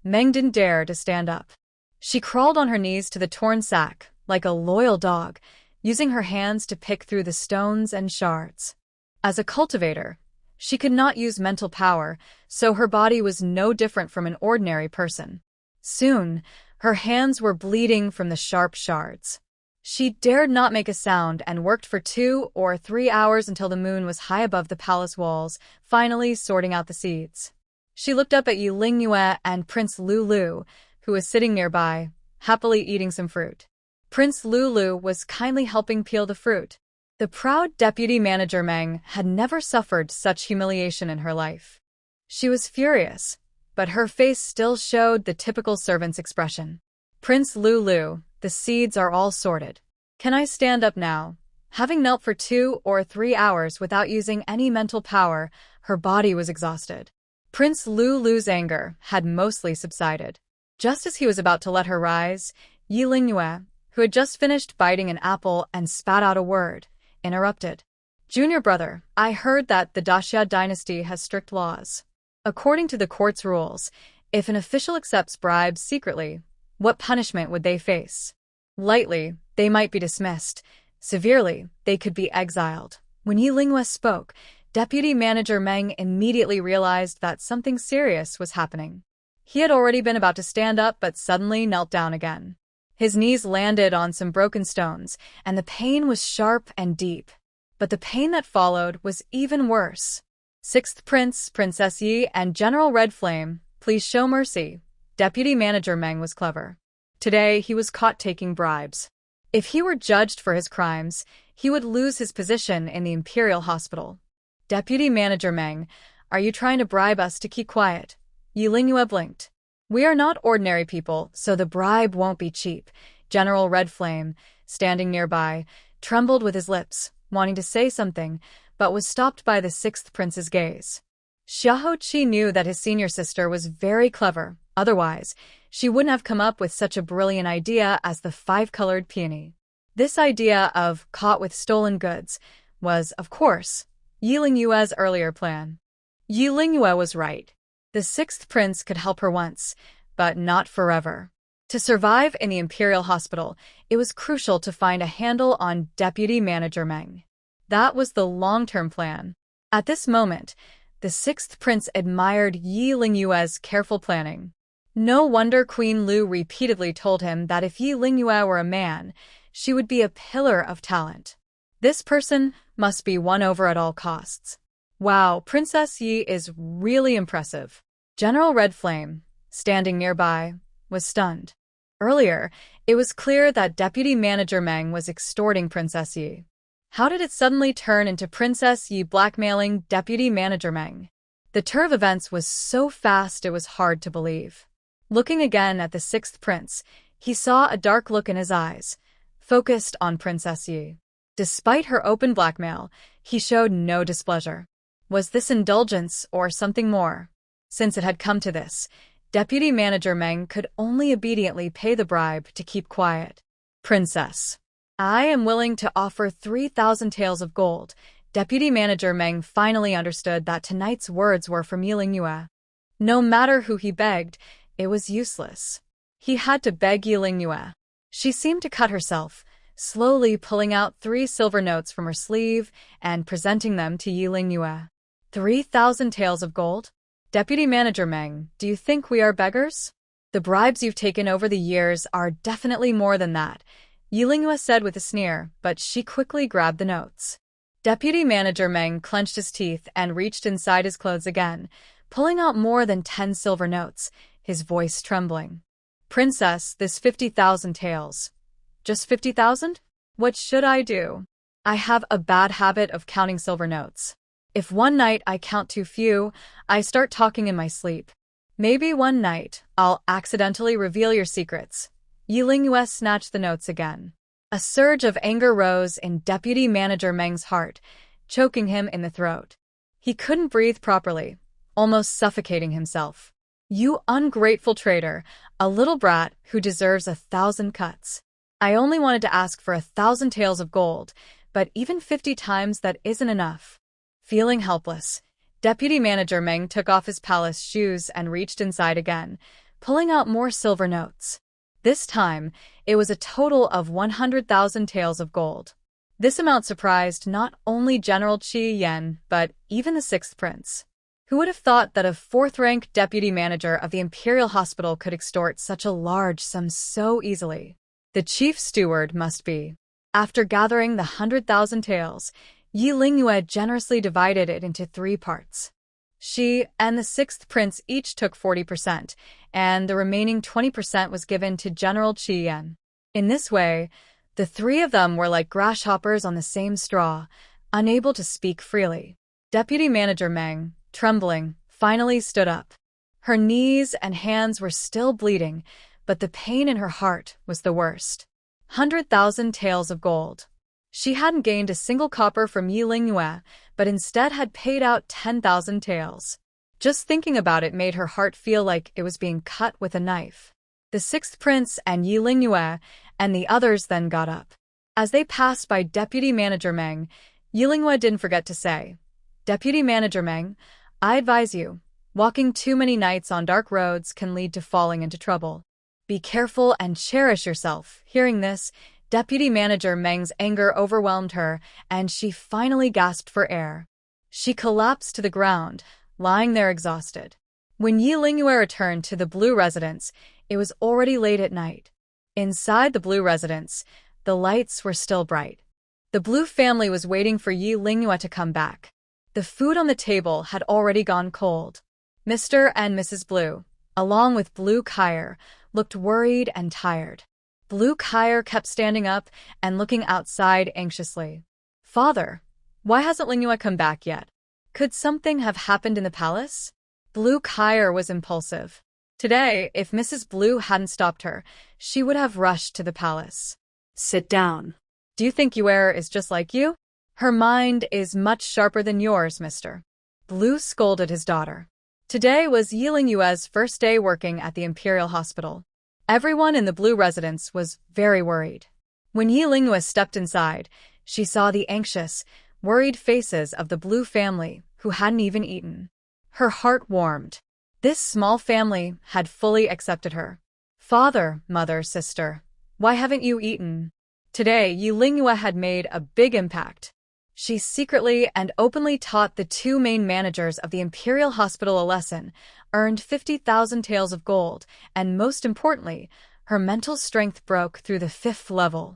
Meng didn't dare to stand up. She crawled on her knees to the torn sack, like a loyal dog, using her hands to pick through the stones and shards. As a cultivator, she could not use mental power, so her body was no different from an ordinary person. Soon, her hands were bleeding from the sharp shards. She dared not make a sound and worked for 2 or 3 hours until the moon was high above the palace walls, finally sorting out the seeds. She looked up at Yi Lingyue and Prince Lulu, who was sitting nearby, happily eating some fruit. Prince Lulu was kindly helping peel the fruit. The proud Deputy Manager Meng had never suffered such humiliation in her life. She was furious, but her face still showed the typical servant's expression. Prince Lulu, the seeds are all sorted. Can I stand up now? Having knelt for 2 or 3 hours without using any mental power, her body was exhausted. Prince Lulu's anger had mostly subsided. Just as he was about to let her rise, Yi Lingyue, who had just finished biting an apple and spat out a word, interrupted. Junior brother, I heard that the Daxia dynasty has strict laws. According to the court's rules, if an official accepts bribes secretly, what punishment would they face? Lightly, they might be dismissed. Severely, they could be exiled. When Yi Lingyue spoke, Deputy Manager Meng immediately realized that something serious was happening. He had already been about to stand up but suddenly knelt down again. His knees landed on some broken stones, and the pain was sharp and deep. But the pain that followed was even worse. Sixth Prince, Princess Yi, and General Red Flame, please show mercy. Deputy Manager Meng was clever. Today, he was caught taking bribes. If he were judged for his crimes, he would lose his position in the Imperial Hospital. Deputy Manager Meng, are you trying to bribe us to keep quiet? Yi Lingyue blinked. We are not ordinary people, so the bribe won't be cheap. General Red Flame, standing nearby, trembled with his lips, wanting to say something, but was stopped by the sixth prince's gaze. Xiaohoqi knew that his senior sister was very clever. Otherwise, she wouldn't have come up with such a brilliant idea as the 5-colored peony. This idea of caught with stolen goods was, of course, Yi Lingyue's earlier plan. Yi Lingyue was right. The sixth prince could help her once, but not forever. To survive in the Imperial Hospital, it was crucial to find a handle on Deputy Manager Meng. That was the long-term plan. At this moment, the sixth prince admired Yi Lingyue's careful planning. No wonder Queen Lu repeatedly told him that if Yi Lingyue were a man, she would be a pillar of talent. This person must be won over at all costs. Wow, Princess Yi is really impressive. General Red Flame, standing nearby, was stunned. Earlier, it was clear that Deputy Manager Meng was extorting Princess Yi. How did it suddenly turn into Princess Yi blackmailing Deputy Manager Meng? The turn of events was so fast it was hard to believe. Looking again at the sixth prince, he saw a dark look in his eyes, focused on Princess Yi. Despite her open blackmail, he showed no displeasure. Was this indulgence or something more? Since it had come to this, Deputy Manager Meng could only obediently pay the bribe to keep quiet. Princess, I am willing to offer 3,000 taels of gold. Deputy Manager Meng finally understood that tonight's words were from Yi Lingyue. No matter who he begged, it was useless. He had to beg Yi Lingyue. She seemed to cut herself, slowly pulling out 3 silver notes from her sleeve and presenting them to Yi Lingyue. 3,000 taels of gold? Deputy Manager Meng, do you think we are beggars? The bribes you've taken over the years are definitely more than that, Yi Lingyue said with a sneer, but she quickly grabbed the notes. Deputy Manager Meng clenched his teeth and reached inside his clothes again, pulling out more than 10 silver notes, his voice trembling. Princess, this 50,000 taels. Just 50,000? What should I do? I have a bad habit of counting silver notes. If one night I count too few, I start talking in my sleep. Maybe one night I'll accidentally reveal your secrets. Yi Lingyue snatched the notes again. A surge of anger rose in Deputy Manager Meng's heart, choking him in the throat. He couldn't breathe properly, almost suffocating himself. You ungrateful traitor, a little brat who deserves 1,000 cuts. I only wanted to ask for 1,000 taels of gold, but even 50 times that isn't enough. Feeling helpless, Deputy Manager Meng took off his palace shoes and reached inside again, pulling out more silver notes. This time, it was a total of 100,000 taels of gold. This amount surprised not only General Qi Yan, but even the sixth prince. Who would have thought that a 4th-rank deputy manager of the Imperial Hospital could extort such a large sum so easily? The chief steward must be. After gathering the 100,000 taels, Yi Lingyue generously divided it into 3 parts. She and the 6th prince each took 40%, and the remaining 20% was given to General Qi Yan. In this way, the 3 of them were like grasshoppers on the same straw, unable to speak freely. Deputy Manager Meng, trembling, finally stood up. Her knees and hands were still bleeding, but the pain in her heart was the worst. 100,000 taels of gold. She hadn't gained a single copper from Yi Lingyue, but instead had paid out 10,000 taels. Just thinking about it made her heart feel like it was being cut with a knife. The 6th prince and Yi Lingyue and the others then got up. As they passed by Deputy Manager Meng, Yi Lingyue didn't forget to say, Deputy Manager Meng, I advise you, walking too many nights on dark roads can lead to falling into trouble. Be careful and cherish yourself. Hearing this, Deputy Manager Meng's anger overwhelmed her, and she finally gasped for air. She collapsed to the ground, lying there exhausted. When Yi Lingyue returned to the Blue residence, it was already late at night. Inside the Blue residence, the lights were still bright. The Blue family was waiting for Yi Lingyue to come back. The food on the table had already gone cold. Mr. and Mrs. Blue, along with Blue Kyer, looked worried and tired. Blue Kyer kept standing up and looking outside anxiously. Father, why hasn't Lingyue come back yet? Could something have happened in the palace? Blue Kyer was impulsive. Today, if Mrs. Blue hadn't stopped her, she would have rushed to the palace. Sit down. Do you think Yuer is just like you? Her mind is much sharper than yours, mister. Blue scolded his daughter. Today was Yi Lingyue's first day working at the Imperial Hospital. Everyone in the Blue residence was very worried. When Yi Lingyue stepped inside, she saw the anxious, worried faces of the Blue family who hadn't even eaten. Her heart warmed. This small family had fully accepted her. Father, mother, sister, why haven't you eaten? Today, Yi Lingyue had made a big impact. She secretly and openly taught the 2 main managers of the Imperial Hospital a lesson, earned 50,000 taels of gold, and most importantly, her mental strength broke through the 5th level.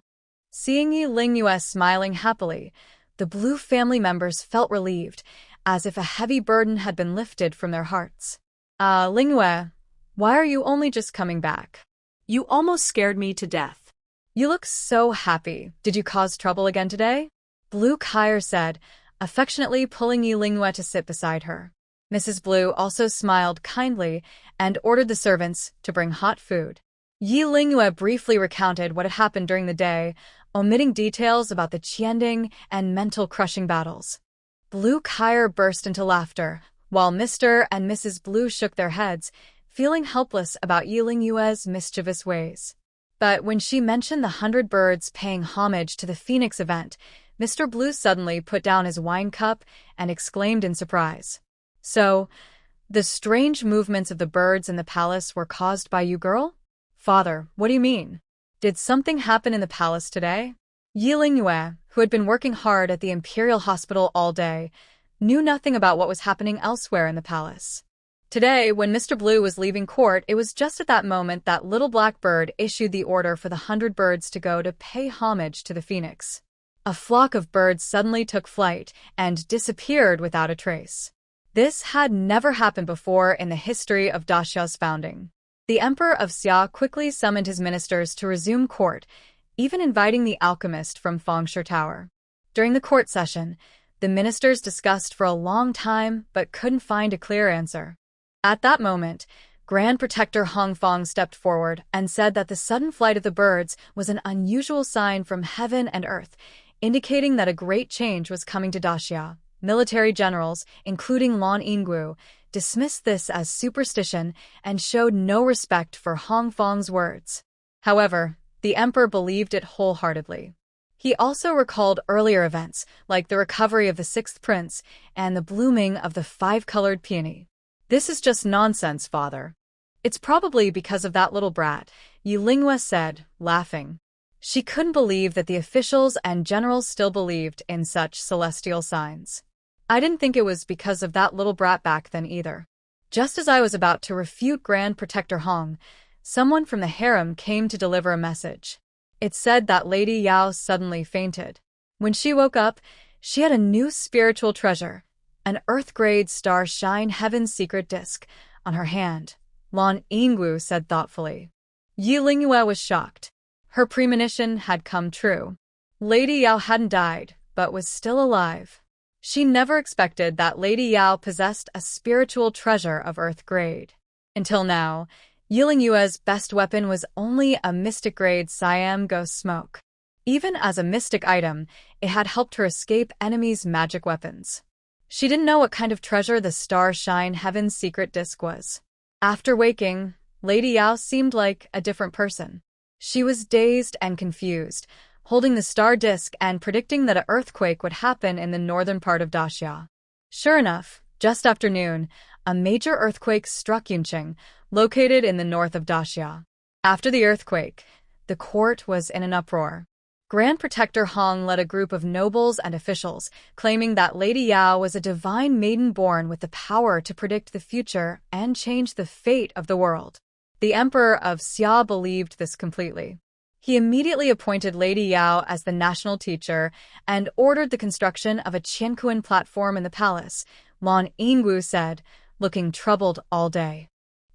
Seeing Yi Lingyue smiling happily, the Blue family members felt relieved, as if a heavy burden had been lifted from their hearts. Lingyue, why are you only just coming back? You almost scared me to death. You look so happy. Did you cause trouble again today? Blue Kyer said, affectionately pulling Yi Lingyue to sit beside her. Mrs. Blue also smiled kindly and ordered the servants to bring hot food. Yi Lingyue briefly recounted what had happened during the day, omitting details about the Qianding and mental crushing battles. Blue Kyer burst into laughter, while Mr. and Mrs. Blue shook their heads, feeling helpless about Yi Lingyue's mischievous ways. But when she mentioned the 100 birds paying homage to the Phoenix event, Mr. Blue suddenly put down his wine cup and exclaimed in surprise. So, the strange movements of the birds in the palace were caused by you, girl? Father, what do you mean? Did something happen in the palace today? Yi Lingyue, who had been working hard at the Imperial Hospital all day, knew nothing about what was happening elsewhere in the palace. Today, when Mr. Blue was leaving court, it was just at that moment that Little Black Bird issued the order for the 100 birds to go to pay homage to the Phoenix. A flock of birds suddenly took flight and disappeared without a trace. This had never happened before in the history of Daxia's founding. The Emperor of Xia quickly summoned his ministers to resume court, even inviting the alchemist from Fengshe Tower. During the court session, the ministers discussed for a long time but couldn't find a clear answer. At that moment, Grand Protector Hong Fong stepped forward and said that the sudden flight of the birds was an unusual sign from heaven and earth, indicating that a great change was coming to Daxia. Military generals, including Lan Yinggu, dismissed this as superstition and showed no respect for Hong Fong's words. However, the emperor believed it wholeheartedly. He also recalled earlier events, like the recovery of the sixth prince and the blooming of the five-colored peony. This is just nonsense, father. It's probably because of that little brat, Yi Lingyue said, laughing. She couldn't believe that the officials and generals still believed in such celestial signs. I didn't think it was because of that little brat back then either. Just as I was about to refute Grand Protector Hong, someone from the harem came to deliver a message. It said that Lady Yao suddenly fainted. When she woke up, she had a new spiritual treasure, an Earth-grade star-shine heaven's secret disc, on her hand, Lan Yinggu said thoughtfully. Yi Lingyue was shocked. Her premonition had come true. Lady Yao hadn't died, but was still alive. She never expected that Lady Yao possessed a spiritual treasure of Earth grade. Until now, Yi Lingyue's best weapon was only a mystic-grade Siam ghost smoke. Even as a mystic item, it had helped her escape enemies' magic weapons. She didn't know what kind of treasure the star-shine heaven's secret disc was. After waking, Lady Yao seemed like a different person. She was dazed and confused, holding the star disk and predicting that an earthquake would happen in the northern part of Daxia. Sure enough, just after noon, a major earthquake struck Yunqing, located in the north of Daxia. After the earthquake, the court was in an uproar. Grand Protector Hong led a group of nobles and officials, claiming that Lady Yao was a divine maiden born with the power to predict the future and change the fate of the world. The Emperor of Xia believed this completely. He immediately appointed Lady Yao as the national teacher and ordered the construction of a Qianquan platform in the palace, Lan Yinggu said, looking troubled all day.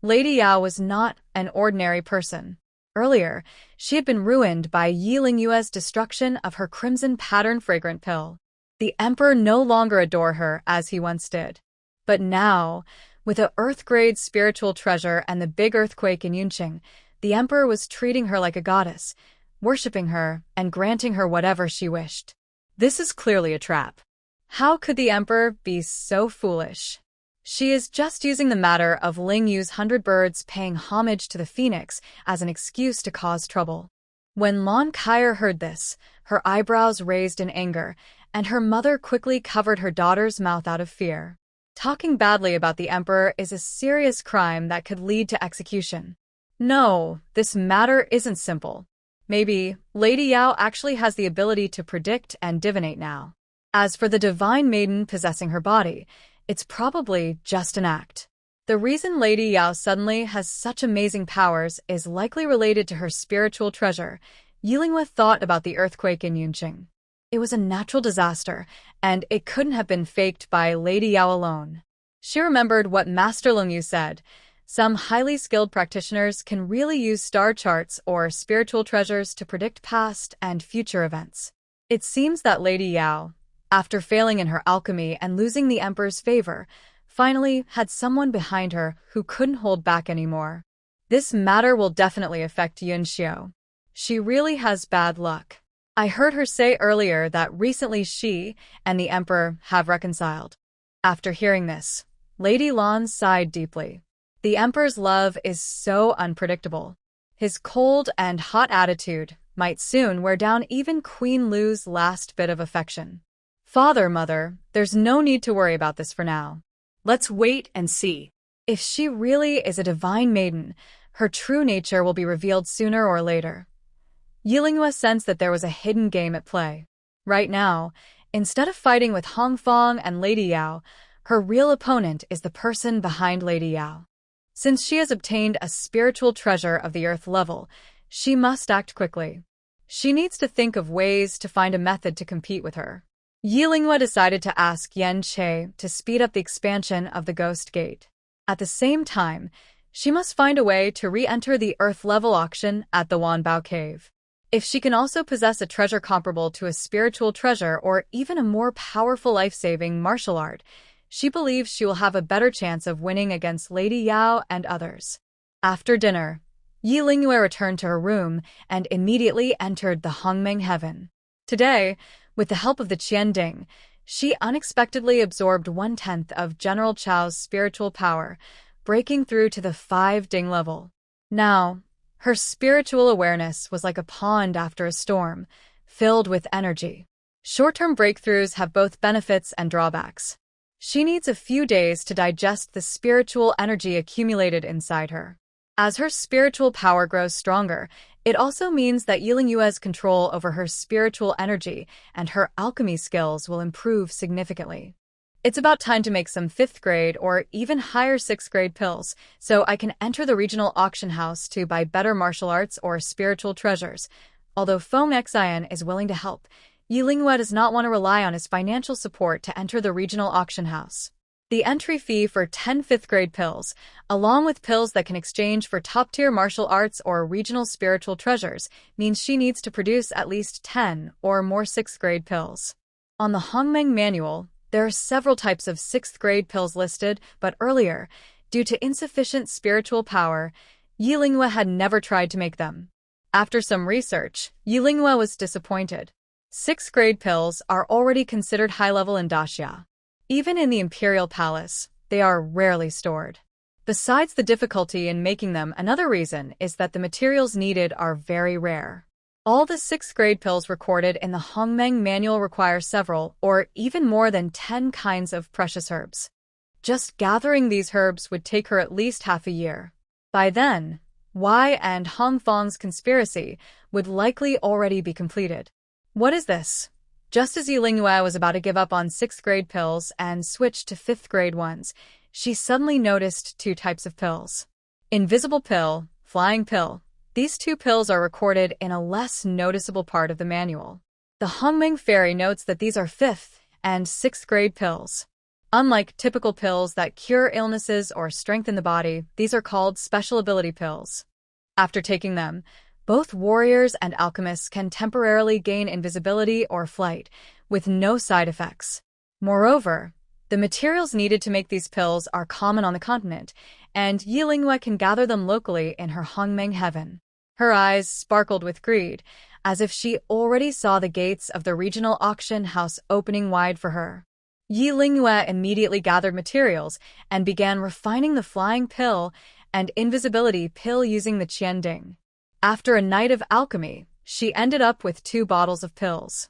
Lady Yao was not an ordinary person. Earlier, she had been ruined by Yi Lingyue's destruction of her crimson pattern fragrant pill. The emperor no longer adored her as he once did. But now, with a Earth-grade spiritual treasure and the big earthquake in Yunqing, the emperor was treating her like a goddess, worshipping her and granting her whatever she wished. This is clearly a trap. How could the emperor be so foolish? She is just using the matter of Lingyu's 100 birds paying homage to the phoenix as an excuse to cause trouble. When Lan Kyer heard this, her eyebrows raised in anger, and her mother quickly covered her daughter's mouth out of fear. Talking badly about the emperor is a serious crime that could lead to execution. No, this matter isn't simple. Maybe Lady Yao actually has the ability to predict and divinate now. As for the divine maiden possessing her body, it's probably just an act. The reason Lady Yao suddenly has such amazing powers is likely related to her spiritual treasure. Yi Lingyue thought about the earthquake in Yunqing. It was a natural disaster, and it couldn't have been faked by Lady Yao alone. She remembered what Master Lingyu said. Some highly skilled practitioners can really use star charts or spiritual treasures to predict past and future events. It seems that Lady Yao, after failing in her alchemy and losing the emperor's favor, finally had someone behind her who couldn't hold back anymore. This matter will definitely affect Yun Xiao. She really has bad luck. I heard her say earlier that recently she and the emperor have reconciled. After hearing this, Lady Lan sighed deeply. The emperor's love is so unpredictable. His cold and hot attitude might soon wear down even Queen Lu's last bit of affection. Father, mother, there's no need to worry about this for now. Let's wait and see. If she really is a divine maiden, her true nature will be revealed sooner or later. Yilingwe sensed that there was a hidden game at play. Right now, instead of fighting with Hong Fong and Lady Yao, her real opponent is the person behind Lady Yao. Since she has obtained a spiritual treasure of the earth level, she must act quickly. She needs to think of ways to find a method to compete with her. Yilingwe decided to ask Yen Che to speed up the expansion of the Ghost Gate. At the same time, she must find a way to re-enter the earth-level auction at the Wanbao Cave. If she can also possess a treasure comparable to a spiritual treasure or even a more powerful life-saving martial art, she believes she will have a better chance of winning against Lady Yao and others. After dinner, Yilingwe returned to her room and immediately entered the Hongmeng Heaven. Today, with the help of the Qianding, she unexpectedly absorbed 1/10 of General Chao's spiritual power, breaking through to the 5 Ding level. Now, her spiritual awareness was like a pond after a storm, filled with energy. Short-term breakthroughs have both benefits and drawbacks. She needs a few days to digest the spiritual energy accumulated inside her. As her spiritual power grows stronger, it also means that Yilingwe's control over her spiritual energy and her alchemy skills will improve significantly. It's about time to make some 5th grade or even higher 6th grade pills, so I can enter the regional auction house to buy better martial arts or spiritual treasures. Although Feng Xian is willing to help, Yilingwe does not want to rely on his financial support to enter the regional auction house. The entry fee for 10 5th grade pills, along with pills that can exchange for top-tier martial arts or regional spiritual treasures, means she needs to produce at least 10 or more 6th grade pills. On the Hongmeng manual, there are several types of 6th grade pills listed, but earlier, due to insufficient spiritual power, Yilingwe had never tried to make them. After some research, Yilingwe was disappointed. 6th grade pills are already considered high-level in Daxia. Even in the Imperial Palace, they are rarely stored. Besides the difficulty in making them, another reason is that the materials needed are very rare. All the 6th grade pills recorded in the Hongmeng manual require several, or even more than 10 kinds of precious herbs. Just gathering these herbs would take her at least half a year. By then, Wei and Hong Fong's conspiracy would likely already be completed. What is this? Just as Yilingwe was about to give up on 6th grade pills and switch to 5th grade ones, she suddenly noticed 2 types of pills. Invisible pill, flying pill. These 2 pills are recorded in a less noticeable part of the manual. The Hongmeng Fairy notes that these are 5th and 6th grade pills. Unlike typical pills that cure illnesses or strengthen the body, these are called special ability pills. After taking them, both warriors and alchemists can temporarily gain invisibility or flight, with no side effects. Moreover, the materials needed to make these pills are common on the continent, and Yilingwe can gather them locally in her Hongmeng Heaven. Her eyes sparkled with greed, as if she already saw the gates of the regional auction house opening wide for her. Yilingwe immediately gathered materials and began refining the flying pill and invisibility pill using the Qianding. After a night of alchemy, she ended up with 2 bottles of pills.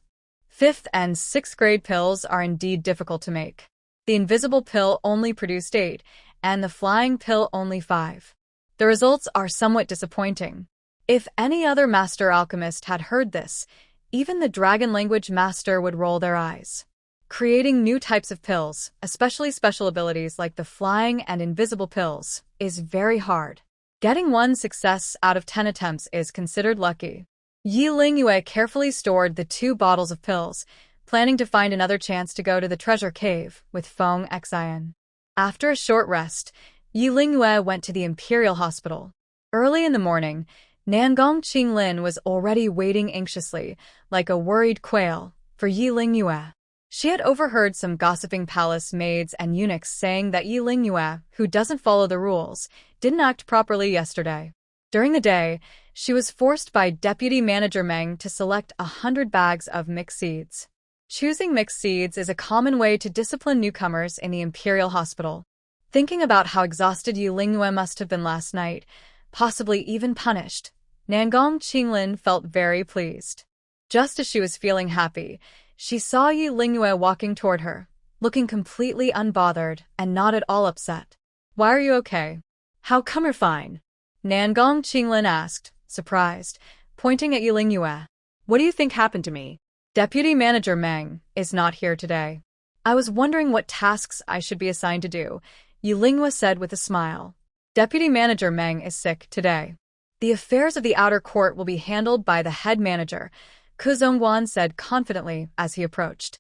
5th and 6th grade pills are indeed difficult to make. The invisible pill only produced 8, and the flying pill only 5. The results are somewhat disappointing. If any other master alchemist had heard this, even the dragon language master would roll their eyes. Creating new types of pills, especially special abilities like the flying and invisible pills, is very hard. Getting 1 success out of 10 attempts is considered lucky. Yilingwe carefully stored the 2 bottles of pills, planning to find another chance to go to the treasure cave with Feng Xian. After a short rest, Yilingwe went to the Imperial Hospital. Early in the morning, Nangong Qinglin was already waiting anxiously, like a worried quail, for Yilingwe. She had overheard some gossiping palace maids and eunuchs saying that Yi Lingyue, who doesn't follow the rules, didn't act properly yesterday. During the day, she was forced by Deputy Manager Meng to select 100 bags of mixed seeds. Choosing mixed seeds is a common way to discipline newcomers in the Imperial Hospital. Thinking about how exhausted Yi Lingyue must have been last night, possibly even punished, Nangong Qinglin felt very pleased. Just as she was feeling happy, she saw Yi Lingyue walking toward her, looking completely unbothered and not at all upset. "Why are you okay? How come you're fine?" Nangong Qinglin asked, surprised, pointing at Yi Lingyue. "What do you think happened to me?" "Deputy Manager Meng is not here today. I was wondering what tasks I should be assigned to do," Yi Lingyue said with a smile. "Deputy Manager Meng is sick today. The affairs of the outer court will be handled by the head manager," Ku Zongguan said confidently as he approached.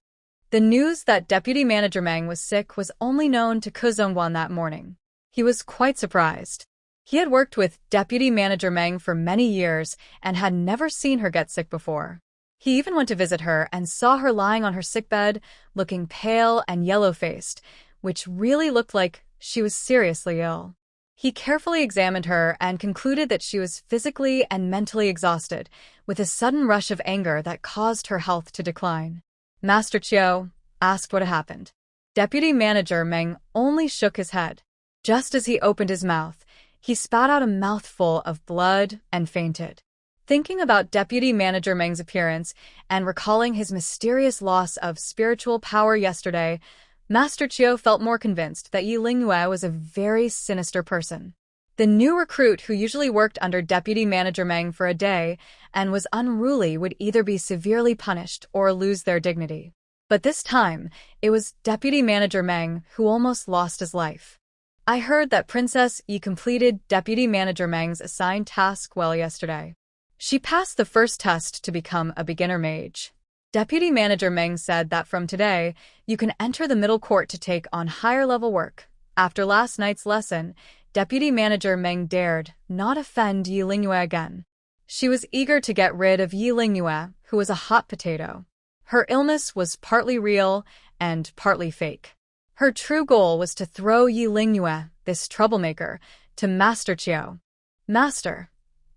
The news that Deputy Manager Meng was sick was only known to Ku Zongguan that morning. He was quite surprised. He had worked with Deputy Manager Meng for many years and had never seen her get sick before. He even went to visit her and saw her lying on her sickbed, looking pale and yellow-faced, which really looked like she was seriously ill. He carefully examined her and concluded that she was physically and mentally exhausted, with a sudden rush of anger that caused her health to decline. Master Chiu asked what had happened. Deputy Manager Meng only shook his head. Just as he opened his mouth, he spat out a mouthful of blood and fainted. Thinking about Deputy Manager Meng's appearance and recalling his mysterious loss of spiritual power yesterday, Master Chiu felt more convinced that Yi Lingyue was a very sinister person. The new recruit who usually worked under Deputy Manager Meng for a day and was unruly would either be severely punished or lose their dignity. But this time, it was Deputy Manager Meng who almost lost his life. "I heard that Princess Yi completed Deputy Manager Meng's assigned task well yesterday. She passed the first test to become a beginner mage. Deputy Manager Meng said that from today, you can enter the middle court to take on higher-level work." After last night's lesson, Deputy Manager Meng dared not offend Yi Lingyue again. She was eager to get rid of Yi Lingyue, who was a hot potato. Her illness was partly real and partly fake. Her true goal was to throw Yi Lingyue, this troublemaker, to Master Chiu. "Master,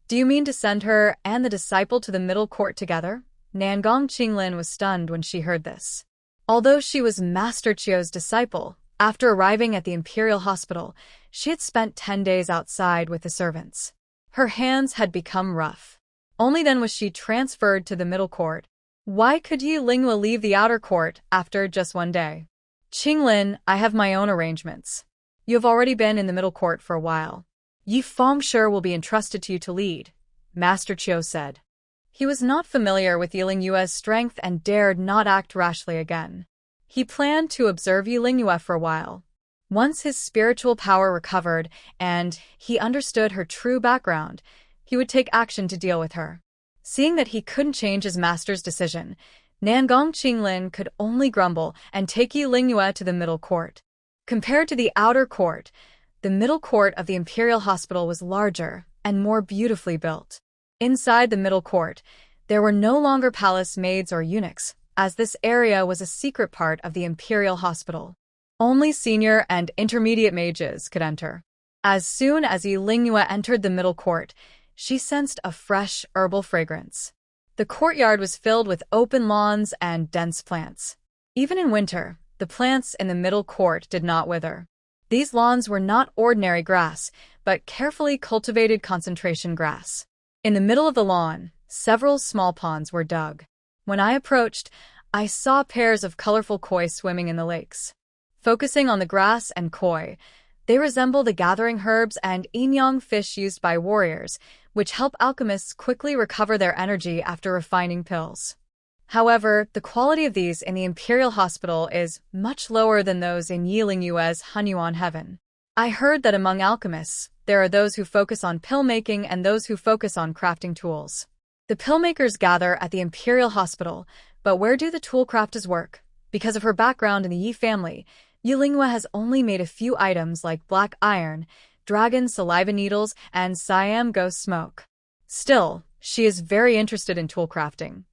do you mean to send her and the disciple to the middle court together?" Nangong Qinglin was stunned when she heard this. Although she was Master Chiu's disciple, after arriving at the Imperial Hospital, she had spent 10 days outside with the servants. Her hands had become rough. Only then was she transferred to the middle court. Why could Yi Lingyue leave the outer court after just one day? "Qinglin, I have my own arrangements. You have already been in the middle court for a while. Yi Fengshi will be entrusted to you to lead," Master Chiu said. He was not familiar with Yi Lingyue's strength and dared not act rashly again. He planned to observe Yi Lingyue for a while. Once his spiritual power recovered and he understood her true background, he would take action to deal with her. Seeing that he couldn't change his master's decision, Nangong Qinglin could only grumble and take Yi Lingyue to the middle court. Compared to the outer court, the middle court of the Imperial Hospital was larger and more beautifully built. Inside the middle court, there were no longer palace maids or eunuchs, as this area was a secret part of the Imperial Hospital. Only senior and intermediate mages could enter. As soon as Yi Lingyue entered the middle court, she sensed a fresh herbal fragrance. The courtyard was filled with open lawns and dense plants. Even in winter, the plants in the middle court did not wither. These lawns were not ordinary grass, but carefully cultivated concentration grass. In the middle of the lawn, several small ponds were dug. When I approached, I saw pairs of colorful koi swimming in the lakes. Focusing on the grass and koi, they resemble the gathering herbs and yin-yang fish used by warriors, which help alchemists quickly recover their energy after refining pills. However, the quality of these in the Imperial Hospital is much lower than those in Yi Lingyue's Hunyuan Heaven. I heard that among alchemists, there are those who focus on pill making and those who focus on crafting tools. The pill makers gather at the Imperial Hospital, but where do the tool crafters work? Because of her background in the Yi family, Yi Lingyue has only made a few items like black iron, dragon saliva needles, and Siam ghost smoke. Still, she is very interested in tool crafting.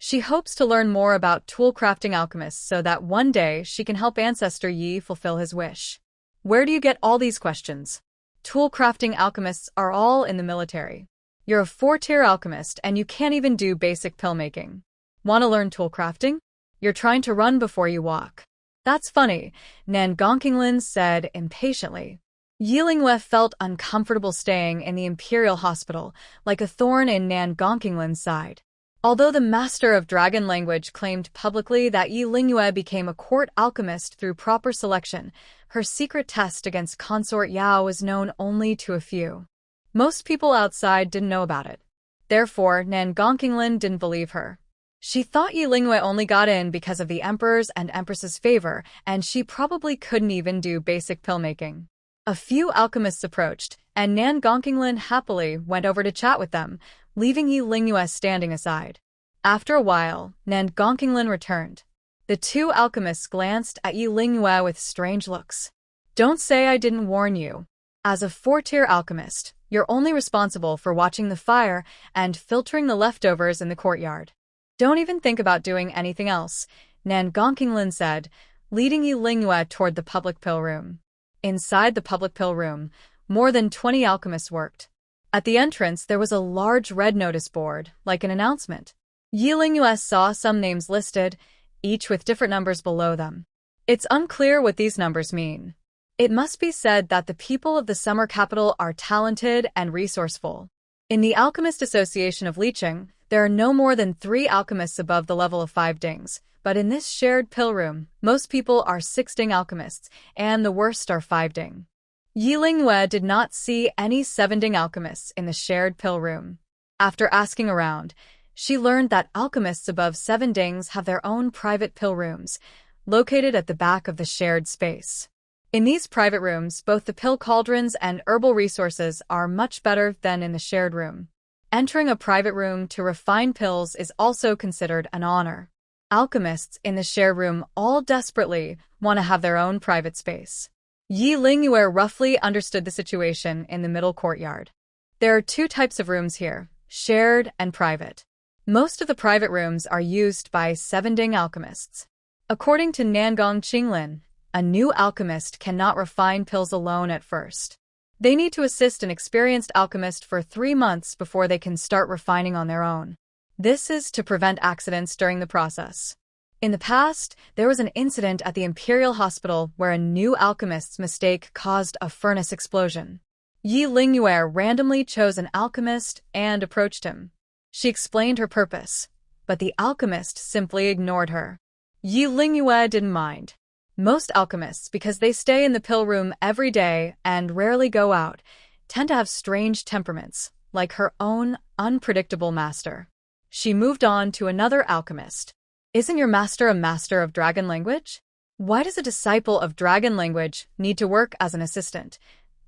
She hopes to learn more about tool-crafting alchemists so that one day she can help Ancestor Yi fulfill his wish. Where do you get all these questions? Tool-crafting alchemists are all in the military. You're a 4-tier alchemist and you can't even do basic pill making. Want to learn tool crafting? You're trying to run before you walk. That's funny, Nan Gongqinglin said impatiently. Yi Lingyue felt uncomfortable staying in the Imperial Hospital, like a thorn in Nan Gongqinglin's side. Although the master of dragon language claimed publicly that Yi Lingyue became a court alchemist through proper selection, her secret test against Consort Yao was known only to a few. Most people outside didn't know about it. Therefore, Nan Gongqinglin didn't believe her. She thought Yi Lingyue only got in because of the Emperor's and Empress's favor, and she probably couldn't even do basic pill making. A few alchemists approached, and Nan Gongqinglin happily went over to chat with them, leaving Yi Lingyue standing aside. After a while, Nan Gongqinglin returned. The two alchemists glanced at Yi Lingyue with strange looks. Don't say I didn't warn you. As a 4-tier alchemist, you're only responsible for watching the fire and filtering the leftovers in the courtyard. Don't even think about doing anything else, Nan Gongqinglin said, leading Yi Lingyue toward the public pill room. Inside the public pill room, more than 20 alchemists worked. At the entrance, there was a large red notice board, like an announcement. Yi Lingyue saw some names listed, each with different numbers below them. It's unclear what these numbers mean. It must be said that the people of the summer capital are talented and resourceful. In the Alchemist Association of Licheng, there are no more than 3 alchemists above the level of 5 dings, but in this shared pill room, most people are 6 ding alchemists, and the worst are 5 ding. Yi Lingyue did not see any 7 ding alchemists in the shared pill room. After asking around, she learned that alchemists above 7 dings have their own private pill rooms, located at the back of the shared space. In these private rooms, both the pill cauldrons and herbal resources are much better than in the shared room. Entering a private room to refine pills is also considered an honor. Alchemists in the shared room all desperately want to have their own private space. Yi Lingyue roughly understood the situation in the middle courtyard. There are 2 types of rooms here, shared and private. Most of the private rooms are used by 7 ding alchemists. According to Nan Gongqinglin, a new alchemist cannot refine pills alone at first. They need to assist an experienced alchemist for 3 months before they can start refining on their own. This is to prevent accidents during the process. In the past, there was an incident at the Imperial Hospital where a new alchemist's mistake caused a furnace explosion. Yi Lingyue randomly chose an alchemist and approached him. She explained her purpose, but the alchemist simply ignored her. Yi Lingyue didn't mind. Most alchemists, because they stay in the pill room every day and rarely go out, tend to have strange temperaments, like her own unpredictable master. She moved on to another alchemist. Isn't your master a master of dragon language? Why does a disciple of dragon language need to work as an assistant?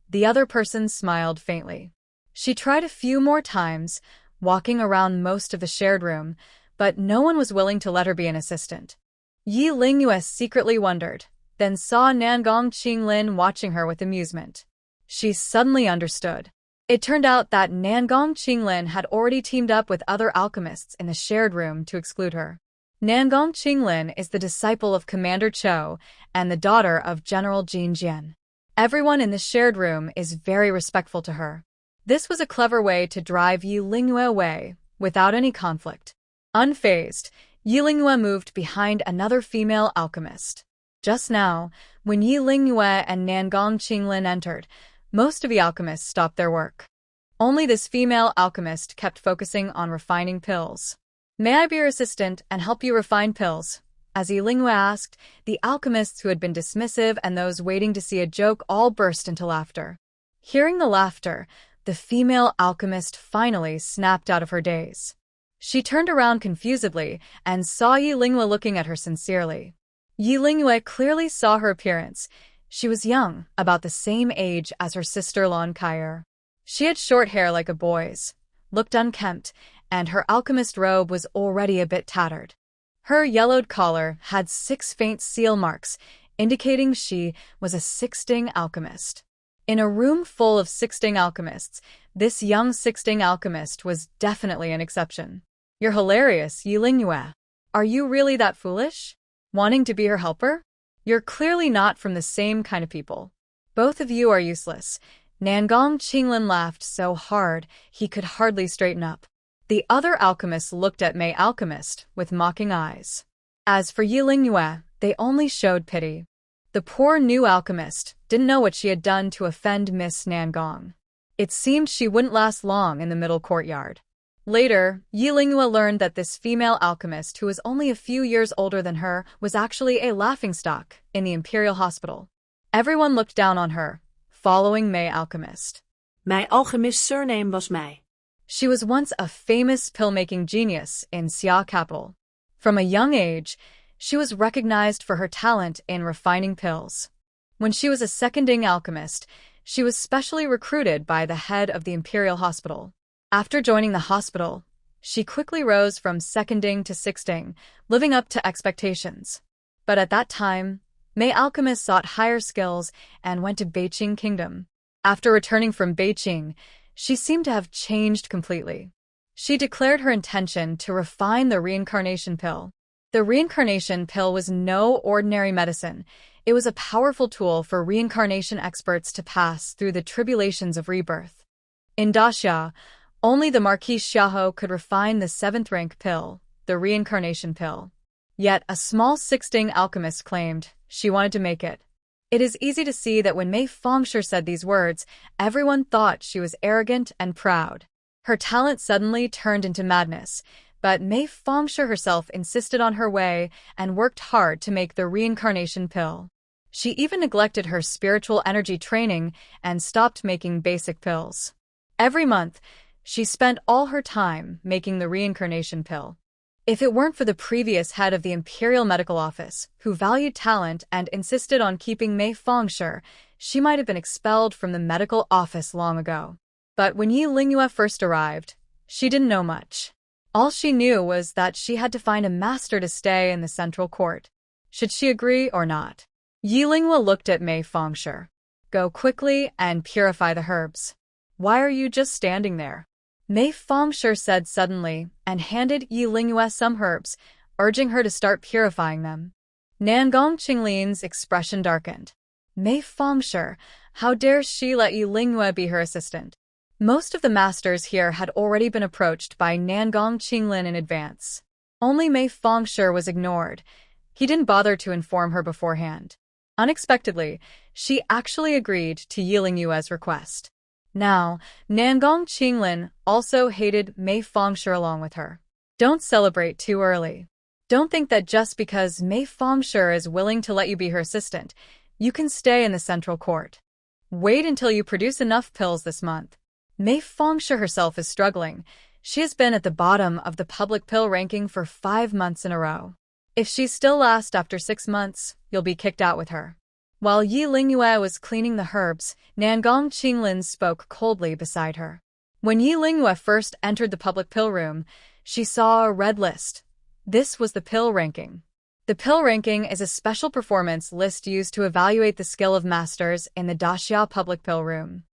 The other person smiled faintly. She tried a few more times, walking around most of the shared room, but no one was willing to let her be an assistant. Yi Lingyue secretly wondered, then saw Nan Gongqinglin watching her with amusement. She suddenly understood. It turned out that Nan Gongqinglin had already teamed up with other alchemists in the shared room to exclude her. Nan Gongqinglin is the disciple of Commander Cho and the daughter of General Jin Jian. Everyone in the shared room is very respectful to her. This was a clever way to drive Yi Lingyue away, without any conflict. Unfazed, Yi Lingyue moved behind another female alchemist. Just now, when Yi Lingyue and Nan Gongqinglin entered, most of the alchemists stopped their work. Only this female alchemist kept focusing on refining pills. May I be your assistant and help you refine pills? As Yi Lingyue asked, the alchemists who had been dismissive and those waiting to see a joke all burst into laughter. Hearing the laughter, the female alchemist finally snapped out of her daze. She turned around confusedly and saw Yi Lingyue looking at her sincerely. Yi Lingyue clearly saw her appearance. She was young, about the same age as her sister Lan Kaier. She had short hair like a boy's, looked unkempt, and her alchemist robe was already a bit tattered. Her yellowed collar had 6 faint seal marks, indicating she was a 6-ding alchemist. In a room full of 6-ding alchemists, this young 6-ding alchemist was definitely an exception. You're hilarious, Yi Lingyue. Are you really that foolish? Wanting to be her helper? You're clearly not from the same kind of people. Both of you are useless. Nangong Qinglin laughed so hard he could hardly straighten up. The other alchemists looked at Mei Alchemist with mocking eyes. As for Yi Lingyue, they only showed pity. The poor new alchemist didn't know what she had done to offend Miss Nangong. It seemed she wouldn't last long in the middle courtyard. Later, Yi Lingyue learned that this female alchemist, who was only a few years older than her, was actually a laughingstock in the Imperial Hospital. Everyone looked down on her, following Mei Alchemist. My alchemist surname was Mei. She was once a famous pill-making genius in Xia capital. From a young age, she was recognized for her talent in refining pills. When she was a seconding alchemist, she was specially recruited by the head of the Imperial Hospital. After joining the hospital, she quickly rose from seconding to sixting, living up to expectations. But at that time, Mei Alchemist sought higher skills and went to Beiqing Kingdom. After returning from Beiqing, she seemed to have changed completely. She declared her intention to refine the reincarnation pill. The reincarnation pill was no ordinary medicine. It was a powerful tool for reincarnation experts to pass through the tribulations of rebirth. In Daxia, only the Marquis Xiahou could refine the 7th-rank pill, the reincarnation pill. Yet a small sixting alchemist claimed she wanted to make it. It is easy to see that when Mei Fongshi said these words, everyone thought she was arrogant and proud. Her talent suddenly turned into madness, but Mei Fongshi herself insisted on her way and worked hard to make the reincarnation pill. She even neglected her spiritual energy training and stopped making basic pills. Every month, she spent all her time making the reincarnation pill. If it weren't for the previous head of the Imperial Medical Office, who valued talent and insisted on keeping Mei Fongshi, she might have been expelled from the medical office long ago. But when Yi Lingyue first arrived, she didn't know much. All she knew was that she had to find a master to stay in the central court. Should she agree or not? Yi Lingyue looked at Mei Fongshi. Go quickly and purify the herbs. Why are you just standing there? Mei Fongshi said suddenly and handed Yi Lingyue some herbs, urging her to start purifying them. Nangong Qinglin's expression darkened. Mei Fongshi, how dare she let Yi Lingyue be her assistant? Most of the masters here had already been approached by Nangong Qinglin in advance. Only Mei Fongshi was ignored. He didn't bother to inform her beforehand. Unexpectedly, she actually agreed to Yi Lingyue's request. Now, Nangong Qinglin also hated Mei Fongshi along with her. Don't celebrate too early. Don't think that just because Mei Fongshi is willing to let you be her assistant, you can stay in the central court. Wait until you produce enough pills this month. Mei Fongshi herself is struggling. She has been at the bottom of the public pill ranking for 5 months in a row. If she's still last after 6 months, you'll be kicked out with her. While Yi Lingyue was cleaning the herbs, Nangong Qinglin spoke coldly beside her. When Yi Lingyue first entered the public pill room, she saw a red list. This was the pill ranking. The pill ranking is a special performance list used to evaluate the skill of masters in the Daxia public pill room.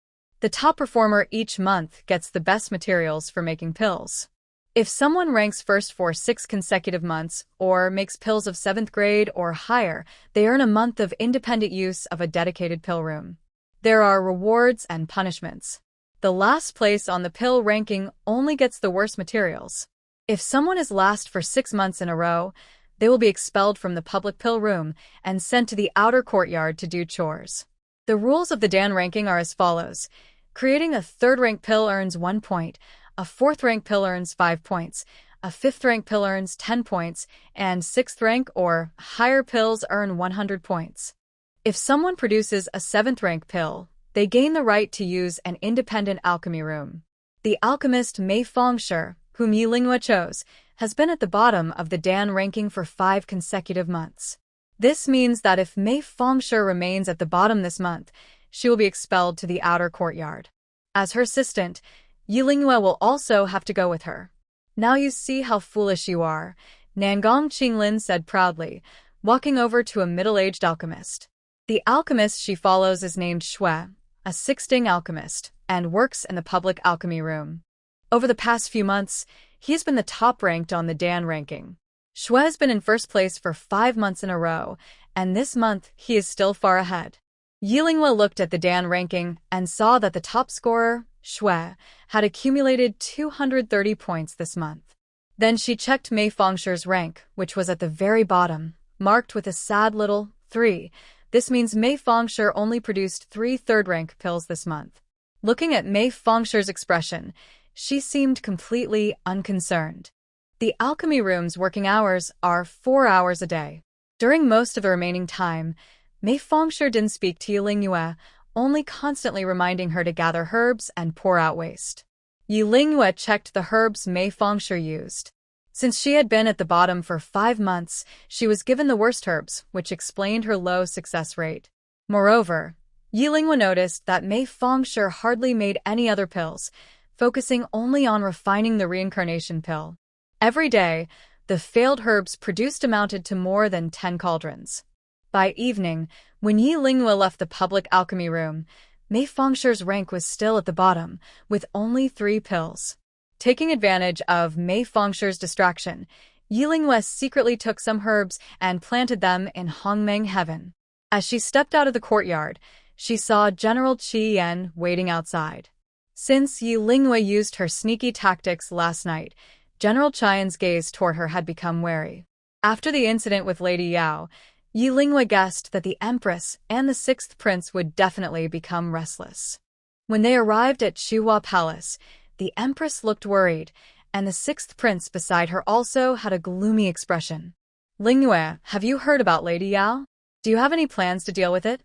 The top performer each month gets the best materials for making pills. If someone ranks first for 6 consecutive months or makes pills of 7th grade or higher, they earn a month of independent use of a dedicated pill room. There are rewards and punishments. The last place on the pill ranking only gets the worst materials. If someone is last for 6 months in a row, they will be expelled from the public pill room and sent to the outer courtyard to do chores. The rules of the Dan ranking are as follows. Creating a 3rd-rank pill earns 1 point, a 4th-rank pill earns 5 points, a 5th-rank pill earns 10 points, and 6th-rank or higher pills earn 100 points. If someone produces a 7th-rank pill, they gain the right to use an independent alchemy room. The alchemist Mei Fongshi, whom Yi Lingyue chose, has been at the bottom of the Dan ranking for 5 consecutive months. This means that if Mei Fongshi remains at the bottom this month, she will be expelled to the outer courtyard. As her assistant, Yi Lingyue will also have to go with her. Now you see how foolish you are, Nangong Qinglin said proudly, walking over to a middle-aged alchemist. The alchemist she follows is named Shui, a sixting alchemist, and works in the public alchemy room. Over the past few months, He has been the top ranked on the Dan ranking. Xue has been in first place for 5 months in a row, and this month he is still far ahead. Yilingwa looked at the Dan ranking and saw that the top scorer, Xue, had accumulated 230 points this month. Then she checked Mei Fengshi's rank, which was at the very bottom, marked with a sad little 3. This means Mei Fengshi only produced 3 third-rank pills this month. Looking at Mei Fengshi's expression, she seemed completely unconcerned. The alchemy room's working hours are 4 hours a day. During most of the remaining time, Mei Fengshi didn't speak to Yilingwa, only constantly reminding her to gather herbs and pour out waste. Yilingwa checked the herbs Mei Fengshi used. Since she had been at the bottom for 5 months, she was given the worst herbs, which explained her low success rate. Moreover, Yilingwa noticed that Mei Fengshi hardly made any other pills, focusing only on refining the reincarnation pill. Every day, the failed herbs produced amounted to more than 10 cauldrons. By evening, when Yilingwa left the public alchemy room, Mei Fengshi's rank was still at the bottom, with only 3 pills. Taking advantage of Mei Fengshi's distraction, Yilingwa secretly took some herbs and planted them in Hongmeng Heaven. As she stepped out of the courtyard, she saw General Qi Yan waiting outside. Since Yilingwa used her sneaky tactics last night, General Qian's gaze toward her had become wary. After the incident with Lady Yao, Yilingwa guessed that the Empress and the 6th Prince would definitely become restless. When they arrived at Xihua Palace, the Empress looked worried, and the 6th Prince beside her also had a gloomy expression. Lingyue, have you heard about Lady Yao? Do you have any plans to deal with it?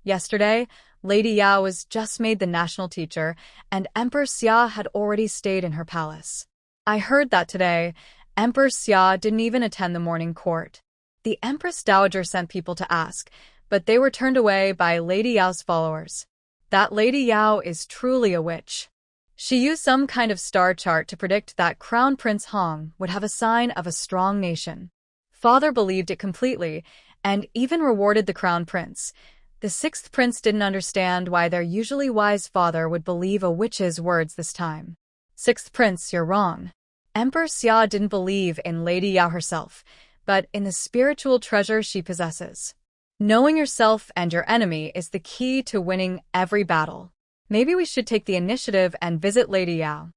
Yesterday, Lady Yao was just made the national teacher, and Empress Xia had already stayed in her palace. I heard that today, Empress Xia didn't even attend the morning court. The Empress Dowager sent people to ask, but they were turned away by Lady Yao's followers. That Lady Yao is truly a witch. She used some kind of star chart to predict that Crown Prince Hong would have a sign of a strong nation. Father believed it completely, and even rewarded the Crown Prince. The 6th Prince didn't understand why their usually wise father would believe a witch's words this time. 6th Prince, you're wrong. Empress Xia didn't believe in Lady Yao herself, but in the spiritual treasure she possesses. Knowing yourself and your enemy is the key to winning every battle. Maybe we should take the initiative and visit Lady Yao.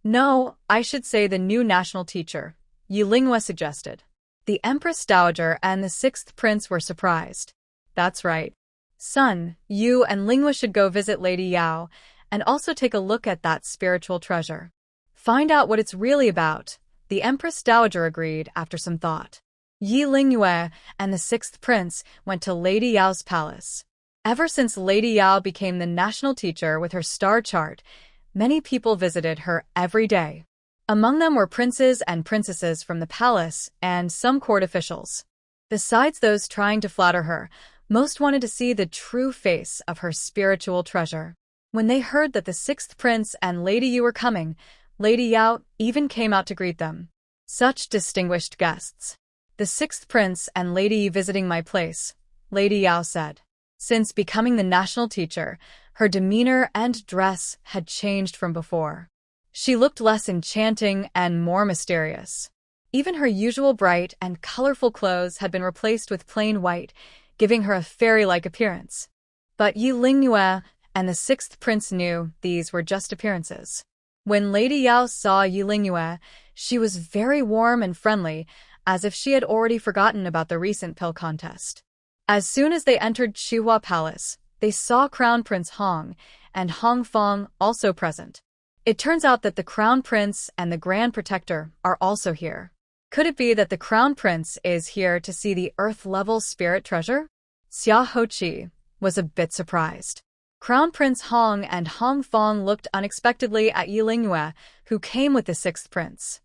No, I should say the new national teacher, Yilingwa suggested. The Empress Dowager and the 6th Prince were surprised. That's right. Son, you and Lingwa should go visit Lady Yao, and also take a look at that spiritual treasure. Find out what it's really about, the Empress Dowager agreed after some thought. Yilingwa and the 6th Prince went to Lady Yao's palace. Ever since Lady Yao became the national teacher with her star chart, many people visited her every day. Among them were princes and princesses from the palace and some court officials. Besides those trying to flatter her, most wanted to see the true face of her spiritual treasure. When they heard that the 6th Prince and Lady Yu were coming, Lady Yao even came out to greet them. Such distinguished guests. The 6th Prince and Lady Yu visiting my place, Lady Yao said. Since becoming the national teacher, her demeanor and dress had changed from before. She looked less enchanting and more mysterious. Even her usual bright and colorful clothes had been replaced with plain white, giving her a fairy-like appearance. But Yilingwa and the 6th Prince knew these were just appearances. When Lady Yao saw Yilingwa, she was very warm and friendly, as if she had already forgotten about the recent pill contest. As soon as they entered Xihua Palace, they saw Crown Prince Hong and Hong Fong also present. It turns out that the Crown Prince and the Grand Protector are also here. Could it be that the Crown Prince is here to see the Earth-level spirit treasure? Xia Hoqi was a bit surprised. Crown Prince Hong and Hong Fong looked unexpectedly at Yilingwa, who came with the 6th Prince.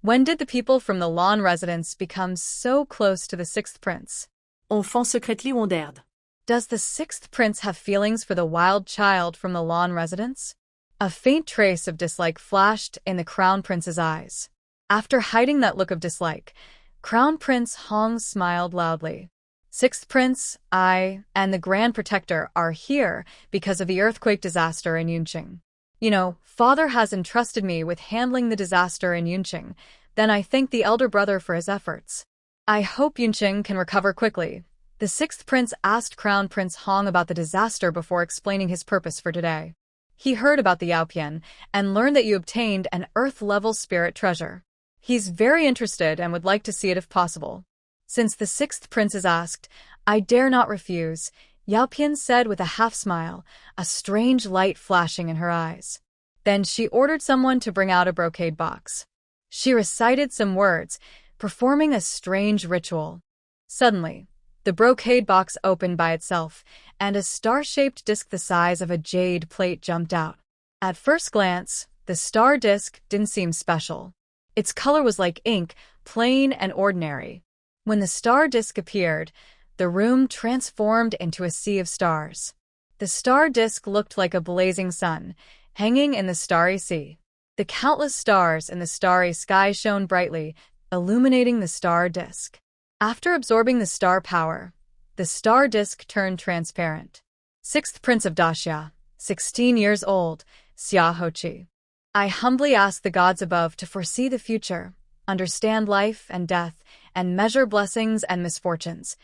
When did the people from the Lawn residence become so close to the 6th Prince? Enfant secretly wondered. Does the 6th Prince have feelings for the wild child from the Lawn residence? A faint trace of dislike flashed in the Crown Prince's eyes. After hiding that look of dislike, Crown Prince Hong smiled loudly. 6th Prince, I, and the Grand Protector are here because of the earthquake disaster in Yunqing. Father has entrusted me with handling the disaster in Yunqing. Then I thank the elder brother for his efforts. I hope Yunqing can recover quickly. The sixth prince asked Crown Prince Hong about the disaster before explaining his purpose for today. He heard about the Yaopian and learned that you obtained an Earth-level spirit treasure. He's very interested and would like to see it if possible. Since the sixth prince is asked, I dare not refuse, Yaopian said with a half-smile, a strange light flashing in her eyes. Then she ordered someone to bring out a brocade box. She recited some words, performing a strange ritual. Suddenly, the brocade box opened by itself, and a star-shaped disc the size of a jade plate jumped out. At first glance, the star disc didn't seem special. Its color was like ink, plain and ordinary. When the star disc appeared, the room transformed into a sea of stars. The star disc looked like a blazing sun, hanging in the starry sea. The countless stars in the starry sky shone brightly, illuminating the star disc. After absorbing the star power, the star disc turned transparent. Sixth Prince of Daxia, 16 years old, Xia Hoqi. I humbly ask the gods above to foresee the future, understand life and death, and measure blessings and misfortunes.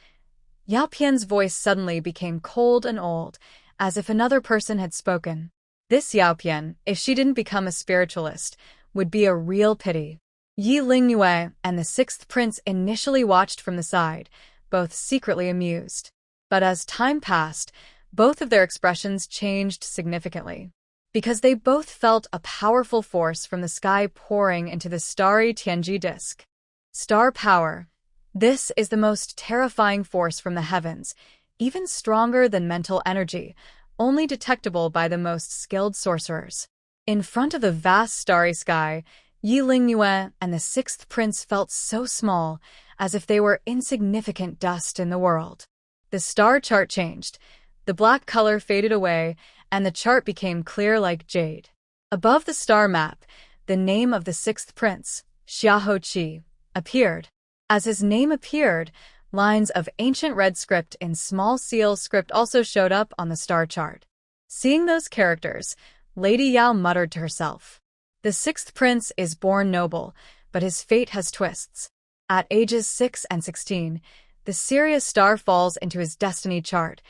Yao Pian's voice suddenly became cold and old, as if another person had spoken. This Yao Pian, if she didn't become a spiritualist, would be a real pity. Yi Lingyue and the sixth prince initially watched from the side, both secretly amused. But as time passed, both of their expressions changed significantly. Because they both felt a powerful force from the sky pouring into the starry Tianji disk. Star power. This is the most terrifying force from the heavens, even stronger than mental energy, only detectable by the most skilled sorcerers. In front of the vast starry sky, Yi Lingyue and the sixth prince felt so small, as if they were insignificant dust in the world. The star chart changed. The black color faded away, and the chart became clear like jade. Above the star map, the name of the sixth prince, Xia Hoqi, appeared. As his name appeared, lines of ancient red script in small seal script also showed up on the star chart. Seeing those characters, Lady Yao muttered to herself. The sixth prince is born noble, but his fate has twists. At ages 6 and 16, the Sirius star falls into his destiny chart,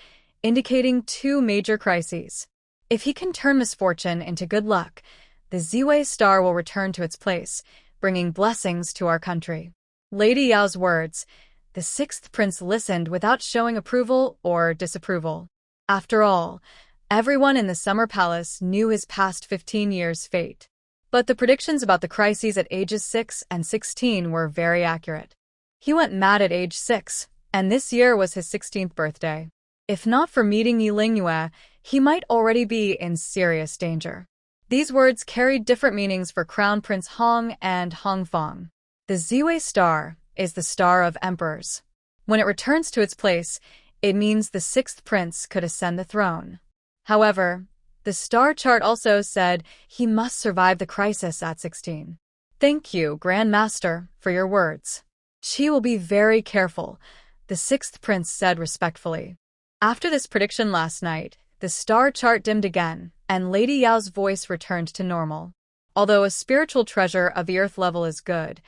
indicating 2 major crises. If he can turn misfortune into good luck, the Ziwei star will return to its place, bringing blessings to our country. Lady Yao's words, the sixth prince listened without showing approval or disapproval. After all, everyone in the Summer Palace knew his past 15 years' fate. But the predictions about the crises at ages 6 and 16 were very accurate. He went mad at age 6, and this year was his 16th birthday. If not for meeting Yi Lingyue, he might already be in serious danger. These words carried different meanings for Crown Prince Hong and Hong Fong. The Ziwei star is the star of emperors. When it returns to its place, it means the sixth prince could ascend the throne. However, the star chart also said he must survive the crisis at 16. Thank you, Grand Master, for your words. She will be very careful, the sixth prince said respectfully. After this prediction last night, the star chart dimmed again, and Lady Yao's voice returned to normal. Although a spiritual treasure of the earth level is good,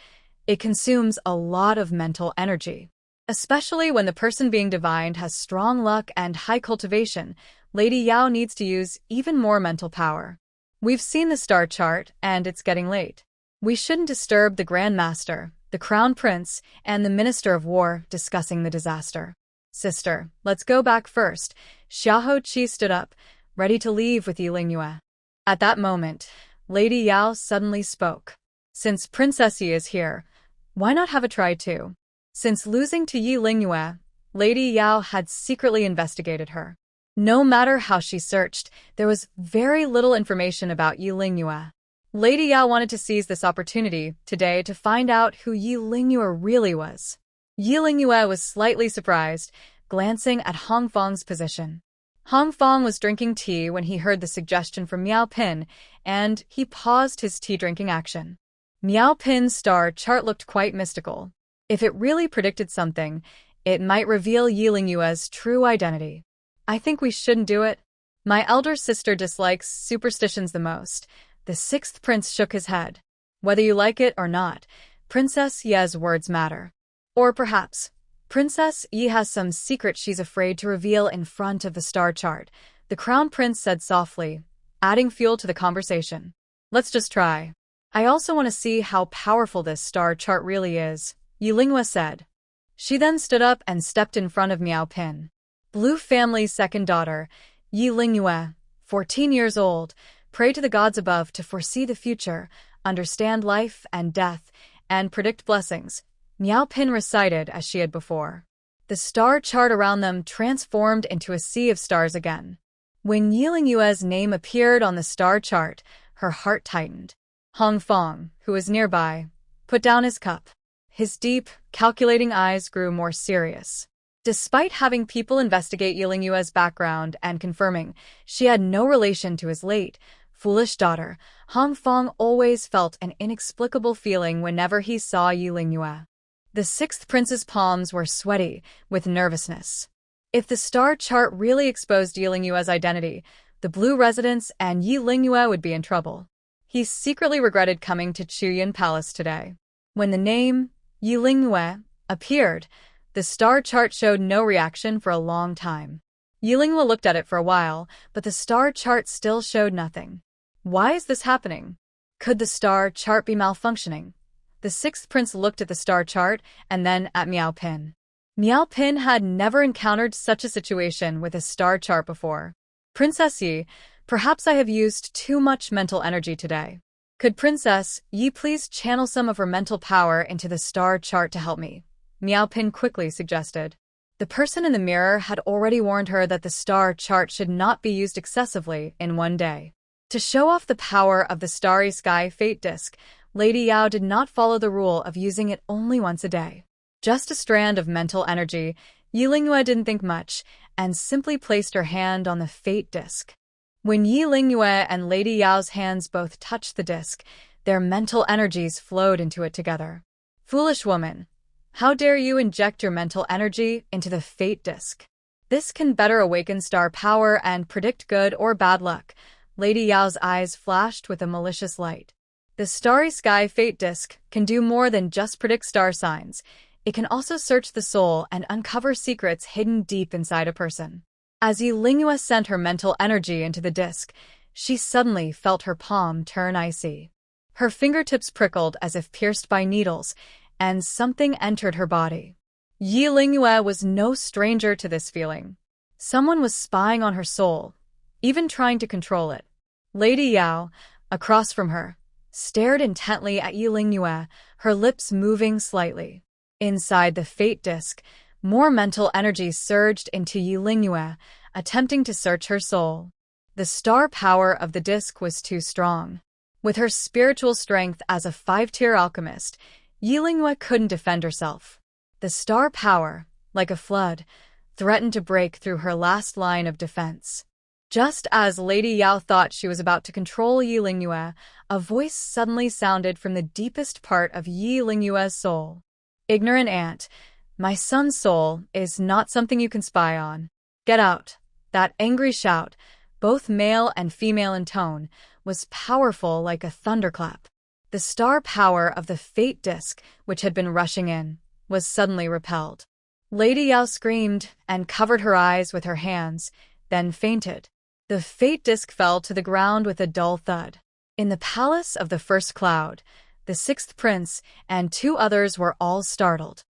it consumes a lot of mental energy. Especially when the person being divined has strong luck and high cultivation, Lady Yao needs to use even more mental power. We've seen the star chart, and it's getting late. We shouldn't disturb the Grand Master, the Crown Prince, and the Minister of War discussing the disaster. Sister, let's go back first. Xia Hoqi stood up, ready to leave with Yi Lingyue. At that moment, Lady Yao suddenly spoke. Since Princess Yi is here, why not have a try too? Since losing to Yi Lingyue, Lady Yao had secretly investigated her. No matter how she searched, there was very little information about Yi Lingyue. Lady Yao wanted to seize this opportunity today to find out who Yi Lingyue really was. Yi Lingyue was slightly surprised, glancing at Hong Fong's position. Hong Fong was drinking tea when he heard the suggestion from Miao Pin, and he paused his tea-drinking action. Miao Pin's star chart looked quite mystical. If it really predicted something, it might reveal Yi Lingyue's true identity. I think we shouldn't do it. My elder sister dislikes superstitions the most. The sixth prince shook his head. Whether you like it or not, Princess Ye's words matter. Or perhaps, Princess Yi has some secret she's afraid to reveal in front of the star chart, the crown prince said softly, adding fuel to the conversation. Let's just try. I also want to see how powerful this star chart really is, Yulingwa said. She then stood up and stepped in front of Miao Pin. Blue family's second daughter, Yi Lingyue, 14 years old, prayed to the gods above to foresee the future, understand life and death, and predict blessings, Miao Pin recited as she had before. The star chart around them transformed into a sea of stars again. When Yi Lingyue's name appeared on the star chart, her heart tightened. Hong Fong, who was nearby, put down his cup. His deep, calculating eyes grew more serious. Despite having people investigate Yi Lingyue's background and confirming she had no relation to his late, foolish daughter, Hong Fong always felt an inexplicable feeling whenever he saw Yi Lingyue. The sixth prince's palms were sweaty with nervousness. If the star chart really exposed Yi Lingyue's identity, the Blue Residence and Yi Lingyue would be in trouble. He secretly regretted coming to Chuyin Palace today. When the name Yi Lingyue appeared, the star chart showed no reaction for a long time. Yi Lingyue looked at it for a while, but the star chart still showed nothing. Why is this happening? Could the star chart be malfunctioning? The sixth prince looked at the star chart and then at Miao Pin. Miao Pin had never encountered such a situation with a star chart before. Princess Yi, perhaps I have used too much mental energy today. Could Princess Yi please channel some of her mental power into the star chart to help me? Miao Pin quickly suggested. The person in the mirror had already warned her that the star chart should not be used excessively in one day. To show off the power of the starry sky fate disk, Lady Yao did not follow the rule of using it only once a day. Just a strand of mental energy, Yi Lingyue didn't think much and simply placed her hand on the fate disk. When Yi Lingyue and Lady Yao's hands both touched the disk, their mental energies flowed into it together. Foolish woman, how dare you inject your mental energy into the fate disk? This can better awaken star power and predict good or bad luck. Lady Yao's eyes flashed with a malicious light. The starry sky fate disk can do more than just predict star signs. It can also search the soul and uncover secrets hidden deep inside a person. As Yi Lingyue sent her mental energy into the disk, she suddenly felt her palm turn icy. Her fingertips prickled as if pierced by needles, and something entered her body. Yi Lingyue was no stranger to this feeling. Someone was spying on her soul, even trying to control it. Lady Yao, across from her, stared intently at Yi Lingyue, her lips moving slightly. Inside the fate disk, more mental energy surged into Yi Lingyue, attempting to search her soul. The star power of the disk was too strong. With her spiritual strength as a 5-tier alchemist, Yi Lingyue couldn't defend herself. The star power, like a flood, threatened to break through her last line of defense. Just as Lady Yao thought she was about to control Yi Lingyue, a voice suddenly sounded from the deepest part of Yi Lingyue's soul. Ignorant ant, my son's soul is not something you can spy on. Get out. That angry shout, both male and female in tone, was powerful like a thunderclap. The star power of the fate disk, which had been rushing in, was suddenly repelled. Lady Yao screamed and covered her eyes with her hands, then fainted. The fate disk fell to the ground with a dull thud. In the palace of the first cloud, the sixth prince and 2 others were all startled.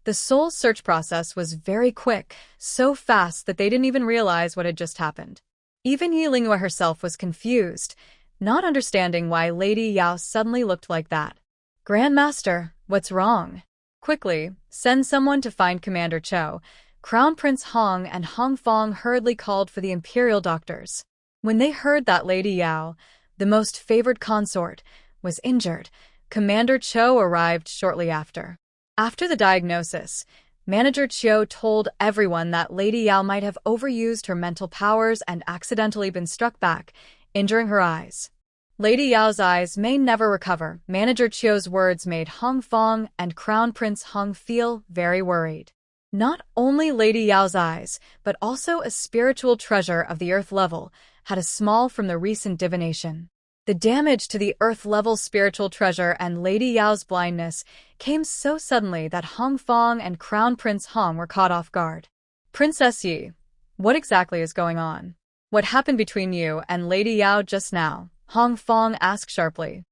The soul search process was very quick, so fast that they didn't even realize what had just happened. Even Yi Lingyue herself was confused, not understanding why Lady Yao suddenly looked like that. Grandmaster, what's wrong? Quickly, send someone to find Commander Cho. Crown Prince Hong and Hong Fong hurriedly called for the imperial doctors. When they heard that Lady Yao, the most favored consort, was injured, Commander Cho arrived shortly after. After the diagnosis, Manager Chiu told everyone that Lady Yao might have overused her mental powers and accidentally been struck back, injuring her eyes. Lady Yao's eyes may never recover. Manager Chiu's words made Hong Fong and Crown Prince Hong feel very worried. Not only Lady Yao's eyes, but also a spiritual treasure of the earth level, had a small from the recent divination. The damage to the earth-level spiritual treasure and Lady Yao's blindness came so suddenly that Hong Fong and Crown Prince Hong were caught off guard. Princess Yi, what exactly is going on? What happened between you and Lady Yao just now? Hong Fong asked sharply.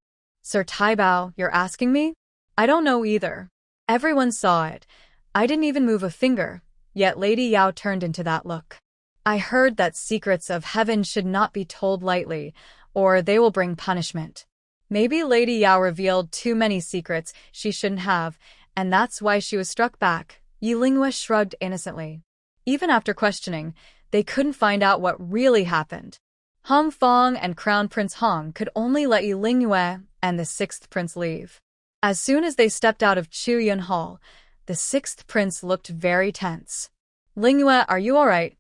Sir Taibao, you're asking me? I don't know either. Everyone saw it. I didn't even move a finger, yet Lady Yao turned into that look. I heard that secrets of heaven should not be told lightly, or they will bring punishment. Maybe Lady Yao revealed too many secrets she shouldn't have, and that's why she was struck back. Yi Lingyue shrugged innocently. Even after questioning, they couldn't find out what really happened. Hong Fong and Crown Prince Hong could only let Yi Lingyue and the sixth prince leave. As soon as they stepped out of Chu Yun Hall, the sixth prince looked very tense. Lingyue, are you all right?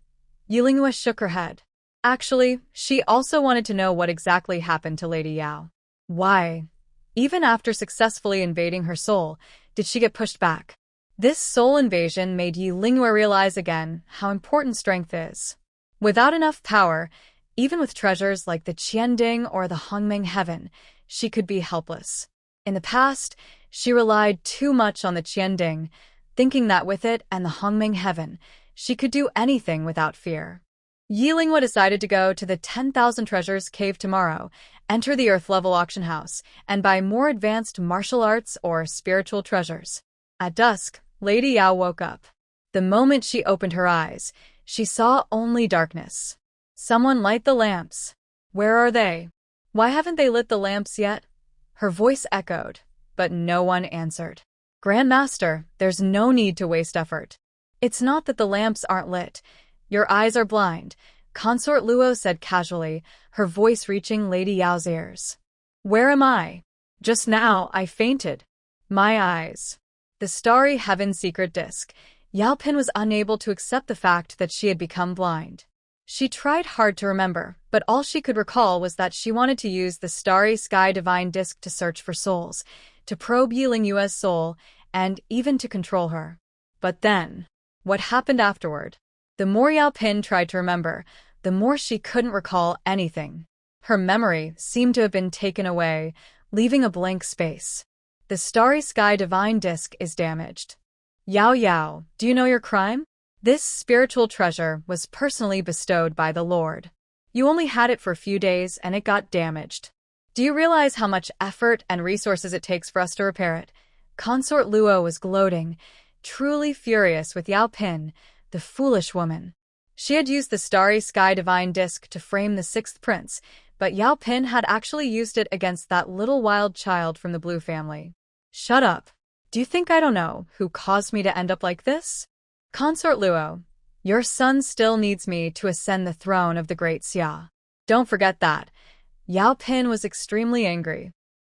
Yi Lingyue shook her head. Actually, she also wanted to know what exactly happened to Lady Yao. Why, even after successfully invading her soul, did she get pushed back? This soul invasion made Yi Lingyue realize again how important strength is. Without enough power, even with treasures like the Qianding or the Hongming Heaven, she could be helpless. In the past, she relied too much on the Qianding, thinking that with it and the Hongming Heaven, she could do anything without fear. Yi Lingyue decided to go to the 10,000 Treasures Cave tomorrow, enter the Earth-level auction house, and buy more advanced martial arts or spiritual treasures. At dusk, Lady Yao woke up. The moment she opened her eyes, she saw only darkness. Someone light the lamps. Where are they? Why haven't they lit the lamps yet? Her voice echoed, but no one answered. Grandmaster, there's no need to waste effort. It's not that the lamps aren't lit. Your eyes are blind, Consort Luo said casually, her voice reaching Lady Yao's ears. Where am I? Just now, I fainted. My eyes. The starry heaven secret disc. Yao Pin was unable to accept the fact that she had become blind. She tried hard to remember, but all she could recall was that she wanted to use the starry sky divine disc to search for souls, to probe Yi Lingyue's soul, and even to control her. But then, what happened afterward? The more Yao Pin tried to remember, the more she couldn't recall anything. Her memory seemed to have been taken away, leaving a blank space. The starry sky divine disc is damaged. Yao Yao, do you know your crime? This spiritual treasure was personally bestowed by the Lord. You only had it for a few days and it got damaged. Do you realize how much effort and resources it takes for us to repair it? Consort Luo was gloating, truly furious with Yao Pin, the foolish woman. She had used the starry sky divine disc to frame the sixth prince, but Yao Pin had actually used it against that little wild child from the Blue family. Shut up. Do you think I don't know who caused me to end up like this? Consort Luo, your son still needs me to ascend the throne of the great Xia. Don't forget that. Yao Pin was extremely angry.